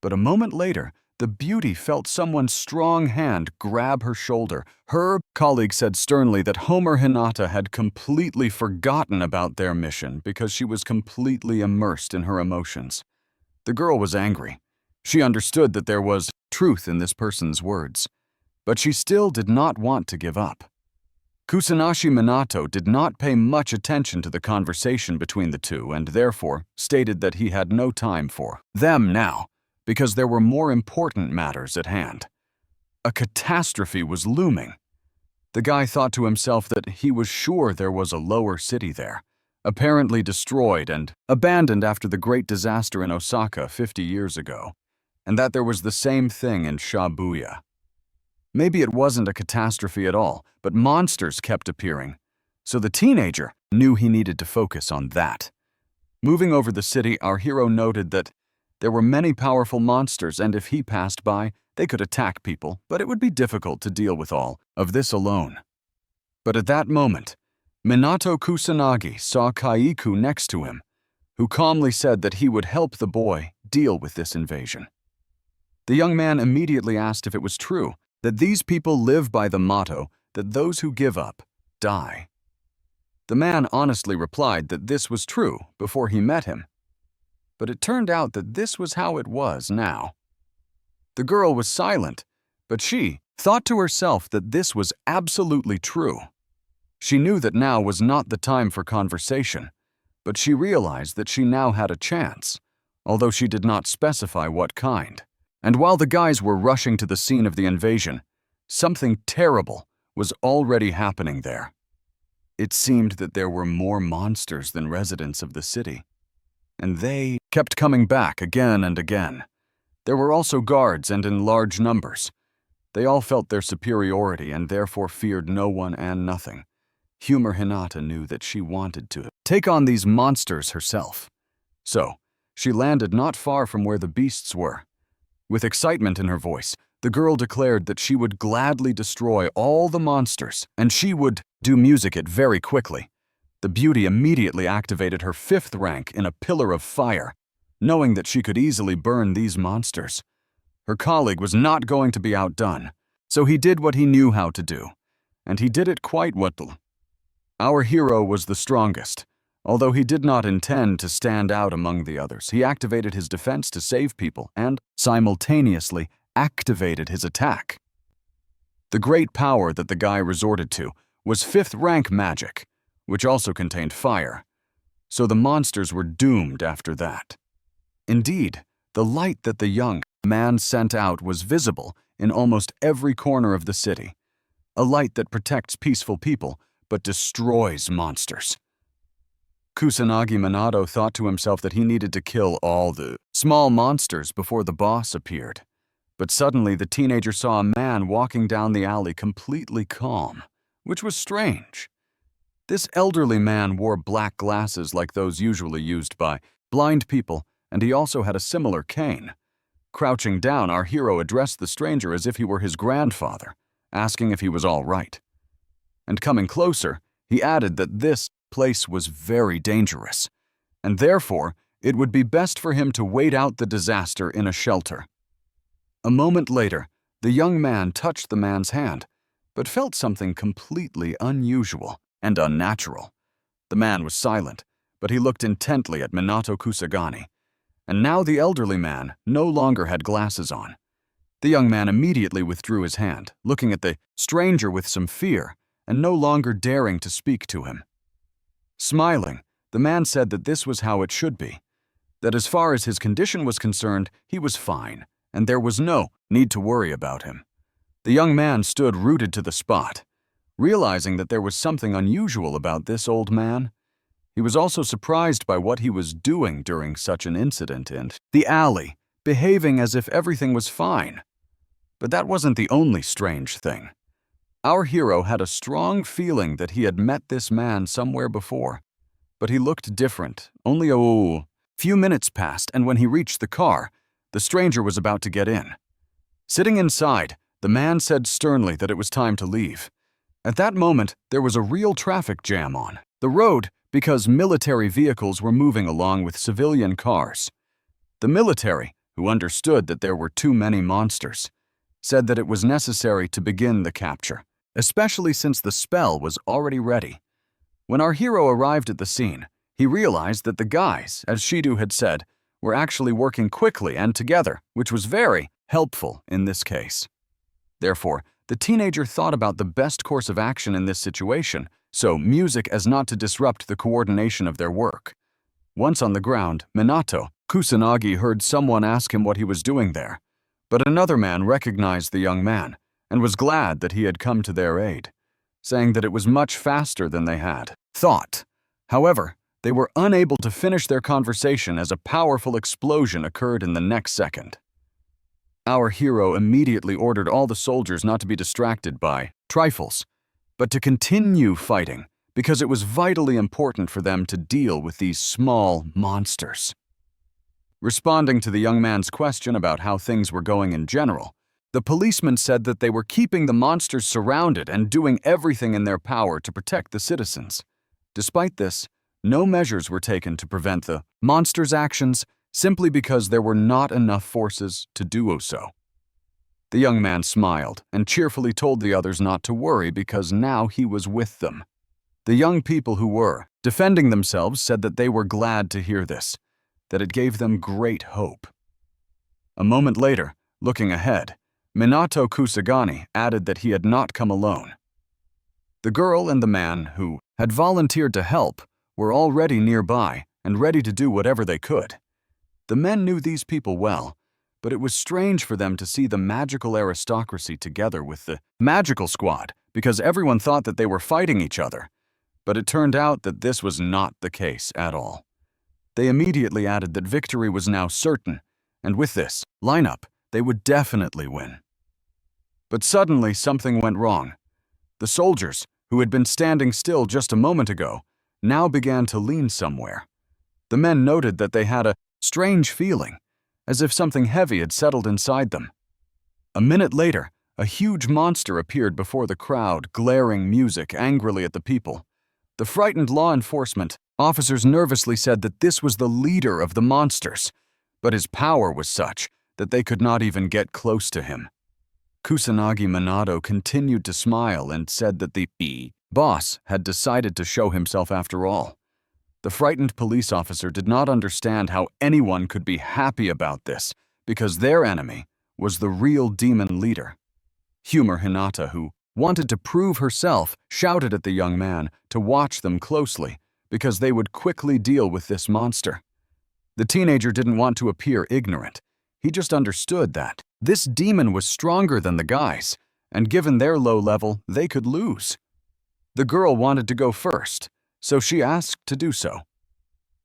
But a moment later, the beauty felt someone's strong hand grab her shoulder. Her colleague said sternly that Homer Hinata had completely forgotten about their mission because she was completely immersed in her emotions. The girl was angry. She understood that there was truth in this person's words, but she still did not want to give up. Kusunashi Minato did not pay much attention to the conversation between the two and therefore stated that he had no time for them now because there were more important matters at hand. A catastrophe was looming. The guy thought to himself that he was sure there was a lower city there, apparently destroyed and abandoned after the great disaster in Osaka 50 years ago, and that there was the same thing in Shibuya. Maybe it wasn't a catastrophe at all, but monsters kept appearing, so the teenager knew he needed to focus on that. Moving over the city, our hero noted that there were many powerful monsters, and if he passed by, they could attack people, but it would be difficult to deal with all of this alone. But at that moment, Minato Kusanagi saw Kaiku next to him, who calmly said that he would help the boy deal with this invasion. The young man immediately asked if it was true that these people live by the motto that those who give up die. The man honestly replied that this was true before he met him, but it turned out that this was how it was now. The girl was silent, but she thought to herself that this was absolutely true. She knew that now was not the time for conversation, but she realized that she now had a chance, although she did not specify what kind. And while the guys were rushing to the scene of the invasion, something terrible was already happening there. It seemed that there were more monsters than residents of the city, and they kept coming back again and again. There were also guards and in large numbers. They all felt their superiority and therefore feared no one and nothing. Homer Hinata knew that she wanted to take on these monsters herself. So, she landed not far from where the beasts were. With excitement in her voice, the girl declared that she would gladly destroy all the monsters, and she would do music it very quickly. The beauty immediately activated her 5th rank in a pillar of fire, knowing that she could easily burn these monsters. Her colleague was not going to be outdone, so he did what he knew how to do, and he did it quite well. Our hero was the strongest. Although he did not intend to stand out among the others, he activated his defense to save people and simultaneously activated his attack. The great power that the guy resorted to was 5th rank magic, which also contained fire, so the monsters were doomed after that. Indeed, the light that the young man sent out was visible in almost every corner of the city, a light that protects peaceful people but destroys monsters. Kusanagi Minato thought to himself that he needed to kill all the small monsters before the boss appeared. But suddenly the teenager saw a man walking down the alley completely calm, which was strange. This elderly man wore black glasses like those usually used by blind people, and he also had a similar cane. Crouching down, our hero addressed the stranger as if he were his grandfather, asking if he was all right. And coming closer, he added that this place was very dangerous, and therefore it would be best for him to wait out the disaster in a shelter. A moment later, the young man touched the man's hand, but felt something completely unusual and unnatural. The man was silent, but he looked intently at Minato Kusagani, and now the elderly man no longer had glasses on. The young man immediately withdrew his hand, looking at the stranger with some fear and no longer daring to speak to him. Smiling, the man said that this was how it should be, that as far as his condition was concerned, he was fine, and there was no need to worry about him. The young man stood rooted to the spot, realizing that there was something unusual about this old man. He was also surprised by what he was doing during such an incident in the alley, behaving as if everything was fine. But that wasn't the only strange thing. Our hero had a strong feeling that he had met this man somewhere before, but he looked different. Only a few minutes passed, and when he reached the car, the stranger was about to get in. Sitting inside, the man said sternly that it was time to leave. At that moment, there was a real traffic jam on the road because military vehicles were moving along with civilian cars. The military, who understood that there were too many monsters, said that it was necessary to begin the capture, especially since the spell was already ready. When our hero arrived at the scene, he realized that the guys, as Shidu had said, were actually working quickly and together, which was very helpful in this case. Therefore, the teenager thought about the best course of action in this situation, so music as not to disrupt the coordination of their work. Once on the ground, Minato Kusanagi heard someone ask him what he was doing there, but another man recognized the young man and was glad that he had come to their aid, saying that it was much faster than they had thought. However, they were unable to finish their conversation as a powerful explosion occurred in the next second. Our hero immediately ordered all the soldiers not to be distracted by trifles, but to continue fighting because it was vitally important for them to deal with these small monsters. Responding to the young man's question about how things were going in general, the policeman said that they were keeping the monsters surrounded and doing everything in their power to protect the citizens. Despite this, no measures were taken to prevent the monsters' actions simply because there were not enough forces to do so. The young man smiled and cheerfully told the others not to worry because now he was with them. The young people who were defending themselves said that they were glad to hear this, that it gave them great hope. A moment later, looking ahead, Minato Kusagani added that he had not come alone. The girl and the man who had volunteered to help were already nearby and ready to do whatever they could. The men knew these people well, but it was strange for them to see the magical aristocracy together with the magical squad because everyone thought that they were fighting each other, but it turned out that this was not the case at all. They immediately added that victory was now certain, and with this lineup, they would definitely win. But suddenly something went wrong. The soldiers, who had been standing still just a moment ago, now began to lean somewhere. The men noted that they had a strange feeling, as if something heavy had settled inside them. A minute later, a huge monster appeared before the crowd, glaring music angrily at the people. The frightened law enforcement officers nervously said that this was the leader of the monsters, but his power was such that they could not even get close to him. Kusanagi Minato continued to smile and said that the boss had decided to show himself after all. The frightened police officer did not understand how anyone could be happy about this because their enemy was the real demon leader. Humor Hinata, who wanted to prove herself, shouted at the young man to watch them closely because they would quickly deal with this monster. The teenager didn't want to appear ignorant. He just understood that this demon was stronger than the guys, and given their low level, they could lose. The girl wanted to go first, so she asked to do so.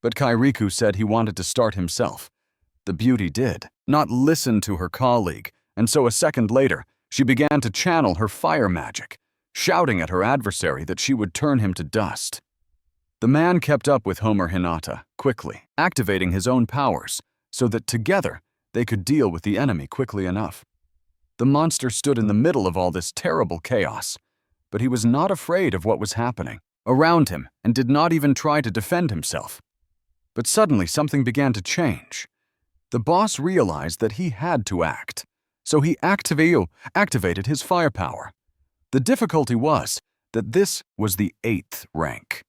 But Kairiku said he wanted to start himself. The beauty did not listen to her colleague, and so a second later, she began to channel her fire magic. shouting at her adversary that she would turn him to dust. The man kept up with Homer Hinata, quickly, activating his own powers, so that together they could deal with the enemy quickly enough. The monster stood in the middle of all this terrible chaos, but he was not afraid of what was happening around him and did not even try to defend himself. But suddenly something began to change. The boss realized that he had to act, so he activated his firepower. The difficulty was that this was the 8th rank.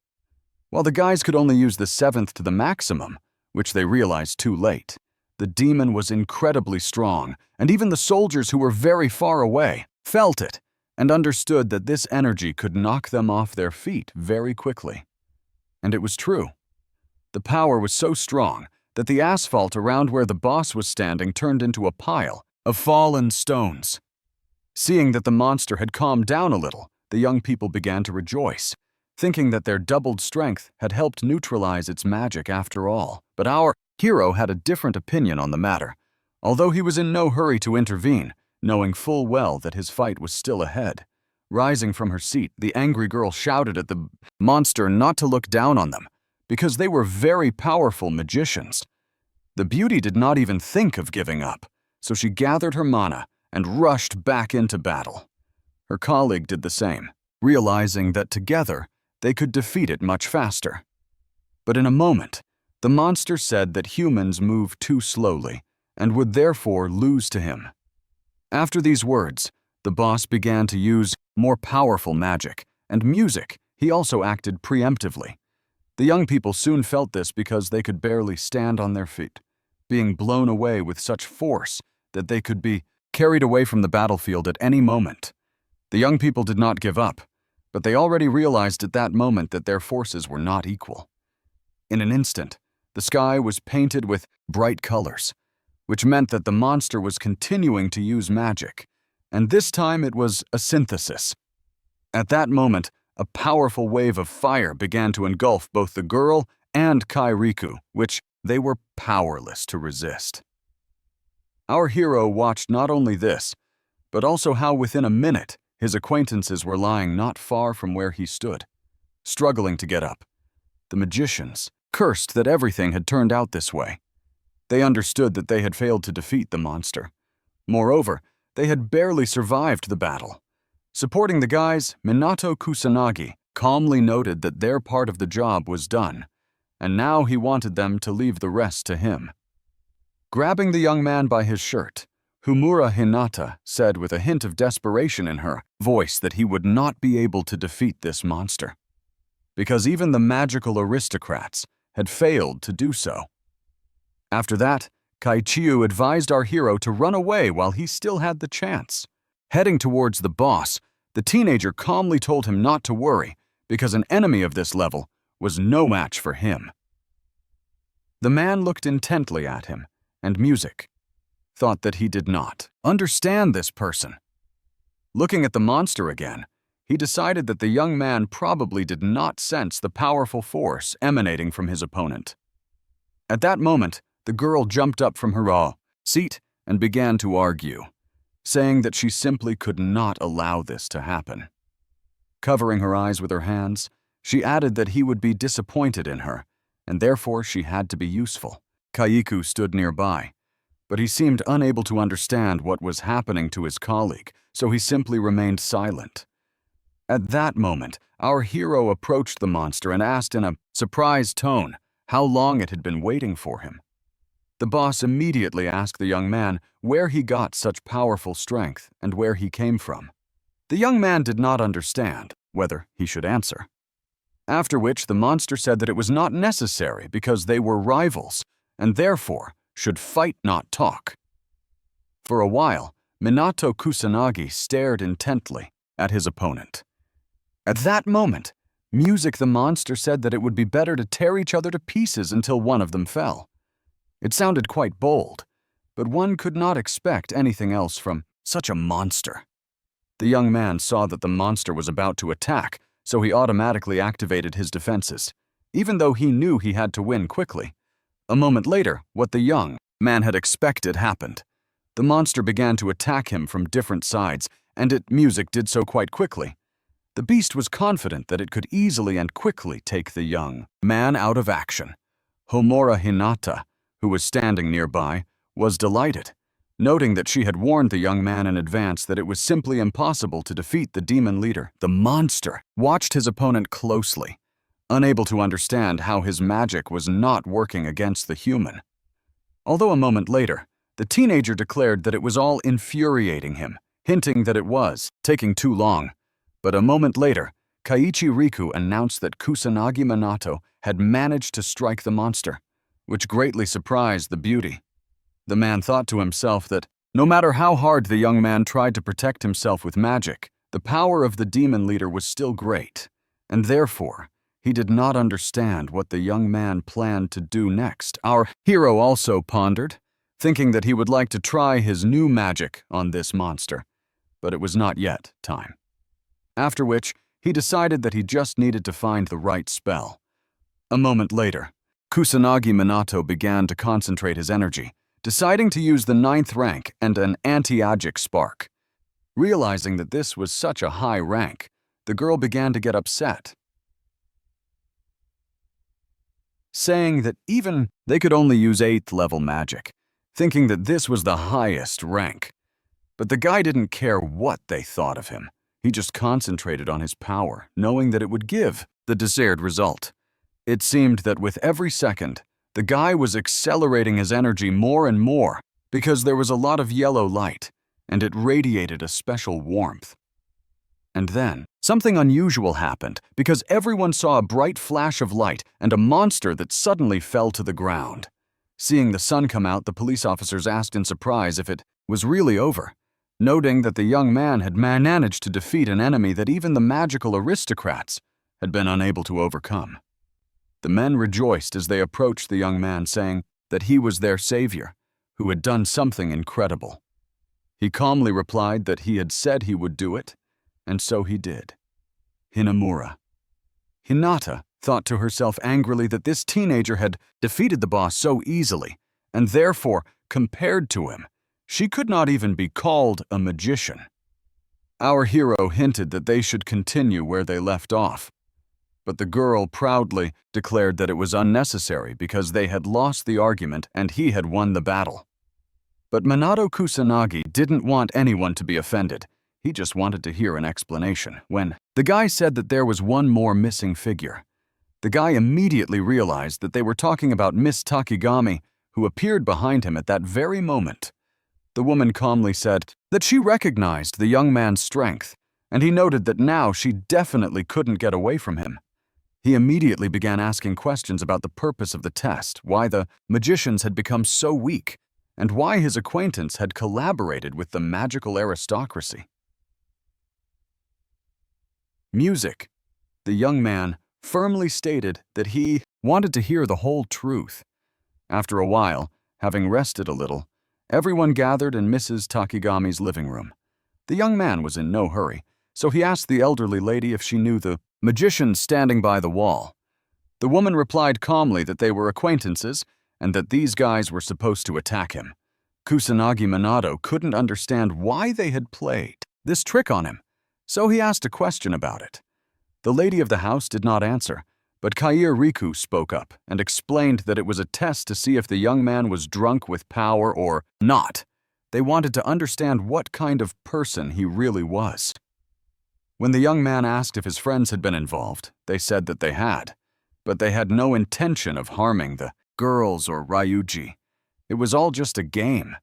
While the guys could only use the 7th to the maximum, which they realized too late, the demon was incredibly strong, and even the soldiers who were very far away felt it and understood that this energy could knock them off their feet very quickly. And it was true. The power was so strong that the asphalt around where the boss was standing turned into a pile of fallen stones. Seeing that the monster had calmed down a little, the young people began to rejoice, thinking that their doubled strength had helped neutralize its magic after all. But our hero had a different opinion on the matter, although he was in no hurry to intervene, knowing full well that his fight was still ahead. Rising from her seat, the angry girl shouted at the monster not to look down on them, because they were very powerful magicians. The beauty did not even think of giving up, so she gathered her mana and rushed back into battle. Her colleague did the same, realizing that together they could defeat it much faster. But in a moment, the monster said that humans move too slowly and would therefore lose to him. After these words, the boss began to use more powerful magic and music. He also acted preemptively. The young people soon felt this because they could barely stand on their feet, being blown away with such force that they could be carried away from the battlefield at any moment. The young people did not give up, but they already realized at that moment that their forces were not equal. In an instant, the sky was painted with bright colors, which meant that the monster was continuing to use magic, and this time it was a synthesis. At that moment, a powerful wave of fire began to engulf both the girl and Kairiku, which they were powerless to resist. Our hero watched not only this, but also how within a minute his acquaintances were lying not far from where he stood, struggling to get up. The magicians cursed that everything had turned out this way. They understood that they had failed to defeat the monster. Moreover, they had barely survived the battle. Supporting the guys, Minato Kusanagi calmly noted that their part of the job was done, and now he wanted them to leave the rest to him. Grabbing the young man by his shirt, Homura Hinata said with a hint of desperation in her voice that he would not be able to defeat this monster, because even the magical aristocrats had failed to do so. After that, Kaichiu advised our hero to run away while he still had the chance. Heading towards the boss, the teenager calmly told him not to worry, because an enemy of this level was no match for him. The man looked intently at him, and Music thought that he did not understand this person. Looking at the monster again, he decided that the young man probably did not sense the powerful force emanating from his opponent. At that moment, the girl jumped up from her seat and began to argue, saying that she simply could not allow this to happen. Covering her eyes with her hands, she added that he would be disappointed in her, and therefore she had to be useful. Kaiku stood nearby, but he seemed unable to understand what was happening to his colleague, so he simply remained silent. At that moment, our hero approached the monster and asked in a surprised tone how long it had been waiting for him. The boss immediately asked the young man where he got such powerful strength and where he came from. The young man did not understand whether he should answer. After which the monster said that it was not necessary because they were rivals and therefore should fight not talk. For a while, Minato Kusanagi stared intently at his opponent. At that moment, Music the monster said that it would be better to tear each other to pieces until one of them fell. It sounded quite bold, but one could not expect anything else from such a monster. The young man saw that the monster was about to attack, so he automatically activated his defenses, even though he knew he had to win quickly. A moment later, what the young man had expected happened. The monster began to attack him from different sides, and Music did so quite quickly. The beast was confident that it could easily and quickly take the young man out of action. Homura Hinata, who was standing nearby, was delighted, noting that she had warned the young man in advance that it was simply impossible to defeat the demon leader. The monster watched his opponent closely, unable to understand how his magic was not working against the human. Although a moment later, the teenager declared that it was all infuriating him, hinting that it was taking too long. But a moment later, Kaiichi Riku announced that Kusanagi Minato had managed to strike the monster, which greatly surprised the beauty. The man thought to himself that no matter how hard the young man tried to protect himself with magic, the power of the demon leader was still great, and therefore, he did not understand what the young man planned to do next. Our hero also pondered, thinking that he would like to try his new magic on this monster, but it was not yet time. After which, he decided that he just needed to find the right spell. A moment later, Kusanagi Minato began to concentrate his energy, deciding to use the 9th rank and an anti-agic spark. Realizing that this was such a high rank, the girl began to get upset, saying that even they could only use 8th level magic, thinking that this was the highest rank. But the guy didn't care what they thought of him. He just concentrated on his power, knowing that it would give the desired result. It seemed that with every second, the guy was accelerating his energy more and more because there was a lot of yellow light, and it radiated a special warmth. And then, something unusual happened because everyone saw a bright flash of light and a monster that suddenly fell to the ground. Seeing the sun come out, the police officers asked in surprise if it was really over, noting that the young man had managed to defeat an enemy that even the magical aristocrats had been unable to overcome. The men rejoiced as they approached the young man, saying that he was their savior, who had done something incredible. He calmly replied that he had said he would do it, and so he did. Hinamura. Hinata thought to herself angrily that this teenager had defeated the boss so easily, and therefore, compared to him, she could not even be called a magician. Our hero hinted that they should continue where they left off, but the girl proudly declared that it was unnecessary because they had lost the argument and he had won the battle. But Minato Kusanagi didn't want anyone to be offended. He just wanted to hear an explanation. When the guy said that there was one more missing figure, the guy immediately realized that they were talking about Miss Takigami, who appeared behind him at that very moment. The woman calmly said that she recognized the young man's strength, and he noted that now she definitely couldn't get away from him. He immediately began asking questions about the purpose of the test, why the magicians had become so weak, and why his acquaintance had collaborated with the magical aristocracy. Music. The young man firmly stated that he wanted to hear the whole truth. After a while, having rested a little, everyone gathered in Mrs. Takigami's living room. The young man was in no hurry, so he asked the elderly lady if she knew the magician standing by the wall. The woman replied calmly that they were acquaintances and that these guys were supposed to attack him. Kusanagi Minato couldn't understand why they had played this trick on him, so he asked a question about it. The lady of the house did not answer, but Kair Riku spoke up and explained that it was a test to see if the young man was drunk with power or not. They wanted to understand what kind of person he really was. When the young man asked if his friends had been involved, they said that they had, but they had no intention of harming the girls or Ryuji. It was all just a game.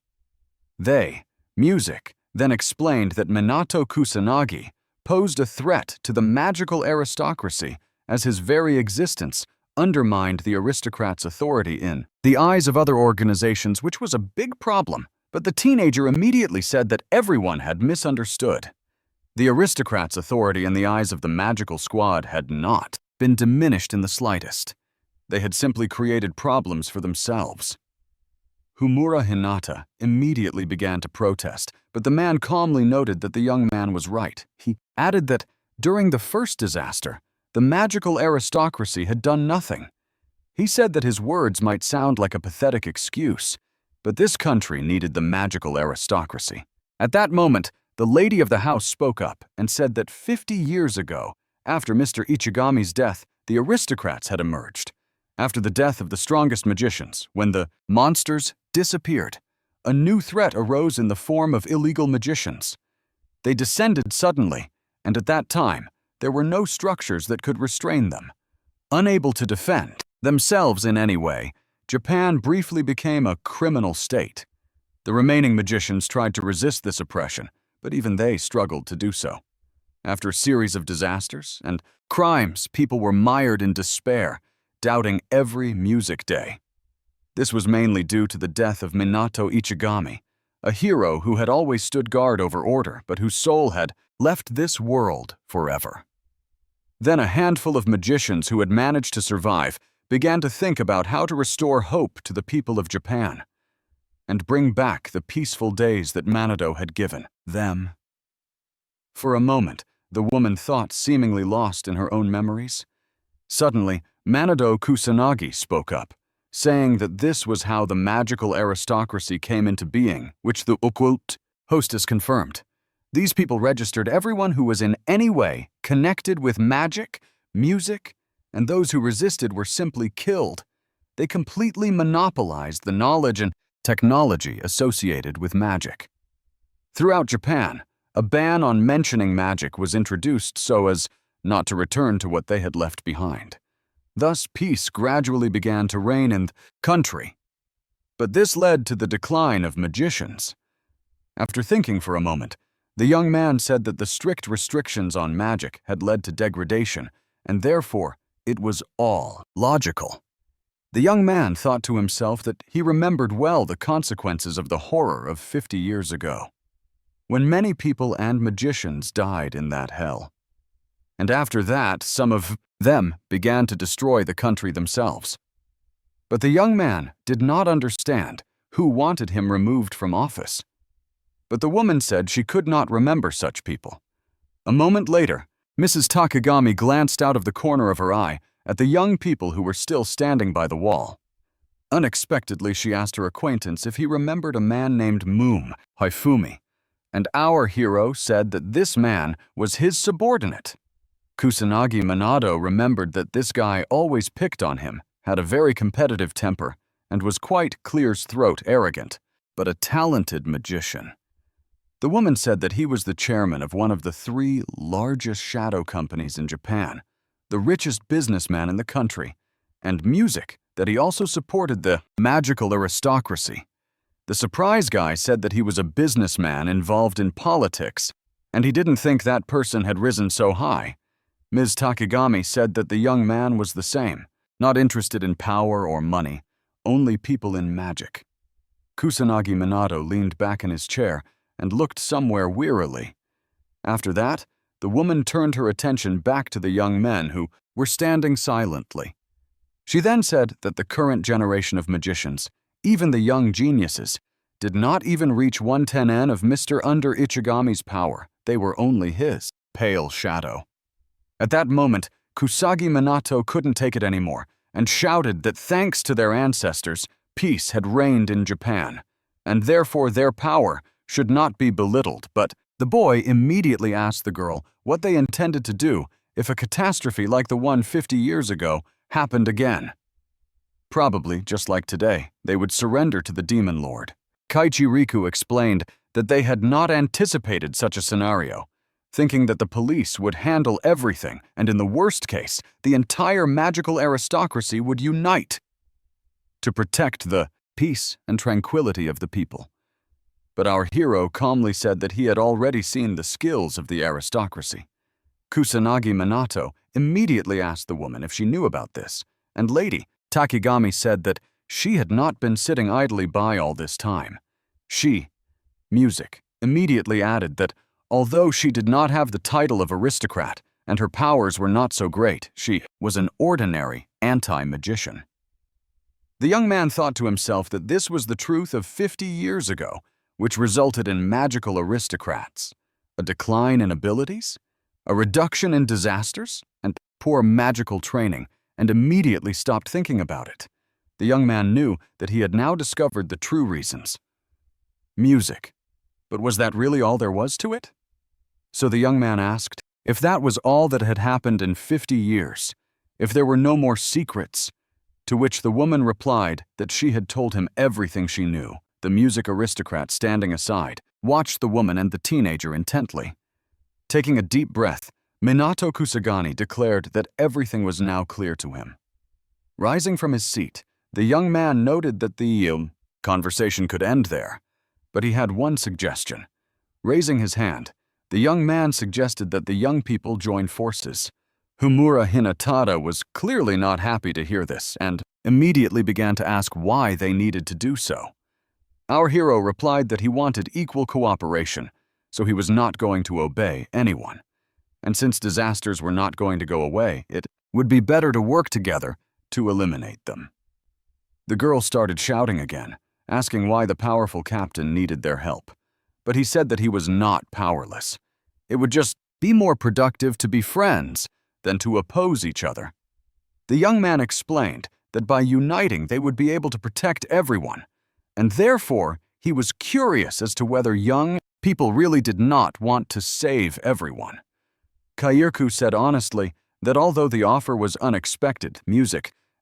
They, music, then explained that Minato Kusanagi posed a threat to the magical aristocracy as his very existence undermined the aristocrats' authority in the eyes of other organizations, which was a big problem. But the teenager immediately said that everyone had misunderstood. The aristocrats' authority in the eyes of the magical squad had not been diminished in the slightest. They had simply created problems for themselves. Homura Hinata immediately began to protest, but the man calmly noted that the young man was right. He added that during the first disaster, the magical aristocracy had done nothing. He said that his words might sound like a pathetic excuse, but this country needed the magical aristocracy. At that moment, The lady of the house spoke up and said that 50 years ago, after Mr. Ichigami's death, the aristocrats had emerged. After the death of the strongest magicians, when the monsters disappeared, a new threat arose in the form of illegal magicians. They descended suddenly, and at that time, there were no structures that could restrain them. Unable to defend themselves in any way, Japan briefly became a criminal state. The remaining magicians tried to resist this oppression, but even they struggled to do so. After a series of disasters and crimes, people were mired in despair, doubting every music day. This was mainly due to the death of Minato Ichigami, a hero who had always stood guard over order, but whose soul had left this world forever. Then a handful of magicians who had managed to survive began to think about how to restore hope to the people of Japan and bring back the peaceful days that Manado had given them. For a moment, the woman thought, seemingly lost in her own memories. Suddenly, Manado Kusanagi spoke up, saying that this was how the magical aristocracy came into being, which the occult hostess confirmed. These people registered everyone who was in any way connected with magic, music, and those who resisted were simply killed. They completely monopolized the knowledge and technology associated with magic. Throughout Japan, a ban on mentioning magic was introduced so as not to return to what they had left behind. Thus, peace gradually began to reign in the country. But this led to the decline of magicians. After thinking for a moment, the young man said that the strict restrictions on magic had led to degradation, and therefore it was all logical. The young man thought to himself that he remembered well the consequences of the horror of 50 years ago, when many people and magicians died in that hell. And after that, some of them began to destroy the country themselves. But the young man did not understand who wanted him removed from office. But the woman said she could not remember such people. A moment later, Mrs. Takagami glanced out of the corner of her eye at the young people who were still standing by the wall. Unexpectedly, she asked her acquaintance if he remembered a man named Haifumi, and our hero said that this man was his subordinate. Kusanagi Manado remembered that this guy always picked on him, had a very competitive temper, and was quite clear-throat arrogant, but a talented magician. The woman said that he was the chairman of one of the 3 largest shadow companies in Japan, the richest businessman in the country, and music, that he also supported the magical aristocracy. The surprise guy said that he was a businessman involved in politics, and he didn't think that person had risen so high. Ms. Takagami said that the young man was the same, not interested in power or money, only people in magic. Kusanagi Minato leaned back in his chair and looked somewhere wearily. After that, the woman turned her attention back to the young men who were standing silently. She then said that the current generation of magicians, even the young geniuses, did not even reach 1/10 of Mr. Under Ichigami's power. They were only his pale shadow. At that moment, Kusagi Minato couldn't take it anymore and shouted that thanks to their ancestors, peace had reigned in Japan, and therefore their power should not be belittled. But the boy immediately asked the girl what they intended to do if a catastrophe like the one 50 years ago happened again. Probably, just like today, they would surrender to the demon lord. Kaichi Riku explained that they had not anticipated such a scenario, thinking that the police would handle everything, and in the worst case, the entire magical aristocracy would unite to protect the peace and tranquility of the people. But our hero calmly said that he had already seen the skills of the aristocracy. Kusanagi Minato immediately asked the woman if she knew about this, and Lady Takigami said that she had not been sitting idly by all this time. She, music, immediately added that although she did not have the title of aristocrat and her powers were not so great, she was an ordinary anti-magician. The young man thought to himself that this was the truth of 50 years ago, which resulted in magical aristocrats, a decline in abilities, a reduction in disasters, and poor magical training, and immediately stopped thinking about it. The young man knew that he had now discovered the true reasons. Music, But was that really all there was to it? So the young man asked, if that was all that had happened in 50 years, if there were no more secrets, to which the woman replied that she had told him everything she knew. The music aristocrat, standing aside, watched the woman and the teenager intently. Taking a deep breath, Minato Kusagani declared that everything was now clear to him. Rising from his seat, the young man noted that the conversation could end there, but he had one suggestion. Raising his hand, the young man suggested that the young people join forces. Humura Hinatada was clearly not happy to hear this and immediately began to ask why they needed to do so. Our hero replied that he wanted equal cooperation, so he was not going to obey anyone. And since disasters were not going to go away, it would be better to work together to eliminate them. The girl started shouting again, asking why the powerful captain needed their help. But he said that he was not powerless. It would just be more productive to be friends than to oppose each other. The young man explained that by uniting they would be able to protect everyone, and therefore he was curious as to whether young people really did not want to save everyone. Kairku said honestly that although the offer was unexpected,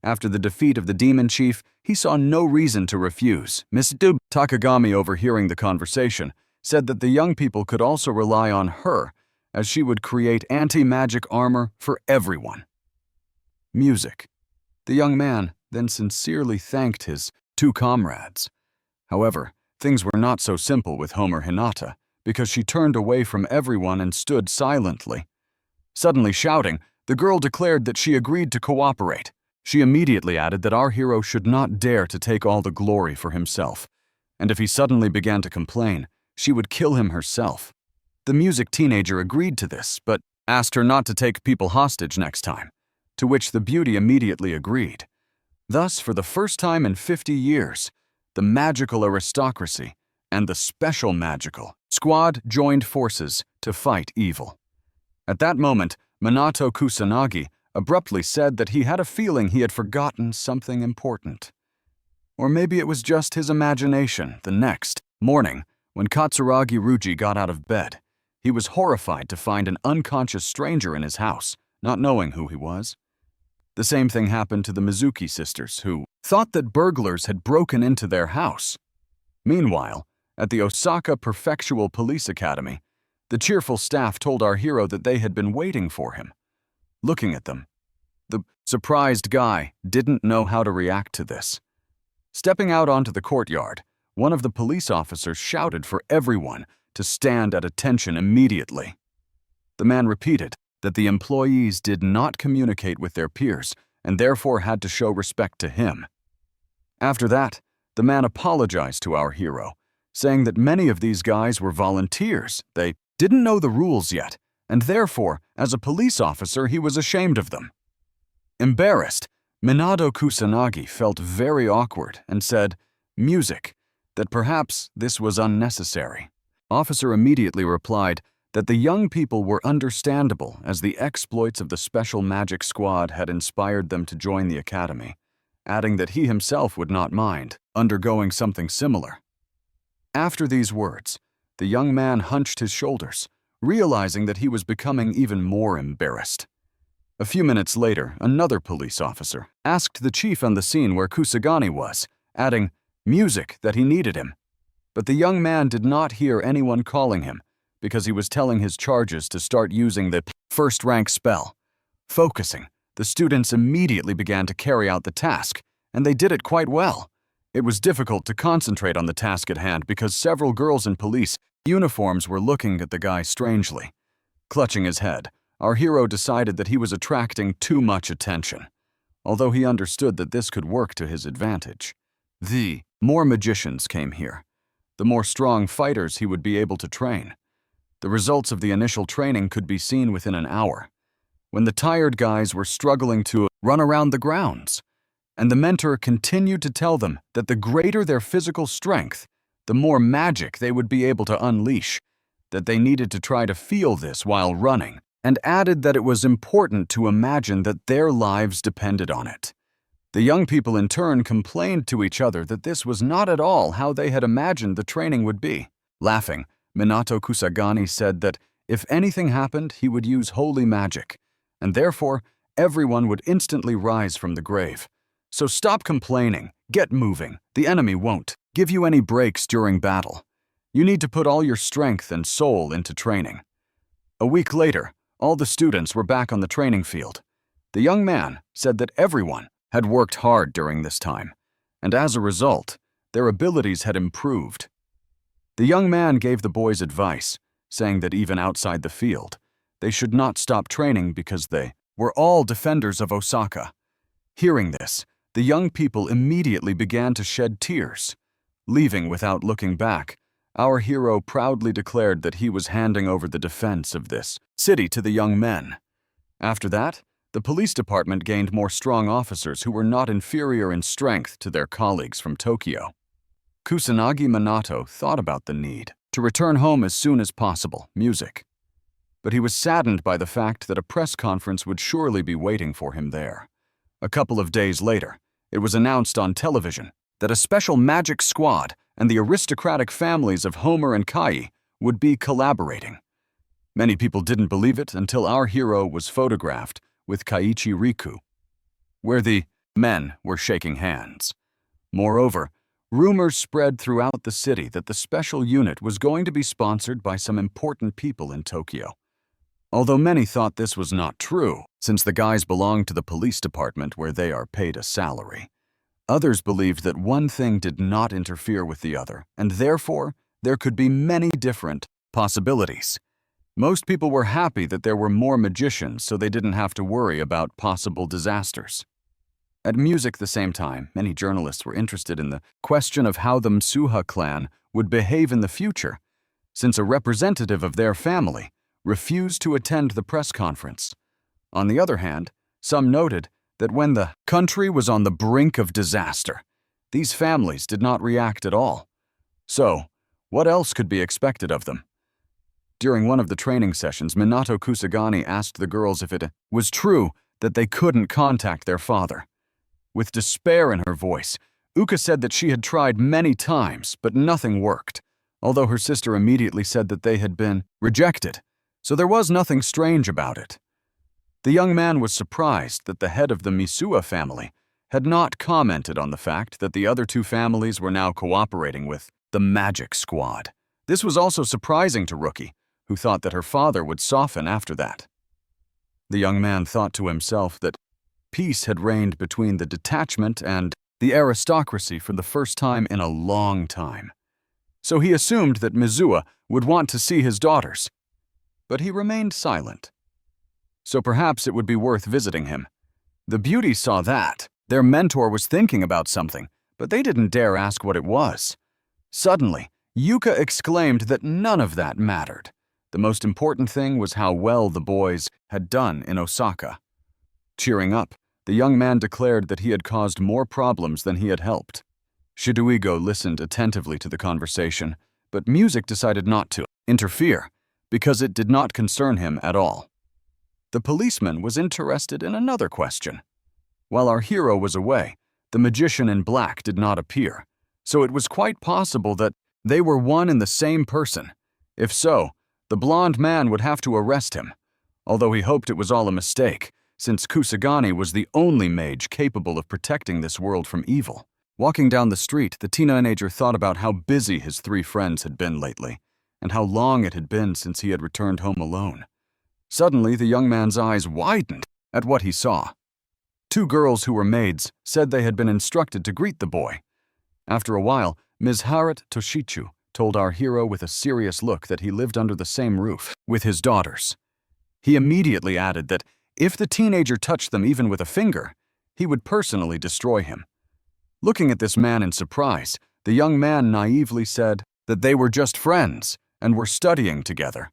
after the defeat of the demon chief, he saw no reason to refuse. Miss Takagami, overhearing the conversation, said that the young people could also rely on her, as she would create anti-magic armor for everyone. Music. The young man then sincerely thanked his two comrades. However, things were not so simple with Homer Hinata, because she turned away from everyone and stood silently. Suddenly shouting, the girl declared that she agreed to cooperate. She immediately added that our hero should not dare to take all the glory for himself, and if he suddenly began to complain, she would kill him herself. The music teenager agreed to this, but asked her not to take people hostage next time, to which the beauty immediately agreed. Thus, for the first time in 50 years, the magical aristocracy and the special magical squad joined forces to fight evil. At that moment, Minato Kusanagi abruptly said that he had a feeling he had forgotten something important. Or maybe it was just his imagination. The next morning, when Katsuragi Ruji got out of bed, he was horrified to find an unconscious stranger in his house, not knowing who he was. The same thing happened to the Mizuki sisters, who thought that burglars had broken into their house. Meanwhile, at the Osaka Prefectural Police Academy, the cheerful staff told our hero that they had been waiting for him. Looking at them, the surprised guy didn't know how to react to this. Stepping out onto the courtyard, one of the police officers shouted for everyone to stand at attention immediately. The man repeated that the employees did not communicate with their peers and therefore had to show respect to him. After that, the man apologized to our hero, saying that many of these guys were volunteers. They didn't know the rules yet, and therefore, as a police officer, he was ashamed of them. Embarrassed, Minato Kusanagi felt very awkward and said, "Music," that perhaps this was unnecessary. Officer immediately replied that the young people were understandable as the exploits of the special magic squad had inspired them to join the academy, adding that he himself would not mind undergoing something similar. After these words, the young man hunched his shoulders, realizing that he was becoming even more embarrassed. A few minutes later, another police officer asked the chief on the scene where Kusagani was, adding, "Music," that he needed him. But the young man did not hear anyone calling him because he was telling his charges to start using the first-rank spell. Focusing, the students immediately began to carry out the task, and they did it quite well. It was difficult to concentrate on the task at hand because several girls in police uniforms were looking at the guy strangely. Clutching his head, our hero decided that he was attracting too much attention, although he understood that this could work to his advantage. The more magicians came here, the more strong fighters he would be able to train. The results of the initial training could be seen within an hour, when the tired guys were struggling to run around the grounds, and the mentor continued to tell them that the greater their physical strength, the more magic they would be able to unleash, that they needed to try to feel this while running, and added that it was important to imagine that their lives depended on it. The young people in turn complained to each other that this was not at all how they had imagined the training would be. Laughing, Minato Kusagani said that if anything happened, he would use holy magic, and therefore everyone would instantly rise from the grave. So stop complaining, get moving. The enemy won't give you any breaks during battle. You need to put all your strength and soul into training. A week later, all the students were back on the training field. The young man said that everyone had worked hard during this time, and as a result, their abilities had improved. The young man gave the boys advice, saying that even outside the field, they should not stop training because they were all defenders of Osaka. Hearing this, the young people immediately began to shed tears. Leaving without looking back, our hero proudly declared that he was handing over the defense of this city to the young men. After that, the police department gained more strong officers who were not inferior in strength to their colleagues from Tokyo. Kusanagi Minato thought about the need to return home as soon as possible, music. But he was saddened by the fact that a press conference would surely be waiting for him there. A couple of days later, it was announced on television that a special magic squad and the aristocratic families of Homer and Kai would be collaborating. Many people didn't believe it until our hero was photographed with Kaiichi Riku, where the men were shaking hands. Moreover, rumors spread throughout the city that the special unit was going to be sponsored by some important people in Tokyo. Although many thought this was not true, since the guys belonged to the police department where they are paid a salary. Others believed that one thing did not interfere with the other, and therefore there could be many different possibilities. Most people were happy that there were more magicians so they didn't have to worry about possible disasters. At music the same time, many journalists were interested in the question of how the Msuha clan would behave in the future, since a representative of their family refused to attend the press conference. On the other hand, some noted that when the country was on the brink of disaster, these families did not react at all. So, what else could be expected of them? During one of the training sessions, Minato Kusagani asked the girls if it was true that they couldn't contact their father. With despair in her voice, Uka said that she had tried many times, but nothing worked, although her sister immediately said that they had been rejected, so there was nothing strange about it. The young man was surprised that the head of the Misuha family had not commented on the fact that the other two families were now cooperating with the Magic Squad. This was also surprising to Rookie, who thought that her father would soften after that. The young man thought to himself that peace had reigned between the detachment and the aristocracy for the first time in a long time. So he assumed that Mizuha would want to see his daughters. But he remained silent. So perhaps it would be worth visiting him. The beauties saw that. Their mentor was thinking about something, but they didn't dare ask what it was. Suddenly, Yuka exclaimed that none of that mattered. The most important thing was how well the boys had done in Osaka. Cheering up, the young man declared that he had caused more problems than he had helped. Shidoigo listened attentively to the conversation, but music decided not to interfere because it did not concern him at all. The policeman was interested in another question. While our hero was away, the magician in black did not appear, so it was quite possible that they were one and the same person. If so, the blonde man would have to arrest him, although he hoped it was all a mistake, since Kusagani was the only mage capable of protecting this world from evil. Walking down the street, the teenager thought about how busy his three friends had been lately, and how long it had been since he had returned home alone. Suddenly, the young man's eyes widened at what he saw. Two girls who were maids said they had been instructed to greet the boy. After a while, Ms. Harat Toshichu told our hero with a serious look that he lived under the same roof with his daughters. He immediately added that if the teenager touched them even with a finger, he would personally destroy him. Looking at this man in surprise, the young man naively said that they were just friends and were studying together.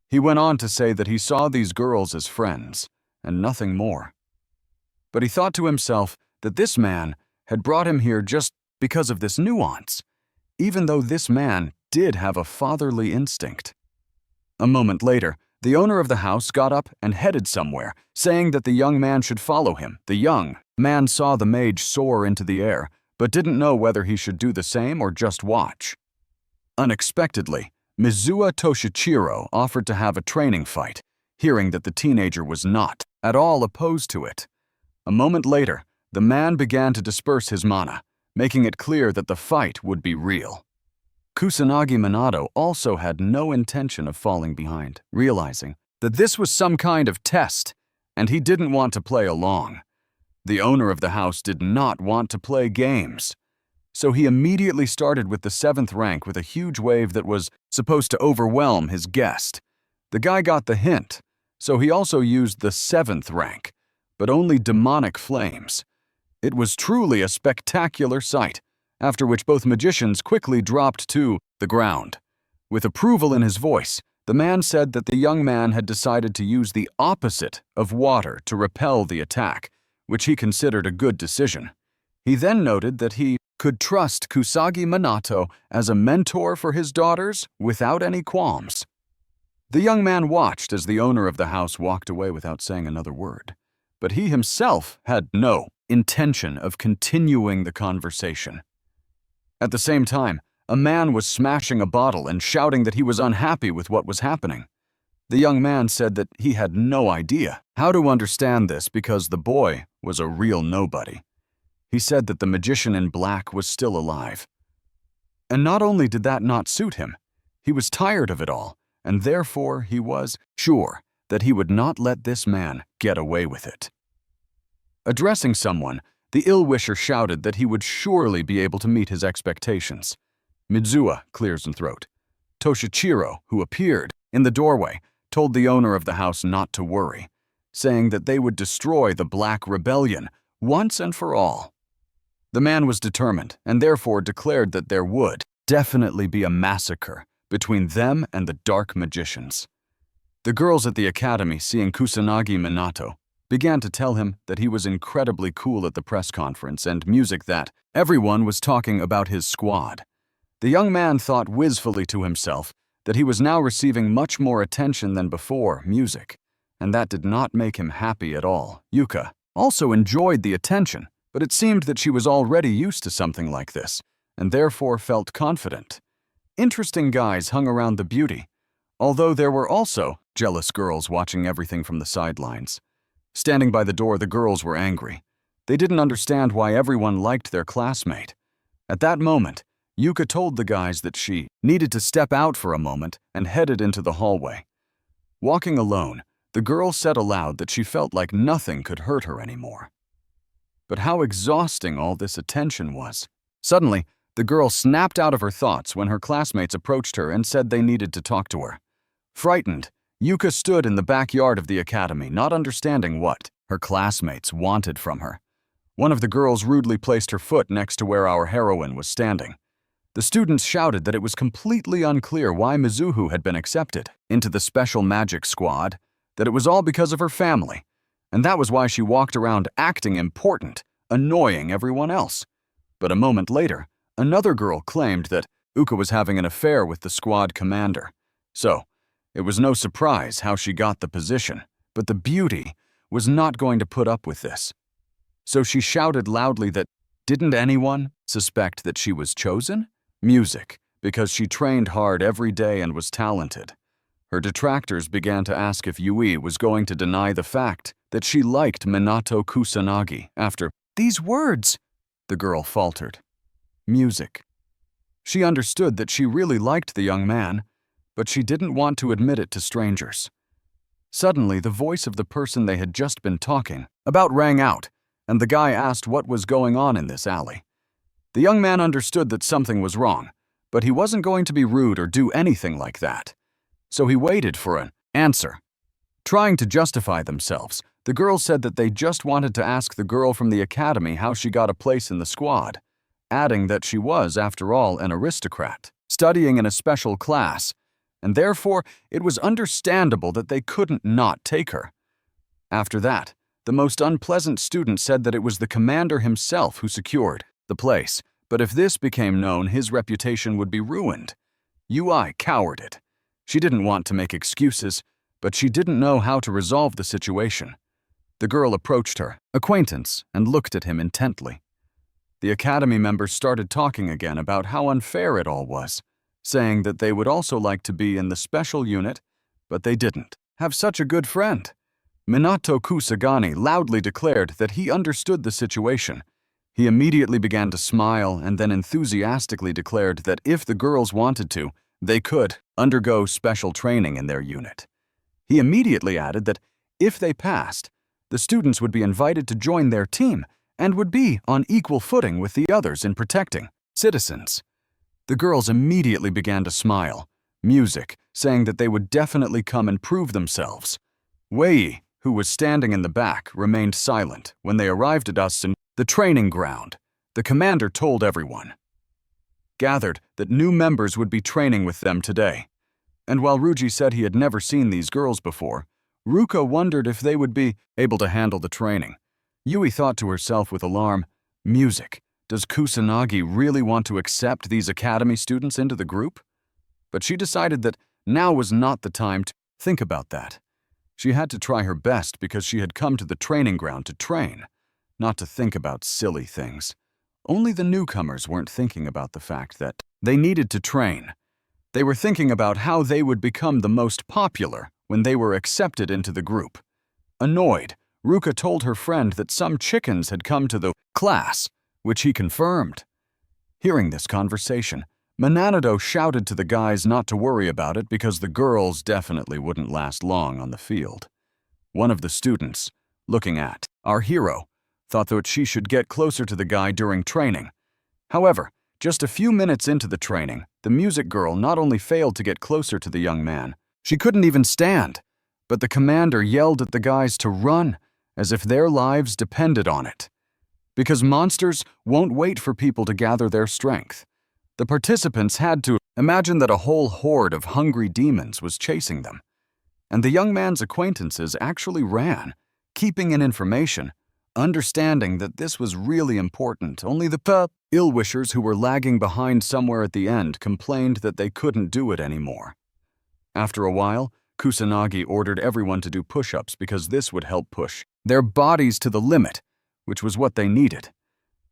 He went on to say that he saw these girls as friends and nothing more. But he thought to himself that this man had brought him here just because of this nuance, even though this man did have a fatherly instinct. A moment later, the owner of the house got up and headed somewhere, saying that the young man should follow him. The young man saw the mage soar into the air, but didn't know whether he should do the same or just watch. Unexpectedly, Mizuha Toshichiro offered to have a training fight, hearing that the teenager was not at all opposed to it. A moment later, the man began to disperse his mana, making it clear that the fight would be real. Kusanagi Minato also had no intention of falling behind, realizing that this was some kind of test, and he didn't want to play along. The owner of the house did not want to play games. So he immediately started with the 7th rank with a huge wave that was supposed to overwhelm his guest. The guy got the hint, so he also used the 7th rank, but only demonic flames. It was truly a spectacular sight, after which both magicians quickly dropped to the ground. With approval in his voice, the man said that the young man had decided to use the opposite of water to repel the attack, which he considered a good decision. He then noted that he could trust Kusagi Minato as a mentor for his daughters without any qualms. The young man watched as the owner of the house walked away without saying another word, but he himself had no intention of continuing the conversation. At the same time, a man was smashing a bottle and shouting that he was unhappy with what was happening. The young man said that he had no idea how to understand this because the boy was a real nobody. He said that the magician in black was still alive. And not only did that not suit him, he was tired of it all, and therefore he was sure that he would not let this man get away with it. Addressing someone, the ill-wisher shouted that he would surely be able to meet his expectations. Mizuha clears his throat. Toshichiro, who appeared in the doorway, told the owner of the house not to worry, saying that they would destroy the Black Rebellion once and for all. The man was determined and therefore declared that there would definitely be a massacre between them and the dark magicians. The girls at the academy, seeing Kusanagi Minato, began to tell him that he was incredibly cool at the press conference and music that everyone was talking about his squad. The young man thought wistfully to himself that he was now receiving much more attention than before music, and that did not make him happy at all. Yuka also enjoyed the attention, but it seemed that she was already used to something like this, and therefore felt confident. Interesting guys hung around the beauty, although there were also jealous girls watching everything from the sidelines. Standing by the door, the girls were angry. They didn't understand why everyone liked their classmate. At that moment, Yuka told the guys that she needed to step out for a moment and headed into the hallway. Walking alone, the girl said aloud that she felt like nothing could hurt her anymore. But how exhausting all this attention was. Suddenly, the girl snapped out of her thoughts when her classmates approached her and said they needed to talk to her. Frightened, Yuka stood in the backyard of the academy, not understanding what her classmates wanted from her. One of the girls rudely placed her foot next to where our heroine was standing. The students shouted that it was completely unclear why Mizuha had been accepted into the special magic squad, that it was all because of her family, and that was why she walked around acting important, annoying everyone else. But a moment later, another girl claimed that Uka was having an affair with the squad commander. So, it was no surprise how she got the position, but the beauty was not going to put up with this. So she shouted loudly that, didn't anyone suspect that she was chosen? Music, because she trained hard every day and was talented. Her detractors began to ask if Yui was going to deny the fact that she liked Minato Kusanagi after these words. The girl faltered. Music. She understood that she really liked the young man, but she didn't want to admit it to strangers. Suddenly, the voice of the person they had just been talking about rang out, and the guy asked what was going on in this alley. The young man understood that something was wrong, but he wasn't going to be rude or do anything like that. So he waited for an answer. Trying to justify themselves, the girls said that they just wanted to ask the girl from the academy how she got a place in the squad, adding that she was, after all, an aristocrat, studying in a special class, and therefore it was understandable that they couldn't not take her. After that, the most unpleasant student said that it was the commander himself who secured the place, but if this became known, his reputation would be ruined. Yui cowered it. She didn't want to make excuses, but she didn't know how to resolve the situation. The girl approached her acquaintance and looked at him intently. The academy members started talking again about how unfair it all was. saying that they would also like to be in the special unit, but they didn't have such a good friend. Minato Kusagani loudly declared that he understood the situation. He immediately began to smile and then enthusiastically declared that if the girls wanted to, they could undergo special training in their unit. He immediately added that if they passed, the students would be invited to join their team and would be on equal footing with the others in protecting citizens. The girls immediately began to smile, music, saying that they would definitely come and prove themselves. Wei, who was standing in the back, remained silent. When they arrived at us in the training ground, the commander told everyone gathered that new members would be training with them today. And while Ruji said he had never seen these girls before, Ruka wondered if they would be able to handle the training. Yui thought to herself with alarm, music, does Kusanagi really want to accept these academy students into the group? But she decided that now was not the time to think about that. She had to try her best because she had come to the training ground to train, not to think about silly things. Only the newcomers weren't thinking about the fact that they needed to train. They were thinking about how they would become the most popular when they were accepted into the group. Annoyed, Ruka told her friend that some chickens had come to the class, which he confirmed. Hearing this conversation, Mananado shouted to the guys not to worry about it because the girls definitely wouldn't last long on the field. One of the students, looking at our hero, thought that she should get closer to the guy during training. However, just a few minutes into the training, the music girl not only failed to get closer to the young man, she couldn't even stand, but the commander yelled at the guys to run as if their lives depended on it. Because monsters won't wait for people to gather their strength. The participants had to imagine that a whole horde of hungry demons was chasing them. And the young man's acquaintances actually ran, keeping in information, understanding that this was really important. Only the ill-wishers who were lagging behind somewhere at the end complained that they couldn't do it anymore. After a while, Kusanagi ordered everyone to do push-ups because this would help push their bodies to the limit, which was what they needed.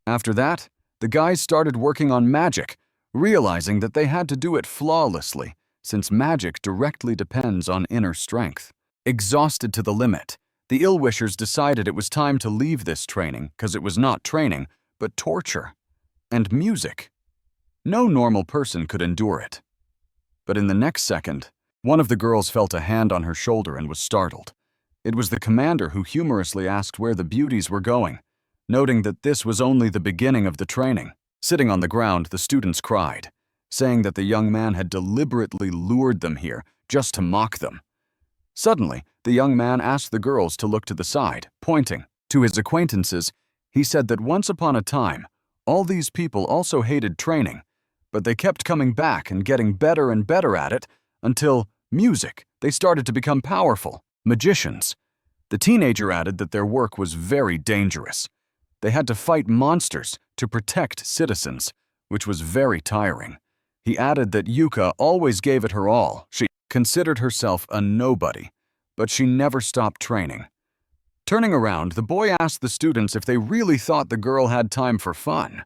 After that, the guys started working on magic, realizing that they had to do it flawlessly, since magic directly depends on inner strength. Exhausted to the limit, the ill-wishers decided it was time to leave this training because it was not training, but torture. And music. No normal person could endure it. But in the next second, one of the girls felt a hand on her shoulder and was startled. It was the commander who humorously asked where the beauties were going, noting that this was only the beginning of the training. Sitting on the ground, the students cried, saying that the young man had deliberately lured them here just to mock them. Suddenly, the young man asked the girls to look to the side, pointing. To his acquaintances, he said that once upon a time, all these people also hated training, but they kept coming back and getting better and better at it until music, they started to become powerful, magicians. The teenager added that their work was very dangerous. They had to fight monsters to protect citizens, which was very tiring. He added that Yuka always gave it her all. She considered herself a nobody, but she never stopped training. Turning around, the boy asked the students if they really thought the girl had time for fun.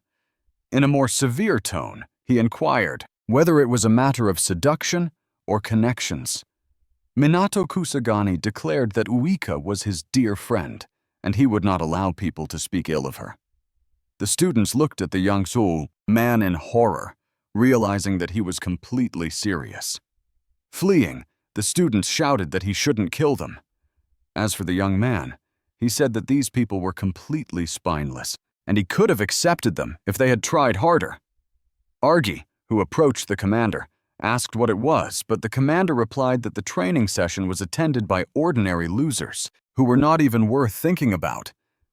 In a more severe tone, he inquired whether it was a matter of seduction or connections. Minato Kusagani declared that Uika was his dear friend, and he would not allow people to speak ill of her. The students looked at the young man in horror, realizing that he was completely serious. Fleeing, the students shouted that he shouldn't kill them. As for the young man, he said that these people were completely spineless, and he could have accepted them if they had tried harder. Argi, who approached the commander, asked what it was, but the commander replied that the training session was attended by ordinary losers who were not even worth thinking about.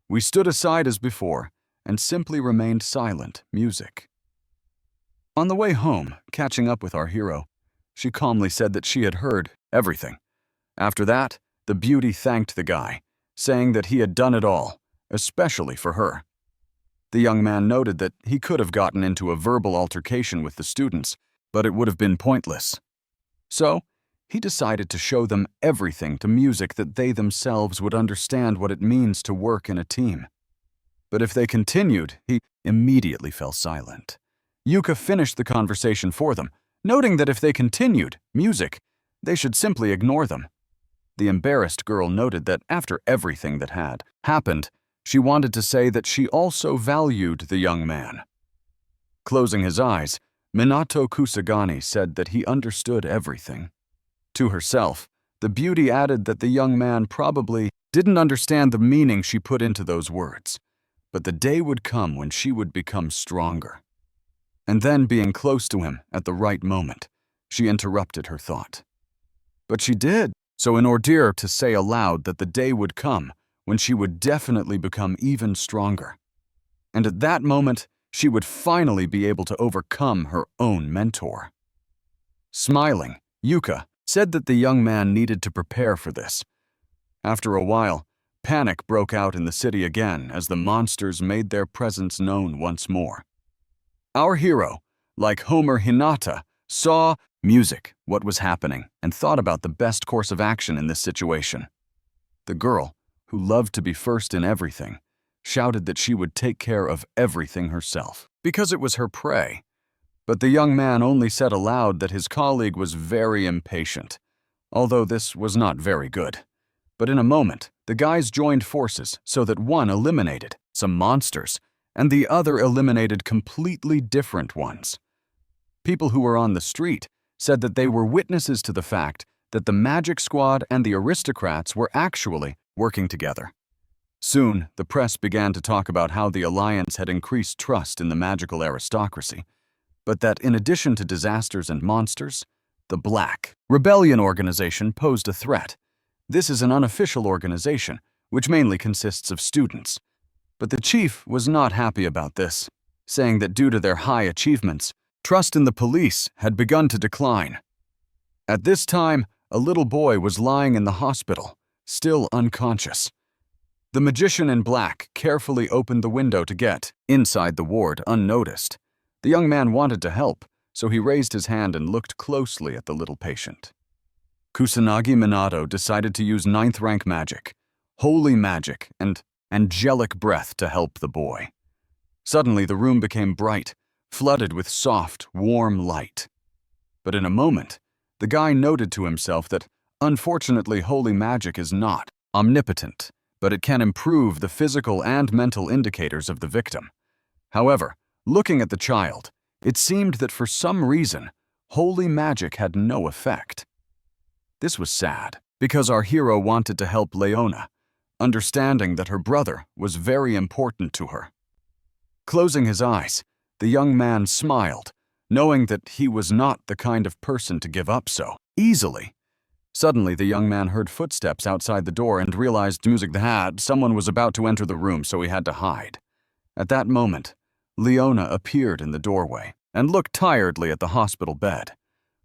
We stood aside as before and simply remained silent, music. On the way home, catching up with our hero, she calmly said that she had heard everything. After that, the beauty thanked the guy, saying that he had done it all, especially for her. The young man noted that he could have gotten into a verbal altercation with the students, but it would have been pointless. So, he decided to show them everything to music that they themselves would understand what it means to work in a team. But if they continued, he immediately fell silent. Yuka finished the conversation for them, noting that if they continued music, they should simply ignore them. The embarrassed girl noted that after everything that had happened, she wanted to say that she also valued the young man. Closing his eyes, Minato Kusagani said that he understood everything. To herself, the beauty added that the young man probably didn't understand the meaning she put into those words, but the day would come when she would become stronger. And then, being close to him at the right moment, she interrupted her thought. But she did so in order to say aloud that the day would come when she would definitely become even stronger. And at that moment, she would finally be able to overcome her own mentor. Smiling, Yuka said that the young man needed to prepare for this. After a while, panic broke out in the city again as the monsters made their presence known once more. Our hero, like Homer Hinata, saw music, what was happening, and thought about the best course of action in this situation. The girl, who loved to be first in everything, shouted that she would take care of everything herself, because it was her prey. But the young man only said aloud that his colleague was very impatient, although this was not very good. But in a moment, the guys joined forces so that one eliminated some monsters, and the other eliminated completely different ones. People who were on the street said that they were witnesses to the fact that the Magic Squad and the aristocrats were actually working together. Soon, the press began to talk about how the alliance had increased trust in the magical aristocracy, but that in addition to disasters and monsters, the Black Rebellion organization posed a threat. This is an unofficial organization, which mainly consists of students. But the chief was not happy about this, saying that due to their high achievements, trust in the police had begun to decline. At this time, a little boy was lying in the hospital, still unconscious. The magician in black carefully opened the window to get inside the ward unnoticed. The young man wanted to help, so he raised his hand and looked closely at the little patient. Kusanagi Minato decided to use 9th rank magic, holy magic, and angelic breath to help the boy. Suddenly, the room became bright, flooded with soft, warm light. But in a moment, the guy noted to himself that, unfortunately, holy magic is not omnipotent, but it can improve the physical and mental indicators of the victim. However, looking at the child, it seemed that for some reason, holy magic had no effect. This was sad, because our hero wanted to help Leona, understanding that her brother was very important to her. Closing his eyes, the young man smiled, knowing that he was not the kind of person to give up so easily. Suddenly, the young man heard footsteps outside the door and realized someone was about to enter the room, so he had to hide. At that moment, Leona appeared in the doorway and looked tiredly at the hospital bed.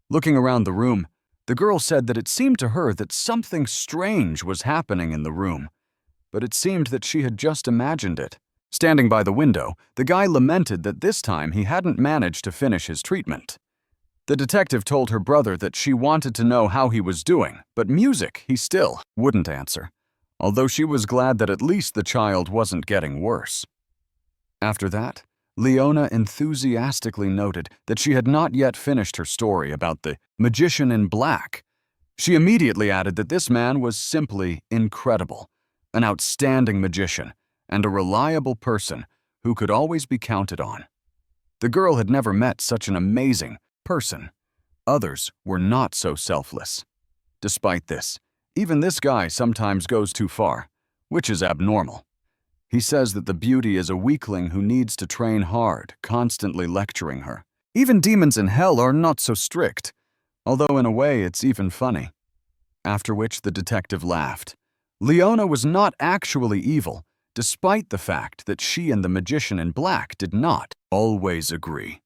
Looking around the room, the girl said that it seemed to her that something strange was happening in the room, but it seemed that she had just imagined it. Standing by the window, the guy lamented that this time he hadn't managed to finish his treatment. The detective told her brother that she wanted to know how he was doing, but music he still wouldn't answer, although she was glad that at least the child wasn't getting worse. After that, Leona enthusiastically noted that she had not yet finished her story about the magician in black. She immediately added that this man was simply incredible, an outstanding magician, and a reliable person who could always be counted on. The girl had never met such an amazing person. Others were not so selfless. Despite this, even this guy sometimes goes too far, which is abnormal. He says that the beauty is a weakling who needs to train hard, constantly lecturing her. Even demons in hell are not so strict, although in a way it's even funny. After which the detective laughed. Leona was not actually evil, despite the fact that she and the magician in black did not always agree.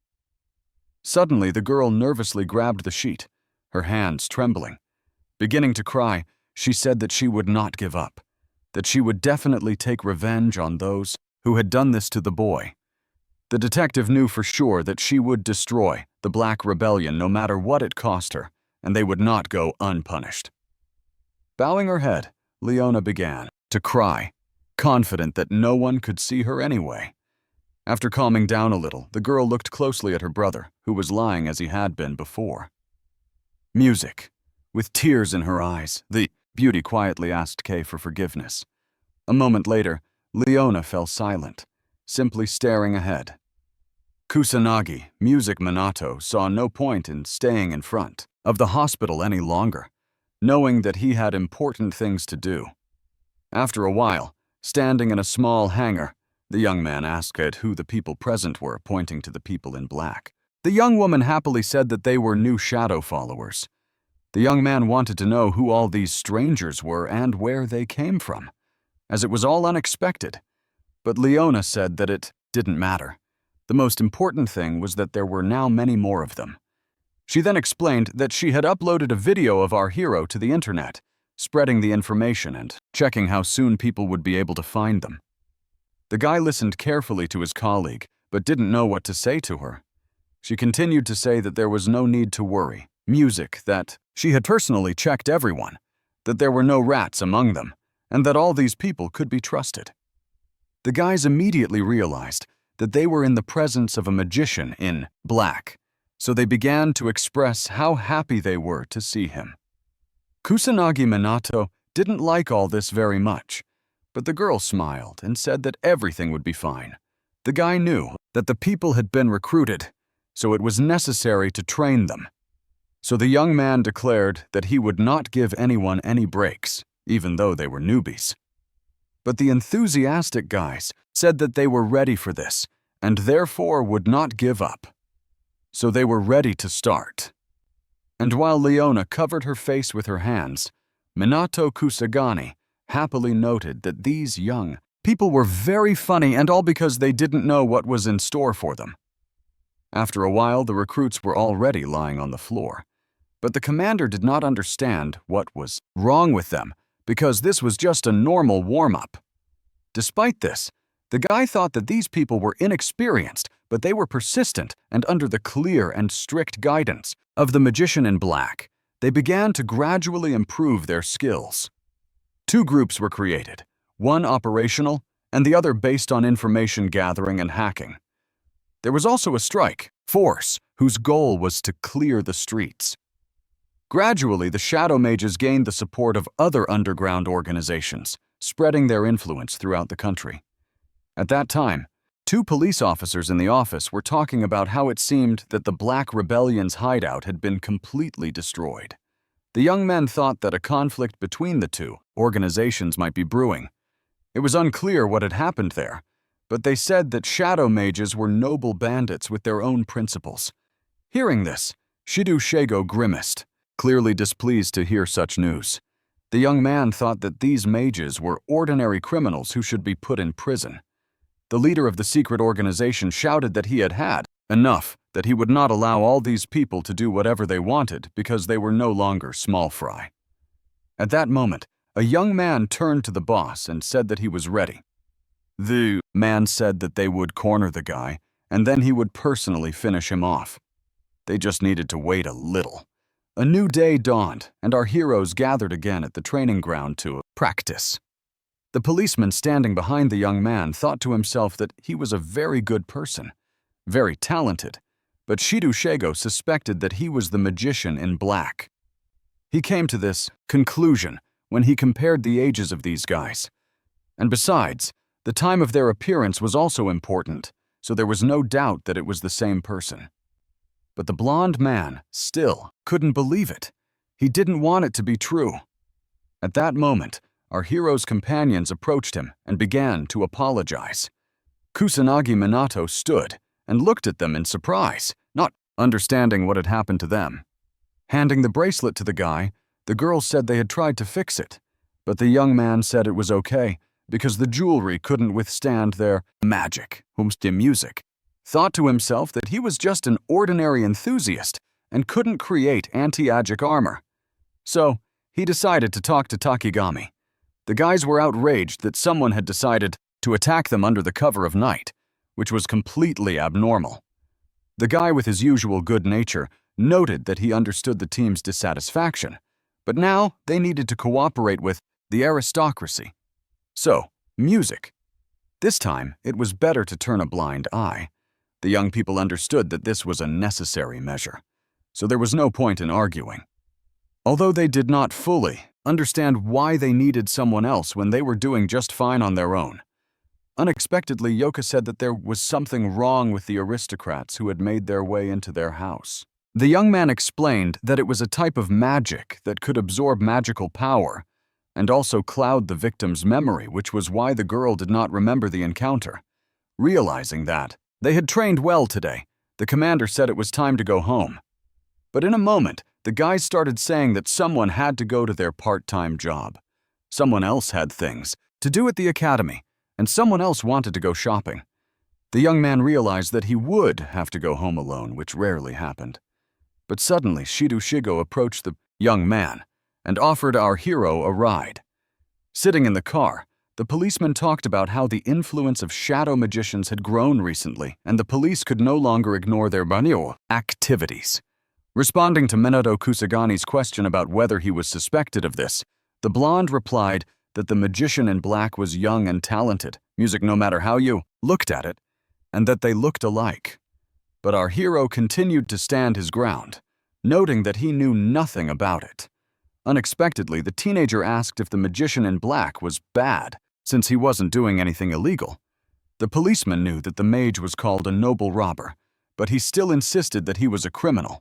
Suddenly, the girl nervously grabbed the sheet, her hands trembling. Beginning to cry, she said that she would not give up, that she would definitely take revenge on those who had done this to the boy. The detective knew for sure that she would destroy the Black Rebellion no matter what it cost her, and they would not go unpunished. Bowing her head, Leona began to cry, confident that no one could see her anyway. After calming down a little, the girl looked closely at her brother, who was lying as he had been before. Music. With tears in her eyes, the beauty quietly asked Kay for forgiveness. A moment later, Leona fell silent, simply staring ahead. Kusanagi, Music Minato, saw no point in staying in front of the hospital any longer, knowing that he had important things to do. After a while, standing in a small hangar, the young man asked who the people present were, pointing to the people in black. The young woman happily said that they were new shadow followers. The young man wanted to know who all these strangers were and where they came from, as it was all unexpected. But Leona said that it didn't matter. The most important thing was that there were now many more of them. She then explained that she had uploaded a video of our hero to the internet, spreading the information and checking how soon people would be able to find them. The guy listened carefully to his colleague, but didn't know what to say to her. She continued to say that there was no need to worry. Music, that she had personally checked everyone, that there were no rats among them, and that all these people could be trusted. The guys immediately realized that they were in the presence of a magician in black, so they began to express how happy they were to see him. Kusanagi Minato didn't like all this very much, but the girl smiled and said that everything would be fine. The guy knew that the people had been recruited, so it was necessary to train them. So the young man declared that he would not give anyone any breaks, even though they were newbies. But the enthusiastic guys said that they were ready for this, and therefore would not give up. So they were ready to start. And while Leona covered her face with her hands, Minato Kusagani happily noted that these young people were very funny, and all because they didn't know what was in store for them. After a while, the recruits were already lying on the floor. But the commander did not understand what was wrong with them, because this was just a normal warm-up. Despite this, the guy thought that these people were inexperienced, but they were persistent, and under the clear and strict guidance of the magician in black, they began to gradually improve their skills. 2 groups were created, one operational and the other based on information gathering and hacking. There was also a strike force whose goal was to clear the streets. Gradually, the Shadow Mages gained the support of other underground organizations, spreading their influence throughout the country. At that time, 2 police officers in the office were talking about how it seemed that the Black Rebellion's hideout had been completely destroyed. The young men thought that a conflict between the 2 organizations might be brewing. It was unclear what had happened there, but they said that Shadow Mages were noble bandits with their own principles. Hearing this, Shido Shego grimaced, clearly displeased to hear such news. The young man thought that these mages were ordinary criminals who should be put in prison. The leader of the secret organization shouted that he had enough, that he would not allow all these people to do whatever they wanted because they were no longer small fry. At that moment, a young man turned to the boss and said that he was ready. The man said that they would corner the guy, and then he would personally finish him off. They just needed to wait a little. A new day dawned, and our heroes gathered again at the training ground to practice. The policeman standing behind the young man thought to himself that he was a very good person, very talented, but Shido Shego suspected that he was the magician in black. He came to this conclusion when he compared the ages of these guys. And besides, the time of their appearance was also important, so there was no doubt that it was the same person. But the blonde man still couldn't believe it. He didn't want it to be true. At that moment, our hero's companions approached him and began to apologize. Kusanagi Minato stood and looked at them in surprise, not understanding what had happened to them. Handing the bracelet to the guy, the girl said they had tried to fix it, but the young man said it was okay because the jewelry couldn't withstand their magic, music. Thought to himself that he was just an ordinary enthusiast and couldn't create anti-magic armor. So, he decided to talk to Takigami. The guys were outraged that someone had decided to attack them under the cover of night, which was completely abnormal. The guy with his usual good nature noted that he understood the team's dissatisfaction, but now they needed to cooperate with the aristocracy. So, music. This time, it was better to turn a blind eye. The young people understood that this was a necessary measure, so there was no point in arguing. Although they did not fully understand why they needed someone else when they were doing just fine on their own. Unexpectedly, Yoka said that there was something wrong with the aristocrats who had made their way into their house. The young man explained that it was a type of magic that could absorb magical power and also cloud the victim's memory, which was why the girl did not remember the encounter. Realizing that they had trained well today, the commander said it was time to go home. But in a moment, the guys started saying that someone had to go to their part-time job. Someone else had things to do at the academy, and someone else wanted to go shopping. The young man realized that he would have to go home alone, which rarely happened. But suddenly, Shido Shigo approached the young man and offered our hero a ride. Sitting in the car, the policeman talked about how the influence of shadow magicians had grown recently, and the police could no longer ignore their banyo activities. Responding to Minato Kusagani's question about whether he was suspected of this, the blonde replied that the magician in black was young and talented, music no matter how you looked at it, and that they looked alike. But our hero continued to stand his ground, noting that he knew nothing about it. Unexpectedly, the teenager asked if the magician in black was bad, since he wasn't doing anything illegal. The policeman knew that the mage was called a noble robber, but he still insisted that he was a criminal.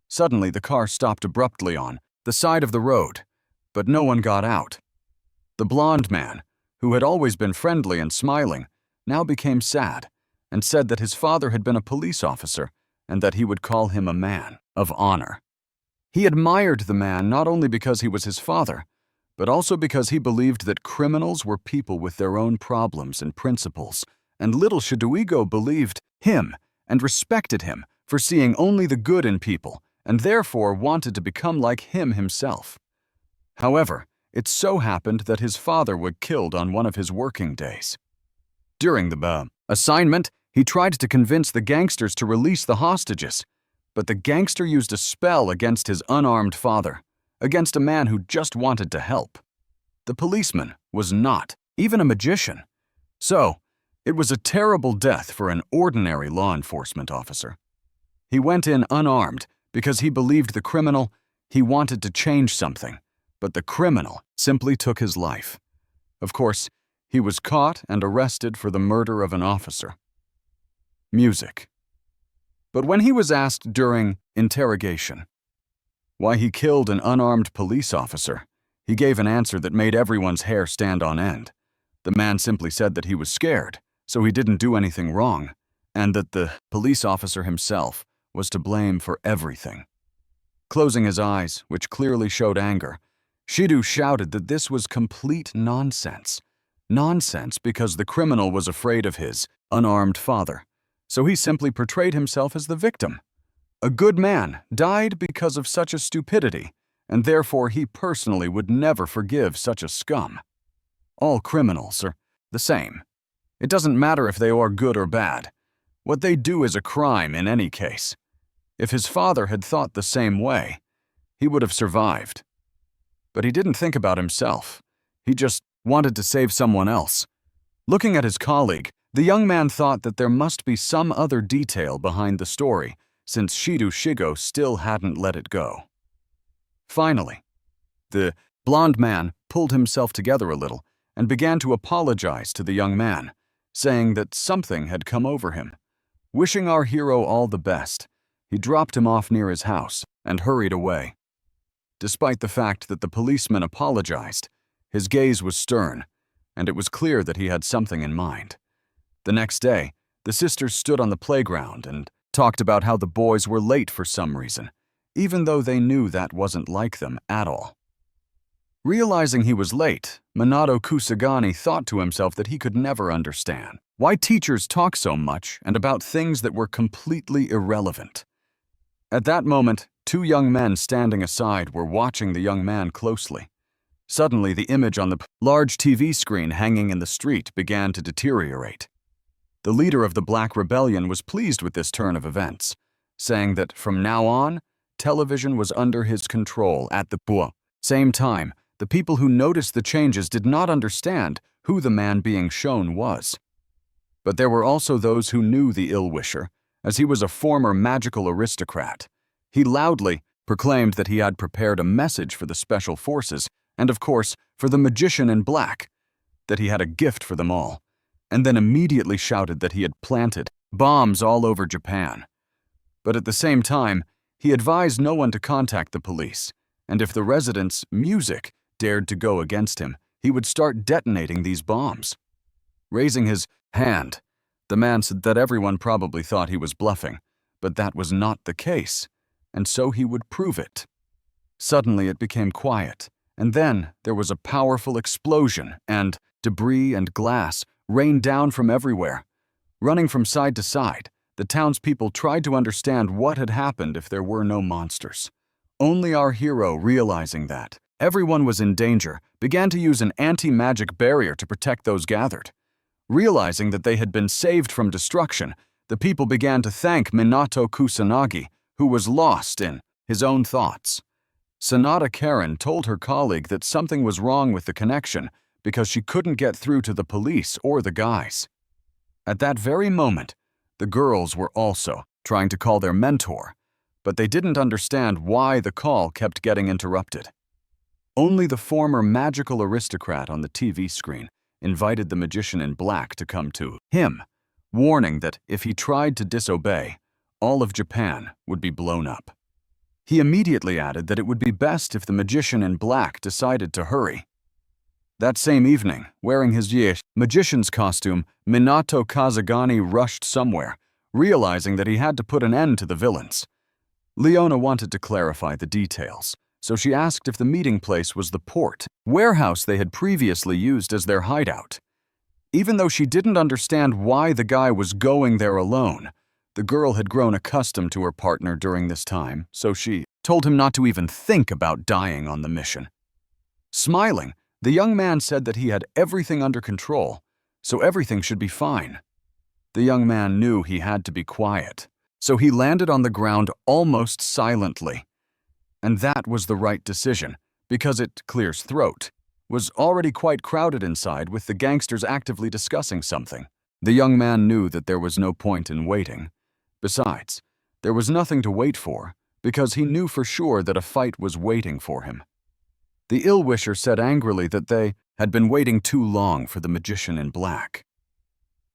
Suddenly, the car stopped abruptly on the side of the road, but no one got out. The blonde man, who had always been friendly and smiling, now became sad and said that his father had been a police officer and that he would call him a man of honor. He admired the man not only because he was his father, but also because he believed that criminals were people with their own problems and principles, and little Shidoigo believed him and respected him for seeing only the good in people, and therefore wanted to become like him himself. However, it so happened that his father was killed on one of his working days. During the assignment, he tried to convince the gangsters to release the hostages, but the gangster used a spell against his unarmed father, against a man who just wanted to help. The policeman was not even a magician, so it was a terrible death for an ordinary law enforcement officer. He went in unarmed because he believed the criminal, he wanted to change something, but the criminal simply took his life. Of course, he was caught and arrested for the murder of an officer. Music. But when he was asked during interrogation why he killed an unarmed police officer, he gave an answer that made everyone's hair stand on end. The man simply said that he was scared, so he didn't do anything wrong, and that the police officer himself was to blame for everything. Closing his eyes, which clearly showed anger, Shido shouted that this was complete nonsense. Nonsense because the criminal was afraid of his unarmed father, so he simply portrayed himself as the victim. A good man died because of such a stupidity, and therefore he personally would never forgive such a scum. All criminals are the same. It doesn't matter if they are good or bad. What they do is a crime in any case. If his father had thought the same way, he would have survived. But he didn't think about himself. He just wanted to save someone else. Looking at his colleague, the young man thought that there must be some other detail behind the story, since Shido Shigo still hadn't let it go. Finally, the blonde man pulled himself together a little and began to apologize to the young man, saying that something had come over him. Wishing our hero all the best, he dropped him off near his house and hurried away. Despite the fact that the policeman apologized, his gaze was stern, and it was clear that he had something in mind. The next day, the sisters stood on the playground and talked about how the boys were late for some reason, even though they knew that wasn't like them at all. Realizing he was late, Minato Kusagani thought to himself that he could never understand why teachers talk so much and about things that were completely irrelevant. At that moment, two young men standing aside were watching the young man closely. Suddenly, the image on the large TV screen hanging in the street began to deteriorate. The leader of the Black Rebellion was pleased with this turn of events, saying that from now on, television was under his control. At the same time, the people who noticed the changes did not understand who the man being shown was. But there were also those who knew the ill-wisher, as he was a former magical aristocrat. He loudly proclaimed that he had prepared a message for the special forces, and of course, for the magician in black, that he had a gift for them all, and then immediately shouted that he had planted bombs all over Japan. But at the same time, he advised no one to contact the police, and if the residents' music dared to go against him, he would start detonating these bombs. Raising his hand, the man said that everyone probably thought he was bluffing, but that was not the case, and so he would prove it. Suddenly it became quiet, and then there was a powerful explosion, and debris and glass rained down from everywhere. Running from side to side, the townspeople tried to understand what had happened if there were no monsters. Only our hero, realizing that everyone was in danger, began to use an anti-magic barrier to protect those gathered. Realizing that they had been saved from destruction, the people began to thank Minato Kusanagi, who was lost in his own thoughts. Sanada Karen told her colleague that something was wrong with the connection because she couldn't get through to the police or the guys. At that very moment, the girls were also trying to call their mentor, but they didn't understand why the call kept getting interrupted. Only the former magical aristocrat on the TV screen invited the magician in black to come to him, warning that if he tried to disobey, all of Japan would be blown up. He immediately added that it would be best if the magician in black decided to hurry. That same evening, wearing his magician's costume, Minato Kazagani rushed somewhere, realizing that he had to put an end to the villains. Leona wanted to clarify the details, so she asked if the meeting place was the port warehouse they had previously used as their hideout. Even though she didn't understand why the guy was going there alone, the girl had grown accustomed to her partner during this time, so she told him not to even think about dying on the mission. Smiling, the young man said that he had everything under control, so everything should be fine. The young man knew he had to be quiet, so he landed on the ground almost silently. And that was the right decision, because it clears throat, was already quite crowded inside with the gangsters actively discussing something. The young man knew that there was no point in waiting. Besides, there was nothing to wait for, because he knew for sure that a fight was waiting for him. The ill-wisher said angrily that they had been waiting too long for the magician in black.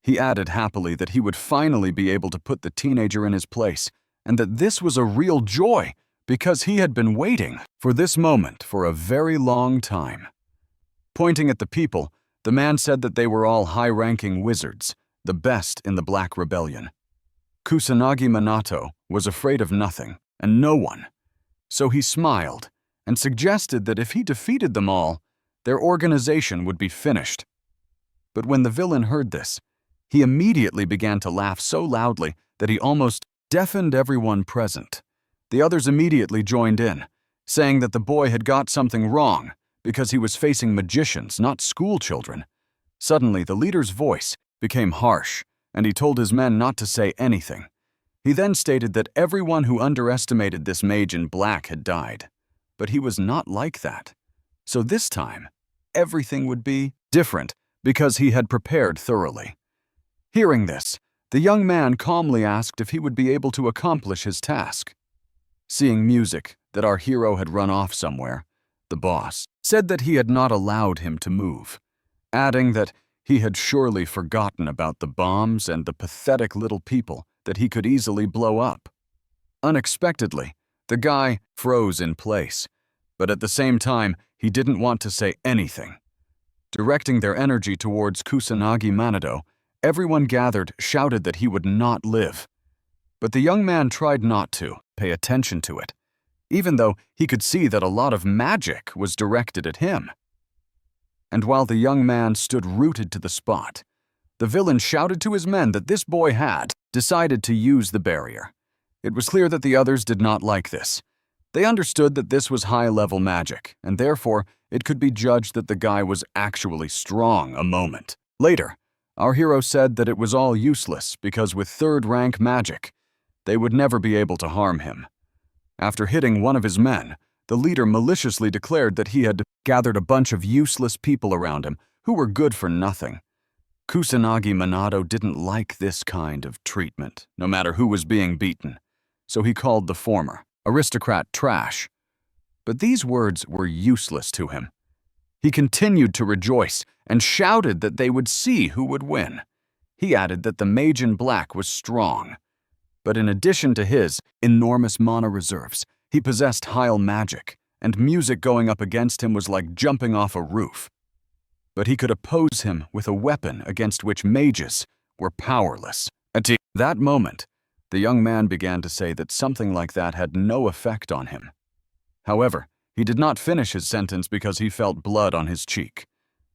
He added happily that he would finally be able to put the teenager in his place, and that this was a real joy, because he had been waiting for this moment for a very long time. Pointing at the people, the man said that they were all high-ranking wizards, the best in the Black Rebellion. Kusanagi Minato was afraid of nothing and no one, so he smiled and suggested that if he defeated them all, their organization would be finished. But when the villain heard this, he immediately began to laugh so loudly that he almost deafened everyone present. The others immediately joined in, saying that the boy had got something wrong because he was facing magicians, not school children. Suddenly, the leader's voice became harsh, and he told his men not to say anything. He then stated that everyone who underestimated this mage in black had died. But he was not like that. So this time, everything would be different because he had prepared thoroughly. Hearing this, the young man calmly asked if he would be able to accomplish his task. Seeing music that our hero had run off somewhere, the boss said that he had not allowed him to move, adding that he had surely forgotten about the bombs and the pathetic little people that he could easily blow up. Unexpectedly, the guy froze in place, but at the same time, he didn't want to say anything. Directing their energy towards Kusanagi Minato, everyone gathered shouted that he would not live. But the young man tried not to pay attention to it, even though he could see that a lot of magic was directed at him. And while the young man stood rooted to the spot, the villain shouted to his men that this boy had decided to use the barrier. It was clear that the others did not like this. They understood that this was high-level magic, and therefore it could be judged that the guy was actually strong a moment. Later, our hero said that it was all useless because with third-rank magic, they would never be able to harm him. After hitting one of his men, the leader maliciously declared that he had gathered a bunch of useless people around him who were good for nothing. Kusanagi Minato didn't like this kind of treatment, no matter who was being beaten, so he called the former aristocrat trash. But these words were useless to him. He continued to rejoice and shouted that they would see who would win. He added that the Mage in Black was strong, but in addition to his enormous mana reserves, he possessed Heil magic, and music going up against him was like jumping off a roof. But he could oppose him with a weapon against which mages were powerless. At that moment, the young man began to say that something like that had no effect on him. However, he did not finish his sentence because he felt blood on his cheek.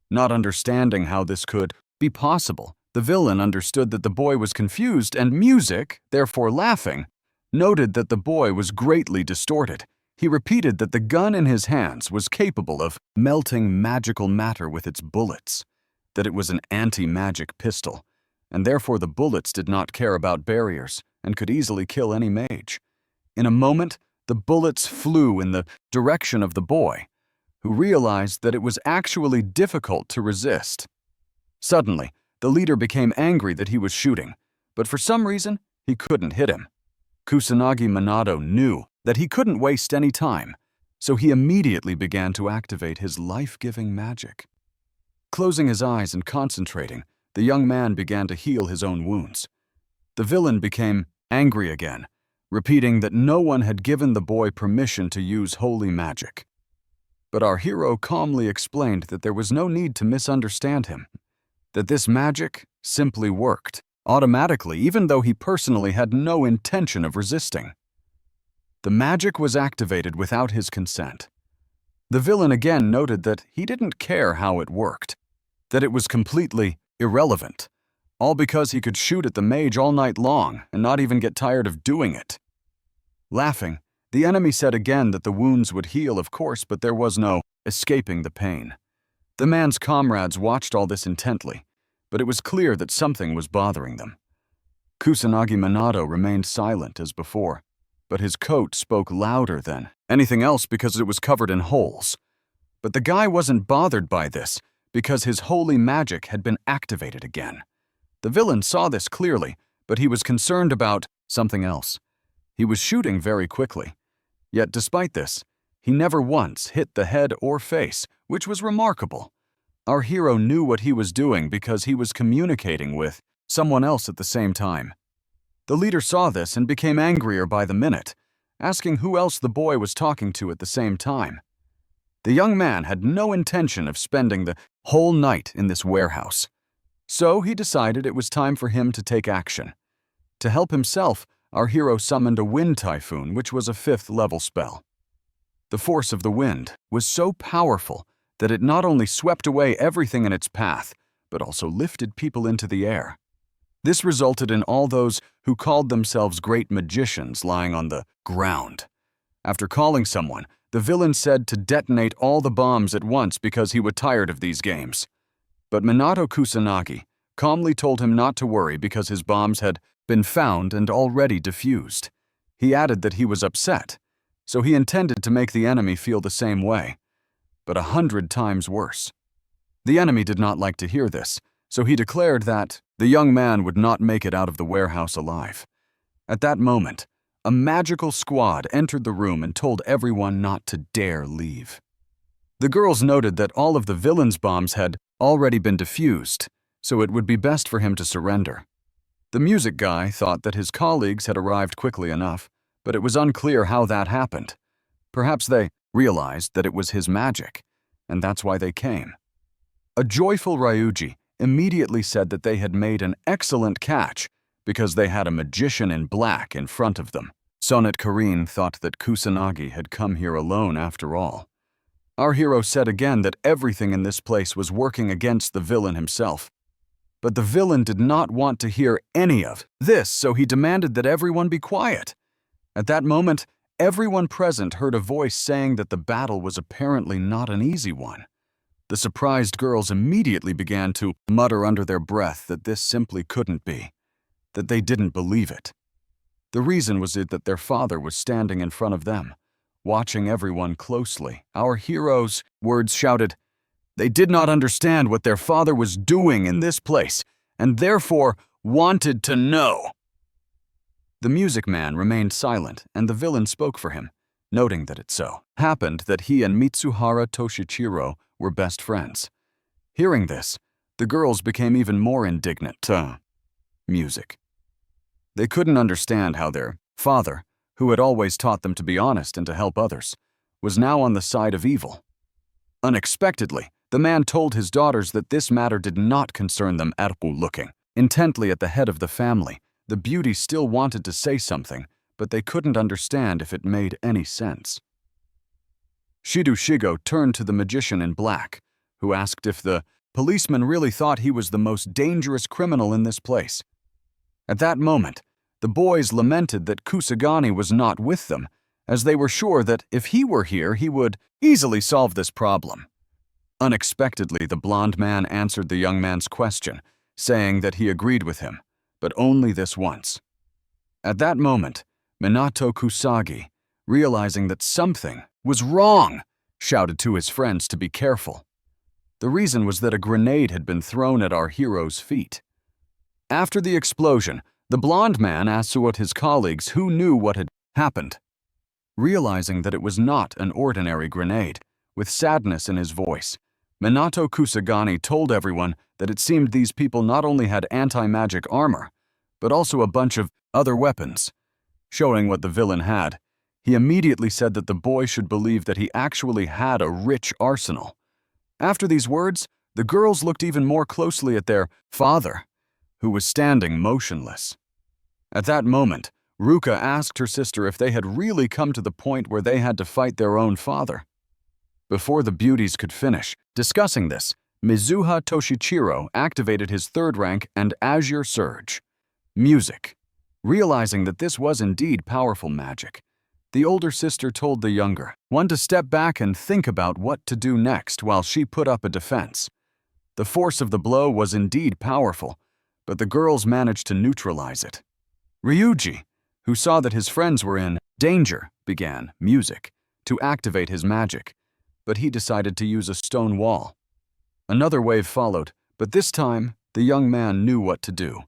Not understanding how this could be possible, the villain understood that the boy was confused, and music, therefore laughing, noted that the boy was greatly distorted. He repeated that the gun in his hands was capable of melting magical matter with its bullets, that it was an anti-magic pistol, and therefore the bullets did not care about barriers and could easily kill any mage. In a moment, the bullets flew in the direction of the boy, who realized that it was actually difficult to resist. Suddenly, the leader became angry that he was shooting, but for some reason, he couldn't hit him. Kusanagi Minato knew that he couldn't waste any time, so he immediately began to activate his life-giving magic. Closing his eyes and concentrating, the young man began to heal his own wounds. The villain became angry again, repeating that no one had given the boy permission to use holy magic. But our hero calmly explained that there was no need to misunderstand him, that this magic simply worked automatically, even though he personally had no intention of resisting. The magic was activated without his consent. The villain again noted that he didn't care how it worked, that it was completely irrelevant, all because he could shoot at the mage all night long and not even get tired of doing it. Laughing, the enemy said again that the wounds would heal, of course, but there was no escaping the pain. The man's comrades watched all this intently, but it was clear that something was bothering them. Kusanagi Minato remained silent as before, but his coat spoke louder than anything else because it was covered in holes. But the guy wasn't bothered by this because his holy magic had been activated again. The villain saw this clearly, but he was concerned about something else. He was shooting very quickly. Yet despite this, he never once hit the head or face, which was remarkable. Our hero knew what he was doing because he was communicating with someone else at the same time. The leader saw this and became angrier by the minute, asking who else the boy was talking to at the same time. The young man had no intention of spending the whole night in this warehouse, so he decided it was time for him to take action. To help himself, our hero summoned a wind typhoon, which was a 5th level spell. The force of the wind was so powerful that it not only swept away everything in its path, but also lifted people into the air. This resulted in all those who called themselves great magicians lying on the ground. After calling someone, the villain said to detonate all the bombs at once because he was tired of these games. But Minato Kusanagi calmly told him not to worry because his bombs had been found and already diffused. He added that he was upset, so he intended to make the enemy feel the same way, but 100 times worse. The enemy did not like to hear this, so he declared that the young man would not make it out of the warehouse alive. At that moment, a magical squad entered the room and told everyone not to dare leave. The girls noted that all of the villain's bombs had already been diffused, so it would be best for him to surrender. The music guy thought that his colleagues had arrived quickly enough, but it was unclear how that happened. Perhaps they realized that it was his magic, and that's why they came. A joyful Ryuji immediately said that they had made an excellent catch because they had a magician in black in front of them. Sonnet Karin thought that Kusanagi had come here alone after all. Our hero said again that everything in this place was working against the villain himself. But the villain did not want to hear any of this, so he demanded that everyone be quiet. At that moment, everyone present heard a voice saying that the battle was apparently not an easy one. The surprised girls immediately began to mutter under their breath that this simply couldn't be, that they didn't believe it. The reason was that their father was standing in front of them, watching everyone closely. Our hero's words shouted, "They did not understand what their father was doing in this place, and therefore wanted to know." The music man remained silent, and the villain spoke for him, noting that it so happened that he and Mitsuhara Toshichiro were best friends. Hearing this, the girls became even more indignant. Music. They couldn't understand how their father, who had always taught them to be honest and to help others, was now on the side of evil. Unexpectedly, the man told his daughters that this matter did not concern them at all. Looking intently at the head of the family, the beauties still wanted to say something, but they couldn't understand if it made any sense. Shido Shigo turned to the magician in black, who asked if the policeman really thought he was the most dangerous criminal in this place. At that moment, the boys lamented that Kusagani was not with them, as they were sure that if he were here, he would easily solve this problem. Unexpectedly, the blond man answered the young man's question, saying that he agreed with him, but only this once. At that moment, Minato Kusagi, realizing that something was wrong, shouted to his friends to be careful. The reason was that a grenade had been thrown at our hero's feet. After the explosion, the blond man asked his colleagues who knew what had happened. Realizing that it was not an ordinary grenade, with sadness in his voice, Minato Kusagani told everyone that it seemed these people not only had anti-magic armor, but also a bunch of other weapons. Showing what the villain had, he immediately said that the boy should believe that he actually had a rich arsenal. After these words, the girls looked even more closely at their father, who was standing motionless. At that moment, Ruka asked her sister if they had really come to the point where they had to fight their own father. Before the beauties could finish discussing this, Mizuha Toshichiro activated his third rank and Azure Surge. Music. Realizing that this was indeed powerful magic, the older sister told the younger one to step back and think about what to do next while she put up a defense. The force of the blow was indeed powerful, but the girls managed to neutralize it. Ryuji, who saw that his friends were in danger, began music to activate his magic, but he decided to use a stone wall. Another wave followed, but this time the young man knew what to do,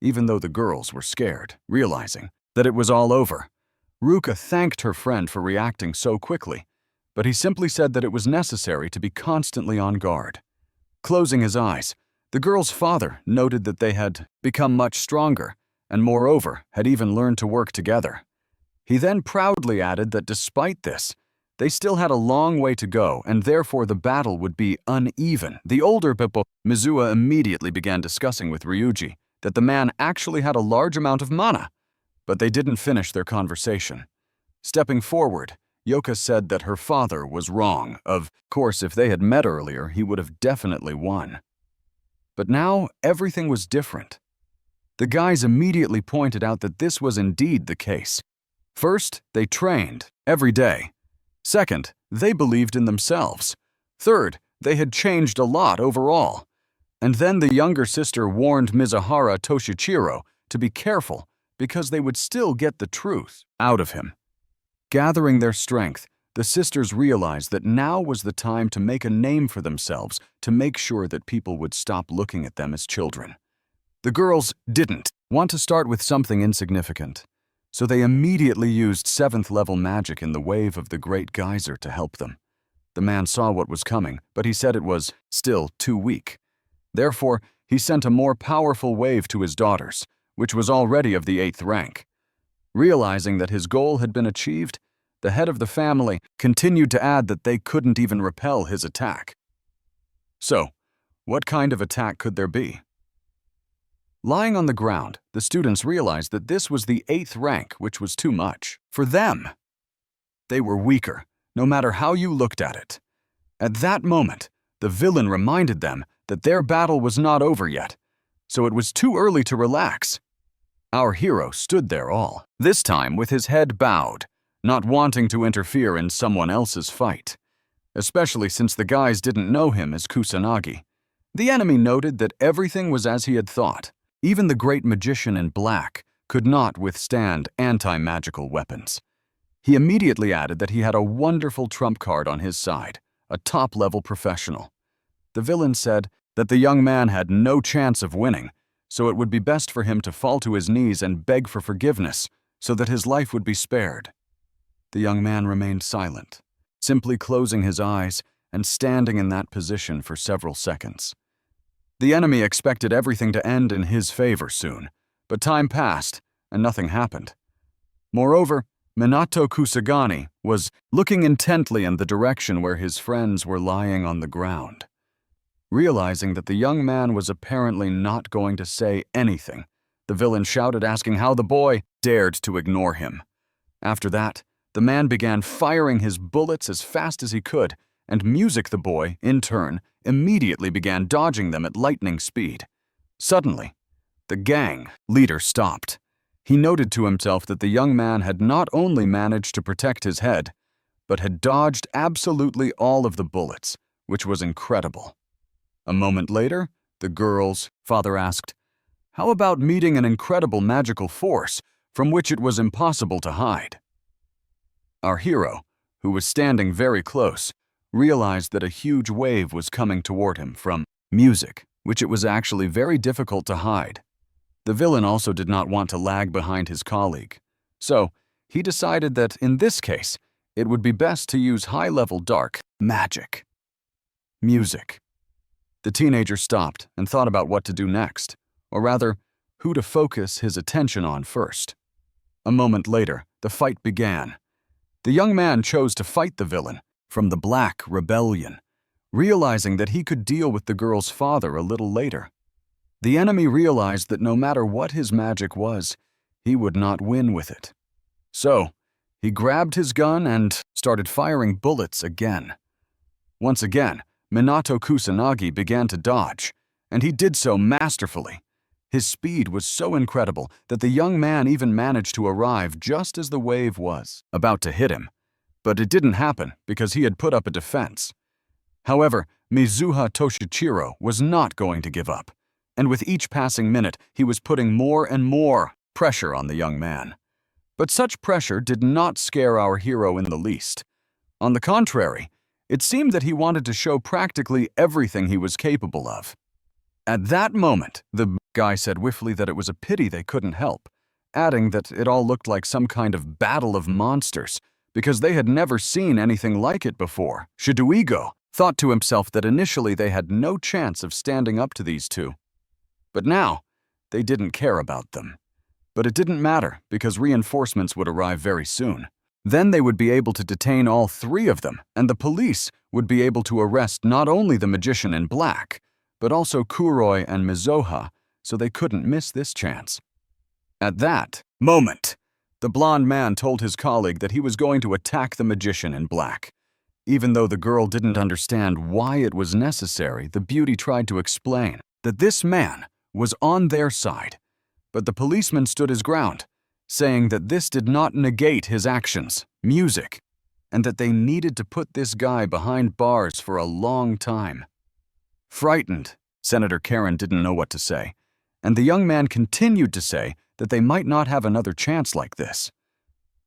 even though the girls were scared, realizing that it was all over. Ruka thanked her friend for reacting so quickly, but he simply said that it was necessary to be constantly on guard. Closing his eyes, the girl's father noted that they had become much stronger, and moreover, had even learned to work together. He then proudly added that despite this, they still had a long way to go, and therefore the battle would be uneven. The older Bippo, Mizuha, immediately began discussing with Ryuji that the man actually had a large amount of mana, but they didn't finish their conversation. Stepping forward, Yoka said that her father was wrong. Of course, if they had met earlier, he would have definitely won. But now, everything was different. The guys immediately pointed out that this was indeed the case. First, they trained every day. Second, they believed in themselves. Third, they had changed a lot overall. And then the younger sister warned Mizuhara Toshichiro to be careful because they would still get the truth out of him. Gathering their strength, the sisters realized that now was the time to make a name for themselves, to make sure that people would stop looking at them as children. The girls didn't want to start with something insignificant, so they immediately used 7th-level magic in the wave of the Great Geyser to help them. The man saw what was coming, but he said it was still too weak. Therefore, he sent a more powerful wave to his daughters, which was already of the 8th rank. Realizing that his goal had been achieved, the head of the family continued to add that they couldn't even repel his attack. So, what kind of attack could there be? Lying on the ground, the students realized that this was the 8th rank, which was too much for them. They were weaker, no matter how you looked at it. At that moment, the villain reminded them that their battle was not over yet, so it was too early to relax. Our hero stood there this time with his head bowed, not wanting to interfere in someone else's fight, especially since the guys didn't know him as Kusanagi. The enemy noted that everything was as he had thought. Even the great magician in black could not withstand anti-magical weapons. He immediately added that he had a wonderful trump card on his side, a top-level professional. The villain said that the young man had no chance of winning, so it would be best for him to fall to his knees and beg for forgiveness so that his life would be spared. The young man remained silent, simply closing his eyes and standing in that position for several seconds. The enemy expected everything to end in his favor soon, but time passed and nothing happened. Moreover, Minato Kusagani was looking intently in the direction where his friends were lying on the ground. Realizing that the young man was apparently not going to say anything, the villain shouted, asking how the boy dared to ignore him. After that, the man began firing his bullets as fast as he could, and Music the boy, in turn, immediately began dodging them at lightning speed. Suddenly, the gang leader stopped. He noted to himself that the young man had not only managed to protect his head, but had dodged absolutely all of the bullets, which was incredible. A moment later, the girl's father asked, "How about meeting an incredible magical force from which it was impossible to hide?" Our hero, who was standing very close, realized that a huge wave was coming toward him from music, which it was actually very difficult to hide. The villain also did not want to lag behind his colleague, so he decided that in this case, it would be best to use high-level dark magic. Music. The teenager stopped and thought about what to do next, or rather, who to focus his attention on first. A moment later, the fight began. The young man chose to fight the villain from the Black Rebellion, realizing that he could deal with the girl's father a little later. The enemy realized that no matter what his magic was, he would not win with it. So, he grabbed his gun and started firing bullets again. Once again, Minato Kusanagi began to dodge, and he did so masterfully. His speed was so incredible that the young man even managed to arrive just as the wave was about to hit him. But it didn't happen because he had put up a defense. However, Mizuha Toshichiro was not going to give up, and with each passing minute, he was putting more and more pressure on the young man. But such pressure did not scare our hero in the least. On the contrary, it seemed that he wanted to show practically everything he was capable of. At that moment, the guy said whiffly that it was a pity they couldn't help, adding that it all looked like some kind of battle of monsters, because they had never seen anything like it before. Shidoigo thought to himself that initially they had no chance of standing up to these two. But now, they didn't care about them. But it didn't matter, because reinforcements would arrive very soon. Then they would be able to detain all three of them, and the police would be able to arrest not only the magician in black, but also Kuroi and Mizoha, so they couldn't miss this chance. At that moment, the blonde man told his colleague that he was going to attack the magician in black. Even though the girl didn't understand why it was necessary, the beauty tried to explain that this man was on their side, but the policeman stood his ground, saying that this did not negate his actions, music, and that they needed to put this guy behind bars for a long time. Frightened, Senator Karen didn't know what to say, and the young man continued to say that they might not have another chance like this.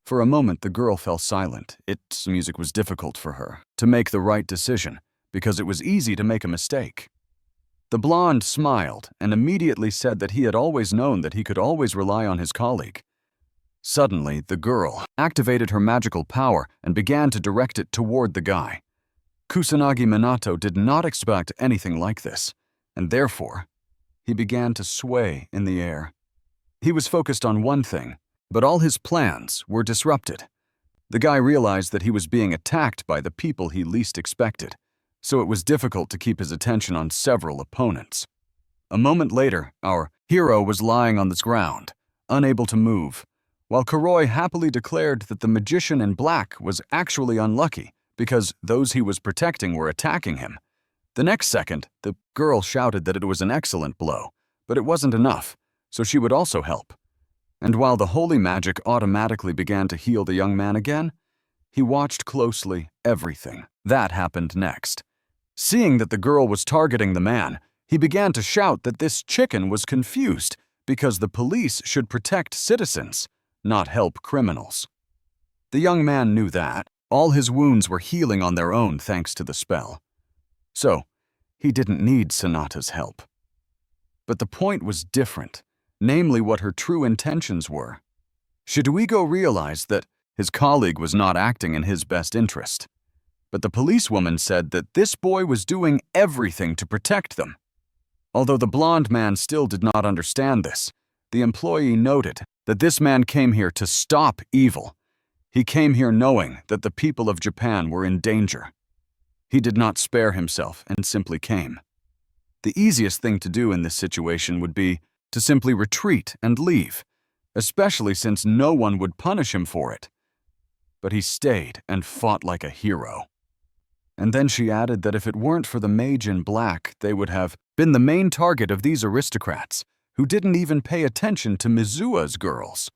For a moment, the girl fell silent. Its music was difficult for her to make the right decision, because it was easy to make a mistake. The blonde smiled and immediately said that he had always known that he could always rely on his colleague. Suddenly, the girl activated her magical power and began to direct it toward the guy. Kusanagi Minato did not expect anything like this, and therefore, he began to sway in the air. He was focused on one thing, but all his plans were disrupted. The guy realized that he was being attacked by the people he least expected, so it was difficult to keep his attention on several opponents. A moment later, our hero was lying on the ground, unable to move, while Kuroi happily declared that the magician in black was actually unlucky because those he was protecting were attacking him. The next second, the girl shouted that it was an excellent blow, but it wasn't enough, so she would also help. And while the holy magic automatically began to heal the young man again, he watched closely everything that happened next. Seeing that the girl was targeting the man, he began to shout that this chicken was confused because the police should protect citizens, not help criminals. The young man knew that. All his wounds were healing on their own thanks to the spell. So, he didn't need Sonata's help. But the point was different, namely what her true intentions were. Shidoigo realized that his colleague was not acting in his best interest. But the policewoman said that this boy was doing everything to protect them. Although the blonde man still did not understand this, the employee noted that this man came here to stop evil. He came here knowing that the people of Japan were in danger. He did not spare himself and simply came. The easiest thing to do in this situation would be to simply retreat and leave, especially since no one would punish him for it. But he stayed and fought like a hero. And then she added that if it weren't for the mage in black, they would have been the main target of these aristocrats, who didn't even pay attention to Mizua's girls.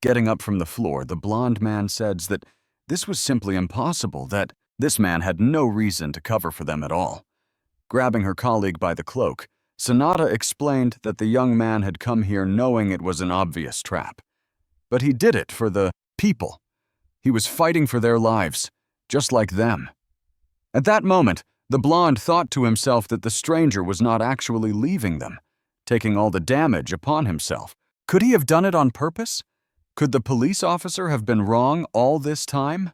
Getting up from the floor, the blonde man said that this was simply impossible, that this man had no reason to cover for them at all. Grabbing her colleague by the cloak, Sonata explained that the young man had come here knowing it was an obvious trap. But he did it for the people. He was fighting for their lives, just like them. At that moment, the blonde thought to himself that the stranger was not actually leaving them, taking all the damage upon himself. Could he have done it on purpose? Could the police officer have been wrong all this time?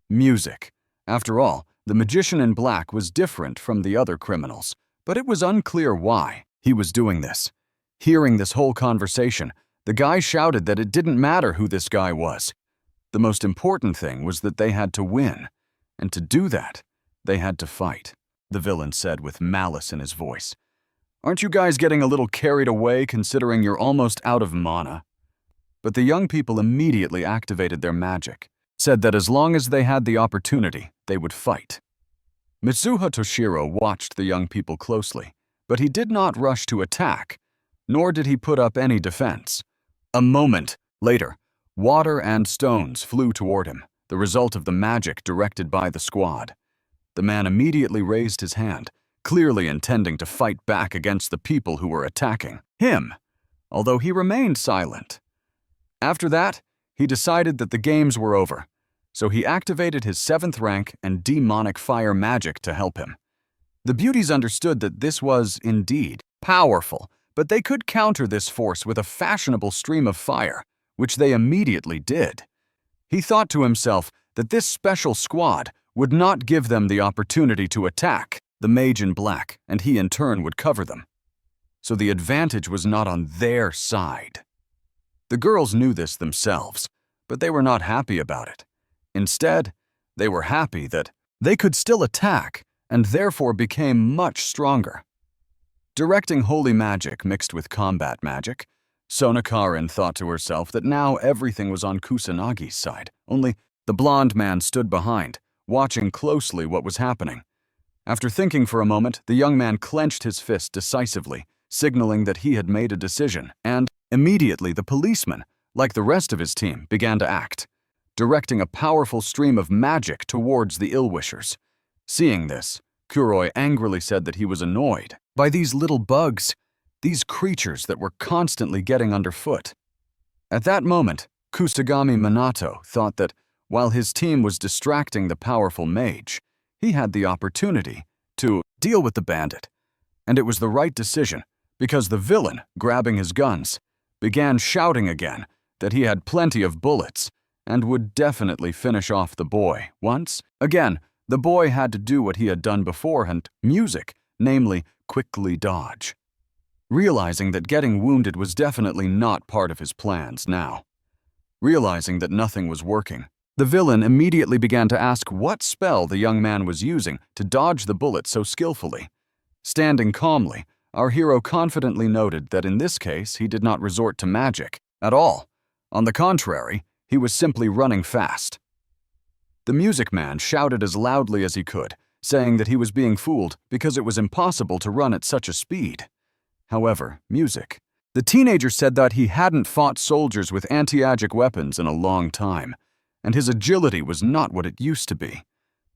Music. After all, the magician in black was different from the other criminals, but it was unclear why he was doing this. Hearing this whole conversation, the guy shouted that it didn't matter who this guy was. The most important thing was that they had to win, and to do that, they had to fight, the villain said with malice in his voice. Aren't you guys getting a little carried away considering you're almost out of mana? But the young people immediately activated their magic, said that as long as they had the opportunity, they would fight. Mitsuha Toshiro watched the young people closely, but he did not rush to attack, nor did he put up any defense. A moment later, water and stones flew toward him, the result of the magic directed by the squad. The man immediately raised his hand, clearly intending to fight back against the people who were attacking him, although he remained silent. After that, he decided that the games were over, so he activated his 7th rank and demonic fire magic to help him. The beauties understood that this was, indeed, powerful, but they could counter this force with a fashionable stream of fire, which they immediately did. He thought to himself that this special squad would not give them the opportunity to attack the mage in black, and he in turn would cover them. So the advantage was not on their side. The girls knew this themselves, but they were not happy about it. Instead, they were happy that they could still attack and therefore became much stronger. Directing holy magic mixed with combat magic, Sona Karin thought to herself that now everything was on Kusanagi's side, only the blonde man stood behind, watching closely what was happening. After thinking for a moment, the young man clenched his fist decisively, signaling that he had made a decision, and immediately the policeman, like the rest of his team, began to act, directing a powerful stream of magic towards the ill-wishers. Seeing this, Kuroi angrily said that he was annoyed by these little bugs, these creatures that were constantly getting underfoot. At that moment, Kusagami Minato thought that while his team was distracting the powerful mage, he had the opportunity to deal with the bandit. And it was the right decision, because the villain, grabbing his guns, began shouting again that he had plenty of bullets and would definitely finish off the boy once. Again, the boy had to do what he had done before and music, namely quickly dodge. Realizing that getting wounded was definitely not part of his plans now. Realizing that nothing was working, the villain immediately began to ask what spell the young man was using to dodge the bullet so skillfully. Standing calmly, our hero confidently noted that in this case he did not resort to magic at all. On the contrary, he was simply running fast. The music man shouted as loudly as he could, saying that he was being fooled because it was impossible to run at such a speed. However, music. The teenager said that he hadn't fought soldiers with anti-magic weapons in a long time, and his agility was not what it used to be.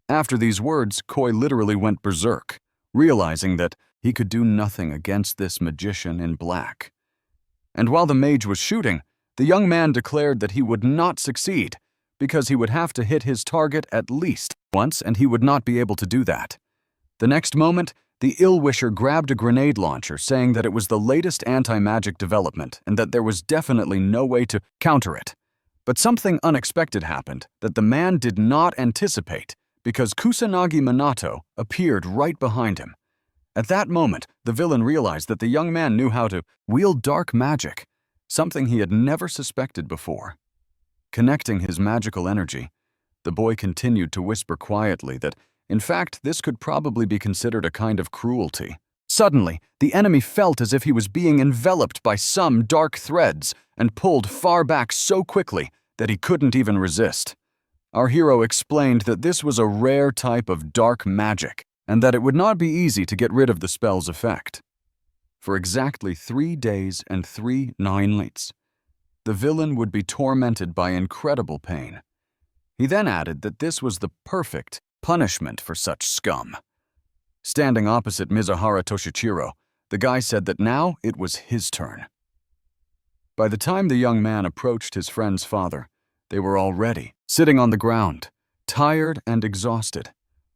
After these words, Koi literally went berserk, realizing that he could do nothing against this magician in black. And while the mage was shooting, the young man declared that he would not succeed, because he would have to hit his target at least once and he would not be able to do that. The next moment, the ill-wisher grabbed a grenade launcher, saying that it was the latest anti-magic development and that there was definitely no way to counter it. But something unexpected happened that the man did not anticipate, because Kusanagi Minato appeared right behind him. At that moment, the villain realized that the young man knew how to wield dark magic, something he had never suspected before. Connecting his magical energy, the boy continued to whisper quietly that, in fact, this could probably be considered a kind of cruelty. Suddenly, the enemy felt as if he was being enveloped by some dark threads and pulled far back so quickly that he couldn't even resist. Our hero explained that this was a rare type of dark magic and that it would not be easy to get rid of the spell's effect. For exactly 3 days and 3 nights, the villain would be tormented by incredible pain. He then added that this was the perfect punishment for such scum. Standing opposite Mizuhara Toshichiro, the guy said that now it was his turn. By the time the young man approached his friend's father, they were already sitting on the ground, tired and exhausted.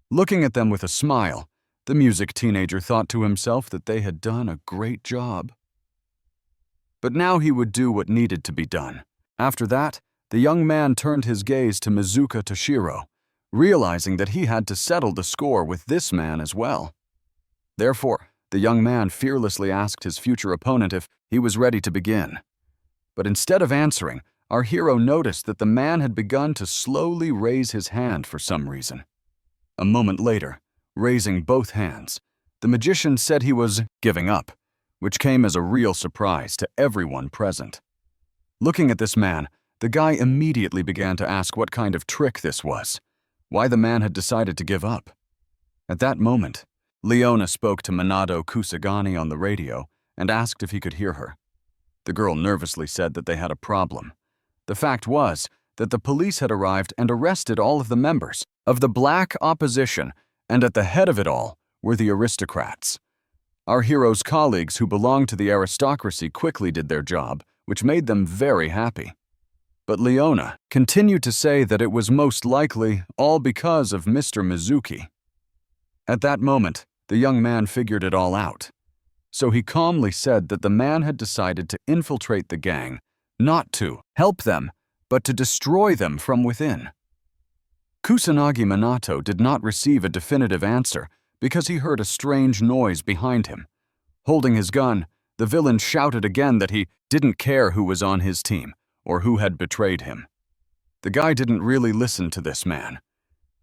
Looking at them with a smile, the music teenager thought to himself that they had done a great job. But now he would do what needed to be done. After that, the young man turned his gaze to Mizuka Toshiro, realizing that he had to settle the score with this man as well. Therefore, the young man fearlessly asked his future opponent if he was ready to begin. But instead of answering, our hero noticed that the man had begun to slowly raise his hand for some reason. A moment later, raising both hands, the magician said he was giving up, which came as a real surprise to everyone present. Looking at this man, the guy immediately began to ask what kind of trick this was, why the man had decided to give up. At that moment, Leona spoke to Minato Kusagani on the radio and asked if he could hear her. The girl nervously said that they had a problem. The fact was that the police had arrived and arrested all of the members of the black opposition, and at the head of it all were the aristocrats. Our hero's colleagues who belonged to the aristocracy quickly did their job, which made them very happy. But Leona continued to say that it was most likely all because of Mr. Mizuki. At that moment, the young man figured it all out. So he calmly said that the man had decided to infiltrate the gang, not to help them, but to destroy them from within. Kusanagi Minato did not receive a definitive answer because he heard a strange noise behind him. Holding his gun, the villain shouted again that he didn't care who was on his team or who had betrayed him. The guy didn't really listen to this man.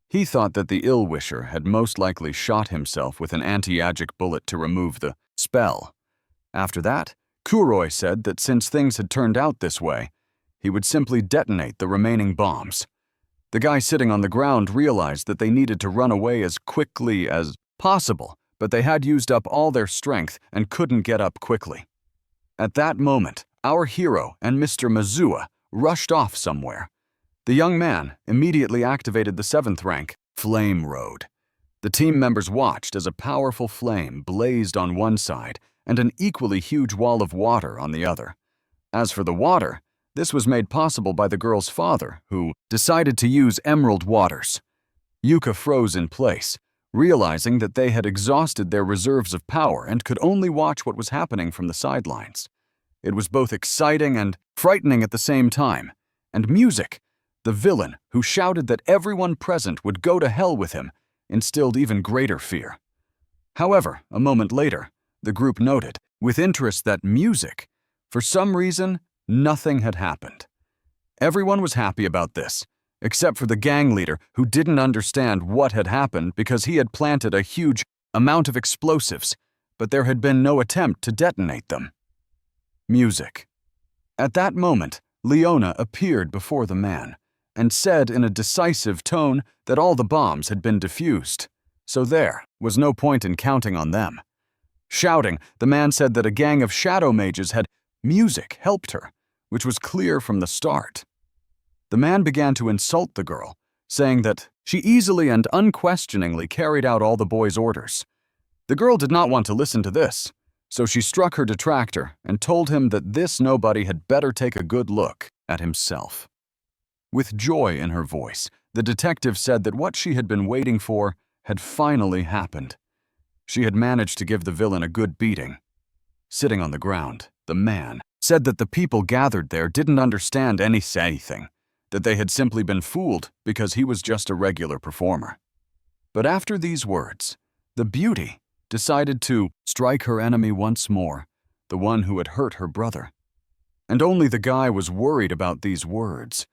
He thought that the ill-wisher had most likely shot himself with an anti-magic bullet to remove the spell. After that, Kuroi said that since things had turned out this way, he would simply detonate the remaining bombs. The guy sitting on the ground realized that they needed to run away as quickly as possible, but they had used up all their strength and couldn't get up quickly. At that moment, our hero and Mr. Mizuha rushed off somewhere. The young man immediately activated the 7th rank, Flame Road. The team members watched as a powerful flame blazed on one side and an equally huge wall of water on the other. As for the water, this was made possible by the girl's father, who decided to use emerald waters. Yuka froze in place, realizing that they had exhausted their reserves of power and could only watch what was happening from the sidelines. It was both exciting and frightening at the same time. And music, the villain who shouted that everyone present would go to hell with him, instilled even greater fear. However, a moment later, the group noted, with interest, that music, for some reason, nothing had happened. Everyone was happy about this, except for the gang leader who didn't understand what had happened because he had planted a huge amount of explosives, but there had been no attempt to detonate them. Music. At that moment, Leona appeared before the man and said in a decisive tone that all the bombs had been defused, so there was no point in counting on them. Shouting, the man said that a gang of shadow mages had music helped her, which was clear from the start. The man began to insult the girl, saying that she easily and unquestioningly carried out all the boy's orders. The girl did not want to listen to this, so she struck her detractor and told him that this nobody had better take a good look at himself. With joy in her voice, the detective said that what she had been waiting for had finally happened. She had managed to give the villain a good beating. Sitting on the ground, the man said that the people gathered there didn't understand anything, that they had simply been fooled because he was just a regular performer. But after these words, the beauty decided to strike her enemy once more, the one who had hurt her brother. And only the guy was worried about these words.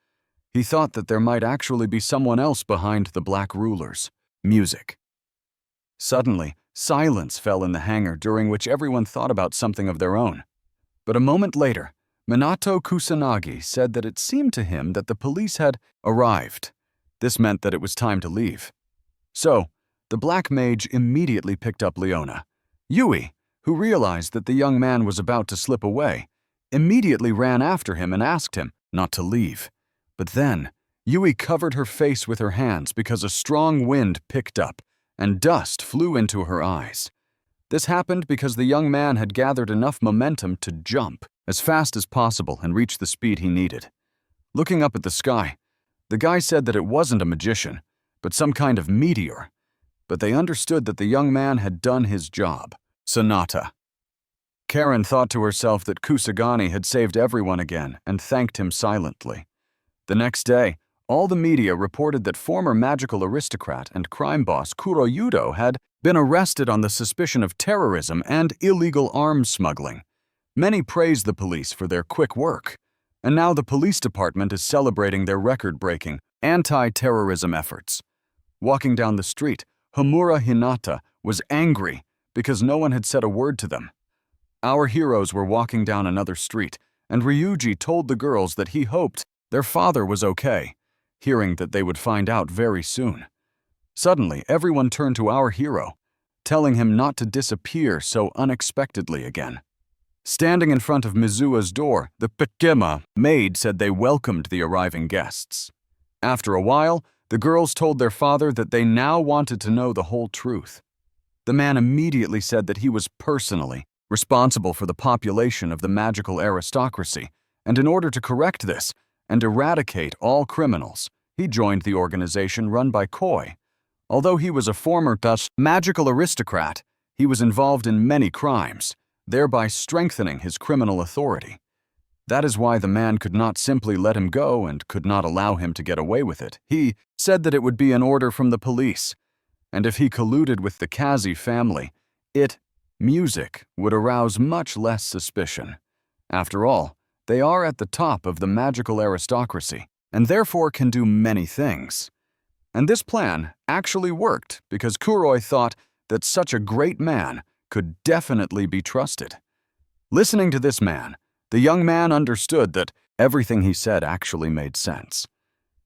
He thought that there might actually be someone else behind the black rulers. Music. Suddenly, silence fell in the hangar, during which everyone thought about something of their own. But a moment later, Minato Kusanagi said that it seemed to him that the police had arrived. This meant that it was time to leave. So, the black mage immediately picked up Leona. Yui, who realized that the young man was about to slip away, immediately ran after him and asked him not to leave. But then, Yui covered her face with her hands because a strong wind picked up and dust flew into her eyes. This happened because the young man had gathered enough momentum to jump as fast as possible and reach the speed he needed. Looking up at the sky, the guy said that it wasn't a magician, but some kind of meteor. But they understood that the young man had done his job. Sonata. Karen thought to herself that Kusagani had saved everyone again and thanked him silently. The next day, all the media reported that former magical aristocrat and crime boss Kuroyudo had been arrested on the suspicion of terrorism and illegal arms smuggling. Many praised the police for their quick work, and now the police department is celebrating their record-breaking anti-terrorism efforts. Walking down the street, Homura Hinata was angry because no one had said a word to them. Our heroes were walking down another street, and Ryuji told the girls that he hoped their father was okay, hearing that they would find out very soon. Suddenly, everyone turned to our hero, telling him not to disappear so unexpectedly again. Standing in front of Mizua's door, the Pikema maid said they welcomed the arriving guests. After a while, the girls told their father that they now wanted to know the whole truth. The man immediately said that he was personally responsible for the population of the magical aristocracy, and in order to correct this and eradicate all criminals, he joined the organization run by Koi. Although he was a former magical aristocrat, he was involved in many crimes, thereby strengthening his criminal authority. That is why the man could not simply let him go and could not allow him to get away with it. He said that it would be an order from the police, and if he colluded with the Kazi family, music would arouse much less suspicion. After all, they are at the top of the magical aristocracy, and therefore can do many things. And this plan actually worked because Kuroi thought that such a great man could definitely be trusted. Listening to this man, the young man understood that everything he said actually made sense.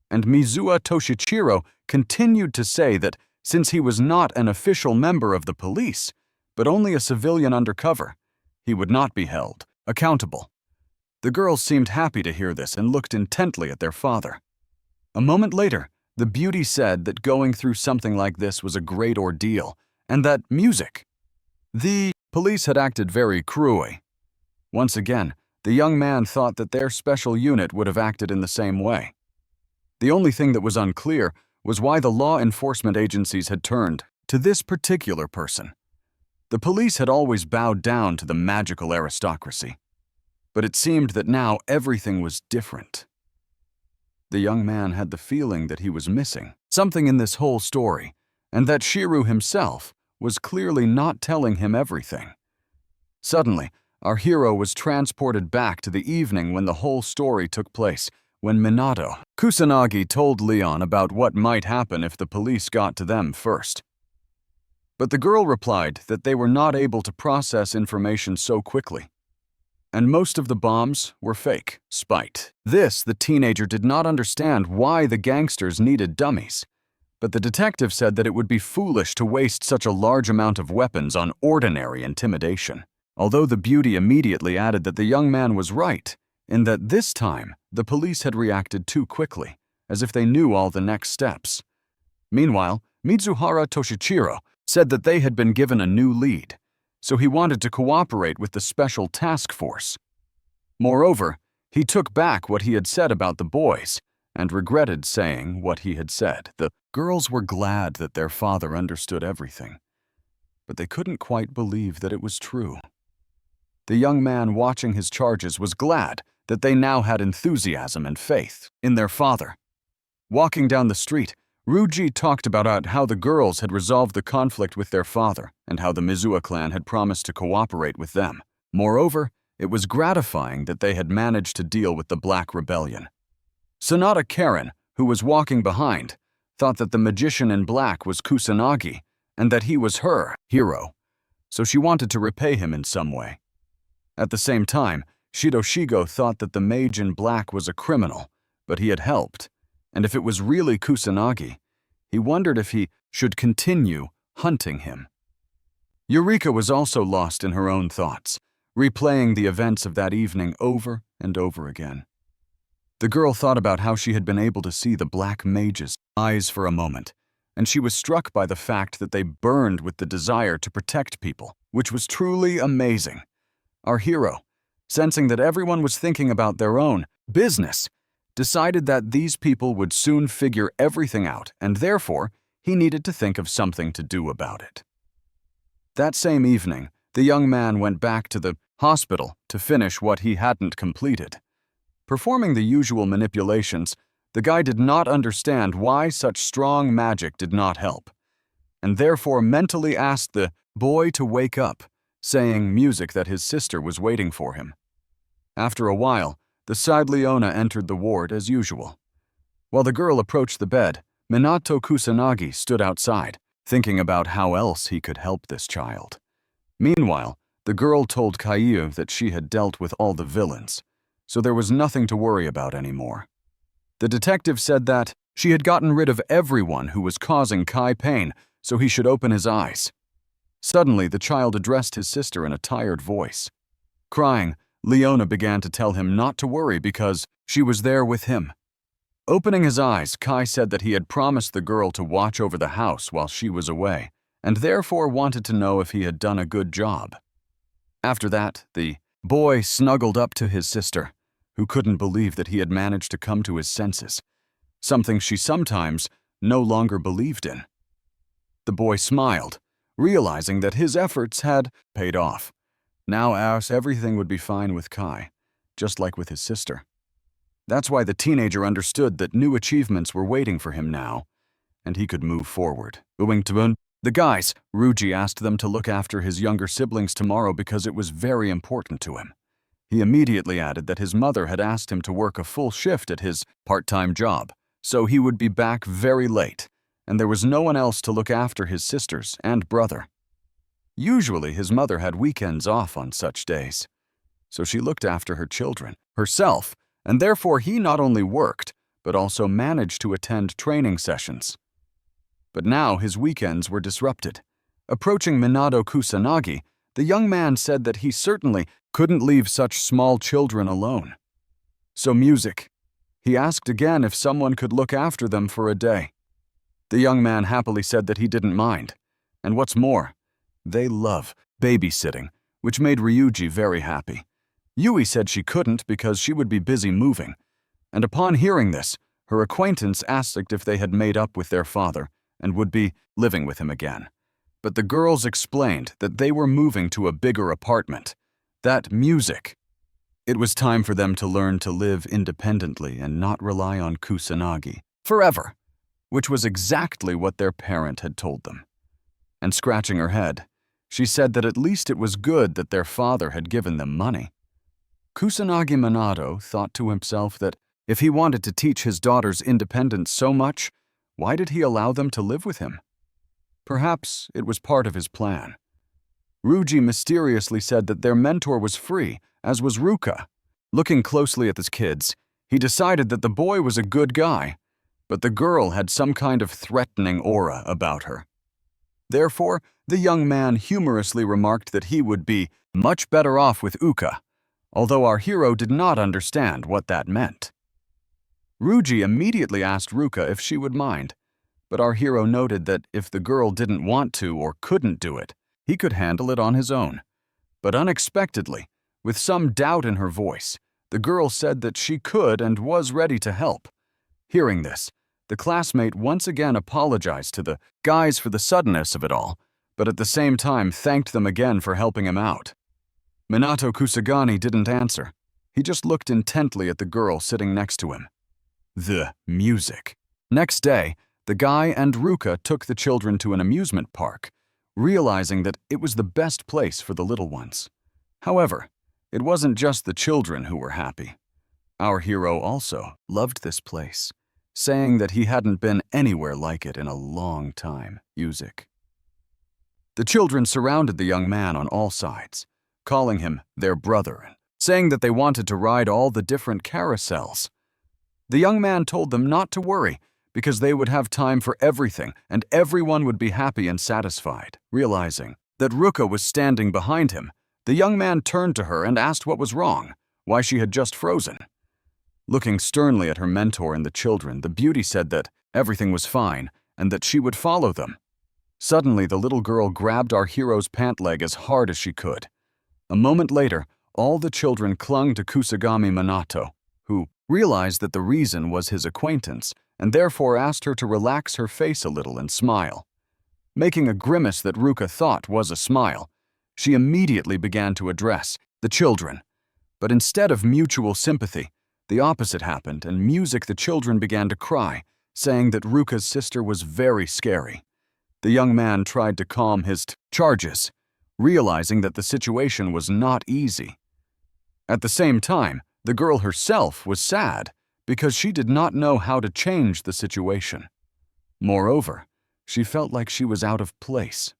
And Mizuha Toshichiro continued to say that since he was not an official member of the police, but only a civilian undercover, he would not be held accountable. The girls seemed happy to hear this and looked intently at their father. A moment later, the beauty said that going through something like this was a great ordeal, and that the police had acted very cruelly. Once again, the young man thought that their special unit would have acted in the same way. The only thing that was unclear was why the law enforcement agencies had turned to this particular person. The police had always bowed down to the magical aristocracy, but it seemed that now everything was different. The young man had the feeling that he was missing something in this whole story, and that Shiru himself was clearly not telling him everything. Suddenly, our hero was transported back to the evening when the whole story took place, when Minato Kusanagi told Leon about what might happen if the police got to them first. But the girl replied that they were not able to process information so quickly, and most of the bombs were fake. Spite. This, the teenager did not understand why the gangsters needed dummies, but the detective said that it would be foolish to waste such a large amount of weapons on ordinary intimidation. Although the beauty immediately added that the young man was right, in that this time the police had reacted too quickly, as if they knew all the next steps. Meanwhile, Mitsuhara Toshichiro said that they had been given a new lead, so he wanted to cooperate with the special task force. Moreover, he took back what he had said about the boys, and regretted saying what he had said. The girls were glad that their father understood everything, but they couldn't quite believe that it was true. The young man watching his charges was glad that they now had enthusiasm and faith in their father. Walking down the street, Ryuji talked about how the girls had resolved the conflict with their father and how the Mizuha clan had promised to cooperate with them. Moreover, it was gratifying that they had managed to deal with the Black Rebellion. Sonata Karen, who was walking behind, thought that the magician in black was Kusanagi and that he was her hero, so she wanted to repay him in some way. At the same time, Shidoshigo thought that the mage in black was a criminal, but he had helped, and if it was really Kusanagi, he wondered if he should continue hunting him. Eureka was also lost in her own thoughts, replaying the events of that evening over and over again. The girl thought about how she had been able to see the black mage's eyes for a moment, and she was struck by the fact that they burned with the desire to protect people, which was truly amazing. Our hero, sensing that everyone was thinking about their own business, decided that these people would soon figure everything out, and therefore he needed to think of something to do about it. That same evening, the young man went back to the hospital to finish what he hadn't completed. Performing the usual manipulations, the guy did not understand why such strong magic did not help, and therefore mentally asked the boy to wake up, saying music that his sister was waiting for him. After a while, the side Leona entered the ward as usual. While the girl approached the bed, Minato Kusanagi stood outside, thinking about how else he could help this child. Meanwhile, the girl told Caillou that she had dealt with all the villains, so there was nothing to worry about anymore. The detective said that she had gotten rid of everyone who was causing Kai pain, so he should open his eyes. Suddenly, the child addressed his sister in a tired voice. Crying, Leona began to tell him not to worry because she was there with him. Opening his eyes, Kai said that he had promised the girl to watch over the house while she was away, and therefore wanted to know if he had done a good job. After that, the boy snuggled up to his sister, who couldn't believe that he had managed to come to his senses, something she sometimes no longer believed in. The boy smiled, realizing that his efforts had paid off. Now everything would be fine with Kai, just like with his sister. That's why the teenager understood that new achievements were waiting for him now, and he could move forward. The guys, Ryuji asked them to look after his younger siblings tomorrow because it was very important to him. He immediately added that his mother had asked him to work a full shift at his part-time job, so he would be back very late, and there was no one else to look after his sisters and brother. Usually his mother had weekends off on such days, so she looked after her children herself, and therefore he not only worked, but also managed to attend training sessions. But now his weekends were disrupted. Approaching Minato Kusanagi, the young man said that he certainly couldn't leave such small children alone. So music. He asked again if someone could look after them for a day. The young man happily said that he didn't mind, and what's more, they love babysitting, which made Ryuji very happy. Yui said she couldn't because she would be busy moving, and upon hearing this, her acquaintance asked if they had made up with their father and would be living with him again. But the girls explained that they were moving to a bigger apartment. That music. It was time for them to learn to live independently and not rely on Kusanagi forever, which was exactly what their parent had told them. And scratching her head, she said that at least it was good that their father had given them money. Kusanagi Minato thought to himself that if he wanted to teach his daughters independence so much, why did he allow them to live with him? Perhaps it was part of his plan. Ryuji mysteriously said that their mentor was free, as was Ruka. Looking closely at the kids, he decided that the boy was a good guy, but the girl had some kind of threatening aura about her. Therefore, the young man humorously remarked that he would be much better off with Uka, although our hero did not understand what that meant. Ryuji immediately asked Ruka if she would mind, but our hero noted that if the girl didn't want to or couldn't do it, he could handle it on his own. But unexpectedly, with some doubt in her voice, the girl said that she could and was ready to help. Hearing this, the classmate once again apologized to the guys for the suddenness of it all, but at the same time thanked them again for helping him out. Minato Kusagani didn't answer. He just looked intently at the girl sitting next to him. The music. Next day, the guy and Ruka took the children to an amusement park, realizing that it was the best place for the little ones. However, it wasn't just the children who were happy. Our hero also loved this place, saying that he hadn't been anywhere like it in a long time. Music. The children surrounded the young man on all sides, calling him their brother and saying that they wanted to ride all the different carousels. The young man told them not to worry because they would have time for everything and everyone would be happy and satisfied. Realizing that Ruka was standing behind him, the young man turned to her and asked what was wrong, why she had just frozen. Looking sternly at her mentor and the children, the beauty said that everything was fine and that she would follow them. Suddenly, the little girl grabbed our hero's pant leg as hard as she could. A moment later, all the children clung to Kusagami Minato, who realized that the reason was his acquaintance and therefore asked her to relax her face a little and smile. Making a grimace that Ruka thought was a smile, she immediately began to address the children. But instead of mutual sympathy, the opposite happened, and the children began to cry, saying that Ruka's sister was very scary. The young man tried to calm his charges, realizing that the situation was not easy. At the same time, the girl herself was sad because she did not know how to change the situation. Moreover, she felt like she was out of place.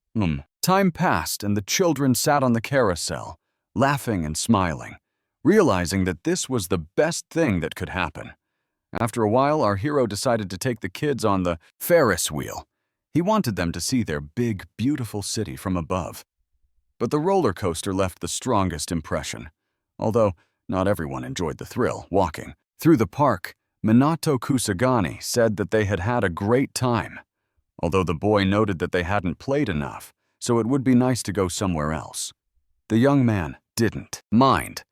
Time passed and the children sat on the carousel, laughing and smiling, realizing that this was the best thing that could happen. After a while, our hero decided to take the kids on the Ferris wheel. He wanted them to see their big, beautiful city from above. But the roller coaster left the strongest impression. Although not everyone enjoyed the thrill walking through the park, Minato Kusagani said that they had had a great time. Although the boy noted that they hadn't played enough, so it would be nice to go somewhere else. The young man didn't mind,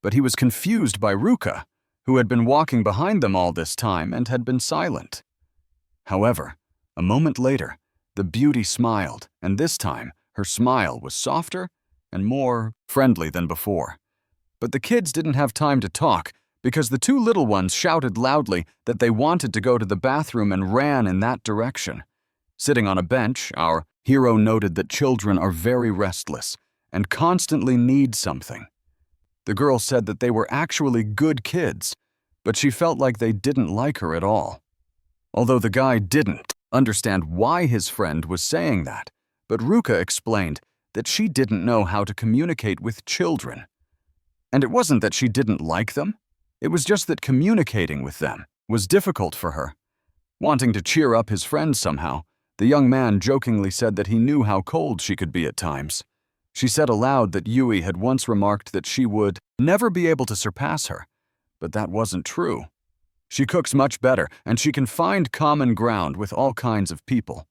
but he was confused by Ruka, who had been walking behind them all this time and had been silent. However, a moment later, the beauty smiled, and this time her smile was softer and more friendly than before. But the kids didn't have time to talk because the two little ones shouted loudly that they wanted to go to the bathroom and ran in that direction. Sitting on a bench, our hero noted that children are very restless and constantly need something. The girl said that they were actually good kids, but she felt like they didn't like her at all. Although the guy didn't understand why his friend was saying that, but Ruka explained that she didn't know how to communicate with children. And it wasn't that she didn't like them, it was just that communicating with them was difficult for her. Wanting to cheer up his friend somehow, the young man jokingly said that he knew how cold she could be at times. She said aloud that Yui had once remarked that she would never be able to surpass her, but that wasn't true. She cooks much better, and she can find common ground with all kinds of people.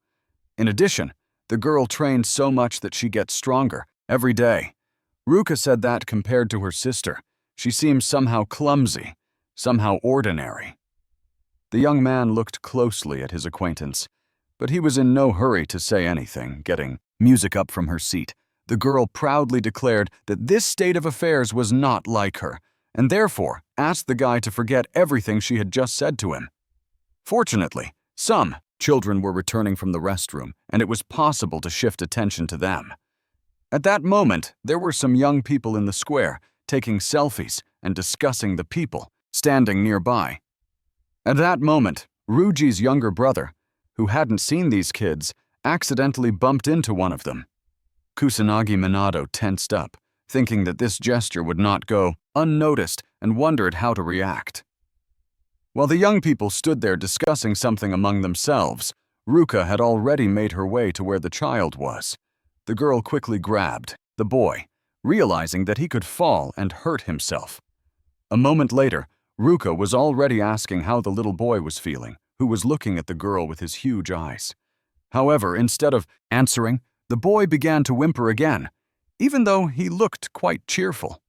In addition, the girl trains so much that she gets stronger every day. Ruka said that compared to her sister, she seems somehow clumsy, somehow ordinary. The young man looked closely at his acquaintance, but he was in no hurry to say anything. Getting music up from her seat, the girl proudly declared that this state of affairs was not like her, and therefore asked the guy to forget everything she had just said to him. Fortunately, some children were returning from the restroom, and it was possible to shift attention to them. At that moment, there were some young people in the square, taking selfies and discussing the people standing nearby. At that moment, Ruji's younger brother, who hadn't seen these kids, accidentally bumped into one of them. Kusanagi Minato tensed up, thinking that this gesture would not go unnoticed, and wondered how to react. While the young people stood there discussing something among themselves, Ruka had already made her way to where the child was. The girl quickly grabbed the boy, realizing that he could fall and hurt himself. A moment later, Ruka was already asking how the little boy was feeling, who was looking at the girl with his huge eyes. However, instead of answering, the boy began to whimper again, even though he looked quite cheerful.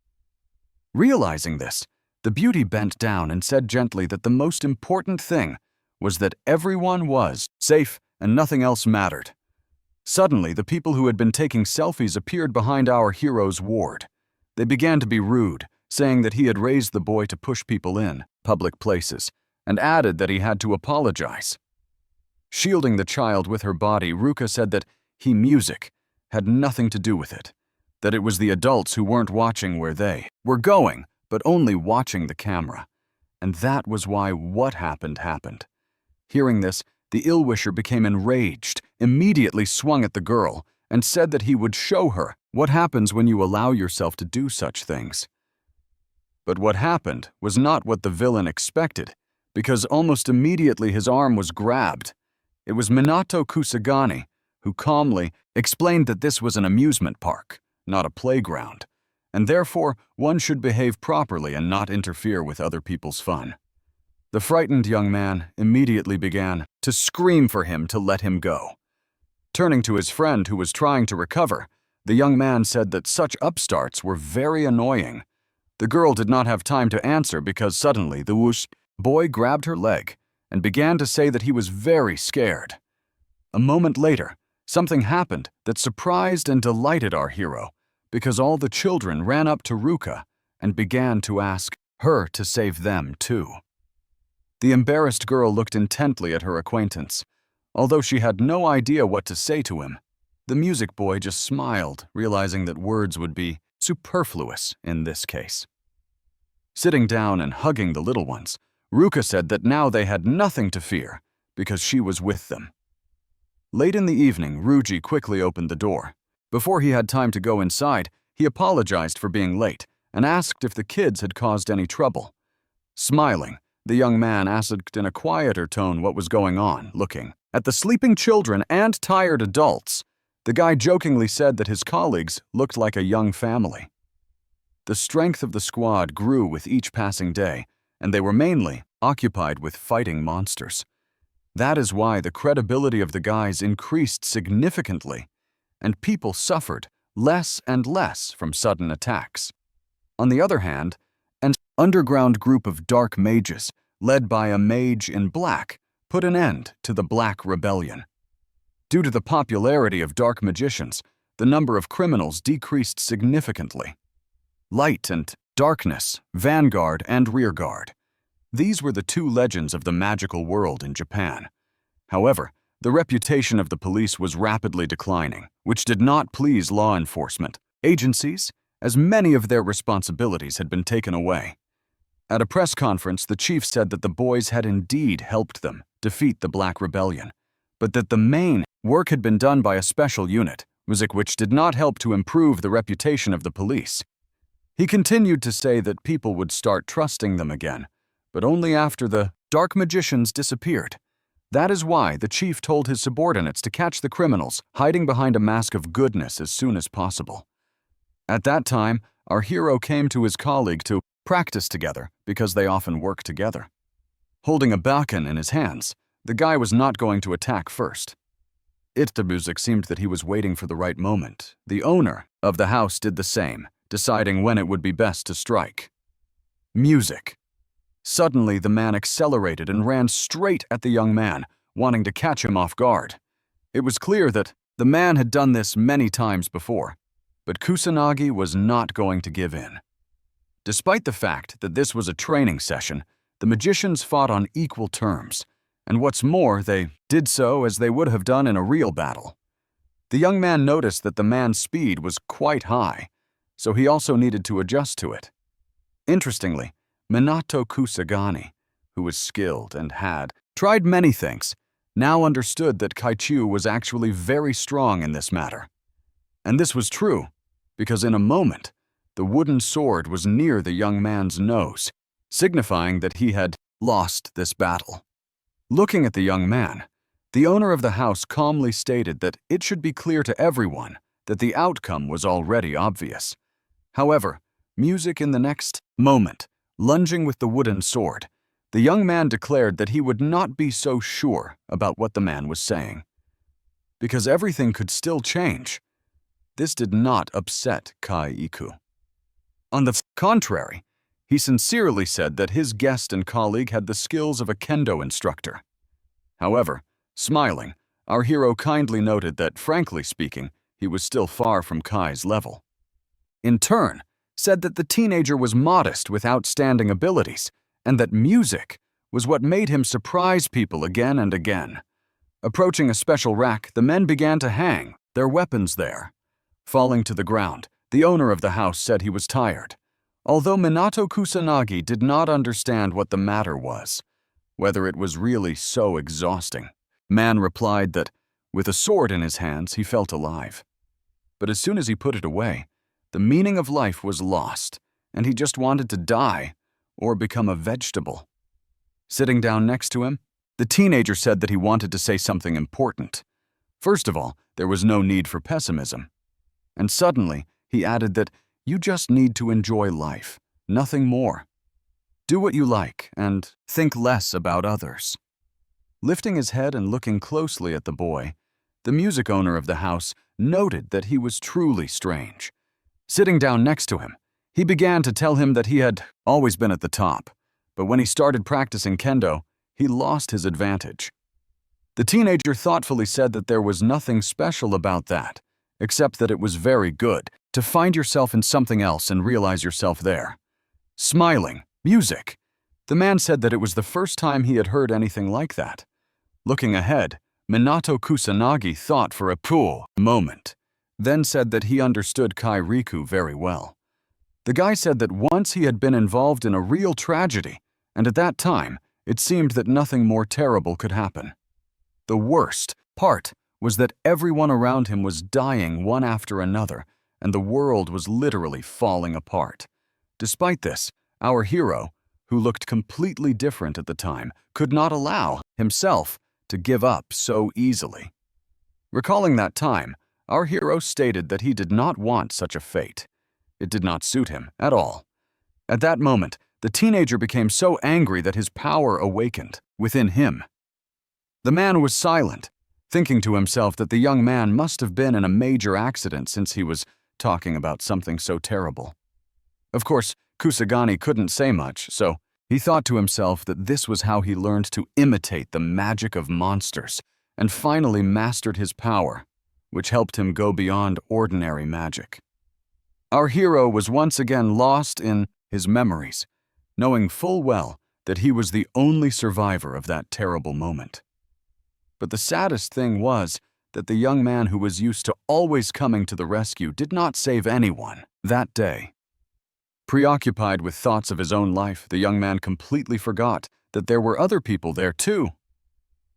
Realizing this, The beauty bent down and said gently that the most important thing was that everyone was safe and nothing else mattered. Suddenly, the people who had been taking selfies appeared behind our hero's ward. They began to be rude, saying that he had raised the boy to push people in public places, and added that he had to apologize. Shielding the child with her body, Ruka said that music had nothing to do with it, that it was the adults who weren't watching where they were going, but only watching the camera. And that was why what happened. Hearing this, the ill-wisher became enraged, immediately swung at the girl, and said that he would show her what happens when you allow yourself to do such things. But what happened was not what the villain expected, because almost immediately his arm was grabbed. It was Minato Kusagani, who calmly explained that this was an amusement park, not a playground, and therefore one should behave properly and not interfere with other people's fun. The frightened young man immediately began to scream for him to let him go. Turning to his friend who was trying to recover, the young man said that such upstarts were very annoying. The girl did not have time to answer because suddenly the whoosh boy grabbed her leg and began to say that he was very scared. A moment later, something happened that surprised and delighted our hero, because all the children ran up to Ruka and began to ask her to save them too. The embarrassed girl looked intently at her acquaintance. Although she had no idea what to say to him, the music boy just smiled, realizing that words would be superfluous in this case. Sitting down and hugging the little ones, Ruka said that now they had nothing to fear because she was with them. Late in the evening, Ruji quickly opened the door. Before he had time to go inside, he apologized for being late and asked if the kids had caused any trouble. Smiling, the young man asked in a quieter tone what was going on. Looking at the sleeping children and tired adults, the guy jokingly said that his colleagues looked like a young family. The strength of the squad grew with each passing day, and they were mainly occupied with fighting monsters. That is why the credibility of the guys increased significantly, and people suffered less and less from sudden attacks. On the other hand, an underground group of dark mages, led by a mage in black, put an end to the Black Rebellion. Due to the popularity of dark magicians, the number of criminals decreased significantly. Light and darkness, vanguard and rearguard. These were the two legends of the magical world in Japan. However, the reputation of the police was rapidly declining, which did not please law enforcement agencies, as many of their responsibilities had been taken away. At a press conference, the chief said that the boys had indeed helped them defeat the Black Rebellion, but that the main work had been done by a special unit, which did not help to improve the reputation of the police. He continued to say that people would start trusting them again, but only after the dark magicians disappeared. That is why the chief told his subordinates to catch the criminals hiding behind a mask of goodness as soon as possible. At that time, our hero came to his colleague to practice together because they often work together. Holding a baken in his hands, the guy was not going to attack first. The music seemed that he was waiting for the right moment. The owner of the house did the same, deciding when it would be best to strike. Music. Suddenly, the man accelerated and ran straight at the young man, wanting to catch him off guard. It was clear that the man had done this many times before, but Kusanagi was not going to give in. Despite the fact that this was a training session, the magicians fought on equal terms, and what's more, they did so as they would have done in a real battle. The young man noticed that the man's speed was quite high, so he also needed to adjust to it. Interestingly, Minato Kusagani, who was skilled and had tried many things, now understood that Kaichu was actually very strong in this matter. And this was true, because in a moment, the wooden sword was near the young man's nose, signifying that he had lost this battle. Looking at the young man, the owner of the house calmly stated that it should be clear to everyone that the outcome was already obvious. However, music in the next moment, lunging with the wooden sword, the young man declared that he would not be so sure about what the man was saying, because everything could still change. This did not upset Kai-Iku. On the contrary, He sincerely said that his guest and colleague had the skills of a kendo instructor. However, smiling, our hero kindly noted that, frankly speaking, he was still far from Kai's level. In turn, said that the teenager was modest with outstanding abilities, and that music was what made him surprise people again and again. Approaching a special rack, the men began to hang their weapons there. Falling to the ground, the owner of the house said he was tired, although Minato Kusanagi did not understand what the matter was, whether it was really so exhausting. Man replied that, with a sword in his hands, he felt alive. But as soon as he put it away, the meaning of life was lost, and he just wanted to die or become a vegetable. Sitting down next to him, the teenager said that he wanted to say something important. First of all, there was no need for pessimism. And suddenly, he added that you just need to enjoy life, nothing more. Do what you like and think less about others. Lifting his head and looking closely at the boy, the music owner of the house noted that he was truly strange. Sitting down next to him, he began to tell him that he had always been at the top, but when he started practicing kendo, he lost his advantage. The teenager thoughtfully said that there was nothing special about that, except that it was very good to find yourself in something else and realize yourself there. Smiling, music. The man said that it was the first time he had heard anything like that. Looking ahead, Minato Kusanagi thought for a moment, then said that he understood Kai Riku very well. The guy said that once he had been involved in a real tragedy, and at that time, it seemed that nothing more terrible could happen. The worst part was that everyone around him was dying one after another, and the world was literally falling apart. Despite this, our hero, who looked completely different at the time, could not allow himself to give up so easily. Recalling that time, our hero stated that he did not want such a fate. It did not suit him at all. At that moment, the teenager became so angry that his power awakened within him. The man was silent, thinking to himself that the young man must have been in a major accident since he was talking about something so terrible. Of course, Kusagani couldn't say much, so he thought to himself that this was how he learned to imitate the magic of monsters and finally mastered his power, which helped him go beyond ordinary magic. Our hero was once again lost in his memories, knowing full well that he was the only survivor of that terrible moment. But the saddest thing was that the young man who was used to always coming to the rescue did not save anyone that day. Preoccupied with thoughts of his own life, the young man completely forgot that there were other people there too.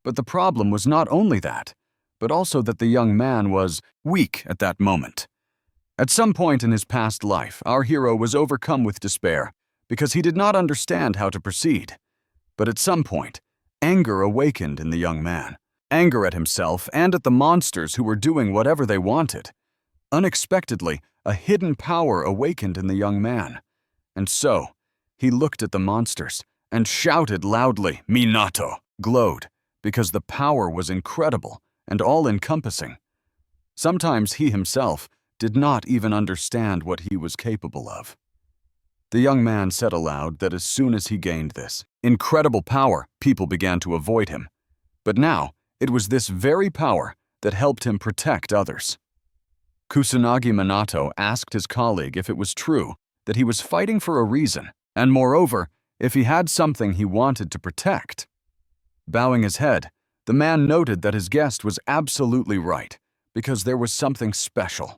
But the problem was not only that, but also that the young man was weak at that moment. At some point in his past life, our hero was overcome with despair because he did not understand how to proceed. But at some point, anger awakened in the young man. Anger at himself and at the monsters who were doing whatever they wanted. Unexpectedly, a hidden power awakened in the young man. And so, he looked at the monsters and shouted loudly, "Minato!" glowed, because the power was incredible and all-encompassing. Sometimes he himself did not even understand what he was capable of. The young man said aloud that as soon as he gained this incredible power, people began to avoid him. But now, it was this very power that helped him protect others. Kusanagi Minato asked his colleague if it was true that he was fighting for a reason, and moreover, if he had something he wanted to protect. Bowing his head, the man noted that his guest was absolutely right, because there was something special.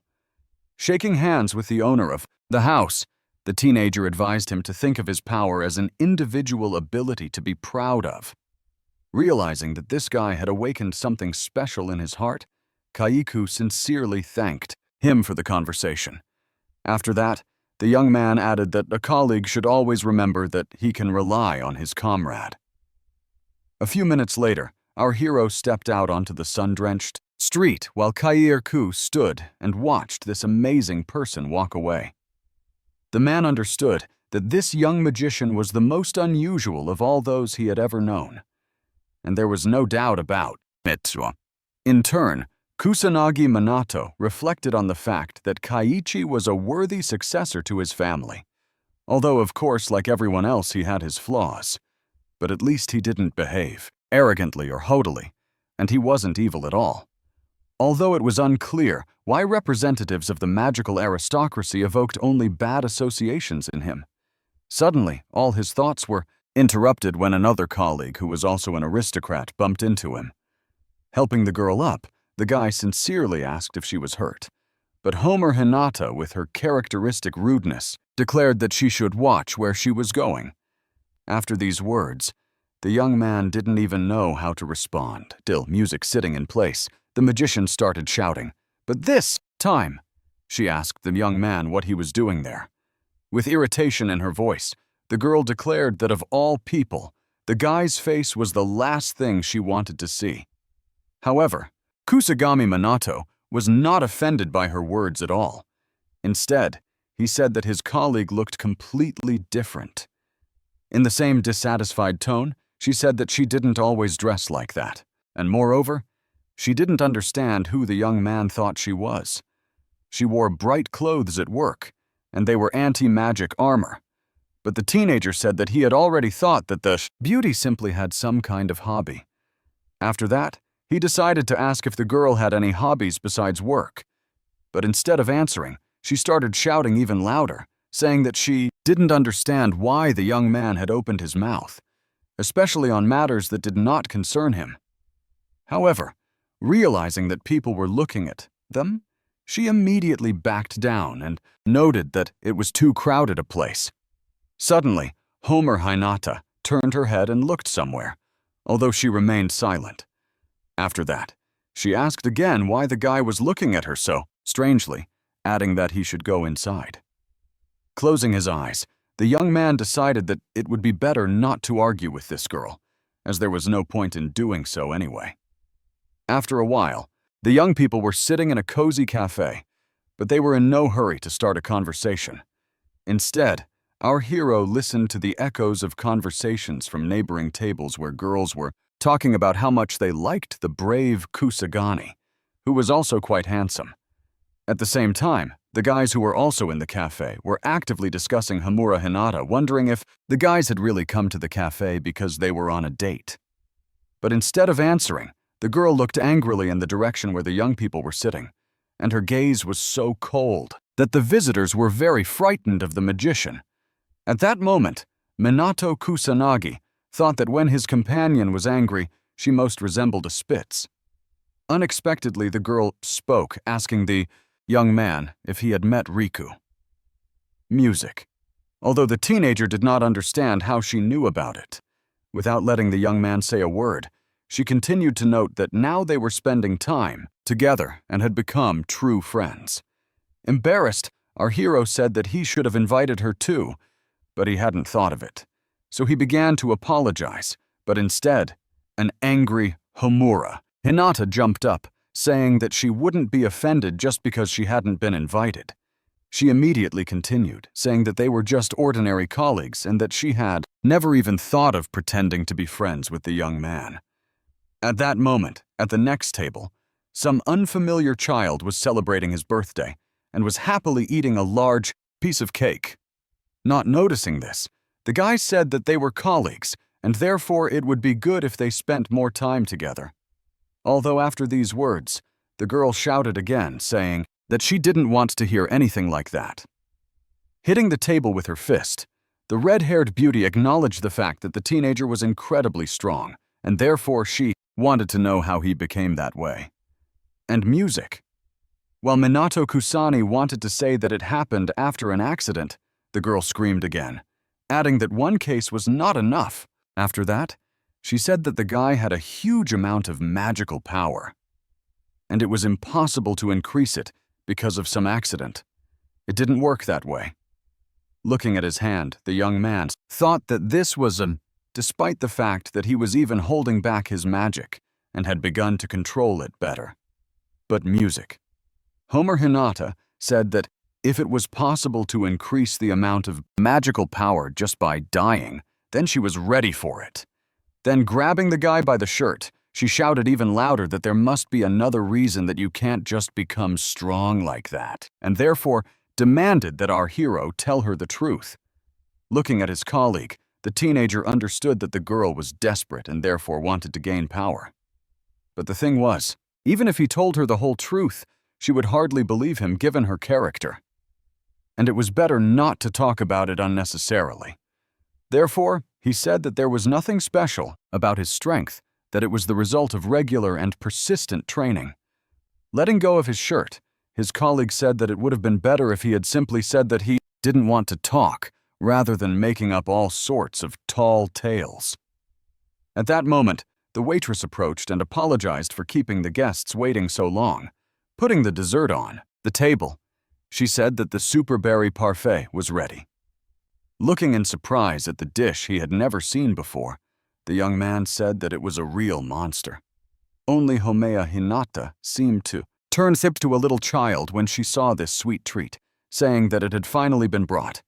Shaking hands with the owner of the house, the teenager advised him to think of his power as an individual ability to be proud of. Realizing that this guy had awakened something special in his heart, Kaiku sincerely thanked him for the conversation. After that, the young man added that a colleague should always remember that he can rely on his comrade. A few minutes later, our hero stepped out onto the sun-drenched street while Kairku stood and watched this amazing person walk away. The man understood that this young magician was the most unusual of all those he had ever known. And there was no doubt about it. In turn, Kusanagi Minato reflected on the fact that Kaiichi was a worthy successor to his family. Although, of course, like everyone else, he had his flaws. But at least he didn't behave arrogantly or haughtily, and he wasn't evil at all. Although it was unclear why representatives of the magical aristocracy evoked only bad associations in him. Suddenly, all his thoughts were interrupted when another colleague, who was also an aristocrat, bumped into him. Helping the girl up, the guy sincerely asked if she was hurt. But Homer Hinata, with her characteristic rudeness, declared that she should watch where she was going. After these words, the young man didn't even know how to respond. Still, music sitting in place, the magician started shouting. But this time, she asked the young man what he was doing there. With irritation in her voice, the girl declared that of all people, the guy's face was the last thing she wanted to see. However, Kusagami Minato was not offended by her words at all. Instead, he said that his colleague looked completely different. In the same dissatisfied tone, she said that she didn't always dress like that, and moreover, she didn't understand who the young man thought she was. She wore bright clothes at work, and they were anti-magic armor. But the teenager said that he had already thought that the beauty simply had some kind of hobby. After that, he decided to ask if the girl had any hobbies besides work. But instead of answering, she started shouting even louder, saying that she didn't understand why the young man had opened his mouth, especially on matters that did not concern him. However, realizing that people were looking at them, she immediately backed down and noted that it was too crowded a place. Suddenly, Homer Hinata turned her head and looked somewhere, although she remained silent. After that, she asked again why the guy was looking at her so strangely, adding that he should go inside. Closing his eyes, the young man decided that it would be better not to argue with this girl, as there was no point in doing so anyway. After a while, the young people were sitting in a cozy cafe, but they were in no hurry to start a conversation. Instead, our hero listened to the echoes of conversations from neighboring tables where girls were talking about how much they liked the brave Kusagani, who was also quite handsome. At the same time, the guys who were also in the cafe were actively discussing Homura Hinata, wondering if the guys had really come to the cafe because they were on a date. But instead of answering, the girl looked angrily in the direction where the young people were sitting, and her gaze was so cold that the visitors were very frightened of the magician. At that moment, Minato Kusanagi thought that when his companion was angry, she most resembled a Spitz. Unexpectedly, the girl spoke, asking the young man if he had met Riku. Music. Although the teenager did not understand how she knew about it. Without letting the young man say a word, she continued to note that now they were spending time together and had become true friends. Embarrassed, our hero said that he should have invited her too, but he hadn't thought of it. So he began to apologize, but instead, an angry Homura Hinata jumped up, saying that she wouldn't be offended just because she hadn't been invited. She immediately continued, saying that they were just ordinary colleagues and that she had never even thought of pretending to be friends with the young man. At that moment, at the next table, some unfamiliar child was celebrating his birthday and was happily eating a large piece of cake. Not noticing this, the guy said that they were colleagues and therefore it would be good if they spent more time together. Although after these words, the girl shouted again, saying that she didn't want to hear anything like that. Hitting the table with her fist, the red-haired beauty acknowledged the fact that the teenager was incredibly strong, and therefore she wanted to know how he became that way. And music. While Minato Kusani wanted to say that it happened after an accident, the girl screamed again, adding that one case was not enough. After that, she said that the guy had a huge amount of magical power, and it was impossible to increase it because of some accident. It didn't work that way. Looking at his hand, the young man thought that this was despite the fact that he was even holding back his magic and had begun to control it better. But music. Homer Hinata said that if it was possible to increase the amount of magical power just by dying, then she was ready for it. Then, grabbing the guy by the shirt, she shouted even louder that there must be another reason that you can't just become strong like that, and therefore demanded that our hero tell her the truth. Looking at his colleague, the teenager understood that the girl was desperate and therefore wanted to gain power. But the thing was, even if he told her the whole truth, she would hardly believe him given her character. And it was better not to talk about it unnecessarily. Therefore, he said that there was nothing special about his strength, that it was the result of regular and persistent training. Letting go of his shirt, his colleague said that it would have been better if he had simply said that he didn't want to talk, rather than making up all sorts of tall tales. At that moment, the waitress approached and apologized for keeping the guests waiting so long, putting the dessert on the table. She said that the super berry parfait was ready. Looking in surprise at the dish he had never seen before, the young man said that it was a real monster. Only Homea Hinata seemed to turn sip to a little child when she saw this sweet treat, saying that it had finally been brought.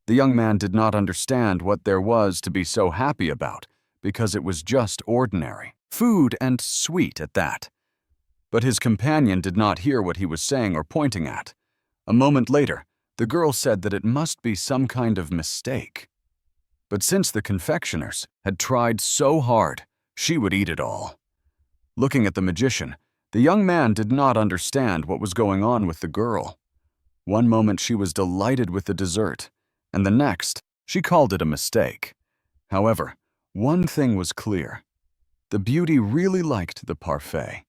The young man did not understand what there was to be so happy about, because it was just ordinary food and sweet at that. But his companion did not hear what he was saying or pointing at. A moment later, the girl said that it must be some kind of mistake. But since the confectioners had tried so hard, she would eat it all. Looking at the magician, the young man did not understand what was going on with the girl. One moment she was delighted with the dessert, and the next, she called it a mistake. However, one thing was clear. The beauty really liked the parfait.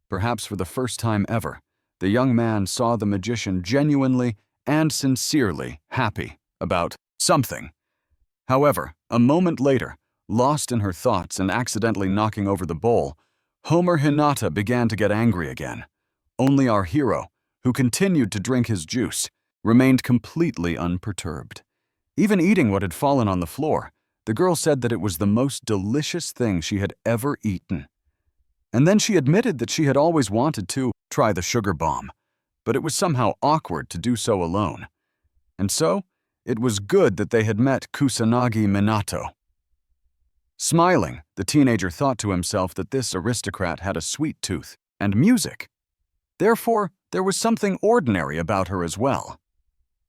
Perhaps for the first time ever, the young man saw the magician genuinely and sincerely happy about something. However, a moment later, lost in her thoughts and accidentally knocking over the bowl, Homer Hinata began to get angry again. Only our hero, who continued to drink his juice, remained completely unperturbed. Even eating what had fallen on the floor, the girl said that it was the most delicious thing she had ever eaten. And then she admitted that she had always wanted to try the sugar bomb, but it was somehow awkward to do so alone. And so, it was good that they had met Kusanagi Minato. Smiling, the teenager thought to himself that this aristocrat had a sweet tooth and music. Therefore, there was something ordinary about her as well.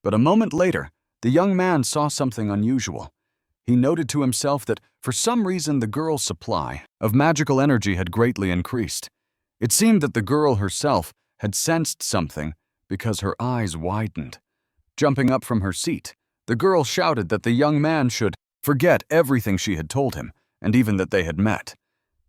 But a moment later, the young man saw something unusual. He noted to himself that for some reason the girl's supply of magical energy had greatly increased. It seemed that the girl herself had sensed something because her eyes widened. Jumping up from her seat, the girl shouted that the young man should forget everything she had told him, and even that they had met.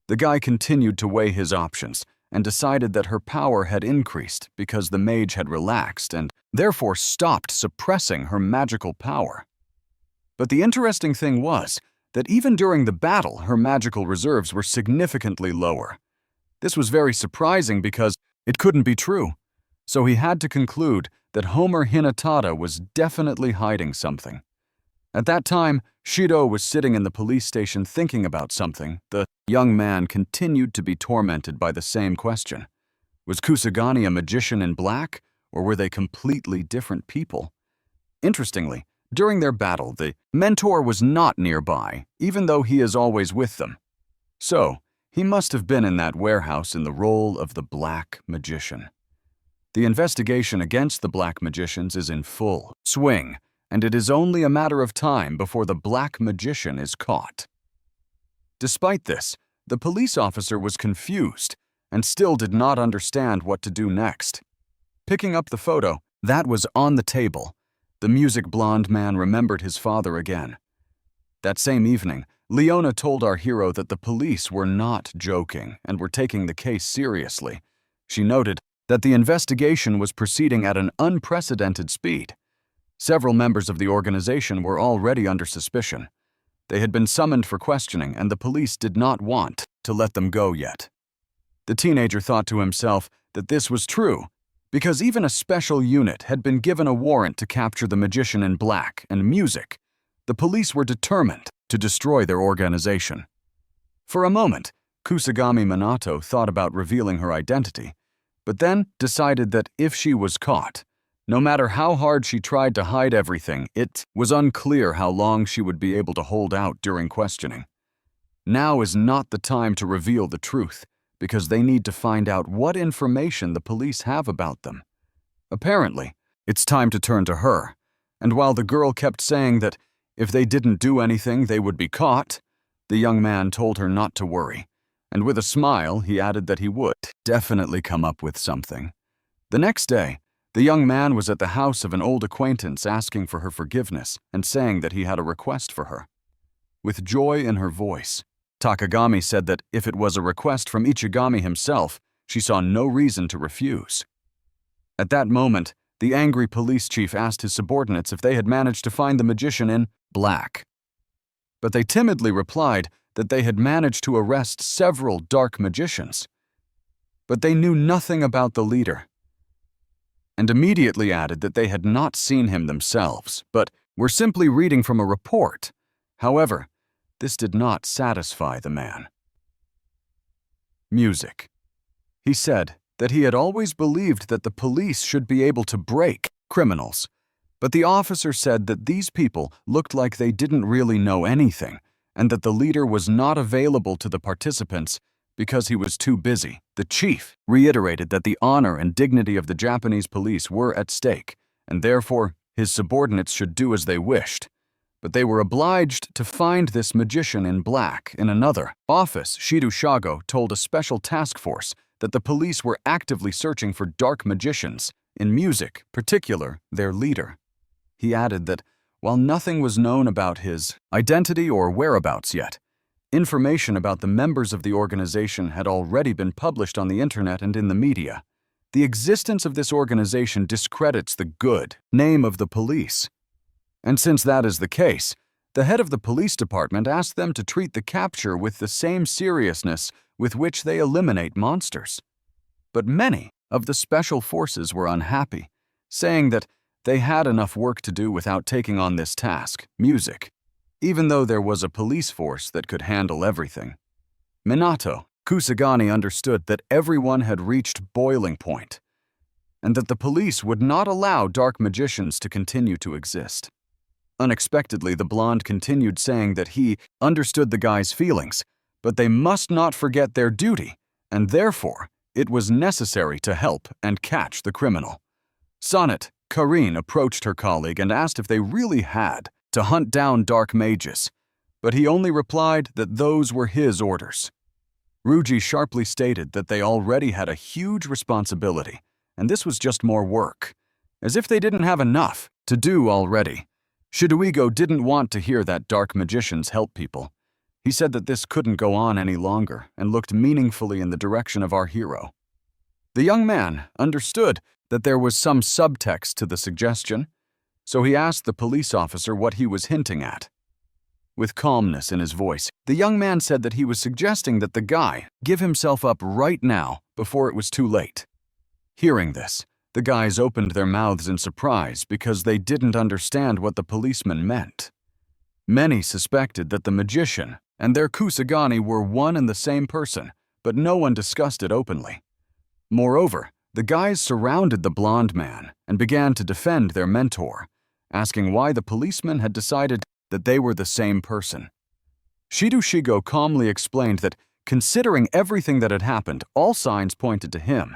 The guy continued to weigh his options and decided that her power had increased because the mage had relaxed and therefore stopped suppressing her magical power. But the interesting thing was that even during the battle, her magical reserves were significantly lower. This was very surprising because it couldn't be true. So he had to conclude that Homer Hinata was definitely hiding something. At that time, Shido was sitting in the police station thinking about something. The young man continued to be tormented by the same question. Was Kusagani a magician in black, or were they completely different people? Interestingly, during their battle, the mentor was not nearby, even though he is always with them. So, he must have been in that warehouse in the role of the black magician. The investigation against the black magicians is in full swing, and it is only a matter of time before the black magician is caught. Despite this, the police officer was confused and still did not understand what to do next. Picking up the photo that was on the table, the music blonde man remembered his father again. That same evening, Leona told our hero that the police were not joking and were taking the case seriously. She noted that the investigation was proceeding at an unprecedented speed. Several members of the organization were already under suspicion. They had been summoned for questioning, and the police did not want to let them go yet. The teenager thought to himself that this was true, because even a special unit had been given a warrant to capture the magician in black and music. The police were determined to destroy their organization. For a moment, Kusagami Minato thought about revealing her identity, but then decided that if she was caught, no matter how hard she tried to hide everything, it was unclear how long she would be able to hold out during questioning. Now is not the time to reveal the truth, because they need to find out what information the police have about them. Apparently, it's time to turn to her, and while the girl kept saying that if they didn't do anything, they would be caught. The young man told her not to worry, and with a smile, he added that he would definitely come up with something. The next day, the young man was at the house of an old acquaintance asking for her forgiveness and saying that he had a request for her. With joy in her voice, Takagami said that if it was a request from Ichigami himself, she saw no reason to refuse. At that moment, the angry police chief asked his subordinates if they had managed to find the magician in black. But they timidly replied that they had managed to arrest several dark magicians. But they knew nothing about the leader, and immediately added that they had not seen him themselves, but were simply reading from a report. However, this did not satisfy the man. Music. He said that he had always believed that the police should be able to break criminals, but the officer said that these people looked like they didn't really know anything, and that the leader was not available to the participants because he was too busy. The chief reiterated that the honor and dignity of the Japanese police were at stake, and therefore his subordinates should do as they wished. But they were obliged to find this magician in black in another office. Shido Shago told a special task force that the police were actively searching for dark magicians, in music, particular their leader. He added that while nothing was known about his identity or whereabouts yet, information about the members of the organization had already been published on the internet and in the media. The existence of this organization discredits the good name of the police. And since that is the case, the head of the police department asked them to treat the capture with the same seriousness with which they eliminate monsters. But many of the special forces were unhappy, saying that they had enough work to do without taking on this task, music, even though there was a police force that could handle everything. Minato Kusagani understood that everyone had reached boiling point, and that the police would not allow dark magicians to continue to exist. Unexpectedly, the blonde continued saying that he understood the guy's feelings, but they must not forget their duty, and therefore it was necessary to help and catch the criminal. Sonnet Karin approached her colleague and asked if they really had to hunt down dark mages, but he only replied that those were his orders. Ruji sharply stated that they already had a huge responsibility, and this was just more work, as if they didn't have enough to do already. Shidoigo didn't want to hear that dark magicians help people. He said that this couldn't go on any longer and looked meaningfully in the direction of our hero. The young man understood that there was some subtext to the suggestion, so he asked the police officer what he was hinting at. With calmness in his voice, the young man said that he was suggesting that the guy give himself up right now before it was too late. Hearing this, the guys opened their mouths in surprise because they didn't understand what the policeman meant. Many suspected that the magician and their Kusagani were one and the same person, but no one discussed it openly. Moreover, the guys surrounded the blonde man and began to defend their mentor, asking why the policeman had decided that they were the same person. Shido calmly explained that, considering everything that had happened, all signs pointed to him,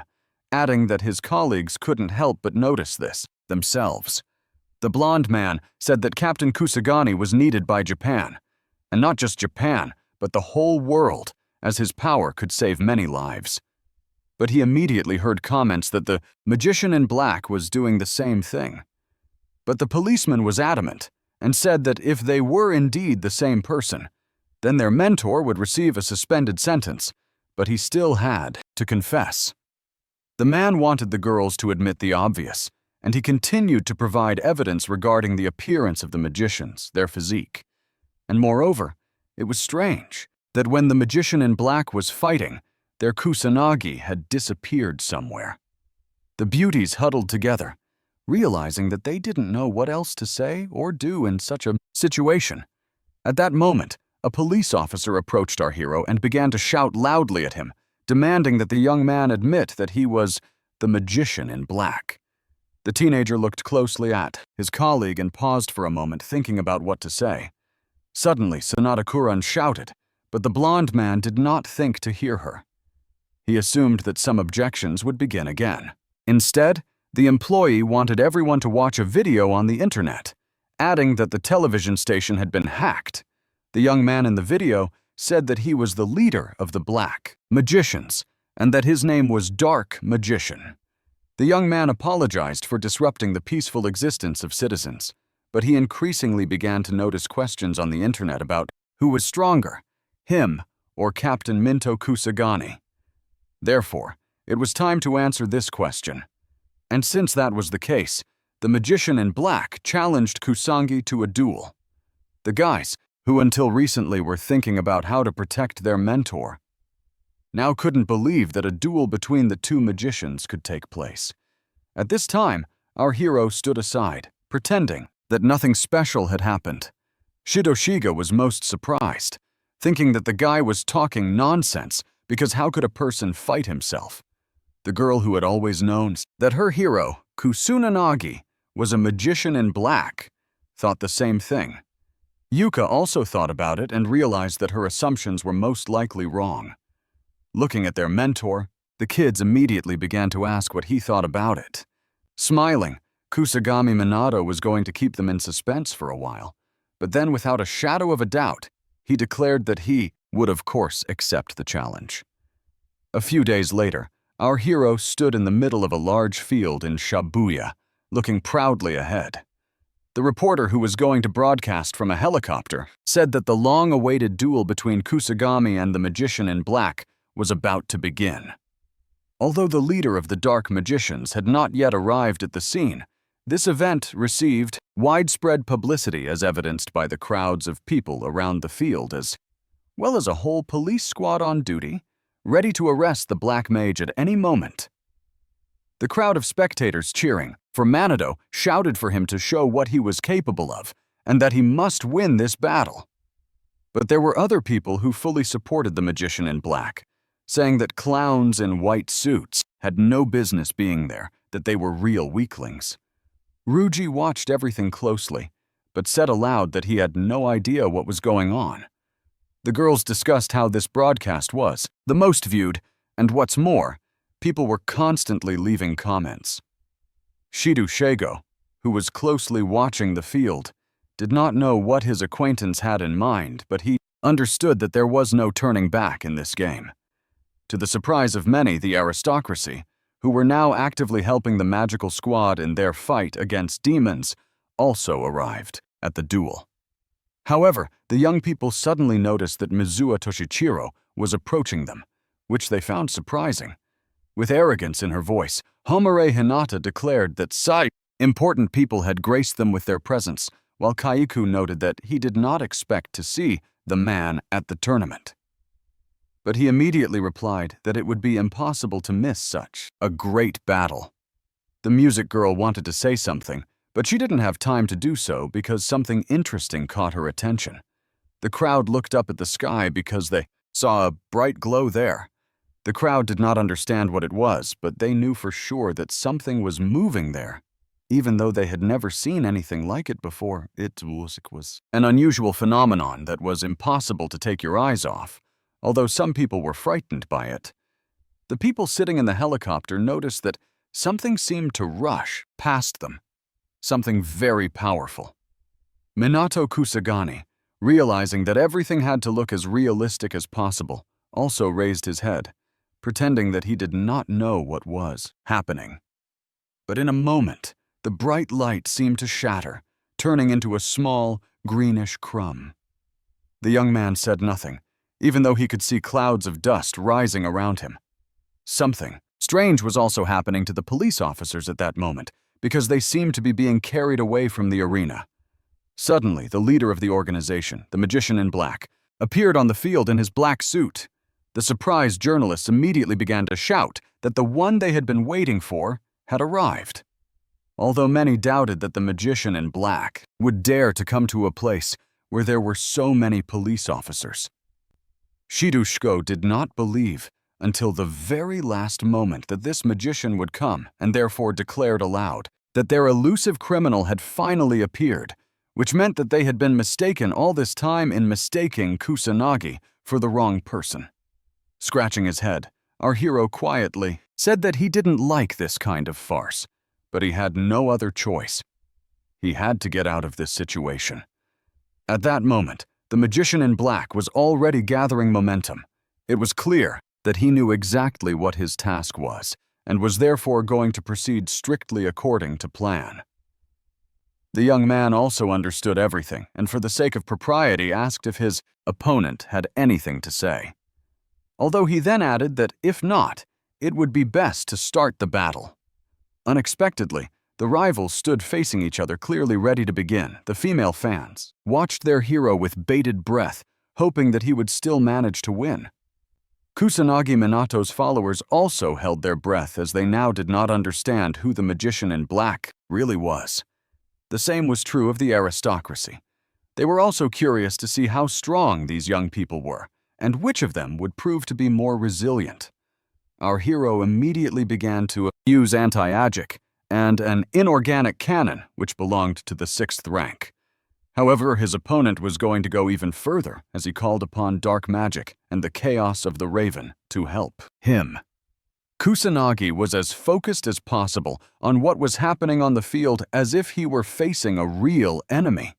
adding that his colleagues couldn't help but notice this themselves. The blonde man said that Captain Kusagani was needed by Japan, and not just Japan, but the whole world, as his power could save many lives. But he immediately heard comments that the magician in black was doing the same thing. But the policeman was adamant and said that if they were indeed the same person, then their mentor would receive a suspended sentence, but he still had to confess. The man wanted the girls to admit the obvious, and he continued to provide evidence regarding the appearance of the magicians, their physique. And moreover, it was strange that when the magician in black was fighting, their kusanagi had disappeared somewhere. The beauties huddled together, realizing that they didn't know what else to say or do in such a situation. At that moment, a police officer approached our hero and began to shout loudly at him, demanding that the young man admit that he was the magician in black. The teenager looked closely at his colleague and paused for a moment, thinking about what to say. Suddenly, Sanada-kuran shouted, but the blonde man did not think to hear her. He assumed that some objections would begin again. Instead, the employee wanted everyone to watch a video on the internet, adding that the television station had been hacked. The young man in the video said that he was the leader of the Black Magicians and that his name was Dark Magician. The young man apologized for disrupting the peaceful existence of citizens, but he increasingly began to notice questions on the internet about who was stronger, him or Captain Minto Kusagani. Therefore, it was time to answer this question. And since that was the case, the Magician in Black challenged Kusangi to a duel. The guys, who until recently were thinking about how to protect their mentor, now couldn't believe that a duel between the two magicians could take place. At this time, our hero stood aside, pretending that nothing special had happened. Shidoshiga was most surprised, thinking that the guy was talking nonsense because how could a person fight himself? The girl who had always known that her hero, Kusunanagi, was a magician in black, thought the same thing. Yuka also thought about it and realized that her assumptions were most likely wrong. Looking at their mentor, the kids immediately began to ask what he thought about it. Smiling, Kusagami Minato was going to keep them in suspense for a while, but then without a shadow of a doubt, he declared that he would of course accept the challenge. A few days later, our hero stood in the middle of a large field in Shibuya, looking proudly ahead. The reporter who was going to broadcast from a helicopter said that the long-awaited duel between Kusagami and the Magician in Black was about to begin. Although the leader of the Dark Magicians had not yet arrived at the scene, this event received widespread publicity as evidenced by the crowds of people around the field as well as a whole police squad on duty, ready to arrest the Black Mage at any moment. The crowd of spectators cheering for Minato shouted for him to show what he was capable of and that he must win this battle. But there were other people who fully supported the Magician in Black, saying that clowns in white suits had no business being there, that they were real weaklings. Ryuji watched everything closely, but said aloud that he had no idea what was going on. The girls discussed how this broadcast was the most viewed, and what's more, people were constantly leaving comments. Shidu Shego, who was closely watching the field, did not know what his acquaintance had in mind, but he understood that there was no turning back in this game. To the surprise of many, the aristocracy, who were now actively helping the magical squad in their fight against demons, also arrived at the duel. However, the young people suddenly noticed that Mizuha Toshichiro was approaching them, which they found surprising. With arrogance in her voice, Homare Hinata declared that important people had graced them with their presence, while Kaiku noted that he did not expect to see the man at the tournament. But he immediately replied that it would be impossible to miss such a great battle. The music girl wanted to say something, but she didn't have time to do so because something interesting caught her attention. The crowd looked up at the sky because they saw a bright glow there. The crowd did not understand what it was, but they knew for sure that something was moving there. Even though they had never seen anything like it before, it was an unusual phenomenon that was impossible to take your eyes off, although some people were frightened by it. The people sitting in the helicopter noticed that something seemed to rush past them, something very powerful. Minato Kusagani, realizing that everything had to look as realistic as possible, also raised his head, pretending that he did not know what was happening. But in a moment, the bright light seemed to shatter, turning into a small, greenish crumb. The young man said nothing, even though he could see clouds of dust rising around him. Something strange was also happening to the police officers at that moment, because they seemed to be being carried away from the arena. Suddenly, the leader of the organization, the Magician in Black, appeared on the field in his black suit. The surprised journalists immediately began to shout that the one they had been waiting for had arrived. Although many doubted that the Magician in Black would dare to come to a place where there were so many police officers. Shidushiko did not believe until the very last moment that this magician would come and therefore declared aloud that their elusive criminal had finally appeared, which meant that they had been mistaken all this time in mistaking Kusanagi for the wrong person. Scratching his head, our hero quietly said that he didn't like this kind of farce, but he had no other choice. He had to get out of this situation. At that moment, the magician in black was already gathering momentum. It was clear that he knew exactly what his task was, and was therefore going to proceed strictly according to plan. The young man also understood everything, and for the sake of propriety asked if his opponent had anything to say. Although he then added that if not, it would be best to start the battle. Unexpectedly, the rivals stood facing each other, clearly ready to begin. The female fans watched their hero with bated breath, hoping that he would still manage to win. Kusanagi Minato's followers also held their breath, as they now did not understand who the magician in black really was. The same was true of the aristocracy. They were also curious to see how strong these young people were, and which of them would prove to be more resilient. Our hero immediately began to use anti-magic and an inorganic cannon, which belonged to the 6th rank. However, his opponent was going to go even further, as he called upon dark magic and the chaos of the Raven to help him. Kusanagi was as focused as possible on what was happening on the field, as if he were facing a real enemy.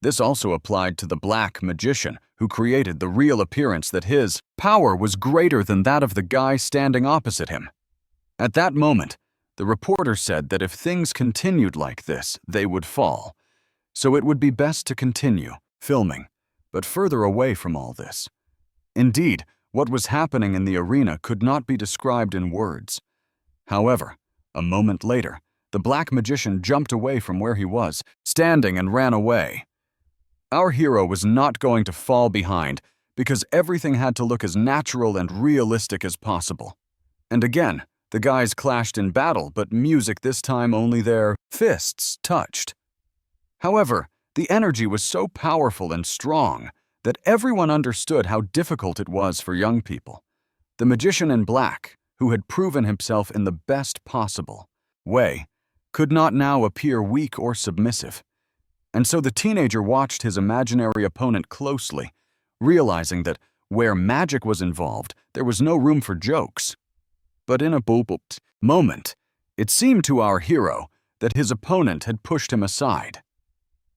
This also applied to the black magician, who created the real appearance that his power was greater than that of the guy standing opposite him. At that moment, the reporter said that if things continued like this, they would fall. So it would be best to continue filming, but further away from all this. Indeed, what was happening in the arena could not be described in words. However, a moment later, the black magician jumped away from where he was standing and ran away. Our hero was not going to fall behind, because everything had to look as natural and realistic as possible. And again, the guys clashed in battle, but music this time only their fists touched. However, the energy was so powerful and strong that everyone understood how difficult it was for young people. The magician in black, who had proven himself in the best possible way, could not now appear weak or submissive. And so the teenager watched his imaginary opponent closely, realizing that where magic was involved, there was no room for jokes. But in a moment, it seemed to our hero that his opponent had pushed him aside.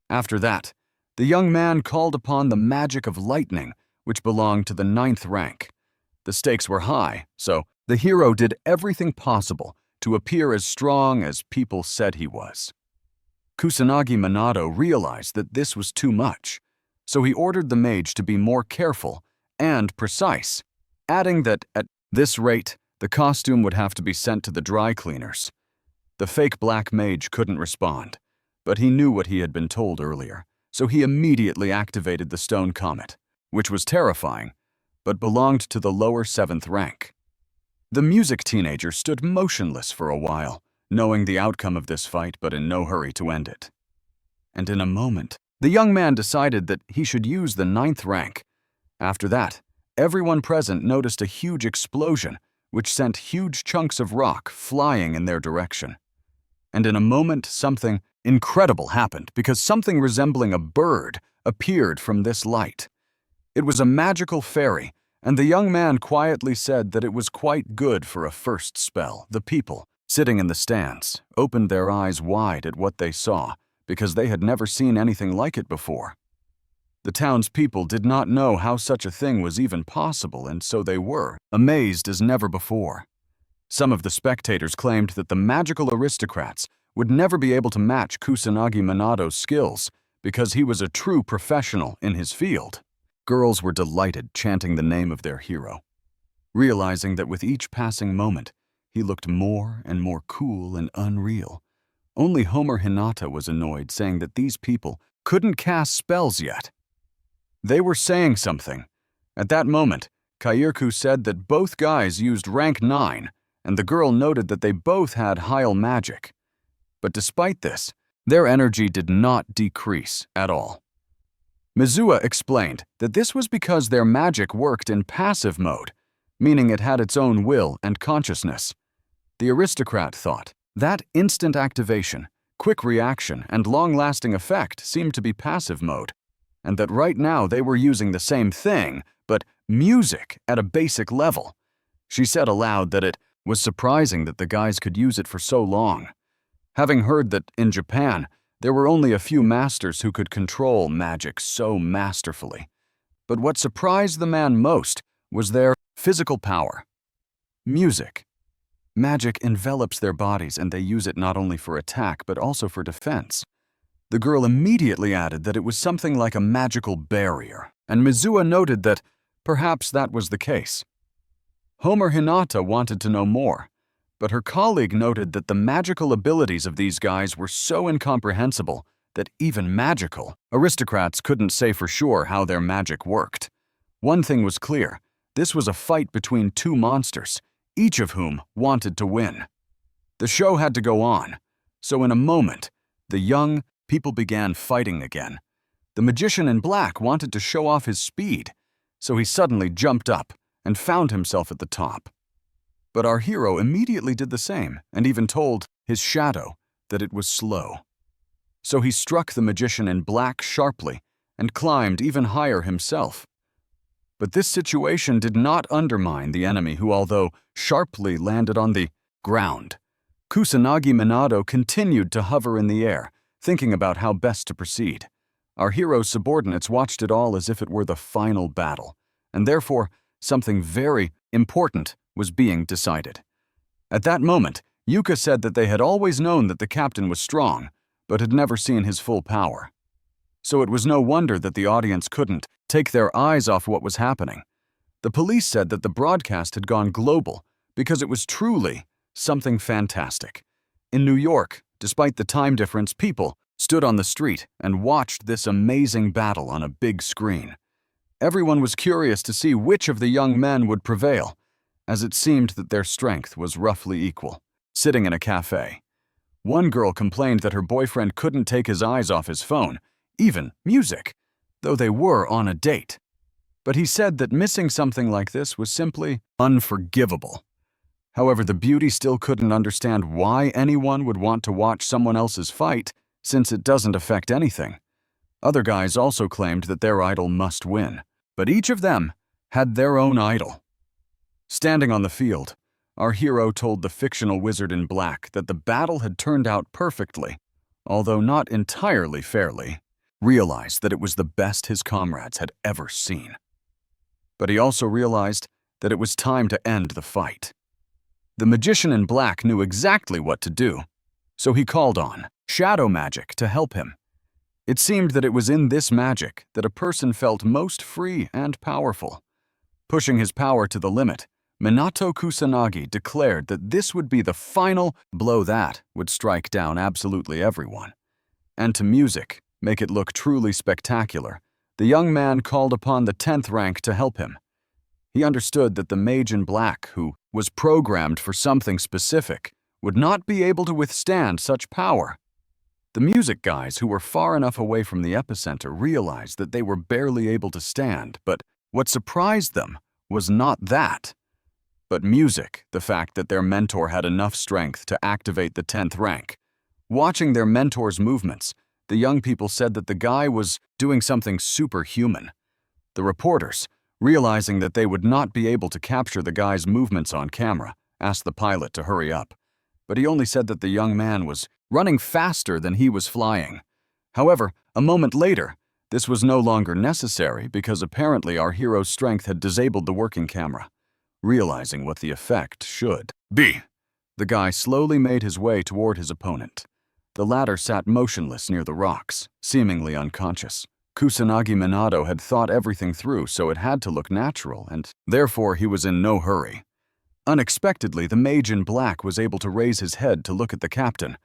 After that, the young man called upon the magic of lightning, which belonged to the 9th rank. The stakes were high, so the hero did everything possible to appear as strong as people said he was. Kusanagi Minato realized that this was too much, so he ordered the mage to be more careful and precise, adding that at this rate, the costume would have to be sent to the dry cleaners. The fake black mage couldn't respond, but he knew what he had been told earlier, so he immediately activated the stone comet, which was terrifying, but belonged to the lower 7th rank. The music teenager stood motionless for a while, knowing the outcome of this fight but in no hurry to end it. And in a moment, the young man decided that he should use the 9th rank. After that, everyone present noticed a huge explosion, which sent huge chunks of rock flying in their direction. And in a moment, something incredible happened, because something resembling a bird appeared from this light. It was a magical fairy, and the young man quietly said that it was quite good for a first spell. The people, sitting in the stands, opened their eyes wide at what they saw, because they had never seen anything like it before. The townspeople did not know how such a thing was even possible, and so they were amazed as never before. Some of the spectators claimed that the magical aristocrats would never be able to match Kusanagi Minato's skills, because he was a true professional in his field. Girls were delighted, chanting the name of their hero, realizing that with each passing moment, he looked more and more cool and unreal. Only Homer Hinata was annoyed, saying that these people couldn't cast spells yet. They were saying something. At that moment, Kairku said that both guys used rank 9, and the girl noted that they both had Heil magic. But despite this, their energy did not decrease at all. Mizuha explained that this was because their magic worked in passive mode, meaning it had its own will and consciousness. The aristocrat thought that instant activation, quick reaction, and long-lasting effect seemed to be passive mode, and that right now they were using the same thing, but music at a basic level. She said aloud that it was surprising that the guys could use it for so long. Having heard that in Japan, There were only a few masters who could control magic so masterfully. But what surprised the man most was their physical power. Music. Magic envelops their bodies, and they use it not only for attack but also for defense. The girl immediately added that it was something like a magical barrier, and Mizuha noted that perhaps that was the case. Homer Hinata wanted to know more, but her colleague noted that the magical abilities of these guys were so incomprehensible that even magical aristocrats couldn't say for sure how their magic worked. One thing was clear: this was a fight between two monsters, each of whom wanted to win. The show had to go on, so in a moment, the young people began fighting again. The magician in black wanted to show off his speed, so he suddenly jumped up and found himself at the top. But our hero immediately did the same and even told his shadow that it was slow. So he struck the magician in black sharply and climbed even higher himself. But this situation did not undermine the enemy who, although sharply landed on the ground. Kusanagi Minato continued to hover in the air, thinking about how best to proceed. Our hero's subordinates watched it all as if it were the final battle, and therefore something very important was being decided. At that moment, Yuka said that they had always known that the captain was strong, but had never seen his full power. So it was no wonder that the audience couldn't take their eyes off what was happening. The police said that the broadcast had gone global because it was truly something fantastic. In New York, despite the time difference, people stood on the street and watched this amazing battle on a big screen. Everyone was curious to see which of the young men would prevail, as it seemed that their strength was roughly equal. Sitting in a cafe, one girl complained that her boyfriend couldn't take his eyes off his phone, even music, though they were on a date. But he said that missing something like this was simply unforgivable. However, the beauty still couldn't understand why anyone would want to watch someone else's fight, since it doesn't affect anything. Other guys also claimed that their idol must win, but each of them had their own idol. Standing on the field, our hero told the fictional wizard in black that the battle had turned out perfectly, although not entirely fairly, realized that it was the best his comrades had ever seen. But he also realized that it was time to end the fight. The magician in black knew exactly what to do, so he called on shadow magic to help him. It seemed that it was in this magic that a person felt most free and powerful. Pushing his power to the limit, Minato Kusanagi declared that this would be the final blow that would strike down absolutely everyone. And to music, make it look truly spectacular, the young man called upon the 10th rank to help him. He understood that the mage in black, who was programmed for something specific, would not be able to withstand such power. The music guys, who were far enough away from the epicenter, realized that they were barely able to stand, but what surprised them was not that, but music, the fact that their mentor had enough strength to activate the 10th rank. Watching their mentor's movements, the young people said that the guy was doing something superhuman. The reporters, realizing that they would not be able to capture the guy's movements on camera, asked the pilot to hurry up. But he only said that the young man was running faster than he was flying. However, a moment later, this was no longer necessary because apparently our hero's strength had disabled the working camera. Realizing what the effect should be, the guy slowly made his way toward his opponent. The latter sat motionless near the rocks, seemingly unconscious. Kusanagi Minato had thought everything through, so it had to look natural, and therefore he was in no hurry. Unexpectedly, the mage in black was able to raise his head to look at the captain.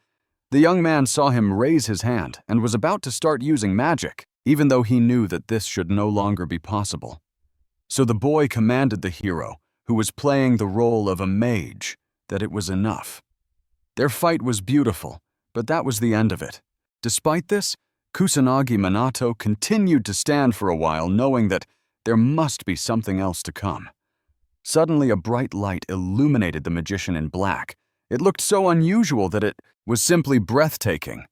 The young man saw him raise his hand and was about to start using magic, even though he knew that this should no longer be possible. So the boy commanded the hero, who was playing the role of a mage, that it was enough. Their fight was beautiful, but that was the end of it. Despite this, Kusanagi Minato continued to stand for a while, knowing that there must be something else to come. Suddenly, a bright light illuminated the magician in black. It looked so unusual that it was simply breathtaking.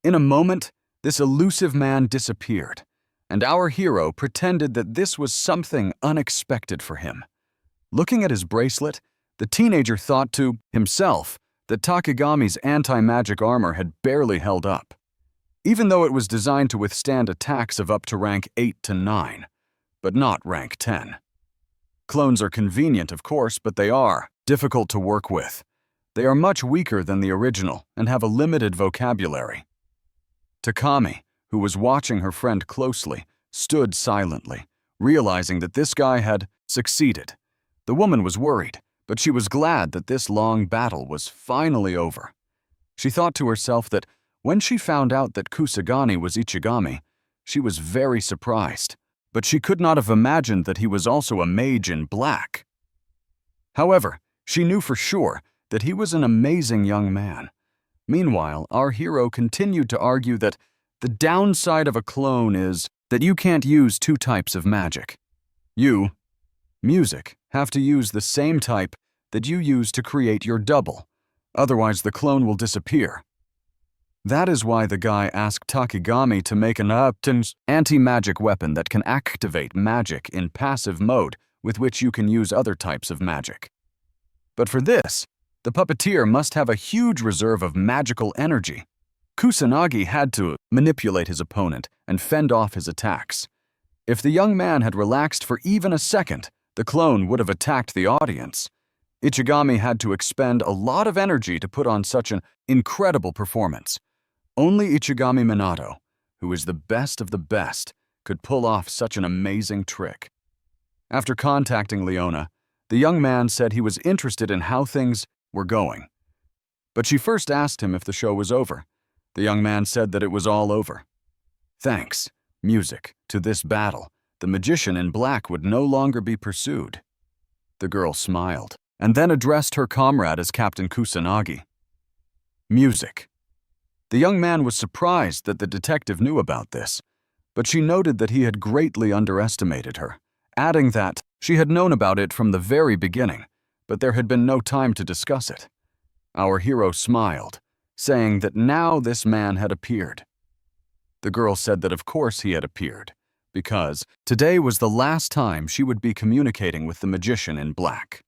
In a moment, this elusive man disappeared, and our hero pretended that this was something unexpected for him. Looking at his bracelet, the teenager thought to himself that Takegami's anti-magic armor had barely held up. even though it was designed to withstand attacks of up to rank 8 to 9, but not rank 10. Clones are convenient, of course, but they are difficult to work with. They are much weaker than the original and have a limited vocabulary. Takami, who was watching her friend closely, stood silently, realizing that this guy had succeeded. The woman was worried, but she was glad that this long battle was finally over. She thought to herself that when she found out that Kusagani was Ichigami, she was very surprised, but she could not have imagined that he was also a mage in black. However, she knew for sure that he was an amazing young man. Meanwhile, our hero continued to argue that the downside of a clone is that you can't use two types of magic. You, music, have to use the same type that you use to create your double, otherwise the clone will disappear. That is why the guy asked Takigami to make an anti-magic weapon that can activate magic in passive mode with which you can use other types of magic. But for this, the puppeteer must have a huge reserve of magical energy. Kusanagi had to manipulate his opponent and fend off his attacks. If the young man had relaxed for even a second, the clone would have attacked the audience. Ichigami had to expend a lot of energy to put on such an incredible performance. Only Ichigami Minato, who is the best of the best, could pull off such an amazing trick. After contacting Leona, the young man said he was interested in how things were going. But she first asked him if the show was over. The young man said that it was all over. Thanks, music, to this battle, the magician in black would no longer be pursued. The girl smiled, and then addressed her comrade as Captain Kusanagi. Music. The young man was surprised that the detective knew about this, but she noted that he had greatly underestimated her, adding that she had known about it from the very beginning, but there had been no time to discuss it. Our hero smiled, saying that now this man had appeared. The girl said that of course he had appeared, because today was the last time she would be communicating with the magician in black.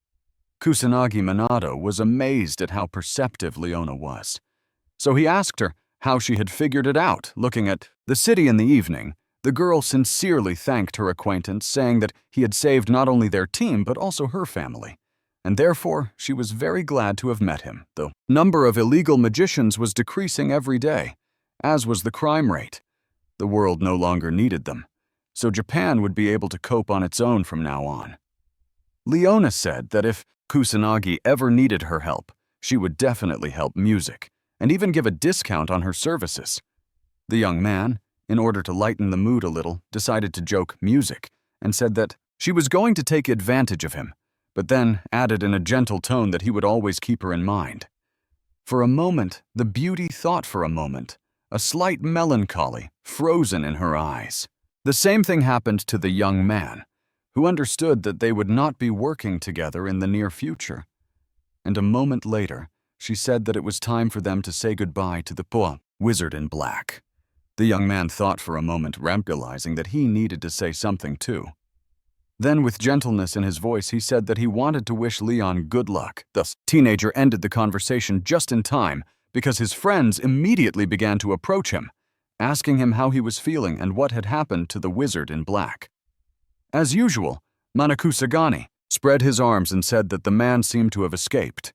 Kusanagi Minato was amazed at how perceptive Leona was. So he asked her how she had figured it out. Looking at the city in the evening, the girl sincerely thanked her acquaintance, saying that he had saved not only their team but also her family, and therefore she was very glad to have met him. The number of illegal magicians was decreasing every day, as was the crime rate. The world no longer needed them, so Japan would be able to cope on its own from now on. Leona said that if Kusanagi ever needed her help, she would definitely help music, and even give a discount on her services. The young man, in order to lighten the mood a little, decided to joke music, and said that she was going to take advantage of him, but then added in a gentle tone that he would always keep her in mind. For a moment, the beauty thought for a moment, a slight melancholy frozen in her eyes. The same thing happened to the young man, who understood that they would not be working together in the near future. And a moment later, she said that it was time for them to say goodbye to the wizard in black. The young man thought for a moment, realizing that he needed to say something too. Then, with gentleness in his voice, he said that he wanted to wish Leon good luck. The teenager ended the conversation just in time because his friends immediately began to approach him, asking him how he was feeling and what had happened to the wizard in black. As usual, Manakusagani spread his arms and said that the man seemed to have escaped.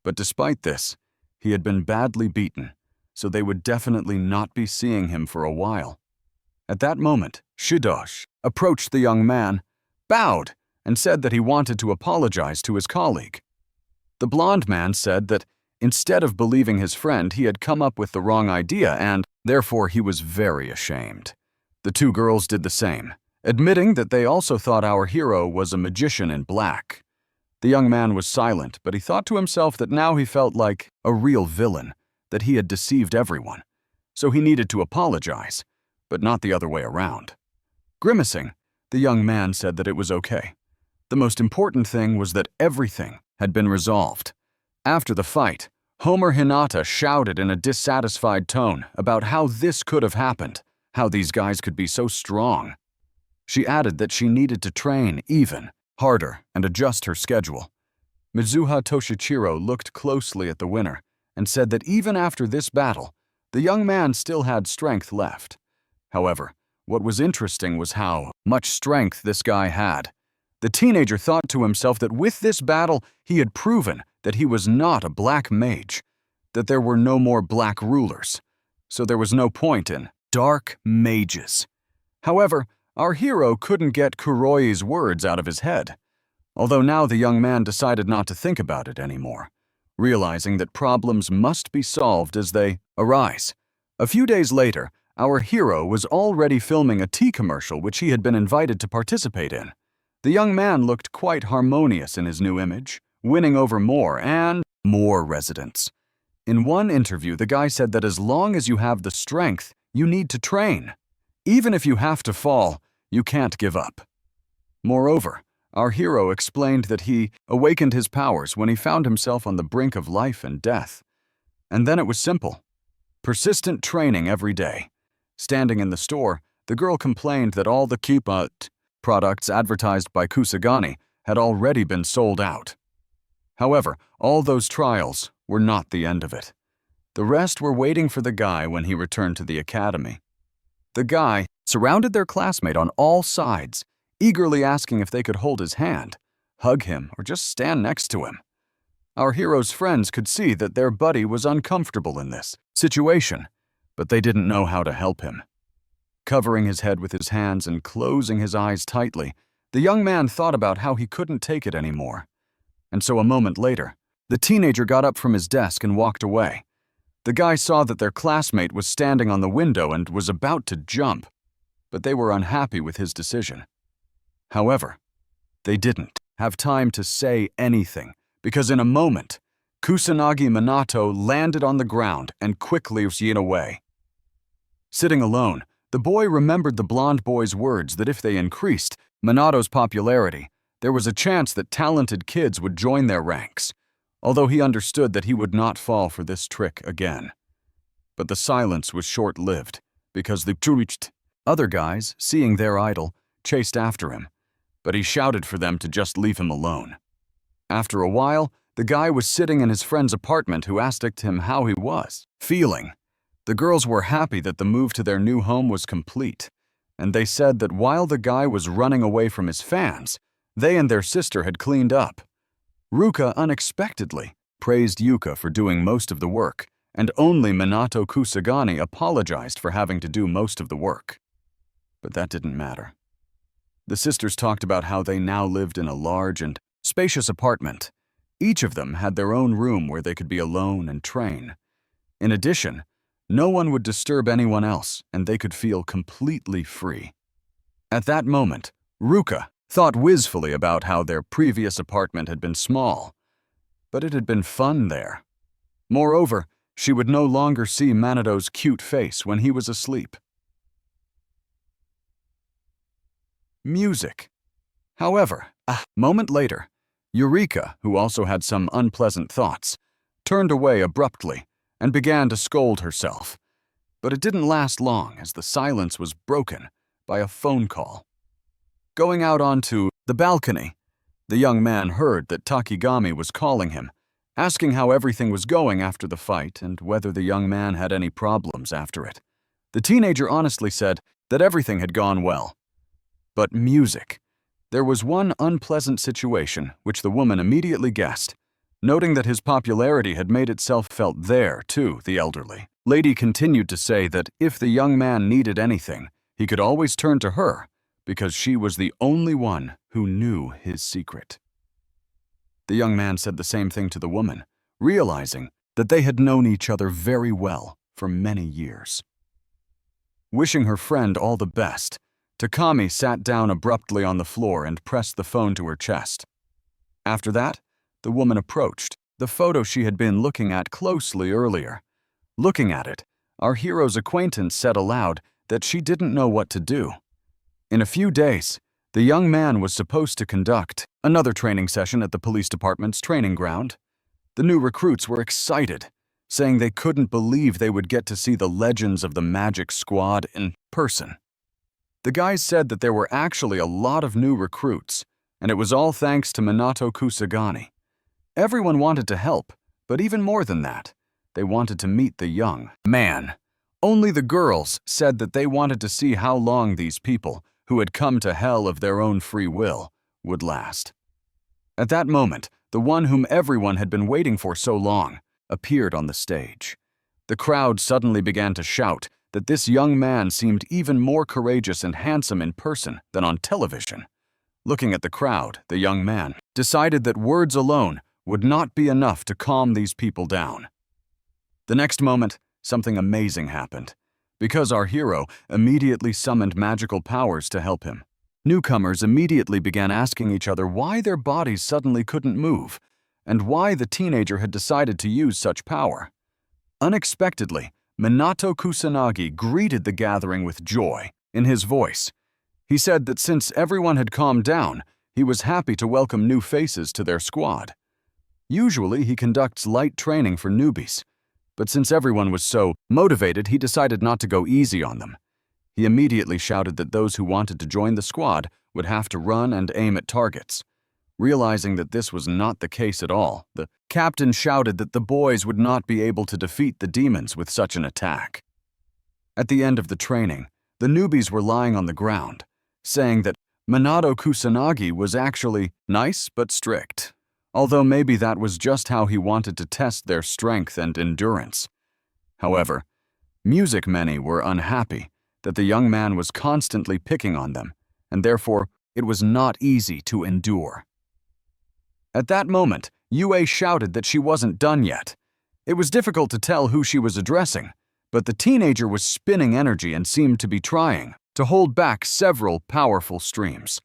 But despite this, he had been badly beaten, so they would definitely not be seeing him for a while. At that moment, Shidosh approached the young man, bowed, and said that he wanted to apologize to his colleague. The blond man said that instead of believing his friend, he had come up with the wrong idea and, therefore, he was very ashamed. The two girls did the same, admitting that they also thought our hero was a magician in black. The young man was silent, but he thought to himself that now he felt like a real villain, that he had deceived everyone. So he needed to apologize, but not the other way around. Grimacing, the young man said that it was okay. The most important thing was that everything had been resolved. After the fight, Homer Hinata shouted in a dissatisfied tone about how this could have happened, how these guys could be so strong. She added that she needed to train even harder and adjust her schedule. Mizuha Toshichiro looked closely at the winner and said that even after this battle, The young man still had strength left. However, what was interesting was how much strength this guy had. The teenager thought to himself that with this battle, he had proven that he was not a black mage, that there were no more black rulers, so there was no point in dark mages. However, our hero couldn't get Kuroi's words out of his head, although now the young man decided not to think about it anymore, realizing that problems must be solved as they arise. A few days later, our hero was already filming a tea commercial which he had been invited to participate in. The young man looked quite harmonious in his new image, winning over more and more residents. In one interview, the guy said that as long as you have the strength, you need to train. Even if you have to fall, you can't give up. Moreover, our hero explained that he awakened his powers when he found himself on the brink of life and death. And then it was simple. Persistent training every day. Standing in the store, the girl complained that all the Kipa products advertised by Kusagani had already been sold out. However, all those trials were not the end of it. The rest were waiting for the guy when he returned to the academy. The guy surrounded their classmate on all sides, eagerly asking if they could hold his hand, hug him, or just stand next to him. Our hero's friends could see that their buddy was uncomfortable in this situation, but they didn't know how to help him. Covering his head with his hands and closing his eyes tightly, the young man thought about how he couldn't take it anymore. And so a moment later, the teenager got up from his desk and walked away. The guy saw that their classmate was standing on the window and was about to jump, but they were unhappy with his decision. However, they didn't have time to say anything, because in a moment, Kusanagi Minato landed on the ground and quickly ran away. Sitting alone, the boy remembered the blonde boy's words that if they increased Minato's popularity, there was a chance that talented kids would join their ranks, although he understood that he would not fall for this trick again. But the silence was short-lived, because the other guys, seeing their idol, chased after him, but he shouted for them to just leave him alone. After a while, the guy was sitting in his friend's apartment who asked him how he was feeling. The girls were happy that the move to their new home was complete, and they said that while the guy was running away from his fans, they and their sister had cleaned up. Ruka unexpectedly praised Yuka for doing most of the work, and only Minato Kusagani apologized for having to do most of the work. But that didn't matter. The sisters talked about how they now lived in a large and spacious apartment. Each of them had their own room where they could be alone and train. In addition, no one would disturb anyone else, and they could feel completely free. At that moment, Ruka thought wistfully about how their previous apartment had been small, but it had been fun there. Moreover, she would no longer see Manato's cute face when he was asleep. Music. However, a moment later, Eureka, who also had some unpleasant thoughts, turned away abruptly and began to scold herself. But it didn't last long as the silence was broken by a phone call. Going out onto the balcony, the young man heard that Takigami was calling him, asking how everything was going after the fight and whether the young man had any problems after it. The teenager honestly said that everything had gone well. But music. There was one unpleasant situation which the woman immediately guessed, noting that his popularity had made itself felt there, too, the elderly lady continued to say that if the young man needed anything, he could always turn to her, because she was the only one who knew his secret. The young man said the same thing to the woman, realizing that they had known each other very well for many years. Wishing her friend all the best, Takami sat down abruptly on the floor and pressed the phone to her chest. After that, the woman approached the photo she had been looking at closely earlier. Looking at it, our hero's acquaintance said aloud that she didn't know what to do. In a few days, the young man was supposed to conduct another training session at the police department's training ground. The new recruits were excited, saying they couldn't believe they would get to see the legends of the Magic Squad in person. The guys said that there were actually a lot of new recruits, and it was all thanks to Minato Kusagani. Everyone wanted to help, but even more than that, they wanted to meet the young man Only the girls said that they wanted to see how long these people, who had come to hell of their own free will, would last. At that moment, the one whom everyone had been waiting for so long appeared on the stage. The crowd suddenly began to shout that this young man seemed even more courageous and handsome in person than on television. Looking at the crowd, the young man decided that words alone would not be enough to calm these people down. The next moment, something amazing happened, because our hero immediately summoned magical powers to help him. Newcomers immediately began asking each other why their bodies suddenly couldn't move, and why the teenager had decided to use such power. Unexpectedly, Minato Kusanagi greeted the gathering with joy in his voice. He said that since everyone had calmed down, he was happy to welcome new faces to their squad. Usually, he conducts light training for newbies, but since everyone was so motivated, he decided not to go easy on them. He immediately shouted that those who wanted to join the squad would have to run and aim at targets. Realizing that this was not the case at all, the captain shouted that the boys would not be able to defeat the demons with such an attack. At the end of the training, the newbies were lying on the ground, saying that Minato Kusanagi was actually nice but strict, although maybe that was just how he wanted to test their strength and endurance. However, music many were unhappy that the young man was constantly picking on them, and therefore it was not easy to endure. At that moment, Yue shouted that she wasn't done yet. It was difficult to tell who she was addressing, but the teenager was spinning energy and seemed to be trying to hold back several powerful streams.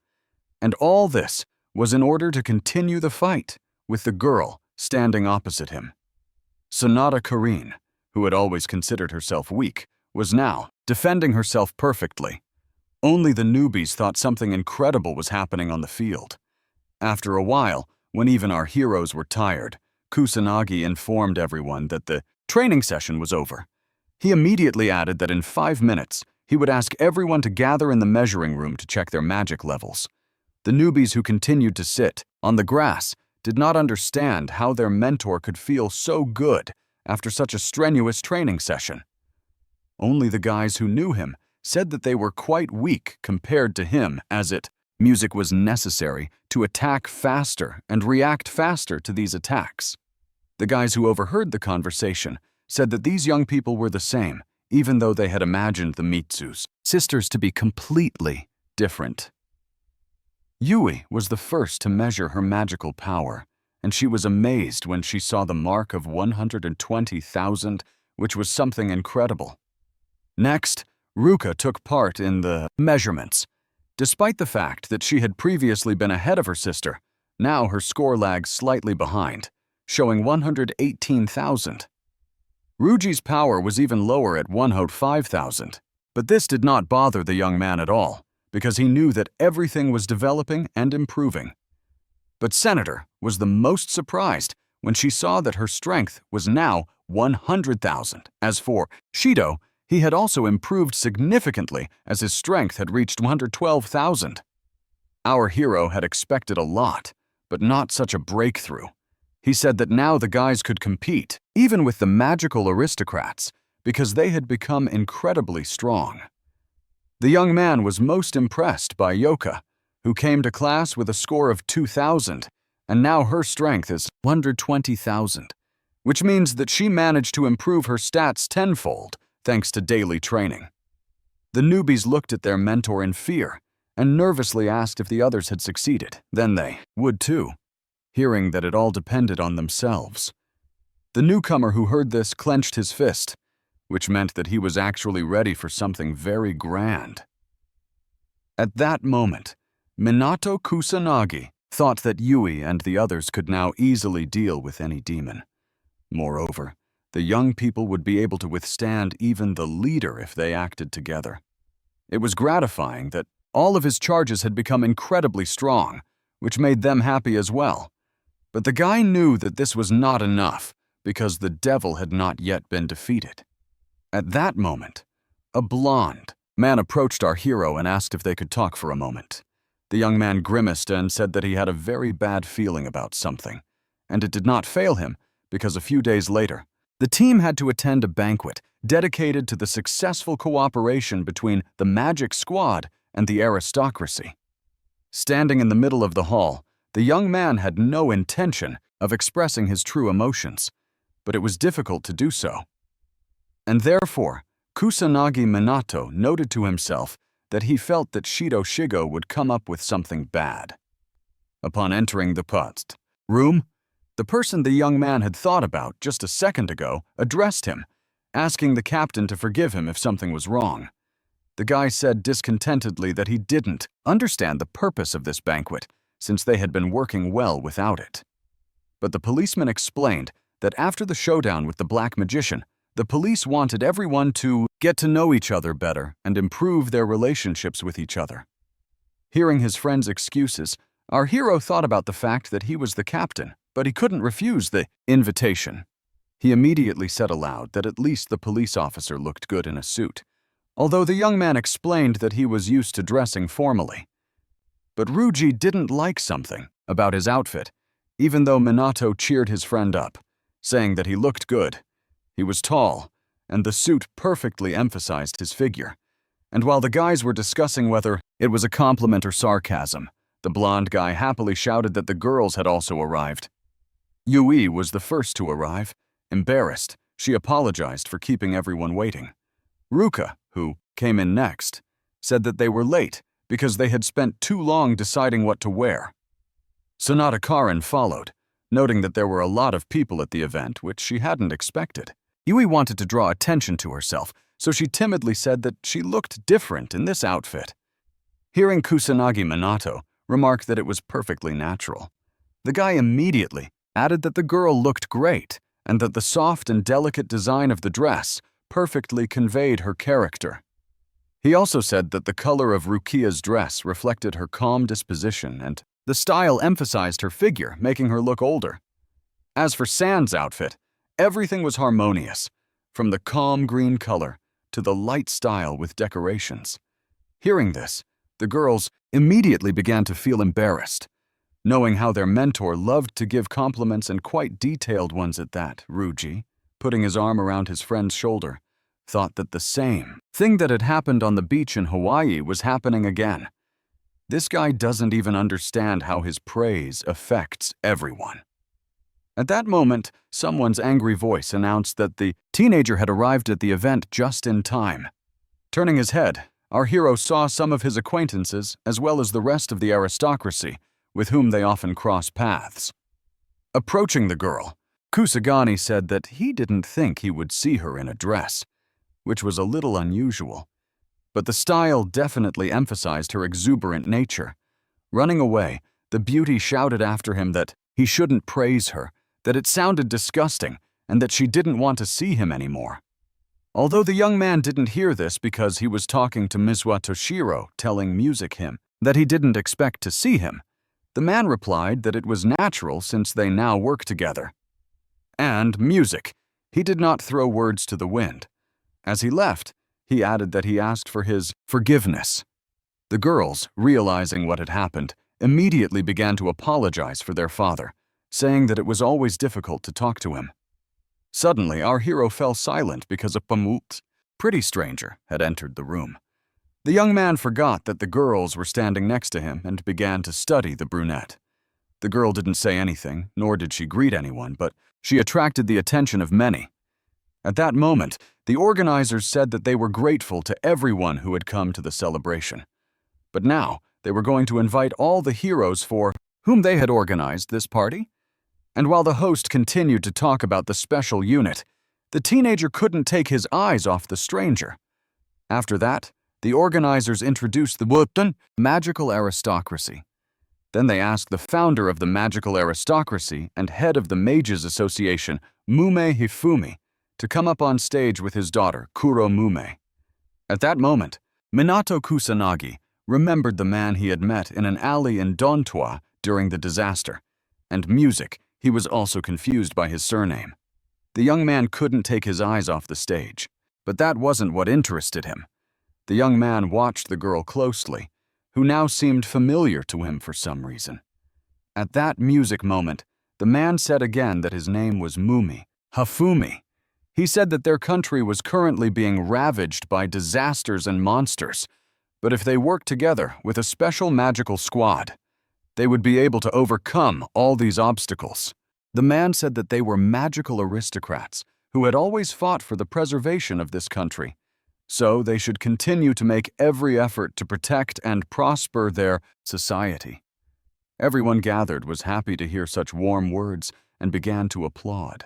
And all this was in order to continue the fight with the girl standing opposite him. Sonata Karine, who had always considered herself weak, was now defending herself perfectly. Only the newbies thought something incredible was happening on the field. After a while, when even our heroes were tired, Kusanagi informed everyone that the training session was over. He immediately added that in 5 minutes, he would ask everyone to gather in the measuring room to check their magic levels. The newbies who continued to sit on the grass did not understand how their mentor could feel so good after such a strenuous training session. Only the guys who knew him said that they were quite weak compared to him, as music was necessary to attack faster and react faster to these attacks. The guys who overheard the conversation said that these young people were the same, even though they had imagined the Mitsu's sisters to be completely different. Yui was the first to measure her magical power, and she was amazed when she saw the mark of 120,000, which was something incredible. Next, Ruka took part in the measurements. Despite the fact that she had previously been ahead of her sister, now her score lagged slightly behind, showing 118,000. Ruji's power was even lower at 105,000, but this did not bother the young man at all, because he knew that everything was developing and improving. But Senator was the most surprised when she saw that her strength was now 100,000. As for Shido, he had also improved significantly as his strength had reached 112,000. Our hero had expected a lot, but not such a breakthrough. He said that now the guys could compete, even with the magical aristocrats, because they had become incredibly strong. The young man was most impressed by Yoka, who came to class with a score of 2,000, and now her strength is 120,000, which means that she managed to improve her stats tenfold thanks to daily training. The newbies looked at their mentor in fear and nervously asked if the others had succeeded. Then they would too, hearing that it all depended on themselves. The newcomer who heard this clenched his fist, which meant that he was actually ready for something very grand. At that moment, Minato Kusanagi thought that Yui and the others could now easily deal with any demon. Moreover, the young people would be able to withstand even the leader if they acted together. It was gratifying that all of his charges had become incredibly strong, which made them happy as well. But the guy knew that this was not enough because the devil had not yet been defeated. At that moment, a blonde man approached our hero and asked if they could talk for a moment. The young man grimaced and said that he had a very bad feeling about something, and it did not fail him because a few days later, the team had to attend a banquet dedicated to the successful cooperation between the magic squad and the aristocracy. Standing in the middle of the hall, the young man had no intention of expressing his true emotions, but it was difficult to do so. And therefore, Kusanagi Minato noted to himself that he felt that Shido Shigo would come up with something bad. Upon entering the post room, the person the young man had thought about just a second ago addressed him, asking the captain to forgive him if something was wrong. The guy said discontentedly that he didn't understand the purpose of this banquet, since they had been working well without it. But the policeman explained that after the showdown with the black magician, the police wanted everyone to get to know each other better and improve their relationships with each other. Hearing his friend's excuses, our hero thought about the fact that he was the captain, but he couldn't refuse the invitation. He immediately said aloud that at least the police officer looked good in a suit, although the young man explained that he was used to dressing formally. But Ryuji didn't like something about his outfit, even though Minato cheered his friend up, saying that he looked good. He was tall, and the suit perfectly emphasized his figure. And while the guys were discussing whether it was a compliment or sarcasm, the blonde guy happily shouted that the girls had also arrived. Yui was the first to arrive. Embarrassed, she apologized for keeping everyone waiting. Ruka, who came in next, said that they were late because they had spent too long deciding what to wear. Sonata Karin followed, noting that there were a lot of people at the event, which she hadn't expected. Yui wanted to draw attention to herself, so she timidly said that she looked different in this outfit. Hearing Kusanagi Minato remark that it was perfectly natural, the guy immediately added that the girl looked great and that the soft and delicate design of the dress perfectly conveyed her character. He also said that the color of Rukia's dress reflected her calm disposition and the style emphasized her figure, making her look older. As for San's outfit, everything was harmonious, from the calm green color to the light style with decorations. Hearing this, the girls immediately began to feel embarrassed. Knowing how their mentor loved to give compliments and quite detailed ones at that, Ryuji, putting his arm around his friend's shoulder, thought that the same thing that had happened on the beach in Hawaii was happening again. This guy doesn't even understand how his praise affects everyone. At that moment, someone's angry voice announced that the teenager had arrived at the event just in time. Turning his head, our hero saw some of his acquaintances as well as the rest of the aristocracy, with whom they often cross paths. Approaching the girl, Kusagani said that he didn't think he would see her in a dress, which was a little unusual. But the style definitely emphasized her exuberant nature. Running away, the beauty shouted after him that he shouldn't praise her, that it sounded disgusting, and that she didn't want to see him anymore. Although the young man didn't hear this because he was talking to Mizwa Toshiro, telling Music him that he didn't expect to see him, the man replied that it was natural since they now work together. And Music, he did not throw words to the wind. As he left, he added that he asked for his forgiveness. The girls, realizing what had happened, immediately began to apologize for their father, saying that it was always difficult to talk to him. Suddenly, our hero fell silent because a pretty stranger had entered the room. The young man forgot that the girls were standing next to him and began to study the brunette. The girl didn't say anything, nor did she greet anyone, but she attracted the attention of many. At that moment, the organizers said that they were grateful to everyone who had come to the celebration. But now, they were going to invite all the heroes for whom they had organized this party. And while the host continued to talk about the special unit, the teenager couldn't take his eyes off the stranger. After that, the organizers introduced the Wupton magical aristocracy. Then they asked the founder of the magical aristocracy and head of the Mages Association, Mume Hifumi, to come up on stage with his daughter, Kuro Mume. At that moment, Minato Kusanagi remembered the man he had met in an alley in Dontua during the disaster, and Music, he was also confused by his surname. The young man couldn't take his eyes off the stage, but that wasn't what interested him. The young man watched the girl closely, who now seemed familiar to him for some reason. At that Music moment, the man said again that his name was Hafumi. He said that their country was currently being ravaged by disasters and monsters, but if they worked together with a special magical squad, they would be able to overcome all these obstacles. The man said that they were magical aristocrats who had always fought for the preservation of this country, so they should continue to make every effort to protect and prosper their society. Everyone gathered was happy to hear such warm words and began to applaud.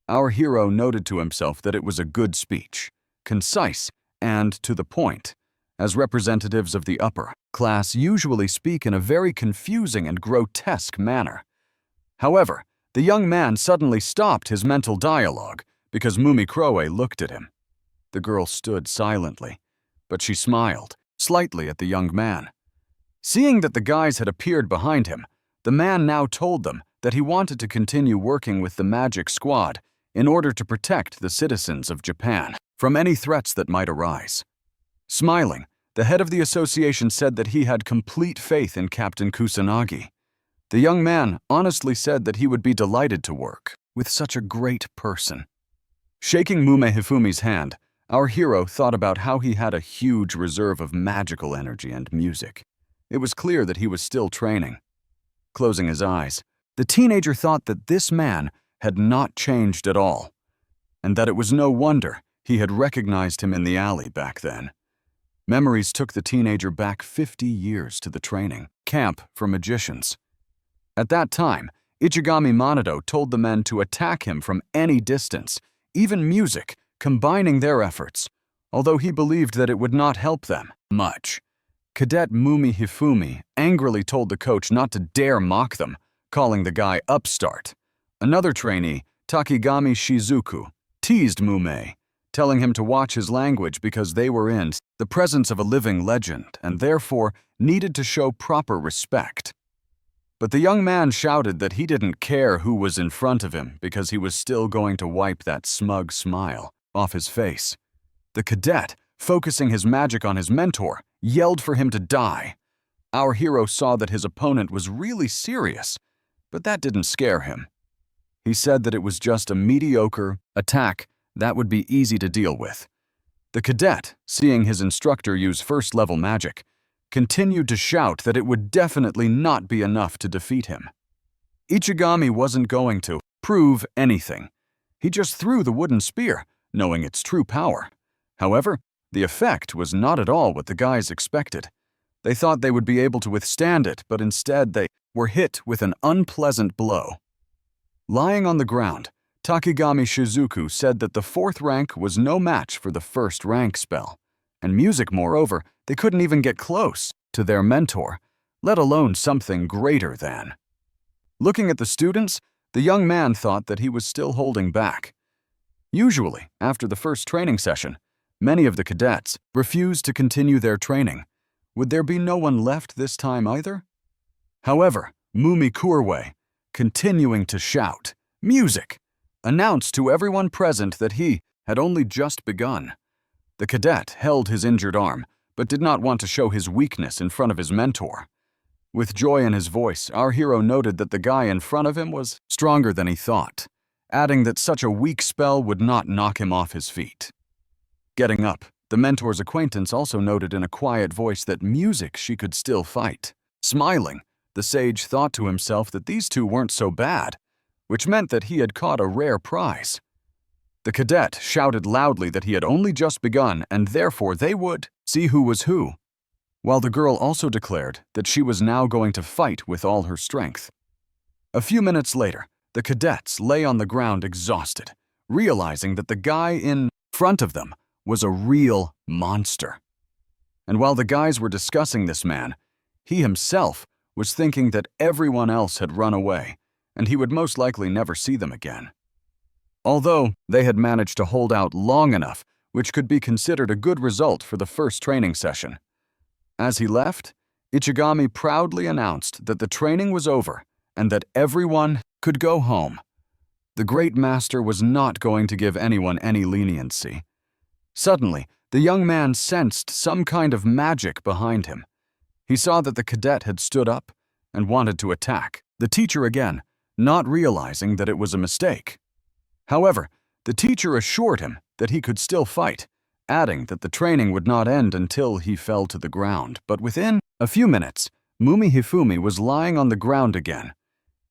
Our hero noted to himself that it was a good speech, concise and to the point, as representatives of the upper class usually speak in a very confusing and grotesque manner. However, the young man suddenly stopped his mental dialogue because Mumikroe looked at him. The girl stood silently, but she smiled slightly at the young man. Seeing that the guys had appeared behind him, the man now told them that he wanted to continue working with the magic squad in order to protect the citizens of Japan from any threats that might arise. Smiling, the head of the association said that he had complete faith in Captain Kusanagi. The young man honestly said that he would be delighted to work with such a great person. Shaking Mume Hifumi's hand, our hero thought about how he had a huge reserve of magical energy and music. It was clear that he was still training. Closing his eyes, the teenager thought that this man had not changed at all, and that it was no wonder he had recognized him in the alley back then. Memories took the teenager back 50 years to the training camp for magicians. At that time, Ichigami Manado told the men to attack him from any distance, even music, combining their efforts, although he believed that it would not help them much. Cadet Mumi Hifumi angrily told the coach not to dare mock them, calling the guy upstart. Another trainee, Takigami Shizuku, teased Mume, telling him to watch his language because they were in the presence of a living legend and therefore needed to show proper respect. But the young man shouted that he didn't care who was in front of him because he was still going to wipe that smug smile off his face. The cadet, focusing his magic on his mentor, yelled for him to die. Our hero saw that his opponent was really serious, but that didn't scare him. He said that it was just a mediocre attack that would be easy to deal with. The cadet, seeing his instructor use first-level magic, continued to shout that it would definitely not be enough to defeat him. Ichigami wasn't going to prove anything. He just threw the wooden spear, knowing its true power. However, the effect was not at all what the guys expected. They thought they would be able to withstand it, but instead they were hit with an unpleasant blow. Lying on the ground, Takigami Shizuku said that the 4th rank was no match for the 1st rank spell, and music, moreover, they couldn't even get close to their mentor, let alone something greater than. Looking at the students, the young man thought that he was still holding back. Usually, after the first training session, many of the cadets refused to continue their training. Would there be no one left this time either? However, Mumi Kurwe, continuing to shout, "Music!" announced to everyone present that he had only just begun. The cadet held his injured arm, but did not want to show his weakness in front of his mentor. With joy in his voice, our hero noted that the guy in front of him was stronger than he thought, adding that such a weak spell would not knock him off his feet. Getting up, the mentor's acquaintance also noted in a quiet voice that music she could still fight. Smiling, the sage thought to himself that these two weren't so bad, which meant that he had caught a rare prize. The cadet shouted loudly that he had only just begun and therefore they would see who was who, while the girl also declared that she was now going to fight with all her strength. A few minutes later, the cadets lay on the ground exhausted, realizing that the guy in front of them was a real monster. And while the guys were discussing this man, he himself was thinking that everyone else had run away, and he would most likely never see them again. Although they had managed to hold out long enough, which could be considered a good result for the first training session. As he left, Ichigami proudly announced that the training was over and that everyone could go home. The great master was not going to give anyone any leniency. Suddenly, the young man sensed some kind of magic behind him. He saw that the cadet had stood up and wanted to attack the teacher again, not realizing that it was a mistake. However, The teacher assured him that he could still fight, adding that the training would not end until he fell to the ground. But within a few minutes, Mumi Hifumi was lying on the ground again.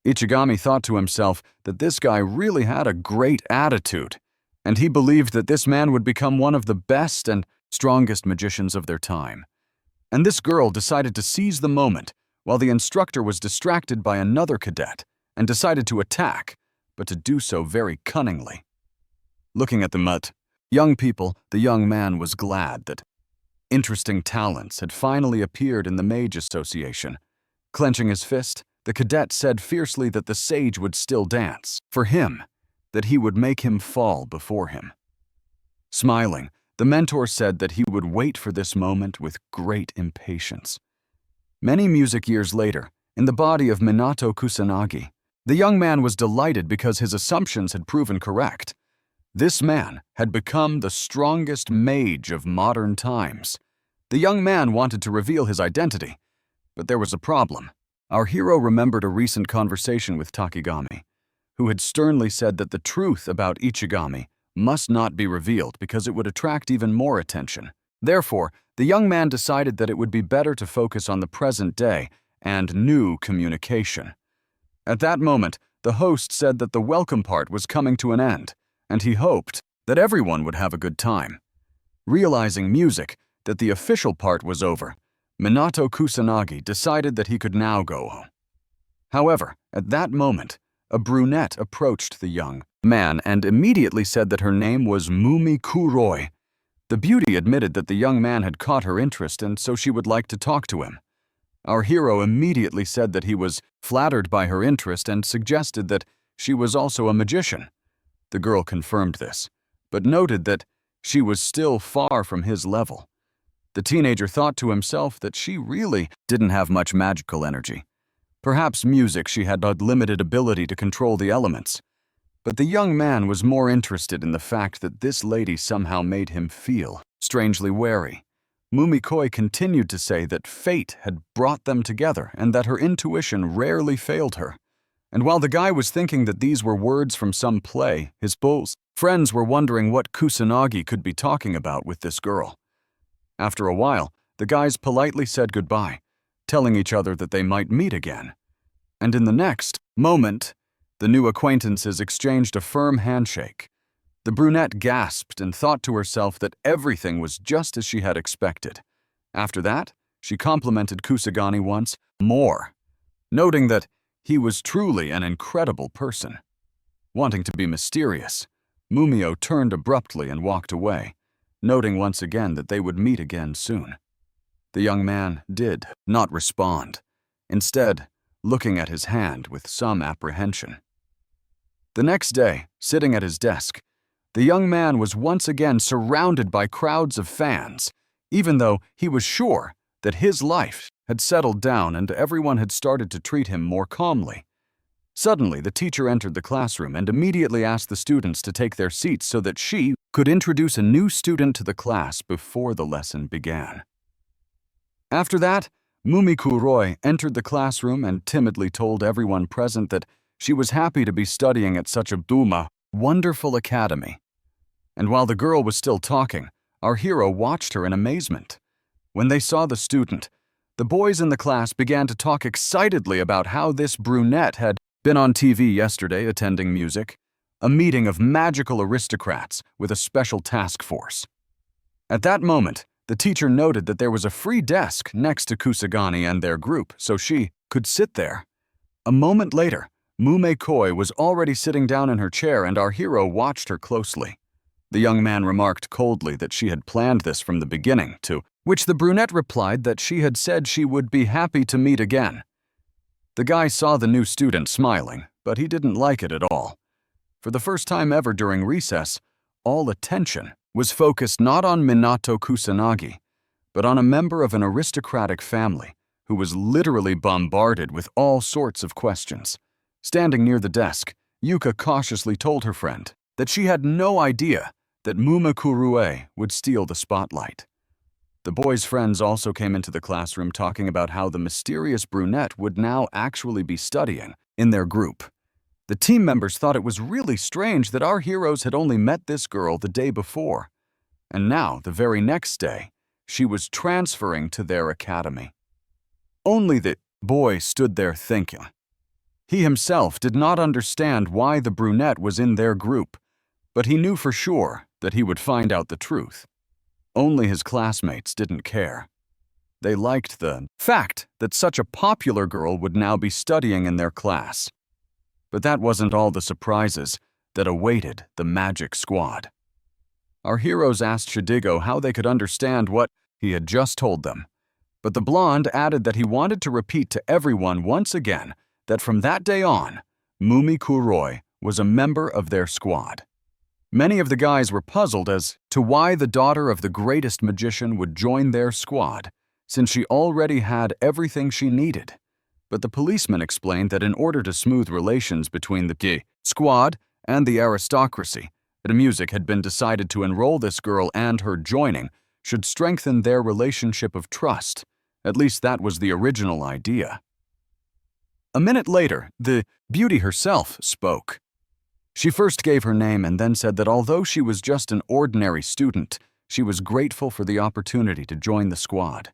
Ichigami thought to himself that this guy really had a great attitude, and he believed that this man would become one of the best and strongest magicians of their time. And this girl decided to seize the moment while the instructor was distracted by another cadet and decided to attack, but to do so very cunningly. Looking at the young people, the young man was glad that interesting talents had finally appeared in the Mage Association. Clenching his fist, the cadet said fiercely that the sage would still dance. For him, that he would make him fall before him. Smiling, the mentor said that he would wait for this moment with great impatience. Many music years later, in the body of Minato Kusanagi, the young man was delighted because his assumptions had proven correct. This man had become the strongest mage of modern times. The young man wanted to reveal his identity, but there was a problem. Our hero remembered a recent conversation with Takigami, who had sternly said that the truth about Ichigami must not be revealed because it would attract even more attention. Therefore, the young man decided that it would be better to focus on the present day and new communication. At that moment, the host said that the welcome part was coming to an end, and he hoped that everyone would have a good time. Realizing music that the official part was over, Minato Kusanagi decided that he could now go home. However, at that moment, a brunette approached the young man and immediately said that her name was Mumi Kuroi. The beauty admitted that the young man had caught her interest and so she would like to talk to him. Our hero immediately said that he was flattered by her interest and suggested that she was also a magician. The girl confirmed this, but noted that she was still far from his level. The teenager thought to himself that she really didn't have much magical energy. Perhaps music she had a limited ability to control the elements. But the young man was more interested in the fact that this lady somehow made him feel strangely wary. Mumikoi continued to say that fate had brought them together and that her intuition rarely failed her. And while the guy was thinking that these were words from some play, his friends were wondering what Kusanagi could be talking about with this girl. After a while, the guys politely said goodbye, telling each other that they might meet again. And in the next moment, the new acquaintances exchanged a firm handshake. The brunette gasped and thought to herself that everything was just as she had expected. After that, she complimented Kusagani once more, noting that he was truly an incredible person. Wanting to be mysterious, Mumio turned abruptly and walked away, noting once again that they would meet again soon. The young man did not respond, instead looking at his hand with some apprehension. The next day, sitting at his desk, the young man was once again surrounded by crowds of fans, even though he was sure that his life had settled down and everyone had started to treat him more calmly. Suddenly, the teacher entered the classroom and immediately asked the students to take their seats so that she could introduce a new student to the class before the lesson began. After that, Mumi Kuroi entered the classroom and timidly told everyone present that she was happy to be studying at such a wonderful academy. And while the girl was still talking, our hero watched her in amazement. When they saw the student, the boys in the class began to talk excitedly about how this brunette had been on TV yesterday attending music, a meeting of magical aristocrats with a special task force. At that moment, the teacher noted that there was a free desk next to Kusagani and their group, so she could sit there. A moment later, Mume Koi was already sitting down in her chair and our hero watched her closely. The young man remarked coldly that she had planned this from the beginning, to which the brunette replied that she had said she would be happy to meet again. The guy saw the new student smiling, but he didn't like it at all. For the first time ever during recess, all attention was focused not on Minato Kusanagi, but on a member of an aristocratic family who was literally bombarded with all sorts of questions. Standing near the desk, Yuka cautiously told her friend that she had no idea that Muma Kurue would steal the spotlight. The boys' friends also came into the classroom talking about how the mysterious brunette would now actually be studying in their group. The team members thought it was really strange that our heroes had only met this girl the day before, and now, the very next day, she was transferring to their academy. Only the boy stood there thinking. He himself did not understand why the brunette was in their group, but he knew for sure that he would find out the truth. Only his classmates didn't care. They liked the fact that such a popular girl would now be studying in their class. But that wasn't all the surprises that awaited the Magic Squad. Our heroes asked Shidigo how they could understand what he had just told them, but the blonde added that he wanted to repeat to everyone once again that from that day on, Mumi Kuroi was a member of their squad. Many of the guys were puzzled as to why the daughter of the greatest magician would join their squad, since she already had everything she needed. But the policeman explained that in order to smooth relations between the squad and the aristocracy, that music had been decided to enroll this girl, and her joining should strengthen their relationship of trust. At least that was the original idea. A minute later, the beauty herself spoke. She first gave her name and then said that although she was just an ordinary student, she was grateful for the opportunity to join the squad.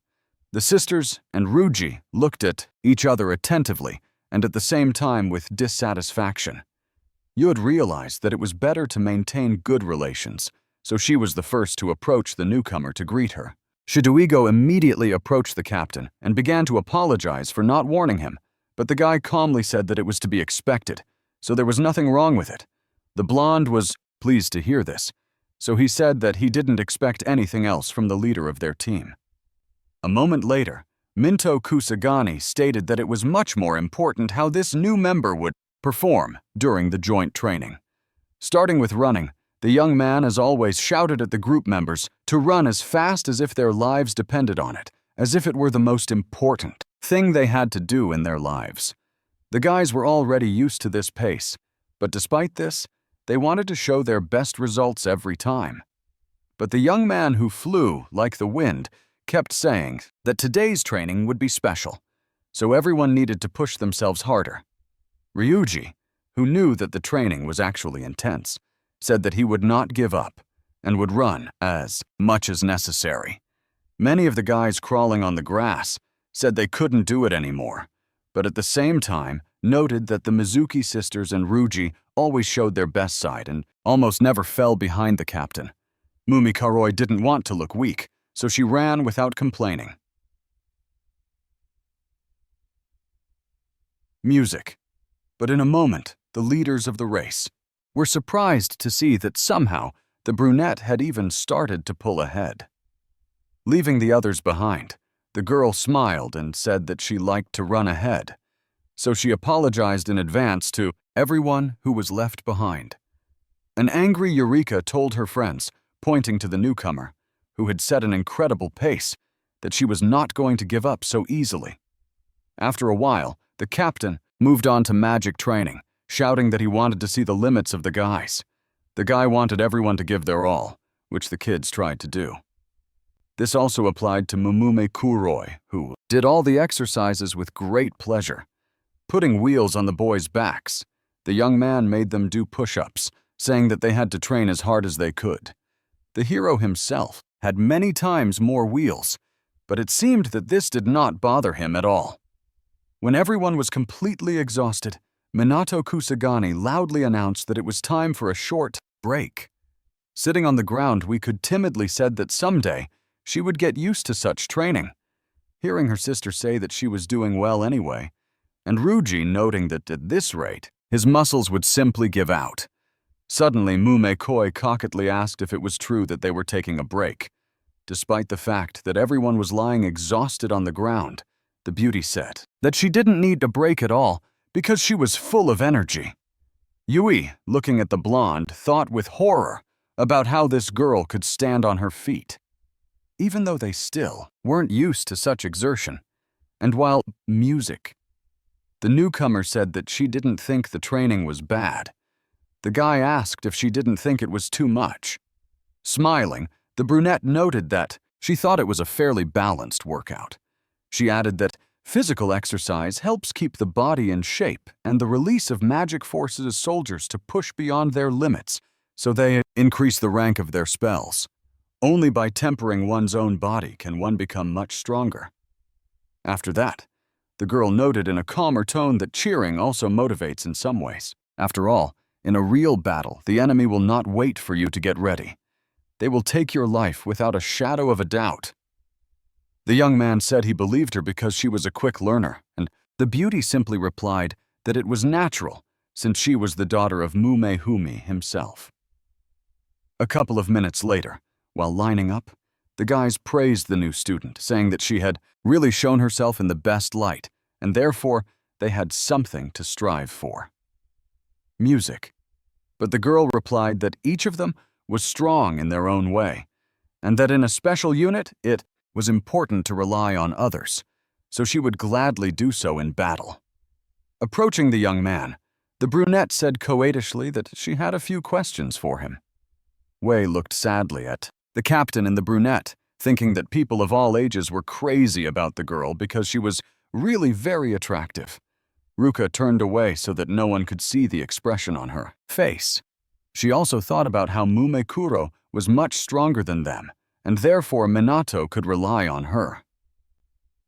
The sisters and Ruji looked at each other attentively and at the same time with dissatisfaction. Yud realized that it was better to maintain good relations, so she was the first to approach the newcomer to greet her. Shiduigo immediately approached the captain and began to apologize for not warning him, but the guy calmly said that it was to be expected, so there was nothing wrong with it. The blonde was pleased to hear this, so he said that he didn't expect anything else from the leader of their team. A moment later, Minto Kusagani stated that it was much more important how this new member would perform during the joint training. Starting with running, the young man as always shouted at the group members to run as fast as if their lives depended on it, as if it were the most important thing they had to do in their lives. The guys were already used to this pace, but despite this, they wanted to show their best results every time. But the young man who flew like the wind kept saying that today's training would be special, so everyone needed to push themselves harder. Ryuji, who knew that the training was actually intense, said that he would not give up and would run as much as necessary. Many of the guys crawling on the grass said they couldn't do it anymore, but at the same time noted that the Mizuki sisters and Ruji always showed their best side and almost never fell behind the captain. Mumi Karoi didn't want to look weak, so she ran without complaining. Music. But in a moment, the leaders of the race were surprised to see that somehow the brunette had even started to pull ahead. Leaving the others behind, the girl smiled and said that she liked to run ahead, so she apologized in advance to everyone who was left behind. An angry Eureka told her friends, pointing to the newcomer, who had set an incredible pace, that she was not going to give up so easily. After a while, the captain moved on to magic training, shouting that he wanted to see the limits of the guys. The guy wanted everyone to give their all, which the kids tried to do. This also applied to Mumume Kuroi, who did all the exercises with great pleasure. Putting wheels on the boys' backs, the young man made them do push-ups, saying that they had to train as hard as they could. The hero himself had many times more wheels, but it seemed that this did not bother him at all. When everyone was completely exhausted, Minato Kusagani loudly announced that it was time for a short break. Sitting on the ground, we could timidly said that someday she would get used to such training. Hearing her sister say that she was doing well anyway, and Ruji noting that at this rate, his muscles would simply give out. Suddenly, Mume Koi cockily asked if it was true that they were taking a break. Despite the fact that everyone was lying exhausted on the ground, the beauty said that she didn't need a break at all because she was full of energy. Yui, looking at the blonde, thought with horror about how this girl could stand on her feet. Even though they still weren't used to such exertion, and while music. The newcomer said that she didn't think the training was bad. The guy asked if she didn't think it was too much. Smiling, the brunette noted that she thought it was a fairly balanced workout. She added that Physical exercise helps keep the body in shape, and the release of magic forces soldiers to push beyond their limits, so they increase the rank of their spells. Only by tempering one's own body can one become much stronger. After that, the girl noted in a calmer tone that cheering also motivates in some ways. After all, in a real battle, the enemy will not wait for you to get ready. They will take your life without a shadow of a doubt. The young man said he believed her because she was a quick learner, and the beauty simply replied that it was natural, since she was the daughter of Mumehumi himself. A couple of minutes later, while lining up, the guys praised the new student, saying that she had really shown herself in the best light, and therefore they had something to strive for. Music. But the girl replied that each of them was strong in their own way, and that in a special unit it was important to rely on others, so she would gladly do so in battle. Approaching the young man, the brunette said coquettishly that she had a few questions for him. Wei looked sadly at the captain and the brunette, thinking that people of all ages were crazy about the girl because she was really very attractive. Ruka turned away so that no one could see the expression on her face. She also thought about how Mumekuro was much stronger than them, and therefore Minato could rely on her.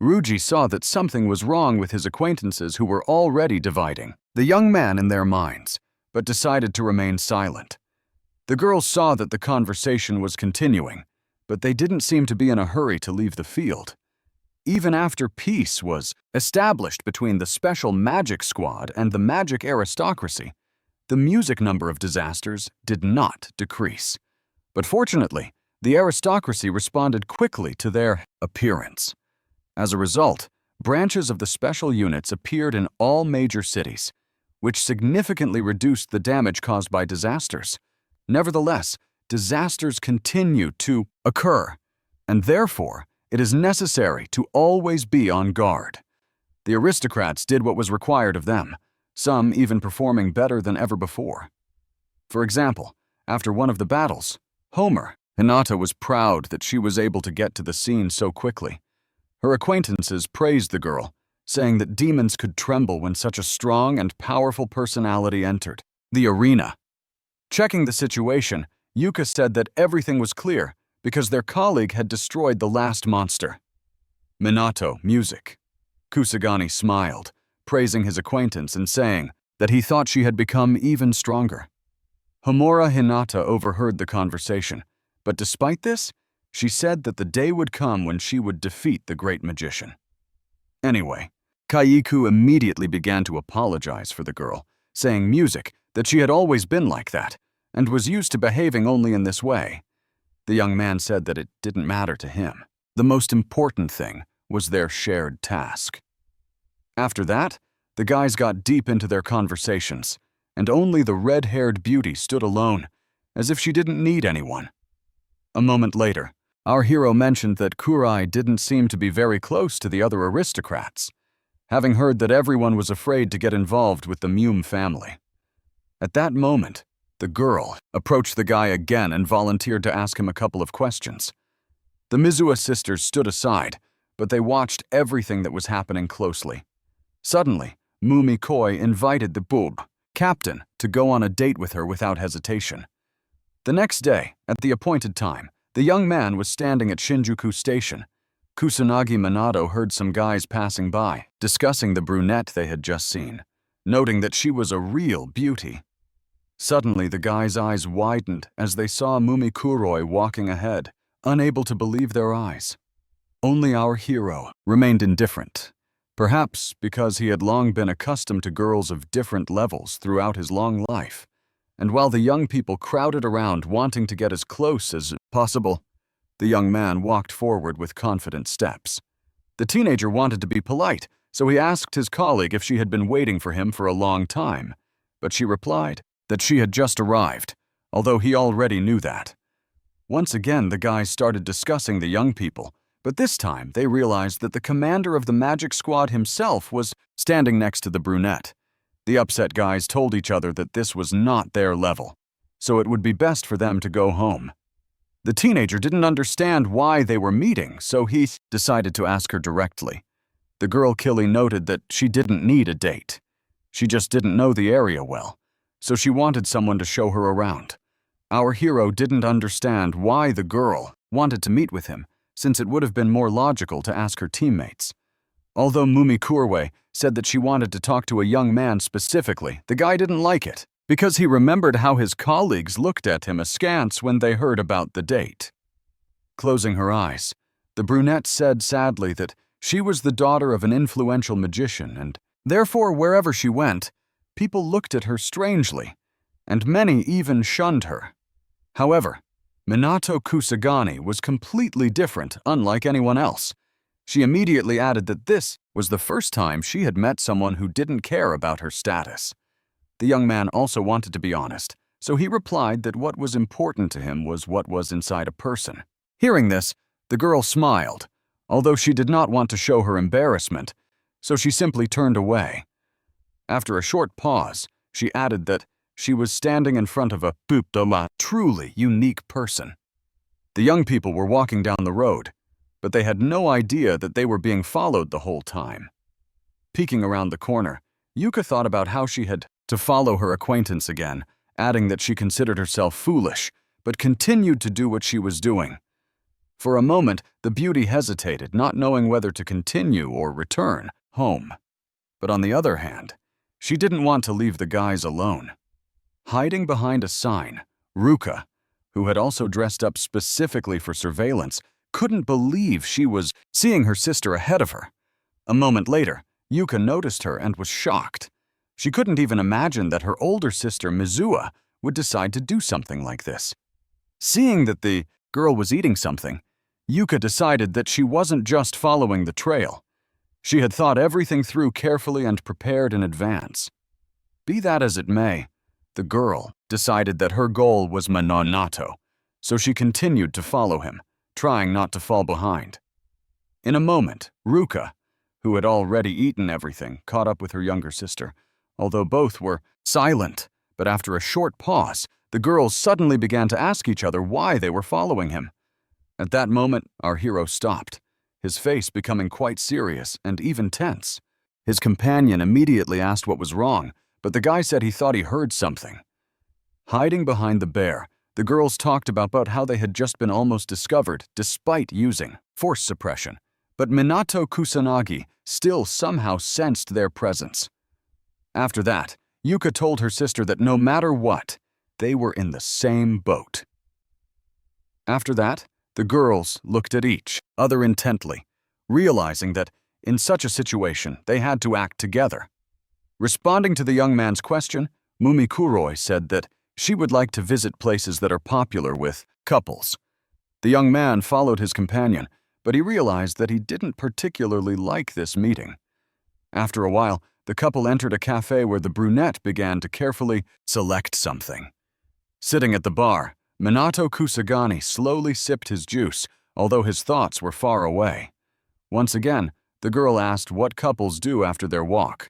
Ruji saw that something was wrong with his acquaintances who were already dividing the young man in their minds, but decided to remain silent. The girls saw that the conversation was continuing, but they didn't seem to be in a hurry to leave the field. Even after peace was established between the special magic squad and the magic aristocracy, the music number of disasters did not decrease. But fortunately, the aristocracy responded quickly to their appearance. As a result, branches of the special units appeared in all major cities, which significantly reduced the damage caused by disasters. Nevertheless, disasters continue to occur, and therefore, it is necessary to always be on guard. The aristocrats did what was required of them, some even performing better than ever before. For example, after one of the battles, Hinata was proud that she was able to get to the scene so quickly. Her acquaintances praised the girl, saying that demons could tremble when such a strong and powerful personality entered the arena. Checking the situation, Yuka said that everything was clear because their colleague had destroyed the last monster. Minato, music. Kusagani smiled, praising his acquaintance and saying that he thought she had become even stronger. Homura Hinata overheard the conversation, but despite this, she said that the day would come when she would defeat the great magician. Anyway, Kaiku immediately began to apologize for the girl, saying music that she had always been like that and was used to behaving only in this way. The young man said that it didn't matter to him. The most important thing was their shared task. After that, the guys got deep into their conversations, and only the red-haired beauty stood alone, as if she didn't need anyone. A moment later, our hero mentioned that Kurai didn't seem to be very close to the other aristocrats, having heard that everyone was afraid to get involved with the Mume family. At that moment, the girl approached the guy again and volunteered to ask him a couple of questions. The Mizuha sisters stood aside, but they watched everything that was happening closely. Suddenly, Mumikoi invited the boob captain to go on a date with her without hesitation. The next day, at the appointed time, the young man was standing at Shinjuku Station. Kusanagi Minato heard some guys passing by, discussing the brunette they had just seen, noting that she was a real beauty. Suddenly, the guys' eyes widened as they saw Mumikuroi walking ahead, unable to believe their eyes. Only our hero remained indifferent, perhaps because he had long been accustomed to girls of different levels throughout his long life. And while the young people crowded around wanting to get as close as possible, the young man walked forward with confident steps. The teenager wanted to be polite, so he asked his colleague if she had been waiting for him for a long time, but she replied that she had just arrived, although he already knew that. Once again, the guys started discussing the young people, but this time they realized that the commander of the magic squad himself was standing next to the brunette. The upset guys told each other that this was not their level, so it would be best for them to go home. The teenager didn't understand why they were meeting, so he decided to ask her directly. The girl Killy noted that she didn't need a date. She just didn't know the area well, so she wanted someone to show her around. Our hero didn't understand why the girl wanted to meet with him, since it would have been more logical to ask her teammates. Although Mumikurwe said that she wanted to talk to a young man specifically, the guy didn't like it, because he remembered how his colleagues looked at him askance when they heard about the date. Closing her eyes, the brunette said sadly that she was the daughter of an influential magician, and therefore wherever she went, people looked at her strangely, and many even shunned her. However, Minato Kusagani was completely different, unlike anyone else. She immediately added that this was the first time she had met someone who didn't care about her status. The young man also wanted to be honest, so he replied that what was important to him was what was inside a person. Hearing this, the girl smiled, although she did not want to show her embarrassment, so she simply turned away. After a short pause, she added that she was standing in front of a truly unique person. The young people were walking down the road, but they had no idea that they were being followed the whole time. Peeking around the corner, Yuka thought about how she had to follow her acquaintance again, adding that she considered herself foolish, but continued to do what she was doing. For a moment, the beauty hesitated, not knowing whether to continue or return home. But on the other hand, she didn't want to leave the guys alone. Hiding behind a sign, Ruka, who had also dressed up specifically for surveillance, couldn't believe she was seeing her sister ahead of her. A moment later, Yuka noticed her and was shocked. She couldn't even imagine that her older sister, Mizuha, would decide to do something like this. Seeing that the girl was eating something, Yuka decided that she wasn't just following the trail. She had thought everything through carefully and prepared in advance. Be that as it may, the girl decided that her goal was Minato, so she continued to follow him, trying not to fall behind. In a moment, Ruka, who had already eaten everything, caught up with her younger sister. Although both were silent, but after a short pause, the girls suddenly began to ask each other why they were following him. At that moment, our hero stopped, his face becoming quite serious and even tense. His companion immediately asked what was wrong, but the guy said he thought he heard something. Hiding behind the bear, the girls talked about how they had just been almost discovered despite using force suppression, but Minato Kusanagi still somehow sensed their presence. After that, Yuka told her sister that no matter what, they were in the same boat. After that, the girls looked at each other intently, realizing that in such a situation they had to act together. Responding to the young man's question, Mumikuroi said that she would like to visit places that are popular with couples. The young man followed his companion, but he realized that he didn't particularly like this meeting. After a while, the couple entered a cafe where the brunette began to carefully select something. Sitting at the bar, Minato Kusagani slowly sipped his juice, although his thoughts were far away. Once again, the girl asked what couples do after their walk,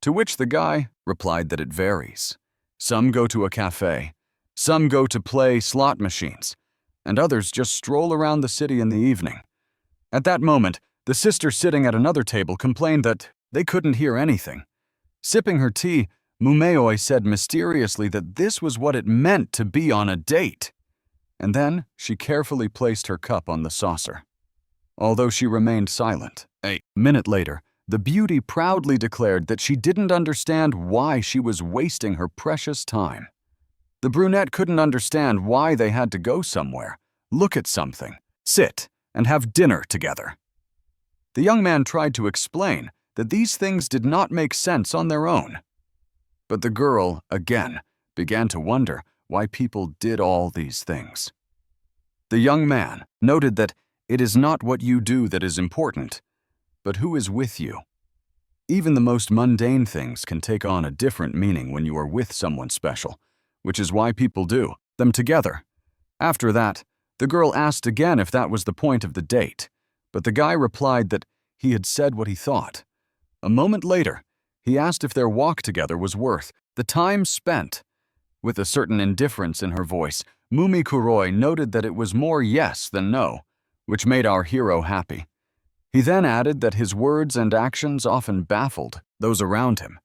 to which the guy replied that it varies. Some go to a cafe, some go to play slot machines, and others just stroll around the city in the evening. At that moment, the sister sitting at another table complained that they couldn't hear anything. Sipping her tea, Mumeoi said mysteriously that this was what it meant to be on a date. And then she carefully placed her cup on the saucer. Although she remained silent, a minute later, the beauty proudly declared that she didn't understand why she was wasting her precious time. The brunette couldn't understand why they had to go somewhere, look at something, sit, and have dinner together. The young man tried to explain that these things did not make sense on their own. But the girl, again, began to wonder why people did all these things. The young man noted that it is not what you do that is important, but who is with you. Even the most mundane things can take on a different meaning when you are with someone special, which is why people do them together. After that, the girl asked again if that was the point of the date, but the guy replied that he had said what he thought. A moment later, he asked if their walk together was worth the time spent. With a certain indifference in her voice, Mumikuroi noted that it was more yes than no, which made our hero happy. He then added that his words and actions often baffled those around him,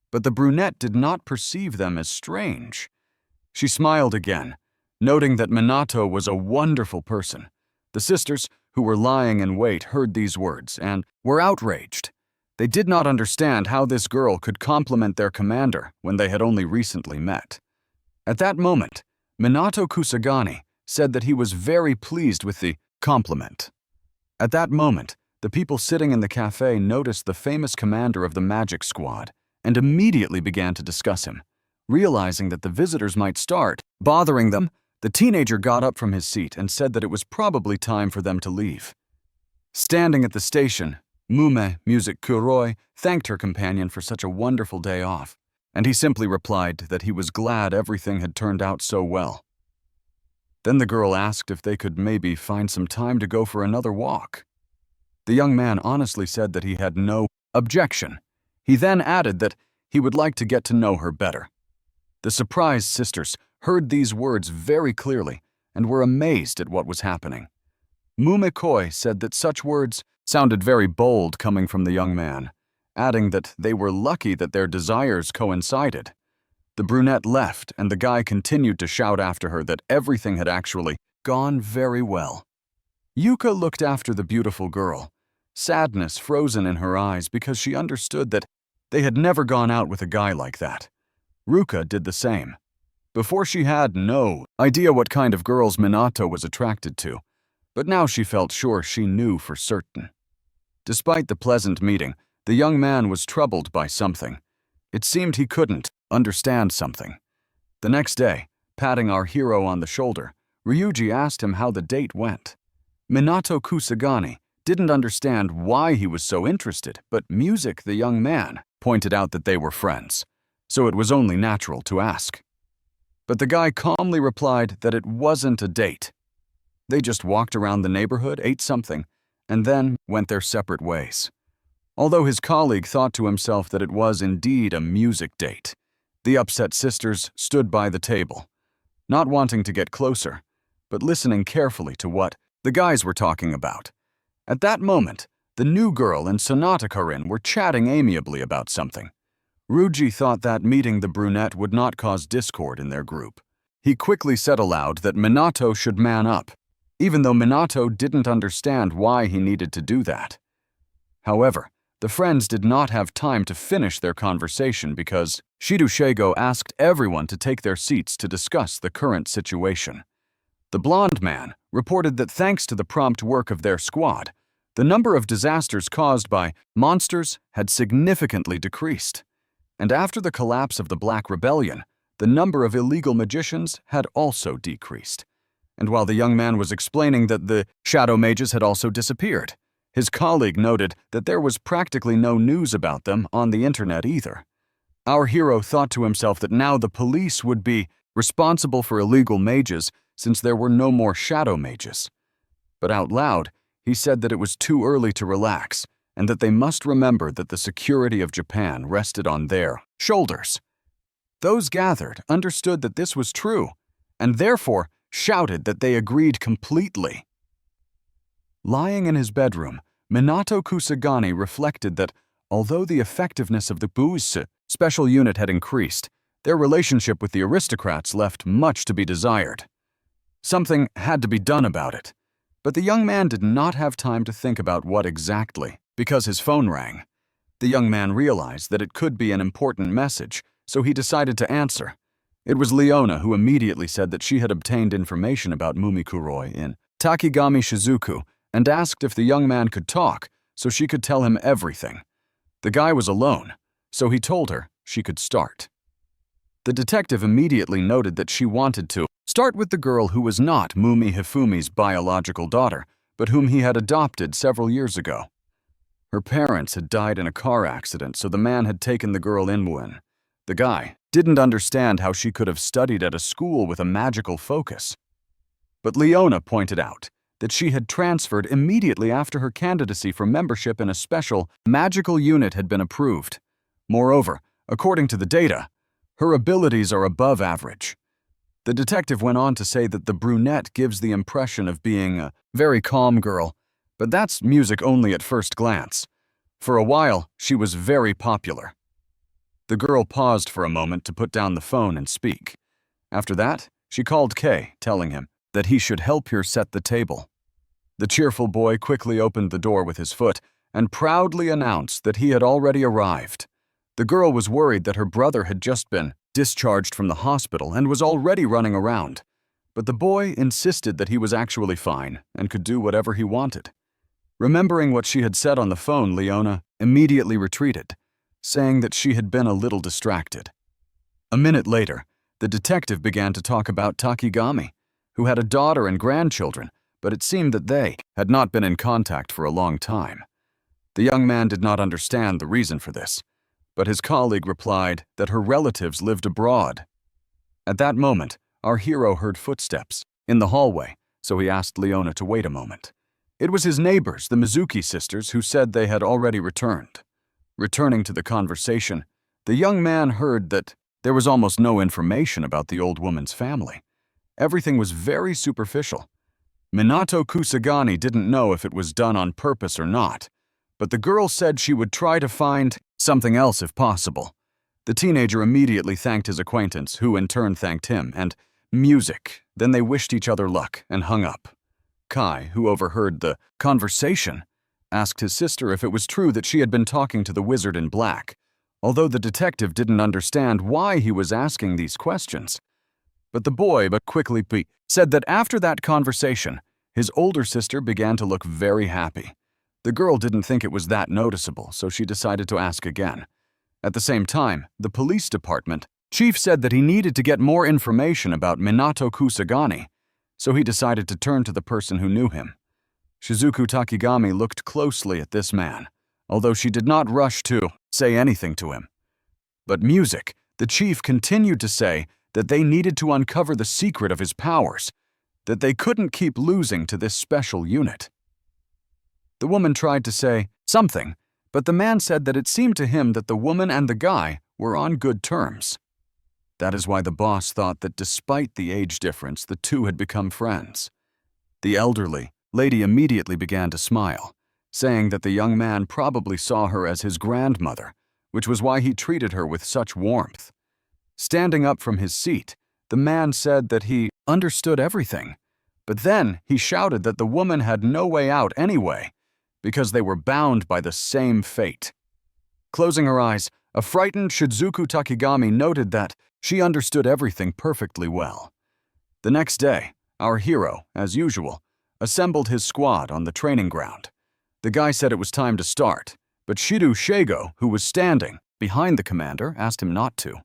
but the brunette did not perceive them as strange. She smiled again, noting that Minato was a wonderful person. The sisters, who were lying in wait, heard these words and were outraged. They did not understand how this girl could compliment their commander when they had only recently met. At that moment, Minato Kusagani said that he was very pleased with the compliment. At that moment, the people sitting in the cafe noticed the famous commander of the magic squad and immediately began to discuss him. Realizing that the visitors might start bothering them, the teenager got up from his seat and said that it was probably time for them to leave. Standing at the station, Mume Music Kuroi thanked her companion for such a wonderful day off, and he simply replied that he was glad everything had turned out so well. Then the girl asked if they could maybe find some time to go for another walk. The young man honestly said that he had no objection. He then added that he would like to get to know her better. The surprised sisters heard these words very clearly and were amazed at what was happening. Mumekoi said that such words sounded very bold coming from the young man, adding that they were lucky that their desires coincided. The brunette left, and the guy continued to shout after her that everything had actually gone very well. Yuka looked after the beautiful girl, sadness frozen in her eyes because she understood that they had never gone out with a guy like that. Ruka did the same. Before she had no idea what kind of girls Minato was attracted to, but now she felt sure she knew for certain. Despite the pleasant meeting, the young man was troubled by something. It seemed he couldn't understand something. The next day, patting our hero on the shoulder, Ryuji asked him how the date went. Minato Kusagani didn't understand why he was so interested, but Music, the young man, pointed out that they were friends, so it was only natural to ask. But the guy calmly replied that it wasn't a date. They just walked around the neighborhood, ate something, and then went their separate ways. Although his colleague thought to himself that it was indeed a music date, the upset sisters stood by the table, not wanting to get closer, but listening carefully to what the guys were talking about. At that moment, the new girl and Sonata Karin were chatting amiably about something. Ryuji thought that meeting the brunette would not cause discord in their group. He quickly said aloud that Minato should man up, even though Minato didn't understand why he needed to do that. However, the friends did not have time to finish their conversation because Shidushego asked everyone to take their seats to discuss the current situation. The blonde man reported that thanks to the prompt work of their squad, the number of disasters caused by monsters had significantly decreased. And after the collapse of the Black Rebellion, the number of illegal magicians had also decreased. And while the young man was explaining that the shadow mages had also disappeared, his colleague noted that there was practically no news about them on the internet either. Our hero thought to himself that now the police would be responsible for illegal mages since there were no more shadow mages. But out loud, he said that it was too early to relax and that they must remember that the security of Japan rested on their shoulders. Those gathered understood that this was true and therefore shouted that they agreed completely. Lying in his bedroom, Minato Kusagani reflected that although the effectiveness of the Buise special unit had increased, their relationship with the aristocrats left much to be desired. Something had to be done about it, but the young man did not have time to think about what exactly, because his phone rang. The young man realized that it could be an important message, so he decided to answer. It was Leona who immediately said that she had obtained information about Mumikuroi in Takigami Shizuku and asked if the young man could talk so she could tell him everything. The guy was alone, so he told her she could start. The detective immediately noted that she wanted to start with the girl who was not Mumi Hifumi's biological daughter, but whom he had adopted several years ago. Her parents had died in a car accident, so the man had taken the girl in. The guy didn't understand how she could have studied at a school with a magical focus. But Leona pointed out that she had transferred immediately after her candidacy for membership in a special magical unit had been approved. Moreover, according to the data, her abilities are above average. The detective went on to say that the brunette gives the impression of being a very calm girl, But that's music only at first glance. For a while, she was very popular. The girl paused for a moment to put down the phone and speak. After that, she called Kay, telling him that he should help her set the table. The cheerful boy quickly opened the door with his foot and proudly announced that he had already arrived. The girl was worried that her brother had just been discharged from the hospital and was already running around. But the boy insisted that he was actually fine and could do whatever he wanted. Remembering what she had said on the phone, Leona immediately retreated, saying that she had been a little distracted. A minute later, the detective began to talk about Takigami, who had a daughter and grandchildren, but it seemed that they had not been in contact for a long time. The young man did not understand the reason for this, but his colleague replied that her relatives lived abroad. At that moment, our hero heard footsteps in the hallway, so he asked Leona to wait a moment. It was his neighbors, the Mizuki sisters, who said they had already returned. Returning to the conversation, the young man heard that there was almost no information about the old woman's family. Everything was very superficial. Minato Kusagani didn't know if it was done on purpose or not, but the girl said she would try to find something else if possible. The teenager immediately thanked his acquaintance, who in turn thanked him, and music. Then they wished each other luck and hung up. Kai, who overheard the conversation, asked his sister if it was true that she had been talking to the wizard in black, although the detective didn't understand why he was asking these questions. But the boy quickly said that after that conversation, his older sister began to look very happy. The girl didn't think it was that noticeable, so she decided to ask again. At the same time, the police department chief said that he needed to get more information about Minato Kusagani, so he decided to turn to the person who knew him. Shizuku Takigami looked closely at this man, although she did not rush to say anything to him. But music, the chief continued to say that they needed to uncover the secret of his powers, that they couldn't keep losing to this special unit. The woman tried to say something, but the man said that it seemed to him that the woman and the guy were on good terms. That is why the boss thought that despite the age difference, the two had become friends. The elderly lady immediately began to smile, saying that the young man probably saw her as his grandmother, which was why he treated her with such warmth. Standing up from his seat, the man said that he understood everything, but then he shouted that the woman had no way out anyway, because they were bound by the same fate. Closing her eyes, a frightened Shizuku Takigami noted that she understood everything perfectly well. The next day, our hero, as usual, assembled his squad on the training ground. The guy said it was time to start, but Shiru Shego, who was standing behind the commander, asked him not to.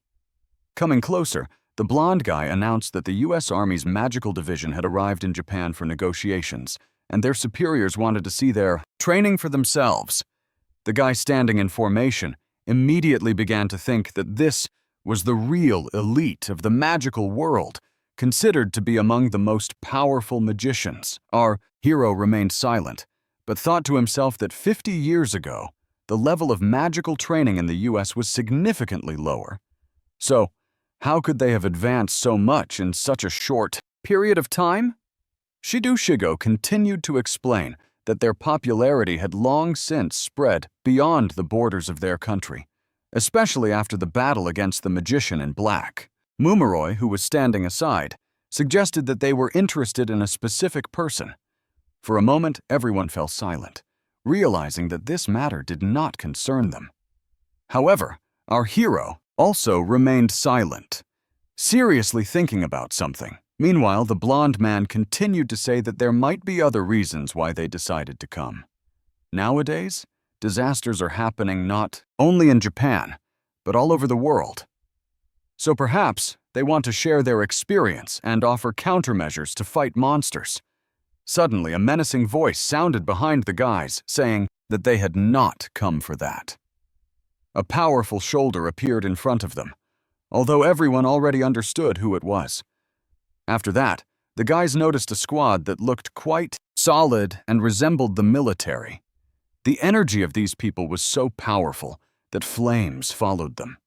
Coming closer, the blonde guy announced that the U.S. Army's magical division had arrived in Japan for negotiations, and their superiors wanted to see their training for themselves. The guy standing in formation immediately began to think that this was the real elite of the magical world, considered to be among the most powerful magicians. Our hero remained silent, but thought to himself that 50 years ago, the level of magical training in the U.S. was significantly lower. So, how could they have advanced so much in such a short period of time? Shidu Shigo continued to explain that their popularity had long since spread beyond the borders of their country, especially after the battle against the magician in black. Mumoroi, who was standing aside, suggested that they were interested in a specific person. For a moment, everyone fell silent, realizing that this matter did not concern them. However, our hero also remained silent, seriously thinking about something. Meanwhile, the blonde man continued to say that there might be other reasons why they decided to come. Nowadays, disasters are happening not only in Japan, but all over the world. So perhaps they want to share their experience and offer countermeasures to fight monsters. Suddenly, a menacing voice sounded behind the guys, saying that they had not come for that. A powerful shoulder appeared in front of them, although everyone already understood who it was. After that, the guys noticed a squad that looked quite solid and resembled the military. The energy of these people was so powerful that flames followed them.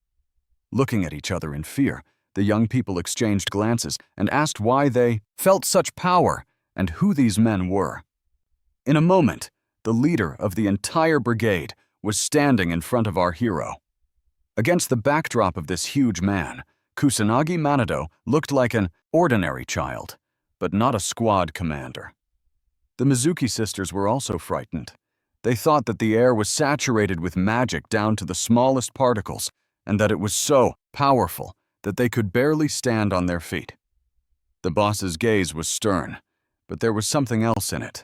Looking at each other in fear, the young people exchanged glances and asked why they felt such power and who these men were. In a moment, the leader of the entire brigade, was standing in front of our hero. Against the backdrop of this huge man, Kusanagi Manado looked like an ordinary child, but not a squad commander. The Mizuki sisters were also frightened. They thought that the air was saturated with magic down to the smallest particles, and that it was so powerful that they could barely stand on their feet. The boss's gaze was stern, but there was something else in it.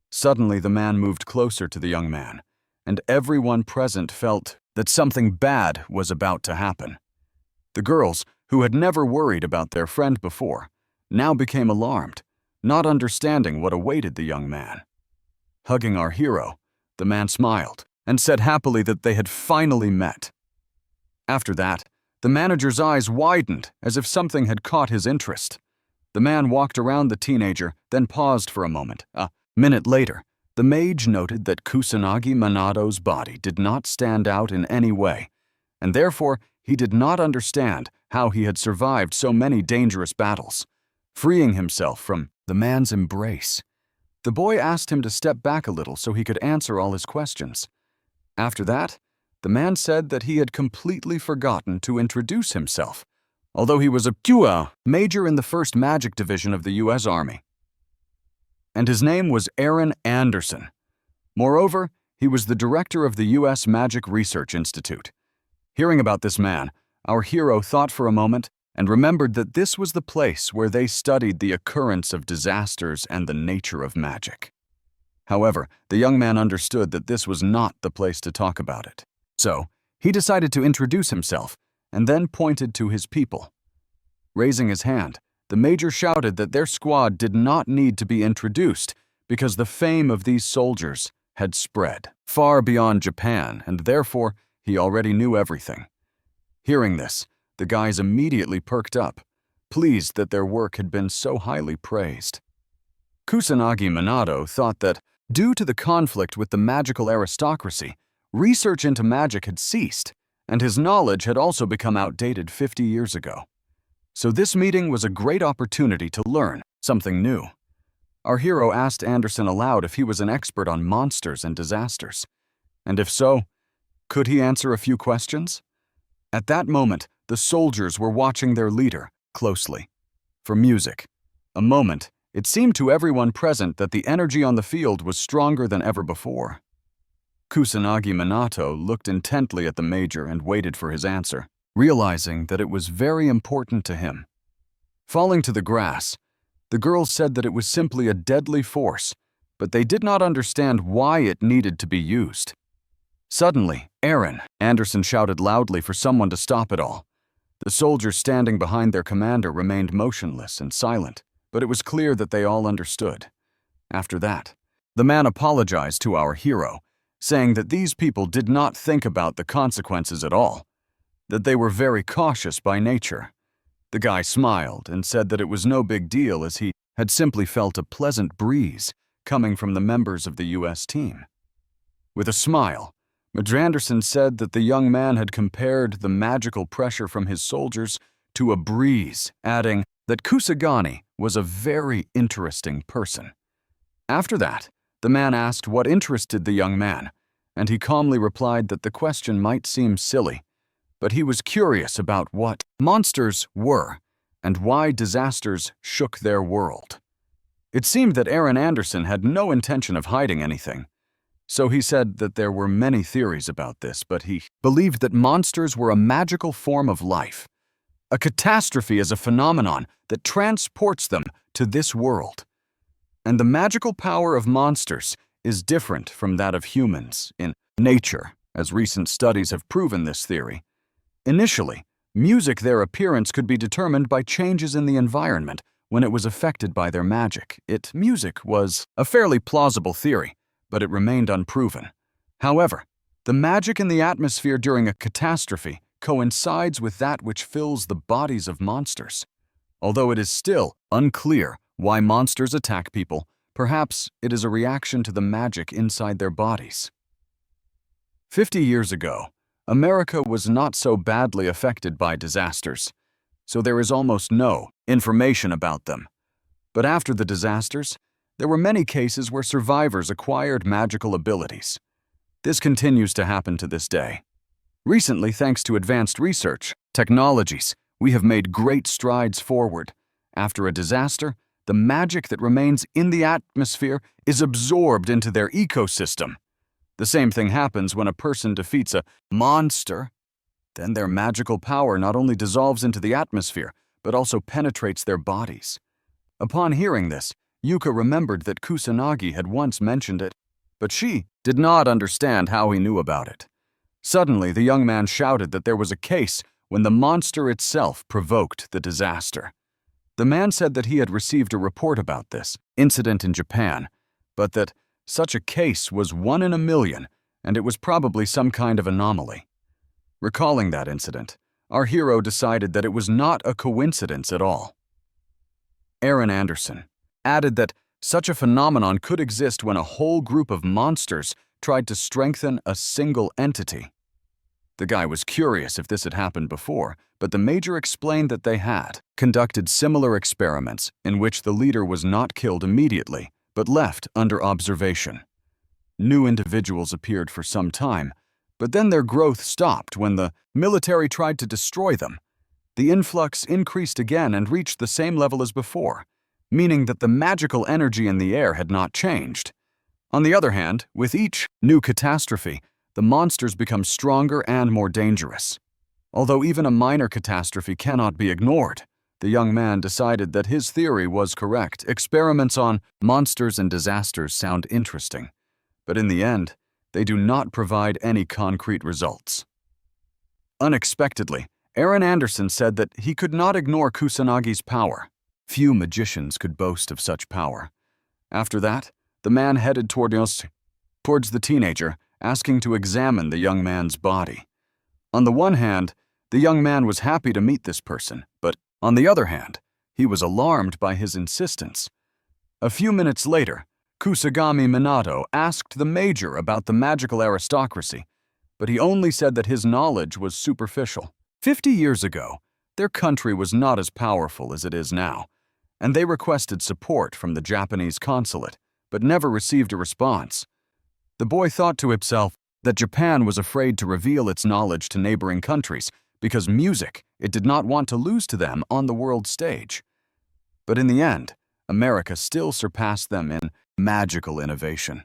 Suddenly, the man moved closer to the young man, and everyone present felt that something bad was about to happen. The girls, who had never worried about their friend before, now became alarmed, not understanding what awaited the young man. Hugging our hero, the man smiled and said happily that they had finally met. After that, the manager's eyes widened as if something had caught his interest. The man walked around the teenager, then paused for a moment. A minute later, the mage noted that Kusanagi Manado's body did not stand out in any way, and therefore he did not understand how he had survived so many dangerous battles, freeing himself from the man's embrace. The boy asked him to step back a little so he could answer all his questions. After that, the man said that he had completely forgotten to introduce himself, although he was a major in the 1st Magic Division of the U.S. Army. And his name was Aaron Anderson. Moreover, he was the director of the U.S. Magic Research Institute. Hearing about this man, our hero thought for a moment and remembered that this was the place where they studied the occurrence of disasters and the nature of magic. However, the young man understood that this was not the place to talk about it. So, he decided to introduce himself and then pointed to his people. Raising his hand, the major shouted that their squad did not need to be introduced because the fame of these soldiers had spread far beyond Japan, and therefore he already knew everything. Hearing this, the guys immediately perked up, pleased that their work had been so highly praised. Kusanagi Manado thought that, due to the conflict with the magical aristocracy, research into magic had ceased, and his knowledge had also become outdated 50 years ago. So this meeting was a great opportunity to learn something new. Our hero asked Anderson aloud if he was an expert on monsters and disasters. And if so, could he answer a few questions? At that moment, the soldiers were watching their leader closely. For music, a moment, it seemed to everyone present that the energy on the field was stronger than ever before. Kusanagi Minato looked intently at the major and waited for his answer, realizing that it was very important to him. Falling to the grass, the girls said that it was simply a deadly force, but they did not understand why it needed to be used. Suddenly, Aaron, Anderson shouted loudly for someone to stop it all. The soldiers standing behind their commander remained motionless and silent, but it was clear that they all understood. After that, the man apologized to our hero, saying that these people did not think about the consequences at all, that they were very cautious by nature. The guy smiled and said that it was no big deal as he had simply felt a pleasant breeze coming from the members of the U.S. team. With a smile, Anderson said that the young man had compared the magical pressure from his soldiers to a breeze, adding that Kusagani was a very interesting person. After that, the man asked what interested the young man, and he calmly replied that the question might seem silly, but he was curious about what monsters were and why disasters shook their world. It seemed that Aaron Anderson had no intention of hiding anything. So he said that there were many theories about this, but he believed that monsters were a magical form of life. A catastrophe is a phenomenon that transports them to this world. And the magical power of monsters is different from that of humans in nature, as recent studies have proven this theory. Initially, their appearance could be determined by changes in the environment when it was affected by their magic. Music was a fairly plausible theory, but it remained unproven. However, the magic in the atmosphere during a catastrophe coincides with that which fills the bodies of monsters. Although it is still unclear why monsters attack people, perhaps it is a reaction to the magic inside their bodies. 50 years ago, America was not so badly affected by disasters, so there is almost no information about them. But after the disasters, There were many cases where survivors acquired magical abilities. This continues to happen to this day. Recently, thanks to advanced research, technologies, we have made great strides forward. After a disaster, the magic that remains in the atmosphere is absorbed into their ecosystem. The same thing happens when a person defeats a monster. Then their magical power not only dissolves into the atmosphere, but also penetrates their bodies. Upon hearing this, Yuka remembered that Kusanagi had once mentioned it, but she did not understand how he knew about it. Suddenly, the young man shouted that there was a case when the monster itself provoked the disaster. The man said that he had received a report about this incident in Japan, but that such a case was 1 in a million, and it was probably some kind of anomaly. Recalling that incident, our hero decided that it was not a coincidence at all. Aaron Anderson added that such a phenomenon could exist when a whole group of monsters tried to strengthen a single entity. The guy was curious if this had happened before, but the Major explained that they had conducted similar experiments in which the leader was not killed immediately, but left under observation. New individuals appeared for some time, but then their growth stopped when the military tried to destroy them. The influx increased again and reached the same level as before, meaning that the magical energy in the air had not changed. On the other hand, with each new catastrophe, the monsters become stronger and more dangerous. Although even a minor catastrophe cannot be ignored, the young man decided that his theory was correct. Experiments on monsters and disasters sound interesting, but in the end, they do not provide any concrete results. Unexpectedly, Aaron Anderson said that he could not ignore Kusanagi's power. Few magicians could boast of such power. After that, the man headed towards the teenager, asking to examine the young man's body. On the one hand, the young man was happy to meet this person, but on the other hand, he was alarmed by his insistence. A few minutes later, Kusagami Minato asked the Major about the magical aristocracy, but he only said that his knowledge was superficial. 50 years ago, their country was not as powerful as it is now, and they requested support from the Japanese consulate, but never received a response. The boy thought to himself that Japan was afraid to reveal its knowledge to neighboring countries because music it did not want to lose to them on the world stage. But in the end, America still surpassed them in magical innovation.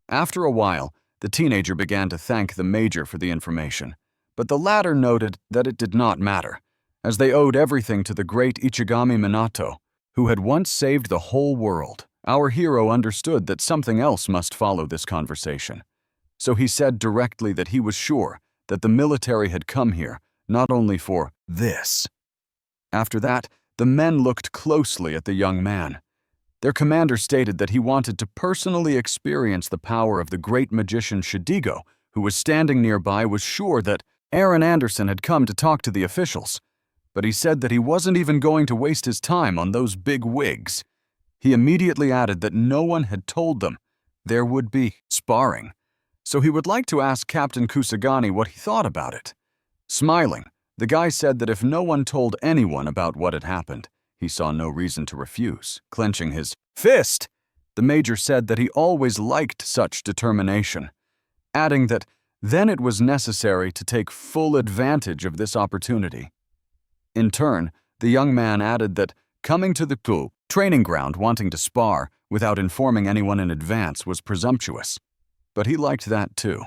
After a while, the teenager began to thank the Major for the information, but the latter noted that it did not matter, as they owed everything to the great Ichigami Minato, who had once saved the whole world. Our hero understood that something else must follow this conversation, so he said directly that he was sure that the military had come here not only for this. After that, the men looked closely at the young man. Their commander stated that he wanted to personally experience the power of the great magician Shidigo, who was standing nearby, was sure that Aaron Anderson had come to talk to the officials, but he said that he wasn't even going to waste his time on those big wigs. He immediately added that no one had told them there would be sparring, so he would like to ask Captain Kusagani what he thought about it. Smiling, the guy said that if no one told anyone about what had happened, he saw no reason to refuse. Clenching his fist, the Major said that he always liked such determination, adding that then it was necessary to take full advantage of this opportunity. In turn, the young man added that coming to the training ground wanting to spar without informing anyone in advance was presumptuous, but he liked that too.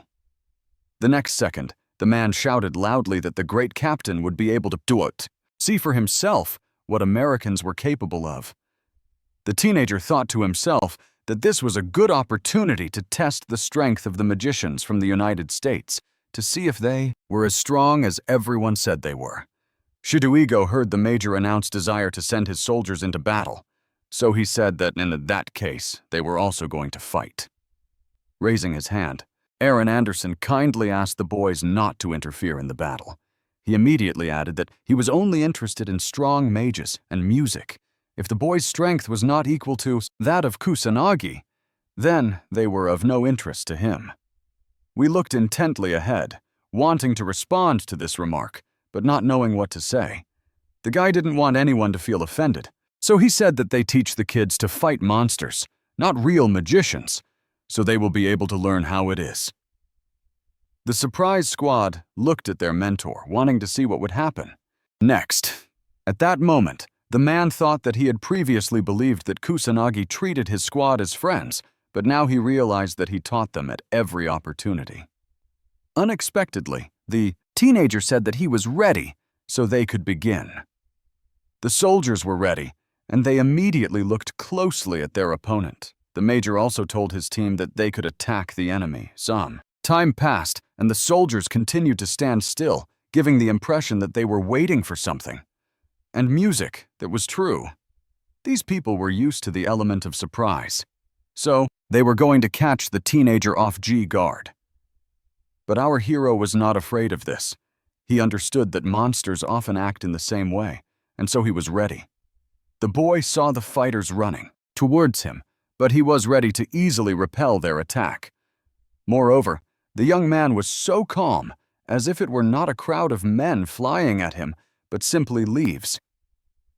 The next second, the man shouted loudly that the great captain would be able to see for himself what Americans were capable of. The teenager thought to himself that this was a good opportunity to test the strength of the magicians from the United States, to see if they were as strong as everyone said they were. Shiduigo heard the Major announce desire to send his soldiers into battle, so he said that in that case, they were also going to fight. Raising his hand, Aaron Anderson kindly asked the boys not to interfere in the battle. He immediately added that he was only interested in strong mages and music. If the boys' strength was not equal to that of Kusanagi, then they were of no interest to him. We looked intently ahead, wanting to respond to this remark, but not knowing what to say. The guy didn't want anyone to feel offended, so he said that they teach the kids to fight monsters, not real magicians, so they will be able to learn how it is. The surprise squad looked at their mentor, wanting to see what would happen. Next, at that moment, the man thought that he had previously believed that Kusanagi treated his squad as friends, but now he realized that he taught them at every opportunity. Unexpectedly, the teenager said that he was ready, so they could begin. The soldiers were ready, and they immediately looked closely at their opponent. The major also told his team that they could attack the enemy. Some time passed, and the soldiers continued to stand still, giving the impression that they were waiting for something. And music that was true. These people were used to the element of surprise, so they were going to catch the teenager off guard. But our hero was not afraid of this. He understood that monsters often act in the same way, and so he was ready. The boy saw the fighters running towards him, but he was ready to easily repel their attack. Moreover, the young man was so calm, as if it were not a crowd of men flying at him, but simply leaves.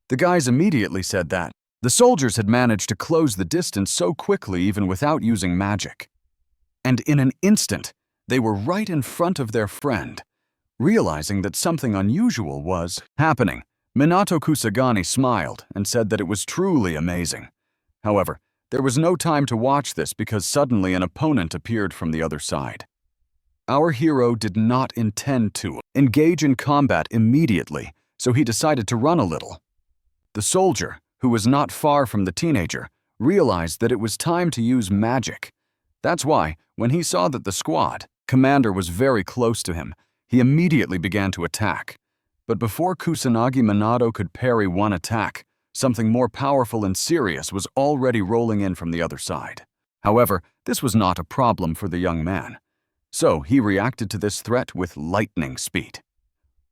The guys immediately said that the soldiers had managed to close the distance so quickly even without using magic. And in an instant, they were right in front of their friend. Realizing that something unusual was happening, Minato Kusagani smiled and said that it was truly amazing. However, there was no time to watch this because suddenly an opponent appeared from the other side. Our hero did not intend to engage in combat immediately, so he decided to run a little. The soldier, who was not far from the teenager, realized that it was time to use magic. That's why, when he saw that the squad commander was very close to him, he immediately began to attack. But before Kusanagi Minato could parry one attack, something more powerful and serious was already rolling in from the other side. However, this was not a problem for the young man. So he reacted to this threat with lightning speed.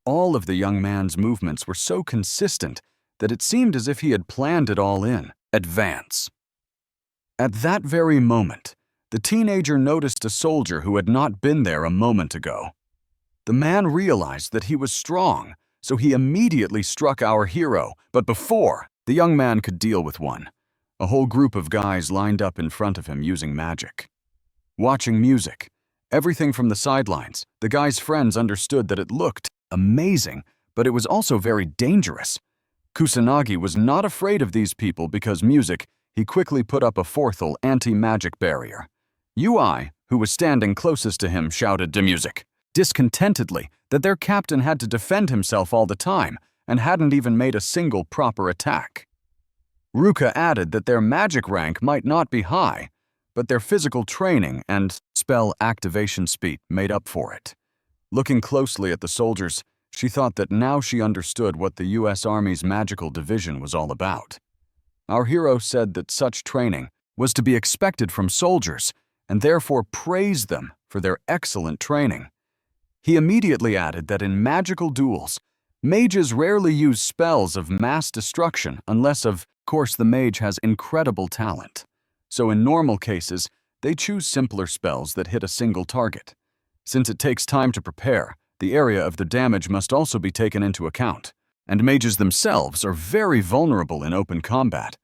All of the young man's movements were so consistent that it seemed as if he had planned it all in advance. At that very moment, the teenager noticed a soldier who had not been there a moment ago. The man realized that he was strong, so he immediately struck our hero, but before the young man could deal with one, a whole group of guys lined up in front of him using magic. Watching music, everything from the sidelines, the guy's friends understood that it looked amazing, but it was also very dangerous. Kusanagi was not afraid of these people because music, he quickly put up a fourthel anti-magic barrier. Ui, who was standing closest to him, shouted to music discontentedly that their captain had to defend himself all the time and hadn't even made a single proper attack. Ruka added that their magic rank might not be high, but their physical training and spell activation speed made up for it. Looking closely at the soldiers, she thought that now she understood what the U.S. Army's magical division was all about. Our hero said that such training was to be expected from soldiers and therefore praised them for their excellent training. He immediately added that in magical duels, mages rarely use spells of mass destruction unless, of course, the mage has incredible talent. So in normal cases, they choose simpler spells that hit a single target. Since it takes time to prepare, the area of the damage must also be taken into account, and mages themselves are very vulnerable in open combat.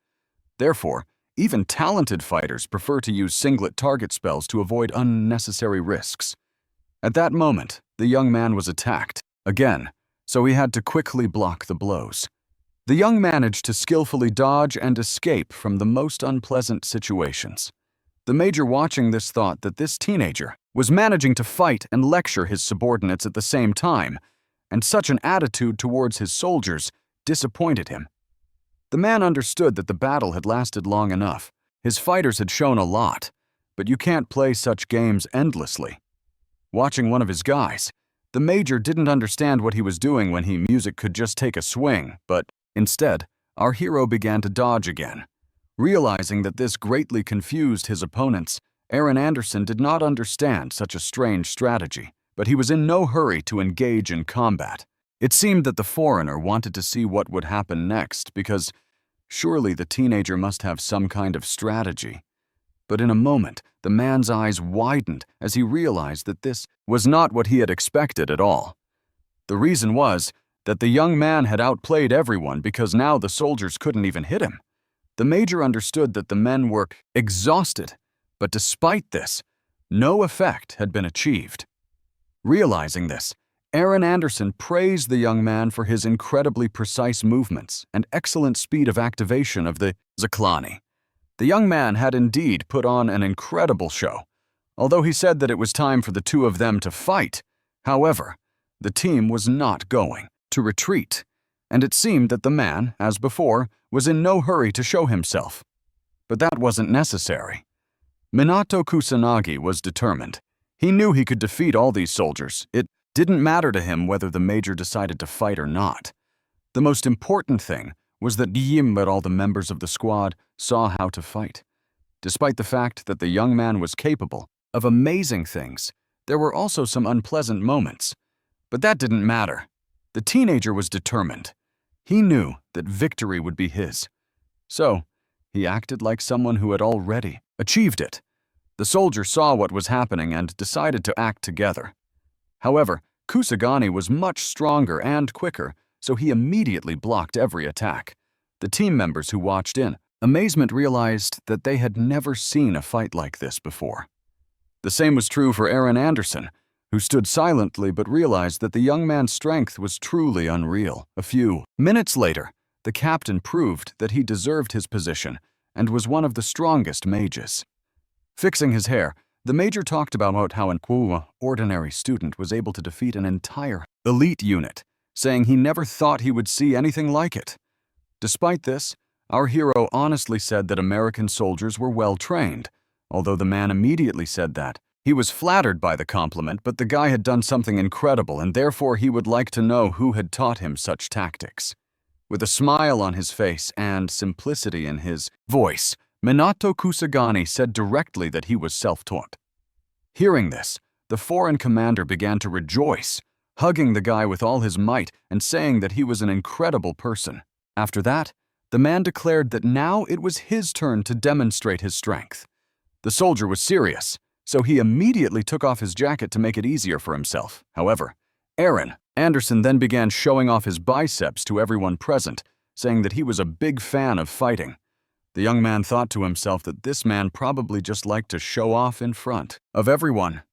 Therefore, even talented fighters prefer to use singlet target spells to avoid unnecessary risks. At that moment, the young man was attacked again, so he had to quickly block the blows. The young managed to skillfully dodge and escape from the most unpleasant situations. The major watching this thought that this teenager was managing to fight and lecture his subordinates at the same time, and such an attitude towards his soldiers disappointed him. The man understood that the battle had lasted long enough. His fighters had shown a lot, but you can't play such games endlessly. Watching one of his guys, the major didn't understand what he was doing when music could just take a swing, but instead, our hero began to dodge again. Realizing that this greatly confused his opponents, Aaron Anderson did not understand such a strange strategy, but he was in no hurry to engage in combat. It seemed that the foreigner wanted to see what would happen next because surely the teenager must have some kind of strategy. But in a moment, the man's eyes widened as he realized that this was not what he had expected at all. The reason was that the young man had outplayed everyone because now the soldiers couldn't even hit him. The major understood that the men were exhausted, but despite this, no effect had been achieved. Realizing this, Aaron Anderson praised the young man for his incredibly precise movements and excellent speed of activation of the Zaklani. The young man had indeed put on an incredible show, although he said that it was time for the two of them to fight. However, the team was not going to retreat, and it seemed that the man, as before, was in no hurry to show himself. But that wasn't necessary. Minato Kusanagi was determined. He knew he could defeat all these soldiers. It didn't matter to him whether the major decided to fight or not. The most important thing was that Yim and all the members of the squad saw how to fight. Despite the fact that the young man was capable of amazing things, there were also some unpleasant moments. But that didn't matter. The teenager was determined. He knew that victory would be his. So, he acted like someone who had already achieved it. The soldier saw what was happening and decided to act together. However, Kusagani was much stronger and quicker, so he immediately blocked every attack. The team members who watched in amazement realized that they had never seen a fight like this before. The same was true for Aaron Anderson, who stood silently but realized that the young man's strength was truly unreal. A few minutes later, the captain proved that he deserved his position and was one of the strongest mages. Fixing his hair, the major talked about how an ordinary student was able to defeat an entire elite unit, saying he never thought he would see anything like it. Despite this, our hero honestly said that American soldiers were well trained, although the man immediately said that he was flattered by the compliment, but the guy had done something incredible and therefore he would like to know who had taught him such tactics. With a smile on his face and simplicity in his voice, Minato Kusagani said directly that he was self-taught. Hearing this, the foreign commander began to rejoice, hugging the guy with all his might and saying that he was an incredible person. After that, the man declared that now it was his turn to demonstrate his strength. The soldier was serious, so he immediately took off his jacket to make it easier for himself. However, Aaron Anderson then began showing off his biceps to everyone present, saying that he was a big fan of fighting. The young man thought to himself that this man probably just liked to show off in front of everyone.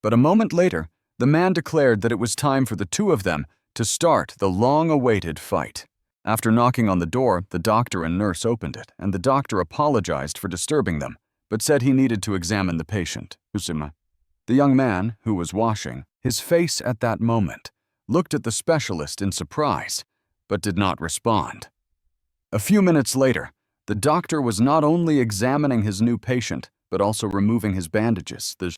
But a moment later, the man declared that it was time for the two of them to start the long-awaited fight. After knocking on the door, the doctor and nurse opened it, and the doctor apologized for disturbing them, but said he needed to examine the patient, Usuma. The young man, who was washing his face at that moment, looked at the specialist in surprise, but did not respond. A few minutes later, the doctor was not only examining his new patient, but also removing his bandages. The